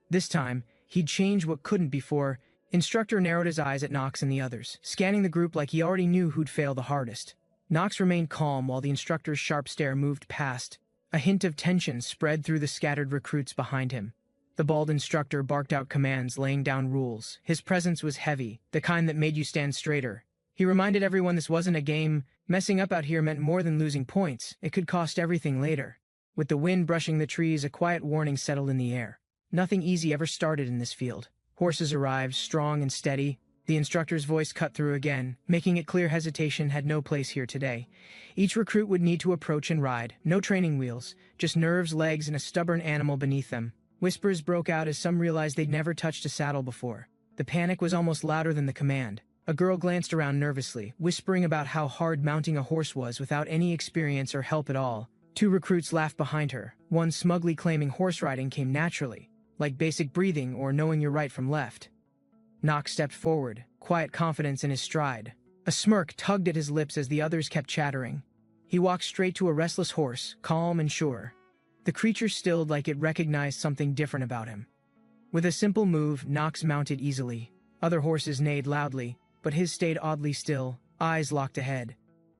This time, he'd change what couldn't before. Instructor narrowed his eyes at Nox and the others, scanning the group like he already knew who'd fail the hardest. Nox remained calm while the instructor's sharp stare moved past. A hint of tension spread through the scattered recruits behind him. The bald instructor barked out commands, laying down rules. His presence was heavy, the kind that made you stand straighter. He reminded everyone this wasn't a game. Messing up out here meant more than losing points. It could cost everything later. With the wind brushing the trees, a quiet warning settled in the air. Nothing easy ever started in this field. Horses arrived, strong and steady. The instructor's voice cut through again, making it clear hesitation had no place here today. Each recruit would need to approach and ride. No training wheels, just nerves, legs, and a stubborn animal beneath them. Whispers broke out as some realized they'd never touched a saddle before. The panic was almost louder than the command. A girl glanced around nervously, whispering about how hard mounting a horse was without any experience or help at all. Two recruits laughed behind her, one smugly claiming horse riding came naturally, like basic breathing or knowing your right from left. Nox stepped forward, quiet confidence in his stride. A smirk tugged at his lips as the others kept chattering. He walked straight to a restless horse, calm and sure. The creature stilled like it recognized something different about him. With a simple move, Nox mounted easily. Other horses neighed loudly, but his stayed oddly still, eyes locked ahead.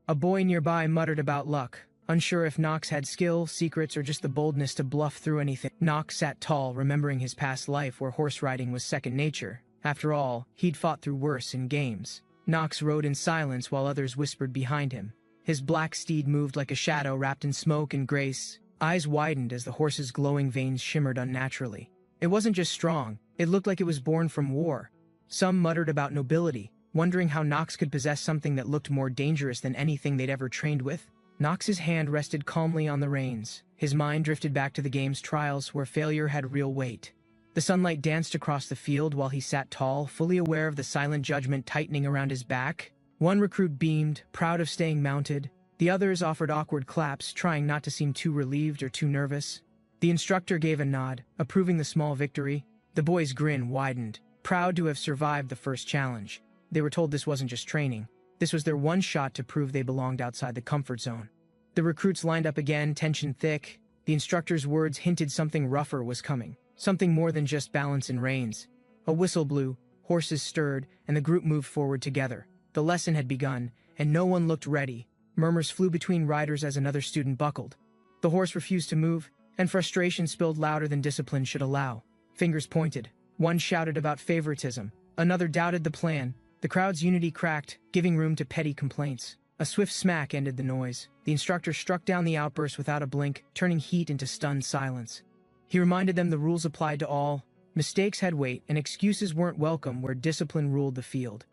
A boy nearby muttered about luck, unsure if Nox had skill, secrets, or just the boldness to bluff through anything. Nox sat tall, remembering his past life where horse riding was second nature. After all, he'd fought through worse in games. Nox rode in silence while others whispered behind him. His black steed moved like a shadow wrapped in smoke and grace. Eyes widened as the horse's glowing veins shimmered unnaturally. It wasn't just strong, it looked like it was born from war. Some muttered about nobility, wondering how Nox could possess something that looked more dangerous than anything they'd ever trained with. Nox's hand rested calmly on the reins. His mind drifted back to the game's trials where failure had real weight. The sunlight danced across the field while he sat tall, fully aware of the silent judgment tightening around his back. One recruit beamed, proud of staying mounted. The others offered awkward claps, trying not to seem too relieved or too nervous. The instructor gave a nod, approving the small victory. The boy's grin widened, proud to have survived the first challenge. They were told this wasn't just training. This was their one shot to prove they belonged outside the comfort zone. The recruits lined up again, tension thick. The instructor's words hinted something rougher was coming. Something more than just balance and reins. A whistle blew, horses stirred, and the group moved forward together. The lesson had begun, and no one looked ready. Murmurs flew between riders as another student buckled. The horse refused to move, and frustration spilled louder than discipline should allow. Fingers pointed. One shouted about favoritism. Another doubted the plan. The crowd's unity cracked, giving room to petty complaints. A swift smack ended the noise. The instructor struck down the outburst without a blink, turning heat into stunned silence. He reminded them the rules applied to all. Mistakes had weight, and excuses weren't welcome where discipline ruled the field.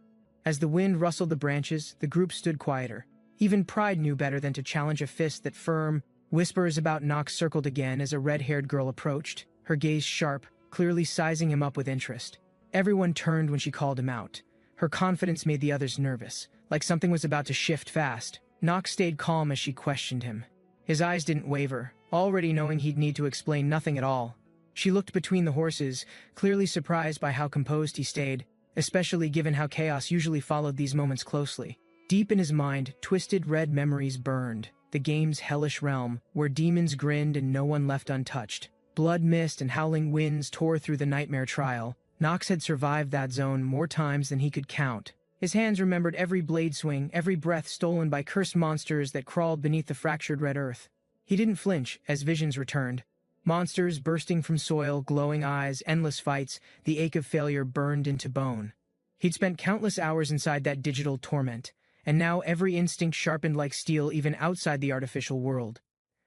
As the wind rustled the branches, the group stood quieter. Even pride knew better than to challenge a fist that firm. Whispers about Nox circled again as a red-haired girl approached, her gaze sharp, clearly sizing him up with interest. Everyone turned when she called him out. Her confidence made the others nervous, like something was about to shift fast. Nox stayed calm as she questioned him. His eyes didn't waver, already knowing he'd need to explain nothing at all. She looked between the horses, clearly surprised by how composed he stayed, especially given how chaos usually followed these moments closely. Deep in his mind, twisted red memories burned. The game's hellish realm, where demons grinned and no one left untouched. Blood mist and howling winds tore through the nightmare trial. Nox had survived that zone more times than he could count. His hands remembered every blade swing, every breath stolen by cursed monsters that crawled beneath the fractured red earth. He didn't flinch as visions returned. Monsters bursting from soil, glowing eyes, endless fights, the ache of failure burned into bone. He'd spent countless hours inside that digital torment, and now every instinct sharpened like steel even outside the artificial world.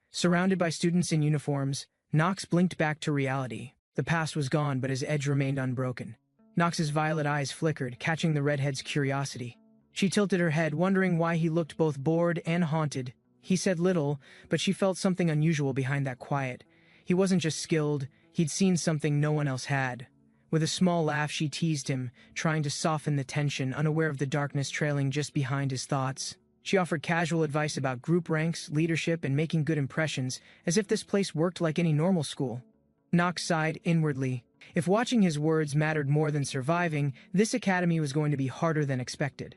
Surrounded by students in uniforms, Nox blinked back to reality. The past was gone, but his edge remained unbroken. Nox's violet eyes flickered, catching the redhead's curiosity. She tilted her head, wondering why he looked both bored and haunted. He said little, but she felt something unusual behind that quiet. He wasn't just skilled, he'd seen something no one else had. With a small laugh, she teased him, trying to soften the tension, unaware of the darkness trailing just behind his thoughts. She offered casual advice about group ranks, leadership, and making good impressions, as if this place worked like any normal school. Nox sighed inwardly. If watching his words mattered more than surviving, this academy was going to be harder than expected.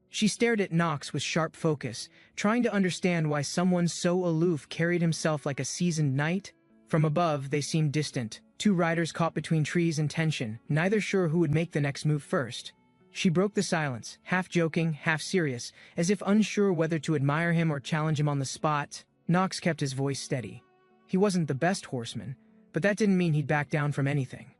She stared at Nox with sharp focus, trying to understand why someone so aloof carried himself like a seasoned knight. From above, they seemed distant, Two riders caught between trees and tension, neither sure who would make the next move first. She broke the silence, half joking, half serious, as if unsure whether to admire him or challenge him on the spot. Nox kept his voice steady. He wasn't the best horseman, but that didn't mean he'd back down from anything.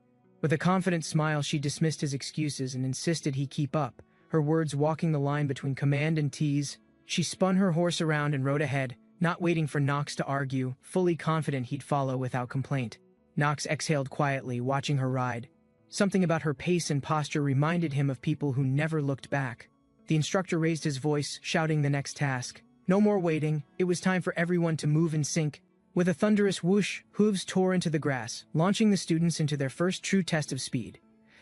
With a confident smile, she dismissed his excuses and insisted he keep up, her words walking the line between command and tease. She spun her horse around and rode ahead, not waiting for Nox to argue, fully confident he'd follow without complaint. Nox exhaled quietly, watching her ride. Something about her pace and posture reminded him of people who never looked back. The instructor raised his voice, shouting the next task. No more waiting, it was time for everyone to move in sync. With a thunderous whoosh, hooves tore into the grass, launching the students into their first true test of speed.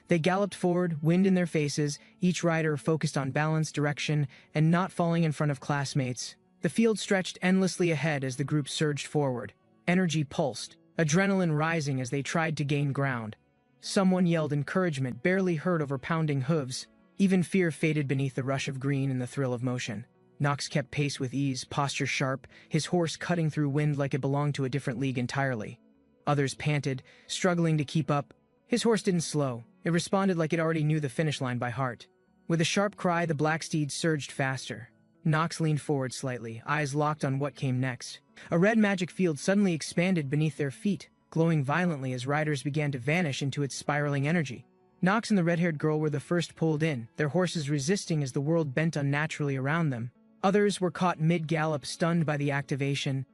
They galloped forward, wind in their faces, each rider focused on balance, direction, and not falling in front of classmates. The field stretched endlessly ahead as the group surged forward. Energy pulsed, adrenaline rising as they tried to gain ground. Someone yelled encouragement, barely heard over pounding hooves. Even fear faded beneath the rush of green and the thrill of motion. Nox kept pace with ease, posture sharp, his horse cutting through wind like it belonged to a different league entirely. Others panted, struggling to keep up. His horse didn't slow. It responded like it already knew the finish line by heart. With a sharp cry, the black steed surged faster. Nox leaned forward slightly, eyes locked on what came next. A red magic field suddenly expanded beneath their feet, glowing violently as riders began to vanish into its spiraling energy. Nox and the red-haired girl were the first pulled in, their horses resisting as the world bent unnaturally around them. Others were caught mid-gallop, stunned by the activation.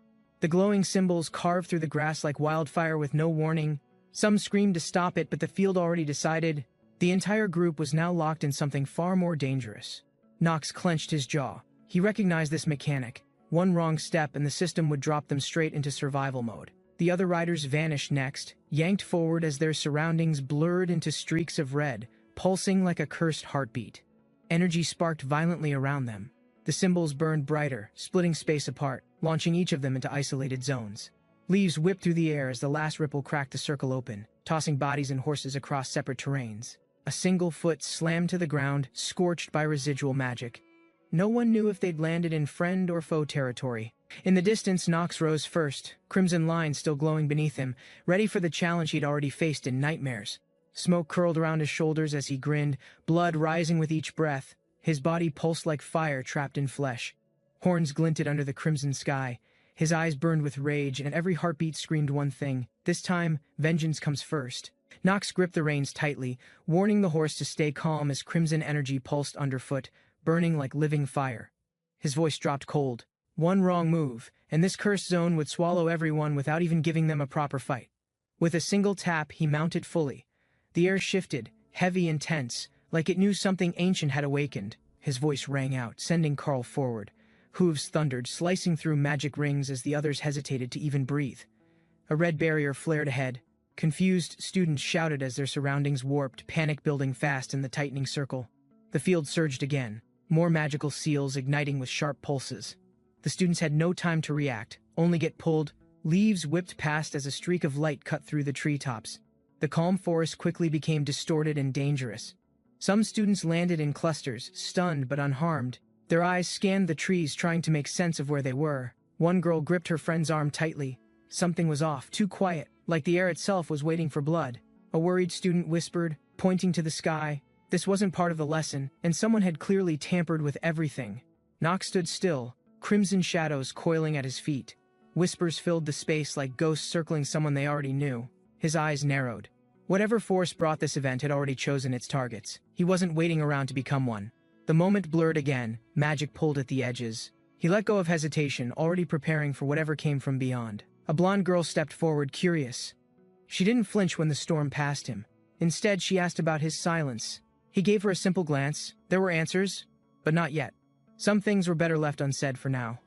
The glowing symbols carved through the grass like wildfire with no warning. Some screamed to stop it, but the field already decided. The entire group was now locked in something far more dangerous. Nox clenched his jaw. He recognized this mechanic. One wrong step and the system would drop them straight into survival mode. The other riders vanished next, yanked forward as their surroundings blurred into streaks of red, pulsing like a cursed heartbeat. Energy sparked violently around them. The symbols burned brighter, splitting space apart, launching each of them into isolated zones. Leaves whipped through the air as the last ripple cracked the circle open, tossing bodies and horses across separate terrains. A single foot slammed to the ground, scorched by residual magic. No one knew if they'd landed in friend or foe territory. In the distance, Nox rose first, crimson lines still glowing beneath him, ready for the challenge he'd already faced in nightmares. Smoke curled around his shoulders as he grinned, blood rising with each breath. His body pulsed like fire trapped in flesh. Horns glinted under the crimson sky. His eyes burned with rage, and every heartbeat screamed one thing. This time, vengeance comes first. Nox gripped the reins tightly, warning the horse to stay calm as crimson energy pulsed underfoot, burning like living fire. His voice dropped cold. One wrong move, and this cursed zone would swallow everyone without even giving them a proper fight. With a single tap, he mounted fully. The air shifted, heavy and tense, like it knew something ancient had awakened. His voice rang out, sending Carl forward. Hooves thundered, slicing through magic rings as the others hesitated to even breathe. A red barrier flared ahead. Confused students shouted as their surroundings warped, panic building fast in the tightening circle. The field surged again, more magical seals igniting with sharp pulses. The students had no time to react, only get pulled. Leaves whipped past as a streak of light cut through the treetops. The calm forest quickly became distorted and dangerous. Some students landed in clusters, stunned but unharmed. Their eyes scanned the trees, trying to make sense of where they were. One girl gripped her friend's arm tightly. Something was off, too quiet, like the air itself was waiting for blood. A worried student whispered, pointing to the sky. This wasn't part of the lesson, and someone had clearly tampered with everything. Nox stood still, crimson shadows coiling at his feet. Whispers filled the space like ghosts circling someone they already knew. His eyes narrowed. Whatever force brought this event had already chosen its targets. He wasn't waiting around to become one. The moment blurred again, magic pulled at the edges. He let go of hesitation, already preparing for whatever came from beyond. A blonde girl stepped forward, curious. She didn't flinch when the storm passed him. Instead, she asked about his silence. He gave her a simple glance. There were answers, but not yet. Some things were better left unsaid for now.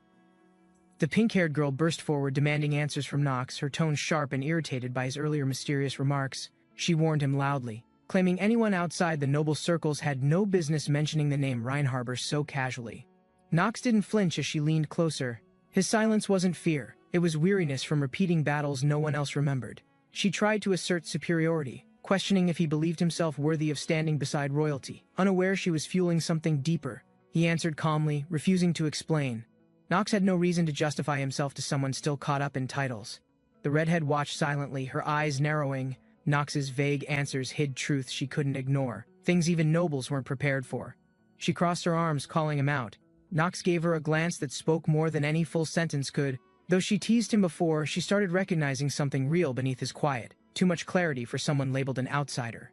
The pink-haired girl burst forward, demanding answers from Nox, her tone sharp and irritated by his earlier mysterious remarks. She warned him loudly, claiming anyone outside the noble circles had no business mentioning the name Reinharber so casually. Nox didn't flinch as she leaned closer. His silence wasn't fear, it was weariness from repeating battles no one else remembered. She tried to assert superiority, questioning if he believed himself worthy of standing beside royalty, unaware she was fueling something deeper. He answered calmly, refusing to explain. Nox had no reason to justify himself to someone still caught up in titles. The redhead watched silently, her eyes narrowing. Nox's vague answers hid truths she couldn't ignore, things even nobles weren't prepared for. She crossed her arms, calling him out. Nox gave her a glance that spoke more than any full sentence could. Though she teased him before, she started recognizing something real beneath his quiet, too much clarity for someone labeled an outsider.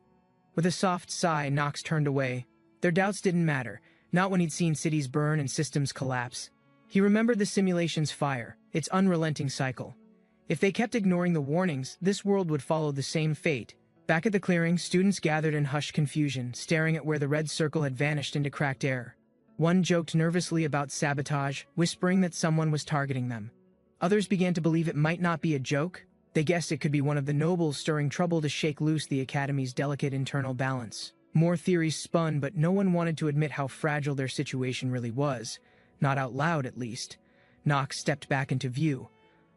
With a soft sigh, Nox turned away. Their doubts didn't matter, not when he'd seen cities burn and systems collapse. He remembered the simulation's fire, its unrelenting cycle. If they kept ignoring the warnings, this world would follow the same fate. Back at the clearing, students gathered in hushed confusion, staring at where the red circle had vanished into cracked air. One joked nervously about sabotage, whispering that someone was targeting them. Others began to believe it might not be a joke. They guessed it could be one of the nobles stirring trouble to shake loose the Academy's delicate internal balance. More theories spun, but no one wanted to admit how fragile their situation really was. Not out loud, at least. Nox stepped back into view.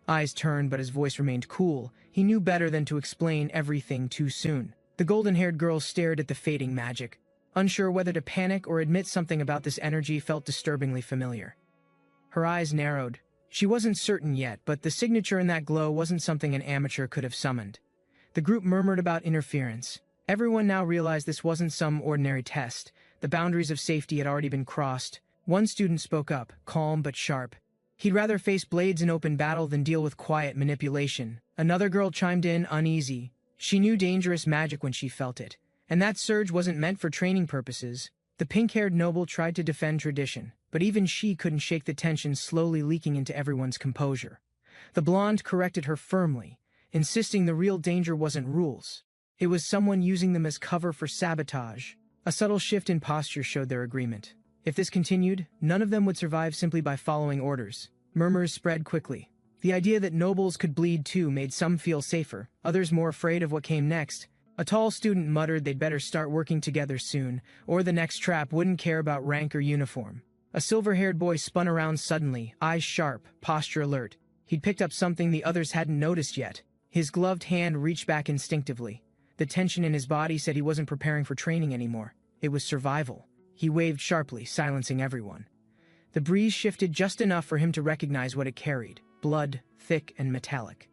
Eyes turned, but his voice remained cool. He knew better than to explain everything too soon. The golden-haired girl stared at the fading magic. Unsure whether to panic or admit something about this energy felt disturbingly familiar. Her eyes narrowed. She wasn't certain yet, but the signature in that glow wasn't something an amateur could have summoned. The group murmured about interference. Everyone now realized this wasn't some ordinary test. The boundaries of safety had already been crossed. One student spoke up, calm but sharp. He'd rather face blades in open battle than deal with quiet manipulation. Another girl chimed in, uneasy. She knew dangerous magic when she felt it. And that surge wasn't meant for training purposes. The pink-haired noble tried to defend tradition, but even she couldn't shake the tension slowly leaking into everyone's composure. The blonde corrected her firmly, insisting the real danger wasn't rules. It was someone using them as cover for sabotage. A subtle shift in posture showed their agreement. If this continued, none of them would survive simply by following orders. Murmurs spread quickly. The idea that nobles could bleed too made some feel safer, others more afraid of what came next. A tall student muttered they'd better start working together soon, or the next trap wouldn't care about rank or uniform. A silver-haired boy spun around suddenly, eyes sharp, posture alert. He'd picked up something the others hadn't noticed yet. His gloved hand reached back instinctively. The tension in his body said he wasn't preparing for training anymore. It was survival. He waved sharply, silencing everyone. The breeze shifted just enough for him to recognize what it carried. Blood, thick and metallic.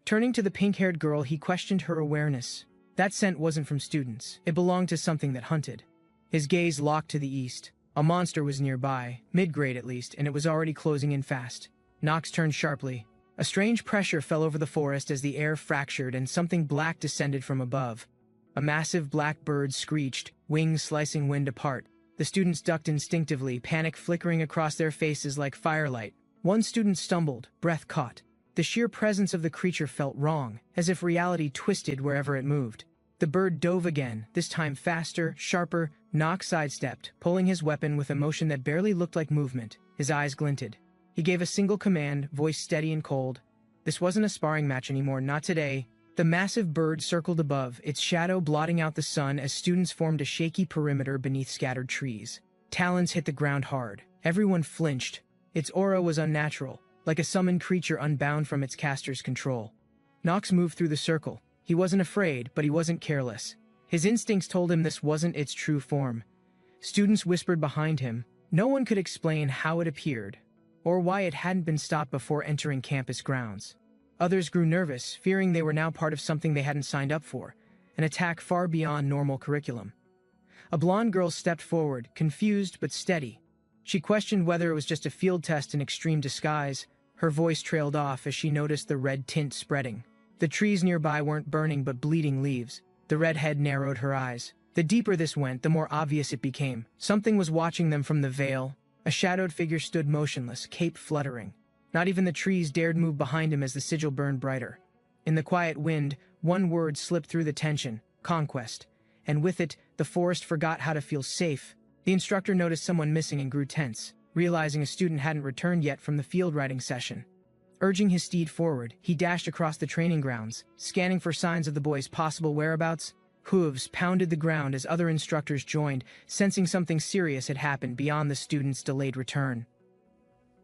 Turning to the pink-haired girl, he questioned her awareness. That scent wasn't from students. It belonged to something that hunted. His gaze locked to the east. A monster was nearby, mid-grade at least, and it was already closing in fast. Nox turned sharply. A strange pressure fell over the forest as the air fractured and something black descended from above. A massive black bird screeched, wings slicing wind apart. The students ducked instinctively, panic flickering across their faces like firelight. One student stumbled, breath caught. The sheer presence of the creature felt wrong, as if reality twisted wherever it moved. The bird dove again, this time faster, sharper. Nox sidestepped, pulling his weapon with a motion that barely looked like movement. His eyes glinted. He gave a single command, voice steady and cold. This wasn't a sparring match anymore, not today. The massive bird circled above, its shadow blotting out the sun as students formed a shaky perimeter beneath scattered trees. Talons hit the ground hard. Everyone flinched. Its aura was unnatural, like a summoned creature unbound from its caster's control. Nox moved through the circle. He wasn't afraid, but he wasn't careless. His instincts told him this wasn't its true form. Students whispered behind him. No one could explain how it appeared, or why it hadn't been stopped before entering campus grounds. Others grew nervous, fearing they were now part of something they hadn't signed up for, an attack far beyond normal curriculum. A blonde girl stepped forward, confused but steady. She questioned whether it was just a field test in extreme disguise. Her voice trailed off as she noticed the red tint spreading. The trees nearby weren't burning but bleeding leaves. The redhead narrowed her eyes. The deeper this went, the more obvious it became. Something was watching them from the veil. A shadowed figure stood motionless, cape fluttering. Not even the trees dared move behind him as the sigil burned brighter. In the quiet wind, one word slipped through the tension: conquest. And with it, the forest forgot how to feel safe. The instructor noticed someone missing and grew tense, realizing a student hadn't returned yet from the field riding session. Urging his steed forward, he dashed across the training grounds, scanning for signs of the boy's possible whereabouts. Hooves pounded the ground as other instructors joined, sensing something serious had happened beyond the student's delayed return.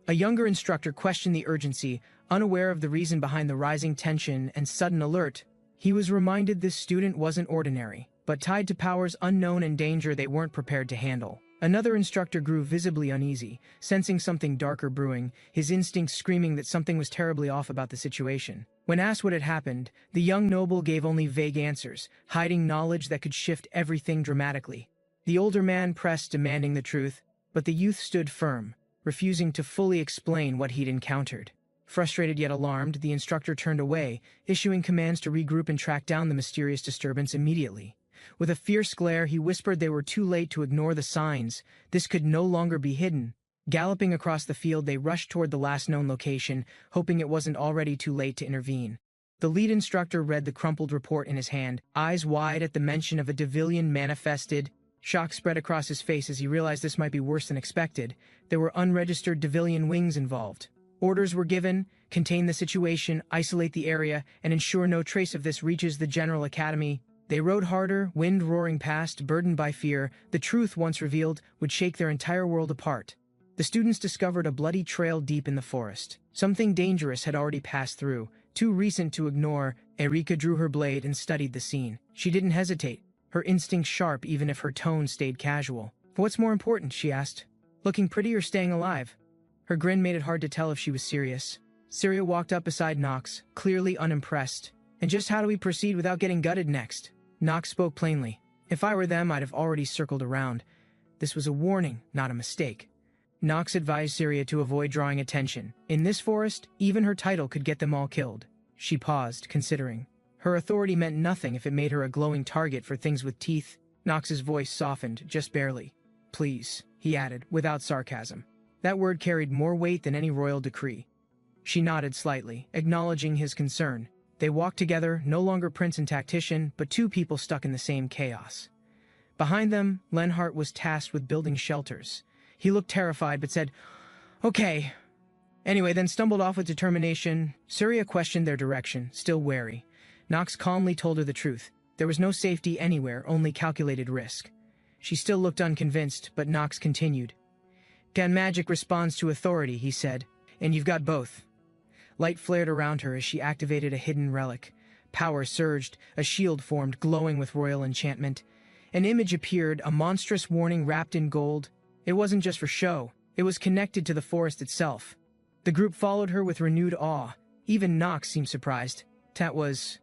A younger instructor questioned the urgency, unaware of the reason behind the rising tension and sudden alert. He was reminded this student wasn't ordinary, but tied to powers unknown and danger they weren't prepared to handle. Another instructor grew visibly uneasy, sensing something darker brewing, his instincts screaming that something was terribly off about the situation. When asked what had happened, the young noble gave only vague answers, hiding knowledge that could shift everything dramatically. The older man pressed, demanding the truth, but the youth stood firm, refusing to fully explain what he'd encountered. Frustrated yet alarmed, the instructor turned away, issuing commands to regroup and track down the mysterious disturbance immediately. With a fierce glare, he whispered they were too late to ignore the signs. This could no longer be hidden. Galloping across the field, they rushed toward the last known location, hoping it wasn't already too late to intervene. The lead instructor read the crumpled report in his hand, eyes wide at the mention of a Devilian manifested. Shock spread across his face as he realized this might be worse than expected. There were unregistered Devilian wings involved. Orders were given: contain the situation, isolate the area, and ensure no trace of this reaches the General Academy. They rode harder, wind roaring past, burdened by fear. The truth, once revealed, would shake their entire world apart. The students discovered a bloody trail deep in the forest. Something dangerous had already passed through, too recent to ignore. Erika drew her blade and studied the scene. She didn't hesitate, her instincts sharp even if her tone stayed casual. "What's more important?" she asked. "Looking pretty or staying alive?" Her grin made it hard to tell if she was serious. Syria walked up beside Nox, clearly unimpressed. "And just how do we proceed without getting gutted next?" Nox spoke plainly. "If I were them, I'd have already circled around. This was a warning, not a mistake." Nox advised Syria to avoid drawing attention. In this forest, even her title could get them all killed. She paused, considering. Her authority meant nothing if it made her a glowing target for things with teeth. Nox's voice softened, just barely. "Please," he added, without sarcasm. That word carried more weight than any royal decree. She nodded slightly, acknowledging his concern. They walked together, no longer prince and tactician, but two people stuck in the same chaos. Behind them, Lenhart was tasked with building shelters. He looked terrified, but said, "Okay." Anyway, then stumbled off with determination. Syria questioned their direction, still wary. Nox calmly told her the truth. There was no safety anywhere, only calculated risk. She still looked unconvinced, but Nox continued. "Can magic responds to authority," he said, "and you've got both." Light flared around her as she activated a hidden relic. Power surged, a shield formed, glowing with royal enchantment. An image appeared, a monstrous warning wrapped in gold. It wasn't just for show, it was connected to the forest itself. The group followed her with renewed awe. Even Nox seemed surprised. "That was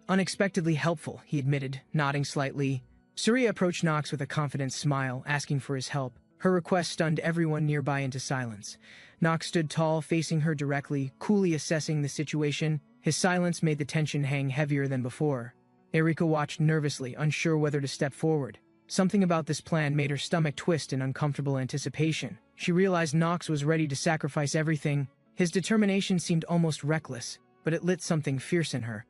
unexpectedly helpful," he admitted, nodding slightly. Surya approached Nox with a confident smile, asking for his help. Her request stunned everyone nearby into silence. Nox stood tall, facing her directly, coolly assessing the situation. His silence made the tension hang heavier than before. Erika watched nervously, unsure whether to step forward. Something about this plan made her stomach twist in uncomfortable anticipation. She realized Nox was ready to sacrifice everything. His determination seemed almost reckless, but it lit something fierce in her.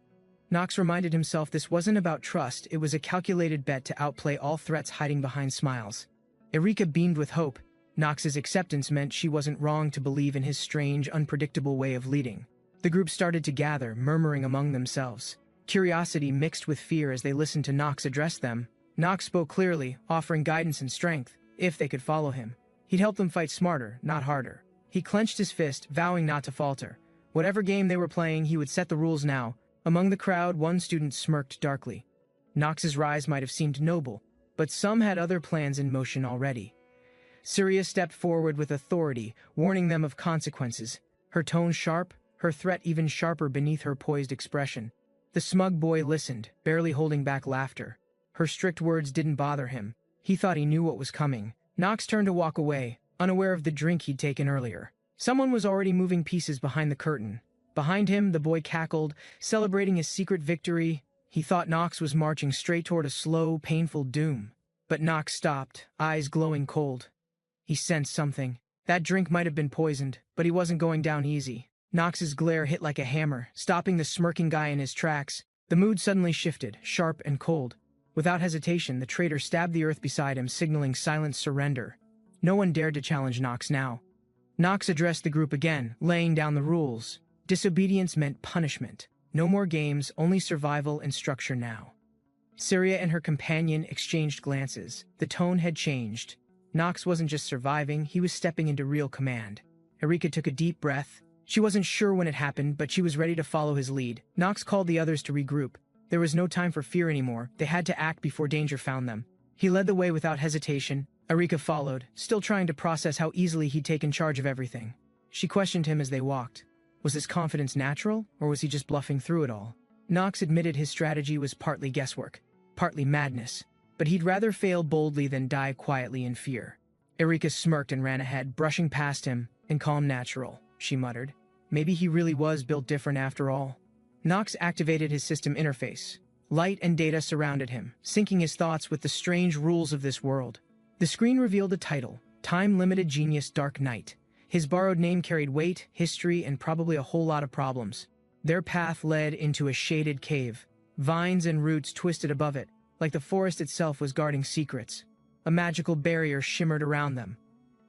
Nox reminded himself this wasn't about trust, it was a calculated bet to outplay all threats hiding behind smiles. Erika beamed with hope. Nox's acceptance meant she wasn't wrong to believe in his strange, unpredictable way of leading. The group started to gather, murmuring among themselves. Curiosity mixed with fear as they listened to Nox address them. Nox spoke clearly, offering guidance and strength, if they could follow him. He'd help them fight smarter, not harder. He clenched his fist, vowing not to falter. Whatever game they were playing, he would set the rules now. Among the crowd, one student smirked darkly. Nox's rise might have seemed noble, but some had other plans in motion already. Syria stepped forward with authority, warning them of consequences. Her tone sharp, her threat even sharper beneath her poised expression. The smug boy listened, barely holding back laughter. Her strict words didn't bother him. He thought he knew what was coming. Nox turned to walk away, unaware of the drink he'd taken earlier. Someone was already moving pieces behind the curtain. Behind him, the boy cackled, celebrating his secret victory. He thought Nox was marching straight toward a slow, painful doom. But Nox stopped, eyes glowing cold. He sensed something. That drink might have been poisoned, but he wasn't going down easy. Nox's glare hit like a hammer, stopping the smirking guy in his tracks. The mood suddenly shifted, sharp and cold. Without hesitation, the traitor stabbed the earth beside him, signaling silent surrender. No one dared to challenge Nox now. Nox addressed the group again, laying down the rules. Disobedience meant punishment. No more games, only survival and structure now. Syria and her companion exchanged glances. The tone had changed. Nox wasn't just surviving, he was stepping into real command. Erika took a deep breath. She wasn't sure when it happened, but she was ready to follow his lead. Nox called the others to regroup. There was no time for fear anymore. They had to act before danger found them. He led the way without hesitation, Erika followed, still trying to process how easily he'd taken charge of everything. She questioned him as they walked. Was his confidence natural, or was he just bluffing through it all? Nox admitted his strategy was partly guesswork, partly madness, but he'd rather fail boldly than die quietly in fear. Erika smirked and ran ahead, brushing past him. "In calm natural," she muttered. Maybe he really was built different after all. Nox activated his system interface. Light and data surrounded him, syncing his thoughts with the strange rules of this world. The screen revealed a title, Time-Limited Genius Dark Knight. His borrowed name carried weight, history, and probably a whole lot of problems. Their path led into a shaded cave. Vines and roots twisted above it, like the forest itself was guarding secrets. A magical barrier shimmered around them.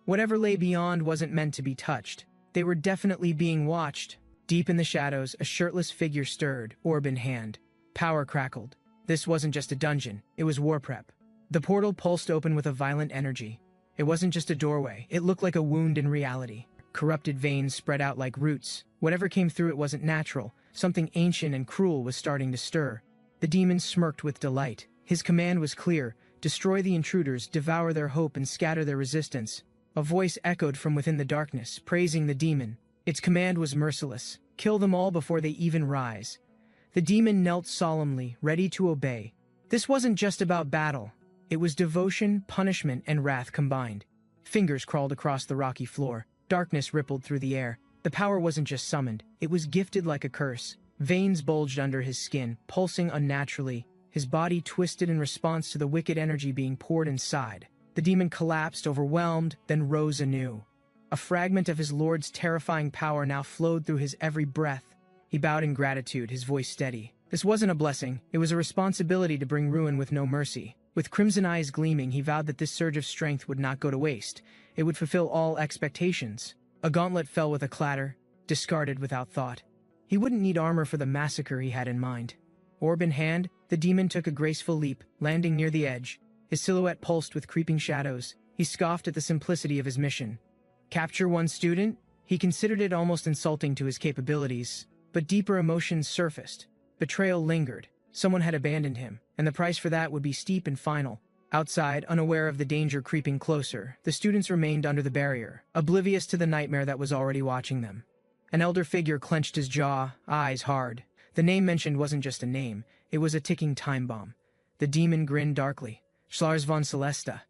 Whatever lay beyond wasn't meant to be touched. They were definitely being watched. Deep in the shadows, a shirtless figure stirred, orb in hand. Power crackled. This wasn't just a dungeon, it was war prep. The portal pulsed open with a violent energy. It wasn't just a doorway, it looked like a wound in reality. Corrupted veins spread out like roots. Whatever came through it wasn't natural. Something ancient and cruel was starting to stir. The demon smirked with delight. His command was clear: destroy the intruders, devour their hope, and scatter their resistance. A voice echoed from within the darkness, praising the demon. Its command was merciless: kill them all before they even rise. The demon knelt solemnly, ready to obey. This wasn't just about battle. It was devotion, punishment, and wrath combined. Fingers crawled across the rocky floor. Darkness rippled through the air. The power wasn't just summoned, it was gifted like a curse. Veins bulged under his skin, pulsing unnaturally. His body twisted in response to the wicked energy being poured inside. The demon collapsed, overwhelmed, then rose anew. A fragment of his lord's terrifying power now flowed through his every breath. He bowed in gratitude, his voice steady. This wasn't a blessing, it was a responsibility to bring ruin with no mercy. With crimson eyes gleaming, he vowed that this surge of strength would not go to waste. It would fulfill all expectations. A gauntlet fell with a clatter, discarded without thought. He wouldn't need armor for the massacre he had in mind. Orb in hand, the demon took a graceful leap, landing near the edge. His silhouette pulsed with creeping shadows. He scoffed at the simplicity of his mission. Capture one student? He considered it almost insulting to his capabilities. But deeper emotions surfaced. Betrayal lingered. Someone had abandoned him, and the price for that would be steep and final. Outside, unaware of the danger creeping closer, the students remained under the barrier, oblivious to the nightmare that was already watching them. An elder figure clenched his jaw, eyes hard. The name mentioned wasn't just a name, it was a ticking time bomb. The demon grinned darkly. Schlars von Celesta.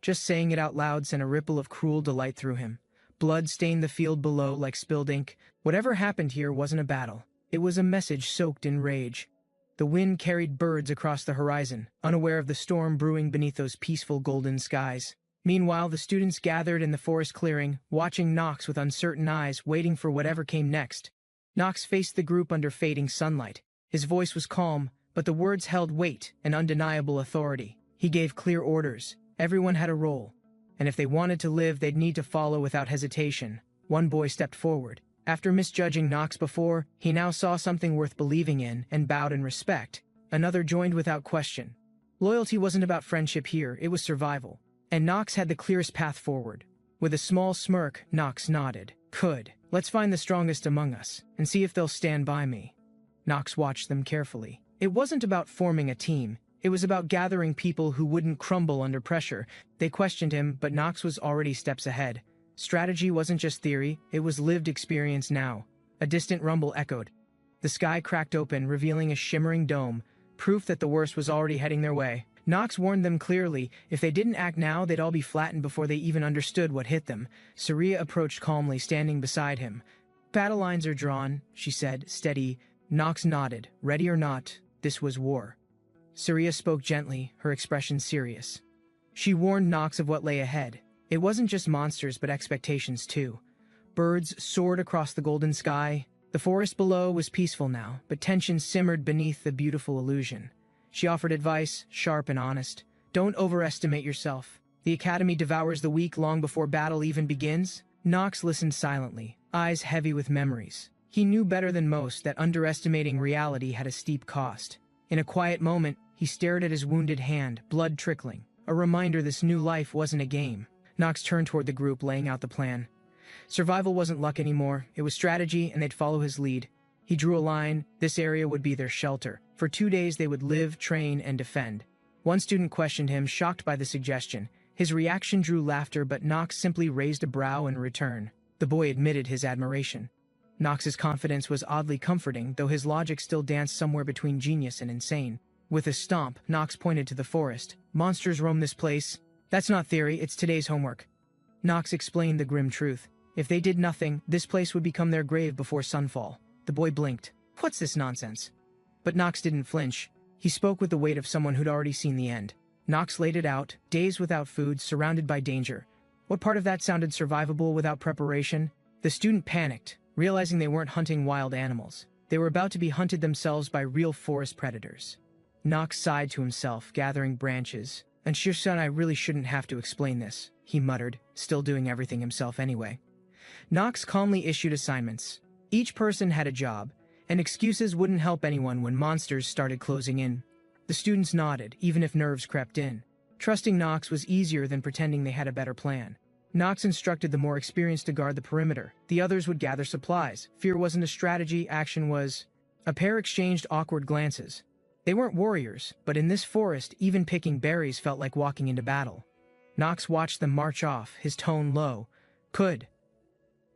Just saying it out loud sent a ripple of cruel delight through him. Blood stained the field below like spilled ink. Whatever happened here wasn't a battle. It was a message soaked in rage. The wind carried birds across the horizon, unaware of the storm brewing beneath those peaceful golden skies. Meanwhile, the students gathered in the forest clearing, watching Nox with uncertain eyes, waiting for whatever came next. Nox faced the group under fading sunlight. His voice was calm, but the words held weight and undeniable authority. He gave clear orders. Everyone had a role, and if they wanted to live, they'd need to follow without hesitation. One boy stepped forward. After misjudging Nox before, he now saw something worth believing in and bowed in respect. Another joined without question. Loyalty wasn't about friendship here, it was survival. And Nox had the clearest path forward. With a small smirk, Nox nodded. Good. Let's find the strongest among us, and see if they'll stand by me. Nox watched them carefully. It wasn't about forming a team. It was about gathering people who wouldn't crumble under pressure. They questioned him, but Nox was already steps ahead. Strategy wasn't just theory, it was lived experience now. A distant rumble echoed. The sky cracked open, revealing a shimmering dome, proof that the worst was already heading their way. Nox warned them clearly, if they didn't act now, they'd all be flattened before they even understood what hit them. Saria approached calmly, standing beside him. Battle lines are drawn, she said, steady. Nox nodded. Ready or not, this was war. Saria spoke gently, her expression serious. She warned Nox of what lay ahead. It wasn't just monsters, but expectations too. Birds soared across the golden sky. The forest below was peaceful now, but tension simmered beneath the beautiful illusion. She offered advice, sharp and honest. Don't overestimate yourself. The Academy devours the weak long before battle even begins. Nox listened silently, eyes heavy with memories. He knew better than most that underestimating reality had a steep cost. In a quiet moment, he stared at his wounded hand, blood trickling. A reminder this new life wasn't a game. Nox turned toward the group, laying out the plan. Survival wasn't luck anymore, it was strategy, and they'd follow his lead. He drew a line. This area would be their shelter. For 2 days they would live, train, and defend. One student questioned him, shocked by the suggestion. His reaction drew laughter, but Nox simply raised a brow in return. The boy admitted his admiration. Nox's confidence was oddly comforting, though his logic still danced somewhere between genius and insane. With a stomp, Nox pointed to the forest. "Monsters roam this place. That's not theory, it's today's homework." Nox explained the grim truth. If they did nothing, this place would become their grave before sunfall. The boy blinked. "What's this nonsense?" But Nox didn't flinch. He spoke with the weight of someone who'd already seen the end. Nox laid it out, days without food, surrounded by danger. What part of that sounded survivable without preparation? The student panicked, realizing they weren't hunting wild animals. They were about to be hunted themselves by real forest predators. Nox sighed to himself, gathering branches. "And Shirsan, I really shouldn't have to explain this," he muttered, still doing everything himself anyway. Nox calmly issued assignments. Each person had a job, and excuses wouldn't help anyone when monsters started closing in. The students nodded, even if nerves crept in. Trusting Nox was easier than pretending they had a better plan. Nox instructed the more experienced to guard the perimeter. The others would gather supplies. Fear wasn't a strategy, action was. A pair exchanged awkward glances. They weren't warriors, but in this forest, even picking berries felt like walking into battle. Nox watched them march off, his tone low. "Could.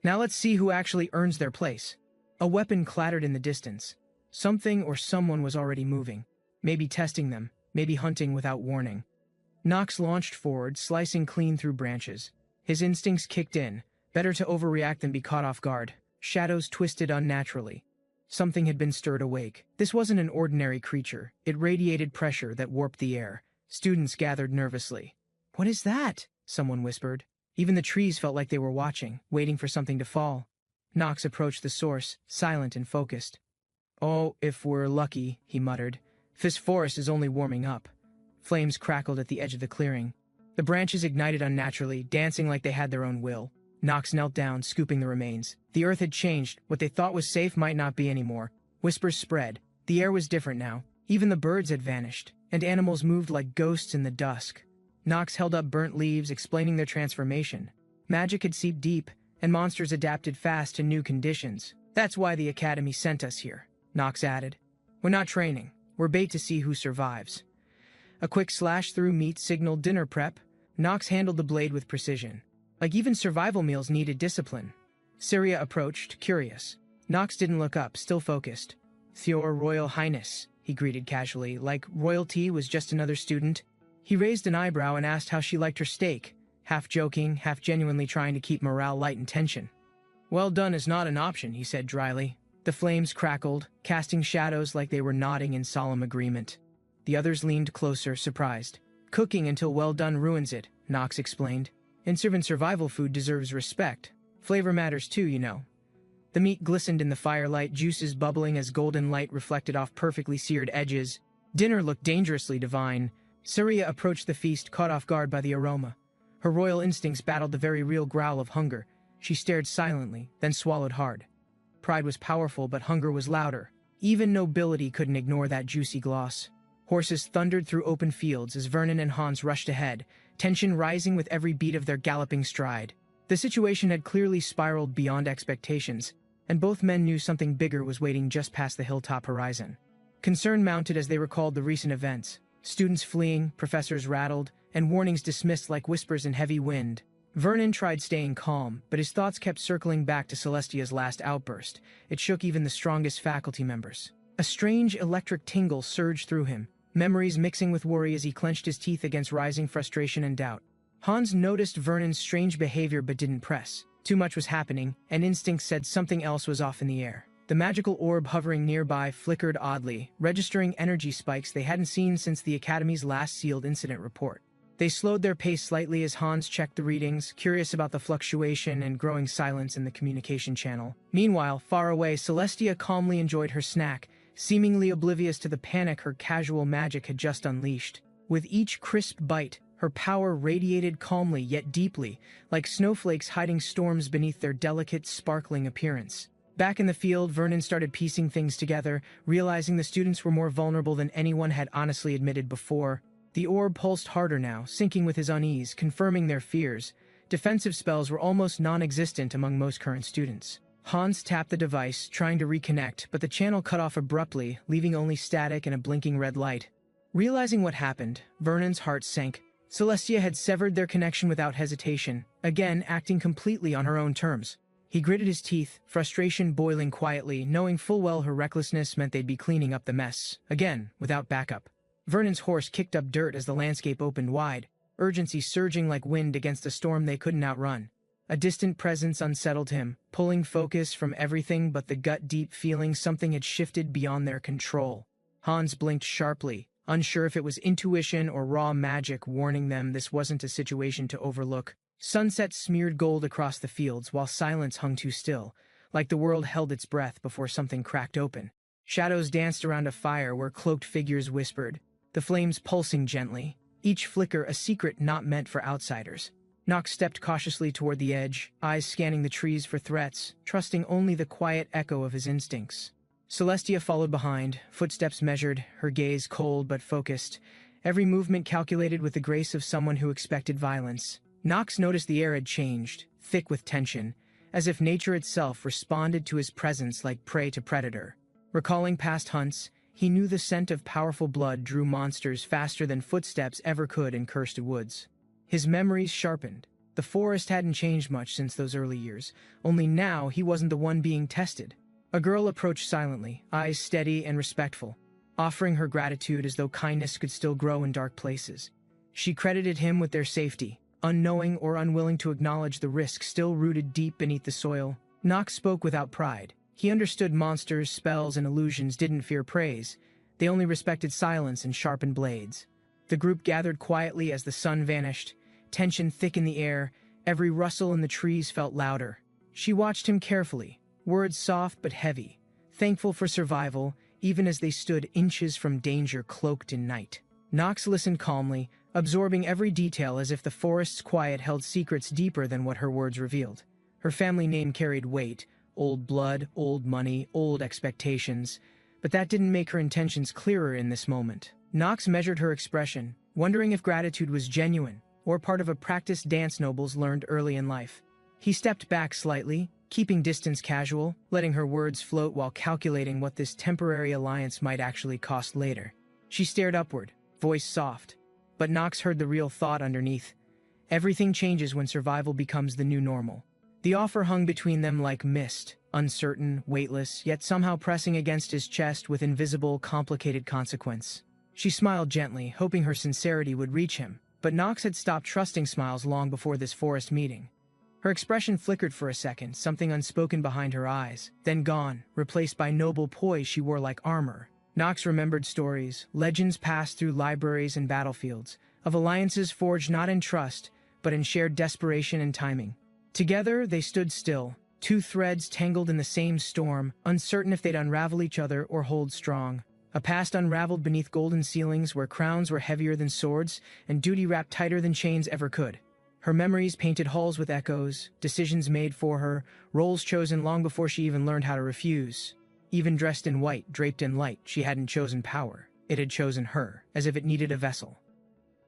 Now let's see who actually earns their place." A weapon clattered in the distance. Something or someone was already moving. Maybe testing them, maybe hunting without warning. Nox launched forward, slicing clean through branches. His instincts kicked in. Better to overreact than be caught off guard. Shadows twisted unnaturally. Something had been stirred awake. This wasn't an ordinary creature. It radiated pressure that warped the air. Students gathered nervously. "What is that?" someone whispered. Even the trees felt like they were watching, waiting for something to fall. Nox approached the source, silent and focused. "Oh, if we're lucky," he muttered. "This forest is only warming up." Flames crackled at the edge of the clearing. The branches ignited unnaturally, dancing like they had their own will. Nox knelt down, scooping the remains. The earth had changed. What they thought was safe might not be anymore. Whispers spread. The air was different now. Even the birds had vanished, and animals moved like ghosts in the dusk. Nox held up burnt leaves, explaining their transformation. Magic had seeped deep, and monsters adapted fast to new conditions. "That's why the Academy sent us here," Nox added. "We're not training. We're bait to see who survives." A quick slash through meat signaled dinner prep. Nox handled the blade with precision. Like even survival meals needed discipline. Syria approached, curious. Nox didn't look up, still focused. "Your Royal Highness," he greeted casually, like royalty was just another student. He raised an eyebrow and asked how she liked her steak, half joking, half genuinely trying to keep morale light and tension. "Well done is not an option," he said dryly. The flames crackled, casting shadows like they were nodding in solemn agreement. The others leaned closer, surprised. "Cooking until well done ruins it," Nox explained. "Servant survival food deserves respect. Flavor matters too, you know." The meat glistened in the firelight, juices bubbling as golden light reflected off perfectly seared edges. Dinner looked dangerously divine. Syria approached the feast, caught off guard by the aroma. Her royal instincts battled the very real growl of hunger. She stared silently, then swallowed hard. Pride was powerful, but hunger was louder. Even nobility couldn't ignore that juicy gloss. Horses thundered through open fields as Vernon and Hans rushed ahead, tension rising with every beat of their galloping stride. The situation had clearly spiraled beyond expectations, and both men knew something bigger was waiting just past the hilltop horizon. Concern mounted as they recalled the recent events. Students fleeing, professors rattled, and warnings dismissed like whispers in heavy wind. Vernon tried staying calm, but his thoughts kept circling back to Celestia's last outburst. It shook even the strongest faculty members. A strange electric tingle surged through him, memories mixing with worry as he clenched his teeth against rising frustration and doubt. Hans noticed Vernon's strange behavior but didn't press. Too much was happening, and instinct said something else was off in the air. The magical orb hovering nearby flickered oddly, registering energy spikes they hadn't seen since the Academy's last sealed incident report. They slowed their pace slightly as Hans checked the readings, curious about the fluctuation and growing silence in the communication channel. Meanwhile, far away, Celestia calmly enjoyed her snack, seemingly oblivious to the panic her casual magic had just unleashed. With each crisp bite, her power radiated calmly yet deeply, like snowflakes hiding storms beneath their delicate, sparkling appearance. Back in the field, Vernon started piecing things together, realizing the students were more vulnerable than anyone had honestly admitted before. The orb pulsed harder now, syncing with his unease, confirming their fears. Defensive spells were almost non-existent among most current students. Hans tapped the device, trying to reconnect, but the channel cut off abruptly, leaving only static and a blinking red light. Realizing what happened, Vernon's heart sank. Celestia had severed their connection without hesitation, again acting completely on her own terms. He gritted his teeth, frustration boiling quietly, knowing full well her recklessness meant they'd be cleaning up the mess, again, without backup. Vernon's horse kicked up dirt as the landscape opened wide, urgency surging like wind against a storm they couldn't outrun. A distant presence unsettled him, pulling focus from everything but the gut-deep feeling something had shifted beyond their control. Hans blinked sharply, unsure if it was intuition or raw magic warning them this wasn't a situation to overlook. Sunset smeared gold across the fields while silence hung too still, like the world held its breath before something cracked open. Shadows danced around a fire where cloaked figures whispered, the flames pulsing gently, each flicker a secret not meant for outsiders. Nox stepped cautiously toward the edge, eyes scanning the trees for threats, trusting only the quiet echo of his instincts. Celestia followed behind, footsteps measured, her gaze cold but focused, every movement calculated with the grace of someone who expected violence. Nox noticed the air had changed, thick with tension, as if nature itself responded to his presence like prey to predator. Recalling past hunts, he knew the scent of powerful blood drew monsters faster than footsteps ever could in cursed woods. His memories sharpened. The forest hadn't changed much since those early years, only now he wasn't the one being tested. A girl approached silently, eyes steady and respectful, offering her gratitude as though kindness could still grow in dark places. She credited him with their safety, unknowing or unwilling to acknowledge the risk still rooted deep beneath the soil. Nox spoke without pride. He understood monsters, spells, and illusions didn't fear praise. They only respected silence and sharpened blades. The group gathered quietly as the sun vanished, tension thick in the air, every rustle in the trees felt louder. She watched him carefully, words soft but heavy, thankful for survival, even as they stood inches from danger cloaked in night. Nox listened calmly, absorbing every detail as if the forest's quiet held secrets deeper than what her words revealed. Her family name carried weight, old blood, old money, old expectations, but that didn't make her intentions clearer in this moment. Nox measured her expression, wondering if gratitude was genuine, or part of a practiced dance nobles learned early in life. He stepped back slightly, keeping distance casual, letting her words float while calculating what this temporary alliance might actually cost later. She stared upward, voice soft, but Nox heard the real thought underneath. Everything changes when survival becomes the new normal. The offer hung between them like mist, uncertain, weightless, yet somehow pressing against his chest with invisible, complicated consequence. She smiled gently, hoping her sincerity would reach him, but Nox had stopped trusting smiles long before this forest meeting. Her expression flickered for a second, something unspoken behind her eyes, then gone, replaced by noble poise she wore like armor. Nox remembered stories, legends passed through libraries and battlefields, of alliances forged not in trust, but in shared desperation and timing. Together, they stood still, two threads tangled in the same storm, uncertain if they'd unravel each other or hold strong. A past unraveled beneath golden ceilings where crowns were heavier than swords and duty wrapped tighter than chains ever could. Her memories painted halls with echoes, decisions made for her, roles chosen long before she even learned how to refuse. Even dressed in white, draped in light, she hadn't chosen power. It had chosen her, as if it needed a vessel.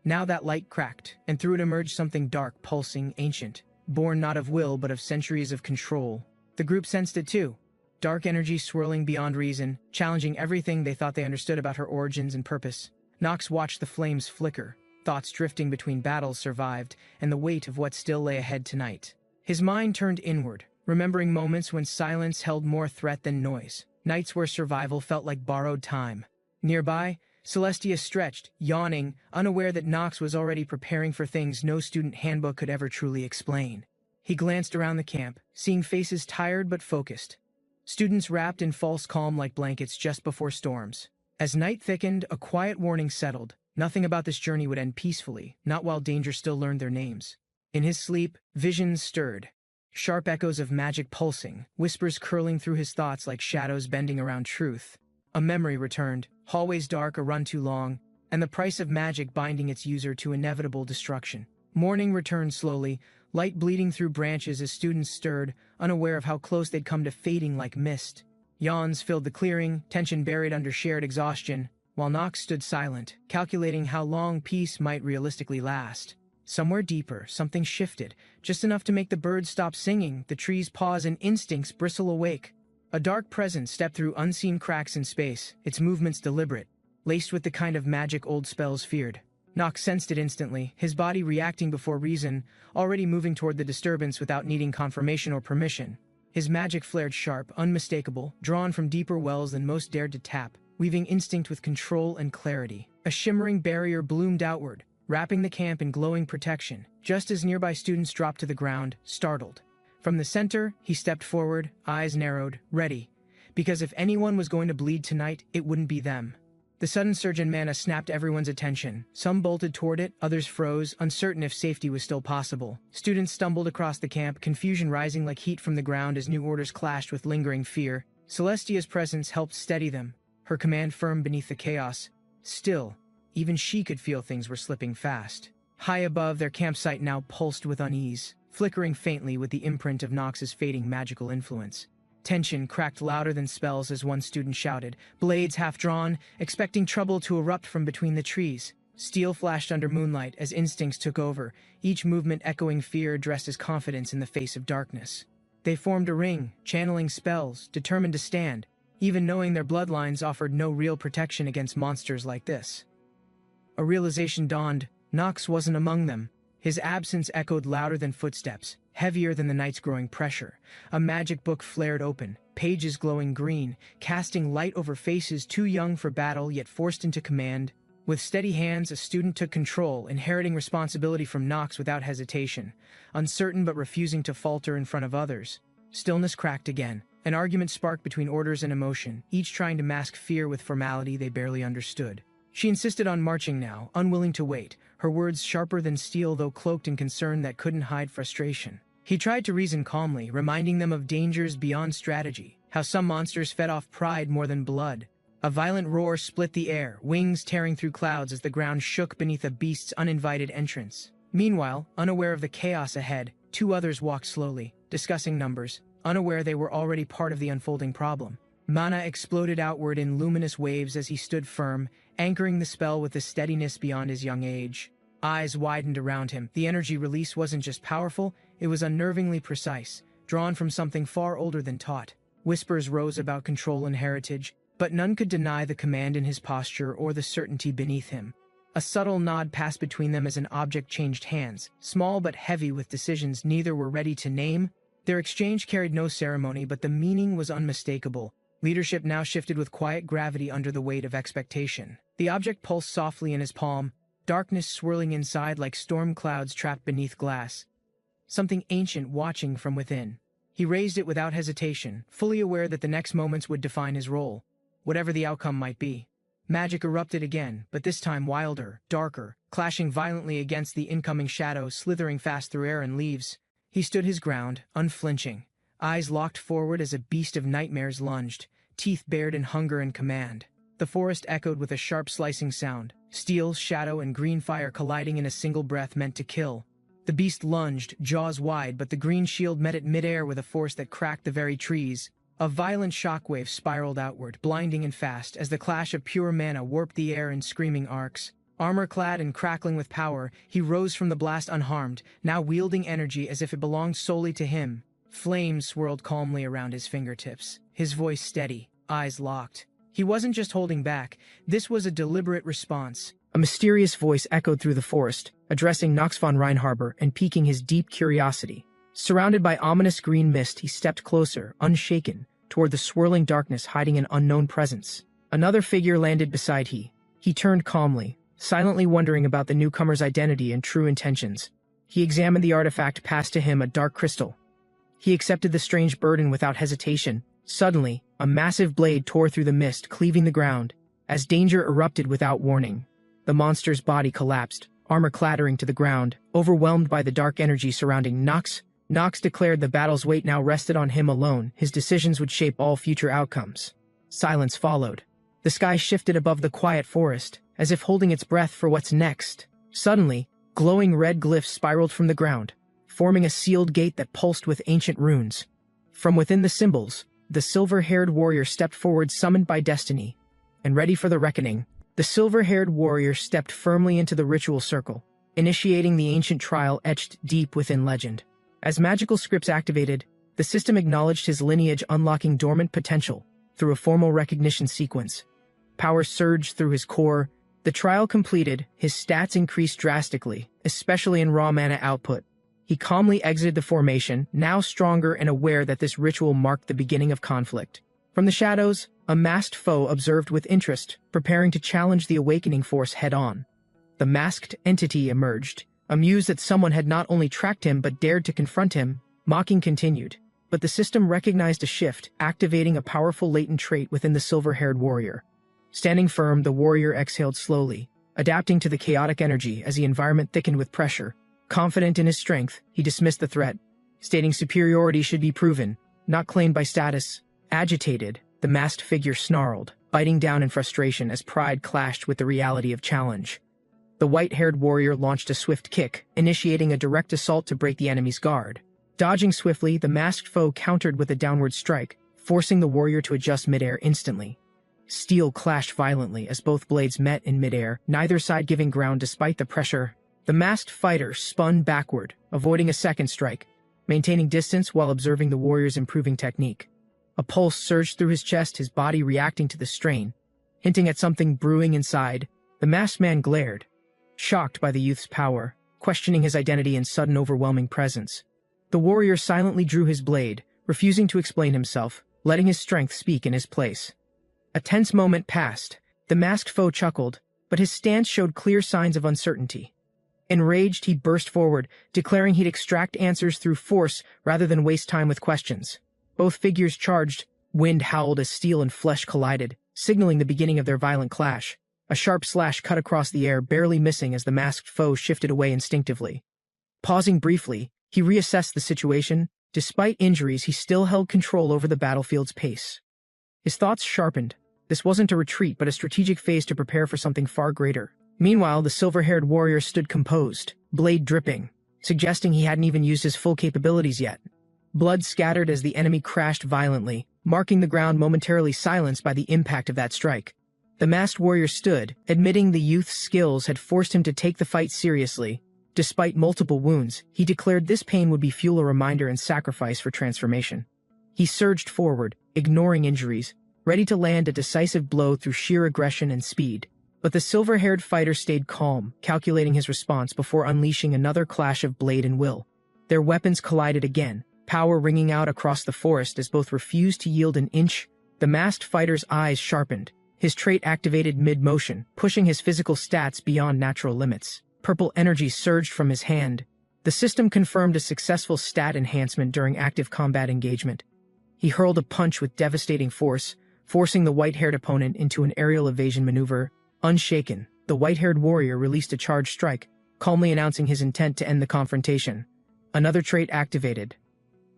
Now that light cracked, and through it emerged something dark, pulsing, ancient, born not of will but of centuries of control. The group sensed it too. Dark energy swirling beyond reason, challenging everything they thought they understood about her origins and purpose. Nox watched the flames flicker, thoughts drifting between battles survived and the weight of what still lay ahead tonight. His mind turned inward, remembering moments when silence held more threat than noise, nights where survival felt like borrowed time. Nearby, Celestia stretched, yawning, unaware that Nox was already preparing for things no student handbook could ever truly explain. He glanced around the camp, seeing faces tired but focused. Students wrapped in false calm like blankets just before storms. As night thickened, a quiet warning settled. Nothing about this journey would end peacefully, not while danger still learned their names. In his sleep, visions stirred. Sharp echoes of magic pulsing, whispers curling through his thoughts like shadows bending around truth. A memory returned, hallways dark a run too long, and the price of magic binding its user to inevitable destruction. Morning returned slowly, light bleeding through branches as students stirred, unaware of how close they'd come to fading like mist. Yawns filled the clearing, tension buried under shared exhaustion, while Nox stood silent, calculating how long peace might realistically last. Somewhere deeper, something shifted, just enough to make the birds stop singing, the trees pause and instincts bristle awake. A dark presence stepped through unseen cracks in space, its movements deliberate, laced with the kind of magic old spells feared. Nox sensed it instantly, his body reacting before reason, already moving toward the disturbance without needing confirmation or permission. His magic flared sharp, unmistakable, drawn from deeper wells than most dared to tap, weaving instinct with control and clarity. A shimmering barrier bloomed outward, wrapping the camp in glowing protection, just as nearby students dropped to the ground, startled. From the center, he stepped forward, eyes narrowed, ready. Because if anyone was going to bleed tonight, it wouldn't be them. The sudden surge in mana snapped everyone's attention. Some bolted toward it, others froze, uncertain if safety was still possible. Students stumbled across the camp, confusion rising like heat from the ground as new orders clashed with lingering fear. Celestia's presence helped steady them, her command firm beneath the chaos. Still, even she could feel things were slipping fast. High above, their campsite now pulsed with unease, flickering faintly with the imprint of Nox's fading magical influence. Tension cracked louder than spells as one student shouted, blades half-drawn, expecting trouble to erupt from between the trees. Steel flashed under moonlight as instincts took over, each movement echoing fear dressed as confidence in the face of darkness. They formed a ring, channeling spells, determined to stand, even knowing their bloodlines offered no real protection against monsters like this. A realization dawned. Nox wasn't among them. His absence echoed louder than footsteps, heavier than the night's growing pressure. A magic book flared open, pages glowing green, casting light over faces too young for battle yet forced into command. With steady hands, a student took control, inheriting responsibility from Nox without hesitation, uncertain but refusing to falter in front of others. Stillness cracked again. An argument sparked between orders and emotion, each trying to mask fear with formality they barely understood. She insisted on marching now, unwilling to wait, her words sharper than steel though cloaked in concern that couldn't hide frustration. He tried to reason calmly, reminding them of dangers beyond strategy, how some monsters fed off pride more than blood. A violent roar split the air, wings tearing through clouds as the ground shook beneath a beast's uninvited entrance. Meanwhile, unaware of the chaos ahead, two others walked slowly, discussing numbers, unaware they were already part of the unfolding problem. Mana exploded outward in luminous waves as he stood firm, anchoring the spell with a steadiness beyond his young age. Eyes widened around him. The energy release wasn't just powerful, it was unnervingly precise, drawn from something far older than taught. Whispers rose about control and heritage, but none could deny the command in his posture or the certainty beneath him. A subtle nod passed between them as an object changed hands, small but heavy with decisions neither were ready to name. Their exchange carried no ceremony, but the meaning was unmistakable. Leadership now shifted with quiet gravity under the weight of expectation. The object pulsed softly in his palm, darkness swirling inside like storm clouds trapped beneath glass. Something ancient watching from within. He raised it without hesitation, fully aware that the next moments would define his role, whatever the outcome might be. Magic erupted again, but this time wilder, darker, clashing violently against the incoming shadow slithering fast through air and leaves. He stood his ground, unflinching, eyes locked forward as a beast of nightmares lunged, teeth bared in hunger and command. The forest echoed with a sharp slicing sound, steel, shadow, and green fire colliding in a single breath meant to kill. The beast lunged, jaws wide, but the green shield met it midair with a force that cracked the very trees. A violent shockwave spiraled outward, blinding and fast, as the clash of pure mana warped the air in screaming arcs. Armor-clad and crackling with power, he rose from the blast unharmed, now wielding energy as if it belonged solely to him. Flames swirled calmly around his fingertips, his voice steady, eyes locked. He wasn't just holding back, this was a deliberate response. A mysterious voice echoed through the forest, addressing Nox von Reinharber and piquing his deep curiosity. Surrounded by ominous green mist, he stepped closer, unshaken, toward the swirling darkness hiding an unknown presence. Another figure landed beside he. He turned calmly, silently wondering about the newcomer's identity and true intentions. He examined the artifact passed to him, a dark crystal. He accepted the strange burden without hesitation. Suddenly, a massive blade tore through the mist, cleaving the ground. As danger erupted without warning, the monster's body collapsed, armor clattering to the ground, overwhelmed by the dark energy surrounding Nox. Nox declared the battle's weight now rested on him alone. His decisions would shape all future outcomes. Silence followed. The sky shifted above the quiet forest, as if holding its breath for what's next. Suddenly, glowing red glyphs spiraled from the ground, forming a sealed gate that pulsed with ancient runes. From within the symbols, the silver-haired warrior stepped forward, summoned by destiny. And ready for the reckoning, the silver-haired warrior stepped firmly into the ritual circle, initiating the ancient trial etched deep within legend. As magical scripts activated, the system acknowledged his lineage, unlocking dormant potential through a formal recognition sequence. Power surged through his core, The trial completed, his stats increased drastically, especially in raw mana output. He calmly exited the formation, now stronger and aware that this ritual marked the beginning of conflict. From the shadows, a masked foe observed with interest, preparing to challenge the awakening force head-on. The masked entity emerged, amused that someone had not only tracked him but dared to confront him. Mocking continued, but the system recognized a shift, activating a powerful latent trait within the silver-haired warrior. Standing firm, the warrior exhaled slowly, adapting to the chaotic energy as the environment thickened with pressure. Confident in his strength, he dismissed the threat, stating superiority should be proven, not claimed by status. Agitated, the masked figure snarled, biting down in frustration as pride clashed with the reality of challenge. The white-haired warrior launched a swift kick, initiating a direct assault to break the enemy's guard. Dodging swiftly, the masked foe countered with a downward strike, forcing the warrior to adjust midair instantly. Steel clashed violently as both blades met in midair, neither side giving ground despite the pressure. The masked fighter spun backward, avoiding a second strike, maintaining distance while observing the warrior's improving technique. A pulse surged through his chest, his body reacting to the strain. Hinting at something brewing inside, the masked man glared, shocked by the youth's power, questioning his identity and sudden overwhelming presence. The warrior silently drew his blade, refusing to explain himself, letting his strength speak in his place. A tense moment passed. The masked foe chuckled, but his stance showed clear signs of uncertainty. Enraged, he burst forward, declaring he'd extract answers through force rather than waste time with questions. Both figures charged. Wind howled as steel and flesh collided, signaling the beginning of their violent clash. A sharp slash cut across the air, barely missing as the masked foe shifted away instinctively. Pausing briefly, he reassessed the situation. Despite injuries, he still held control over the battlefield's pace. His thoughts sharpened. This wasn't a retreat, but a strategic phase to prepare for something far greater. Meanwhile, the silver-haired warrior stood composed, blade dripping, suggesting he hadn't even used his full capabilities yet. Blood scattered as the enemy crashed violently, marking the ground momentarily silenced by the impact of that strike. The masked warrior stood, admitting the youth's skills had forced him to take the fight seriously. Despite multiple wounds, he declared this pain would be fuel, a reminder and sacrifice for transformation. He surged forward, ignoring injuries, ready to land a decisive blow through sheer aggression and speed. But the silver-haired fighter stayed calm, calculating his response before unleashing another clash of blade and will. Their weapons collided again, power ringing out across the forest as both refused to yield an inch. The masked fighter's eyes sharpened, his trait activated mid-motion, pushing his physical stats beyond natural limits. Purple energy surged from his hand. The system confirmed a successful stat enhancement during active combat engagement. He hurled a punch with devastating force, forcing the white-haired opponent into an aerial evasion maneuver. Unshaken, the white-haired warrior released a charged strike, calmly announcing his intent to end the confrontation. Another trait activated.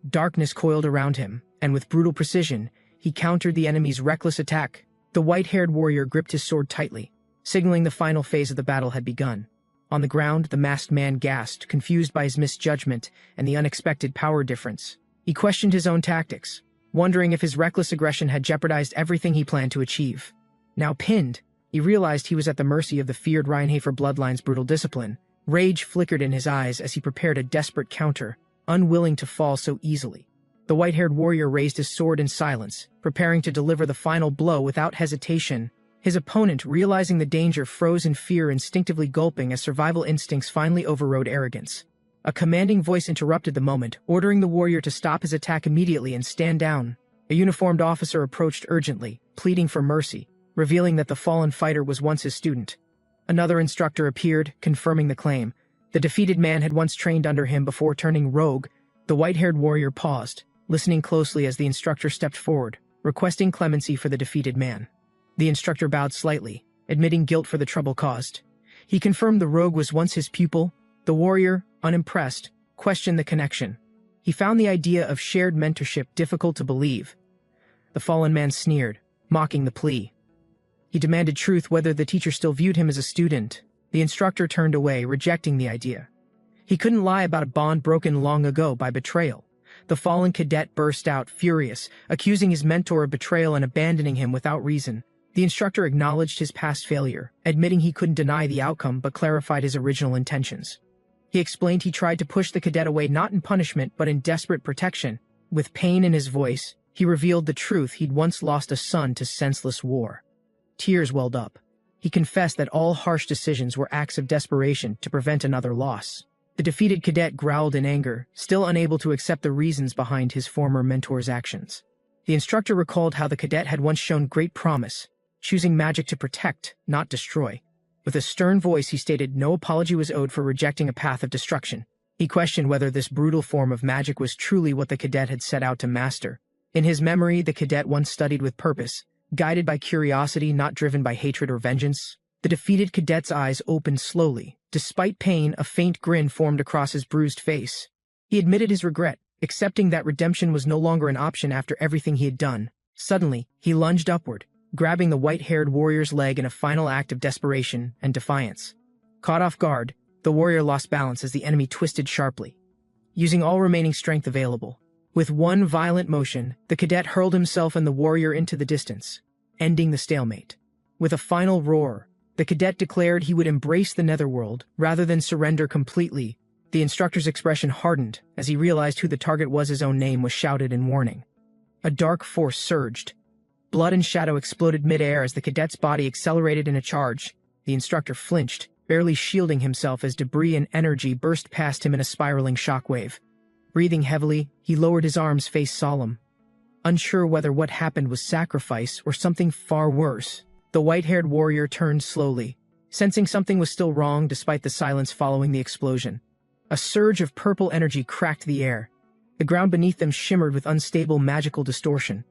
Darkness coiled around him, and with brutal precision, he countered the enemy's reckless attack. The white-haired warrior gripped his sword tightly, signaling the final phase of the battle had begun. On the ground, the masked man gasped, confused by his misjudgment and the unexpected power difference. He questioned his own tactics, wondering if his reckless aggression had jeopardized everything he planned to achieve. Now pinned, he realized he was at the mercy of the feared Reinhafer bloodline's brutal discipline. Rage flickered in his eyes as he prepared a desperate counter, unwilling to fall so easily. The white-haired warrior raised his sword in silence, preparing to deliver the final blow without hesitation. His opponent, realizing the danger, froze in fear, instinctively gulping as survival instincts finally overrode arrogance. A commanding voice interrupted the moment, ordering the warrior to stop his attack immediately and stand down. A uniformed officer approached urgently, pleading for mercy, revealing that the fallen fighter was once his student. Another instructor appeared, confirming the claim. The defeated man had once trained under him before turning rogue. The white-haired warrior paused, listening closely as the instructor stepped forward, requesting clemency for the defeated man. The instructor bowed slightly, admitting guilt for the trouble caused. He confirmed the rogue was once his pupil. The warrior, unimpressed, questioned the connection. He found the idea of shared mentorship difficult to believe. The fallen man sneered, mocking the plea. He demanded truth, whether the teacher still viewed him as a student. The instructor turned away, rejecting the idea. He couldn't lie about a bond broken long ago by betrayal. The fallen cadet burst out, furious, accusing his mentor of betrayal and abandoning him without reason. The instructor acknowledged his past failure, admitting he couldn't deny the outcome but clarified his original intentions. He explained he tried to push the cadet away not in punishment but in desperate protection. With pain in his voice, he revealed the truth: he'd once lost a son to senseless war. Tears welled up. He confessed that all harsh decisions were acts of desperation to prevent another loss. The defeated cadet growled in anger, still unable to accept the reasons behind his former mentor's actions. The instructor recalled how the cadet had once shown great promise, choosing magic to protect, not destroy. With a stern voice, he stated no apology was owed for rejecting a path of destruction. He questioned whether this brutal form of magic was truly what the cadet had set out to master. In his memory, the cadet once studied with purpose, guided by curiosity, not driven by hatred or vengeance. The defeated cadet's eyes opened slowly. Despite pain, a faint grin formed across his bruised face. He admitted his regret, accepting that redemption was no longer an option after everything he had done. Suddenly, he lunged upward, grabbing the white-haired warrior's leg in a final act of desperation and defiance. Caught off guard, the warrior lost balance as the enemy twisted sharply, using all remaining strength available. With one violent motion, the cadet hurled himself and the warrior into the distance, ending the stalemate. With a final roar, the cadet declared he would embrace the netherworld rather than surrender completely. The instructor's expression hardened as he realized who the target was. His own name was shouted in warning. A dark force surged. Blood and shadow exploded mid-air as the cadet's body accelerated in a charge. The instructor flinched, barely shielding himself as debris and energy burst past him in a spiraling shockwave. Breathing heavily, he lowered his arms, face solemn, unsure whether what happened was sacrifice or something far worse. The white-haired warrior turned slowly, sensing something was still wrong despite the silence following the explosion. A surge of purple energy cracked the air. The ground beneath them shimmered with unstable magical distortion.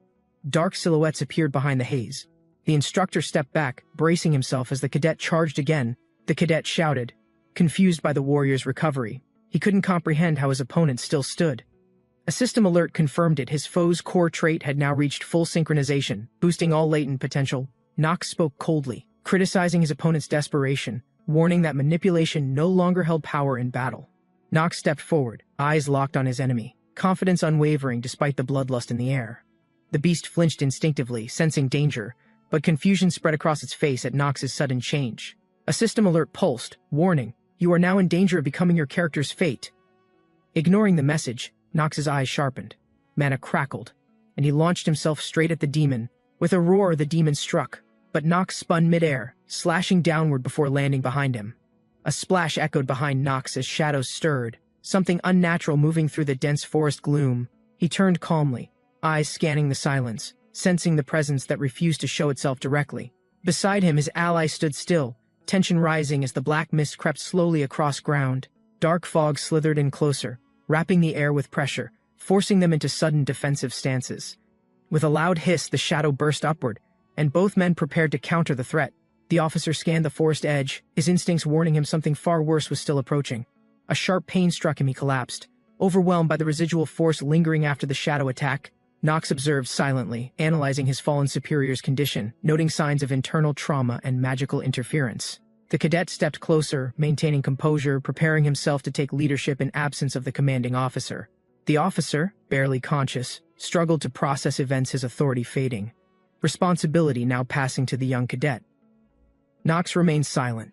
Dark silhouettes appeared behind the haze. The instructor stepped back, bracing himself as the cadet charged again. The cadet shouted, confused by the warrior's recovery. He couldn't comprehend how his opponent still stood. A system alert confirmed it. His foe's core trait had now reached full synchronization, boosting all latent potential. Nox spoke coldly, criticizing his opponent's desperation, warning that manipulation no longer held power in battle. Nox stepped forward, eyes locked on his enemy, confidence unwavering despite the bloodlust in the air. The beast flinched instinctively, sensing danger, but confusion spread across its face at Nox's sudden change. A system alert pulsed, warning, "You are now in danger of becoming your character's fate." Ignoring the message, Nox's eyes sharpened. Mana crackled, and he launched himself straight at the demon. With a roar, the demon struck, but Nox spun mid-air, slashing downward before landing behind him. A splash echoed behind Nox as shadows stirred, something unnatural moving through the dense forest gloom. He turned calmly, eyes scanning the silence, sensing the presence that refused to show itself directly. Beside him, his ally stood still, tension rising as the black mist crept slowly across ground. Dark fog slithered in closer, wrapping the air with pressure, forcing them into sudden defensive stances. With a loud hiss, the shadow burst upward, and both men prepared to counter the threat. The officer scanned the forest edge, his instincts warning him something far worse was still approaching. A sharp pain struck him. He collapsed, overwhelmed by the residual force lingering after the shadow attack. Nox observed silently, analyzing his fallen superior's condition, noting signs of internal trauma and magical interference. The cadet stepped closer, maintaining composure, preparing himself to take leadership in absence of the commanding officer. The officer, barely conscious, struggled to process events, his authority fading, responsibility now passing to the young cadet. Nox remained silent,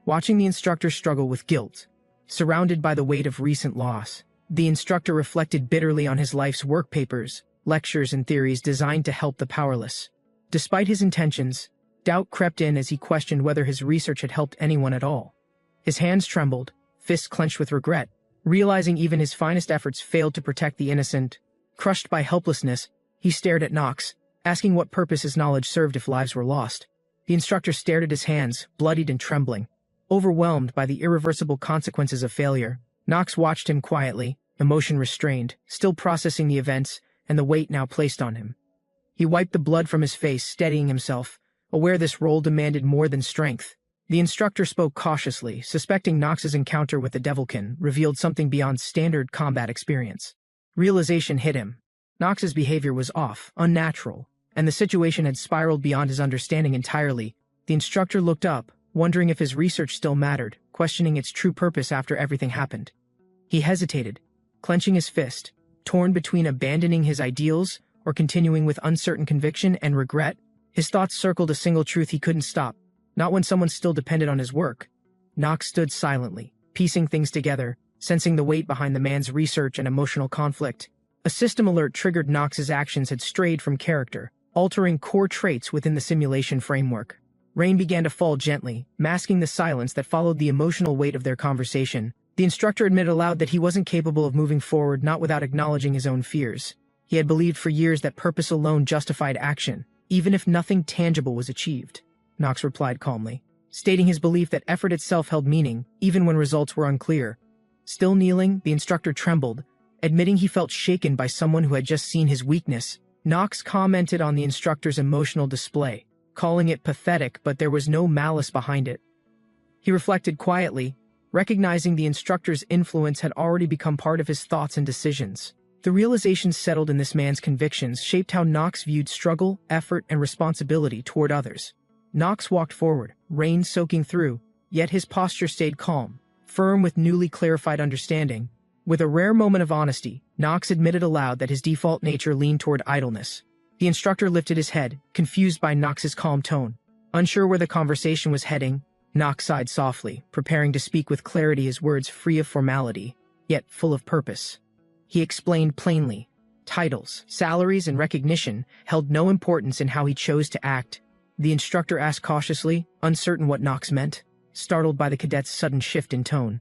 watching the instructor struggle with guilt, surrounded by the weight of recent loss. The instructor reflected bitterly on his life's work papers, lectures and theories designed to help the powerless. Despite his intentions, doubt crept in as he questioned whether his research had helped anyone at all. His hands trembled, fists clenched with regret, realizing even his finest efforts failed to protect the innocent. Crushed by helplessness, he stared at Nox, asking what purpose his knowledge served if lives were lost. The instructor stared at his hands, bloodied and trembling, overwhelmed by the irreversible consequences of failure. Nox watched him quietly, emotion restrained, still processing the events and the weight now placed on him. He wiped the blood from his face, steadying himself, aware this role demanded more than strength. The instructor spoke cautiously, suspecting Nox's encounter with the Devilkin revealed something beyond standard combat experience. Realization hit him. Nox's behavior was off, unnatural, and the situation had spiraled beyond his understanding entirely. The instructor looked up, wondering if his research still mattered, questioning its true purpose after everything happened. He hesitated, clenching his fist, torn between abandoning his ideals or continuing with uncertain conviction and regret. His thoughts circled a single truth he couldn't stop, not when someone still depended on his work. Nox stood silently, piecing things together, sensing the weight behind the man's research and emotional conflict. A system alert triggered. Nox's actions had strayed from character, altering core traits within the simulation framework. Rain began to fall gently, masking the silence that followed the emotional weight of their conversation. The instructor admitted aloud that he wasn't capable of moving forward, not without acknowledging his own fears. He had believed for years that purpose alone justified action, even if nothing tangible was achieved. Knox replied calmly, stating his belief that effort itself held meaning, even when results were unclear. Still kneeling, the instructor trembled, admitting he felt shaken by someone who had just seen his weakness. Knox commented on the instructor's emotional display, calling it pathetic, but there was no malice behind it. He reflected quietly, recognizing the instructor's influence had already become part of his thoughts and decisions. The realization settled in this man's convictions shaped how Knox viewed struggle, effort, and responsibility toward others. Knox walked forward, rain soaking through, yet his posture stayed calm, firm with newly clarified understanding. With a rare moment of honesty, Knox admitted aloud that his default nature leaned toward idleness. The instructor lifted his head, confused by Knox's calm tone. Unsure where the conversation was heading, Knox sighed softly, preparing to speak with clarity, his words free of formality, yet full of purpose. He explained plainly. Titles, salaries, and recognition held no importance in how he chose to act. The instructor asked cautiously, uncertain what Knox meant, startled by the cadet's sudden shift in tone.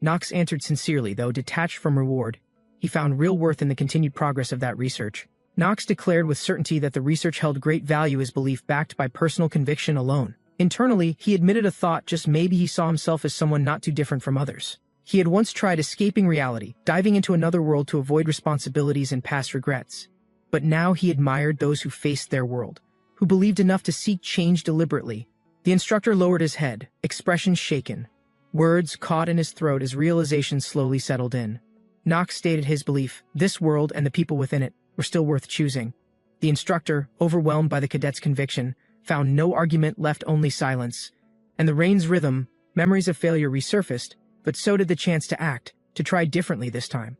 Knox answered sincerely, though detached from reward. He found real worth in the continued progress of that research. Knox declared with certainty that the research held great value, his belief backed by personal conviction alone. Internally, he admitted a thought, just maybe he saw himself as someone not too different from others. He had once tried escaping reality, diving into another world to avoid responsibilities and past regrets. But now he admired those who faced their world, who believed enough to seek change deliberately. The instructor lowered his head, expression shaken. Words caught in his throat as realization slowly settled in. Knox stated his belief, this world and the people within it were still worth choosing. The instructor, overwhelmed by the cadet's conviction, found no argument left, only silence. And the rain's rhythm, memories of failure resurfaced, but so did the chance to act, to try differently this time.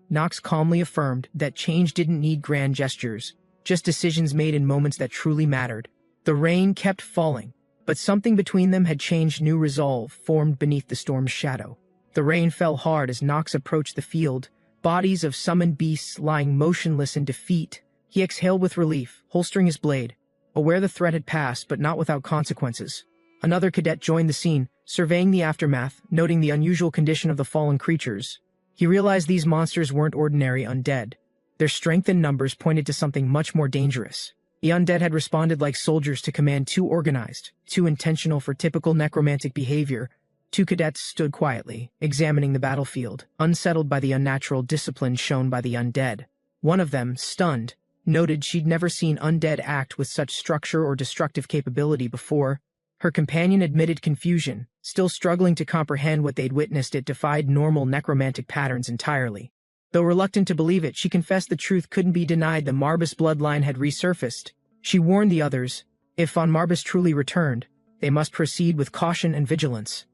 Knox calmly affirmed that change didn't need grand gestures, just decisions made in moments that truly mattered. The rain kept falling, but something between them had changed. New resolve formed beneath the storm's shadow. The rain fell hard as Knox approached the field, bodies of summoned beasts lying motionless in defeat. He exhaled with relief, holstering his blade, aware the threat had passed but not without consequences. Another cadet joined the scene, surveying the aftermath, noting the unusual condition of the fallen creatures. He realized these monsters weren't ordinary undead. Their strength in numbers pointed to something much more dangerous. The undead had responded like soldiers to command, too organized, too intentional for typical necromantic behavior. Two cadets stood quietly, examining the battlefield, unsettled by the unnatural discipline shown by the undead. One of them, stunned, noted she'd never seen undead act with such structure or destructive capability before. Her companion admitted confusion, still struggling to comprehend what they'd witnessed. It defied normal necromantic patterns entirely. Though reluctant to believe it, she confessed the truth couldn't be denied. The Marbus bloodline had resurfaced. She warned the others, if Von Marbus truly returned, they must proceed with caution and vigilance.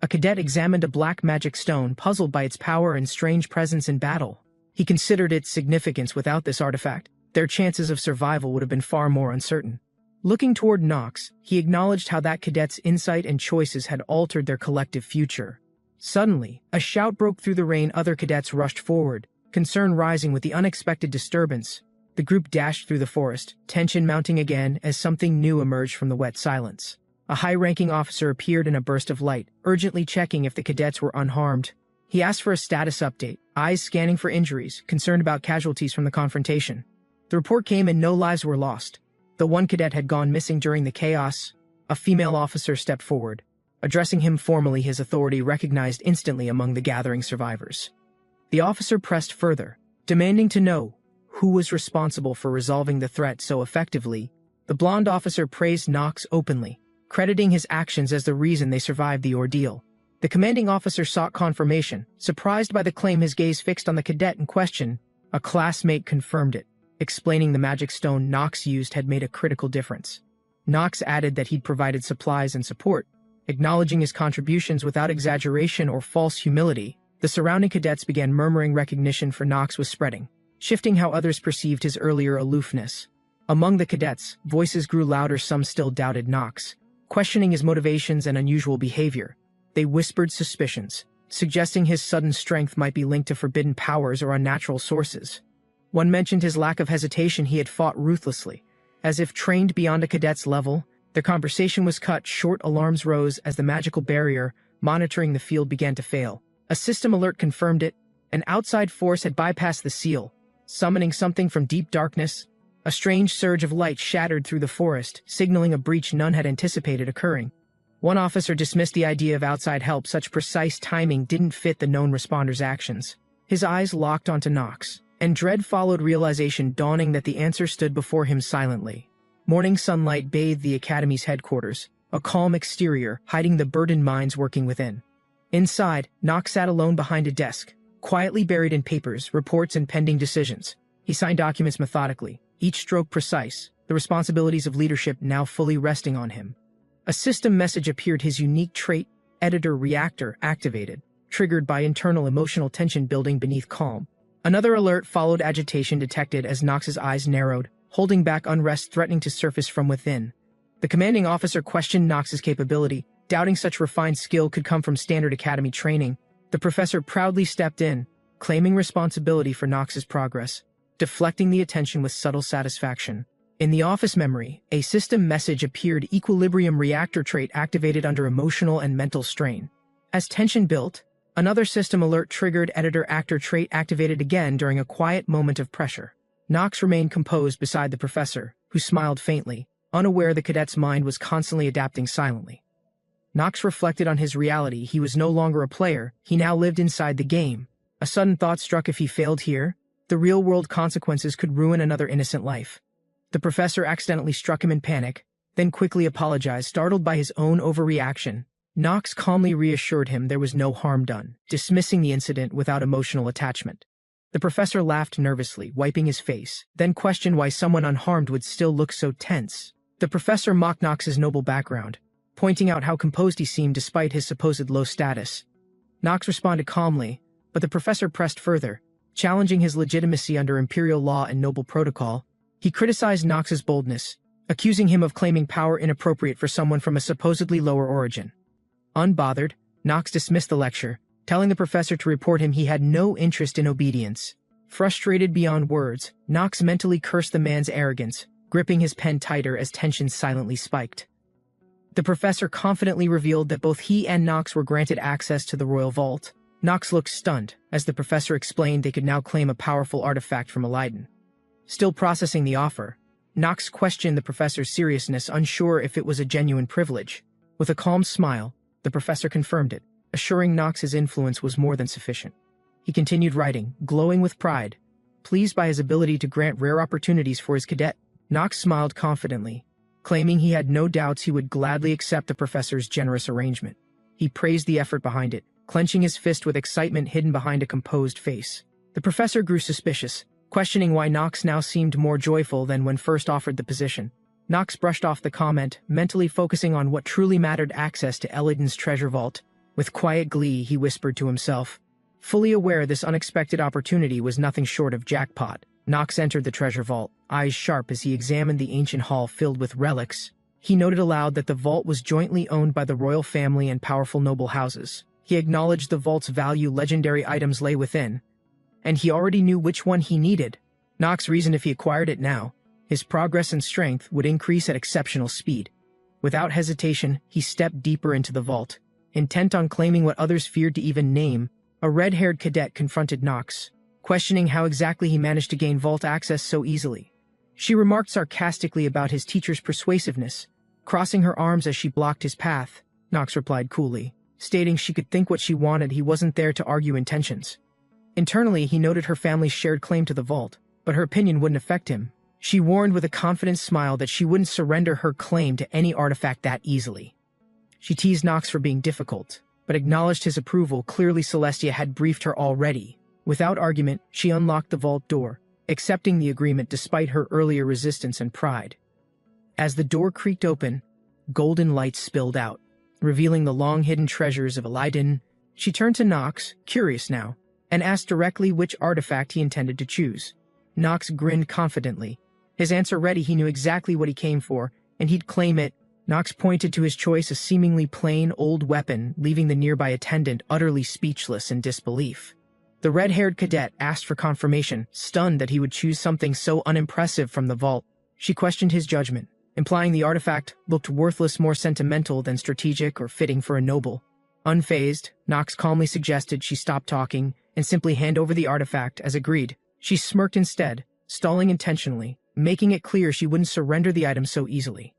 A cadet examined a black magic stone, puzzled by its power and strange presence in battle. He considered its significance. Without this artifact, their chances of survival would have been far more uncertain. Looking toward Knox, he acknowledged how that cadet's insight and choices had altered their collective future. Suddenly, a shout broke through the rain. Other cadets rushed forward, concern rising with the unexpected disturbance. The group dashed through the forest, tension mounting again as something new emerged from the wet silence. A high-ranking officer appeared in a burst of light, urgently checking if the cadets were unharmed. He asked for a status update, eyes scanning for injuries, concerned about casualties from the confrontation. The report came and no lives were lost. Though one cadet had gone missing during the chaos, a female officer stepped forward. Addressing him formally, his authority recognized instantly among the gathering survivors. The officer pressed further, demanding to know who was responsible for resolving the threat so effectively. The blonde officer praised Knox openly, crediting his actions as the reason they survived the ordeal. The commanding officer sought confirmation, surprised by the claim, his gaze fixed on the cadet in question. A classmate confirmed it, explaining the magic stone Knox used had made a critical difference. Knox added that he'd provided supplies and support, acknowledging his contributions without exaggeration or false humility. The surrounding cadets began murmuring. Recognition for Knox was spreading, shifting how others perceived his earlier aloofness. Among the cadets, voices grew louder. Some still doubted Knox, questioning his motivations and unusual behavior. They whispered suspicions, suggesting his sudden strength might be linked to forbidden powers or unnatural sources. One mentioned his lack of hesitation. He had fought ruthlessly, as if trained beyond a cadet's level. Their conversation was cut short. Alarms rose as the magical barrier monitoring the field began to fail. A system alert confirmed it. An outside force had bypassed the seal, summoning something from deep darkness. A strange surge of light shattered through the forest, signaling a breach none had anticipated occurring. One officer dismissed the idea of outside help. Such precise timing didn't fit the known responder's actions. His eyes locked onto Nox, and dread followed realization dawning that the answer stood before him silently. Morning sunlight bathed the Academy's headquarters, a calm exterior hiding the burdened minds working within. Inside, Nox sat alone behind a desk, quietly buried in papers, reports, and pending decisions. He signed documents methodically, each stroke precise, the responsibilities of leadership now fully resting on him. A system message appeared, his unique trait, editor reactor, activated, triggered by internal emotional tension building beneath calm. Another alert followed, agitation detected as Nox's eyes narrowed, holding back unrest threatening to surface from within. The commanding officer questioned Nox's capability, doubting such refined skill could come from standard academy training. The professor proudly stepped in, claiming responsibility for Nox's progress, deflecting the attention with subtle satisfaction. In the office memory, a system message appeared, equilibrium reactor trait activated under emotional and mental strain. As tension built, another system alert triggered, editor actor trait activated again during a quiet moment of pressure. Nox remained composed beside the professor, who smiled faintly, unaware the cadet's mind was constantly adapting silently. Nox reflected on his reality. He was no longer a player, he now lived inside the game. A sudden thought struck: if he failed here, the real-world consequences could ruin another innocent life. The professor accidentally struck him in panic, then quickly apologized, startled by his own overreaction. Nox calmly reassured him there was no harm done, dismissing the incident without emotional attachment. The professor laughed nervously, wiping his face, then questioned why someone unharmed would still look so tense. The professor mocked Nox's noble background, pointing out how composed he seemed despite his supposed low status. Nox responded calmly, but the professor pressed further, challenging his legitimacy under imperial law and noble protocol. He criticized Nox's boldness, accusing him of claiming power inappropriate for someone from a supposedly lower origin. Unbothered, Nox dismissed the lecture, telling the professor to report him he had no interest in obedience. Frustrated beyond words, Nox mentally cursed the man's arrogance, gripping his pen tighter as tension silently spiked. The professor confidently revealed that both he and Nox were granted access to the royal vault. Nox looked stunned, as the professor explained they could now claim a powerful artifact from Eliden. Still processing the offer, Nox questioned the professor's seriousness, unsure if it was a genuine privilege. With a calm smile, the professor confirmed it, assuring Nox his influence was more than sufficient. He continued writing, glowing with pride, pleased by his ability to grant rare opportunities for his cadet. Nox smiled confidently, claiming he had no doubts he would gladly accept the professor's generous arrangement. He praised the effort behind it, clenching his fist with excitement hidden behind a composed face. The professor grew suspicious, questioning why Nox now seemed more joyful than when first offered the position. Nox brushed off the comment, mentally focusing on what truly mattered: access to Eliden's treasure vault. With quiet glee, he whispered to himself, fully aware this unexpected opportunity was nothing short of jackpot. Nox entered the treasure vault, eyes sharp as he examined the ancient hall filled with relics. He noted aloud that the vault was jointly owned by the royal family and powerful noble houses. He acknowledged the vault's value, legendary items lay within, and he already knew which one he needed. Nox reasoned if he acquired it now, his progress and strength would increase at exceptional speed. Without hesitation, he stepped deeper into the vault, intent on claiming what others feared to even name. A red-haired cadet confronted Nox, questioning how exactly he managed to gain vault access so easily. She remarked sarcastically about his teacher's persuasiveness, crossing her arms as she blocked his path. Nox replied coolly, stating she could think what she wanted, he wasn't there to argue intentions. Internally, he noted her family's shared claim to the vault, but her opinion wouldn't affect him. She warned with a confident smile that she wouldn't surrender her claim to any artifact that easily. She teased Nox for being difficult, but acknowledged his approval. Clearly Celestia had briefed her already. Without argument, she unlocked the vault door, accepting the agreement despite her earlier resistance and pride. As the door creaked open, golden light spilled out, revealing the long-hidden treasures of Eliden. She turned to Nox, curious now, and asked directly which artifact he intended to choose. Nox grinned confidently. His answer ready, he knew exactly what he came for, and he'd claim it. Nox pointed to his choice, a seemingly plain old weapon, leaving the nearby attendant utterly speechless in disbelief. The red-haired cadet asked for confirmation, stunned that he would choose something so unimpressive from the vault. She questioned his judgment, implying the artifact looked worthless, more sentimental than strategic or fitting for a noble. Unfazed, Nox calmly suggested she stop talking and simply hand over the artifact as agreed. She smirked instead, stalling intentionally, making it clear she wouldn't surrender the item so easily.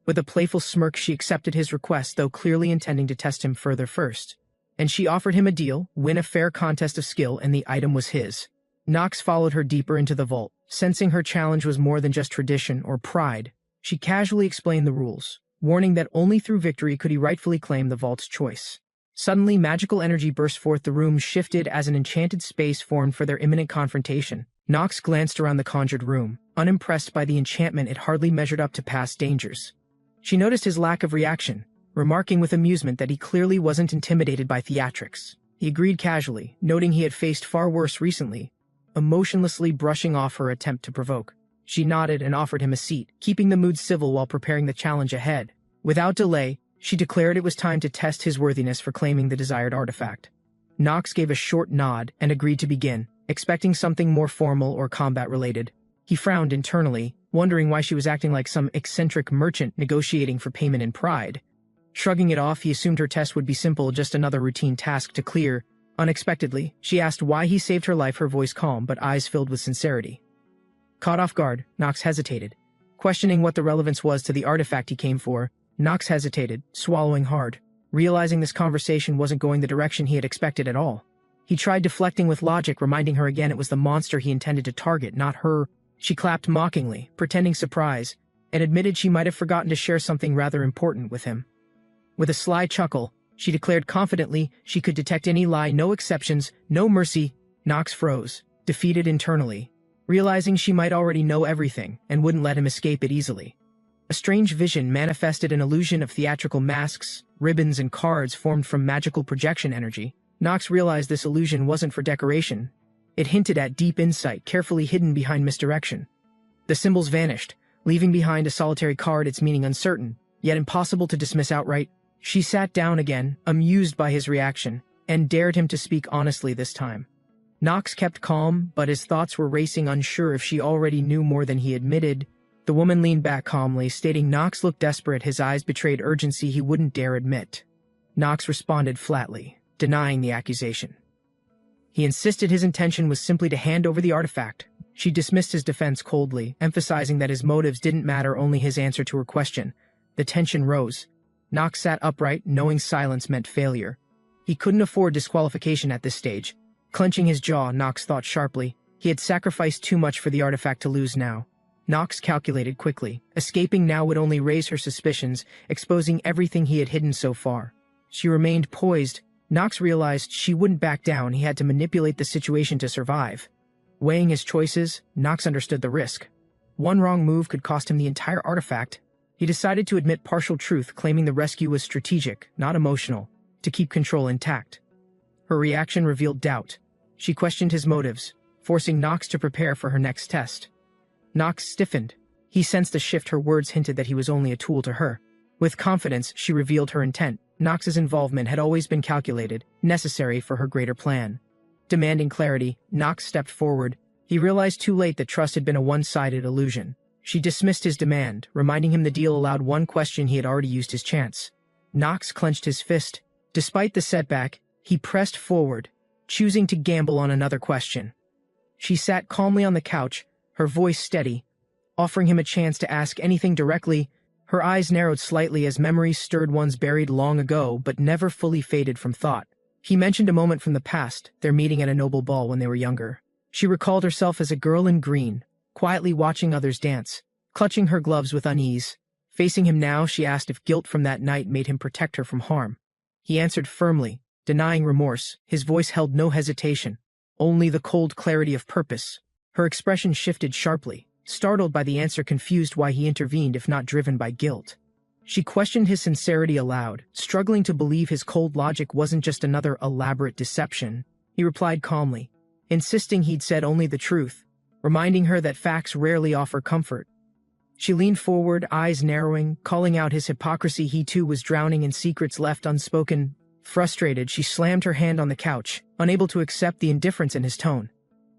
With a playful smirk, she accepted his request, though clearly intending to test him further first. And she offered him a deal: win a fair contest of skill and the item was his. Nox followed her deeper into the vault, sensing her challenge was more than just tradition or pride. She casually explained the rules, warning that only through victory could he rightfully claim the vault's choice. Suddenly, magical energy burst forth. The room shifted as an enchanted space formed for their imminent confrontation. Nox glanced around the conjured room, unimpressed by the enchantment. It hardly measured up to past dangers. She noticed his lack of reaction, remarking with amusement that he clearly wasn't intimidated by theatrics. He agreed casually, noting he had faced far worse recently, emotionlessly brushing off her attempt to provoke. She nodded and offered him a seat, keeping the mood civil while preparing the challenge ahead. Without delay, she declared it was time to test his worthiness for claiming the desired artifact. Nox gave a short nod and agreed to begin, expecting something more formal or combat-related. He frowned internally, wondering why she was acting like some eccentric merchant negotiating for payment in pride. Shrugging it off, he assumed her test would be simple, just another routine task to clear. Unexpectedly, she asked why he saved her life, her voice calm but eyes filled with sincerity. Caught off guard, Nox hesitated. Questioning what the relevance was to the artifact he came for, Nox hesitated, swallowing hard, realizing this conversation wasn't going the direction he had expected at all. He tried deflecting with logic, reminding her again it was the monster he intended to target, not her. She clapped mockingly, pretending surprise, and admitted she might have forgotten to share something rather important with him. With a sly chuckle, she declared confidently she could detect any lie, no exceptions, no mercy. Nox froze, defeated internally, realizing she might already know everything and wouldn't let him escape it easily. A strange vision manifested, an illusion of theatrical masks, ribbons, and cards formed from magical projection energy. Nox realized this illusion wasn't for decoration. It hinted at deep insight, carefully hidden behind misdirection. The symbols vanished, leaving behind a solitary card, its meaning uncertain, yet impossible to dismiss outright. She sat down again, amused by his reaction, and dared him to speak honestly this time. Nox kept calm, but his thoughts were racing, unsure if she already knew more than he admitted. The woman leaned back calmly, stating Nox looked desperate. His eyes betrayed urgency he wouldn't dare admit. Nox responded flatly, denying the accusation. He insisted his intention was simply to hand over the artifact. She dismissed his defense coldly, emphasizing that his motives didn't matter, only his answer to her question. The tension rose. Nox sat upright, knowing silence meant failure. He couldn't afford disqualification at this stage. Clenching his jaw, Nox thought sharply. He had sacrificed too much for the artifact to lose now. Nox calculated quickly. Escaping now would only raise her suspicions, exposing everything he had hidden so far. She remained poised. Nox realized she wouldn't back down. He had to manipulate the situation to survive. Weighing his choices, Nox understood the risk. One wrong move could cost him the entire artifact. He decided to admit partial truth, claiming the rescue was strategic, not emotional, to keep control intact. Her reaction revealed doubt. She questioned his motives, forcing Nox to prepare for her next test. Nox stiffened. He sensed a shift. Her words hinted that he was only a tool to her. With confidence, she revealed her intent. Nox's involvement had always been calculated, necessary for her greater plan. Demanding clarity, Nox stepped forward. He realized too late that trust had been a one-sided illusion. She dismissed his demand, reminding him the deal allowed one question. He had already used his chance. Nox clenched his fist. Despite the setback, he pressed forward, choosing to gamble on another question. She sat calmly on the couch, her voice steady, offering him a chance to ask anything directly. Her eyes narrowed slightly as memories stirred, ones buried long ago but never fully faded from thought. He mentioned a moment from the past, their meeting at a noble ball when they were younger. She recalled herself as a girl in green, quietly watching others dance, clutching her gloves with unease. Facing him now, she asked if guilt from that night made him protect her from harm. He answered firmly, denying remorse. His voice held no hesitation, only the cold clarity of purpose. Her expression shifted sharply, startled by the answer, confused why he intervened if not driven by guilt. She questioned his sincerity aloud, struggling to believe his cold logic wasn't just another elaborate deception. He replied calmly, insisting he'd said only the truth, reminding her that facts rarely offer comfort. She leaned forward, eyes narrowing, calling out his hypocrisy. He too was drowning in secrets left unspoken. Frustrated, she slammed her hand on the couch, unable to accept the indifference in his tone.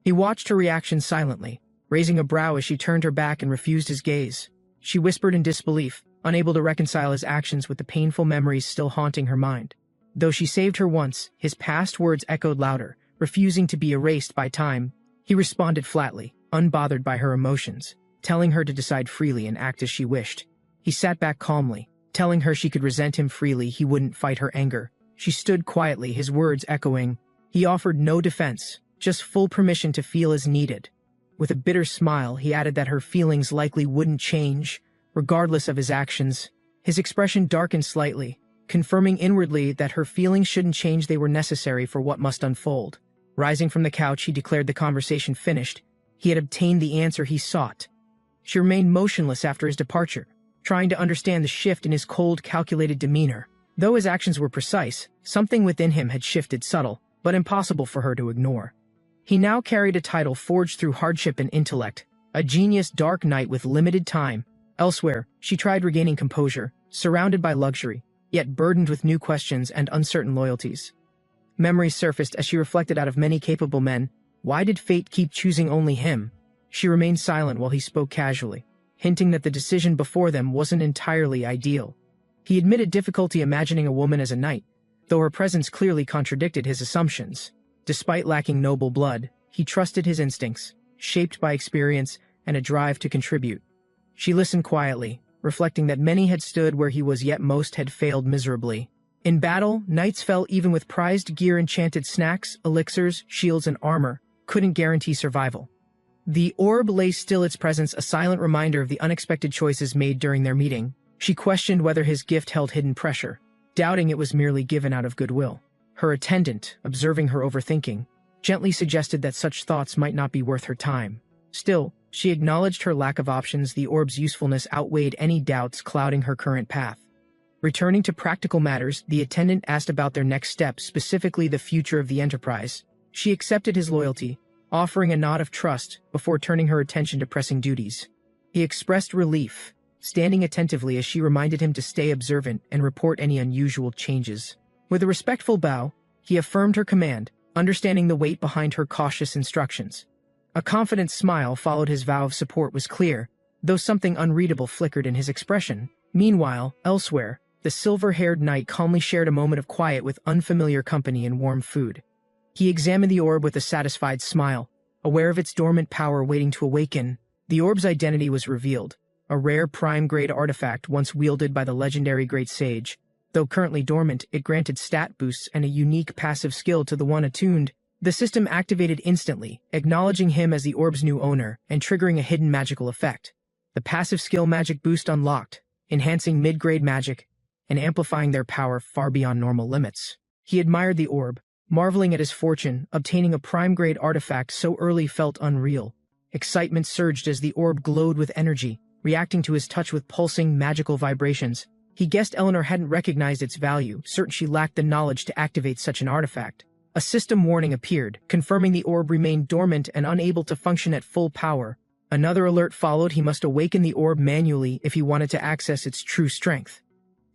He watched her reaction silently, raising a brow as she turned her back and refused his gaze. she whispered in disbelief, unable to reconcile his actions with the painful memories still haunting her mind. Though she saved her once, his past words echoed louder, refusing to be erased by time. He responded flatly, unbothered by her emotions, telling her to decide freely and act as she wished. He sat back calmly, telling her she could resent him freely, he wouldn't fight her anger. She stood quietly, his words echoing. He offered no defense, just full permission to feel as needed. With a bitter smile, he added that her feelings likely wouldn't change, regardless of his actions. His expression darkened slightly, confirming inwardly that her feelings shouldn't change, they were necessary for what must unfold. Rising from the couch, he declared the conversation finished. He had obtained the answer he sought. She remained motionless after his departure, trying to understand the shift in his cold, calculated demeanor. Though his actions were precise, something within him had shifted, subtle, but impossible for her to ignore. He now carried a title forged through hardship and intellect, a genius dark knight with limited time. Elsewhere, she tried regaining composure, surrounded by luxury, yet burdened with new questions and uncertain loyalties. Memories surfaced as she reflected, out of many capable men, why did fate keep choosing only him? She remained silent while he spoke casually, hinting that the decision before them wasn't entirely ideal. He admitted difficulty imagining a woman as a knight, though her presence clearly contradicted his assumptions. Despite lacking noble blood, he trusted his instincts, shaped by experience and a drive to contribute. She listened quietly, reflecting that many had stood where he was, yet most had failed miserably. In battle, knights fell even with prized gear. Enchanted snacks, elixirs, shields, and armor couldn't guarantee survival. The orb lay still, its presence a silent reminder of the unexpected choices made during their meeting. She questioned whether his gift held hidden pressure, doubting it was merely given out of goodwill. Her attendant, observing her overthinking, gently suggested that such thoughts might not be worth her time. Still, she acknowledged her lack of options. The orb's usefulness outweighed any doubts clouding her current path. Returning to practical matters, the attendant asked about their next steps, specifically the future of the enterprise. She accepted his loyalty, offering a nod of trust before turning her attention to pressing duties. He expressed relief, standing attentively as she reminded him to stay observant and report any unusual changes. With a respectful bow, he affirmed her command, understanding the weight behind her cautious instructions. A confident smile followed his vow of support was clear, though something unreadable flickered in his expression. Meanwhile, elsewhere, the silver-haired knight calmly shared a moment of quiet with unfamiliar company and warm food. He examined the orb with a satisfied smile, aware of its dormant power waiting to awaken. The orb's identity was revealed, a rare prime-grade artifact once wielded by the legendary Great Sage. Though currently dormant, it granted stat boosts and a unique passive skill to the one attuned. The system activated instantly, acknowledging him as the orb's new owner and triggering a hidden magical effect. The passive skill magic boost unlocked, enhancing mid-grade magic and amplifying their power far beyond normal limits. He admired the orb, marveling at his fortune. Obtaining a prime-grade artifact so early felt unreal. Excitement surged as the orb glowed with energy, reacting to his touch with pulsing magical vibrations. He guessed Eleanor hadn't recognized its value, certain she lacked the knowledge to activate such an artifact. A system warning appeared, confirming the orb remained dormant and unable to function at full power. Another alert followed: he must awaken the orb manually if he wanted to access its true strength.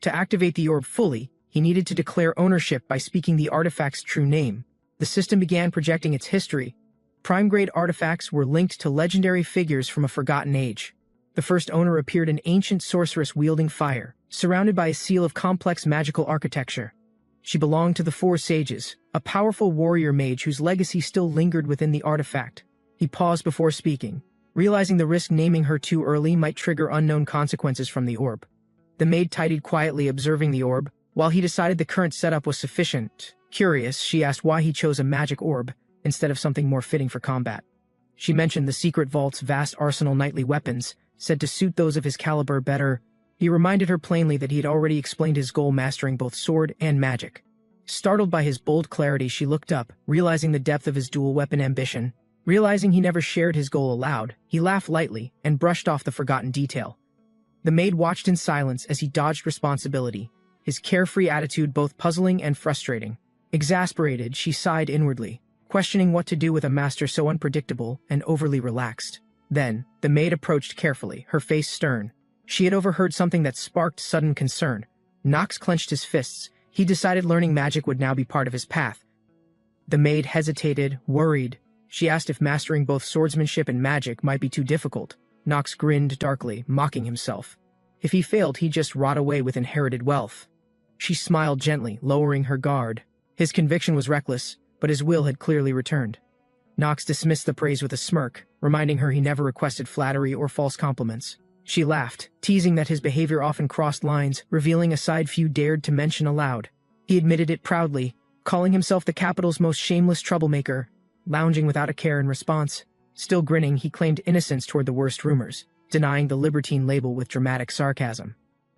To activate the orb fully, he needed to declare ownership by speaking the artifact's true name. The system began projecting its history. Prime-grade artifacts were linked to legendary figures from a forgotten age. The first owner appeared an ancient sorceress wielding fire, surrounded by a seal of complex magical architecture. She belonged to the Four Sages, a powerful warrior mage whose legacy still lingered within the artifact. He paused before speaking, realizing the risk naming her too early might trigger unknown consequences from the orb. The maid tidied quietly, observing the orb, while he decided the current setup was sufficient. Curious, she asked why he chose a magic orb instead of something more fitting for combat. She mentioned the secret vault's vast arsenal, knightly weapons, said to suit those of his caliber better. He reminded her plainly that he had already explained his goal, mastering both sword and magic. Startled by his bold clarity, she looked up, realizing the depth of his dual-weapon ambition. Realizing he never shared his goal aloud, he laughed lightly and brushed off the forgotten detail. The maid watched in silence as he dodged responsibility, his carefree attitude both puzzling and frustrating. Exasperated, she sighed inwardly, questioning what to do with a master so unpredictable and overly relaxed. Then, the maid approached carefully, her face stern. She had overheard something that sparked sudden concern. Nox clenched his fists. He decided learning magic would now be part of his path. The maid hesitated, worried. She asked if mastering both swordsmanship and magic might be too difficult. Knox grinned darkly, mocking himself. If he failed, he'd just rot away with inherited wealth. She smiled gently, lowering her guard. His conviction was reckless, but his will had clearly returned. Knox dismissed the praise with a smirk, reminding her he never requested flattery or false compliments. She laughed, teasing that his behavior often crossed lines, revealing a side few dared to mention aloud. He admitted it proudly, calling himself the capital's most shameless troublemaker, lounging without a care in response. Still grinning, he claimed innocence toward the worst rumors, denying the libertine label with dramatic sarcasm.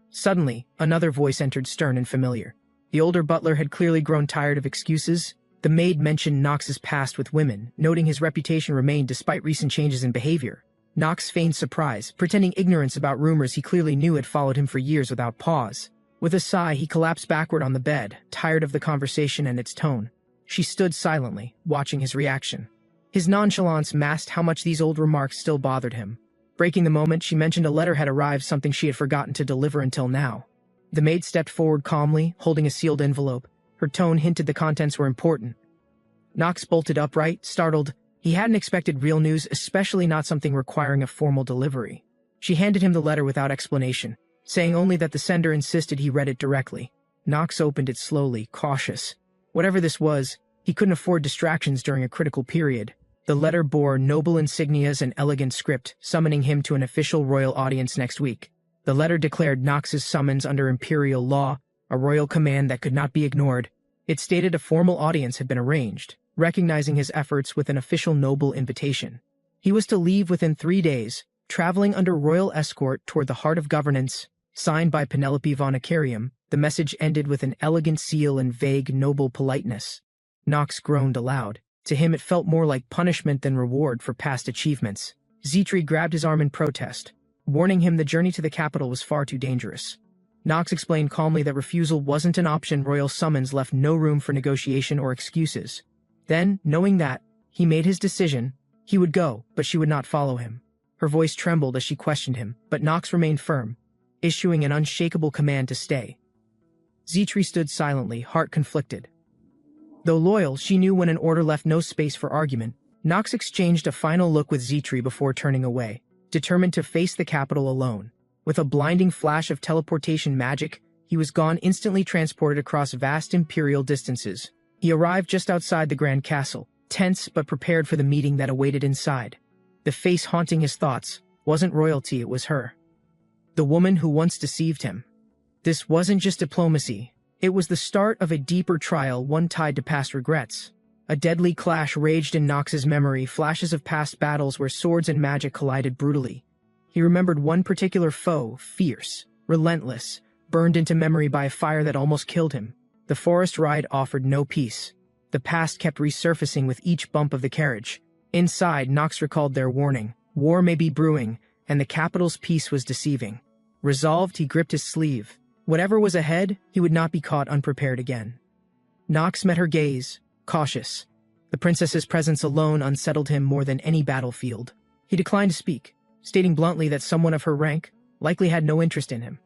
Suddenly, another voice entered, stern and familiar. The older butler had clearly grown tired of excuses. The maid mentioned Knox's past with women, noting his reputation remained despite recent changes in behavior. Knox feigned surprise, pretending ignorance about rumors he clearly knew had followed him for years without pause. With a sigh, he collapsed backward on the bed, tired of the conversation and its tone. She stood silently, watching his reaction. His nonchalance masked how much these old remarks still bothered him. Breaking the moment, she mentioned a letter had arrived, something she had forgotten to deliver until now. The maid stepped forward calmly, holding a sealed envelope. Her tone hinted the contents were important. Knox bolted upright, startled. He hadn't expected real news, especially not something requiring a formal delivery. She handed him the letter without explanation, saying only that the sender insisted he read it directly. Knox opened it slowly, cautious. Whatever this was, he couldn't afford distractions during a critical period. The letter bore noble insignias and elegant script, summoning him to an official royal audience next week. The letter declared Knox's summons under imperial law, a royal command that could not be ignored. It stated a formal audience had been arranged, recognizing his efforts with an official noble invitation. He was to leave within 3 days, traveling under royal escort toward the heart of governance. Signed by Penelope von Acarium, the message ended with an elegant seal and vague, noble politeness. Knox groaned aloud. To him it felt more like punishment than reward for past achievements. Zitri grabbed his arm in protest, warning him the journey to the capital was far too dangerous. Knox explained calmly that refusal wasn't an option. Royal summons left no room for negotiation or excuses. Then, knowing that, he made his decision. He would go, but she would not follow him. Her voice trembled as she questioned him, but Knox remained firm, issuing an unshakable command to stay. Zitri stood silently, heart conflicted. Though loyal, she knew when an order left no space for argument. Knox exchanged a final look with Zitri before turning away, determined to face the capital alone. With a blinding flash of teleportation magic, he was gone, instantly transported across vast imperial distances. He arrived just outside the Grand Castle, tense but prepared for the meeting that awaited inside. The face haunting his thoughts wasn't royalty, it was her. The woman who once deceived him. This wasn't just diplomacy. It was the start of a deeper trial, one tied to past regrets. A deadly clash raged in Knox's memory, flashes of past battles where swords and magic collided brutally. He remembered one particular foe, fierce, relentless, burned into memory by a fire that almost killed him. The forest ride offered no peace. The past kept resurfacing with each bump of the carriage. Inside, Knox recalled their warning. War may be brewing, and the capital's peace was deceiving. Resolved, he gripped his sleeve. Whatever was ahead, he would not be caught unprepared again. Knox met her gaze, cautious. The princess's presence alone unsettled him more than any battlefield. He declined to speak, stating bluntly that someone of her rank likely had no interest in him.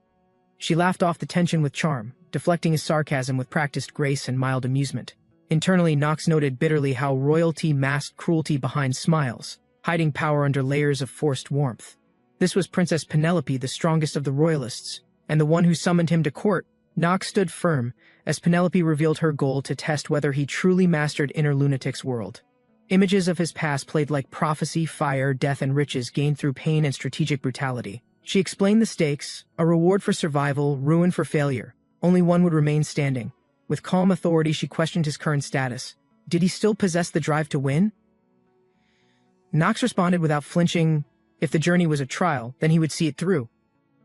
She laughed off the tension with charm, deflecting his sarcasm with practiced grace and mild amusement. Internally, Knox noted bitterly how royalty masked cruelty behind smiles, hiding power under layers of forced warmth. This was Princess Penelope, the strongest of the royalists, and the one who summoned him to court. Knox stood firm as Penelope revealed her goal to test whether he truly mastered inner lunatic's world. Images of his past played like prophecy, fire, death, and riches gained through pain and strategic brutality. She explained the stakes, a reward for survival, ruin for failure. Only one would remain standing. With calm authority, she questioned his current status. Did he still possess the drive to win? Knox responded without flinching. If the journey was a trial, then he would see it through.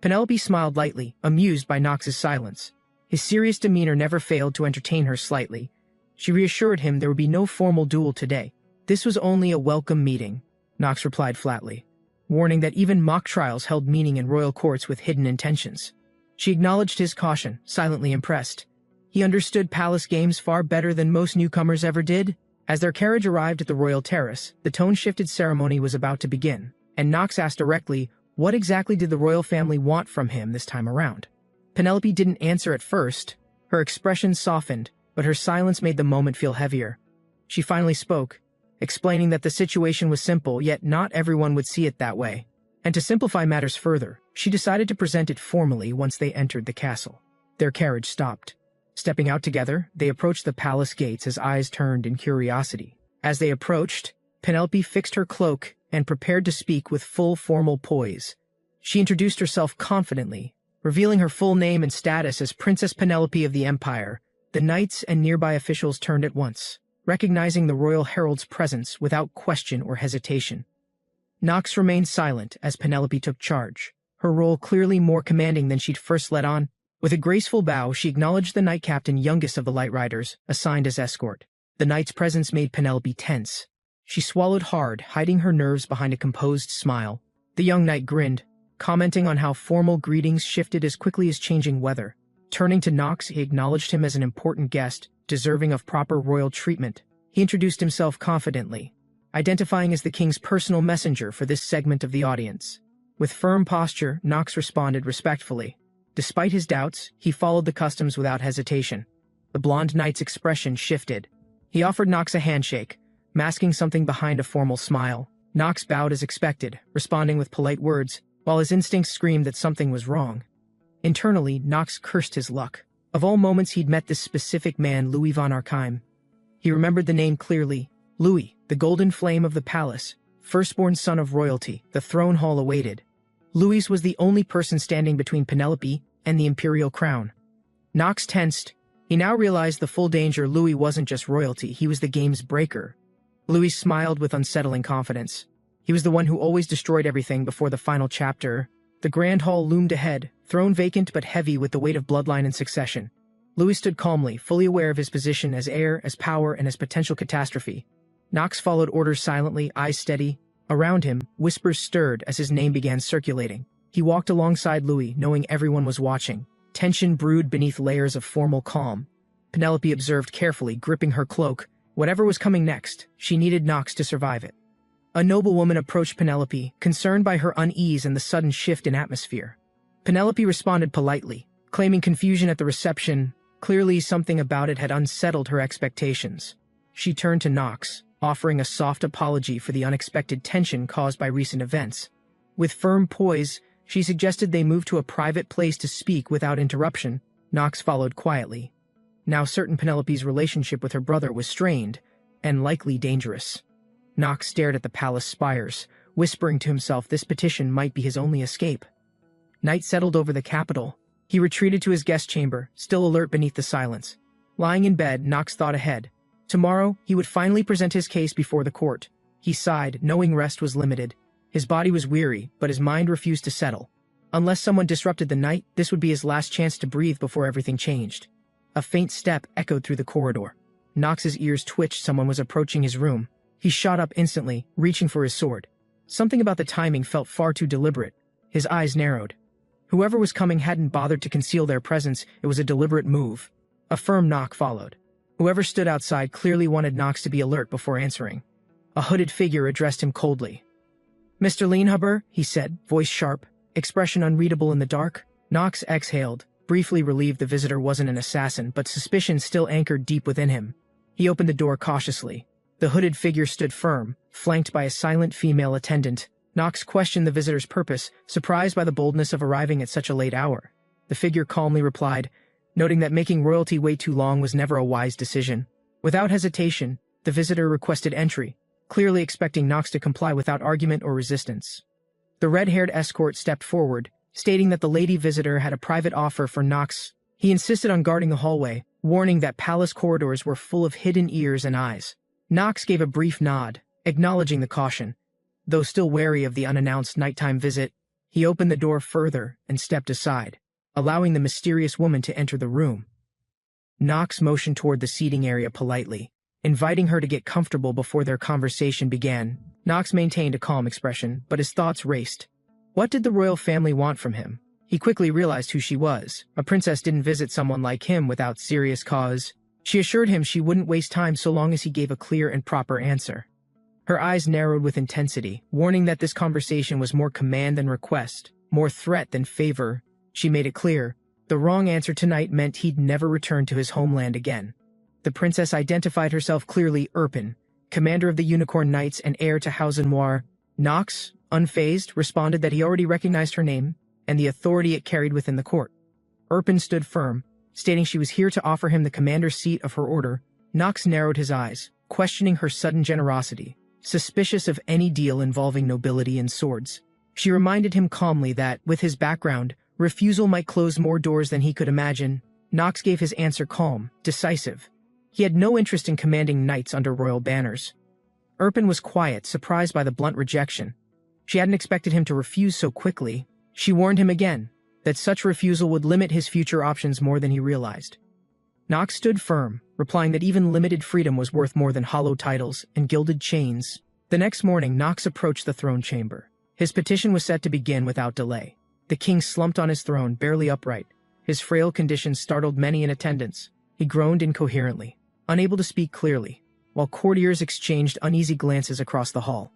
Penelope smiled lightly, amused by Knox's silence. His serious demeanor never failed to entertain her slightly. She reassured him there would be no formal duel today. This was only a welcome meeting, Knox replied flatly, warning that even mock trials held meaning in royal courts with hidden intentions. She acknowledged his caution, silently impressed. He understood palace games far better than most newcomers ever did. As their carriage arrived at the royal terrace, the tone-shifted ceremony was about to begin, and Knox asked directly, what exactly did the royal family want from him this time around? Penelope didn't answer at first. Her expression softened, but her silence made the moment feel heavier. She finally spoke, explaining that the situation was simple, yet not everyone would see it that way. And to simplify matters further, she decided to present it formally once they entered the castle. Their carriage stopped. Stepping out together, they approached the palace gates as eyes turned in curiosity. As they approached, Penelope fixed her cloak and prepared to speak with full formal poise. She introduced herself confidently, revealing her full name and status as Princess Penelope of the Empire. The knights and nearby officials turned at once, recognizing the royal herald's presence without question or hesitation. Nox remained silent as Penelope took charge, her role clearly more commanding than she'd first let on. With a graceful bow, she acknowledged the knight captain youngest of the light riders, assigned as escort. The knight's presence made Penelope tense. She swallowed hard, hiding her nerves behind a composed smile. The young knight grinned, commenting on how formal greetings shifted as quickly as changing weather. Turning to Nox, he acknowledged him as an important guest, deserving of proper royal treatment. He introduced himself confidently, identifying as the king's personal messenger for this segment of the audience. With firm posture, Nox responded respectfully. Despite his doubts, he followed the customs without hesitation. The blonde knight's expression shifted. He offered Nox a handshake, masking something behind a formal smile. Nox bowed as expected, responding with polite words, while his instincts screamed that something was wrong. Internally, Nox cursed his luck. Of all moments he'd met this specific man, Louis von Arkheim. He remembered the name clearly. Louis, the golden flame of the palace, firstborn son of royalty, the throne hall awaited. Louis was the only person standing between Penelope and the imperial crown. Nox tensed. He now realized the full danger. Louis wasn't just royalty, he was the game's breaker. Louis smiled with unsettling confidence. He was the one who always destroyed everything before the final chapter. The grand hall loomed ahead, throne vacant but heavy with the weight of bloodline and succession. Louis stood calmly, fully aware of his position as heir, as power, and as potential catastrophe. Nox followed orders silently, eyes steady. Around him, whispers stirred as his name began circulating. He walked alongside Louis, knowing everyone was watching. Tension brewed beneath layers of formal calm. Penelope observed carefully, gripping her cloak. Whatever was coming next, she needed Nox to survive it. A noblewoman approached Penelope, concerned by her unease and the sudden shift in atmosphere. Penelope responded politely, claiming confusion at the reception. Clearly, something about it had unsettled her expectations. She turned to Nox, offering a soft apology for the unexpected tension caused by recent events. With firm poise, she suggested they move to a private place to speak without interruption. Nox followed quietly. Now certain Penelope's relationship with her brother was strained, and likely dangerous. Nox stared at the palace spires, whispering to himself this petition might be his only escape. Night settled over the capital. He retreated to his guest chamber, still alert beneath the silence. Lying in bed, Nox thought ahead. Tomorrow, he would finally present his case before the court. He sighed, knowing rest was limited. His body was weary, but his mind refused to settle. Unless someone disrupted the night, this would be his last chance to breathe before everything changed. A faint step echoed through the corridor. Nox's ears twitched. Someone was approaching his room. He shot up instantly, reaching for his sword. Something about the timing felt far too deliberate. His eyes narrowed. Whoever was coming hadn't bothered to conceal their presence. It was a deliberate move. A firm knock followed. Whoever stood outside clearly wanted Nox to be alert before answering. A hooded figure addressed him coldly. "Mr. Lienhuber," he said, voice sharp, expression unreadable in the dark. Nox exhaled, briefly relieved the visitor wasn't an assassin, but suspicion still anchored deep within him. He opened the door cautiously. The hooded figure stood firm, flanked by a silent female attendant. Nox questioned the visitor's purpose, surprised by the boldness of arriving at such a late hour. The figure calmly replied, noting that making royalty wait too long was never a wise decision. Without hesitation, the visitor requested entry, clearly expecting Nox to comply without argument or resistance. The red-haired escort stepped forward, stating that the lady visitor had a private offer for Nox. He insisted on guarding the hallway, warning that palace corridors were full of hidden ears and eyes. Nox gave a brief nod, acknowledging the caution. Though still wary of the unannounced nighttime visit, he opened the door further and stepped aside, allowing the mysterious woman to enter the room. Nox motioned toward the seating area politely, inviting her to get comfortable before their conversation began. Nox maintained a calm expression, but his thoughts raced. What did the royal family want from him? He quickly realized who she was. A princess didn't visit someone like him without serious cause. She assured him she wouldn't waste time so long as he gave a clear and proper answer. Her eyes narrowed with intensity, warning that this conversation was more command than request, more threat than favor. She made it clear, the wrong answer tonight meant he'd never return to his homeland again. The princess identified herself clearly: Erpin, commander of the Unicorn Knights and heir to House Noir. Nox, unfazed, responded that he already recognized her name and the authority it carried within the court. Erpin stood firm, stating she was here to offer him the commander's seat of her order. Nox narrowed his eyes, questioning her sudden generosity, suspicious of any deal involving nobility and swords. She reminded him calmly that, with his background, refusal might close more doors than he could imagine. Nox gave his answer calm, decisive. He had no interest in commanding knights under royal banners. Erpin was quiet, surprised by the blunt rejection. She hadn't expected him to refuse so quickly. She warned him again that such refusal would limit his future options more than he realized. Nox stood firm, replying that even limited freedom was worth more than hollow titles and gilded chains. The next morning, Nox approached the throne chamber. His petition was set to begin without delay. The king slumped on his throne, barely upright. His frail condition startled many in attendance. He groaned incoherently, unable to speak clearly, while courtiers exchanged uneasy glances across the hall.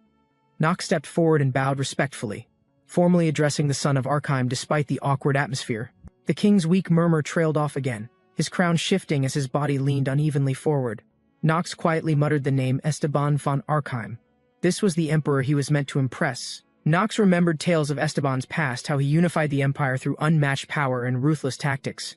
Nox stepped forward and bowed respectfully, formally addressing the son of Arkheim despite the awkward atmosphere. The king's weak murmur trailed off again, his crown shifting as his body leaned unevenly forward. Nox quietly muttered the name Esteban von Arkheim. This was the emperor he was meant to impress. Nox remembered tales of Esteban's past, how he unified the empire through unmatched power and ruthless tactics.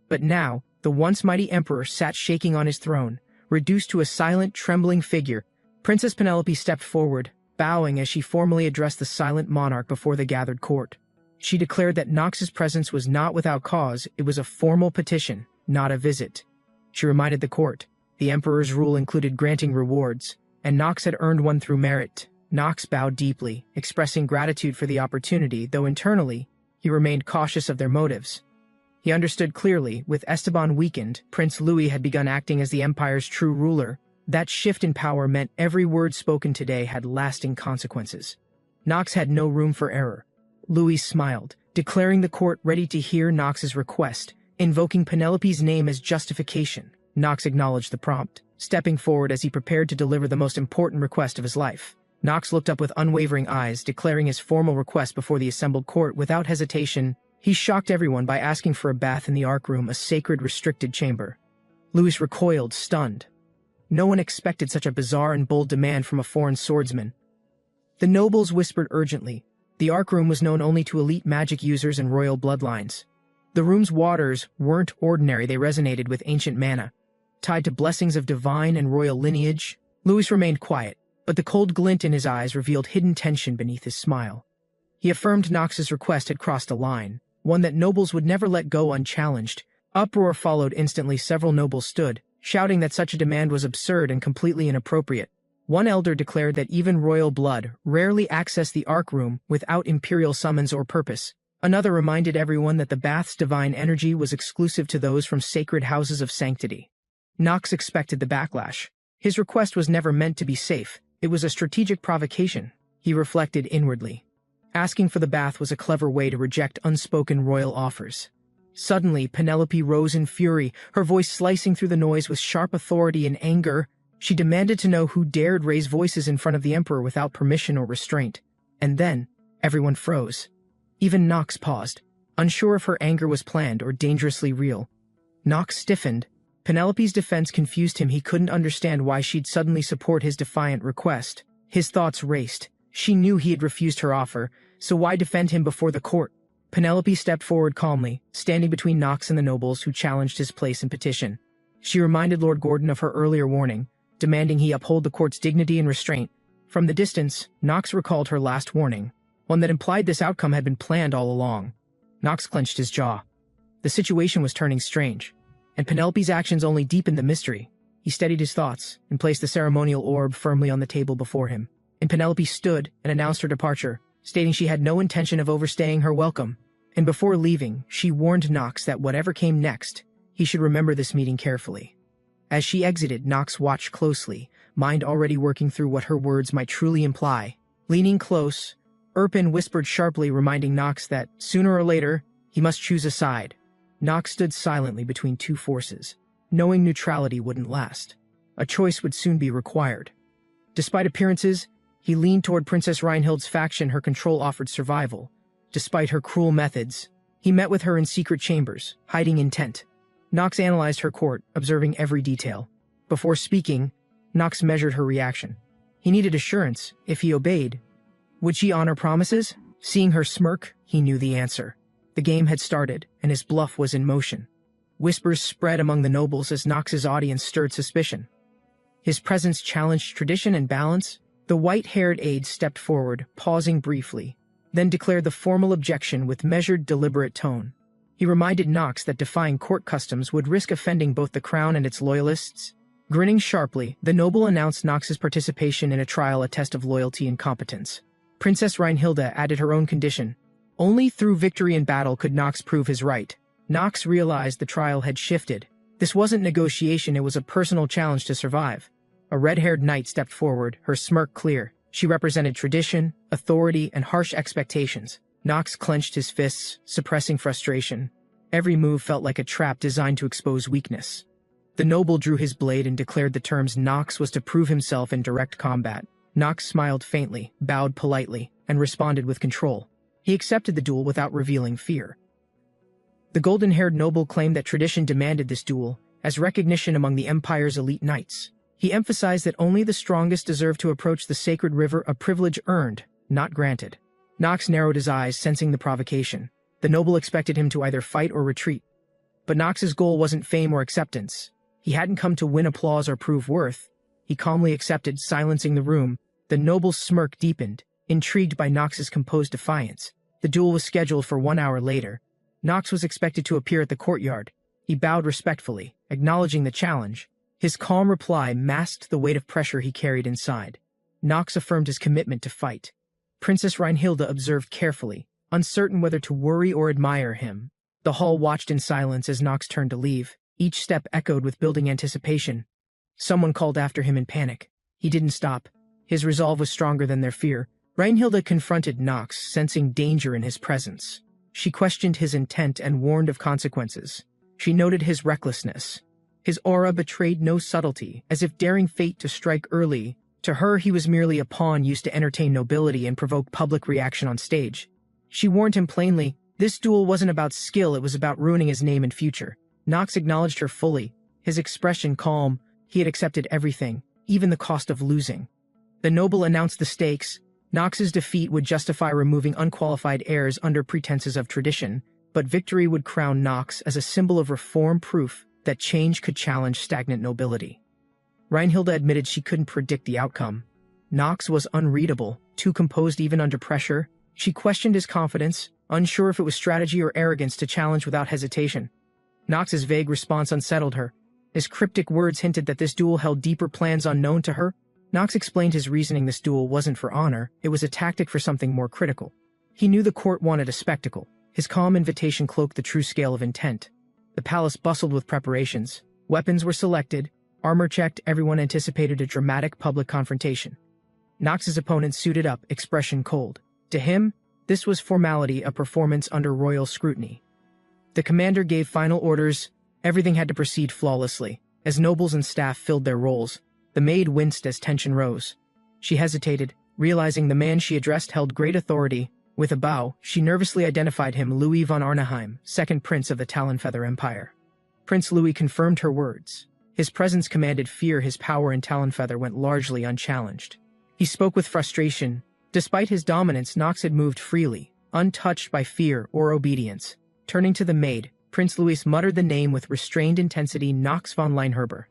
But now, the once mighty emperor sat shaking on his throne, reduced to a silent, trembling figure. Princess Penelope stepped forward, bowing as she formally addressed the silent monarch before the gathered court. She declared that Nox's presence was not without cause. It was a formal petition, not a visit. She reminded the court the emperor's rule included granting rewards, and Nox had earned one through merit. Nox bowed deeply, expressing gratitude for the opportunity, though internally, he remained cautious of their motives. He understood clearly, with Esteban weakened, Prince Louis had begun acting as the empire's true ruler. That shift in power meant every word spoken today had lasting consequences. Nox had no room for error. Louis smiled, declaring the court ready to hear Nox's request, invoking Penelope's name as justification. Nox acknowledged the prompt, stepping forward as he prepared to deliver the most important request of his life. Nox looked up with unwavering eyes, declaring his formal request before the assembled court without hesitation. He shocked everyone by asking for a bath in the Ark Room, a sacred, restricted chamber. Louis recoiled, stunned. No one expected such a bizarre and bold demand from a foreign swordsman. The nobles whispered urgently. The Ark Room was known only to elite magic users and royal bloodlines. The room's waters weren't ordinary, they resonated with ancient mana, tied to blessings of divine and royal lineage. Louis remained quiet, but the cold glint in his eyes revealed hidden tension beneath his smile. He affirmed Nox's request had crossed a line, one that nobles would never let go unchallenged. Uproar followed instantly. Several nobles stood, shouting that such a demand was absurd and completely inappropriate. One elder declared that even royal blood rarely accessed the Ark Room without imperial summons or purpose. Another reminded everyone that the bath's divine energy was exclusive to those from sacred houses of sanctity. Nox expected the backlash. His request was never meant to be safe. It was a strategic provocation, he reflected inwardly. Asking for the bath was a clever way to reject unspoken royal offers. Suddenly, Penelope rose in fury, her voice slicing through the noise with sharp authority and anger. She demanded to know who dared raise voices in front of the emperor without permission or restraint. And then, everyone froze. Even Nox paused, unsure if her anger was planned or dangerously real. Nox stiffened. Penelope's defense confused him. He couldn't understand why she'd suddenly support his defiant request. His thoughts raced. She knew he had refused her offer, so why defend him before the court? Penelope stepped forward calmly, standing between Nox and the nobles who challenged his place in petition. She reminded Lord Gordon of her earlier warning, demanding he uphold the court's dignity and restraint. From the distance, Nox recalled her last warning, one that implied this outcome had been planned all along. Nox clenched his jaw. The situation was turning strange, and Penelope's actions only deepened the mystery. He steadied his thoughts and placed the ceremonial orb firmly on the table before him. And Penelope stood and announced her departure, stating she had no intention of overstaying her welcome. And before leaving, she warned Nox that whatever came next, he should remember this meeting carefully. As she exited, Nox watched closely, mind already working through what her words might truly imply. Leaning close, Erpin whispered sharply, reminding Nox that, sooner or later, he must choose a side. Nox stood silently between two forces, knowing neutrality wouldn't last. A choice would soon be required. Despite appearances, he leaned toward Princess Reinhild's faction. Her control offered survival. Despite her cruel methods, he met with her in secret chambers, hiding intent. Nox analyzed her court, observing every detail. Before speaking, Nox measured her reaction. He needed assurance. If he obeyed, Would she honor promises? Seeing her smirk, he knew the answer. The game had started, and his bluff was in motion. Whispers spread among the nobles as Nox's audience stirred suspicion. His presence challenged tradition and balance. The white-haired aide stepped forward, pausing briefly, then declared the formal objection with measured, deliberate tone. He reminded Nox that defying court customs would risk offending both the crown and its loyalists. Grinning sharply, the noble announced Nox's participation in a trial a test of loyalty and competence. Princess Reinhilda added her own condition. Only through victory in battle could Nox prove his right. Nox realized the trial had shifted. This wasn't negotiation, it was a personal challenge to survive. A red-haired knight stepped forward, her smirk clear. She represented tradition, authority, and harsh expectations. Nox clenched his fists, suppressing frustration. Every move felt like a trap designed to expose weakness. The noble drew his blade and declared the terms Nox was to prove himself in direct combat. Nox smiled faintly, bowed politely, and responded with control. He accepted the duel without revealing fear. The golden-haired noble claimed that tradition demanded this duel, as recognition among the Empire's elite knights. He emphasized that only the strongest deserve to approach the sacred river, a privilege earned, not granted. Nox narrowed his eyes, sensing the provocation. The noble expected him to either fight or retreat. But Nox's goal wasn't fame or acceptance. He hadn't come to win applause or prove worth. He calmly accepted, silencing the room. The noble's smirk deepened, intrigued by Nox's composed defiance. The duel was scheduled for 1 hour later. Nox was expected to appear at the courtyard. He bowed respectfully, acknowledging the challenge. His calm reply masked the weight of pressure he carried inside. Nox affirmed his commitment to fight. Princess Reinhilda observed carefully, uncertain whether to worry or admire him. The hall watched in silence as Nox turned to leave. Each step echoed with building anticipation. Someone called after him in panic. He didn't stop. His resolve was stronger than their fear. Reinhilda confronted Nox, sensing danger in his presence. She questioned his intent and warned of consequences. She noted his recklessness. His aura betrayed no subtlety, as if daring fate to strike early. To her, he was merely a pawn used to entertain nobility and provoke public reaction on stage. She warned him plainly, this duel wasn't about skill, it was about ruining his name and future. Nox acknowledged her fully, his expression calm. He had accepted everything, even the cost of losing. The noble announced the stakes. Nox's defeat would justify removing unqualified heirs under pretenses of tradition, but victory would crown Nox as a symbol of reform, proof that change could challenge stagnant nobility. Reinhilda admitted she couldn't predict the outcome. Nox was unreadable, too composed even under pressure. She questioned his confidence, unsure if it was strategy or arrogance to challenge without hesitation. Nox's vague response unsettled her. His cryptic words hinted that this duel held deeper plans unknown to her. Nox explained his reasoning: this duel wasn't for honor, it was a tactic for something more critical. He knew the court wanted a spectacle. His calm invitation cloaked the true scale of intent. The palace bustled with preparations. Weapons were selected, armor checked, everyone anticipated a dramatic public confrontation. Nox's opponent suited up, expression cold. To him, this was formality, a performance under royal scrutiny. The commander gave final orders. Everything had to proceed flawlessly. As nobles and staff filled their roles, the maid winced as tension rose. She hesitated, realizing the man she addressed held great authority. With a bow, she nervously identified him: Louis von Arnheim, second prince of the Talonfeather Empire. Prince Louis confirmed her words. His presence commanded fear. His power in Talonfeather went largely unchallenged. He spoke with frustration. Despite his dominance, Nox had moved freely, untouched by fear or obedience. Turning to the maid, Prince Louis muttered the name with restrained intensity: Nox von Leinherber.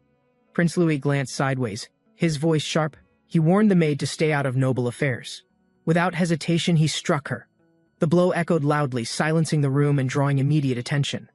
Prince Louis glanced sideways, his voice sharp. He warned the maid to stay out of noble affairs. Without hesitation, he struck her. The blow echoed loudly, silencing the room and drawing immediate attention.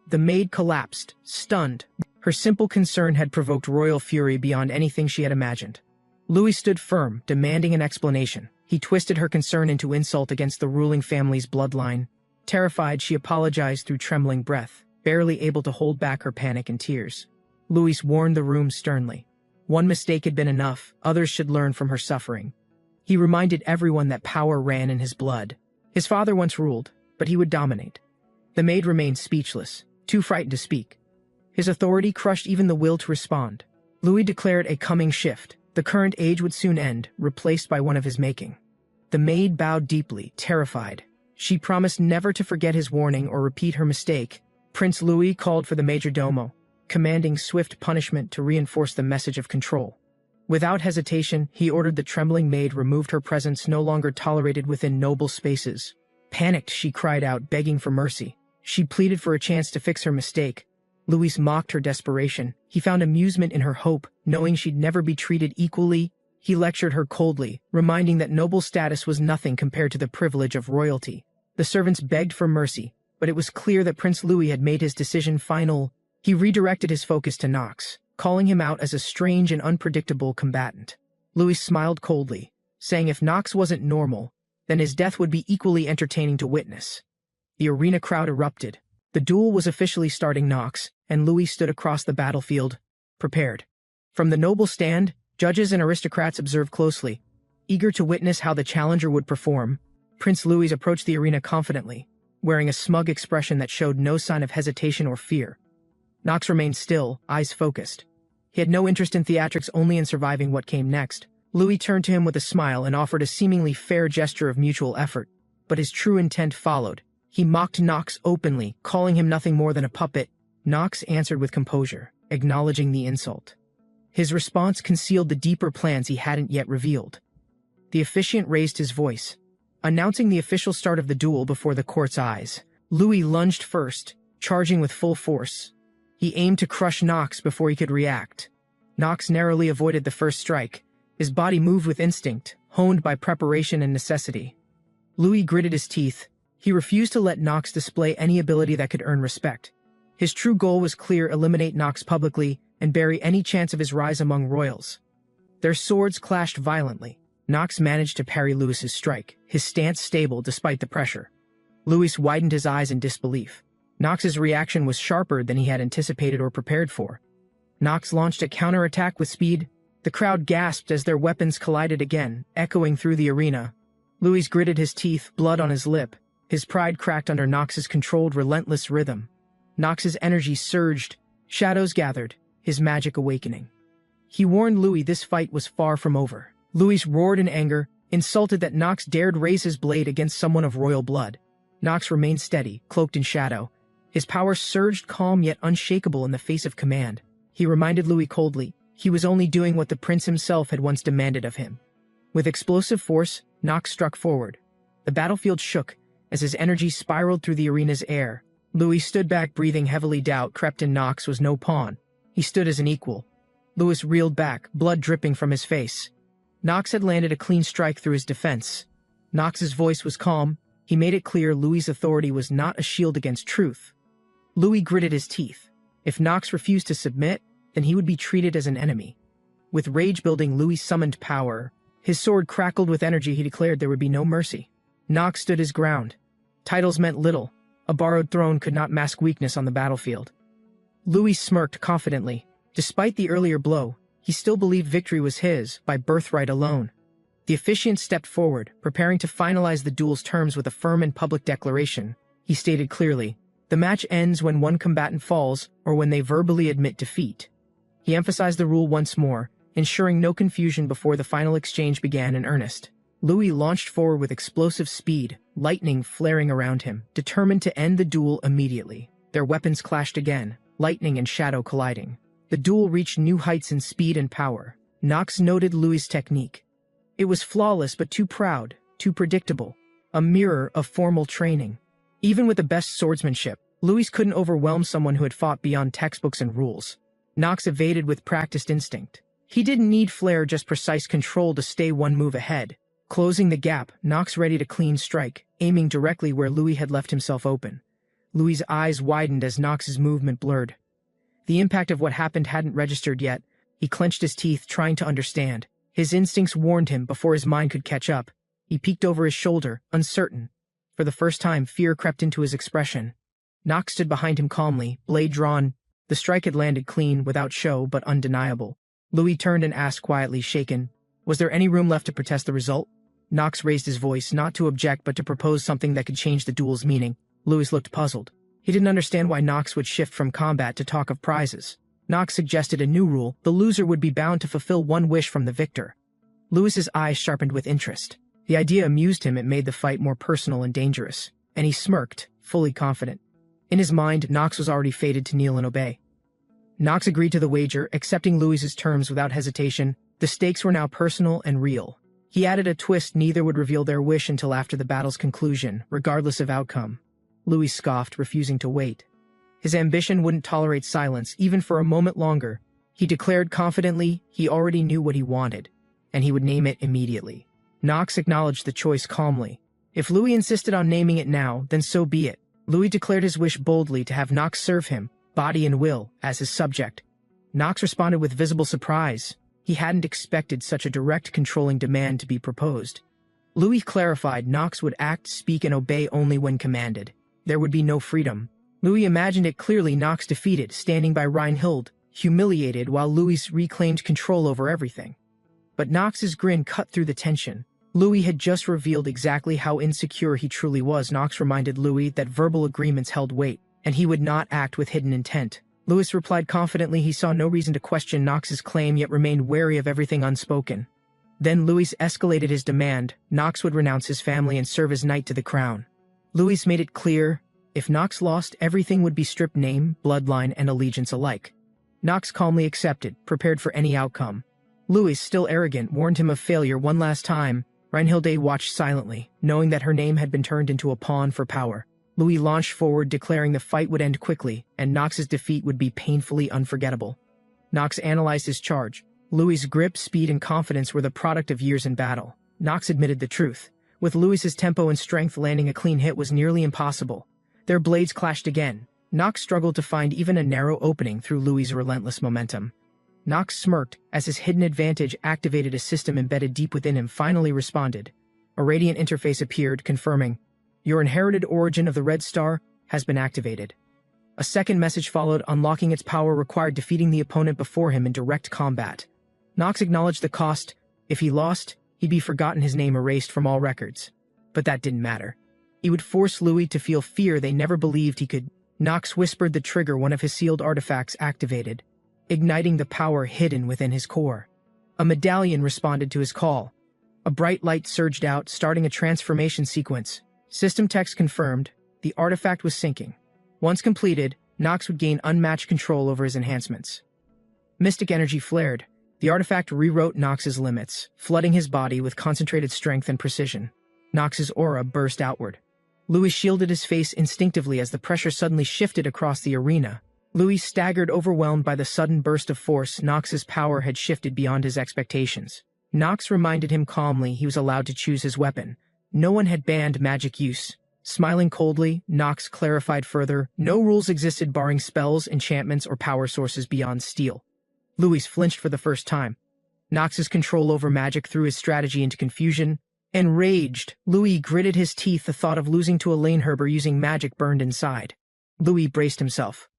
The maid collapsed, stunned. Her simple concern had provoked royal fury beyond anything she had imagined. Louis stood firm, demanding an explanation. He twisted her concern into insult against the ruling family's bloodline. Terrified, she apologized through trembling breath, barely able to hold back her panic and tears. Louis warned the room sternly. One mistake had been enough, others should learn from her suffering. He reminded everyone that power ran in his blood. His father once ruled, but he would dominate. The maid remained speechless, too frightened to speak. His authority crushed even the will to respond. Louis declared a coming shift. The current age would soon end, replaced by one of his making. The maid bowed deeply, terrified. She promised never to forget his warning or repeat her mistake. Prince Louis called for the majordomo, commanding swift punishment to reinforce the message of control. Without hesitation, he ordered the trembling maid removed, her presence no longer tolerated within noble spaces. Panicked, she cried out, begging for mercy. She pleaded for a chance to fix her mistake. Louis mocked her desperation. He found amusement in her hope, knowing she'd never be treated equally. He lectured her coldly, reminding that noble status was nothing compared to the privilege of royalty. The servants begged for mercy, but it was clear that Prince Louis had made his decision final. He redirected his focus to Knox, calling him out as a strange and unpredictable combatant. Louis smiled coldly, saying if Knox wasn't normal, then his death would be equally entertaining to witness. The arena crowd erupted. The duel was officially starting. Knox and Louis stood across the battlefield, prepared. From the noble stand, judges and aristocrats observed closely, eager to witness how the challenger would perform. Prince Louis approached the arena confidently, wearing a smug expression that showed no sign of hesitation or fear. Knox remained still, eyes focused. He had no interest in theatrics, only in surviving what came next. Louis turned to him with a smile and offered a seemingly fair gesture of mutual effort, but his true intent followed. He mocked Knox openly, calling him nothing more than a puppet. Knox answered with composure, acknowledging the insult. His response concealed the deeper plans he hadn't yet revealed. The officiant raised his voice, announcing the official start of the duel before the court's eyes. Louis lunged first, charging with full force. He aimed to crush Knox before he could react. Knox narrowly avoided the first strike. His body moved with instinct, honed by preparation and necessity. Louis gritted his teeth. He refused to let Knox display any ability that could earn respect. His true goal was clear: eliminate Knox publicly and bury any chance of his rise among royals. Their swords clashed violently. Knox managed to parry Louis's strike, his stance stable despite the pressure. Louis widened his eyes in disbelief. Knox's reaction was sharper than he had anticipated or prepared for. Knox launched a counterattack with speed. The crowd gasped as their weapons collided again, echoing through the arena. Louis gritted his teeth, blood on his lip. His pride cracked under Knox's controlled, relentless rhythm. Knox's energy surged. Shadows gathered, his magic awakening. He warned Louis this fight was far from over. Louis roared in anger, insulted that Knox dared raise his blade against someone of royal blood. Knox remained steady, cloaked in shadow. His power surged, calm yet unshakable in the face of command. He reminded Louis coldly, he was only doing what the prince himself had once demanded of him. With explosive force, Knox struck forward. The battlefield shook as his energy spiraled through the arena's air. Louis stood back, breathing heavily. Doubt crept in. Knox was no pawn. He stood as an equal. Louis reeled back, blood dripping from his face. Knox had landed a clean strike through his defense. Knox's voice was calm. He made it clear Louis's authority was not a shield against truth. Louis gritted his teeth. If Knox refused to submit, then he would be treated as an enemy. With rage building, Louis summoned power. His sword crackled with energy. He declared there would be no mercy. Knox stood his ground. Titles meant little. A borrowed throne could not mask weakness on the battlefield. Louis smirked confidently. Despite the earlier blow, he still believed victory was his, by birthright alone. The officiant stepped forward, preparing to finalize the duel's terms with a firm and public declaration. He stated clearly, the match ends when one combatant falls or when they verbally admit defeat. He emphasized the rule once more, ensuring no confusion before the final exchange began in earnest. Louis launched forward with explosive speed, lightning flaring around him, determined to end the duel immediately. Their weapons clashed again, lightning and shadow colliding. The duel reached new heights in speed and power. Knox noted Louis's technique. It was flawless but too proud, too predictable, a mirror of formal training. Even with the best swordsmanship, Louis couldn't overwhelm someone who had fought beyond textbooks and rules. Knox evaded with practiced instinct. He didn't need flair, just precise control to stay one move ahead. Closing the gap, Knox ready to clean strike, aiming directly where Louis had left himself open. Louis's eyes widened as Knox's movement blurred. The impact of what happened hadn't registered yet. He clenched his teeth, trying to understand. His instincts warned him before his mind could catch up. He peeked over his shoulder, uncertain. For the first time, fear crept into his expression. Knox stood behind him calmly, blade drawn. The strike had landed clean, without show, but undeniable. Louis turned and asked quietly, shaken, was there any room left to protest the result? Knox raised his voice, not to object but to propose something that could change the duel's meaning. Louis looked puzzled. He didn't understand why Knox would shift from combat to talk of prizes. Knox suggested a new rule: the loser would be bound to fulfill one wish from the victor. Louis's eyes sharpened with interest. The idea amused him. It made the fight more personal and dangerous, and he smirked, fully confident. In his mind, Knox was already fated to kneel and obey. Knox agreed to the wager, accepting Louis's terms without hesitation. The stakes were now personal and real. He added a twist: neither would reveal their wish until after the battle's conclusion, regardless of outcome. Louis scoffed, refusing to wait. His ambition wouldn't tolerate silence, even for a moment longer. He declared confidently he already knew what he wanted, and he would name it immediately. Nox acknowledged the choice calmly. If Louis insisted on naming it now, then so be it. Louis declared his wish boldly to have Nox serve him, body and will, as his subject. Nox responded with visible surprise. He hadn't expected such a direct, controlling demand to be proposed. Louis clarified Nox would act, speak, and obey only when commanded. There would be no freedom. Louis imagined it clearly: Nox defeated, standing by Reinhild, humiliated, while Louis reclaimed control over everything. But Nox's grin cut through the tension. Louis had just revealed exactly how insecure he truly was. Nox reminded Louis that verbal agreements held weight, and he would not act with hidden intent. Louis replied confidently he saw no reason to question Nox's claim, yet remained wary of everything unspoken. Then Louis escalated his demand: Nox would renounce his family and serve as knight to the crown. Louis made it clear, if Nox lost, everything would be stripped: name, bloodline, and allegiance alike. Nox calmly accepted, prepared for any outcome. Louis, still arrogant, warned him of failure one last time. Reinhilde watched silently, knowing that her name had been turned into a pawn for power. Louis launched forward, declaring the fight would end quickly, and Nox's defeat would be painfully unforgettable. Nox analyzed his charge. Louis's grip, speed, and confidence were the product of years in battle. Nox admitted the truth. With Louis's tempo and strength, landing a clean hit was nearly impossible. Their blades clashed again. Nox struggled to find even a narrow opening through Louis's relentless momentum. Nox smirked as his hidden advantage activated a system embedded deep within him finally responded. A radiant interface appeared, confirming, "Your inherited origin of the Red Star has been activated." A second message followed: unlocking its power required defeating the opponent before him in direct combat. Nox acknowledged the cost. If he lost, he'd be forgotten, his name erased from all records. But that didn't matter. He would force Louis to feel fear they never believed he could. Nox whispered the trigger. One of his sealed artifacts activated, igniting the power hidden within his core. A medallion responded to his call. A bright light surged out, starting a transformation sequence. System text confirmed, the artifact was syncing. Once completed, Nox would gain unmatched control over his enhancements. Mystic energy flared. The artifact rewrote Nox's limits, flooding his body with concentrated strength and precision. Nox's aura burst outward. Louis shielded his face instinctively as the pressure suddenly shifted across the arena. Louis staggered, overwhelmed by the sudden burst of force. Nox's power had shifted beyond his expectations. Nox reminded him calmly he was allowed to choose his weapon. No one had banned magic use. Smiling coldly, Nox clarified further, no rules existed barring spells, enchantments, or power sources beyond steel. Louis flinched for the first time. Nox's control over magic threw his strategy into confusion. Enraged, Louis gritted his teeth. The thought of losing to a Laneherber using magic burned inside. Louis braced himself.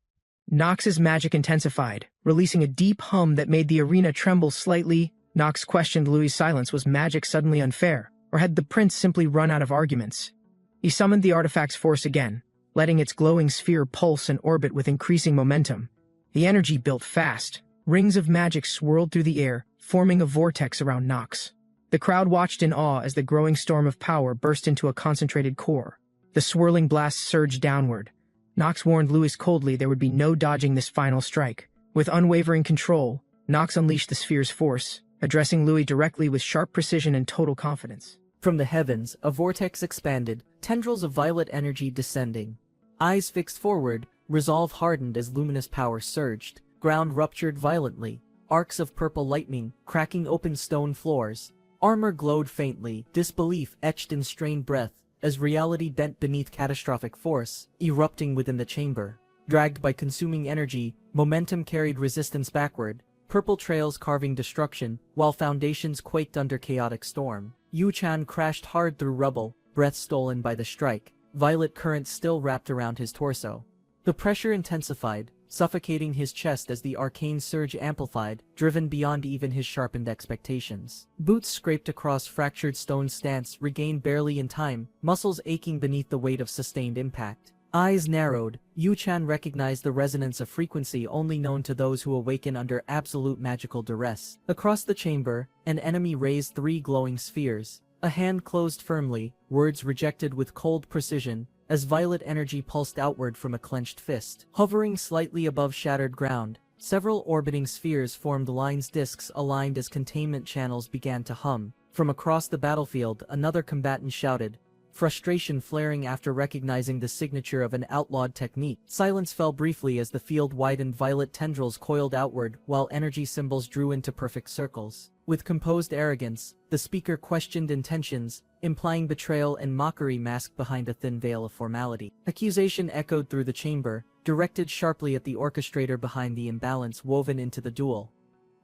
Nox's magic intensified, releasing a deep hum that made the arena tremble slightly. Nox questioned Louis' silence. Was magic suddenly unfair, or had the prince simply run out of arguments? He summoned the artifact's force again, letting its glowing sphere pulse and orbit with increasing momentum. The energy built fast. Rings of magic swirled through the air, forming a vortex around Nox. The crowd watched in awe as the growing storm of power burst into a concentrated core. The swirling blast surged downward. Nox warned Louis coldly there would be no dodging this final strike. With unwavering control, Nox unleashed the sphere's force, addressing Louis directly with sharp precision and total confidence. From the heavens, a vortex expanded, tendrils of violet energy descending. Eyes fixed forward, resolve hardened as luminous power surged. Ground ruptured violently, arcs of purple lightning cracking open stone floors. Armor glowed faintly, disbelief etched in strained breath, as reality bent beneath catastrophic force, erupting within the chamber. Dragged by consuming energy, momentum carried resistance backward, purple trails carving destruction, while foundations quaked under chaotic storm. Yu Chan crashed hard through rubble, breath stolen by the strike, violet currents still wrapped around his torso. The pressure intensified, suffocating his chest as the arcane surge amplified, driven beyond even his sharpened expectations. Boots scraped across fractured stone stance, regained barely in time, muscles aching beneath the weight of sustained impact. Eyes narrowed, Yu Chan recognized the resonance of frequency only known to those who awaken under absolute magical duress. Across the chamber, an enemy raised 3 glowing spheres. A hand closed firmly, words rejected with cold precision, as violet energy pulsed outward from a clenched fist. Hovering slightly above shattered ground, Several orbiting spheres formed lines disks aligned as containment channels began to hum. From across the battlefield, another combatant shouted, frustration flaring after recognizing the signature of an outlawed technique. Silence fell briefly as the field widened. Violet tendrils coiled outward, while energy symbols drew into perfect circles. With composed arrogance, the speaker questioned intentions, implying betrayal and mockery masked behind a thin veil of formality. Accusation echoed through the chamber, directed sharply at the orchestrator behind the imbalance woven into the duel.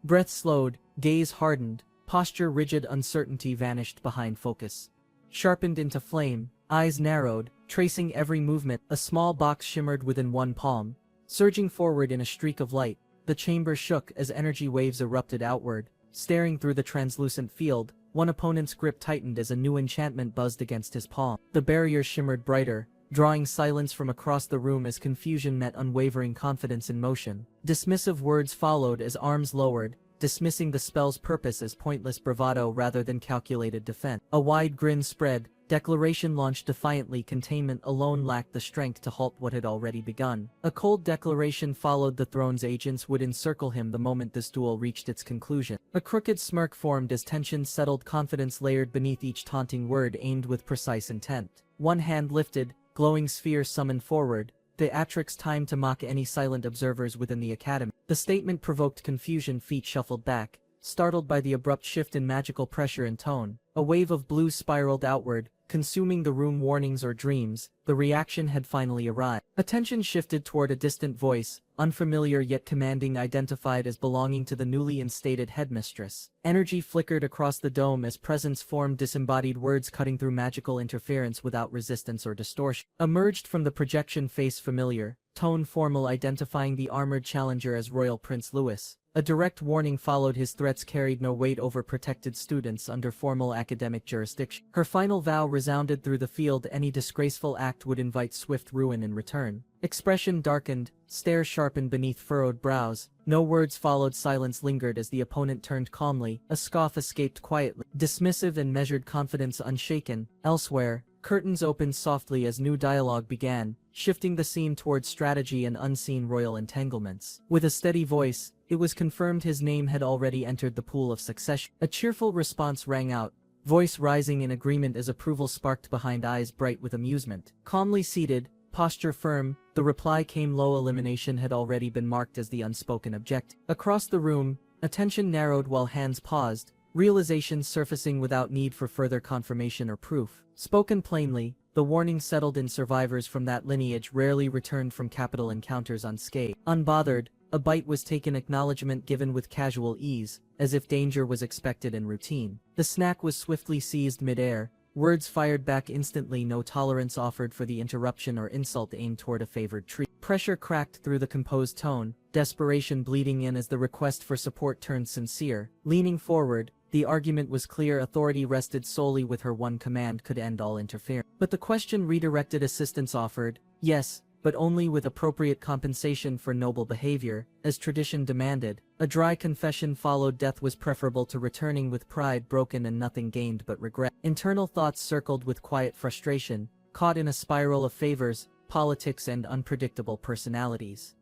Breath slowed, gaze hardened, posture rigid. Uncertainty vanished behind focus. Sharpened into flame, eyes narrowed, tracing every movement. A small box shimmered within one palm. Surging forward in a streak of light, the chamber shook as energy waves erupted outward. Staring through the translucent field, one opponent's grip tightened as a new enchantment buzzed against his palm. The barrier shimmered brighter, drawing silence from across the room as confusion met unwavering confidence in motion. Dismissive words followed as arms lowered, dismissing the spell's purpose as pointless bravado rather than calculated defense. A wide grin spread, declaration launched defiantly. Containment alone lacked the strength to halt what had already begun. A cold declaration followed. The throne's agents would encircle him the moment this duel reached its conclusion. A crooked smirk formed as tension settled, confidence layered beneath each taunting word aimed with precise intent. One hand lifted, glowing sphere summoned forward, theatrics time to mock any silent observers within the academy. The statement provoked confusion. Feet shuffled back, startled by the abrupt shift in magical pressure and tone. A wave of blue spiraled outward, consuming the room. Warnings or dreams, the reaction had finally arrived. Attention shifted toward a distant voice, unfamiliar yet commanding, identified as belonging to the newly instated headmistress. Energy flickered across the dome as presence formed, disembodied words cutting through magical interference without resistance or distortion. Emerged from the projection, face familiar, tone formal, identifying the armored challenger as Royal Prince Louis. A direct warning followed. His threats carried no weight over protected students under formal academic jurisdiction. Her final vow resounded through the field: any disgraceful act would invite swift ruin in return. Expression darkened, stare sharpened beneath furrowed brows. No words followed. Silence lingered as the opponent turned calmly. A scoff escaped quietly. Dismissive and measured, confidence unshaken. Elsewhere, curtains opened softly as new dialogue began, shifting the scene towards strategy and unseen royal entanglements. With a steady voice, it was confirmed his name had already entered the pool of succession. A cheerful response rang out, voice rising in agreement as approval sparked behind eyes bright with amusement. Calmly seated, posture firm, the reply came low. Elimination had already been marked as the unspoken objective. Across the room, attention narrowed while hands paused, realizations surfacing without need for further confirmation or proof. Spoken plainly, the warning settled in. Survivors from that lineage rarely returned from capital encounters unscathed. Unbothered, a bite was taken, acknowledgement given with casual ease, as if danger was expected and routine. The snack was swiftly seized midair, words fired back instantly, no tolerance offered for the interruption or insult aimed toward a favored treat. Pressure cracked through the composed tone, desperation bleeding in as the request for support turned sincere. Leaning forward, the argument was clear: authority rested solely with her. One command could end all interference. But the question redirected: assistance offered, yes, but only with appropriate compensation for noble behavior, as tradition demanded. A dry confession followed: death was preferable to returning with pride broken and nothing gained but regret. Internal thoughts circled with quiet frustration, caught in a spiral of favors, politics and unpredictable personalities.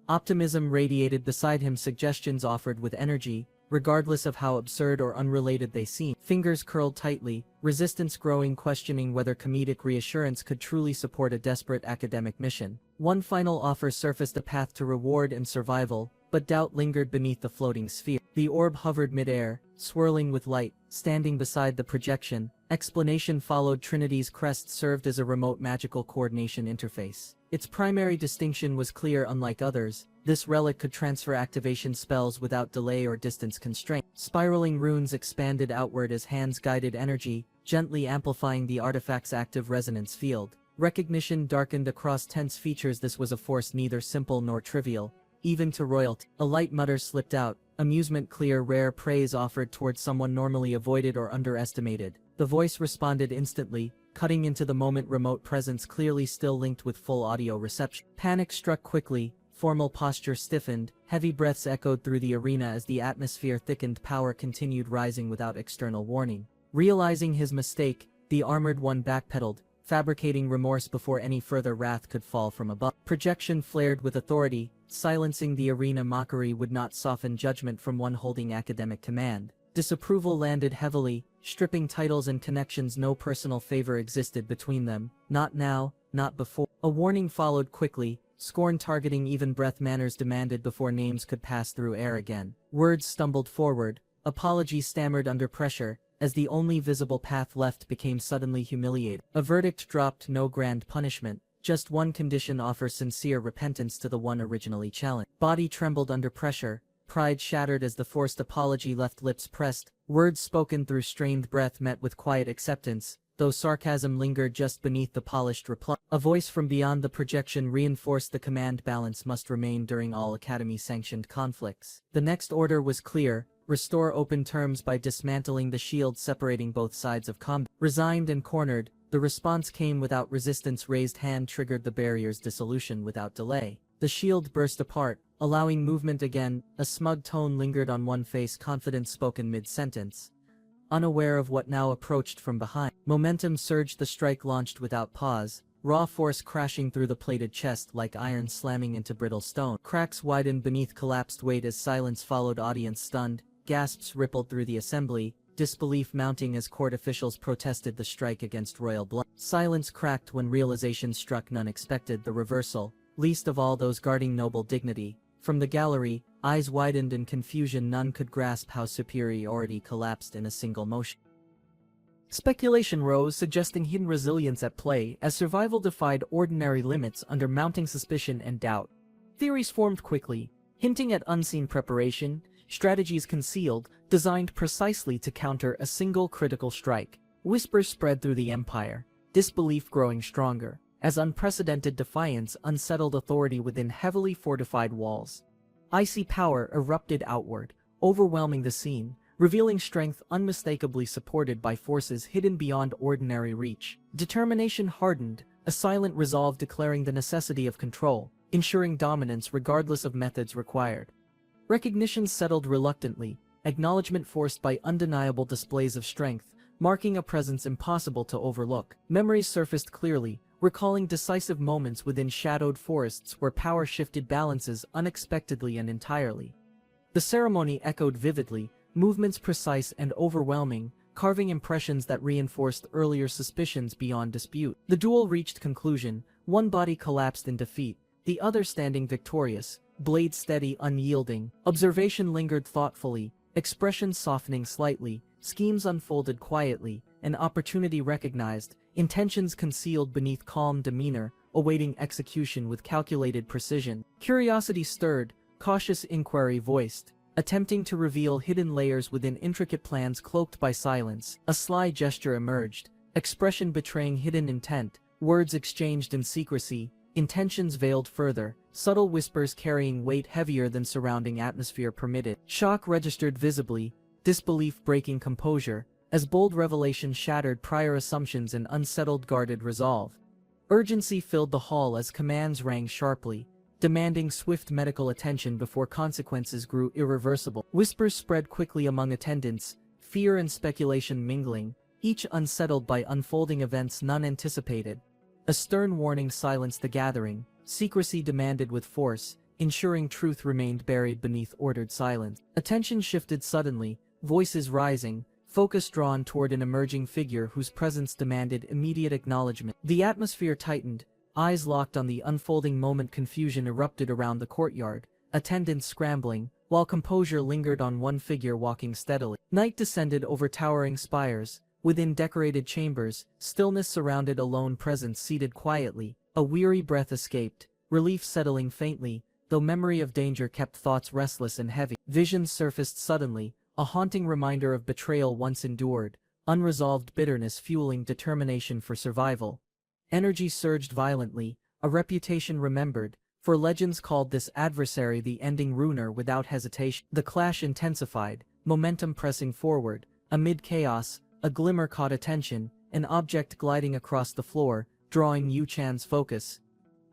Optimism radiated beside him, suggestions offered with energy, regardless of how absurd or unrelated they seemed. Fingers curled tightly, resistance growing, questioning whether comedic reassurance could truly support a desperate academic mission. One final offer surfaced: a path to reward and survival, but doubt lingered beneath the floating sphere. The orb hovered midair, swirling with light, standing beside the projection. Explanation followed: Trinity's crest served as a remote magical coordination interface. Its primary distinction was clear: unlike others, this relic could transfer activation spells without delay or distance constraint. Spiraling runes expanded outward as hands guided energy, gently amplifying the artifact's active resonance field. Recognition darkened across tense features: this was a force neither simple nor trivial, even to royalty. A light mutter slipped out, amusement clear: rare praise offered towards someone normally avoided or underestimated. The voice responded instantly, cutting into the moment: remote presence clearly still linked with full audio reception. Panic struck quickly, formal posture stiffened, heavy breaths echoed through the arena as the atmosphere thickened. Power continued rising without external warning. Realizing his mistake, the armored one backpedaled, fabricating remorse before any further wrath could fall from above. Projection flared with authority, silencing the arena. Mockery would not soften judgment from one holding academic command. Disapproval landed heavily, stripping titles and connections. No personal favor existed between them. Not now, not before. A warning followed quickly, scorn targeting even breath. Manners demanded before names could pass through air again. Words stumbled forward, apology stammered under pressure, as the only visible path left became suddenly humiliated. A verdict dropped, no grand punishment, just one condition: offer sincere repentance to the one originally challenged. Body trembled under pressure, pride shattered as the forced apology left lips pressed, words spoken through strained breath met with quiet acceptance, though sarcasm lingered just beneath the polished reply. A voice from beyond the projection reinforced the command: balance must remain during all Academy-sanctioned conflicts. The next order was clear: restore open terms by dismantling the shield separating both sides of combat. Resigned and cornered, the response came without resistance. Raised hand triggered the barrier's dissolution without delay. The shield burst apart, allowing movement again. A smug tone lingered on one face, confidence spoken mid-sentence, unaware of what now approached from behind. Momentum surged, the strike launched without pause, raw force crashing through the plated chest like iron slamming into brittle stone. Cracks widened beneath collapsed weight as silence followed. Audience stunned, gasps rippled through the assembly, disbelief mounting as court officials protested the strike against royal blood. Silence cracked when realization struck. None expected the reversal, least of all those guarding noble dignity. From the gallery, eyes widened in confusion. None could grasp how superiority collapsed in a single motion. Speculation rose, suggesting hidden resilience at play, as survival defied ordinary limits under mounting suspicion and doubt. Theories formed quickly, hinting at unseen preparation, strategies concealed, designed precisely to counter a single critical strike. Whispers spread through the empire, disbelief growing stronger, as unprecedented defiance unsettled authority within heavily fortified walls. Icy power erupted outward, overwhelming the scene, revealing strength unmistakably supported by forces hidden beyond ordinary reach. Determination hardened, a silent resolve declaring the necessity of control, ensuring dominance regardless of methods required. Recognition settled reluctantly, acknowledgement forced by undeniable displays of strength, marking a presence impossible to overlook. Memories surfaced clearly, recalling decisive moments within shadowed forests where power shifted balances unexpectedly and entirely. The ceremony echoed vividly, movements precise and overwhelming, carving impressions that reinforced earlier suspicions beyond dispute. The duel reached conclusion, one body collapsed in defeat, the other standing victorious, blade steady, unyielding. Observation lingered thoughtfully, expressions softening slightly, schemes unfolded quietly, an opportunity recognized, intentions concealed beneath calm demeanor, awaiting execution with calculated precision. Curiosity stirred, cautious inquiry voiced, attempting to reveal hidden layers within intricate plans cloaked by silence. A sly gesture emerged, expression betraying hidden intent, words exchanged in secrecy, intentions veiled further, subtle whispers carrying weight heavier than surrounding atmosphere permitted. Shock registered visibly, disbelief breaking composure, as bold revelation shattered prior assumptions and unsettled guarded resolve. Urgency filled the hall as commands rang sharply, demanding swift medical attention before consequences grew irreversible. Whispers spread quickly among attendants, fear and speculation mingling, each unsettled by unfolding events none anticipated. A stern warning silenced the gathering, secrecy demanded with force, ensuring truth remained buried beneath ordered silence. Attention shifted suddenly, voices rising, focus drawn toward an emerging figure whose presence demanded immediate acknowledgement. The atmosphere tightened, eyes locked on the unfolding moment. Confusion erupted around the courtyard, attendants scrambling, while composure lingered on one figure walking steadily. Night descended over towering spires. Within decorated chambers, stillness surrounded a lone presence seated quietly. A weary breath escaped, relief settling faintly, though memory of danger kept thoughts restless and heavy. Visions surfaced suddenly, a haunting reminder of betrayal once endured, unresolved bitterness fueling determination for survival. Energy surged violently, a reputation remembered, for legends called this adversary the ending ruiner without hesitation. The clash intensified, momentum pressing forward. Amid chaos, a glimmer caught attention, an object gliding across the floor, drawing Yu Chan's focus.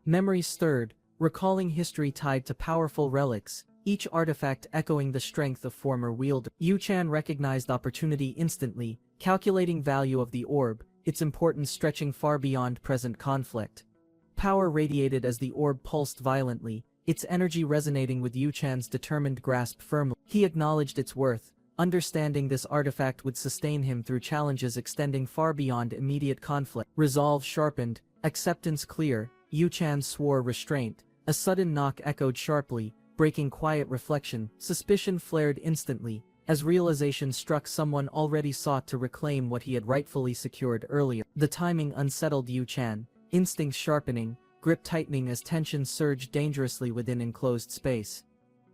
Memory stirred, recalling history tied to powerful relics, each artifact echoing the strength of former wielder. Yu Chan recognized opportunity instantly, calculating value of the orb, its importance stretching far beyond present conflict. Power radiated as the orb pulsed violently, its energy resonating with Yu Chan's determined grasp firmly. He acknowledged its worth, understanding this artifact would sustain him through challenges extending far beyond immediate conflict. Resolve sharpened, acceptance clear, Yu Chan swore restraint. A sudden knock echoed sharply, breaking quiet reflection. Suspicion flared instantly, as realization struck someone already sought to reclaim what he had rightfully secured earlier. The timing unsettled Yu Chan, instincts sharpening, grip tightening as tension surged dangerously within enclosed space.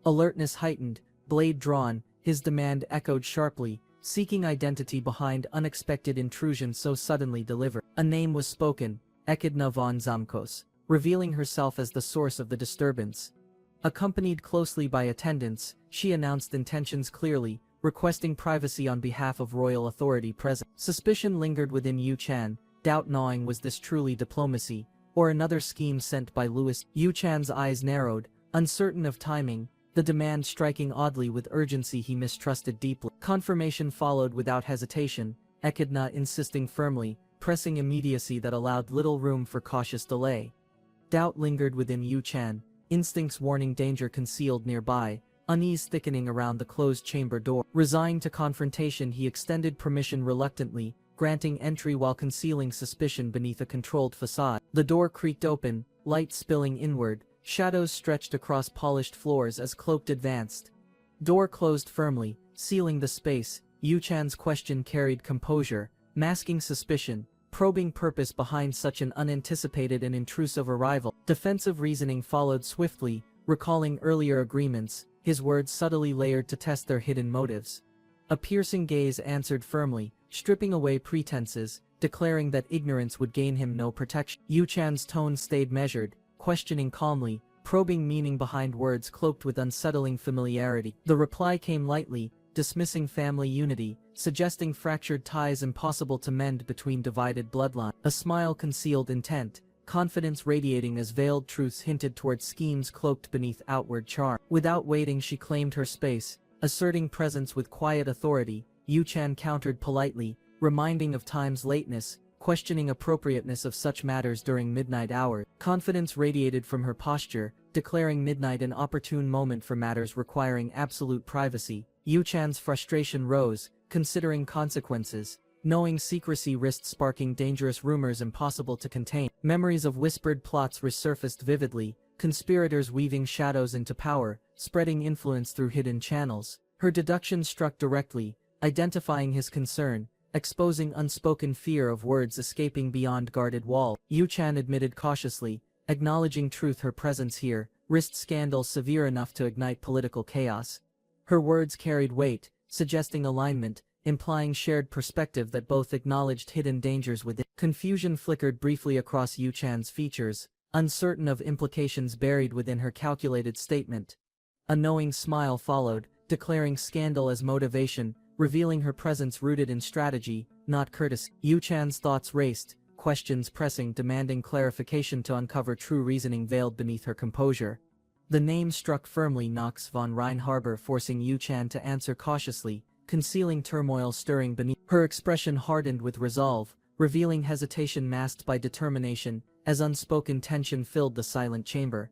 Alertness heightened, blade drawn, his demand echoed sharply, seeking identity behind unexpected intrusion so suddenly delivered. A name was spoken, Echidna von Zamkos, revealing herself as the source of the disturbance. Accompanied closely by attendants, she announced intentions clearly, requesting privacy on behalf of royal authority present. Suspicion lingered within Yu Chan, doubt gnawing, was this truly diplomacy, or another scheme sent by Louis? Yu Chan's eyes narrowed, uncertain of timing, the demand striking oddly with urgency he mistrusted deeply. Confirmation followed without hesitation, Echidna insisting firmly, pressing immediacy that allowed little room for cautious delay. Doubt lingered within Yu Chan, instincts warning danger concealed nearby, unease thickening around the closed chamber door. Resigned to confrontation, he extended permission reluctantly, granting entry while concealing suspicion beneath a controlled facade. The door creaked open, light spilling inward, shadows stretched across polished floors as cloaked advanced. Door closed firmly, sealing the space. Yu Chan's question carried composure, masking suspicion, probing purpose behind such an unanticipated and intrusive arrival. Defensive reasoning followed swiftly, recalling earlier agreements, his words subtly layered to test their hidden motives. A piercing gaze answered firmly, stripping away pretenses, declaring that ignorance would gain him no protection. Yu Chan's tone stayed measured, questioning calmly, probing meaning behind words cloaked with unsettling familiarity. The reply came lightly, dismissing family unity, suggesting fractured ties impossible to mend between divided bloodlines. A smile concealed intent, confidence radiating as veiled truths hinted toward schemes cloaked beneath outward charm. Without waiting, she claimed her space, asserting presence with quiet authority. Yu Chan countered politely, reminding of time's lateness, questioning appropriateness of such matters during midnight hours. Confidence radiated from her posture, declaring midnight an opportune moment for matters requiring absolute privacy. Yu Chan's frustration rose, considering consequences, knowing secrecy risked sparking dangerous rumors impossible to contain. Memories of whispered plots resurfaced vividly, conspirators weaving shadows into power, spreading influence through hidden channels. Her deduction struck directly, identifying his concern, exposing unspoken fear of words escaping beyond guarded walls. Yu Chan admitted cautiously, acknowledging truth. Her presence here risked scandal severe enough to ignite political chaos. Her words carried weight, suggesting alignment, implying shared perspective that both acknowledged hidden dangers within. Confusion flickered briefly across Yu Chan's features, uncertain of implications buried within her calculated statement. A knowing smile followed, declaring scandal as motivation, revealing her presence rooted in strategy, not courtesy. Yu Chan's thoughts raced, questions pressing, demanding clarification to uncover true reasoning veiled beneath her composure. The name struck firmly, Nox von Reinharber, forcing Yu Chan to answer cautiously, concealing turmoil stirring beneath. Her expression hardened with resolve, revealing hesitation masked by determination, as unspoken tension filled the silent chamber.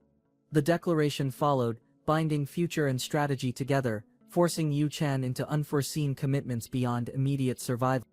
The declaration followed, binding future and strategy together, forcing Yu Chan into unforeseen commitments beyond immediate survival.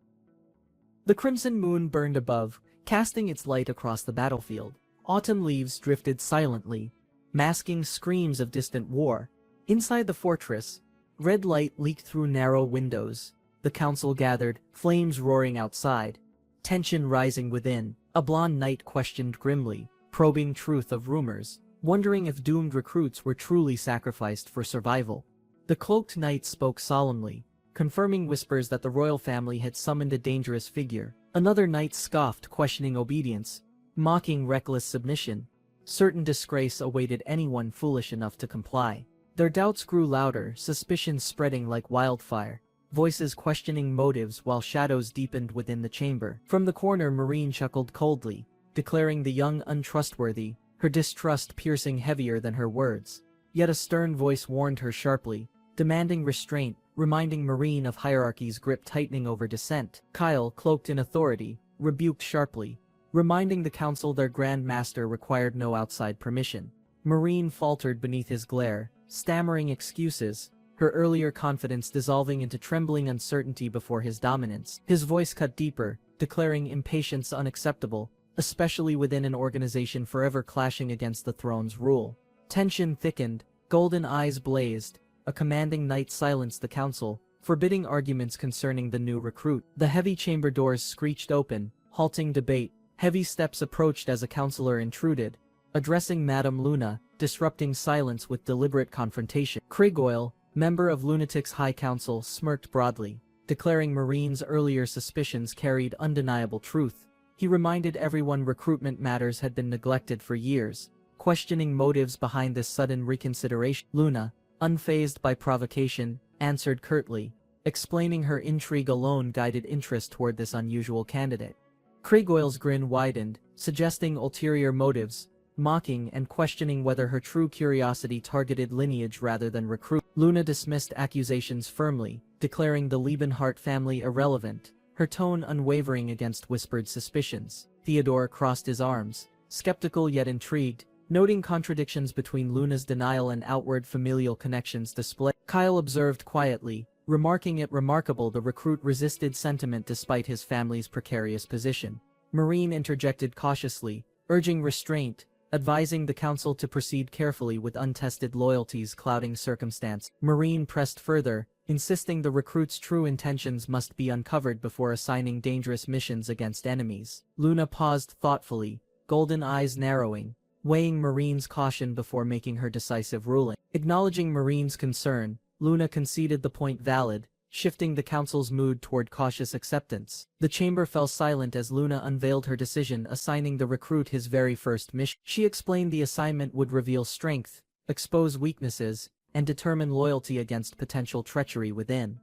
The crimson moon burned above, casting its light across the battlefield. Autumn leaves drifted silently, masking screams of distant war. Inside the fortress, red light leaked through narrow windows. The council gathered, flames roaring outside, tension rising within. A blonde knight questioned grimly, probing truth of rumors, wondering if doomed recruits were truly sacrificed for survival. The cloaked knight spoke solemnly, confirming whispers that the royal family had summoned a dangerous figure. Another knight scoffed, questioning obedience, mocking reckless submission. Certain disgrace awaited anyone foolish enough to comply. Their doubts grew louder, suspicions spreading like wildfire, voices questioning motives while shadows deepened within the chamber. From the corner, Marine chuckled coldly, declaring the young untrustworthy, her distrust piercing heavier than her words. Yet a stern voice warned her sharply, demanding restraint, reminding Marine of hierarchy's grip tightening over dissent. Kyle, cloaked in authority, rebuked sharply, reminding the council their Grand Master required no outside permission. Marine faltered beneath his glare, stammering excuses, her earlier confidence dissolving into trembling uncertainty before his dominance. His voice cut deeper, declaring impatience unacceptable, especially within an organization forever clashing against the throne's rule. Tension thickened, golden eyes blazed, a commanding knight silenced the council, forbidding arguments concerning the new recruit. The heavy chamber doors screeched open, halting debate. Heavy steps approached as a counselor intruded, addressing Madame Luna, disrupting silence with deliberate confrontation. Krigoyle, member of Lunatic's High Council, smirked broadly, declaring Marine's earlier suspicions carried undeniable truth. He reminded everyone recruitment matters had been neglected for years, questioning motives behind this sudden reconsideration. Luna, unfazed by provocation, answered curtly, explaining her intrigue alone guided interest toward this unusual candidate. Krigoyle's grin widened, suggesting ulterior motives, mocking and questioning whether her true curiosity targeted lineage rather than recruit. Luna dismissed accusations firmly, declaring the Liebenhart family irrelevant, her tone unwavering against whispered suspicions. Theodore crossed his arms, skeptical yet intrigued, noting contradictions between Luna's denial and outward familial connections displayed. Kyle observed quietly, remarking it remarkable the recruit resisted sentiment despite his family's precarious position. Marine interjected cautiously, urging restraint, advising the council to proceed carefully with untested loyalties clouding circumstance. Marine pressed further, insisting the recruit's true intentions must be uncovered before assigning dangerous missions against enemies. Luna paused thoughtfully, golden eyes narrowing, weighing Marine's caution before making her decisive ruling. Acknowledging Marine's concern, Luna conceded the point valid, shifting the council's mood toward cautious acceptance. The chamber fell silent as Luna unveiled her decision, assigning the recruit his very first mission. She explained the assignment would reveal strength, expose weaknesses, and determine loyalty against potential treachery within.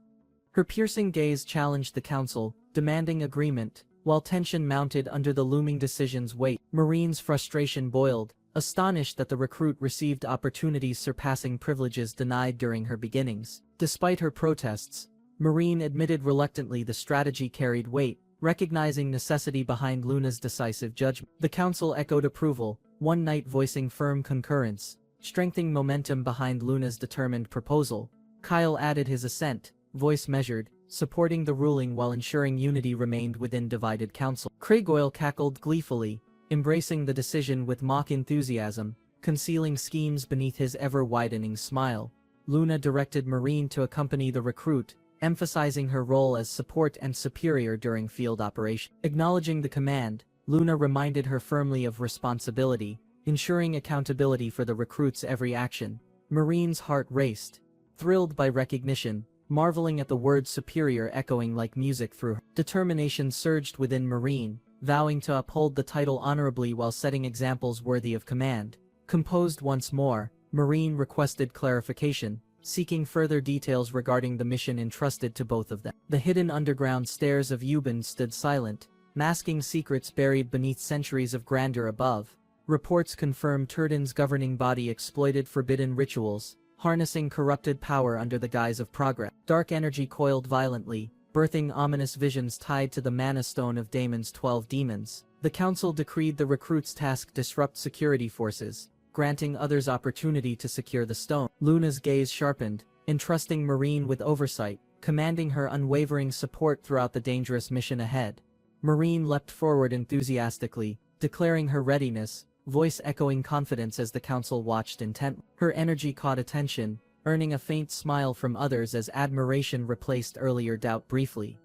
Her piercing gaze challenged the council, demanding agreement, while tension mounted under the looming decision's weight. Marine's frustration boiled, astonished that the recruit received opportunities surpassing privileges denied during her beginnings. Despite her protests, Marine admitted reluctantly the strategy carried weight, recognizing necessity behind Luna's decisive judgment. The council echoed approval, one knight voicing firm concurrence, strengthening momentum behind Luna's determined proposal. Kyle added his assent, voice measured, supporting the ruling while ensuring unity remained within divided council. Krigoyle cackled gleefully, embracing the decision with mock enthusiasm, concealing schemes beneath his ever-widening smile. Luna directed Marine to accompany the recruit, emphasizing her role as support and superior during field operation. Acknowledging the command, Luna reminded her firmly of responsibility, ensuring accountability for the recruit's every action. Marine's heart raced, thrilled by recognition, marveling at the word superior echoing like music through her. Determination surged within Marine, vowing to uphold the title honorably while setting examples worthy of command. Composed once more, Marine requested clarification, seeking further details regarding the mission entrusted to both of them. The hidden underground stairs of Euban stood silent, masking secrets buried beneath centuries of grandeur above. Reports confirmed Turdan's governing body exploited forbidden rituals, harnessing corrupted power under the guise of progress. Dark energy coiled violently, birthing ominous visions tied to the mana stone of Damon's 12 demons. The council decreed the recruit's task disrupt security forces, granting others opportunity to secure the stone. Luna's gaze sharpened, entrusting Marine with oversight, commanding her unwavering support throughout the dangerous mission ahead. Marine leapt forward enthusiastically, declaring her readiness, voice echoing confidence as the council watched intently. Her energy caught attention, earning a faint smile from others as admiration replaced earlier doubt briefly.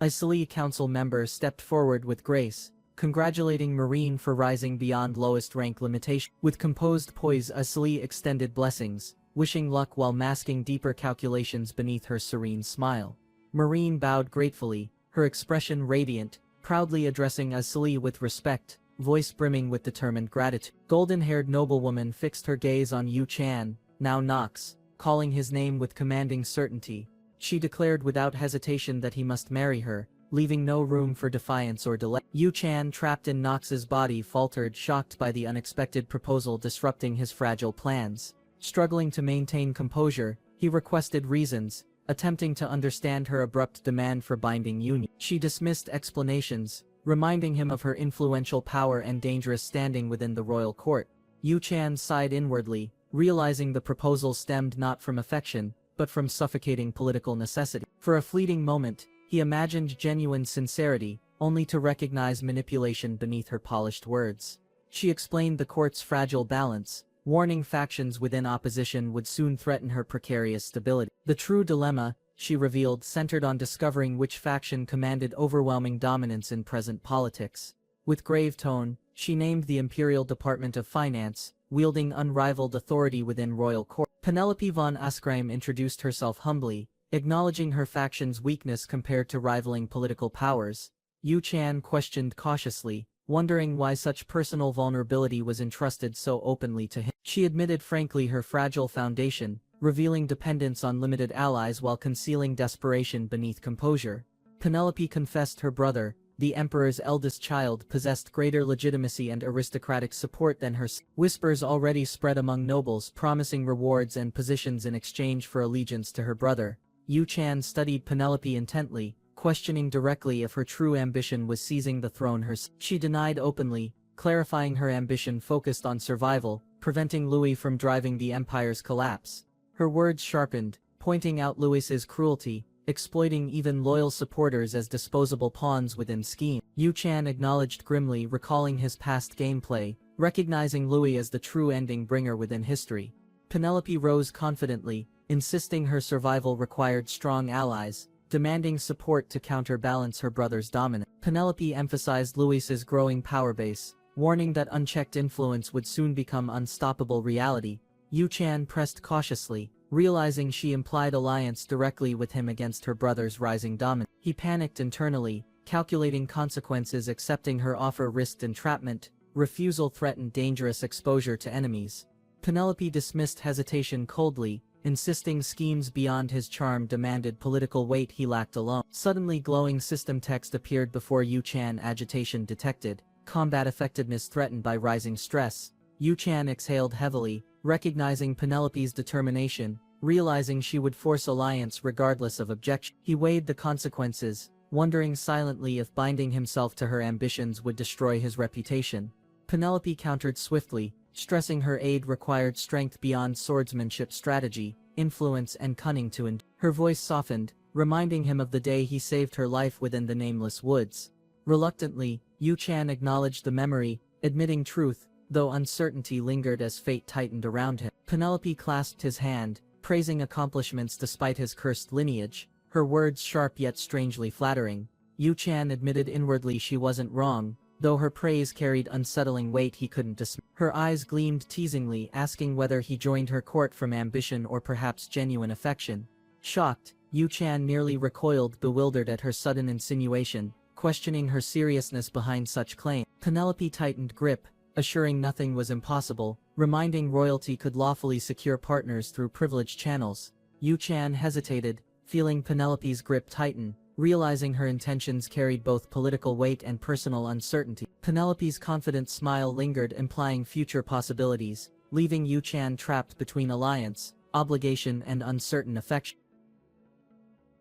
A Slee council member stepped forward with grace, congratulating Marine for rising beyond lowest rank limitation. With composed poise, a Slee extended blessings, wishing luck while masking deeper calculations beneath her serene smile. Marine bowed gratefully, her expression radiant, proudly addressing Asli with respect, voice brimming with determined gratitude. Golden-haired noblewoman fixed her gaze on Yu Chan, now Nox, calling his name with commanding certainty. She declared without hesitation that he must marry her, leaving no room for defiance or delay. Yu Chan, trapped in Nox's body, faltered, shocked by the unexpected proposal disrupting his fragile plans. Struggling to maintain composure, he requested reasons, attempting to understand her abrupt demand for binding union. She dismissed explanations, reminding him of her influential power and dangerous standing within the royal court. Yu Chan sighed inwardly, realizing the proposal stemmed not from affection, but from suffocating political necessity. For a fleeting moment, he imagined genuine sincerity, only to recognize manipulation beneath her polished words. She explained the court's fragile balance, warning factions within opposition would soon threaten her precarious stability. The true dilemma, she revealed, centered on discovering which faction commanded overwhelming dominance in present politics. With grave tone, she named the Imperial Department of Finance, wielding unrivaled authority within royal court. Penelope von Askreim introduced herself humbly, acknowledging her faction's weakness compared to rivaling political powers. Yu Chan questioned cautiously, wondering why such personal vulnerability was entrusted so openly to him. She admitted frankly her fragile foundation, revealing dependence on limited allies while concealing desperation beneath composure. Penelope confessed her brother, the emperor's eldest child, possessed greater legitimacy and aristocratic support than her. Whispers already spread among nobles promising rewards and positions in exchange for allegiance to her brother. Yu Chan studied Penelope intently, questioning directly if her true ambition was seizing the throne herself. She denied openly, clarifying her ambition focused on survival, preventing Louis from driving the empire's collapse. Her words sharpened, pointing out Louis's cruelty, exploiting even loyal supporters as disposable pawns within scheme. Yu Chan acknowledged grimly, recalling his past gameplay, recognizing Louis as the true ending bringer within history. Penelope rose confidently, insisting her survival required strong allies, demanding support to counterbalance her brother's dominance. Penelope emphasized Louis's growing power base, warning that unchecked influence would soon become unstoppable reality. Yu Chan pressed cautiously, realizing she implied alliance directly with him against her brother's rising dominance. He panicked internally, calculating consequences. Accepting her offer risked entrapment, refusal threatened dangerous exposure to enemies. Penelope dismissed hesitation coldly, insisting schemes beyond his charm demanded political weight he lacked alone. Suddenly glowing system text appeared before Yu Chan. Agitation detected, combat effectiveness threatened by rising stress. Yu Chan exhaled heavily, recognizing Penelope's determination, realizing she would force alliance regardless of objection. He weighed the consequences, wondering silently if binding himself to her ambitions would destroy his reputation. Penelope countered swiftly, stressing her aid required strength beyond swordsmanship, strategy, influence and cunning to endure. Her voice softened, reminding him of the day he saved her life within the nameless woods. Reluctantly, Yu Chan acknowledged the memory, admitting truth, though uncertainty lingered as fate tightened around him. Penelope clasped his hand, praising accomplishments despite his cursed lineage, her words sharp yet strangely flattering. Yu Chan admitted inwardly she wasn't wrong, though her praise carried unsettling weight he couldn't dismiss. Her eyes gleamed teasingly, asking whether he joined her court from ambition or perhaps genuine affection. Shocked, Yu Chan nearly recoiled, bewildered at her sudden insinuation, questioning her seriousness behind such claim. Penelope tightened grip, assuring nothing was impossible, reminding royalty could lawfully secure partners through privileged channels. Yu Chan hesitated, feeling Penelope's grip tighten, realizing her intentions carried both political weight and personal uncertainty. Penelope's confident smile lingered, implying future possibilities, leaving Yu Chan trapped between alliance, obligation and uncertain affection.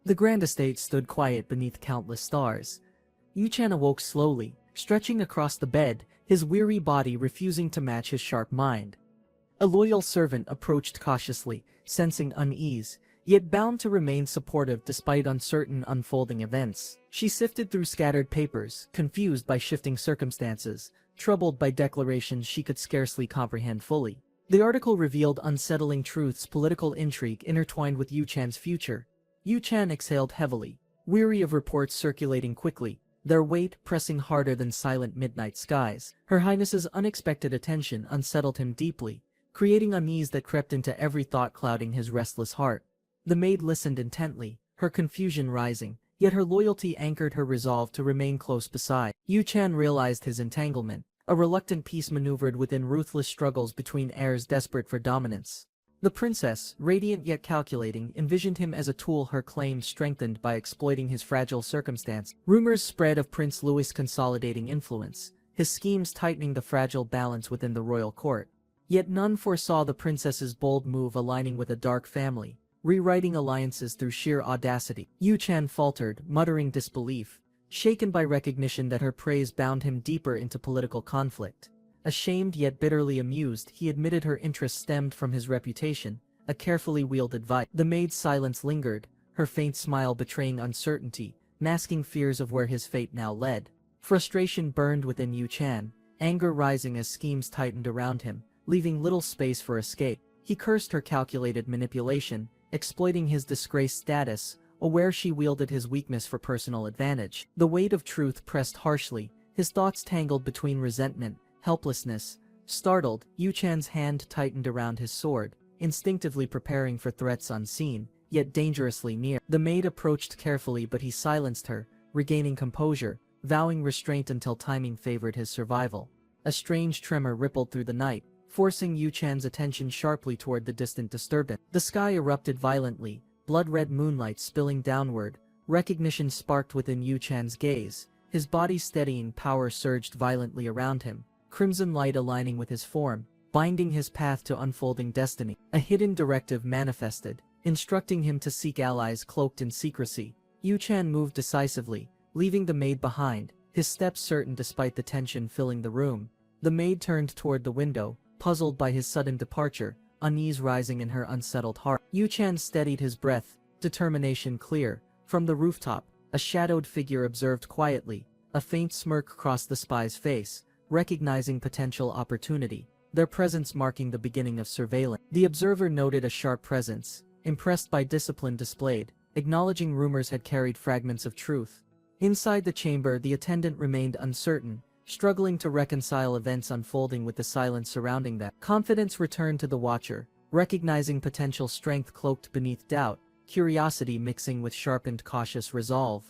The grand estate stood quiet beneath countless stars. Yu Chan awoke slowly, stretching across the bed, his weary body refusing to match his sharp mind. A loyal servant approached cautiously, sensing unease, yet bound to remain supportive despite uncertain unfolding events. She sifted through scattered papers, confused by shifting circumstances, troubled by declarations she could scarcely comprehend fully. The article revealed unsettling truths, political intrigue intertwined with Yu Chan's future. Yu Chan exhaled heavily, weary of reports circulating quickly, their weight pressing harder than silent midnight skies. Her Highness's unexpected attention unsettled him deeply, creating unease that crept into every thought, clouding his restless heart. The maid listened intently, her confusion rising, yet her loyalty anchored her resolve to remain close beside. Yu Chan realized his entanglement, a reluctant peace maneuvered within ruthless struggles between heirs desperate for dominance. The princess, radiant yet calculating, envisioned him as a tool, her claims strengthened by exploiting his fragile circumstance. Rumors spread of Prince Louis' consolidating influence, his schemes tightening the fragile balance within the royal court. Yet none foresaw the princess's bold move aligning with a dark family, rewriting alliances through sheer audacity. Yu Chan faltered, muttering disbelief, shaken by recognition that her praise bound him deeper into political conflict. Ashamed yet bitterly amused, he admitted her interest stemmed from his reputation, a carefully wielded vice. The maid's silence lingered, her faint smile betraying uncertainty, masking fears of where his fate now led. Frustration burned within Yu Chan, anger rising as schemes tightened around him, leaving little space for escape. He cursed her calculated manipulation, exploiting his disgraced status, aware she wielded his weakness for personal advantage. The weight of truth pressed harshly, his thoughts tangled between resentment, helplessness. Startled, Yu Chan's hand tightened around his sword, instinctively preparing for threats unseen, yet dangerously near. The maid approached carefully, but he silenced her, regaining composure, vowing restraint until timing favored his survival. A strange tremor rippled through the night, forcing Yu Chan's attention sharply toward the distant disturbance. The sky erupted violently, blood-red moonlight spilling downward. Recognition sparked within Yu Chan's gaze, his body's steadying power surged violently around him, crimson light aligning with his form, binding his path to unfolding destiny. A hidden directive manifested, instructing him to seek allies cloaked in secrecy. Yu Chan moved decisively, leaving the maid behind, his steps certain despite the tension filling the room. The maid turned toward the window, puzzled by his sudden departure, unease rising in her unsettled heart. Yu Chan steadied his breath, determination clear. From the rooftop, a shadowed figure observed quietly, a faint smirk crossed the spy's face, recognizing potential opportunity, their presence marking the beginning of surveillance. The observer noted a sharp presence, impressed by discipline displayed, acknowledging rumors had carried fragments of truth. Inside the chamber, the attendant remained uncertain, struggling to reconcile events unfolding with the silence surrounding them. Confidence returned to the watcher, recognizing potential strength cloaked beneath doubt, curiosity mixing with sharpened cautious resolve.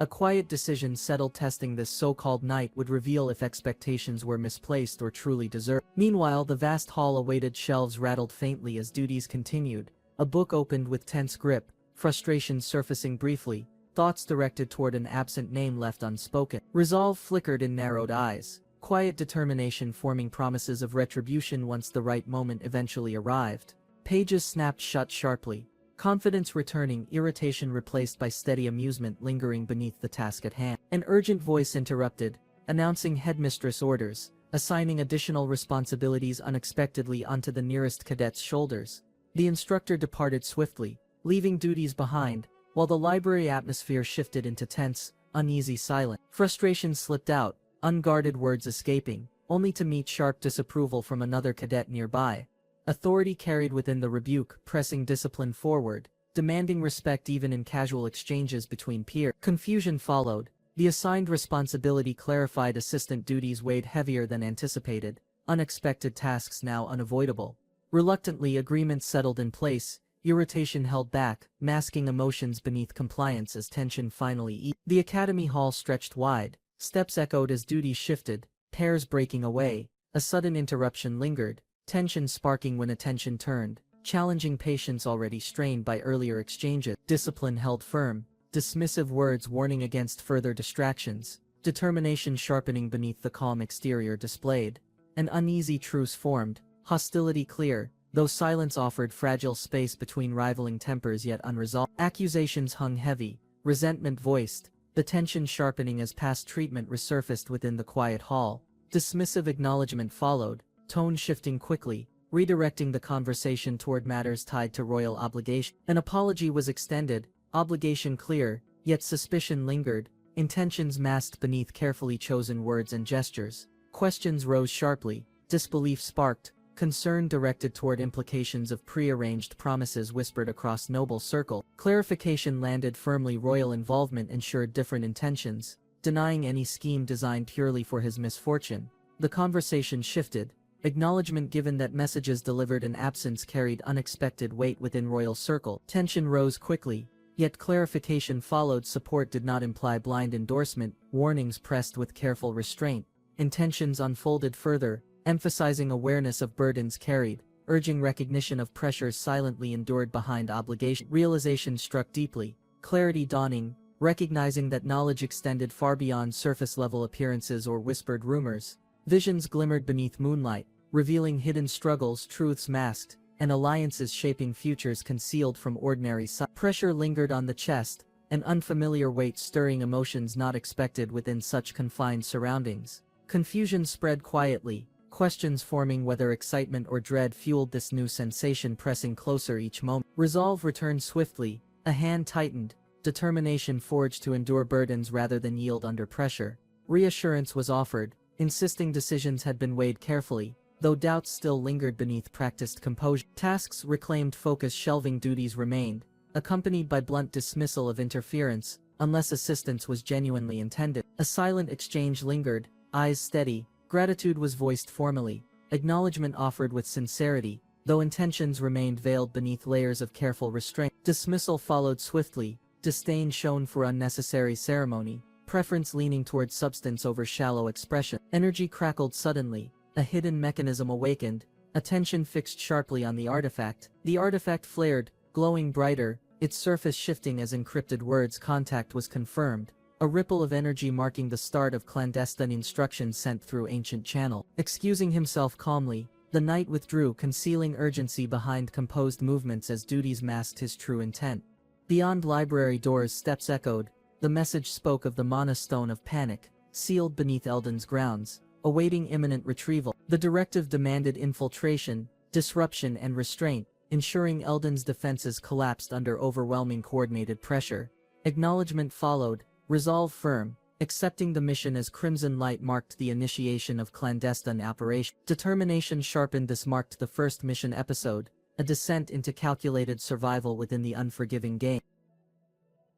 A quiet decision settled, testing this so-called night would reveal if expectations were misplaced or truly deserved. Meanwhile, the vast hall awaited. Shelves rattled faintly as duties continued. A book opened with tense grip, frustration surfacing briefly, thoughts directed toward an absent name left unspoken. Resolve flickered in narrowed eyes, quiet determination forming promises of retribution once the right moment eventually arrived. Pages snapped shut sharply, confidence returning, irritation replaced by steady amusement lingering beneath the task at hand. An urgent voice interrupted, announcing headmistress orders, assigning additional responsibilities unexpectedly onto the nearest cadet's shoulders. The instructor departed swiftly, leaving duties behind, while the library atmosphere shifted into tense, uneasy silence. Frustration slipped out, unguarded words escaping, only to meet sharp disapproval from another cadet nearby. Authority carried within the rebuke, pressing discipline forward, demanding respect even in casual exchanges between peers. Confusion followed. The assigned responsibility clarified, assistant duties weighed heavier than anticipated, unexpected tasks now unavoidable. Reluctantly, agreements settled in place, irritation held back, masking emotions beneath compliance as tension finally eased. The academy hall stretched wide, steps echoed as duties shifted, pairs breaking away. A sudden interruption lingered, tension sparking when attention turned, challenging patience already strained by earlier exchanges. Discipline held firm, dismissive words warning against further distractions, determination sharpening beneath the calm exterior displayed. An uneasy truce formed, hostility clear, though silence offered fragile space between rivaling tempers yet unresolved. Accusations hung heavy, resentment voiced, the tension sharpening as past treatment resurfaced within the quiet hall. Dismissive acknowledgement followed, tone shifting quickly, redirecting the conversation toward matters tied to royal obligation. An apology was extended, obligation clear, yet suspicion lingered, intentions masked beneath carefully chosen words and gestures. Questions rose sharply, disbelief sparked, concern directed toward implications of prearranged promises whispered across noble circle. Clarification landed firmly, royal involvement ensured different intentions, denying any scheme designed purely for his misfortune. The conversation shifted, acknowledgement given that messages delivered in absence carried unexpected weight within royal circle. Tension rose quickly, yet clarification followed. Support did not imply blind endorsement, warnings pressed with careful restraint. Intentions unfolded further, emphasizing awareness of burdens carried, urging recognition of pressures silently endured behind obligation. Realization struck deeply, clarity dawning, recognizing that knowledge extended far beyond surface-level appearances or whispered rumors. Visions glimmered beneath moonlight, revealing hidden struggles, truths masked, and alliances shaping futures concealed from ordinary sight. Pressure lingered on the chest, an unfamiliar weight stirring emotions not expected within such confined surroundings. Confusion spread quietly, questions forming whether excitement or dread fueled this new sensation pressing closer each moment. Resolve returned swiftly, a hand tightened, determination forged to endure burdens rather than yield under pressure. Reassurance was offered, insisting decisions had been weighed carefully, though doubts still lingered beneath practiced composure. Tasks reclaimed focus, shelving duties remained, accompanied by blunt dismissal of interference, unless assistance was genuinely intended. A silent exchange lingered, eyes steady, gratitude was voiced formally, acknowledgement offered with sincerity, though intentions remained veiled beneath layers of careful restraint. Dismissal followed swiftly, disdain shown for unnecessary ceremony, preference leaning toward substance over shallow expression. Energy crackled suddenly, a hidden mechanism awakened, attention fixed sharply on the artifact. The artifact flared, glowing brighter, its surface shifting as encrypted words contact was confirmed, a ripple of energy marking the start of clandestine instructions sent through ancient channel. Excusing himself calmly, the knight withdrew, concealing urgency behind composed movements as duties masked his true intent. Beyond library doors steps echoed, the message spoke of the mana stone of panic, sealed beneath Eldon's grounds, awaiting imminent retrieval. The directive demanded infiltration, disruption and restraint, ensuring Eldon's defenses collapsed under overwhelming coordinated pressure. Acknowledgement followed, resolve firm, accepting the mission as crimson light marked the initiation of clandestine operation. Determination sharpened. This marked the first mission episode, a descent into calculated survival within the unforgiving game.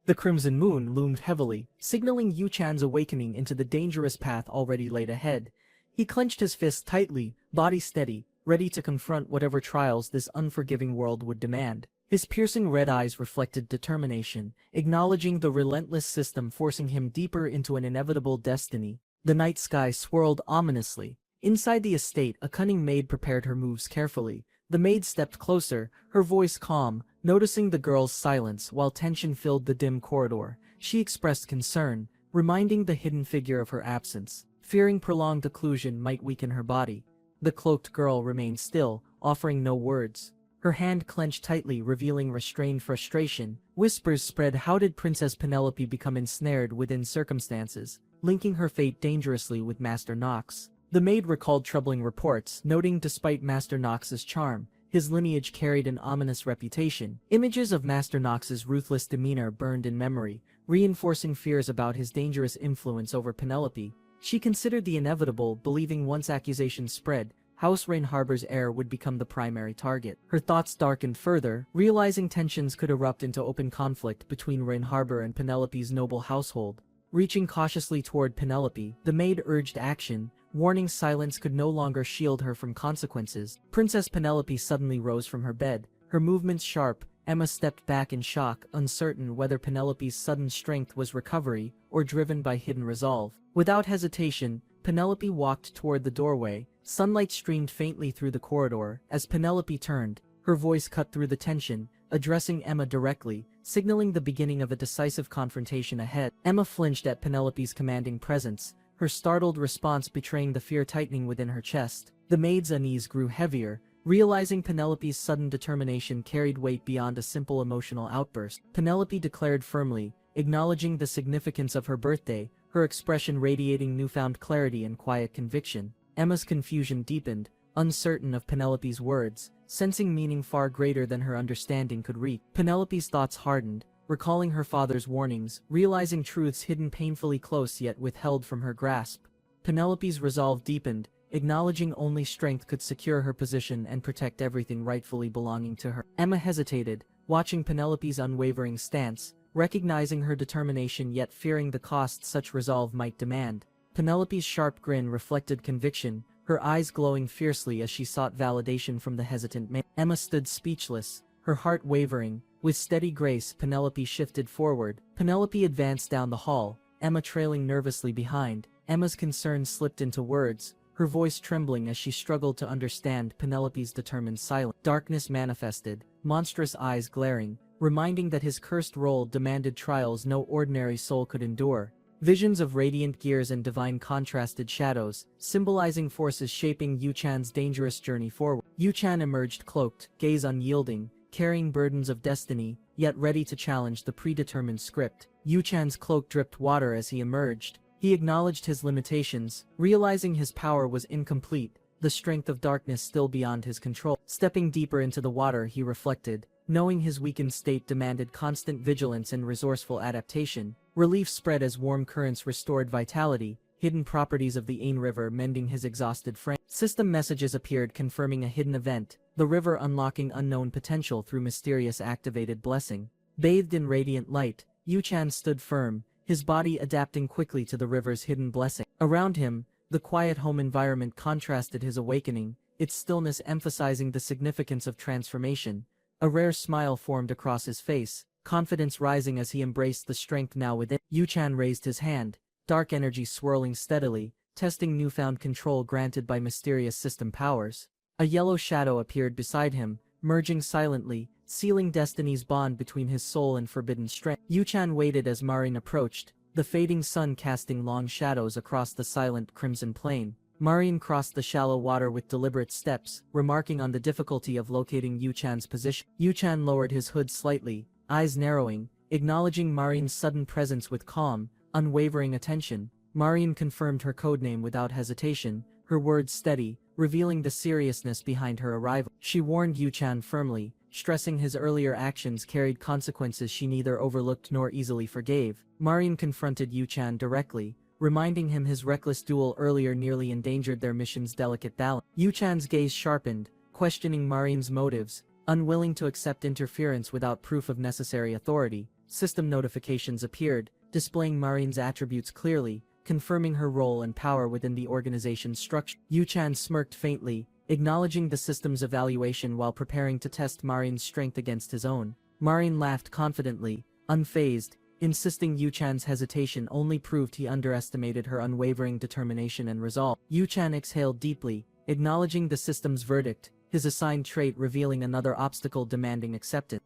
The crimson moon loomed heavily, signaling Yu-chan's awakening into the dangerous path already laid ahead. He clenched his fist tightly, body steady, ready to confront whatever trials this unforgiving world would demand. His piercing red eyes reflected determination, acknowledging the relentless system forcing him deeper into an inevitable destiny. The night sky swirled ominously. Inside the estate, a cunning maid prepared her moves carefully. The maid stepped closer, her voice calm, noticing the girl's silence while tension filled the dim corridor. She expressed concern, reminding the hidden figure of her absence, fearing prolonged occlusion might weaken her body. The cloaked girl remained still, offering no words. Her hand clenched tightly, revealing restrained frustration. Whispers spread. How did Princess Penelope become ensnared within circumstances, linking her fate dangerously with Master Nox? The maid recalled troubling reports, noting despite Master Nox's charm, his lineage carried an ominous reputation. Images of Master Nox's ruthless demeanor burned in memory, reinforcing fears about his dangerous influence over Penelope. She considered the inevitable, believing once accusations spread, House Rainharbor's heir would become the primary target. Her thoughts darkened further, realizing tensions could erupt into open conflict between Rainharbor and Penelope's noble household. Reaching cautiously toward Penelope, the maid urged action, warning silence could no longer shield her from consequences. Princess Penelope suddenly rose from her bed, her movements sharp. Emma stepped back in shock, uncertain whether Penelope's sudden strength was recovery or driven by hidden resolve. Without hesitation, Penelope walked toward the doorway. Sunlight streamed faintly through the corridor. As Penelope turned, her voice cut through the tension, addressing Emma directly, signaling the beginning of a decisive confrontation ahead. Emma flinched at Penelope's commanding presence, her startled response betraying the fear tightening within her chest. The maid's unease grew heavier, realizing Penelope's sudden determination carried weight beyond a simple emotional outburst. Penelope declared firmly, acknowledging the significance of her birthday, her expression radiating newfound clarity and quiet conviction. Emma's confusion deepened, uncertain of Penelope's words, sensing meaning far greater than her understanding could reach. Penelope's thoughts hardened, recalling her father's warnings, realizing truths hidden painfully close yet withheld from her grasp. Penelope's resolve deepened, acknowledging only strength could secure her position and protect everything rightfully belonging to her. Emma hesitated, watching Penelope's unwavering stance, recognizing her determination yet fearing the cost such resolve might demand. Penelope's sharp grin reflected conviction, her eyes glowing fiercely as she sought validation from the hesitant man. Emma stood speechless, her heart wavering. With steady grace, Penelope shifted forward. Penelope advanced down the hall, Emma trailing nervously behind. Emma's concern slipped into words, her voice trembling as she struggled to understand Penelope's determined silence. Darkness manifested, monstrous eyes glaring, reminding that his cursed role demanded trials no ordinary soul could endure. Visions of radiant gears and divine contrasted shadows, symbolizing forces shaping Yu-chan's dangerous journey forward. Yu-chan emerged cloaked, gaze unyielding, carrying burdens of destiny, yet ready to challenge the predetermined script. Yu Chan's cloak dripped water as he emerged. He acknowledged his limitations, realizing his power was incomplete, the strength of darkness still beyond his control. Stepping deeper into the water, he reflected, knowing his weakened state demanded constant vigilance and resourceful adaptation. Relief spread as warm currents restored vitality, hidden properties of the Ain River mending his exhausted frame. System messages appeared confirming a hidden event, the river unlocking unknown potential through mysterious activated blessing. Bathed in radiant light, Yu Chan stood firm, his body adapting quickly to the river's hidden blessing. Around him, the quiet home environment contrasted his awakening, its stillness emphasizing the significance of transformation. A rare smile formed across his face, confidence rising as he embraced the strength now within. Yu Chan raised his hand, dark energy swirling steadily, testing newfound control granted by mysterious system powers. A yellow shadow appeared beside him, merging silently, sealing destiny's bond between his soul and forbidden strength. Yu Chan waited as Marin approached, the fading sun casting long shadows across the silent crimson plain. Marin crossed the shallow water with deliberate steps, remarking on the difficulty of locating Yu Chan's position. Yu Chan lowered his hood slightly, eyes narrowing, acknowledging Marin's sudden presence with calm, unwavering attention. Marin confirmed her codename without hesitation, her words steady, revealing the seriousness behind her arrival. She warned Yu Chan firmly, stressing his earlier actions carried consequences she neither overlooked nor easily forgave. Marin confronted Yu Chan directly, reminding him his reckless duel earlier nearly endangered their mission's delicate balance. Yu Chan's gaze sharpened, questioning Marin's motives, unwilling to accept interference without proof of necessary authority. System notifications appeared, displaying Marin's attributes clearly, confirming her role and power within the organization's structure. Yu Chan smirked faintly, acknowledging the system's evaluation while preparing to test Marin's strength against his own. Marin laughed confidently, unfazed, insisting Yu Chan's hesitation only proved he underestimated her unwavering determination and resolve. Yu Chan exhaled deeply, acknowledging the system's verdict, his assigned trait revealing another obstacle demanding acceptance.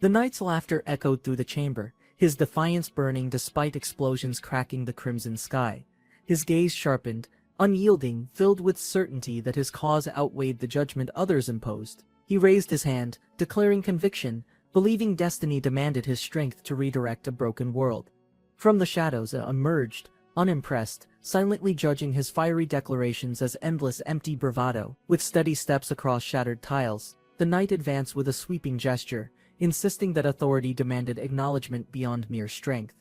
The knight's laughter echoed through the chamber, his defiance burning despite explosions cracking the crimson sky. His gaze sharpened, unyielding, filled with certainty that his cause outweighed the judgment others imposed. He raised his hand, declaring conviction, believing destiny demanded his strength to redirect a broken world. From the shadows emerged, unimpressed, silently judging his fiery declarations as endless empty bravado. With steady steps across shattered tiles, the knight advanced with a sweeping gesture, insisting that authority demanded acknowledgement beyond mere strength.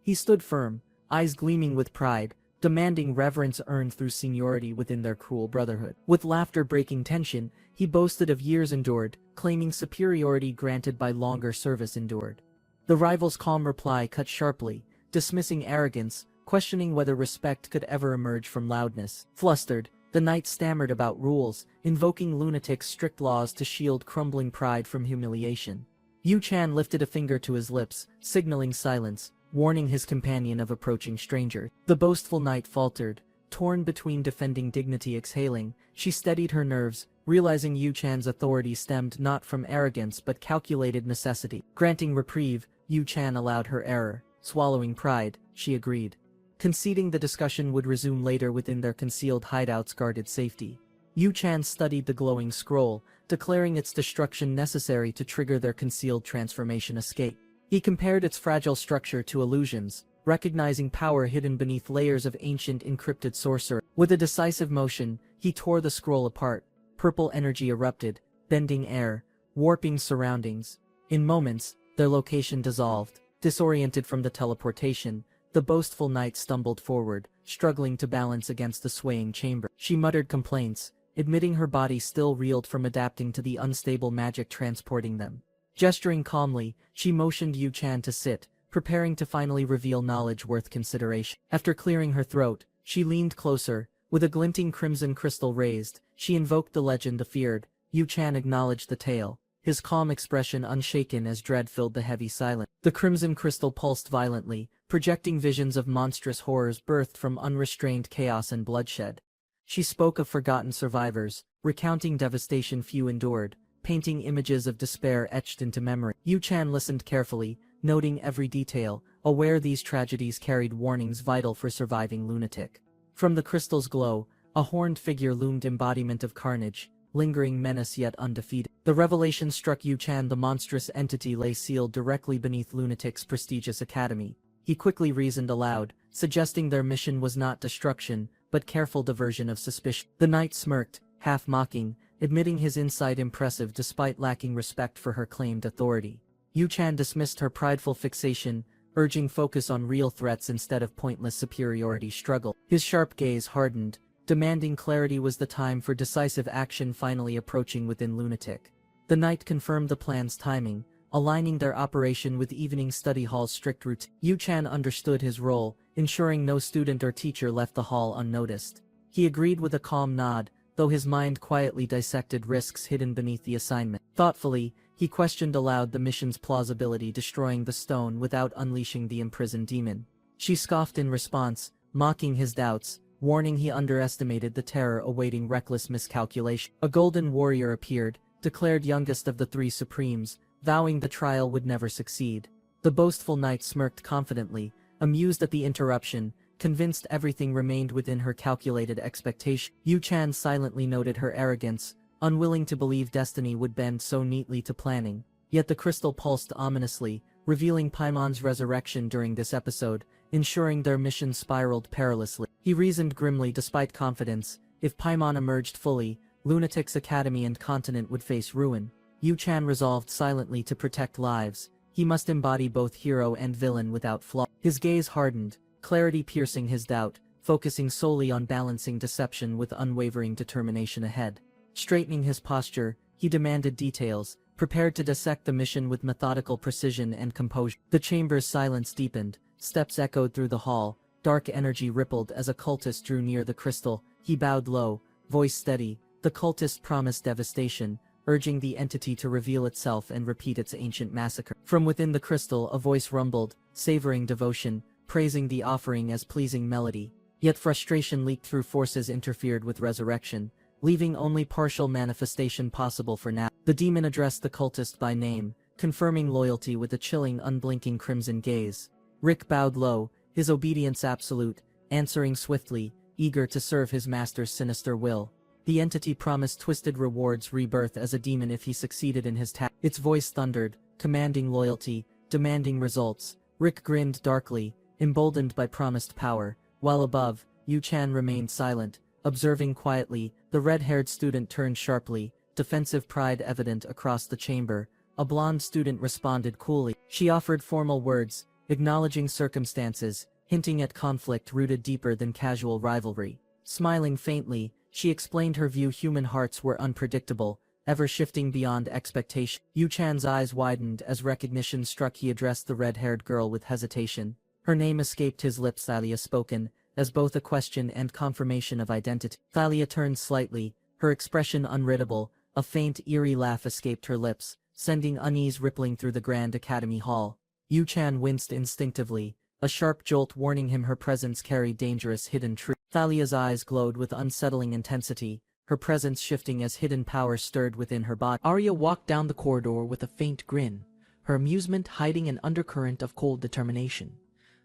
He stood firm, eyes gleaming with pride, demanding reverence earned through seniority within their cruel brotherhood. With laughter breaking tension, he boasted of years endured, claiming superiority granted by longer service endured. The rival's calm reply cut sharply, dismissing arrogance, questioning whether respect could ever emerge from loudness. Flustered, the knight stammered about rules, invoking lunatic's strict laws to shield crumbling pride from humiliation. Yu Chan lifted a finger to his lips, signaling silence, warning his companion of approaching stranger. The boastful knight faltered, torn between defending dignity. Exhaling, she steadied her nerves, realizing Yu Chan's authority stemmed not from arrogance but calculated necessity. Granting reprieve, Yu Chan allowed her error. Swallowing pride, she agreed, conceding the discussion would resume later within their concealed hideout's guarded safety. Yu Chan studied the glowing scroll, declaring its destruction necessary to trigger their concealed transformation escape. He compared its fragile structure to illusions, recognizing power hidden beneath layers of ancient encrypted sorcery. With a decisive motion, he tore the scroll apart. Purple energy erupted, bending air, warping surroundings. In moments, their location dissolved. Disoriented from the teleportation, the boastful knight stumbled forward, struggling to balance against the swaying chamber. She muttered complaints, admitting her body still reeled from adapting to the unstable magic transporting them. Gesturing calmly, she motioned Yu Chan to sit, preparing to finally reveal knowledge worth consideration. After clearing her throat, she leaned closer. With a glinting crimson crystal raised, she invoked the legend feared. Yu Chan acknowledged the tale, his calm expression unshaken as dread filled the heavy silence. The crimson crystal pulsed violently, projecting visions of monstrous horrors birthed from unrestrained chaos and bloodshed. She spoke of forgotten survivors, recounting devastation few endured, painting images of despair etched into memory. Yu Chan listened carefully, noting every detail, aware these tragedies carried warnings vital for surviving lunatic. From the crystal's glow, a horned figure loomed, embodiment of carnage, lingering menace yet undefeated. The revelation struck Yu Chan. The monstrous entity lay sealed directly beneath Lunatic's prestigious academy. He quickly reasoned aloud, suggesting their mission was not destruction, but careful diversion of suspicion. The knight smirked, half mocking, admitting his insight impressive despite lacking respect for her claimed authority. Yu Chan dismissed her prideful fixation, urging focus on real threats instead of pointless superiority struggle. His sharp gaze hardened, demanding clarity. Was the time for decisive action finally approaching within Lunatic? The knight confirmed the plan's timing, aligning their operation with evening study hall's strict routine. Yu Chan understood his role, ensuring no student or teacher left the hall unnoticed. He agreed with a calm nod, though his mind quietly dissected risks hidden beneath the assignment. Thoughtfully, he questioned aloud the mission's plausibility, destroying the stone without unleashing the imprisoned demon. She scoffed in response, mocking his doubts, warning he underestimated the terror awaiting reckless miscalculation. A golden warrior appeared, declared youngest of the three supremes, vowing the trial would never succeed. The boastful knight smirked confidently, amused at the interruption, convinced everything remained within her calculated expectation. Yu Chan silently noted her arrogance, unwilling to believe destiny would bend so neatly to planning. Yet the crystal pulsed ominously, revealing Paimon's resurrection during this episode, ensuring their mission spiraled perilously. He reasoned grimly. Despite confidence, if Paimon emerged fully, Lunatic's academy and continent would face ruin. Yu Chan resolved silently to protect lives. He must embody both hero and villain without flaw. His gaze hardened, clarity piercing his doubt, focusing solely on balancing deception with unwavering determination ahead. Straightening his posture, he demanded details, prepared to dissect the mission with methodical precision and composure. The chamber's silence deepened, steps echoed through the hall, dark energy rippled as a cultist drew near the crystal. He bowed low, voice steady. The cultist promised devastation, urging the entity to reveal itself and repeat its ancient massacre. From within the crystal a voice rumbled, savoring devotion, praising the offering as pleasing melody. Yet frustration leaked through. Forces interfered with resurrection, leaving only partial manifestation possible for now. The demon addressed the cultist by name, confirming loyalty with a chilling, unblinking crimson gaze. Rick bowed low, his obedience absolute, answering swiftly, eager to serve his master's sinister will. The entity promised twisted rewards, rebirth as a demon if he succeeded in his task. Its voice thundered, commanding loyalty, demanding results. Rick grinned darkly, emboldened by promised power. While above, Yu Chan remained silent, observing quietly. The red-haired student turned sharply, defensive pride evident across the chamber. A blonde student responded coolly. She offered formal words, acknowledging circumstances, hinting at conflict rooted deeper than casual rivalry. Smiling faintly, she explained her view. Human hearts were unpredictable, ever shifting beyond expectation. Yu Chan's eyes widened as recognition struck. He addressed the red-haired girl with hesitation. Her name escaped his lips. Thalia spoken, as both a question and confirmation of identity. Thalia turned slightly, her expression unreadable. A faint, eerie laugh escaped her lips, sending unease rippling through the Grand Academy Hall. Yu Chan winced instinctively, a sharp jolt warning him her presence carried dangerous hidden truth. Thalia's eyes glowed with unsettling intensity, her presence shifting as hidden power stirred within her body. Arya walked down the corridor with a faint grin, her amusement hiding an undercurrent of cold determination.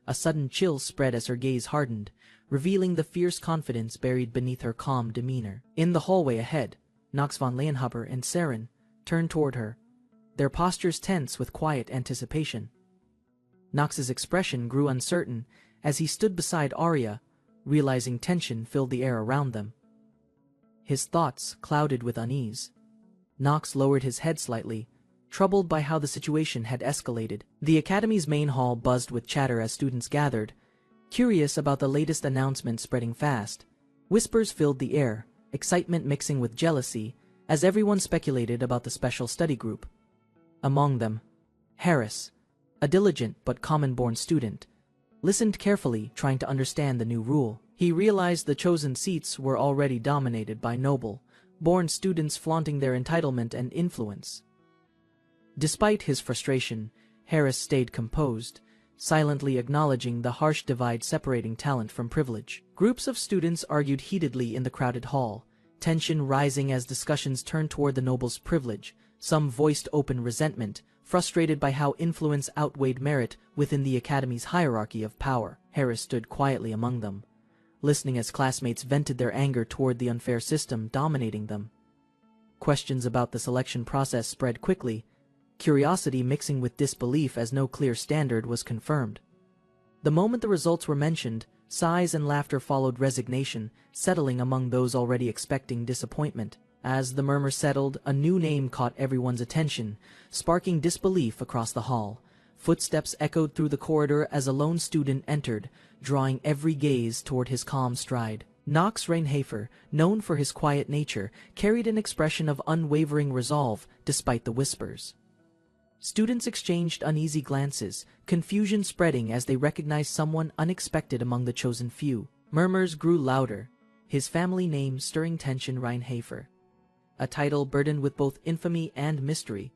A sudden chill spread as her gaze hardened, revealing the fierce confidence buried beneath her calm demeanor. In the hallway ahead, Nox von Leyenhaber and Saren turned toward her, their postures tense with quiet anticipation. Nox's expression grew uncertain as he stood beside Arya, realizing tension filled the air around them. His thoughts clouded with unease. Nox lowered his head slightly, troubled by how the situation had escalated. The academy's main hall buzzed with chatter as students gathered, curious about the latest announcement spreading fast. Whispers filled the air, excitement mixing with jealousy, as everyone speculated about the special study group. Among them, Harris, a diligent but common-born student, listened carefully, trying to understand the new rule. He realized the chosen seats were already dominated by noble-born students flaunting their entitlement and influence. Despite his frustration, Harris stayed composed, silently acknowledging the harsh divide separating talent from privilege. Groups of students argued heatedly in the crowded hall, tension rising as discussions turned toward the noble's privilege. Some voiced open resentment, frustrated by how influence outweighed merit within the academy's hierarchy of power. Harris stood quietly among them, listening as classmates vented their anger toward the unfair system dominating them. Questions about the selection process spread quickly, curiosity mixing with disbelief as no clear standard was confirmed. The moment the results were mentioned, sighs and laughter followed resignation, settling among those already expecting disappointment. As the murmur settled, a new name caught everyone's attention, sparking disbelief across the hall. Footsteps echoed through the corridor as a lone student entered, drawing every gaze toward his calm stride. Knox Reinhafer, known for his quiet nature, carried an expression of unwavering resolve despite the whispers. Students exchanged uneasy glances, confusion spreading as they recognized someone unexpected among the chosen few. Murmurs grew louder, his family name stirring tension. Reinhafer, a title burdened with both infamy and mystery.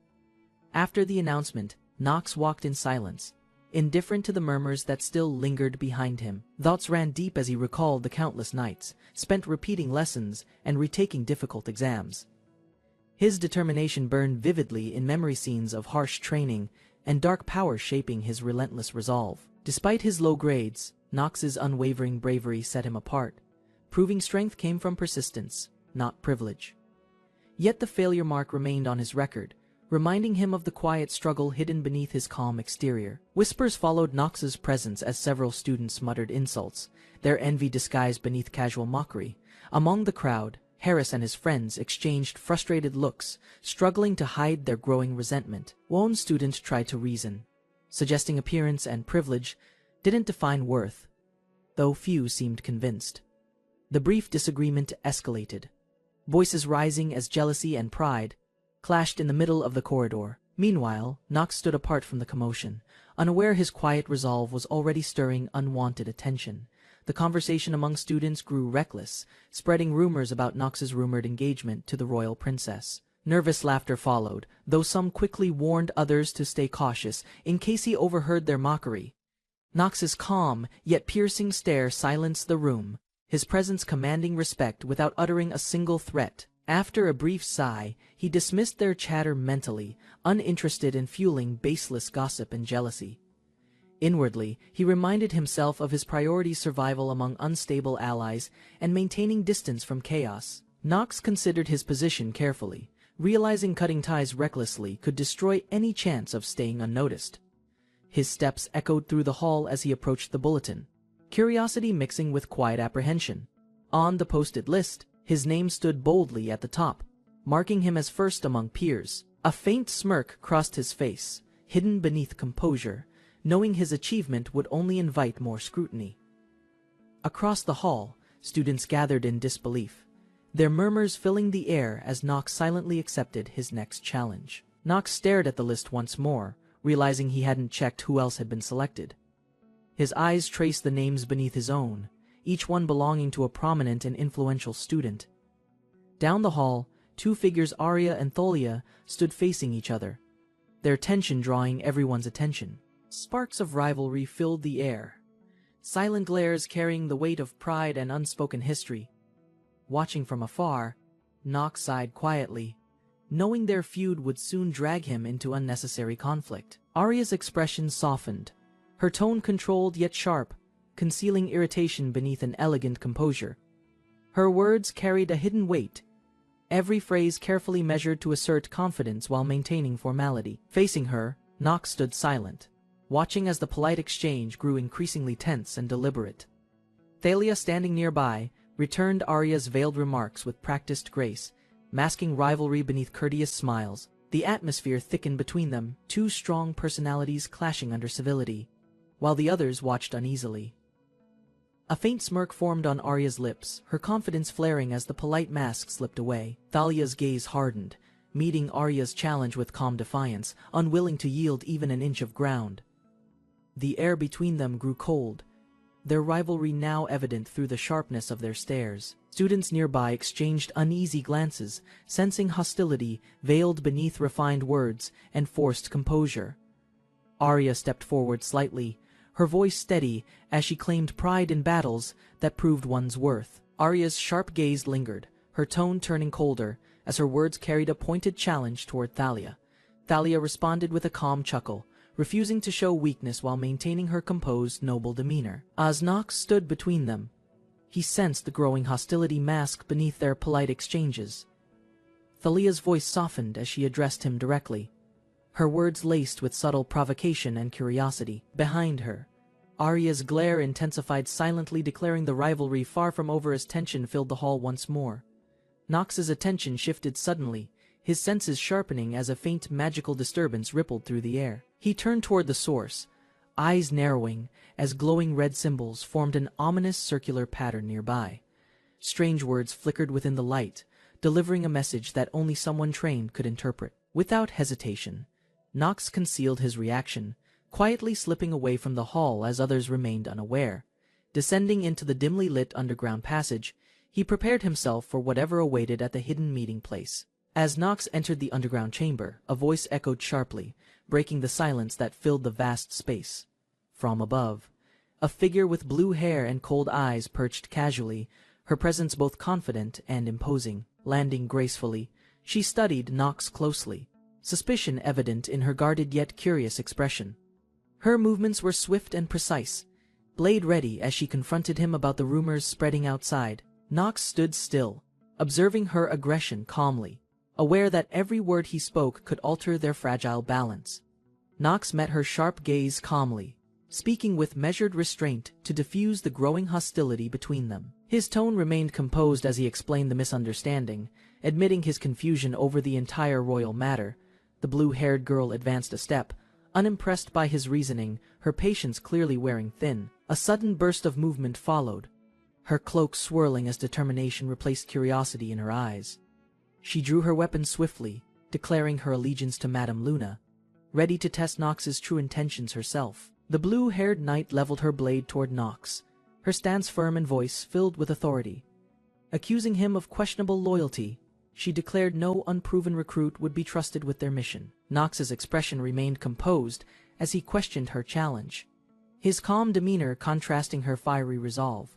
After the announcement, Knox walked in silence, indifferent to the murmurs that still lingered behind him. Thoughts ran deep as he recalled the countless nights spent repeating lessons and retaking difficult exams. His determination burned vividly in memory, scenes of harsh training and dark power shaping his relentless resolve. Despite his low grades, Knox's unwavering bravery set him apart, proving strength came from persistence, not privilege. Yet the failure mark remained on his record, reminding him of the quiet struggle hidden beneath his calm exterior. Whispers followed Knox's presence as several students muttered insults, their envy disguised beneath casual mockery. Among the crowd, Harris and his friends exchanged frustrated looks, struggling to hide their growing resentment. One student tried to reason, suggesting appearance and privilege didn't define worth, though few seemed convinced. The brief disagreement escalated, voices rising as jealousy and pride clashed in the middle of the corridor. Meanwhile, Knox stood apart from the commotion, unaware his quiet resolve was already stirring unwanted attention. The conversation among students grew reckless, spreading rumors about Knox's rumored engagement to the royal princess. Nervous laughter followed, though some quickly warned others to stay cautious in case he overheard their mockery. Knox's calm yet piercing stare silenced the room, his presence commanding respect without uttering a single threat. After a brief sigh, he dismissed their chatter mentally, uninterested in fueling baseless gossip and jealousy. Inwardly, he reminded himself of his priority: survival among unstable allies and maintaining distance from chaos. Knox considered his position carefully, realizing cutting ties recklessly could destroy any chance of staying unnoticed. His steps echoed through the hall as he approached the bulletin, curiosity mixing with quiet apprehension. On the posted list, his name stood boldly at the top, marking him as first among peers. A faint smirk crossed his face, hidden beneath composure, knowing his achievement would only invite more scrutiny. Across the hall, students gathered in disbelief, their murmurs filling the air as Knox silently accepted his next challenge. Knox stared at the list once more, realizing he hadn't checked who else had been selected. His eyes traced the names beneath his own, each one belonging to a prominent and influential student. Down the hall, two figures, Arya and Thalia, stood facing each other, their tension drawing everyone's attention. Sparks of rivalry filled the air, silent glares carrying the weight of pride and unspoken history. Watching from afar, Knox sighed quietly, knowing their feud would soon drag him into unnecessary conflict. Arya's expression softened, her tone controlled yet sharp, concealing irritation beneath an elegant composure. Her words carried a hidden weight, every phrase carefully measured to assert confidence while maintaining formality. Facing her, Knox stood silent, watching as the polite exchange grew increasingly tense and deliberate. Thalia, standing nearby, returned Arya's veiled remarks with practiced grace, masking rivalry beneath courteous smiles. The atmosphere thickened between them, two strong personalities clashing under civility, while the others watched uneasily. A faint smirk formed on Arya's lips, her confidence flaring as the polite mask slipped away. Thalia's gaze hardened, meeting Arya's challenge with calm defiance, unwilling to yield even an inch of ground. The air between them grew cold, their rivalry now evident through the sharpness of their stares. Students nearby exchanged uneasy glances, sensing hostility veiled beneath refined words and forced composure. Arya stepped forward slightly, her voice steady as she claimed pride in battles that proved one's worth. Arya's sharp gaze lingered, her tone turning colder as her words carried a pointed challenge toward Thalia. Thalia responded with a calm chuckle, refusing to show weakness while maintaining her composed, noble demeanor. As Knox stood between them, he sensed the growing hostility masked beneath their polite exchanges. Thalia's voice softened as she addressed him directly, her words laced with subtle provocation and curiosity. Behind her, Arya's glare intensified, silently declaring the rivalry far from over as tension filled the hall once more. Nox's attention shifted suddenly, his senses sharpening as a faint magical disturbance rippled through the air. He turned toward the source, eyes narrowing as glowing red symbols formed an ominous circular pattern nearby. Strange words flickered within the light, delivering a message that only someone trained could interpret. Without hesitation, Nox concealed his reaction, quietly slipping away from the hall as others remained unaware. Descending into the dimly lit underground passage, he prepared himself for whatever awaited at the hidden meeting place. As Nox entered the underground chamber, a voice echoed sharply, breaking the silence that filled the vast space. From above, a figure with blue hair and cold eyes perched casually, her presence both confident and imposing. Landing gracefully, she studied Nox closely, suspicion evident in her guarded yet curious expression. Her movements were swift and precise, blade ready as she confronted him about the rumors spreading outside. Nox stood still, observing her aggression calmly, aware that every word he spoke could alter their fragile balance. Nox met her sharp gaze calmly, speaking with measured restraint to diffuse the growing hostility between them. His tone remained composed as he explained the misunderstanding, admitting his confusion over the entire royal matter. The blue-haired girl advanced a step, unimpressed by his reasoning, her patience clearly wearing thin. A sudden burst of movement followed, her cloak swirling as determination replaced curiosity in her eyes. She drew her weapon swiftly, declaring her allegiance to Madame Luna, ready to test Nox's true intentions herself. The blue-haired knight leveled her blade toward Nox, her stance firm and voice filled with authority. Accusing him of questionable loyalty, she declared no unproven recruit would be trusted with their mission. Nox's expression remained composed as he questioned her challenge, his calm demeanor contrasting her fiery resolve.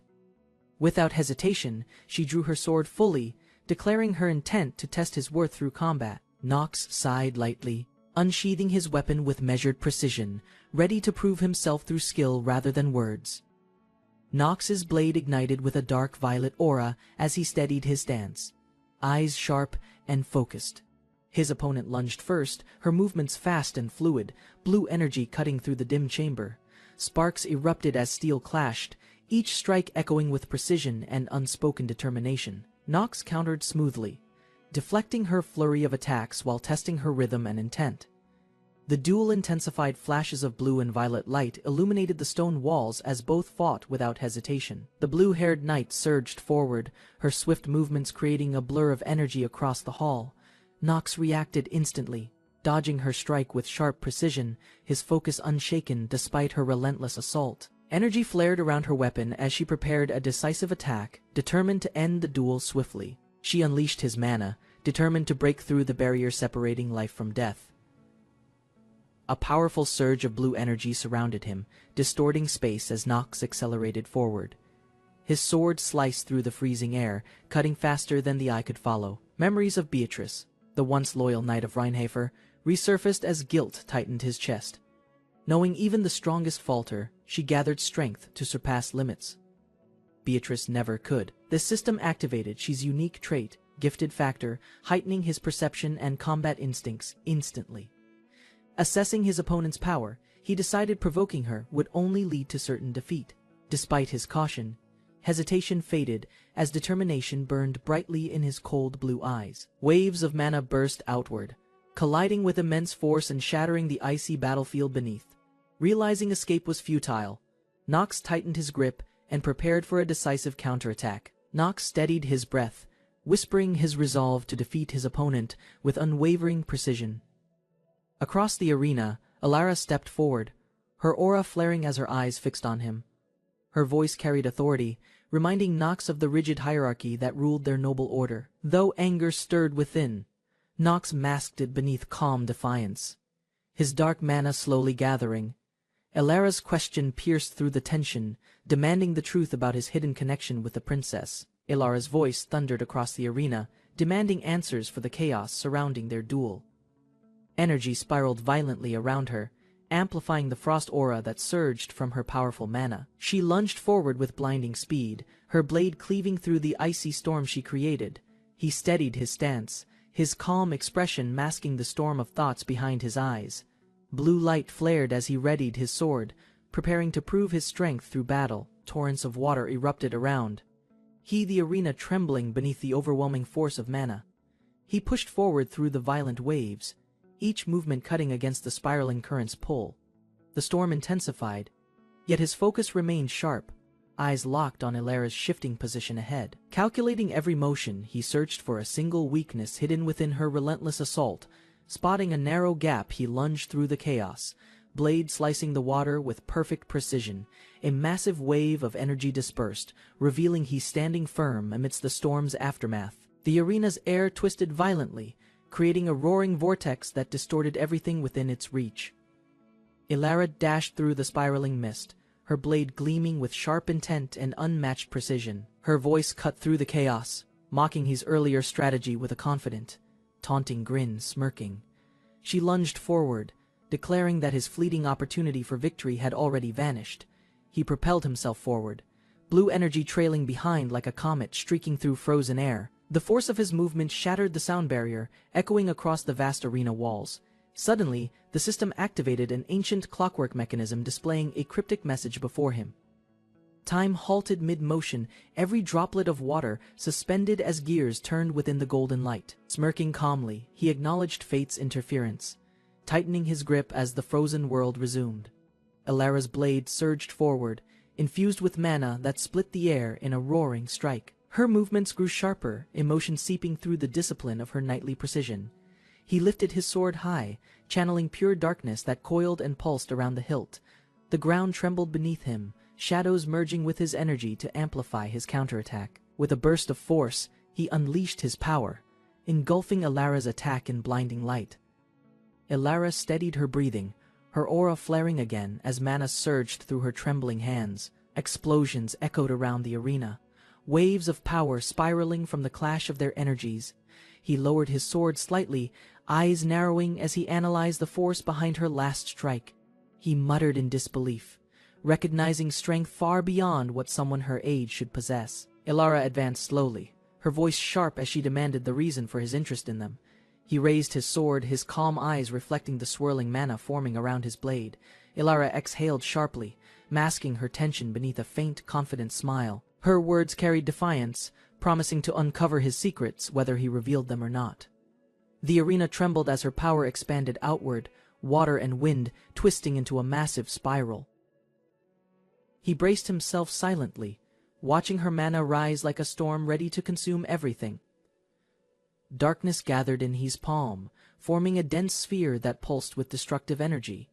Without hesitation, she drew her sword fully, declaring her intent to test his worth through combat. Nox sighed lightly, unsheathing his weapon with measured precision, ready to prove himself through skill rather than words. Nox's blade ignited with a dark violet aura as he steadied his stance, eyes sharp and focused. His opponent lunged first, her movements fast and fluid, blue energy cutting through the dim chamber. Sparks erupted as steel clashed, each strike echoing with precision and unspoken determination. Nox countered smoothly, deflecting her flurry of attacks while testing her rhythm and intent. The dual intensified flashes of blue and violet light illuminated the stone walls as both fought without hesitation. The blue-haired knight surged forward, her swift movements creating a blur of energy across the hall. Nox reacted instantly, dodging her strike with sharp precision, his focus unshaken despite her relentless assault. Energy flared around her weapon as she prepared a decisive attack, determined to end the duel swiftly. She unleashed his mana, determined to break through the barrier separating life from death. A powerful surge of blue energy surrounded him, distorting space as Nox accelerated forward. His sword sliced through the freezing air, cutting faster than the eye could follow. Memories of Beatrice, the once loyal knight of Rheinhafer, resurfaced as guilt tightened his chest. Knowing even the strongest falter, she gathered strength to surpass limits. Beatrice never could. The system activated she's unique trait, gifted factor, heightening his perception and combat instincts instantly. Assessing his opponent's power, he decided provoking her would only lead to certain defeat. Despite his caution, hesitation faded as determination burned brightly in his cold blue eyes. Waves of mana burst outward, colliding with immense force and shattering the icy battlefield beneath. Realizing escape was futile, Nox tightened his grip and prepared for a decisive counterattack. Nox steadied his breath, whispering his resolve to defeat his opponent with unwavering precision. Across the arena, Alara stepped forward, her aura flaring as her eyes fixed on him. Her voice carried authority, reminding Nox of the rigid hierarchy that ruled their noble order. Though anger stirred within, Nox masked it beneath calm defiance, his dark mana slowly gathering. Alara's question pierced through the tension, demanding the truth about his hidden connection with the princess. Alara's voice thundered across the arena, demanding answers for the chaos surrounding their duel. Energy spiraled violently around her, amplifying the frost aura that surged from her powerful mana. She lunged forward with blinding speed, her blade cleaving through the icy storm she created. He steadied his stance, his calm expression masking the storm of thoughts behind his eyes. Blue light flared as he readied his sword, preparing to prove his strength through battle. Torrents of water erupted around. The arena trembling beneath the overwhelming force of mana. He pushed forward through the violent waves, each movement cutting against the spiraling current's pull. The storm intensified, yet his focus remained sharp, eyes locked on Ilara's shifting position ahead. Calculating every motion, he searched for a single weakness hidden within her relentless assault. Spotting a narrow gap, he lunged through the chaos, blade slicing the water with perfect precision. A massive wave of energy dispersed, revealing he's standing firm amidst the storm's aftermath. The arena's air twisted violently, creating a roaring vortex that distorted everything within its reach. Ilara dashed through the spiraling mist, her blade gleaming with sharp intent and unmatched precision. Her voice cut through the chaos, mocking his earlier strategy with a confident, taunting grin, smirking. She lunged forward, declaring that his fleeting opportunity for victory had already vanished. He propelled himself forward, blue energy trailing behind like a comet streaking through frozen air. The force of his movement shattered the sound barrier, echoing across the vast arena walls. Suddenly, the system activated an ancient clockwork mechanism displaying a cryptic message before him. Time halted mid-motion, every droplet of water suspended as gears turned within the golden light. Smirking calmly, he acknowledged fate's interference, tightening his grip as the frozen world resumed. Ilara's blade surged forward, infused with mana that split the air in a roaring strike. Her movements grew sharper, emotion seeping through the discipline of her knightly precision. He lifted his sword high, channeling pure darkness that coiled and pulsed around the hilt. The ground trembled beneath him, shadows merging with his energy to amplify his counterattack. With a burst of force, he unleashed his power, engulfing Ilara's attack in blinding light. Ilara steadied her breathing, her aura flaring again as mana surged through her trembling hands. Explosions echoed around the arena, waves of power spiraling from the clash of their energies. He lowered his sword slightly, eyes narrowing as he analyzed the force behind her last strike. He muttered in disbelief, recognizing strength far beyond what someone her age should possess. Ilara advanced slowly, her voice sharp as she demanded the reason for his interest in them. He raised his sword, his calm eyes reflecting the swirling mana forming around his blade. Ilara exhaled sharply, masking her tension beneath a faint, confident smile. Her words carried defiance, promising to uncover his secrets whether he revealed them or not. The arena trembled as her power expanded outward, water and wind twisting into a massive spiral. He braced himself silently, watching her mana rise like a storm ready to consume everything. Darkness gathered in his palm, forming a dense sphere that pulsed with destructive energy.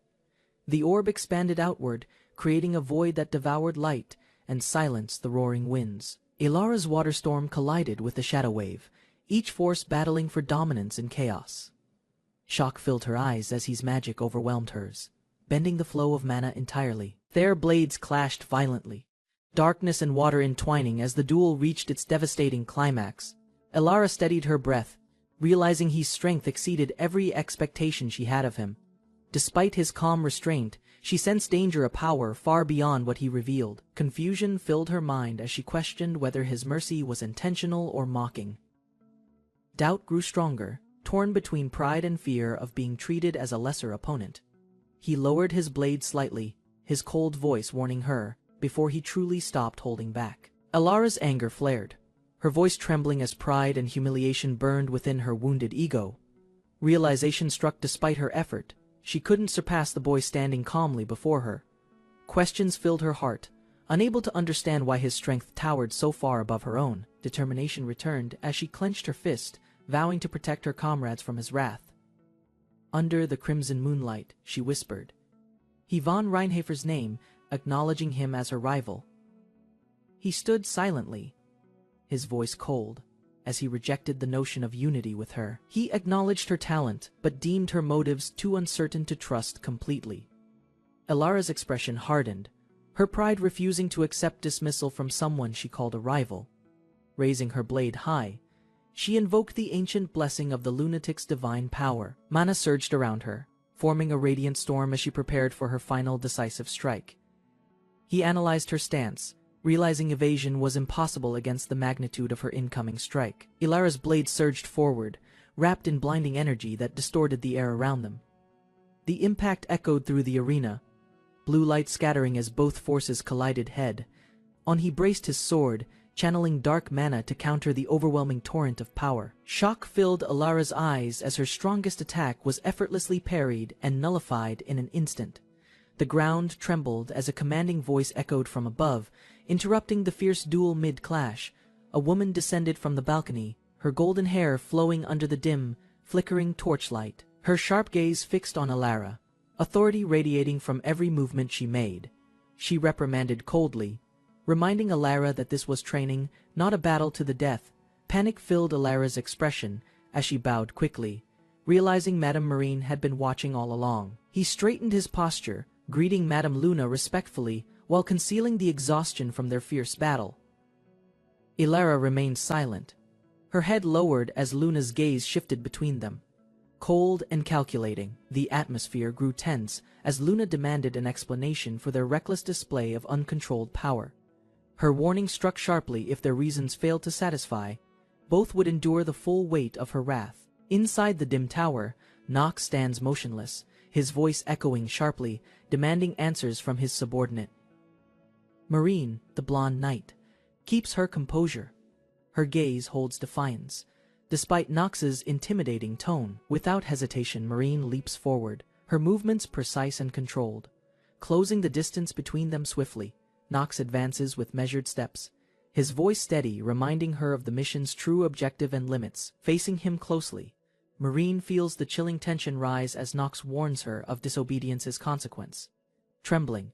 The orb expanded outward, creating a void that devoured light and silenced the roaring winds. Ilara's waterstorm collided with the shadow wave, each force battling for dominance in chaos. Shock filled her eyes as his magic overwhelmed hers, bending the flow of mana entirely. Their blades clashed violently, darkness and water entwining as the duel reached its devastating climax. Ilara steadied her breath, realizing his strength exceeded every expectation she had of him. Despite his calm restraint, she sensed danger, a power far beyond what he revealed. Confusion filled her mind as she questioned whether his mercy was intentional or mocking. Doubt grew stronger, torn between pride and fear of being treated as a lesser opponent. He lowered his blade slightly, his cold voice warning her, before he truly stopped holding back. Ilara's anger flared, her voice trembling as pride and humiliation burned within her wounded ego. Realization struck despite her effort. She couldn't surpass the boy standing calmly before her. Questions filled her heart, unable to understand why his strength towered so far above her own. Determination returned as she clenched her fist, vowing to protect her comrades from his wrath. Under the crimson moonlight, she whispered von Reinhafer's name, acknowledging him as her rival. He stood silently, his voice cold, as he rejected the notion of unity with her. He acknowledged her talent, but deemed her motives too uncertain to trust completely. Ilara's expression hardened, her pride refusing to accept dismissal from someone she called a rival. Raising her blade high, she invoked the ancient blessing of the lunatic's divine power. Mana surged around her, forming a radiant storm as she prepared for her final decisive strike. He analyzed her stance, realizing evasion was impossible against the magnitude of her incoming strike. Ilara's blade surged forward, wrapped in blinding energy that distorted the air around them. The impact echoed through the arena, blue light scattering as both forces collided head. On he braced his sword, channeling dark mana to counter the overwhelming torrent of power. Shock filled Alara's eyes as her strongest attack was effortlessly parried and nullified in an instant. The ground trembled as a commanding voice echoed from above, interrupting the fierce duel mid-clash. A woman descended from the balcony, her golden hair flowing under the dim, flickering torchlight, her sharp gaze fixed on Alara, authority radiating from every movement she made. She reprimanded coldly, reminding Alara that this was training, not a battle to the death. Panic filled Alara's expression as she bowed quickly, realizing Madame Marine had been watching all along. He straightened his posture, greeting Madame Luna respectfully while concealing the exhaustion from their fierce battle. Alara remained silent, her head lowered as Luna's gaze shifted between them. Cold and calculating, the atmosphere grew tense as Luna demanded an explanation for their reckless display of uncontrolled power. Her warning struck sharply. If their reasons failed to satisfy, both would endure the full weight of her wrath. Inside the dim tower, Nox stands motionless, his voice echoing sharply, demanding answers from his subordinate. Marine, the blonde knight, keeps her composure. Her gaze holds defiance, despite Nox's intimidating tone. Without hesitation, Marine leaps forward, her movements precise and controlled. Closing the distance between them swiftly, Nox advances with measured steps, his voice steady, reminding her of the mission's true objective and limits. Facing him closely, Marine feels the chilling tension rise as Nox warns her of disobedience's consequence. Trembling,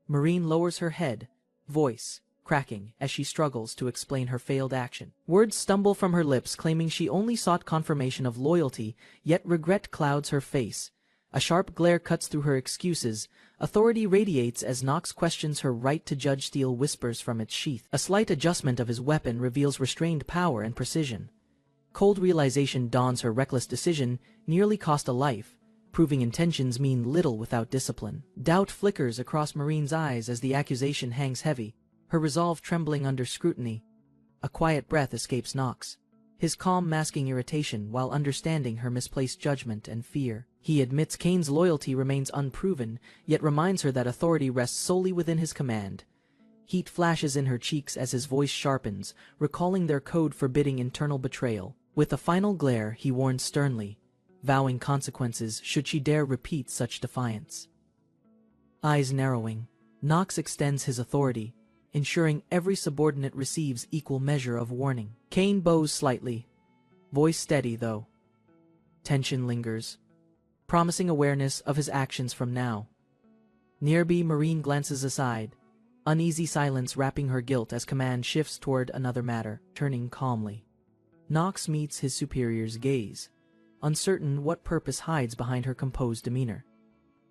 Marine lowers her head, voice cracking as she struggles to explain her failed action. Words stumble from her lips, claiming she only sought confirmation of loyalty, yet regret clouds her face. A sharp glare cuts through her excuses. Authority radiates as Nox questions her right to judge. Steel whispers from its sheath. A slight adjustment of his weapon reveals restrained power and precision. Cold realization dawns. Her reckless decision nearly cost a life, proving intentions mean little without discipline. Doubt flickers across Marine's eyes as the accusation hangs heavy, her resolve trembling under scrutiny. A quiet breath escapes Nox, his calm masking irritation while understanding her misplaced judgment and fear. He admits Kane's loyalty remains unproven, yet reminds her that authority rests solely within his command. Heat flashes in her cheeks as his voice sharpens, recalling their code forbidding internal betrayal. With a final glare, he warns sternly, vowing consequences should she dare repeat such defiance. Eyes narrowing, Nox extends his authority, ensuring every subordinate receives equal measure of warning. Kane bows slightly, voice steady though. Tension lingers, promising awareness of his actions from now. Nearby, Marine glances aside, uneasy silence wrapping her guilt as command shifts toward another matter. Turning calmly, Nox meets his superior's gaze, uncertain what purpose hides behind her composed demeanor.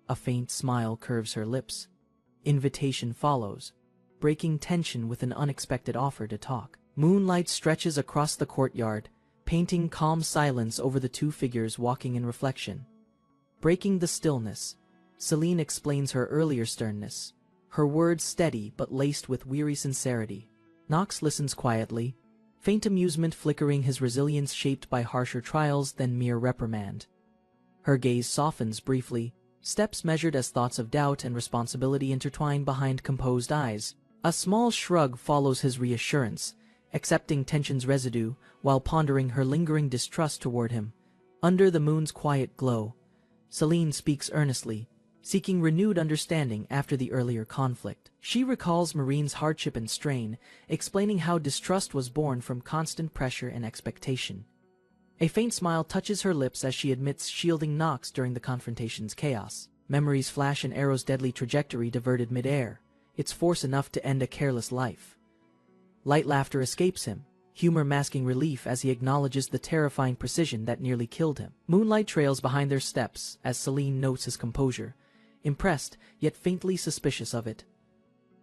A faint smile curves her lips. Invitation follows, breaking tension with an unexpected offer to talk. Moonlight stretches across the courtyard, painting calm silence over the two figures walking in reflection. Breaking the stillness, Celine explains her earlier sternness, her words steady but laced with weary sincerity. Nox listens quietly, faint amusement flickering, his resilience shaped by harsher trials than mere reprimand. Her gaze softens briefly, steps measured as thoughts of doubt and responsibility intertwine behind composed eyes. A small shrug follows his reassurance, accepting tension's residue while pondering her lingering distrust toward him. Under the moon's quiet glow, Celine speaks earnestly, seeking renewed understanding after the earlier conflict. She recalls Marine's hardship and strain, explaining how distrust was born from constant pressure and expectation. A faint smile touches her lips as she admits shielding Nox during the confrontation's chaos. Memories flash an arrow's deadly trajectory diverted midair, its force enough to end a careless life. Light laughter escapes him, humor masking relief as he acknowledges the terrifying precision that nearly killed him. Moonlight trails behind their steps as Celine notes his composure, impressed yet faintly suspicious of it.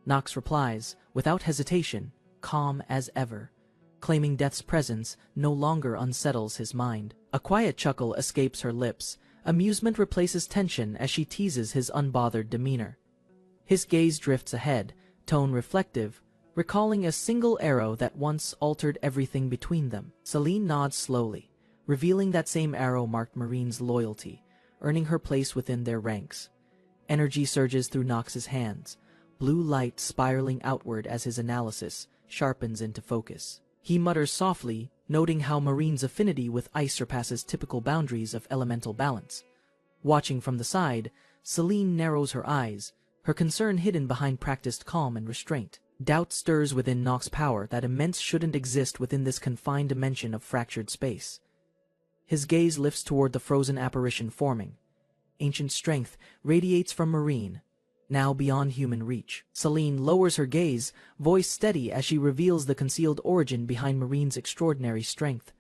Nox replies, without hesitation, calm as ever, claiming death's presence no longer unsettles his mind. A quiet chuckle escapes her lips, amusement replaces tension as she teases his unbothered demeanor. His gaze drifts ahead, tone reflective, recalling a single arrow that once altered everything between them. Celine nods slowly, revealing that same arrow marked Marine's loyalty, earning her place within their ranks. Energy surges through Nox's hands, blue light spiraling outward as his analysis sharpens into focus. He mutters softly, noting how Marine's affinity with ice surpasses typical boundaries of elemental balance. Watching from the side, Celine narrows her eyes, her concern hidden behind practiced calm and restraint. Doubt stirs within Nox's power that immense shouldn't exist within this confined dimension of fractured space. His gaze lifts toward the frozen apparition forming. Ancient strength radiates from Marine, now beyond human reach. Celine lowers her gaze, voice steady as she reveals the concealed origin behind Marine's extraordinary strength.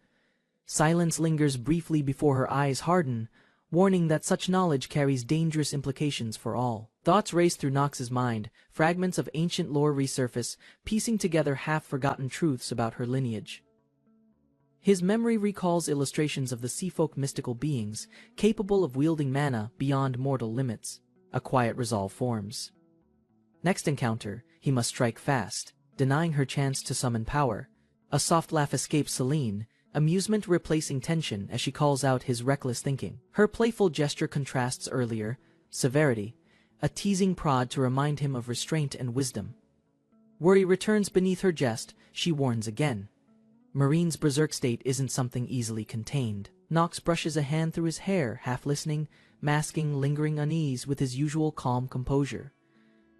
Silence lingers briefly before her eyes harden, warning that such knowledge carries dangerous implications for all. Thoughts race through Nox's mind, fragments of ancient lore resurface, piecing together half-forgotten truths about her lineage. His memory recalls illustrations of the seafolk mystical beings, capable of wielding mana beyond mortal limits. A quiet resolve forms. Next encounter, he must strike fast, denying her chance to summon power. A soft laugh escapes Celine, amusement replacing tension as she calls out his reckless thinking. Her playful gesture contrasts earlier severity, a teasing prod to remind him of restraint and wisdom. Worry returns beneath her jest, she warns again. Marine's berserk state isn't something easily contained. Nox brushes a hand through his hair, half listening, masking lingering unease with his usual calm composure.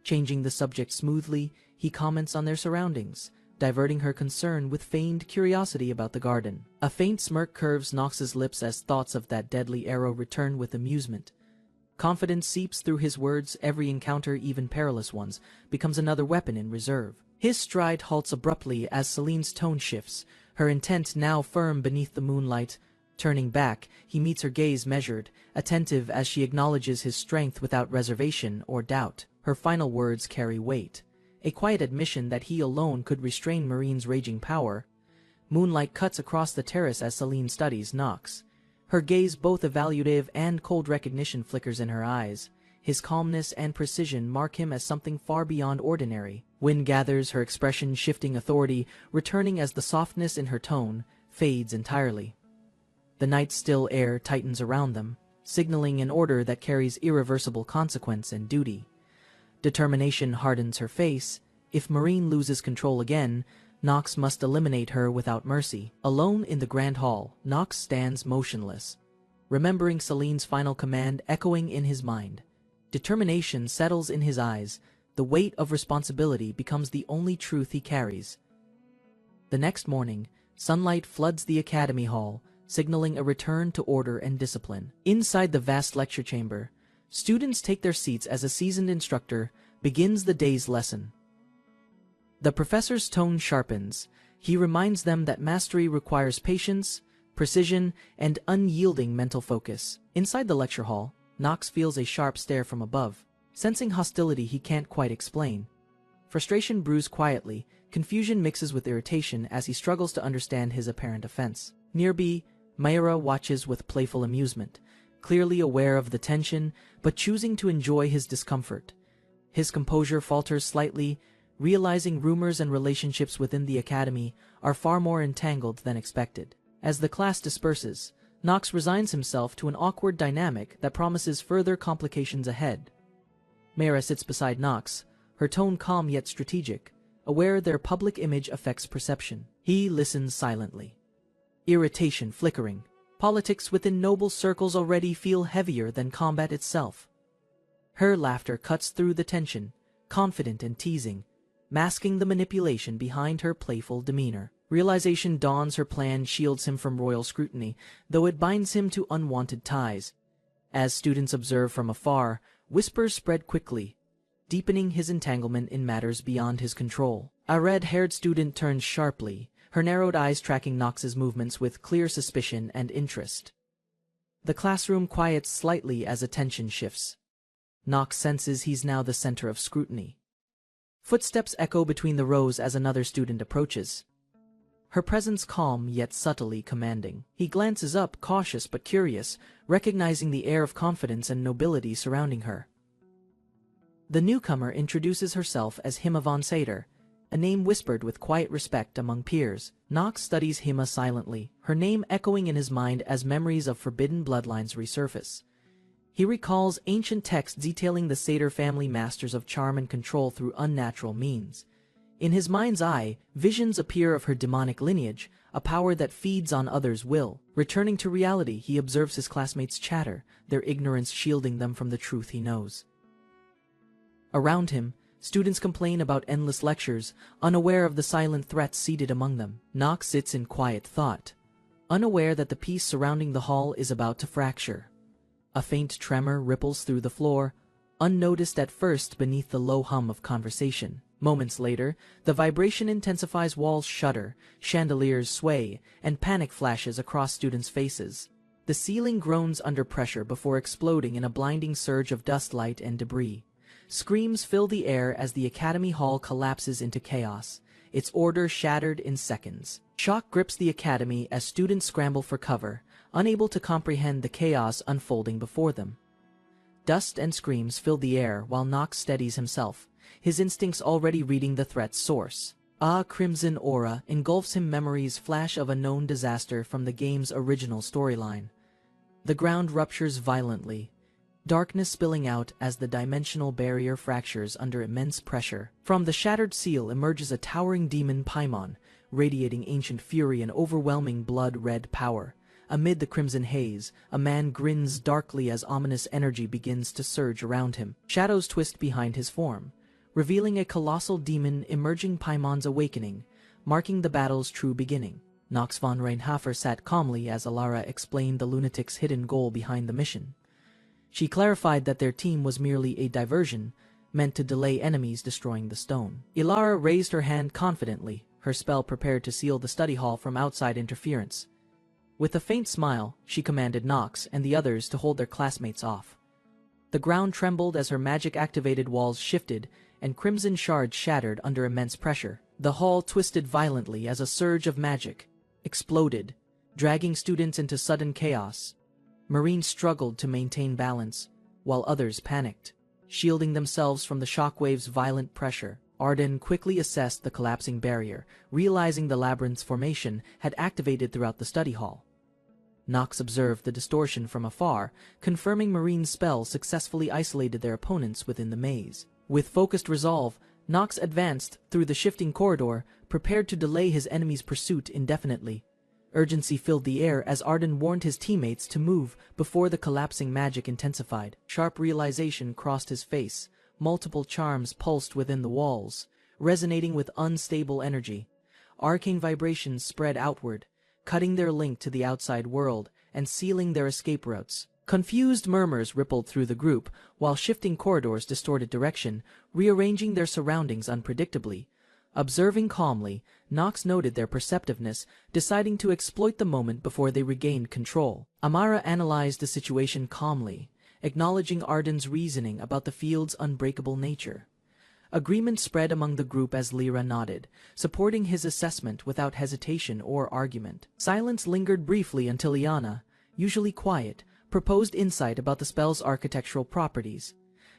Changing the subject smoothly, he comments on their surroundings, diverting her concern with feigned curiosity about the garden. A faint smirk curves Nox's lips as thoughts of that deadly arrow return with amusement. Confidence seeps through his words, every encounter, even perilous ones, becomes another weapon in reserve. His stride halts abruptly as Celine's tone shifts, her intent now firm beneath the moonlight. Turning back, he meets her gaze measured, attentive as she acknowledges his strength without reservation or doubt. Her final words carry weight, a quiet admission that he alone could restrain Marine's raging power. Moonlight cuts across the terrace as Celine studies Nox. Her gaze, both evaluative and cold recognition, flickers in her eyes. His calmness and precision mark him as something far beyond ordinary. Wind gathers, her expression shifting, authority returning as the softness in her tone fades entirely. The night's still air tightens around them, signaling an order that carries irreversible consequence and duty. Determination hardens her face. If Marine loses control again, Nox must eliminate her without mercy. Alone in the grand hall, Nox stands motionless, remembering Celine's final command echoing in his mind. Determination settles in his eyes. The weight of responsibility becomes the only truth he carries. The next morning, sunlight floods the academy hall, signaling a return to order and discipline. Inside the vast lecture chamber, students take their seats as a seasoned instructor begins the day's lesson. The professor's tone sharpens. He reminds them that mastery requires patience, precision, and unyielding mental focus. Inside the lecture hall, Nox feels a sharp stare from above, sensing hostility he can't quite explain. Frustration brews quietly, confusion mixes with irritation as he struggles to understand his apparent offense. Nearby, Mayra watches with playful amusement, clearly aware of the tension, but choosing to enjoy his discomfort. His composure falters slightly, realizing rumors and relationships within the academy are far more entangled than expected. As the class disperses, Nox resigns himself to an awkward dynamic that promises further complications ahead. Mayra sits beside Nox, her tone calm yet strategic, aware their public image affects perception. He listens silently. Irritation flickering. Politics within noble circles already feel heavier than combat itself. Her laughter cuts through the tension, confident and teasing, masking the manipulation behind her playful demeanor. Realization dawns, her plan shields him from royal scrutiny, though it binds him to unwanted ties. As students observe from afar, whispers spread quickly, deepening his entanglement in matters beyond his control. A red-haired student turns sharply, her narrowed eyes tracking Nox's movements with clear suspicion and interest. The classroom quiets slightly as attention shifts. Nox senses he's now the center of scrutiny. Footsteps echo between the rows as another student approaches. Her presence calm yet subtly commanding. He glances up, cautious but curious, recognizing the air of confidence and nobility surrounding her. The newcomer introduces herself as Himavan Seder, a name whispered with quiet respect among peers. Nox studies Hima silently, her name echoing in his mind as memories of forbidden bloodlines resurface. He recalls ancient texts detailing the satyr family masters of charm and control through unnatural means. In his mind's eye, visions appear of her demonic lineage, a power that feeds on others' will. Returning to reality, he observes his classmates chatter, their ignorance shielding them from the truth he knows. Around him, students complain about endless lectures, unaware of the silent threats seated among them. Nox sits in quiet thought, unaware that the peace surrounding the hall is about to fracture. A faint tremor ripples through the floor, unnoticed at first beneath the low hum of conversation. Moments later, the vibration intensifies, walls shudder, chandeliers sway, and panic flashes across students' faces. The ceiling groans under pressure before exploding in a blinding surge of dust, light, and debris. Screams fill the air as the academy hall collapses into chaos, its order shattered in seconds. Shock grips the academy as students scramble for cover, unable to comprehend the chaos unfolding before them. Dust and screams fill the air while Nox steadies himself, his instincts already reading the threat's source. A crimson aura engulfs him, memories flash of a known disaster from the game's original storyline. The ground ruptures violently, darkness spilling out as the dimensional barrier fractures under immense pressure. From the shattered seal emerges a towering demon Paimon, radiating ancient fury and overwhelming blood-red power. Amid the crimson haze, a man grins darkly as ominous energy begins to surge around him. Shadows twist behind his form, revealing a colossal demon emerging. Paimon's awakening, marking the battle's true beginning. Nox von Reinhofer sat calmly as Ilara explained the lunatic's hidden goal behind the mission. She clarified that their team was merely a diversion, meant to delay enemies destroying the stone. Ilara raised her hand confidently, her spell prepared to seal the study hall from outside interference. With a faint smile, she commanded Nox and the others to hold their classmates off. The ground trembled as her magic-activated walls shifted, and crimson shards shattered under immense pressure. The hall twisted violently as a surge of magic exploded, dragging students into sudden chaos. Marines struggled to maintain balance, while others panicked, shielding themselves from the shockwave's violent pressure. Arden quickly assessed the collapsing barrier, realizing the labyrinth's formation had activated throughout the study hall. Nox observed the distortion from afar, confirming Marine's spell successfully isolated their opponents within the maze. With focused resolve, Nox advanced through the shifting corridor, prepared to delay his enemy's pursuit indefinitely. Urgency filled the air as Arden warned his teammates to move before the collapsing magic intensified. Sharp realization crossed his face. Multiple charms pulsed within the walls, resonating with unstable energy. Arcane vibrations spread outward, cutting their link to the outside world and sealing their escape routes. Confused murmurs rippled through the group, while shifting corridors distorted direction, rearranging their surroundings unpredictably. Observing calmly, Nox noted their perceptiveness, deciding to exploit the moment before they regained control. Amara analyzed the situation calmly, acknowledging Arden's reasoning about the field's unbreakable nature. Agreement spread among the group as Lyra nodded, supporting his assessment without hesitation or argument. Silence lingered briefly until Iana, usually quiet, proposed insight about the spell's architectural properties.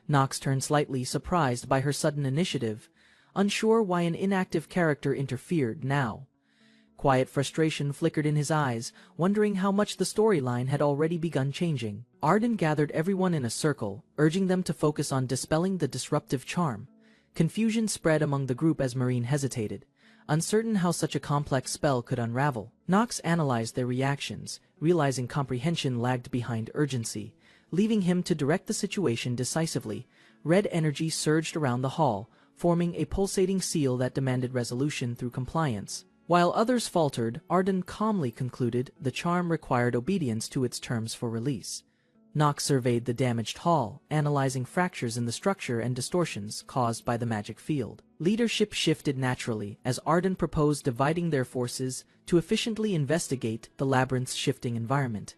Nox turned slightly surprised by her sudden initiative, unsure why an inactive character interfered now. Quiet frustration flickered in his eyes, wondering how much the storyline had already begun changing. Arden gathered everyone in a circle, urging them to focus on dispelling the disruptive charm. Confusion spread among the group as Marine hesitated, uncertain how such a complex spell could unravel. Nox analyzed their reactions, realizing comprehension lagged behind urgency, leaving him to direct the situation decisively. Red energy surged around the hall, forming a pulsating seal that demanded resolution through compliance. While others faltered, Arden calmly concluded the charm required obedience to its terms for release. Nox surveyed the damaged hall, analyzing fractures in the structure and distortions caused by the magic field. Leadership shifted naturally as Arden proposed dividing their forces to efficiently investigate the labyrinth's shifting environment.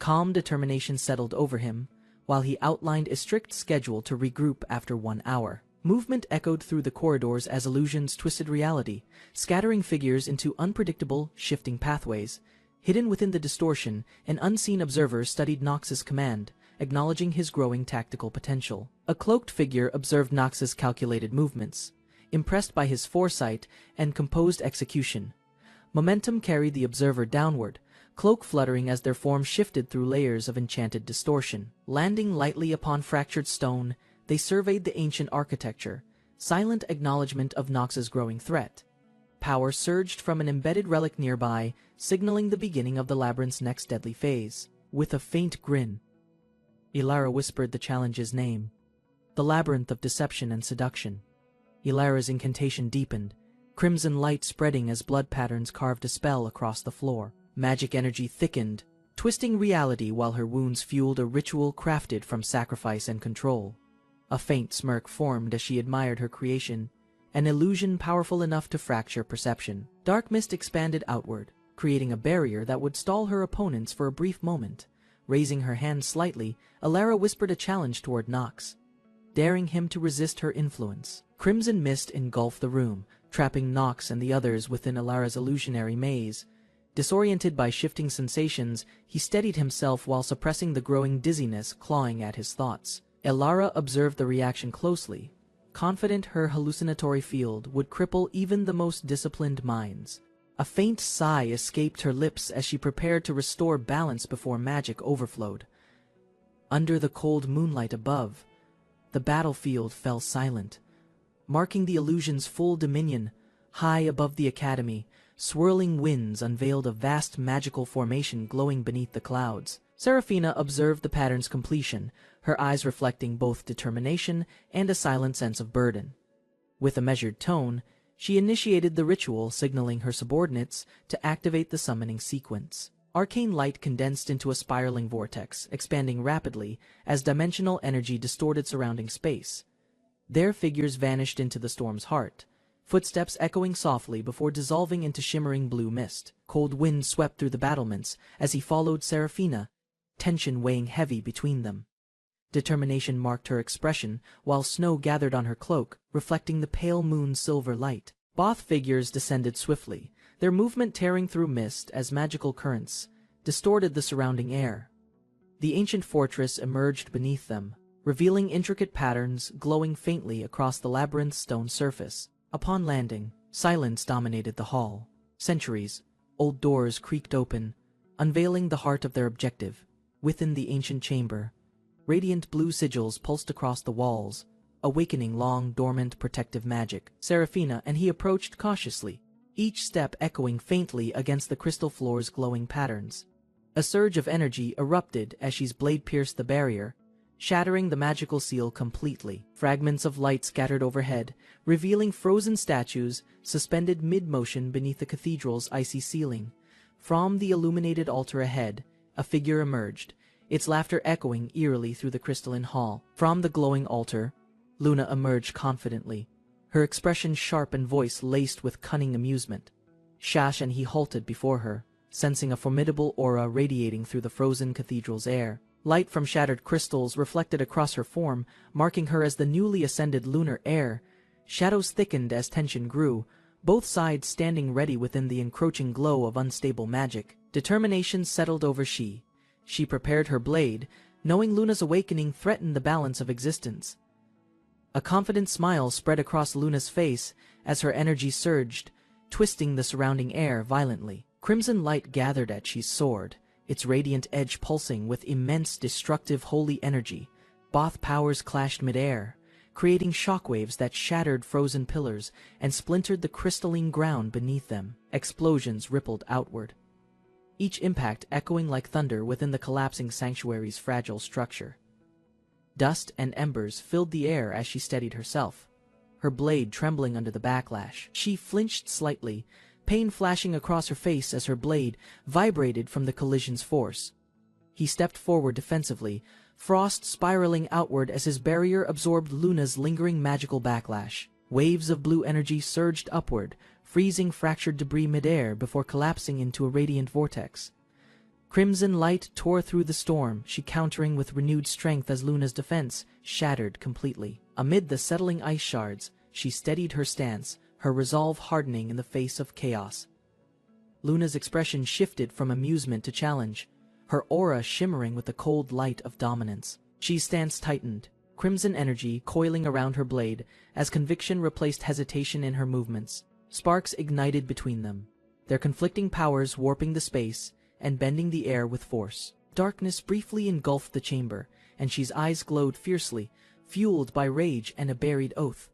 Calm determination settled over him, while he outlined a strict schedule to regroup after 1 hour. Movement echoed through the corridors as illusions twisted reality, scattering figures into unpredictable, shifting pathways. Hidden within the distortion, an unseen observer studied Nox's command, acknowledging his growing tactical potential. A cloaked figure observed Nox's calculated movements, impressed by his foresight and composed execution. Momentum carried the observer downward, cloak fluttering as their form shifted through layers of enchanted distortion. Landing lightly upon fractured stone, they surveyed the ancient architecture, silent acknowledgement of Nox's growing threat. Power surged from an embedded relic nearby, signaling the beginning of the labyrinth's next deadly phase. With a faint grin, Ilara whispered the challenge's name. The labyrinth of deception and seduction. Ilara's incantation deepened, crimson light spreading as blood patterns carved a spell across the floor. Magic energy thickened, twisting reality while her wounds fueled a ritual crafted from sacrifice and control. A faint smirk formed as she admired her creation, an illusion powerful enough to fracture perception. Dark mist expanded outward, creating a barrier that would stall her opponents for a brief moment. Raising her hand slightly, Ilara whispered a challenge toward Nox, daring him to resist her influence. Crimson mist engulfed the room, trapping Nox and the others within Ilara's illusionary maze. Disoriented by shifting sensations, he steadied himself while suppressing the growing dizziness clawing at his thoughts. Ilara observed the reaction closely, confident her hallucinatory field would cripple even the most disciplined minds. A faint sigh escaped her lips as she prepared to restore balance before magic overflowed. Under the cold moonlight above, the battlefield fell silent, marking the illusion's full dominion. High above the academy, swirling winds unveiled a vast magical formation glowing beneath the clouds. Seraphina observed the pattern's completion, her eyes reflecting both determination and a silent sense of burden. With a measured tone, she initiated the ritual, signaling her subordinates to activate the summoning sequence. Arcane light condensed into a spiraling vortex, expanding rapidly as dimensional energy distorted surrounding space. Their figures vanished into the storm's heart, footsteps echoing softly before dissolving into shimmering blue mist. Cold wind swept through the battlements as he followed Seraphina, tension weighing heavy between them. Determination marked her expression, while snow gathered on her cloak, reflecting the pale moon's silver light. Both figures descended swiftly, their movement tearing through mist as magical currents distorted the surrounding air. The ancient fortress emerged beneath them, revealing intricate patterns glowing faintly across the labyrinth's stone surface. Upon landing, silence dominated the hall. Centuries, old doors creaked open, unveiling the heart of their objective. Within the ancient chamber, radiant blue sigils pulsed across the walls, awakening long-dormant protective magic. Seraphina and he approached cautiously, each step echoing faintly against the crystal floor's glowing patterns. A surge of energy erupted as she's blade pierced the barrier, shattering the magical seal completely. Fragments of light scattered overhead, revealing frozen statues suspended mid-motion beneath the cathedral's icy ceiling. From the illuminated altar ahead, a figure emerged, its laughter echoing eerily through the crystalline hall. From the glowing altar, Luna emerged confidently, her expression sharp and voice laced with cunning amusement. Shash and he halted before her, sensing a formidable aura radiating through the frozen cathedral's air. Light from shattered crystals reflected across her form, marking her as the newly ascended lunar heir. Shadows thickened as tension grew, both sides standing ready within the encroaching glow of unstable magic. Determination settled over she. She prepared her blade, knowing Luna's awakening threatened the balance of existence. A confident smile spread across Luna's face as her energy surged, twisting the surrounding air violently. Crimson light gathered at she's sword, its radiant edge pulsing with immense destructive holy energy. Both powers clashed midair, creating shockwaves that shattered frozen pillars and splintered the crystalline ground beneath them. Explosions rippled outward, each impact echoing like thunder within the collapsing sanctuary's fragile structure. Dust and embers filled the air as she steadied herself, her blade trembling under the backlash. She flinched slightly, pain flashing across her face as her blade vibrated from the collision's force. He stepped forward defensively, frost spiraling outward as his barrier absorbed Luna's lingering magical backlash. Waves of blue energy surged upward, freezing fractured debris midair before collapsing into a radiant vortex. Crimson light tore through the storm, she countering with renewed strength as Luna's defense shattered completely. Amid the settling ice shards, she steadied her stance, her resolve hardening in the face of chaos. Luna's expression shifted from amusement to challenge, her aura shimmering with the cold light of dominance. She's stance tightened, crimson energy coiling around her blade as conviction replaced hesitation in her movements. Sparks ignited between them, their conflicting powers warping the space and bending the air with force. Darkness briefly engulfed the chamber, and she's eyes glowed fiercely, fueled by rage and a buried oath.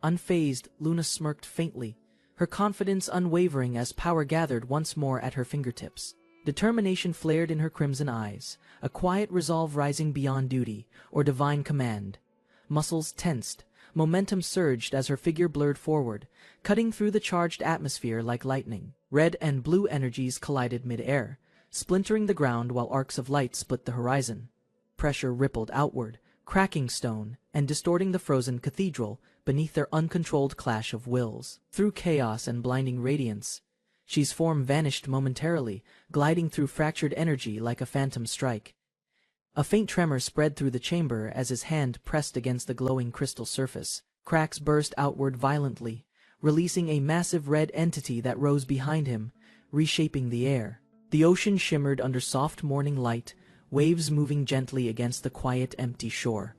Unfazed, Luna smirked faintly, her confidence unwavering as power gathered once more at her fingertips. Determination flared in her crimson eyes, a quiet resolve rising beyond duty or divine command. Muscles tensed, momentum surged as her figure blurred forward, cutting through the charged atmosphere like lightning. Red and blue energies collided mid-air, splintering the ground while arcs of light split the horizon. Pressure rippled outward, cracking stone and distorting the frozen cathedral beneath their uncontrolled clash of wills. Through chaos and blinding radiance, Shi's form vanished momentarily, gliding through fractured energy like a phantom strike. A faint tremor spread through the chamber as his hand pressed against the glowing crystal surface. Cracks burst outward violently, releasing a massive red entity that rose behind him, reshaping the air. The ocean shimmered under soft morning light, waves moving gently against the quiet, empty shore.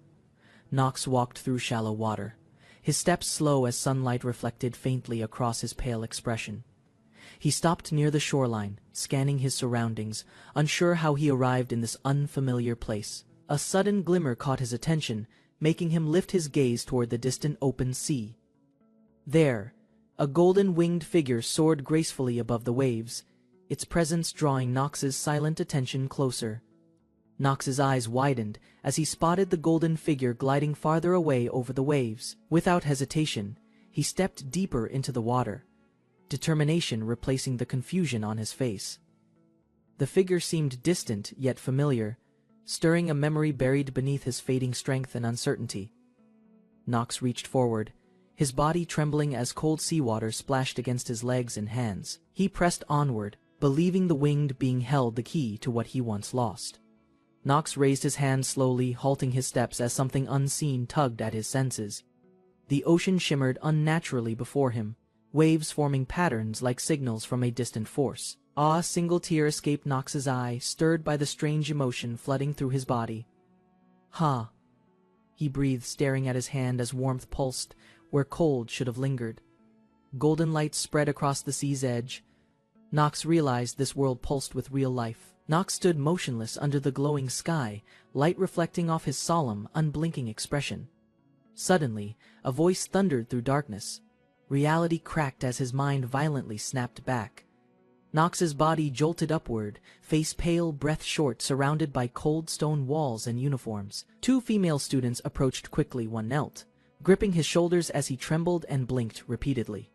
Nox walked through shallow water, his steps slow as sunlight reflected faintly across his pale expression. He stopped near the shoreline, scanning his surroundings, unsure how he arrived in this unfamiliar place. A sudden glimmer caught his attention, making him lift his gaze toward the distant open sea. There, a golden-winged figure soared gracefully above the waves, its presence drawing Nox's silent attention closer. Nox's eyes widened as he spotted the golden figure gliding farther away over the waves. Without hesitation, he stepped deeper into the water, determination replacing the confusion on his face. The figure seemed distant yet familiar, stirring a memory buried beneath his fading strength and uncertainty. Nox reached forward, his body trembling as cold seawater splashed against his legs and hands. He pressed onward, believing the winged being held the key to what he once lost. Nox raised his hand slowly, halting his steps as something unseen tugged at his senses. The ocean shimmered unnaturally before him, waves forming patterns like signals from a distant force. A single tear escaped Nox's eye, stirred by the strange emotion flooding through his body. "Ha," he breathed, staring at his hand as warmth pulsed where cold should have lingered. Golden light spread across the sea's edge. Nox realized this world pulsed with real life. Nox stood motionless under the glowing sky, light reflecting off his solemn, unblinking expression. Suddenly, a voice thundered through darkness. Reality cracked as his mind violently snapped back. Nox's body jolted upward, face pale, breath short, surrounded by cold stone walls and uniforms. Two female students approached quickly. One knelt, gripping his shoulders as he trembled and blinked repeatedly.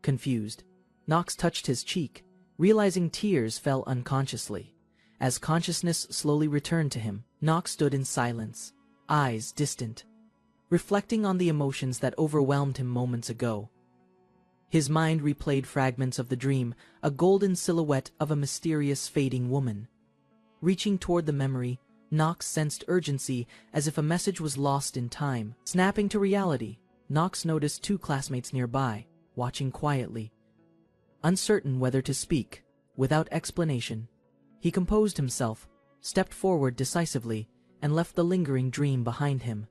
Confused, Nox touched his cheek, realizing tears fell unconsciously. As consciousness slowly returned to him, Nox stood in silence, eyes distant, reflecting on the emotions that overwhelmed him moments ago. His mind replayed fragments of the dream, a golden silhouette of a mysterious fading woman. Reaching toward the memory, Nox sensed urgency as if a message was lost in time. Snapping to reality, Nox noticed two classmates nearby, watching quietly. Uncertain whether to speak, without explanation, he composed himself, stepped forward decisively, and left the lingering dream behind him.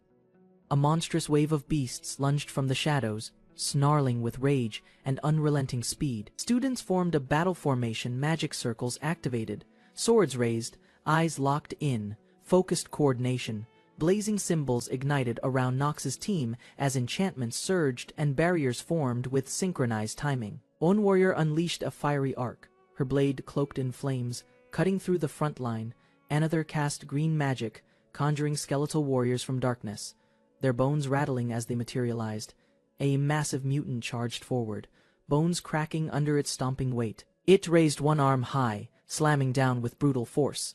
A monstrous wave of beasts lunged from the shadows, snarling with rage and unrelenting speed. Students formed a battle formation, magic circles activated, swords raised, eyes locked in, focused coordination. Blazing symbols ignited around Nox's team as enchantments surged and barriers formed with synchronized timing. One warrior unleashed a fiery arc, her blade cloaked in flames, cutting through the front line. Another cast green magic, conjuring skeletal warriors from darkness, their bones rattling as they materialized. A massive mutant charged forward, bones cracking under its stomping weight. It raised one arm high, slamming down with brutal force.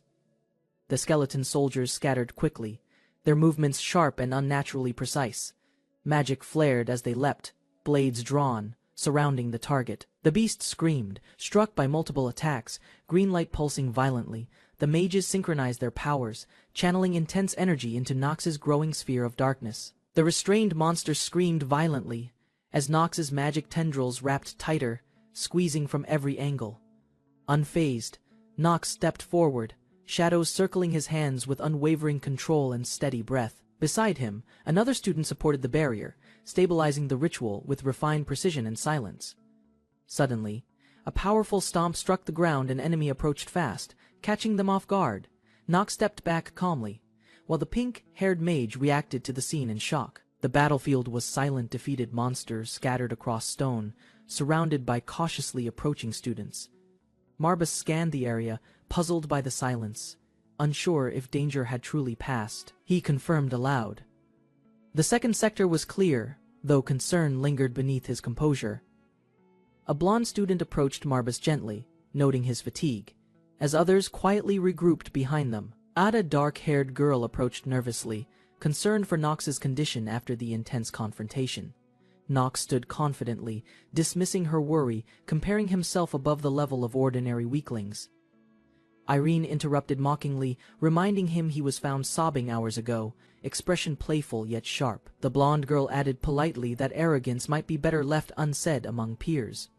The skeleton soldiers scattered quickly, their movements sharp and unnaturally precise. Magic flared as they leapt, blades drawn, surrounding the target. The beast screamed, struck by multiple attacks, green light pulsing violently. The mages synchronized their powers, channeling intense energy into Nox's growing sphere of darkness. The restrained monster screamed violently, as Nox's magic tendrils wrapped tighter, squeezing from every angle. Unfazed, Nox stepped forward, shadows circling his hands with unwavering control and steady breath. Beside him, another student supported the barrier, stabilizing the ritual with refined precision and silence. Suddenly, a powerful stomp struck the ground. An enemy approached fast, catching them off guard. Nox stepped back calmly, while the pink-haired mage reacted to the scene in shock. The battlefield was silent. Defeated monsters scattered across stone, surrounded by cautiously approaching students. Marbus scanned the area, puzzled by the silence. Unsure if danger had truly passed, he confirmed aloud. The second sector was clear, though concern lingered beneath his composure. A blonde student approached Marbus gently, noting his fatigue, as others quietly regrouped behind them. A dark-haired girl approached nervously, concerned for Nox's condition after the intense confrontation. Nox stood confidently, dismissing her worry, comparing himself above the level of ordinary weaklings. Irene interrupted mockingly, reminding him he was found sobbing hours ago, expression playful yet sharp. The blonde girl added politely that arrogance might be better left unsaid among peers.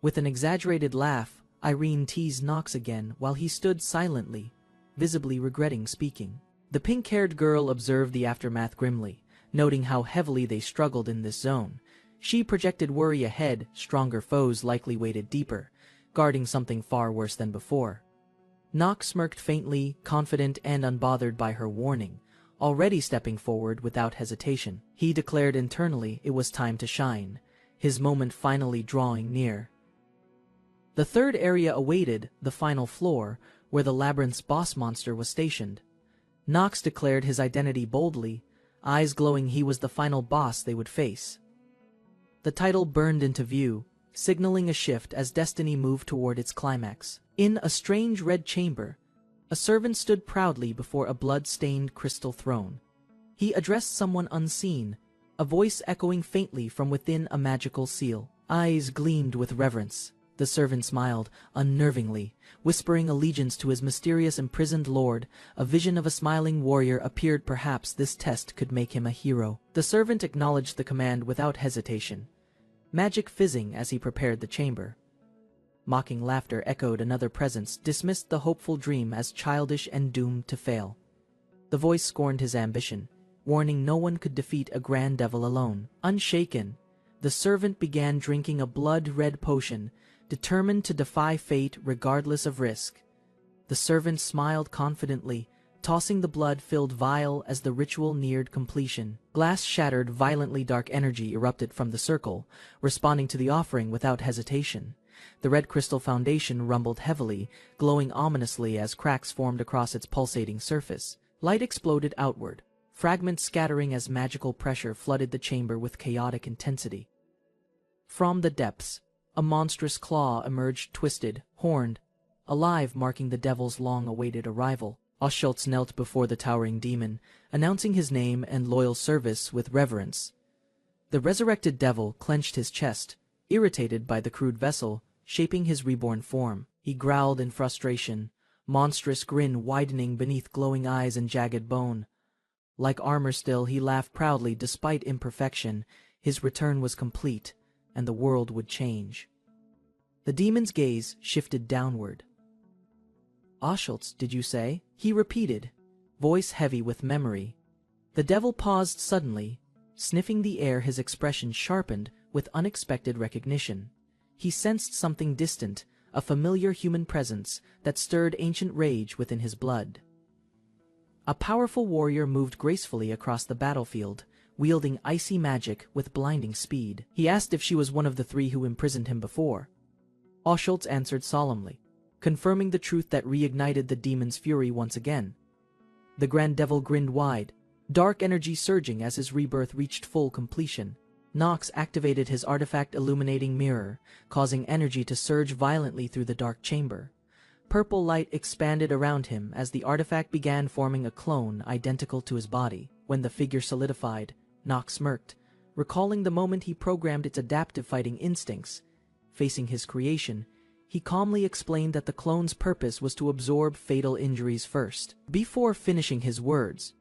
With an exaggerated laugh, Irene teased Nox again while he stood silently, visibly regretting speaking. The pink-haired girl observed the aftermath grimly, noting how heavily they struggled in this zone. She projected worry ahead. Stronger foes likely waited deeper, guarding something far worse than before. Nox smirked faintly, confident and unbothered by her warning, already stepping forward without hesitation. He declared internally it was time to shine, his moment finally drawing near. The third area awaited, the final floor, where the labyrinth's boss monster was stationed. Nox declared his identity boldly, eyes glowing. He was the final boss they would face. The title burned into view, signaling a shift as destiny moved toward its climax. In a strange red chamber, a servant stood proudly before a blood-stained crystal throne. He addressed someone unseen, a voice echoing faintly from within a magical seal. Eyes gleamed with reverence. The servant smiled, unnervingly, whispering allegiance to his mysterious imprisoned lord. A vision of a smiling warrior appeared. Perhaps this test could make him a hero. The servant acknowledged the command without hesitation, magic fizzing as he prepared the chamber. Mocking laughter echoed. Another presence dismissed the hopeful dream as childish and doomed to fail. The voice scorned his ambition, warning no one could defeat a grand devil alone. Unshaken, the servant began drinking a blood-red potion, determined to defy fate regardless of risk. The servant smiled confidently, tossing the blood-filled vial as the ritual neared completion. Glass shattered violently. Dark energy erupted from the circle, responding to the offering without hesitation. The red crystal foundation rumbled heavily, glowing ominously as cracks formed across its pulsating surface. Light exploded outward, fragments scattering as magical pressure flooded the chamber with chaotic intensity. From the depths, a monstrous claw emerged, twisted, horned, alive, marking the devil's long-awaited arrival. Oschultz knelt before the towering demon, announcing his name and loyal service with reverence. The resurrected devil clenched his chest, irritated by the crude vessel shaping his reborn form. He growled in frustration, monstrous grin widening beneath glowing eyes and jagged bone. Like armor still, he laughed proudly despite imperfection. His return was complete, and the world would change. The demon's gaze shifted downward. "Oschultz, did you say?" he repeated, voice heavy with memory. The devil paused suddenly, sniffing the air. His expression sharpened with unexpected recognition. He sensed something distant, a familiar human presence that stirred ancient rage within his blood. A powerful warrior moved gracefully across the battlefield, wielding icy magic with blinding speed. He asked if she was one of the three who imprisoned him before. Oschultz answered solemnly, confirming the truth that reignited the demon's fury once again. The Grand Devil grinned wide, dark energy surging as his rebirth reached full completion. Nox activated his artifact illuminating mirror, causing energy to surge violently through the dark chamber. Purple light expanded around him as the artifact began forming a clone identical to his body. When the figure solidified, Nox smirked, recalling the moment he programmed its adaptive fighting instincts. Facing his creation, he calmly explained that the clone's purpose was to absorb fatal injuries first. Before finishing his words,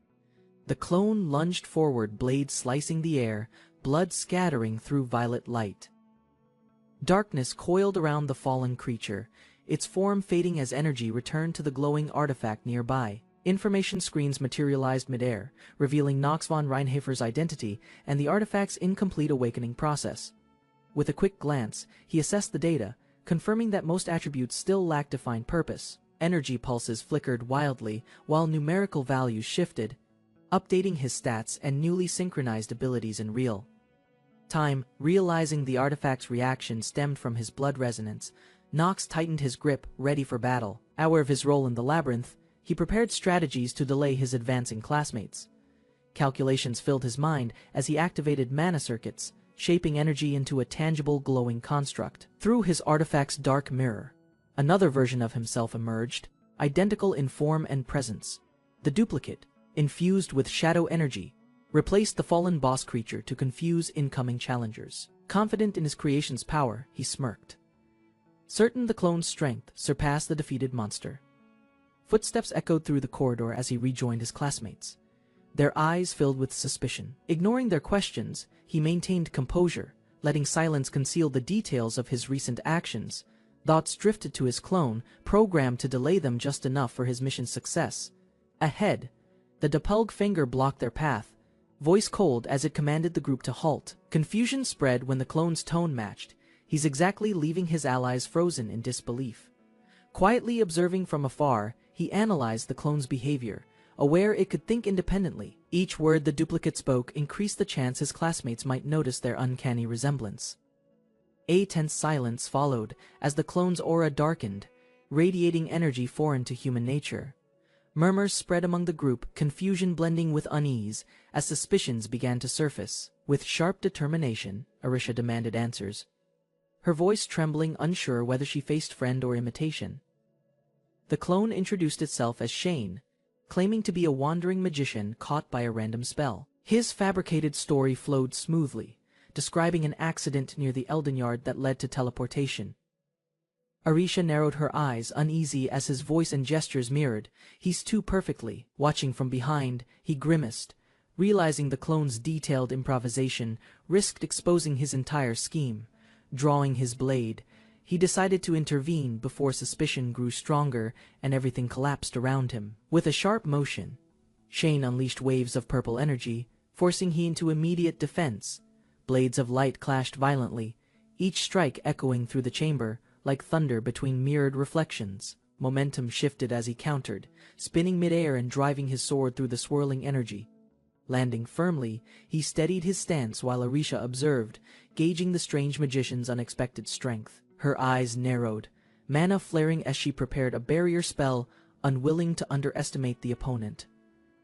the clone lunged forward, blade slicing the air, blood scattering through violet light. Darkness coiled around the fallen creature, its form fading as energy returned to the glowing artifact nearby. Information screens materialized midair, revealing Nox von Reinhafer's identity and the artifact's incomplete awakening process. With a quick glance, he assessed the data, confirming that most attributes still lacked defined purpose. Energy pulses flickered wildly, while numerical values shifted, updating his stats and newly synchronized abilities in real time. Realizing the artifact's reaction stemmed from his blood resonance, Nox tightened his grip, ready for battle. Aware of his role in the labyrinth, he prepared strategies to delay his advancing classmates. Calculations filled his mind as he activated mana circuits, shaping energy into a tangible glowing construct. Through his artifact's dark mirror, another version of himself emerged, identical in form and presence. The duplicate, infused with shadow energy, replaced the fallen boss creature to confuse incoming challengers. Confident in his creation's power, he smirked, certain the clone's strength surpassed the defeated monster. Footsteps echoed through the corridor as he rejoined his classmates, their eyes filled with suspicion. Ignoring their questions, he maintained composure, letting silence conceal the details of his recent actions. Thoughts drifted to his clone, programmed to delay them just enough for his mission's success. Ahead, the Doppelganger blocked their path, voice cold as it commanded the group to halt. Confusion spread when the clone's tone matched. He's exactly leaving his allies frozen in disbelief. Quietly observing from afar, he analyzed the clone's behavior, aware it could think independently. Each word the duplicate spoke increased the chance his classmates might notice their uncanny resemblance. A tense silence followed as the clone's aura darkened, radiating energy foreign to human nature. Murmurs spread among the group, confusion blending with unease as suspicions began to surface. With sharp determination, Arisha demanded answers, her voice trembling, unsure whether she faced friend or imitation. The clone introduced itself as Shane, claiming to be a wandering magician caught by a random spell. His fabricated story flowed smoothly, describing an accident near the Elden Yard that led to teleportation. Arisha narrowed her eyes, uneasy as his voice and gestures mirrored. He's too perfectly. Watching from behind, he grimaced, realizing the clone's detailed improvisation risked exposing his entire scheme. Drawing his blade, he decided to intervene before suspicion grew stronger and everything collapsed around him. With a sharp motion, Shane unleashed waves of purple energy, forcing he into immediate defense. Blades of light clashed violently, each strike echoing through the chamber like thunder between mirrored reflections. Momentum shifted as he countered, spinning midair and driving his sword through the swirling energy. Landing firmly, he steadied his stance while Arisha observed, gauging the strange magician's unexpected strength. Her eyes narrowed, mana flaring as she prepared a barrier spell, unwilling to underestimate the opponent.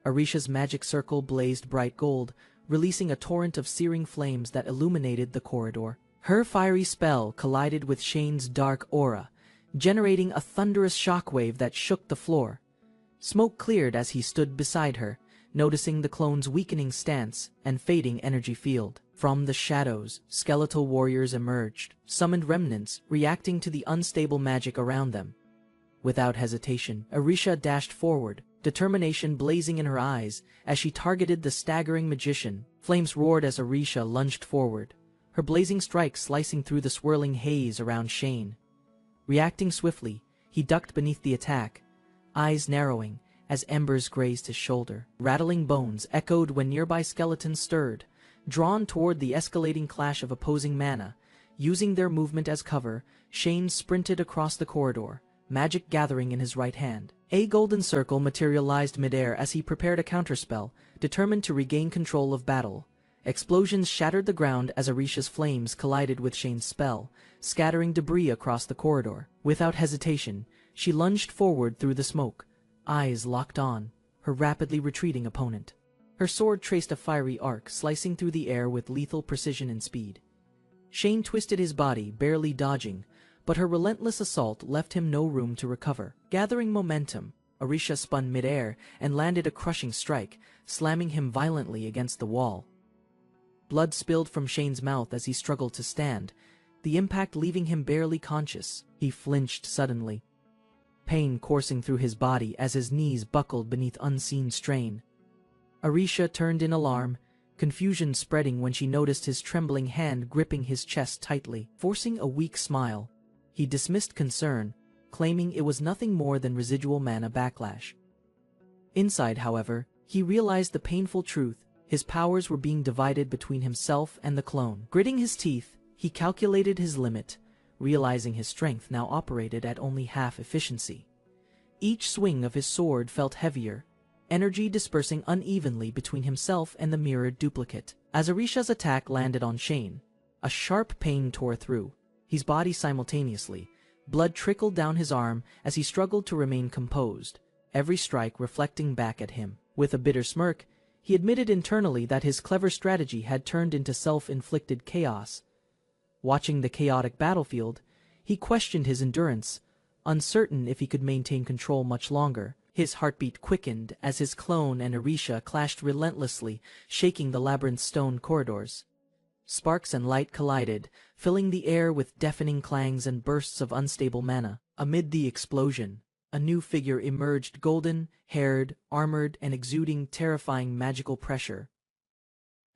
Arisha's magic circle blazed bright gold, releasing a torrent of searing flames that illuminated the corridor. Her fiery spell collided with Shane's dark aura, generating a thunderous shockwave that shook the floor. Smoke cleared as he stood beside her, noticing the clone's weakening stance and fading energy field. From the shadows, skeletal warriors emerged, summoned remnants, reacting to the unstable magic around them. Without hesitation, Arisha dashed forward, determination blazing in her eyes as she targeted the staggering magician. Flames roared as Arisha lunged forward, her blazing strike slicing through the swirling haze around Shane. Reacting swiftly, he ducked beneath the attack, eyes narrowing as embers grazed his shoulder. Rattling bones echoed when nearby skeletons stirred, drawn toward the escalating clash of opposing mana. Using their movement as cover, Shane sprinted across the corridor, magic gathering in his right hand. A golden circle materialized midair as he prepared a counterspell, determined to regain control of battle. Explosions shattered the ground as Arisha's flames collided with Shane's spell, scattering debris across the corridor. Without hesitation, she lunged forward through the smoke, eyes locked on her rapidly retreating opponent. Her sword traced a fiery arc, slicing through the air with lethal precision and speed. Shane twisted his body, barely dodging, but her relentless assault left him no room to recover. Gathering momentum, Arisha spun midair and landed a crushing strike, slamming him violently against the wall. Blood spilled from Shane's mouth as he struggled to stand, the impact leaving him barely conscious. He flinched suddenly, pain coursing through his body as his knees buckled beneath unseen strain. Arisha turned in alarm, confusion spreading when she noticed his trembling hand gripping his chest tightly. Forcing a weak smile, he dismissed concern, claiming it was nothing more than residual mana backlash. Inside, however, he realized the painful truth. His powers were being divided between himself and the clone. Gritting his teeth, he calculated his limit, realizing his strength now operated at only half efficiency. Each swing of his sword felt heavier, energy dispersing unevenly between himself and the mirrored duplicate. As Orisha's attack landed on Shane, a sharp pain tore through his body simultaneously. Blood trickled down his arm as he struggled to remain composed, every strike reflecting back at him. With a bitter smirk, he admitted internally that his clever strategy had turned into self-inflicted chaos. Watching the chaotic battlefield, he questioned his endurance, uncertain if he could maintain control much longer. His heartbeat quickened as his clone and Orisha clashed relentlessly, shaking the labyrinth's stone corridors. Sparks and light collided, filling the air with deafening clangs and bursts of unstable mana. Amid the explosion, a new figure emerged, golden-haired, armored, and exuding terrifying magical pressure.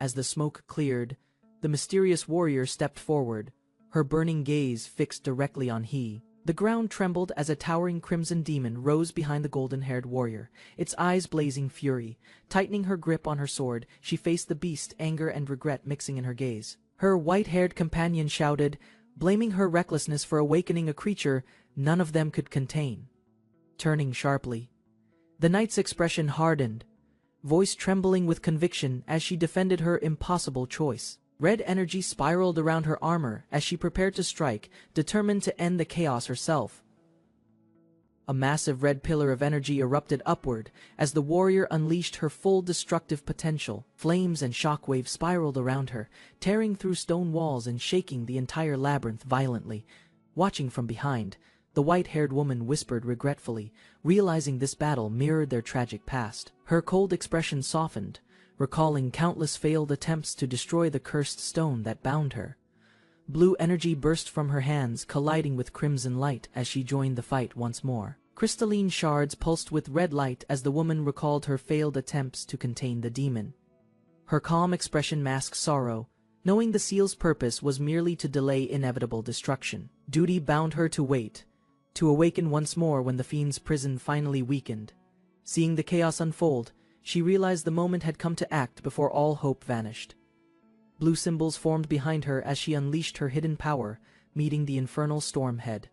As the smoke cleared, the mysterious warrior stepped forward, her burning gaze fixed directly on he. The ground trembled as a towering crimson demon rose behind the golden-haired warrior, its eyes blazing fury. Tightening her grip on her sword, she faced the beast, anger and regret mixing in her gaze. Her white-haired companion shouted, blaming her recklessness for awakening a creature none of them could contain. Turning sharply, the knight's expression hardened, voice trembling with conviction as she defended her impossible choice. Red energy spiraled around her armor as she prepared to strike, determined to end the chaos herself. A massive red pillar of energy erupted upward as the warrior unleashed her full destructive potential. Flames and shockwaves spiraled around her, tearing through stone walls and shaking the entire labyrinth violently. Watching from behind, the white-haired woman whispered regretfully, realizing this battle mirrored their tragic past. Her cold expression softened, recalling countless failed attempts to destroy the cursed stone that bound her. Blue energy burst from her hands, colliding with crimson light as she joined the fight once more. Crystalline shards pulsed with red light as the woman recalled her failed attempts to contain the demon. Her calm expression masked sorrow, knowing the seal's purpose was merely to delay inevitable destruction. Duty bound her to wait, to awaken once more when the fiend's prison finally weakened. Seeing the chaos unfold, she realized the moment had come to act before all hope vanished. Blue symbols formed behind her as she unleashed her hidden power, meeting the infernal storm head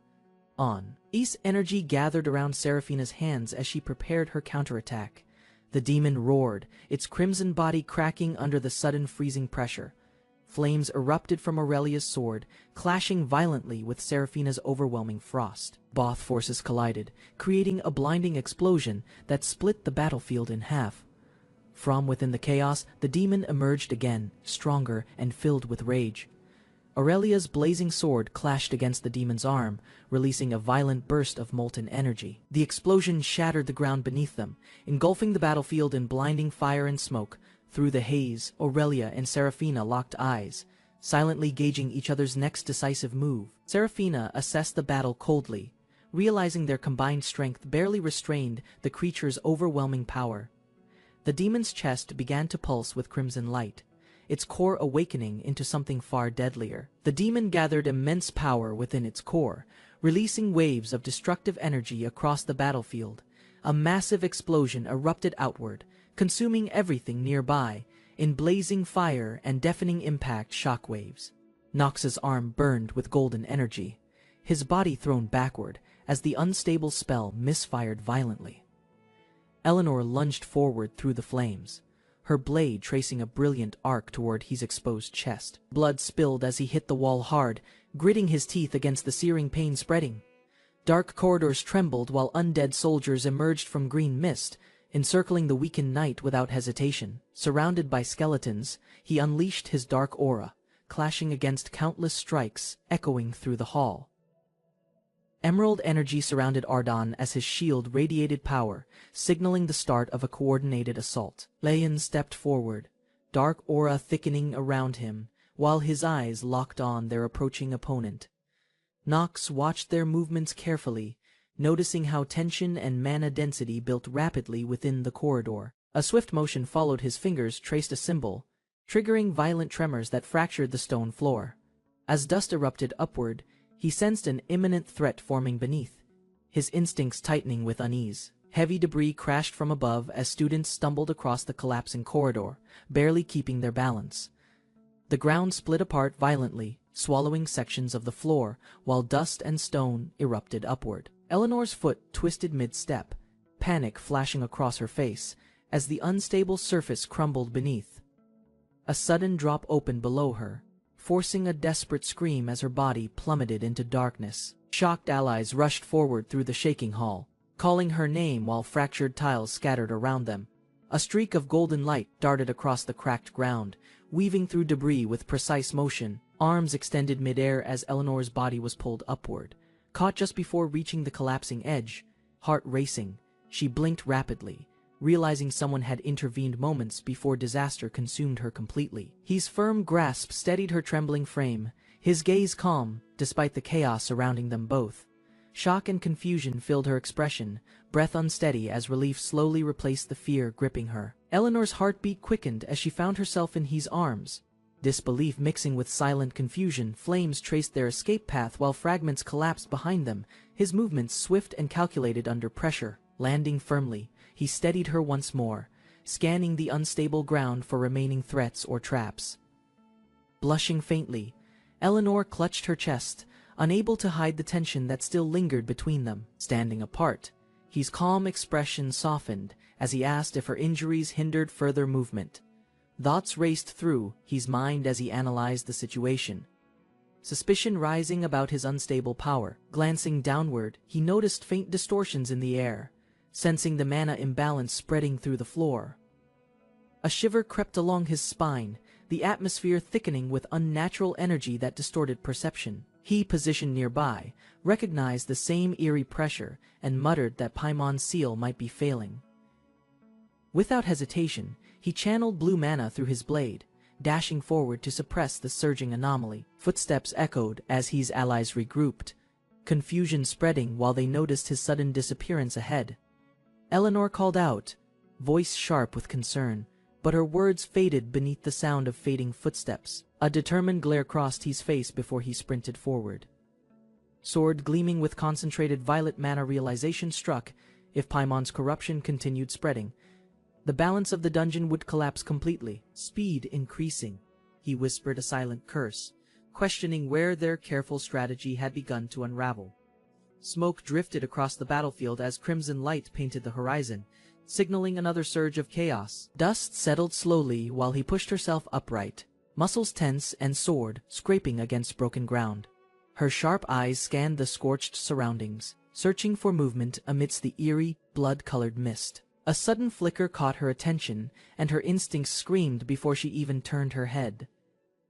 on. East's energy gathered around Seraphina's hands as she prepared her counterattack. The demon roared, its crimson body cracking under the sudden freezing pressure. Flames erupted from Aurelia's sword, clashing violently with Seraphina's overwhelming frost. Both forces collided, creating a blinding explosion that split the battlefield in half. From within the chaos, the demon emerged again, stronger and filled with rage. Aurelia's blazing sword clashed against the demon's arm, releasing a violent burst of molten energy. The explosion shattered the ground beneath them, engulfing the battlefield in blinding fire and smoke. Through the haze, Aurelia and Seraphina locked eyes, silently gauging each other's next decisive move. Seraphina assessed the battle coldly, realizing their combined strength barely restrained the creature's overwhelming power. The demon's chest began to pulse with crimson light, its core awakening into something far deadlier. The demon gathered immense power within its core, releasing waves of destructive energy across the battlefield. A massive explosion erupted outward, consuming everything nearby, in blazing fire and deafening impact shockwaves. Nox's arm burned with golden energy, his body thrown backward as the unstable spell misfired violently. Eleanor lunged forward through the flames, her blade tracing a brilliant arc toward his exposed chest. Blood spilled as he hit the wall hard, gritting his teeth against the searing pain spreading. Dark corridors trembled while undead soldiers emerged from green mist, encircling the weakened knight without hesitation. Surrounded by skeletons, he unleashed his dark aura, clashing against countless strikes echoing through the hall. Emerald energy surrounded Ardon as his shield radiated power, signaling the start of a coordinated assault. Leon stepped forward, dark aura thickening around him, while his eyes locked on their approaching opponent. Nox watched their movements carefully, noticing how tension and mana density built rapidly within the corridor. A swift motion followed his fingers traced a symbol, triggering violent tremors that fractured the stone floor. As dust erupted upward, he sensed an imminent threat forming beneath, his instincts tightening with unease. Heavy debris crashed from above as students stumbled across the collapsing corridor, barely keeping their balance. The ground split apart violently, swallowing sections of the floor, while dust and stone erupted upward. Eleanor's foot twisted mid-step, panic flashing across her face as the unstable surface crumbled beneath. A sudden drop opened below her, forcing a desperate scream as her body plummeted into darkness. Shocked allies rushed forward through the shaking hall, calling her name while fractured tiles scattered around them. A streak of golden light darted across the cracked ground, weaving through debris with precise motion, arms extended midair as Eleanor's body was pulled upward. Caught just before reaching the collapsing edge, heart racing, she blinked rapidly, realizing someone had intervened moments before disaster consumed her completely. His firm grasp steadied her trembling frame, his gaze calm, despite the chaos surrounding them both. Shock and confusion filled her expression, breath unsteady as relief slowly replaced the fear gripping her. Eleanor's heartbeat quickened as she found herself in his arms. Disbelief mixing with silent confusion, flames traced their escape path while fragments collapsed behind them, his movements swift and calculated under pressure. Landing firmly, he steadied her once more, scanning the unstable ground for remaining threats or traps. Blushing faintly, Eleanor clutched her chest, unable to hide the tension that still lingered between them. Standing apart, his calm expression softened as he asked if her injuries hindered further movement. Thoughts raced through his mind as he analyzed the situation, suspicion rising about his unstable power. Glancing downward, he noticed faint distortions in the air, sensing the mana imbalance spreading through the floor. A shiver crept along his spine, the atmosphere thickening with unnatural energy that distorted perception. He, positioned nearby, recognized the same eerie pressure and muttered that Paimon's seal might be failing. Without hesitation, he channeled blue mana through his blade, dashing forward to suppress the surging anomaly. Footsteps echoed as his allies regrouped, confusion spreading while they noticed his sudden disappearance ahead. Eleanor called out, voice sharp with concern, but her words faded beneath the sound of fading footsteps. A determined glare crossed his face before he sprinted forward. Sword gleaming with concentrated violet mana, realization struck. If Paimon's corruption continued spreading, the balance of the dungeon would collapse completely. Speed increasing, he whispered a silent curse, questioning where their careful strategy had begun to unravel. Smoke drifted across the battlefield as crimson light painted the horizon, signaling another surge of chaos. Dust settled slowly while he pushed herself upright, muscles tense and sword scraping against broken ground. Her sharp eyes scanned the scorched surroundings, searching for movement amidst the eerie, blood-colored mist. A sudden flicker caught her attention, and her instincts screamed before she even turned her head.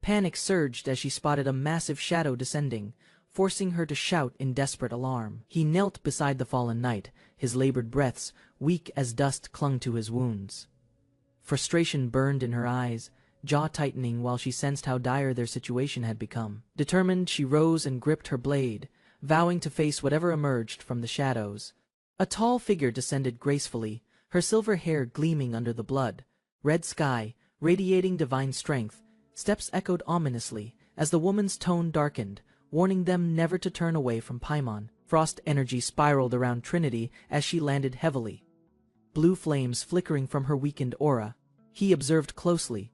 Panic surged as she spotted a massive shadow descending, forcing her to shout in desperate alarm. He knelt beside the fallen knight, his labored breaths weak as dust clung to his wounds. Frustration burned in her eyes, jaw tightening while she sensed how dire their situation had become. Determined, she rose and gripped her blade, vowing to face whatever emerged from the shadows. A tall figure descended gracefully, her silver hair gleaming under the blood. Red sky, radiating divine strength, steps echoed ominously as the woman's tone darkened, warning them never to turn away from Paimon. Frost energy spiraled around Trinity as she landed heavily, blue flames flickering from her weakened aura. He observed closely,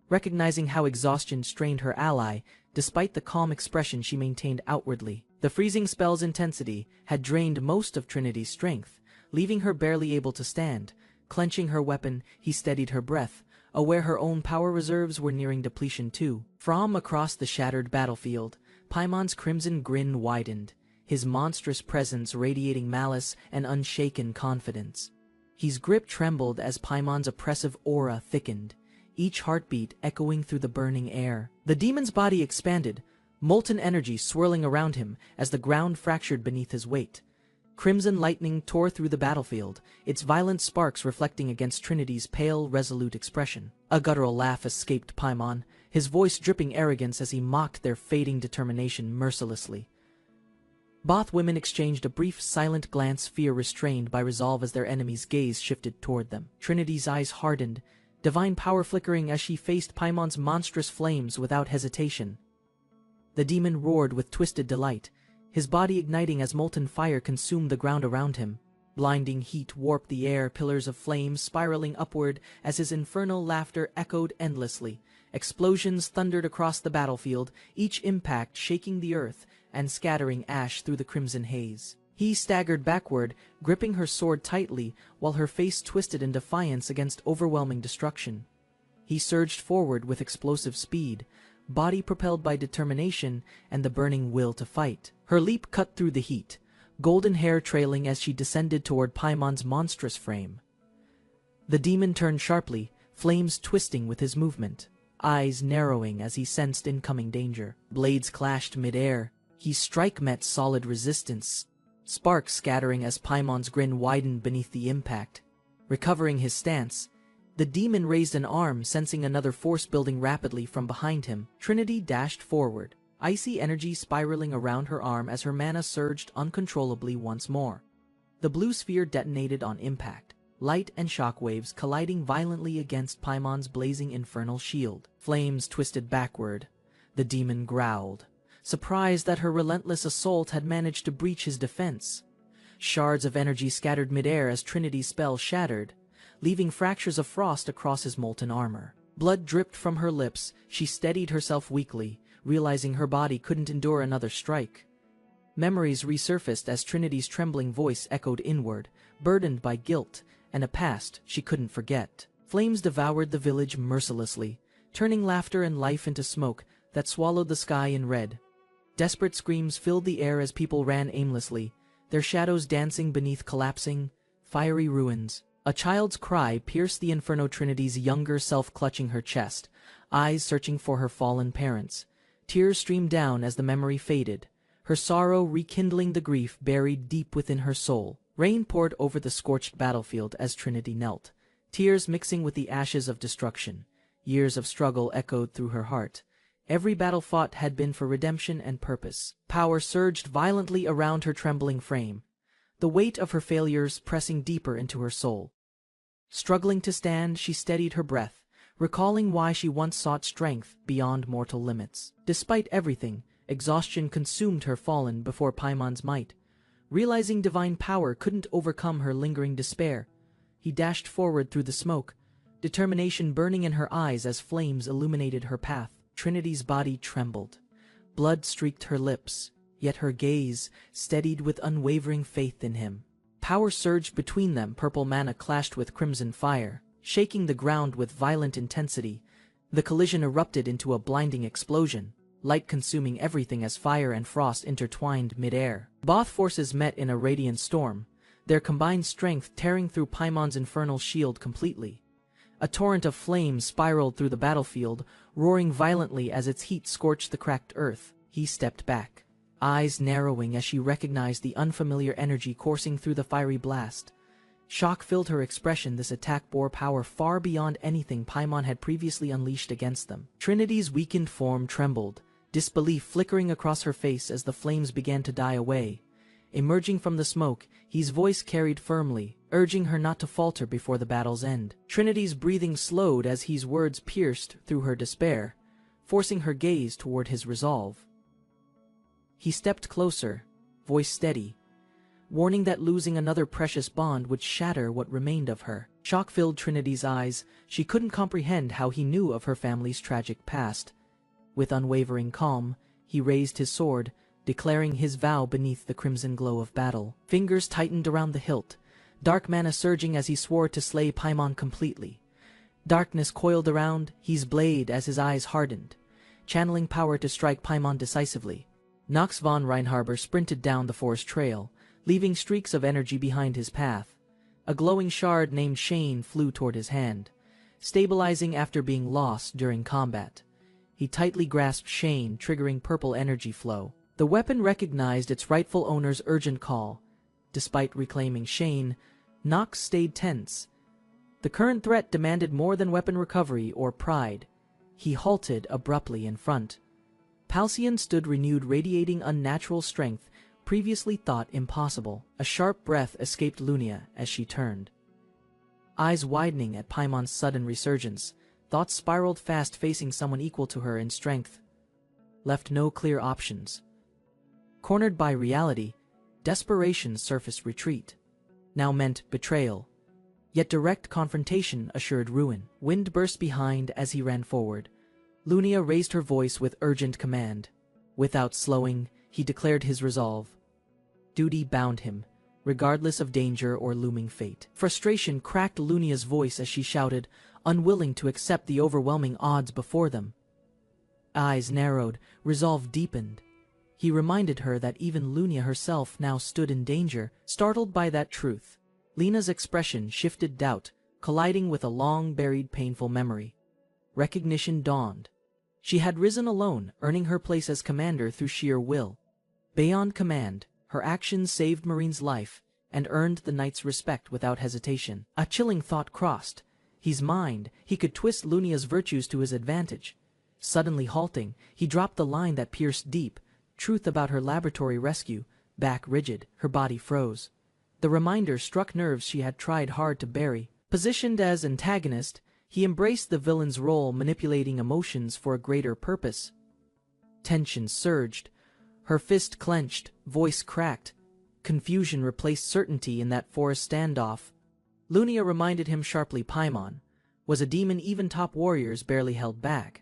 recognizing how exhaustion strained her ally, despite the calm expression she maintained outwardly. The freezing spell's intensity had drained most of Trinity's strength, leaving her barely able to stand. Clenching her weapon, he steadied her breath, aware her own power reserves were nearing depletion too. From across the shattered battlefield, Paimon's crimson grin widened, his monstrous presence radiating malice and unshaken confidence. His grip trembled as Paimon's oppressive aura thickened, each heartbeat echoing through the burning air. The demon's body expanded, molten energy swirling around him as the ground fractured beneath his weight. Crimson lightning tore through the battlefield, its violent sparks reflecting against Trinity's pale, resolute expression. A guttural laugh escaped Paimon, his voice dripping arrogance as he mocked their fading determination mercilessly. Both women exchanged a brief, silent glance, fear restrained by resolve as their enemy's gaze shifted toward them. Trinity's eyes hardened, divine power flickering as she faced Paimon's monstrous flames without hesitation. The demon roared with twisted delight, his body igniting as molten fire consumed the ground around him. Blinding heat warped the air, pillars of flame spiraling upward as his infernal laughter echoed endlessly. Explosions thundered across the battlefield, each impact shaking the earth and scattering ash through the crimson haze. He staggered backward, gripping her sword tightly while her face twisted in defiance against overwhelming destruction. He surged forward with explosive speed, body propelled by determination and the burning will to fight. Her leap cut through the heat, golden hair trailing as she descended toward Paimon's monstrous frame. The demon turned sharply, flames twisting with his movement, eyes narrowing as he sensed incoming danger. Blades clashed mid-air. His strike met solid resistance, sparks scattering as Paimon's grin widened beneath the impact. Recovering his stance, the demon raised an arm, sensing another force building rapidly from behind him. Trinity dashed forward, icy energy spiraling around her arm as her mana surged uncontrollably once more. The blue sphere detonated on impact, light and shockwaves colliding violently against Paimon's blazing infernal shield. Flames twisted backward. The demon growled, surprised that her relentless assault had managed to breach his defense. Shards of energy scattered midair as Trinity's spell shattered, leaving fractures of frost across his molten armor. Blood dripped from her lips. She steadied herself weakly, realizing her body couldn't endure another strike. Memories resurfaced as Trinity's trembling voice echoed inward, burdened by guilt and a past she couldn't forget. Flames devoured the village mercilessly, turning laughter and life into smoke that swallowed the sky in red. Desperate screams filled the air as people ran aimlessly, their shadows dancing beneath collapsing, fiery ruins. A child's cry pierced the Inferno, Trinity's younger self clutching her chest, eyes searching for her fallen parents. Tears streamed down as the memory faded, her sorrow rekindling the grief buried deep within her soul. Rain poured over the scorched battlefield as Trinity knelt, tears mixing with the ashes of destruction. Years of struggle echoed through her heart. Every battle fought had been for redemption and purpose. Power surged violently around her trembling frame, the weight of her failures pressing deeper into her soul. Struggling to stand, she steadied her breath, recalling why she once sought strength beyond mortal limits. Despite everything, exhaustion consumed her, fallen before Paimon's might. Realizing divine power couldn't overcome her lingering despair, he dashed forward through the smoke, determination burning in her eyes as flames illuminated her path. Trinity's body trembled. Blood streaked her lips, yet her gaze steadied with unwavering faith in him. Power surged between them, purple mana clashed with crimson fire, shaking the ground with violent intensity. The collision erupted into a blinding explosion, light consuming everything as fire and frost intertwined mid-air. Both forces met in a radiant storm, their combined strength tearing through Paimon's infernal shield completely. A torrent of flames spiraled through the battlefield, roaring violently as its heat scorched the cracked earth. He stepped back, eyes narrowing as she recognized the unfamiliar energy coursing through the fiery blast. Shock filled her expression. This attack bore power far beyond anything Paimon had previously unleashed against them. Trinity's weakened form trembled, disbelief flickering across her face as the flames began to die away. Emerging from the smoke, his voice carried firmly, urging her not to falter before the battle's end. Trinity's breathing slowed as his words pierced through her despair, forcing her gaze toward his resolve. He stepped closer, voice steady, warning that losing another precious bond would shatter what remained of her. Shock filled Trinity's eyes. She couldn't comprehend how he knew of her family's tragic past. With unwavering calm, he raised his sword, declaring his vow beneath the crimson glow of battle. Fingers tightened around the hilt, dark mana surging as he swore to slay Paimon completely. Darkness coiled around his blade as his eyes hardened, channeling power to strike Paimon decisively. Nox von Reinharber sprinted down the forest trail, leaving streaks of energy behind his path. A glowing shard named Shane flew toward his hand, stabilizing after being lost during combat. He tightly grasped Shane, triggering purple energy flow. The weapon recognized its rightful owner's urgent call. Despite reclaiming Shane, Nox stayed tense. The current threat demanded more than weapon recovery or pride. He halted abruptly in front. Palcian stood renewed, radiating unnatural strength previously thought impossible. A sharp breath escaped Lunia as she turned, eyes widening at Paimon's sudden resurgence. Thoughts spiraled fast. Facing someone equal to her in strength left no clear options. Cornered by reality, desperation surfaced. Retreat. now meant betrayal. Yet direct confrontation assured ruin. Wind burst behind as he ran forward. Lunia raised her voice with urgent command. Without slowing, he declared his resolve. Duty bound him, regardless of danger or looming fate. Frustration cracked Lunia's voice as she shouted, unwilling to accept the overwhelming odds before them. Eyes narrowed, resolve deepened. He reminded her that even Lunia herself now stood in danger, startled by that truth. Lena's expression shifted doubt, colliding with a long-buried painful memory. Recognition dawned. She had risen alone, earning her place as commander through sheer will. Beyond command, her actions saved Marine's life and earned the knight's respect without hesitation. A chilling thought crossed his mind. He could twist Lunia's virtues to his advantage. Suddenly halting, he dropped the line that pierced deep, truth about her laboratory rescue. Back rigid, her body froze. The reminder struck nerves she had tried hard to bury. Positioned as antagonist, he embraced the villain's role, manipulating emotions for a greater purpose. Tension surged. Her fist clenched, voice cracked. Confusion replaced certainty in that forest standoff. Lunia reminded him sharply Paimon was a demon even top warriors barely held back.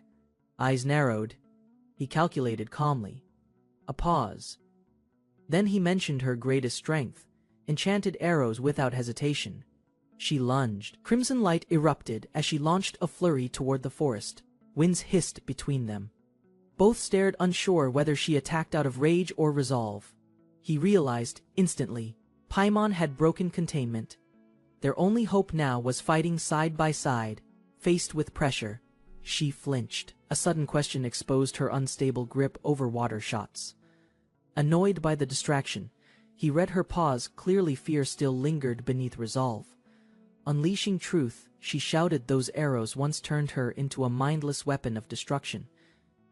Eyes narrowed. He calculated calmly. A pause. Then he mentioned her greatest strength, enchanted arrows without hesitation. She lunged. Crimson light erupted as she launched a flurry toward the forest. Winds hissed between them. Both stared, unsure whether she attacked out of rage or resolve. He realized, instantly, Paimon had broken containment. Their only hope now was fighting side by side. Faced with pressure, she flinched. A sudden question exposed her unstable grip over water shots. Annoyed by the distraction, he read her pause. Clearly fear still lingered beneath resolve. Unleashing truth, she shouted those arrows once turned her into a mindless weapon of destruction.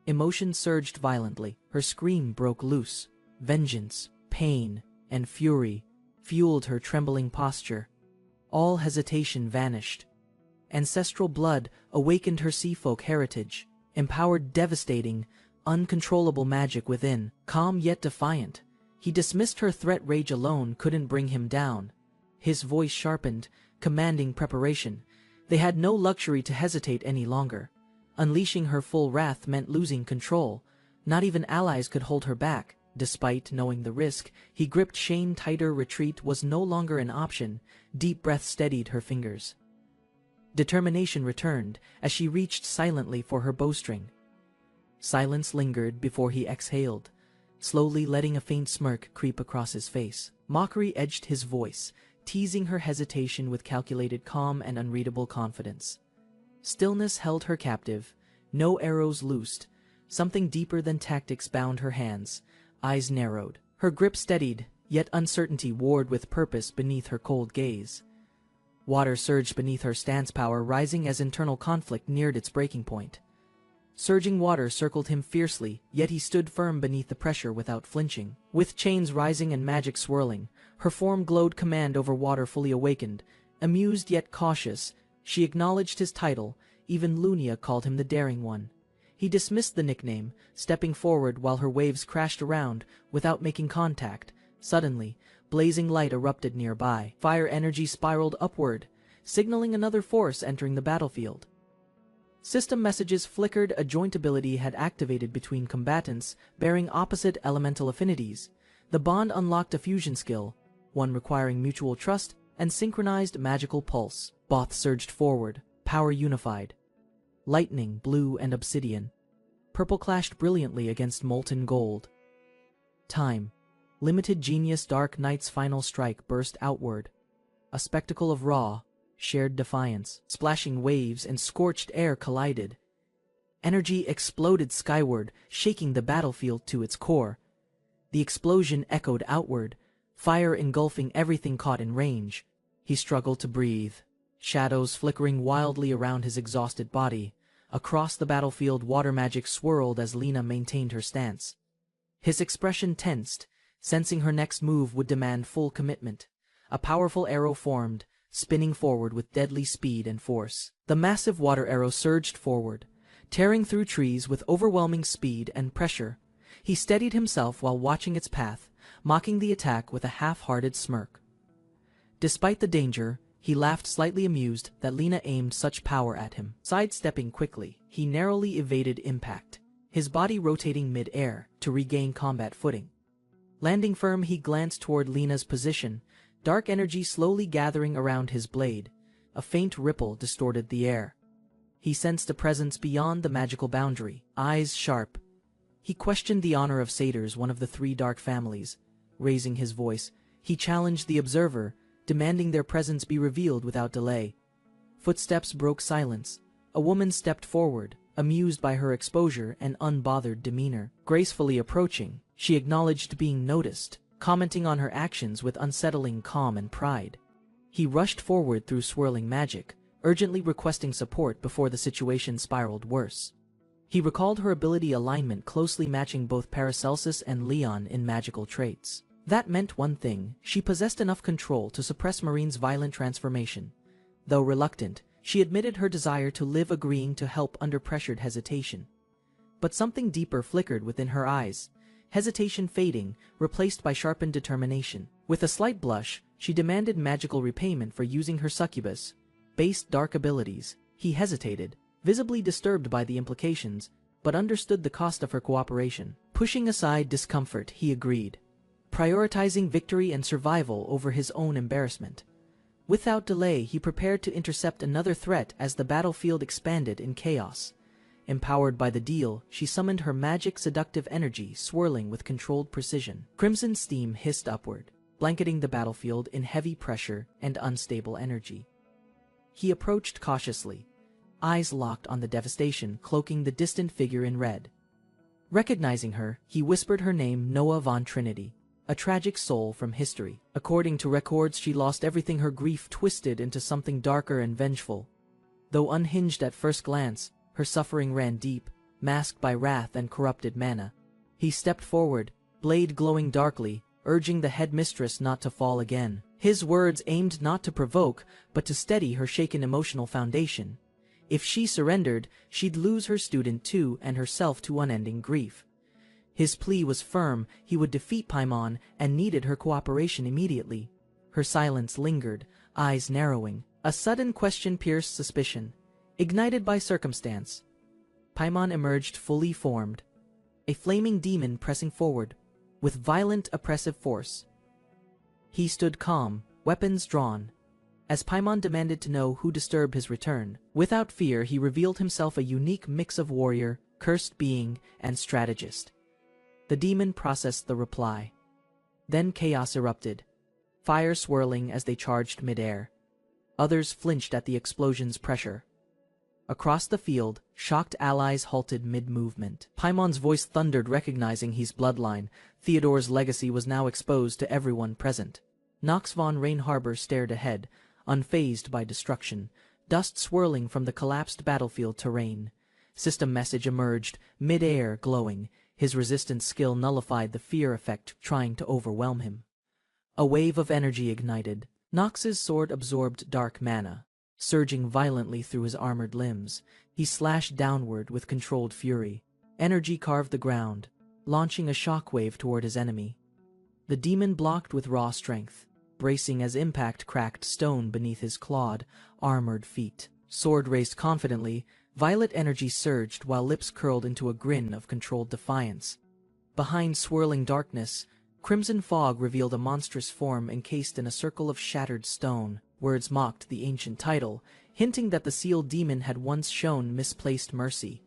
Emotion surged violently. Her scream broke loose. Vengeance, pain, and fury fueled her trembling posture. All hesitation vanished. Ancestral blood awakened her seafolk heritage, empowered devastating, uncontrollable magic within. Calm yet defiant, he dismissed her threat. Rage alone couldn't bring him down. His voice sharpened, commanding preparation. They had no luxury to hesitate any longer. Unleashing her full wrath meant losing control. Not even allies could hold her back. Despite knowing the risk, he gripped Shane tighter. Retreat was no longer an option. Deep breath steadied her fingers. Determination returned as she reached silently for her bowstring. Silence lingered before he exhaled, slowly letting a faint smirk creep across his face. Mockery edged his voice, teasing her hesitation with calculated calm and unreadable confidence. Stillness held her captive, no arrows loosed. Something deeper than tactics bound her hands. Eyes narrowed. Her grip steadied, yet uncertainty warred with purpose beneath her cold gaze. Water surged beneath her stance, power rising as internal conflict neared its breaking point. Surging water circled him fiercely, yet he stood firm beneath the pressure without flinching. With chains rising and magic swirling, her form glowed, command over water fully awakened. Amused yet cautious, she acknowledged his title. Even Lunia called him the Daring One. He dismissed the nickname, stepping forward while her waves crashed around without making contact. Suddenly, blazing light erupted nearby. Fire energy spiraled upward, signaling another force entering the battlefield. System messages flickered. A joint ability had activated between combatants bearing opposite elemental affinities. The bond unlocked a fusion skill, one requiring mutual trust and synchronized magical pulse. Both surged forward, power unified. Lightning, blue and obsidian. Purple clashed brilliantly against molten gold. Time. Limited genius. Dark Knight's final strike burst outward. A spectacle of raw, shared defiance. Splashing waves and scorched air collided. Energy exploded skyward, shaking the battlefield to its core. The explosion echoed outward, fire engulfing everything caught in range. He struggled to breathe, shadows flickering wildly around his exhausted body. Across the battlefield, water magic swirled as Lena maintained her stance. His expression tensed, sensing her next move would demand full commitment. A powerful arrow formed, spinning forward with deadly speed and force. The massive water arrow surged forward, tearing through trees with overwhelming speed and pressure. He steadied himself while watching its path, mocking the attack with a half-hearted smirk. Despite the danger, he laughed, slightly amused that Lena aimed such power at him. Sidestepping quickly, he narrowly evaded impact, his body rotating mid-air to regain combat footing. Landing firm, he glanced toward Lena's position, dark energy slowly gathering around his blade. A faint ripple distorted the air. He sensed a presence beyond the magical boundary, eyes sharp. He questioned the honor of satyrs, one of the 3 dark families. Raising his voice, he challenged the observer, demanding their presence be revealed without delay. Footsteps broke silence. A woman stepped forward, amused by her exposure and unbothered demeanor. Gracefully approaching, she acknowledged being noticed, commenting on her actions with unsettling calm and pride. He rushed forward through swirling magic, urgently requesting support before the situation spiraled worse. He recalled her ability alignment, closely matching both Paracelsus and Leon in magical traits. That meant one thing: she possessed enough control to suppress Marine's violent transformation. Though reluctant, she admitted her desire to live, agreeing to help under pressured hesitation. But something deeper flickered within her eyes, hesitation fading, replaced by sharpened determination. With a slight blush, she demanded magical repayment for using her succubus-based dark abilities. He hesitated, visibly disturbed by the implications, but understood the cost of her cooperation. Pushing aside discomfort, he agreed, prioritizing victory and survival over his own embarrassment. Without delay, he prepared to intercept another threat as the battlefield expanded in chaos. Empowered by the deal, she summoned her magic seductive energy, swirling with controlled precision. Crimson steam hissed upward, blanketing the battlefield in heavy pressure and unstable energy. He approached cautiously, eyes locked on the devastation cloaking the distant figure in red. Recognizing her, he whispered her name: Noah von Trinity, a tragic soul from history. According to records, she lost everything, her grief twisted into something darker and vengeful. Though unhinged at first glance, her suffering ran deep, masked by wrath and corrupted mana. He stepped forward, blade glowing darkly, urging the headmistress not to fall again. His words aimed not to provoke, but to steady her shaken emotional foundation. If she surrendered, she'd lose her student too, and herself to unending grief. His plea was firm: he would defeat Paimon and needed her cooperation immediately. Her silence lingered, eyes narrowing. A sudden question pierced suspicion, ignited by circumstance. Paimon emerged fully formed, a flaming demon pressing forward, with violent oppressive force. He stood calm, weapons drawn, as Paimon demanded to know who disturbed his return. Without fear, he revealed himself a unique mix of warrior, cursed being, and strategist. The demon processed the reply. Then chaos erupted, fire swirling as they charged midair. Others flinched at the explosion's pressure. Across the field, shocked allies halted mid-movement. Paimon's voice thundered, recognizing his bloodline. Theodore's legacy was now exposed to everyone present. Nox von Reinharber stared ahead, unfazed by destruction, dust swirling from the collapsed battlefield terrain. System message emerged, mid-air glowing. His resistance skill nullified the fear effect trying to overwhelm him. A wave of energy ignited. Nox's sword absorbed dark mana, surging violently through his armored limbs. He slashed downward with controlled fury. Energy carved the ground, launching a shockwave toward his enemy. The demon blocked with raw strength, bracing as impact cracked stone beneath his clawed, armored feet. Sword raised confidently, violet energy surged while lips curled into a grin of controlled defiance. Behind swirling darkness, crimson fog revealed a monstrous form encased in a circle of shattered stone. Words mocked the ancient title, hinting that the sealed demon had once shown misplaced mercy.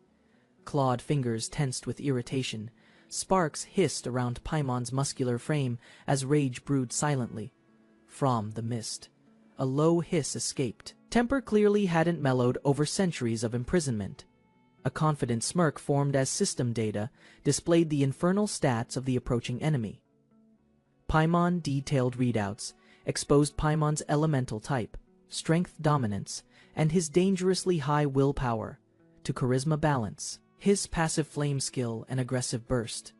Clawed fingers tensed with irritation. Sparks hissed around Paimon's muscular frame as rage brewed silently. From the mist, a low hiss escaped. Temper clearly hadn't mellowed over centuries of imprisonment. A confident smirk formed as system data displayed the infernal stats of the approaching enemy. Paimon detailed readouts exposed Paimon's elemental type, strength dominance, and his dangerously high willpower to charisma balance, his passive flame skill and aggressive burst.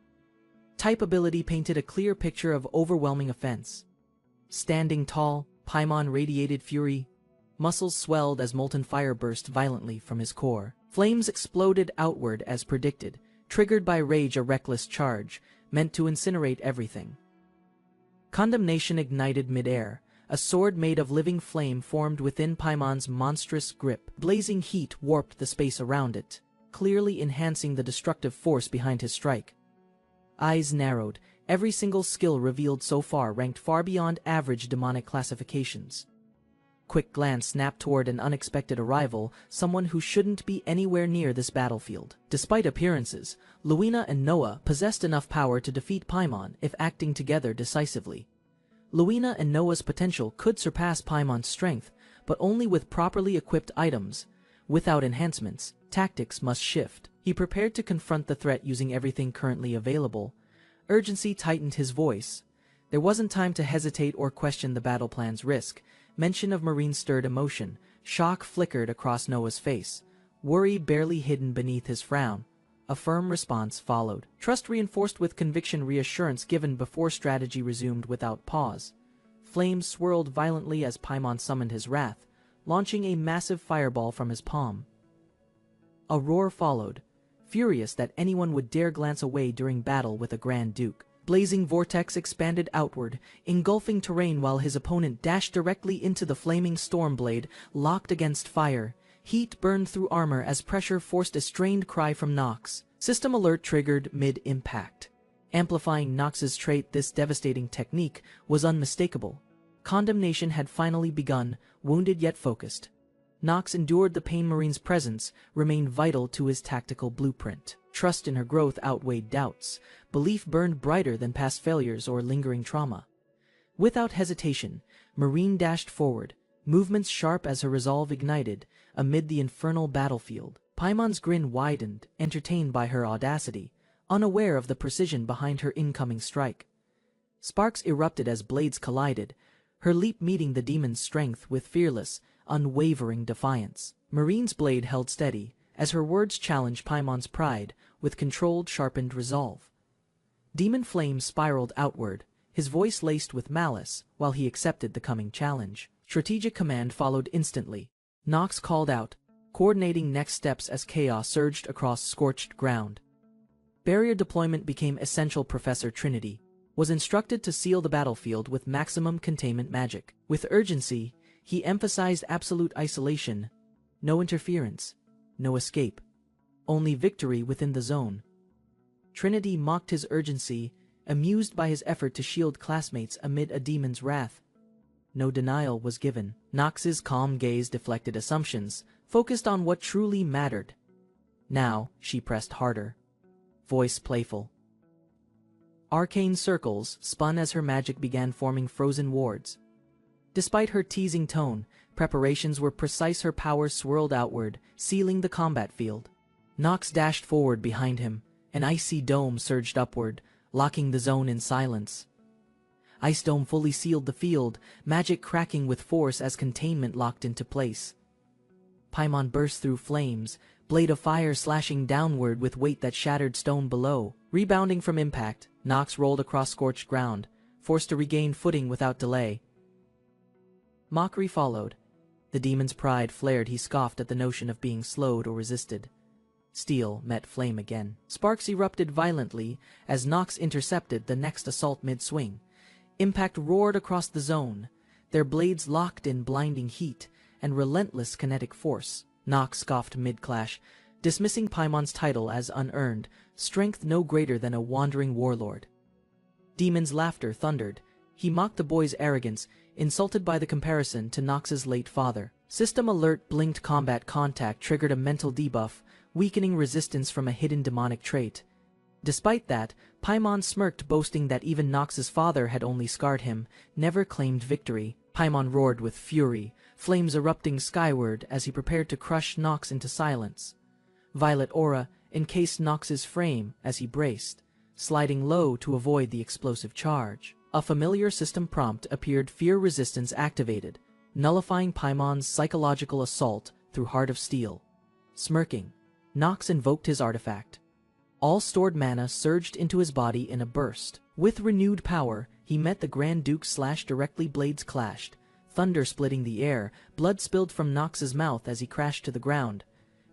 Type ability painted a clear picture of overwhelming offense. Standing tall, Paimon radiated fury. Muscles swelled as molten fire burst violently from his core. Flames exploded outward as predicted, triggered by rage, a reckless charge, meant to incinerate everything. Condemnation ignited midair, A sword made of living flame formed within Paimon's monstrous grip. Blazing heat warped the space around it, clearly enhancing the destructive force behind his strike. Eyes narrowed, every single skill revealed so far ranked far beyond average demonic classifications. Quick glance snapped toward an unexpected arrival, someone who shouldn't be anywhere near this battlefield. Despite appearances, Luina and Noah possessed enough power to defeat Paimon if acting together decisively. Luina and Noah's potential could surpass Paimon's strength, but only with properly equipped items. Without enhancements, tactics must shift. He prepared to confront the threat using everything currently available. Urgency tightened his voice. There wasn't time to hesitate or question the battle plan's risk. Mention of Marine stirred emotion. Shock flickered across Noah's face, worry barely hidden beneath his frown. A firm response followed. Trust reinforced with conviction, reassurance given before strategy resumed without pause. Flames swirled violently as Paimon summoned his wrath, launching a massive fireball from his palm. A roar followed, furious that anyone would dare glance away during battle with a Grand Duke. Blazing vortex expanded outward, engulfing terrain while his opponent dashed directly into the flaming storm blade, locked against fire. Heat burned through armor as pressure forced a strained cry from Nox. System alert triggered mid-impact. Amplifying Nox's trait, this devastating technique was unmistakable. Condemnation had finally begun, wounded yet focused. Nox endured the pain. Marine's presence remained vital to his tactical blueprint. Trust in her growth outweighed doubts. Belief burned brighter than past failures or lingering trauma. Without hesitation, Marine dashed forward, movements sharp as her resolve ignited, amid the infernal battlefield. Paimon's grin widened, entertained by her audacity, unaware of the precision behind her incoming strike. Sparks erupted as blades collided, her leap meeting the demon's strength with fearless, unwavering defiance. Marine's blade held steady, as her words challenged Paimon's pride with controlled, sharpened resolve. Demon flame spiraled outward, his voice laced with malice, while he accepted the coming challenge. Strategic command followed instantly. Nox called out, coordinating next steps as chaos surged across scorched ground. Barrier deployment became essential. Professor Trinity was instructed to seal the battlefield with maximum containment magic. With urgency, he emphasized absolute isolation, no interference, no escape, only victory within the zone. Trinity mocked his urgency, amused by his effort to shield classmates amid a demon's wrath. No denial was given. Nox's calm gaze deflected assumptions, focused on what truly mattered. Now, she pressed harder, voice playful. Arcane circles spun as her magic began forming frozen wards. Despite her teasing tone, preparations were precise. Her power swirled outward, sealing the combat field. Nox dashed forward behind him. An icy dome surged upward, locking the zone in silence. Ice Dome fully sealed the field, magic cracking with force as containment locked into place. Paimon burst through flames, blade of fire slashing downward with weight that shattered stone below. Rebounding from impact, Nox rolled across scorched ground, forced to regain footing without delay. Mockery followed. The demon's pride flared. He scoffed at the notion of being slowed or resisted. Steel met flame again. Sparks erupted violently as Nox intercepted the next assault mid-swing. Impact roared across the zone, their blades locked in blinding heat and relentless kinetic force. Nox scoffed mid-clash, dismissing Paimon's title as unearned, strength no greater than a wandering warlord. Demon's laughter thundered. He mocked the boy's arrogance, insulted by the comparison to Nox's late father. System alert blinked. Combat contact triggered a mental debuff, weakening resistance from a hidden demonic trait. Despite that, Paimon smirked, boasting that even Nox's father had only scarred him, never claimed victory. Paimon roared with fury, flames erupting skyward as he prepared to crush Nox into silence. Violet aura encased Nox's frame as he braced, sliding low to avoid the explosive charge. A familiar system prompt appeared. Fear resistance activated, nullifying Paimon's psychological assault through Heart of Steel. Smirking, Nox invoked his artifact. All stored mana surged into his body in a burst. With renewed power, he met the Grand Duke. Directly blades clashed, thunder splitting the air. Blood spilled from Nox's mouth as he crashed to the ground.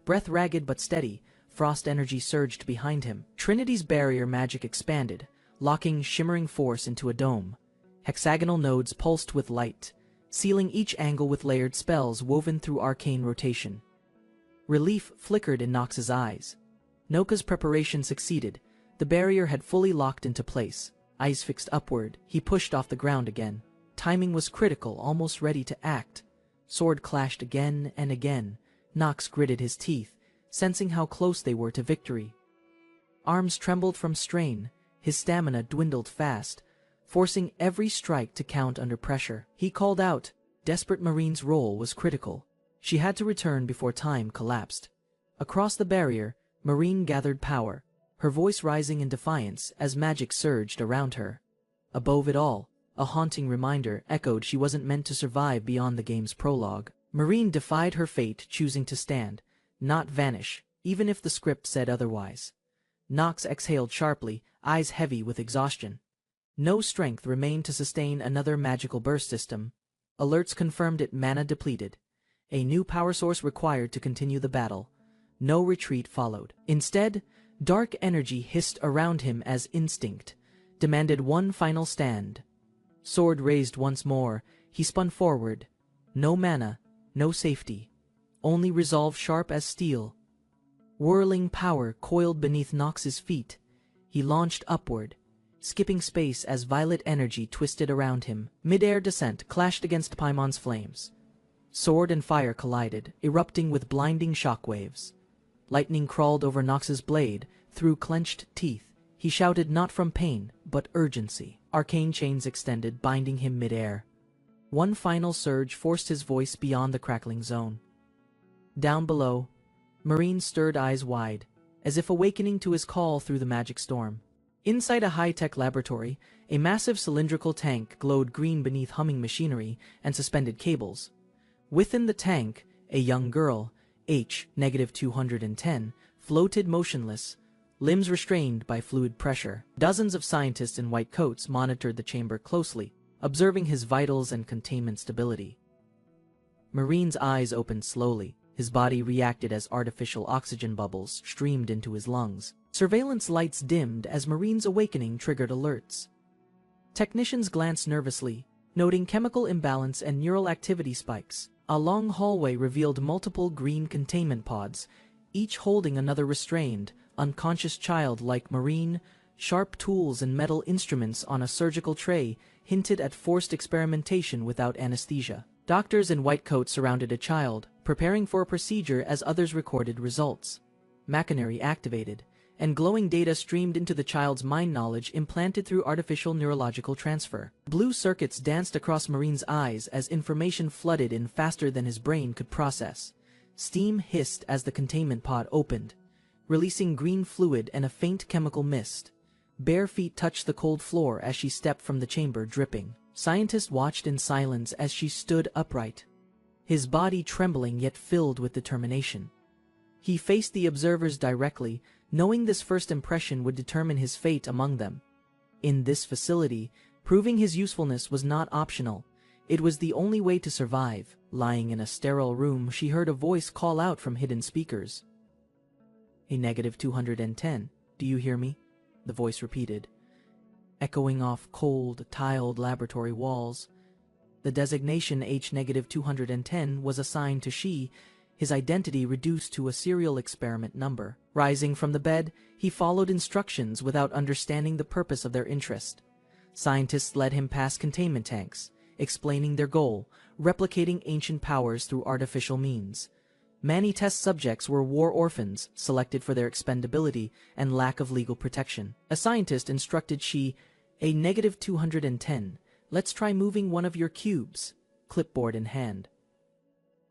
Breath ragged but steady, frost energy surged behind him. Trinity's barrier magic expanded, locking shimmering force into a dome. Hexagonal nodes pulsed with light, sealing each angle with layered spells woven through arcane rotation. Relief flickered in Nox's eyes. Noka's preparation succeeded. The barrier had fully locked into place. Eyes fixed upward, he pushed off the ground again. Timing was critical, almost ready to act. Sword clashed again and again. Nox gritted his teeth, sensing how close they were to victory. Arms trembled from strain. His stamina dwindled fast, forcing every strike to count under pressure. He called out. Desperate Marine's role was critical. She had to return before time collapsed. Across the barrier, Marine gathered power, her voice rising in defiance as magic surged around her. Above it all, a haunting reminder echoed she wasn't meant to survive beyond the game's prologue. Marine defied her fate, choosing to stand, not vanish, even if the script said otherwise. Nox exhaled sharply, eyes heavy with exhaustion. No strength remained to sustain another magical burst system. Alerts confirmed it mana depleted. A new power source required to continue the battle. No retreat followed. Instead, dark energy hissed around him as instinct demanded one final stand. Sword raised once more, he spun forward. No mana, no safety. Only resolve sharp as steel. Whirling power coiled beneath Nox's feet. He launched upward, skipping space as violet energy twisted around him. Mid-air descent clashed against Paimon's flames. Sword and fire collided, erupting with blinding shockwaves. Lightning crawled over Nox's blade, through clenched teeth. He shouted not from pain, but urgency. Arcane chains extended, binding him mid-air. One final surge forced his voice beyond the crackling zone. Down below, Marine stirred eyes wide, as if awakening to his call through the magic storm. Inside a high-tech laboratory, a massive cylindrical tank glowed green beneath humming machinery and suspended cables. Within the tank, a young girl, H-210, floated motionless, limbs restrained by fluid pressure. Dozens of scientists in white coats monitored the chamber closely, observing his vitals and containment stability. Marine's eyes opened slowly. His body reacted as artificial oxygen bubbles streamed into his lungs. Surveillance lights dimmed as Marine's awakening triggered alerts. Technicians glanced nervously, noting chemical imbalance and neural activity spikes. A long hallway revealed multiple green containment pods, each holding another restrained, unconscious child like Marine. Sharp tools and metal instruments on a surgical tray hinted at forced experimentation without anesthesia. Doctors in white coats surrounded a child, preparing for a procedure as others recorded results. Machinery activated, and glowing data streamed into the child's mind, knowledge implanted through artificial neurological transfer. Blue circuits danced across Marine's eyes as information flooded in faster than his brain could process. Steam hissed as the containment pod opened, releasing green fluid and a faint chemical mist. Bare feet touched the cold floor as she stepped from the chamber, dripping. Scientists watched in silence as she stood upright, his body trembling yet filled with determination. He faced the observers directly, knowing this first impression would determine his fate among them. In this facility, proving his usefulness was not optional. It was the only way to survive. Lying in a sterile room, she heard a voice call out from hidden speakers. A-210, do you hear me? The voice repeated, echoing off cold, tiled laboratory walls. The designation H-210 was assigned to she, his identity reduced to a serial experiment number. Rising from the bed, he followed instructions without understanding the purpose of their interest. Scientists led him past containment tanks, explaining their goal, replicating ancient powers through artificial means. Many test subjects were war orphans, selected for their expendability and lack of legal protection. A scientist instructed she, A-210, let's try moving one of your cubes, clipboard in hand.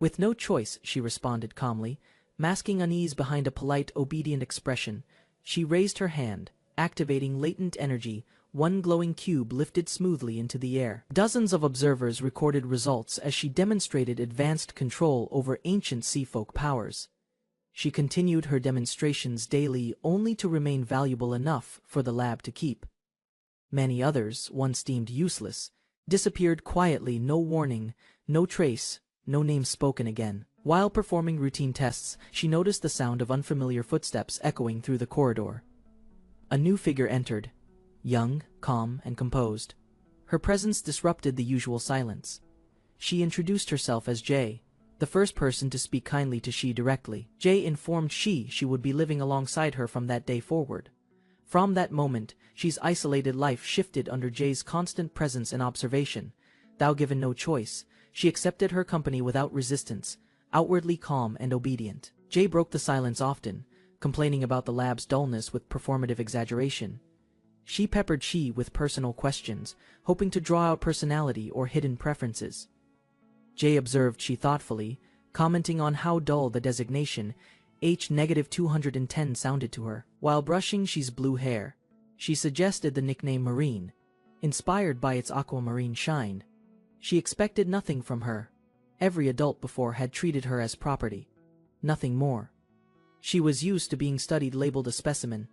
With no choice, she responded calmly, masking unease behind a polite, obedient expression. She raised her hand, activating latent energy. One glowing cube lifted smoothly into the air. Dozens of observers recorded results as she demonstrated advanced control over ancient sea folk powers. She continued her demonstrations daily only to remain valuable enough for the lab to keep. Many others, once deemed useless, disappeared quietly, no warning, no trace, no name spoken again. While performing routine tests, she noticed the sound of unfamiliar footsteps echoing through the corridor. A new figure entered, young, calm, and composed. Her presence disrupted the usual silence. She introduced herself as Jay, the first person to speak kindly to she directly. Jay informed she would be living alongside her from that day forward. From that moment, she's isolated life shifted under Jay's constant presence and observation. Though given no choice, she accepted her company without resistance, outwardly calm and obedient. Jay broke the silence often, complaining about the lab's dullness with performative exaggeration. She peppered she with personal questions, hoping to draw out personality or hidden preferences. Jay observed she thoughtfully, commenting on how dull the designation H-210 sounded to her. While brushing she's blue hair, she suggested the nickname Marine, inspired by its aquamarine shine. She expected nothing from her. Every adult before had treated her as property. Nothing more. She was used to being studied labeled a specimen.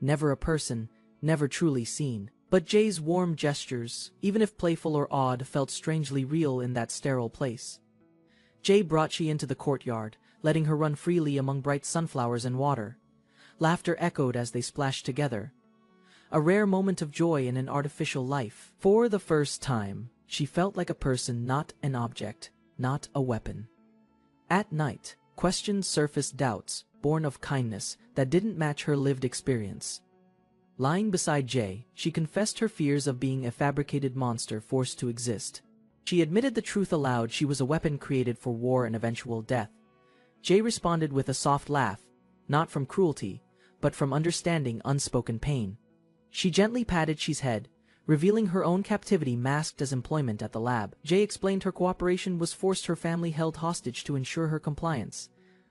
Never a person, never truly seen. But Jay's warm gestures, even if playful or odd, felt strangely real in that sterile place. Jay brought she into the courtyard, letting her run freely among bright sunflowers and water. Laughter echoed as they splashed together. A rare moment of joy in an artificial life. For the first time, she felt like a person, not an object, not a weapon. At night, questions surfaced, doubts, born of kindness, that didn't match her lived experience. Lying beside Jay, she confessed her fears of being a fabricated monster forced to exist. She admitted the truth aloud: she was a weapon created for war and eventual death. Jay responded with a soft laugh, not from cruelty, but from understanding unspoken pain. She gently patted she's head, revealing her own captivity masked as employment at the lab. Jay explained her cooperation was forced, her family held hostage to ensure her compliance.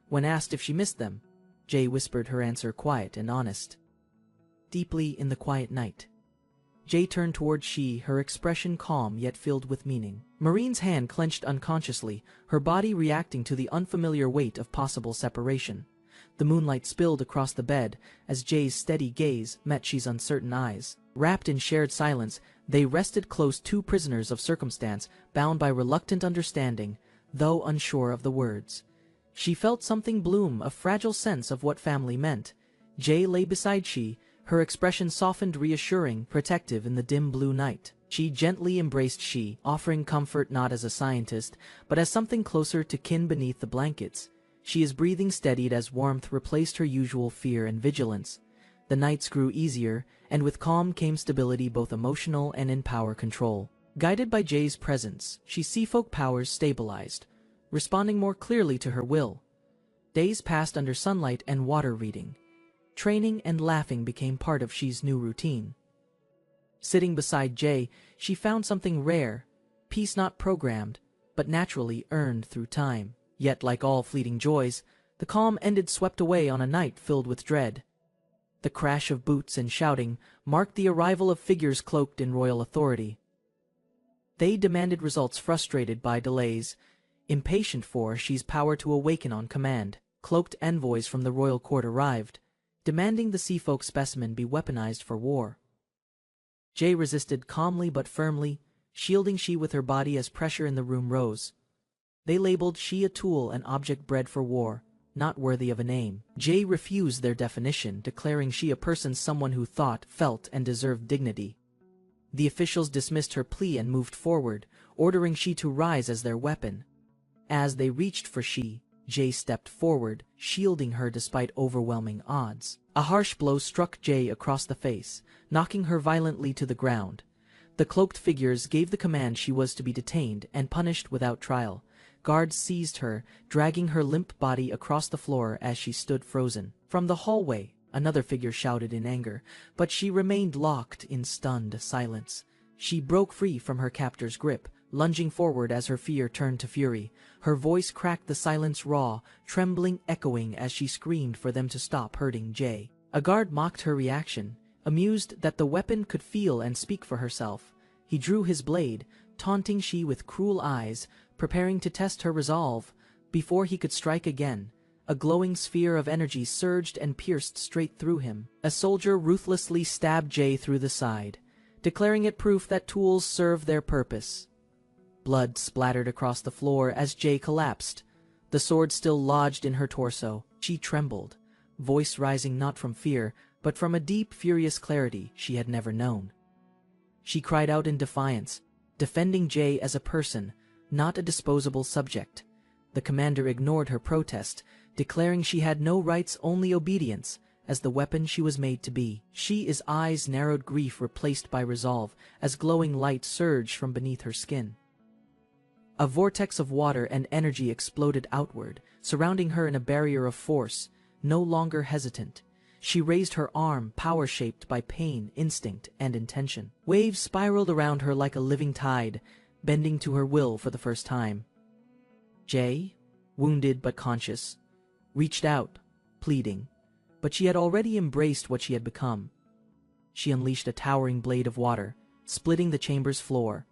When asked if she missed them, Jay whispered her answer, quiet and honest. Deeply in the quiet night, Jay turned toward she, her expression calm yet filled with meaning. Marine's hand clenched unconsciously, her body reacting to the unfamiliar weight of possible separation. The moonlight spilled across the bed as Jay's steady gaze met she's uncertain eyes. Wrapped in shared silence, they rested close, two prisoners of circumstance, bound by reluctant understanding, though unsure of the words. She felt something bloom, a fragile sense of what family meant. Jay lay beside she, her expression softened, reassuring, protective in the dim blue night. She gently embraced she, offering comfort not as a scientist, but as something closer to kin beneath the blankets. She is breathing steadied as warmth replaced her usual fear and vigilance. The nights grew easier, and with calm came stability, both emotional and in power control. Guided by Jay's presence, she's seafolk powers stabilized, responding more clearly to her will. Days passed under sunlight and water reading. Training and laughing became part of she's new routine. Sitting beside Jay, she found something rare, peace not programmed, but naturally earned through time. Yet, like all fleeting joys, the calm ended, swept away on a night filled with dread. The crash of boots and shouting marked the arrival of figures cloaked in royal authority. They demanded results, frustrated by delays, impatient for she's power to awaken on command. Cloaked envoys from the royal court arrived, demanding the seafolk specimen be weaponized for war. Jay resisted calmly but firmly, shielding she with her body as pressure in the room rose. They labeled she a tool, an object bred for war, not worthy of a name. Jay refused their definition, declaring she a person, someone who thought, felt, and deserved dignity. The officials dismissed her plea and moved forward, ordering she to rise as their weapon. As they reached for she, Jay stepped forward, shielding her despite overwhelming odds. A harsh blow struck Jay across the face, knocking her violently to the ground. The cloaked figures gave the command she was to be detained and punished without trial. Guards seized her, dragging her limp body across the floor as she stood frozen. From the hallway, another figure shouted in anger, but she remained locked in stunned silence. She broke free from her captor's grip, lunging forward as her fear turned to fury. Her voice cracked the silence raw, trembling, echoing as she screamed for them to stop hurting Jay. A guard mocked her reaction, amused that the weapon could feel and speak for herself. He drew his blade, taunting she with cruel eyes, preparing to test her resolve. Before he could strike again, a glowing sphere of energy surged and pierced straight through him. A soldier ruthlessly stabbed Jay through the side, declaring it proof that tools serve their purpose. Blood splattered across the floor as Jay collapsed, the sword still lodged in her torso. She trembled, voice rising not from fear, but from a deep, furious clarity she had never known. She cried out in defiance, defending Jay as a person, not a disposable subject. The commander ignored her protest, declaring she had no rights, only obedience, as the weapon she was made to be. She's eyes narrowed, grief replaced by resolve, as glowing light surged from beneath her skin. A vortex of water and energy exploded outward, surrounding her in a barrier of force. No longer hesitant, she raised her arm, power shaped by pain, instinct, and intention. Waves spiraled around her like a living tide, bending to her will for the first time. Jay, wounded but conscious, reached out, pleading, but she had already embraced what she had become. She unleashed a towering blade of water, splitting the chamber's floor,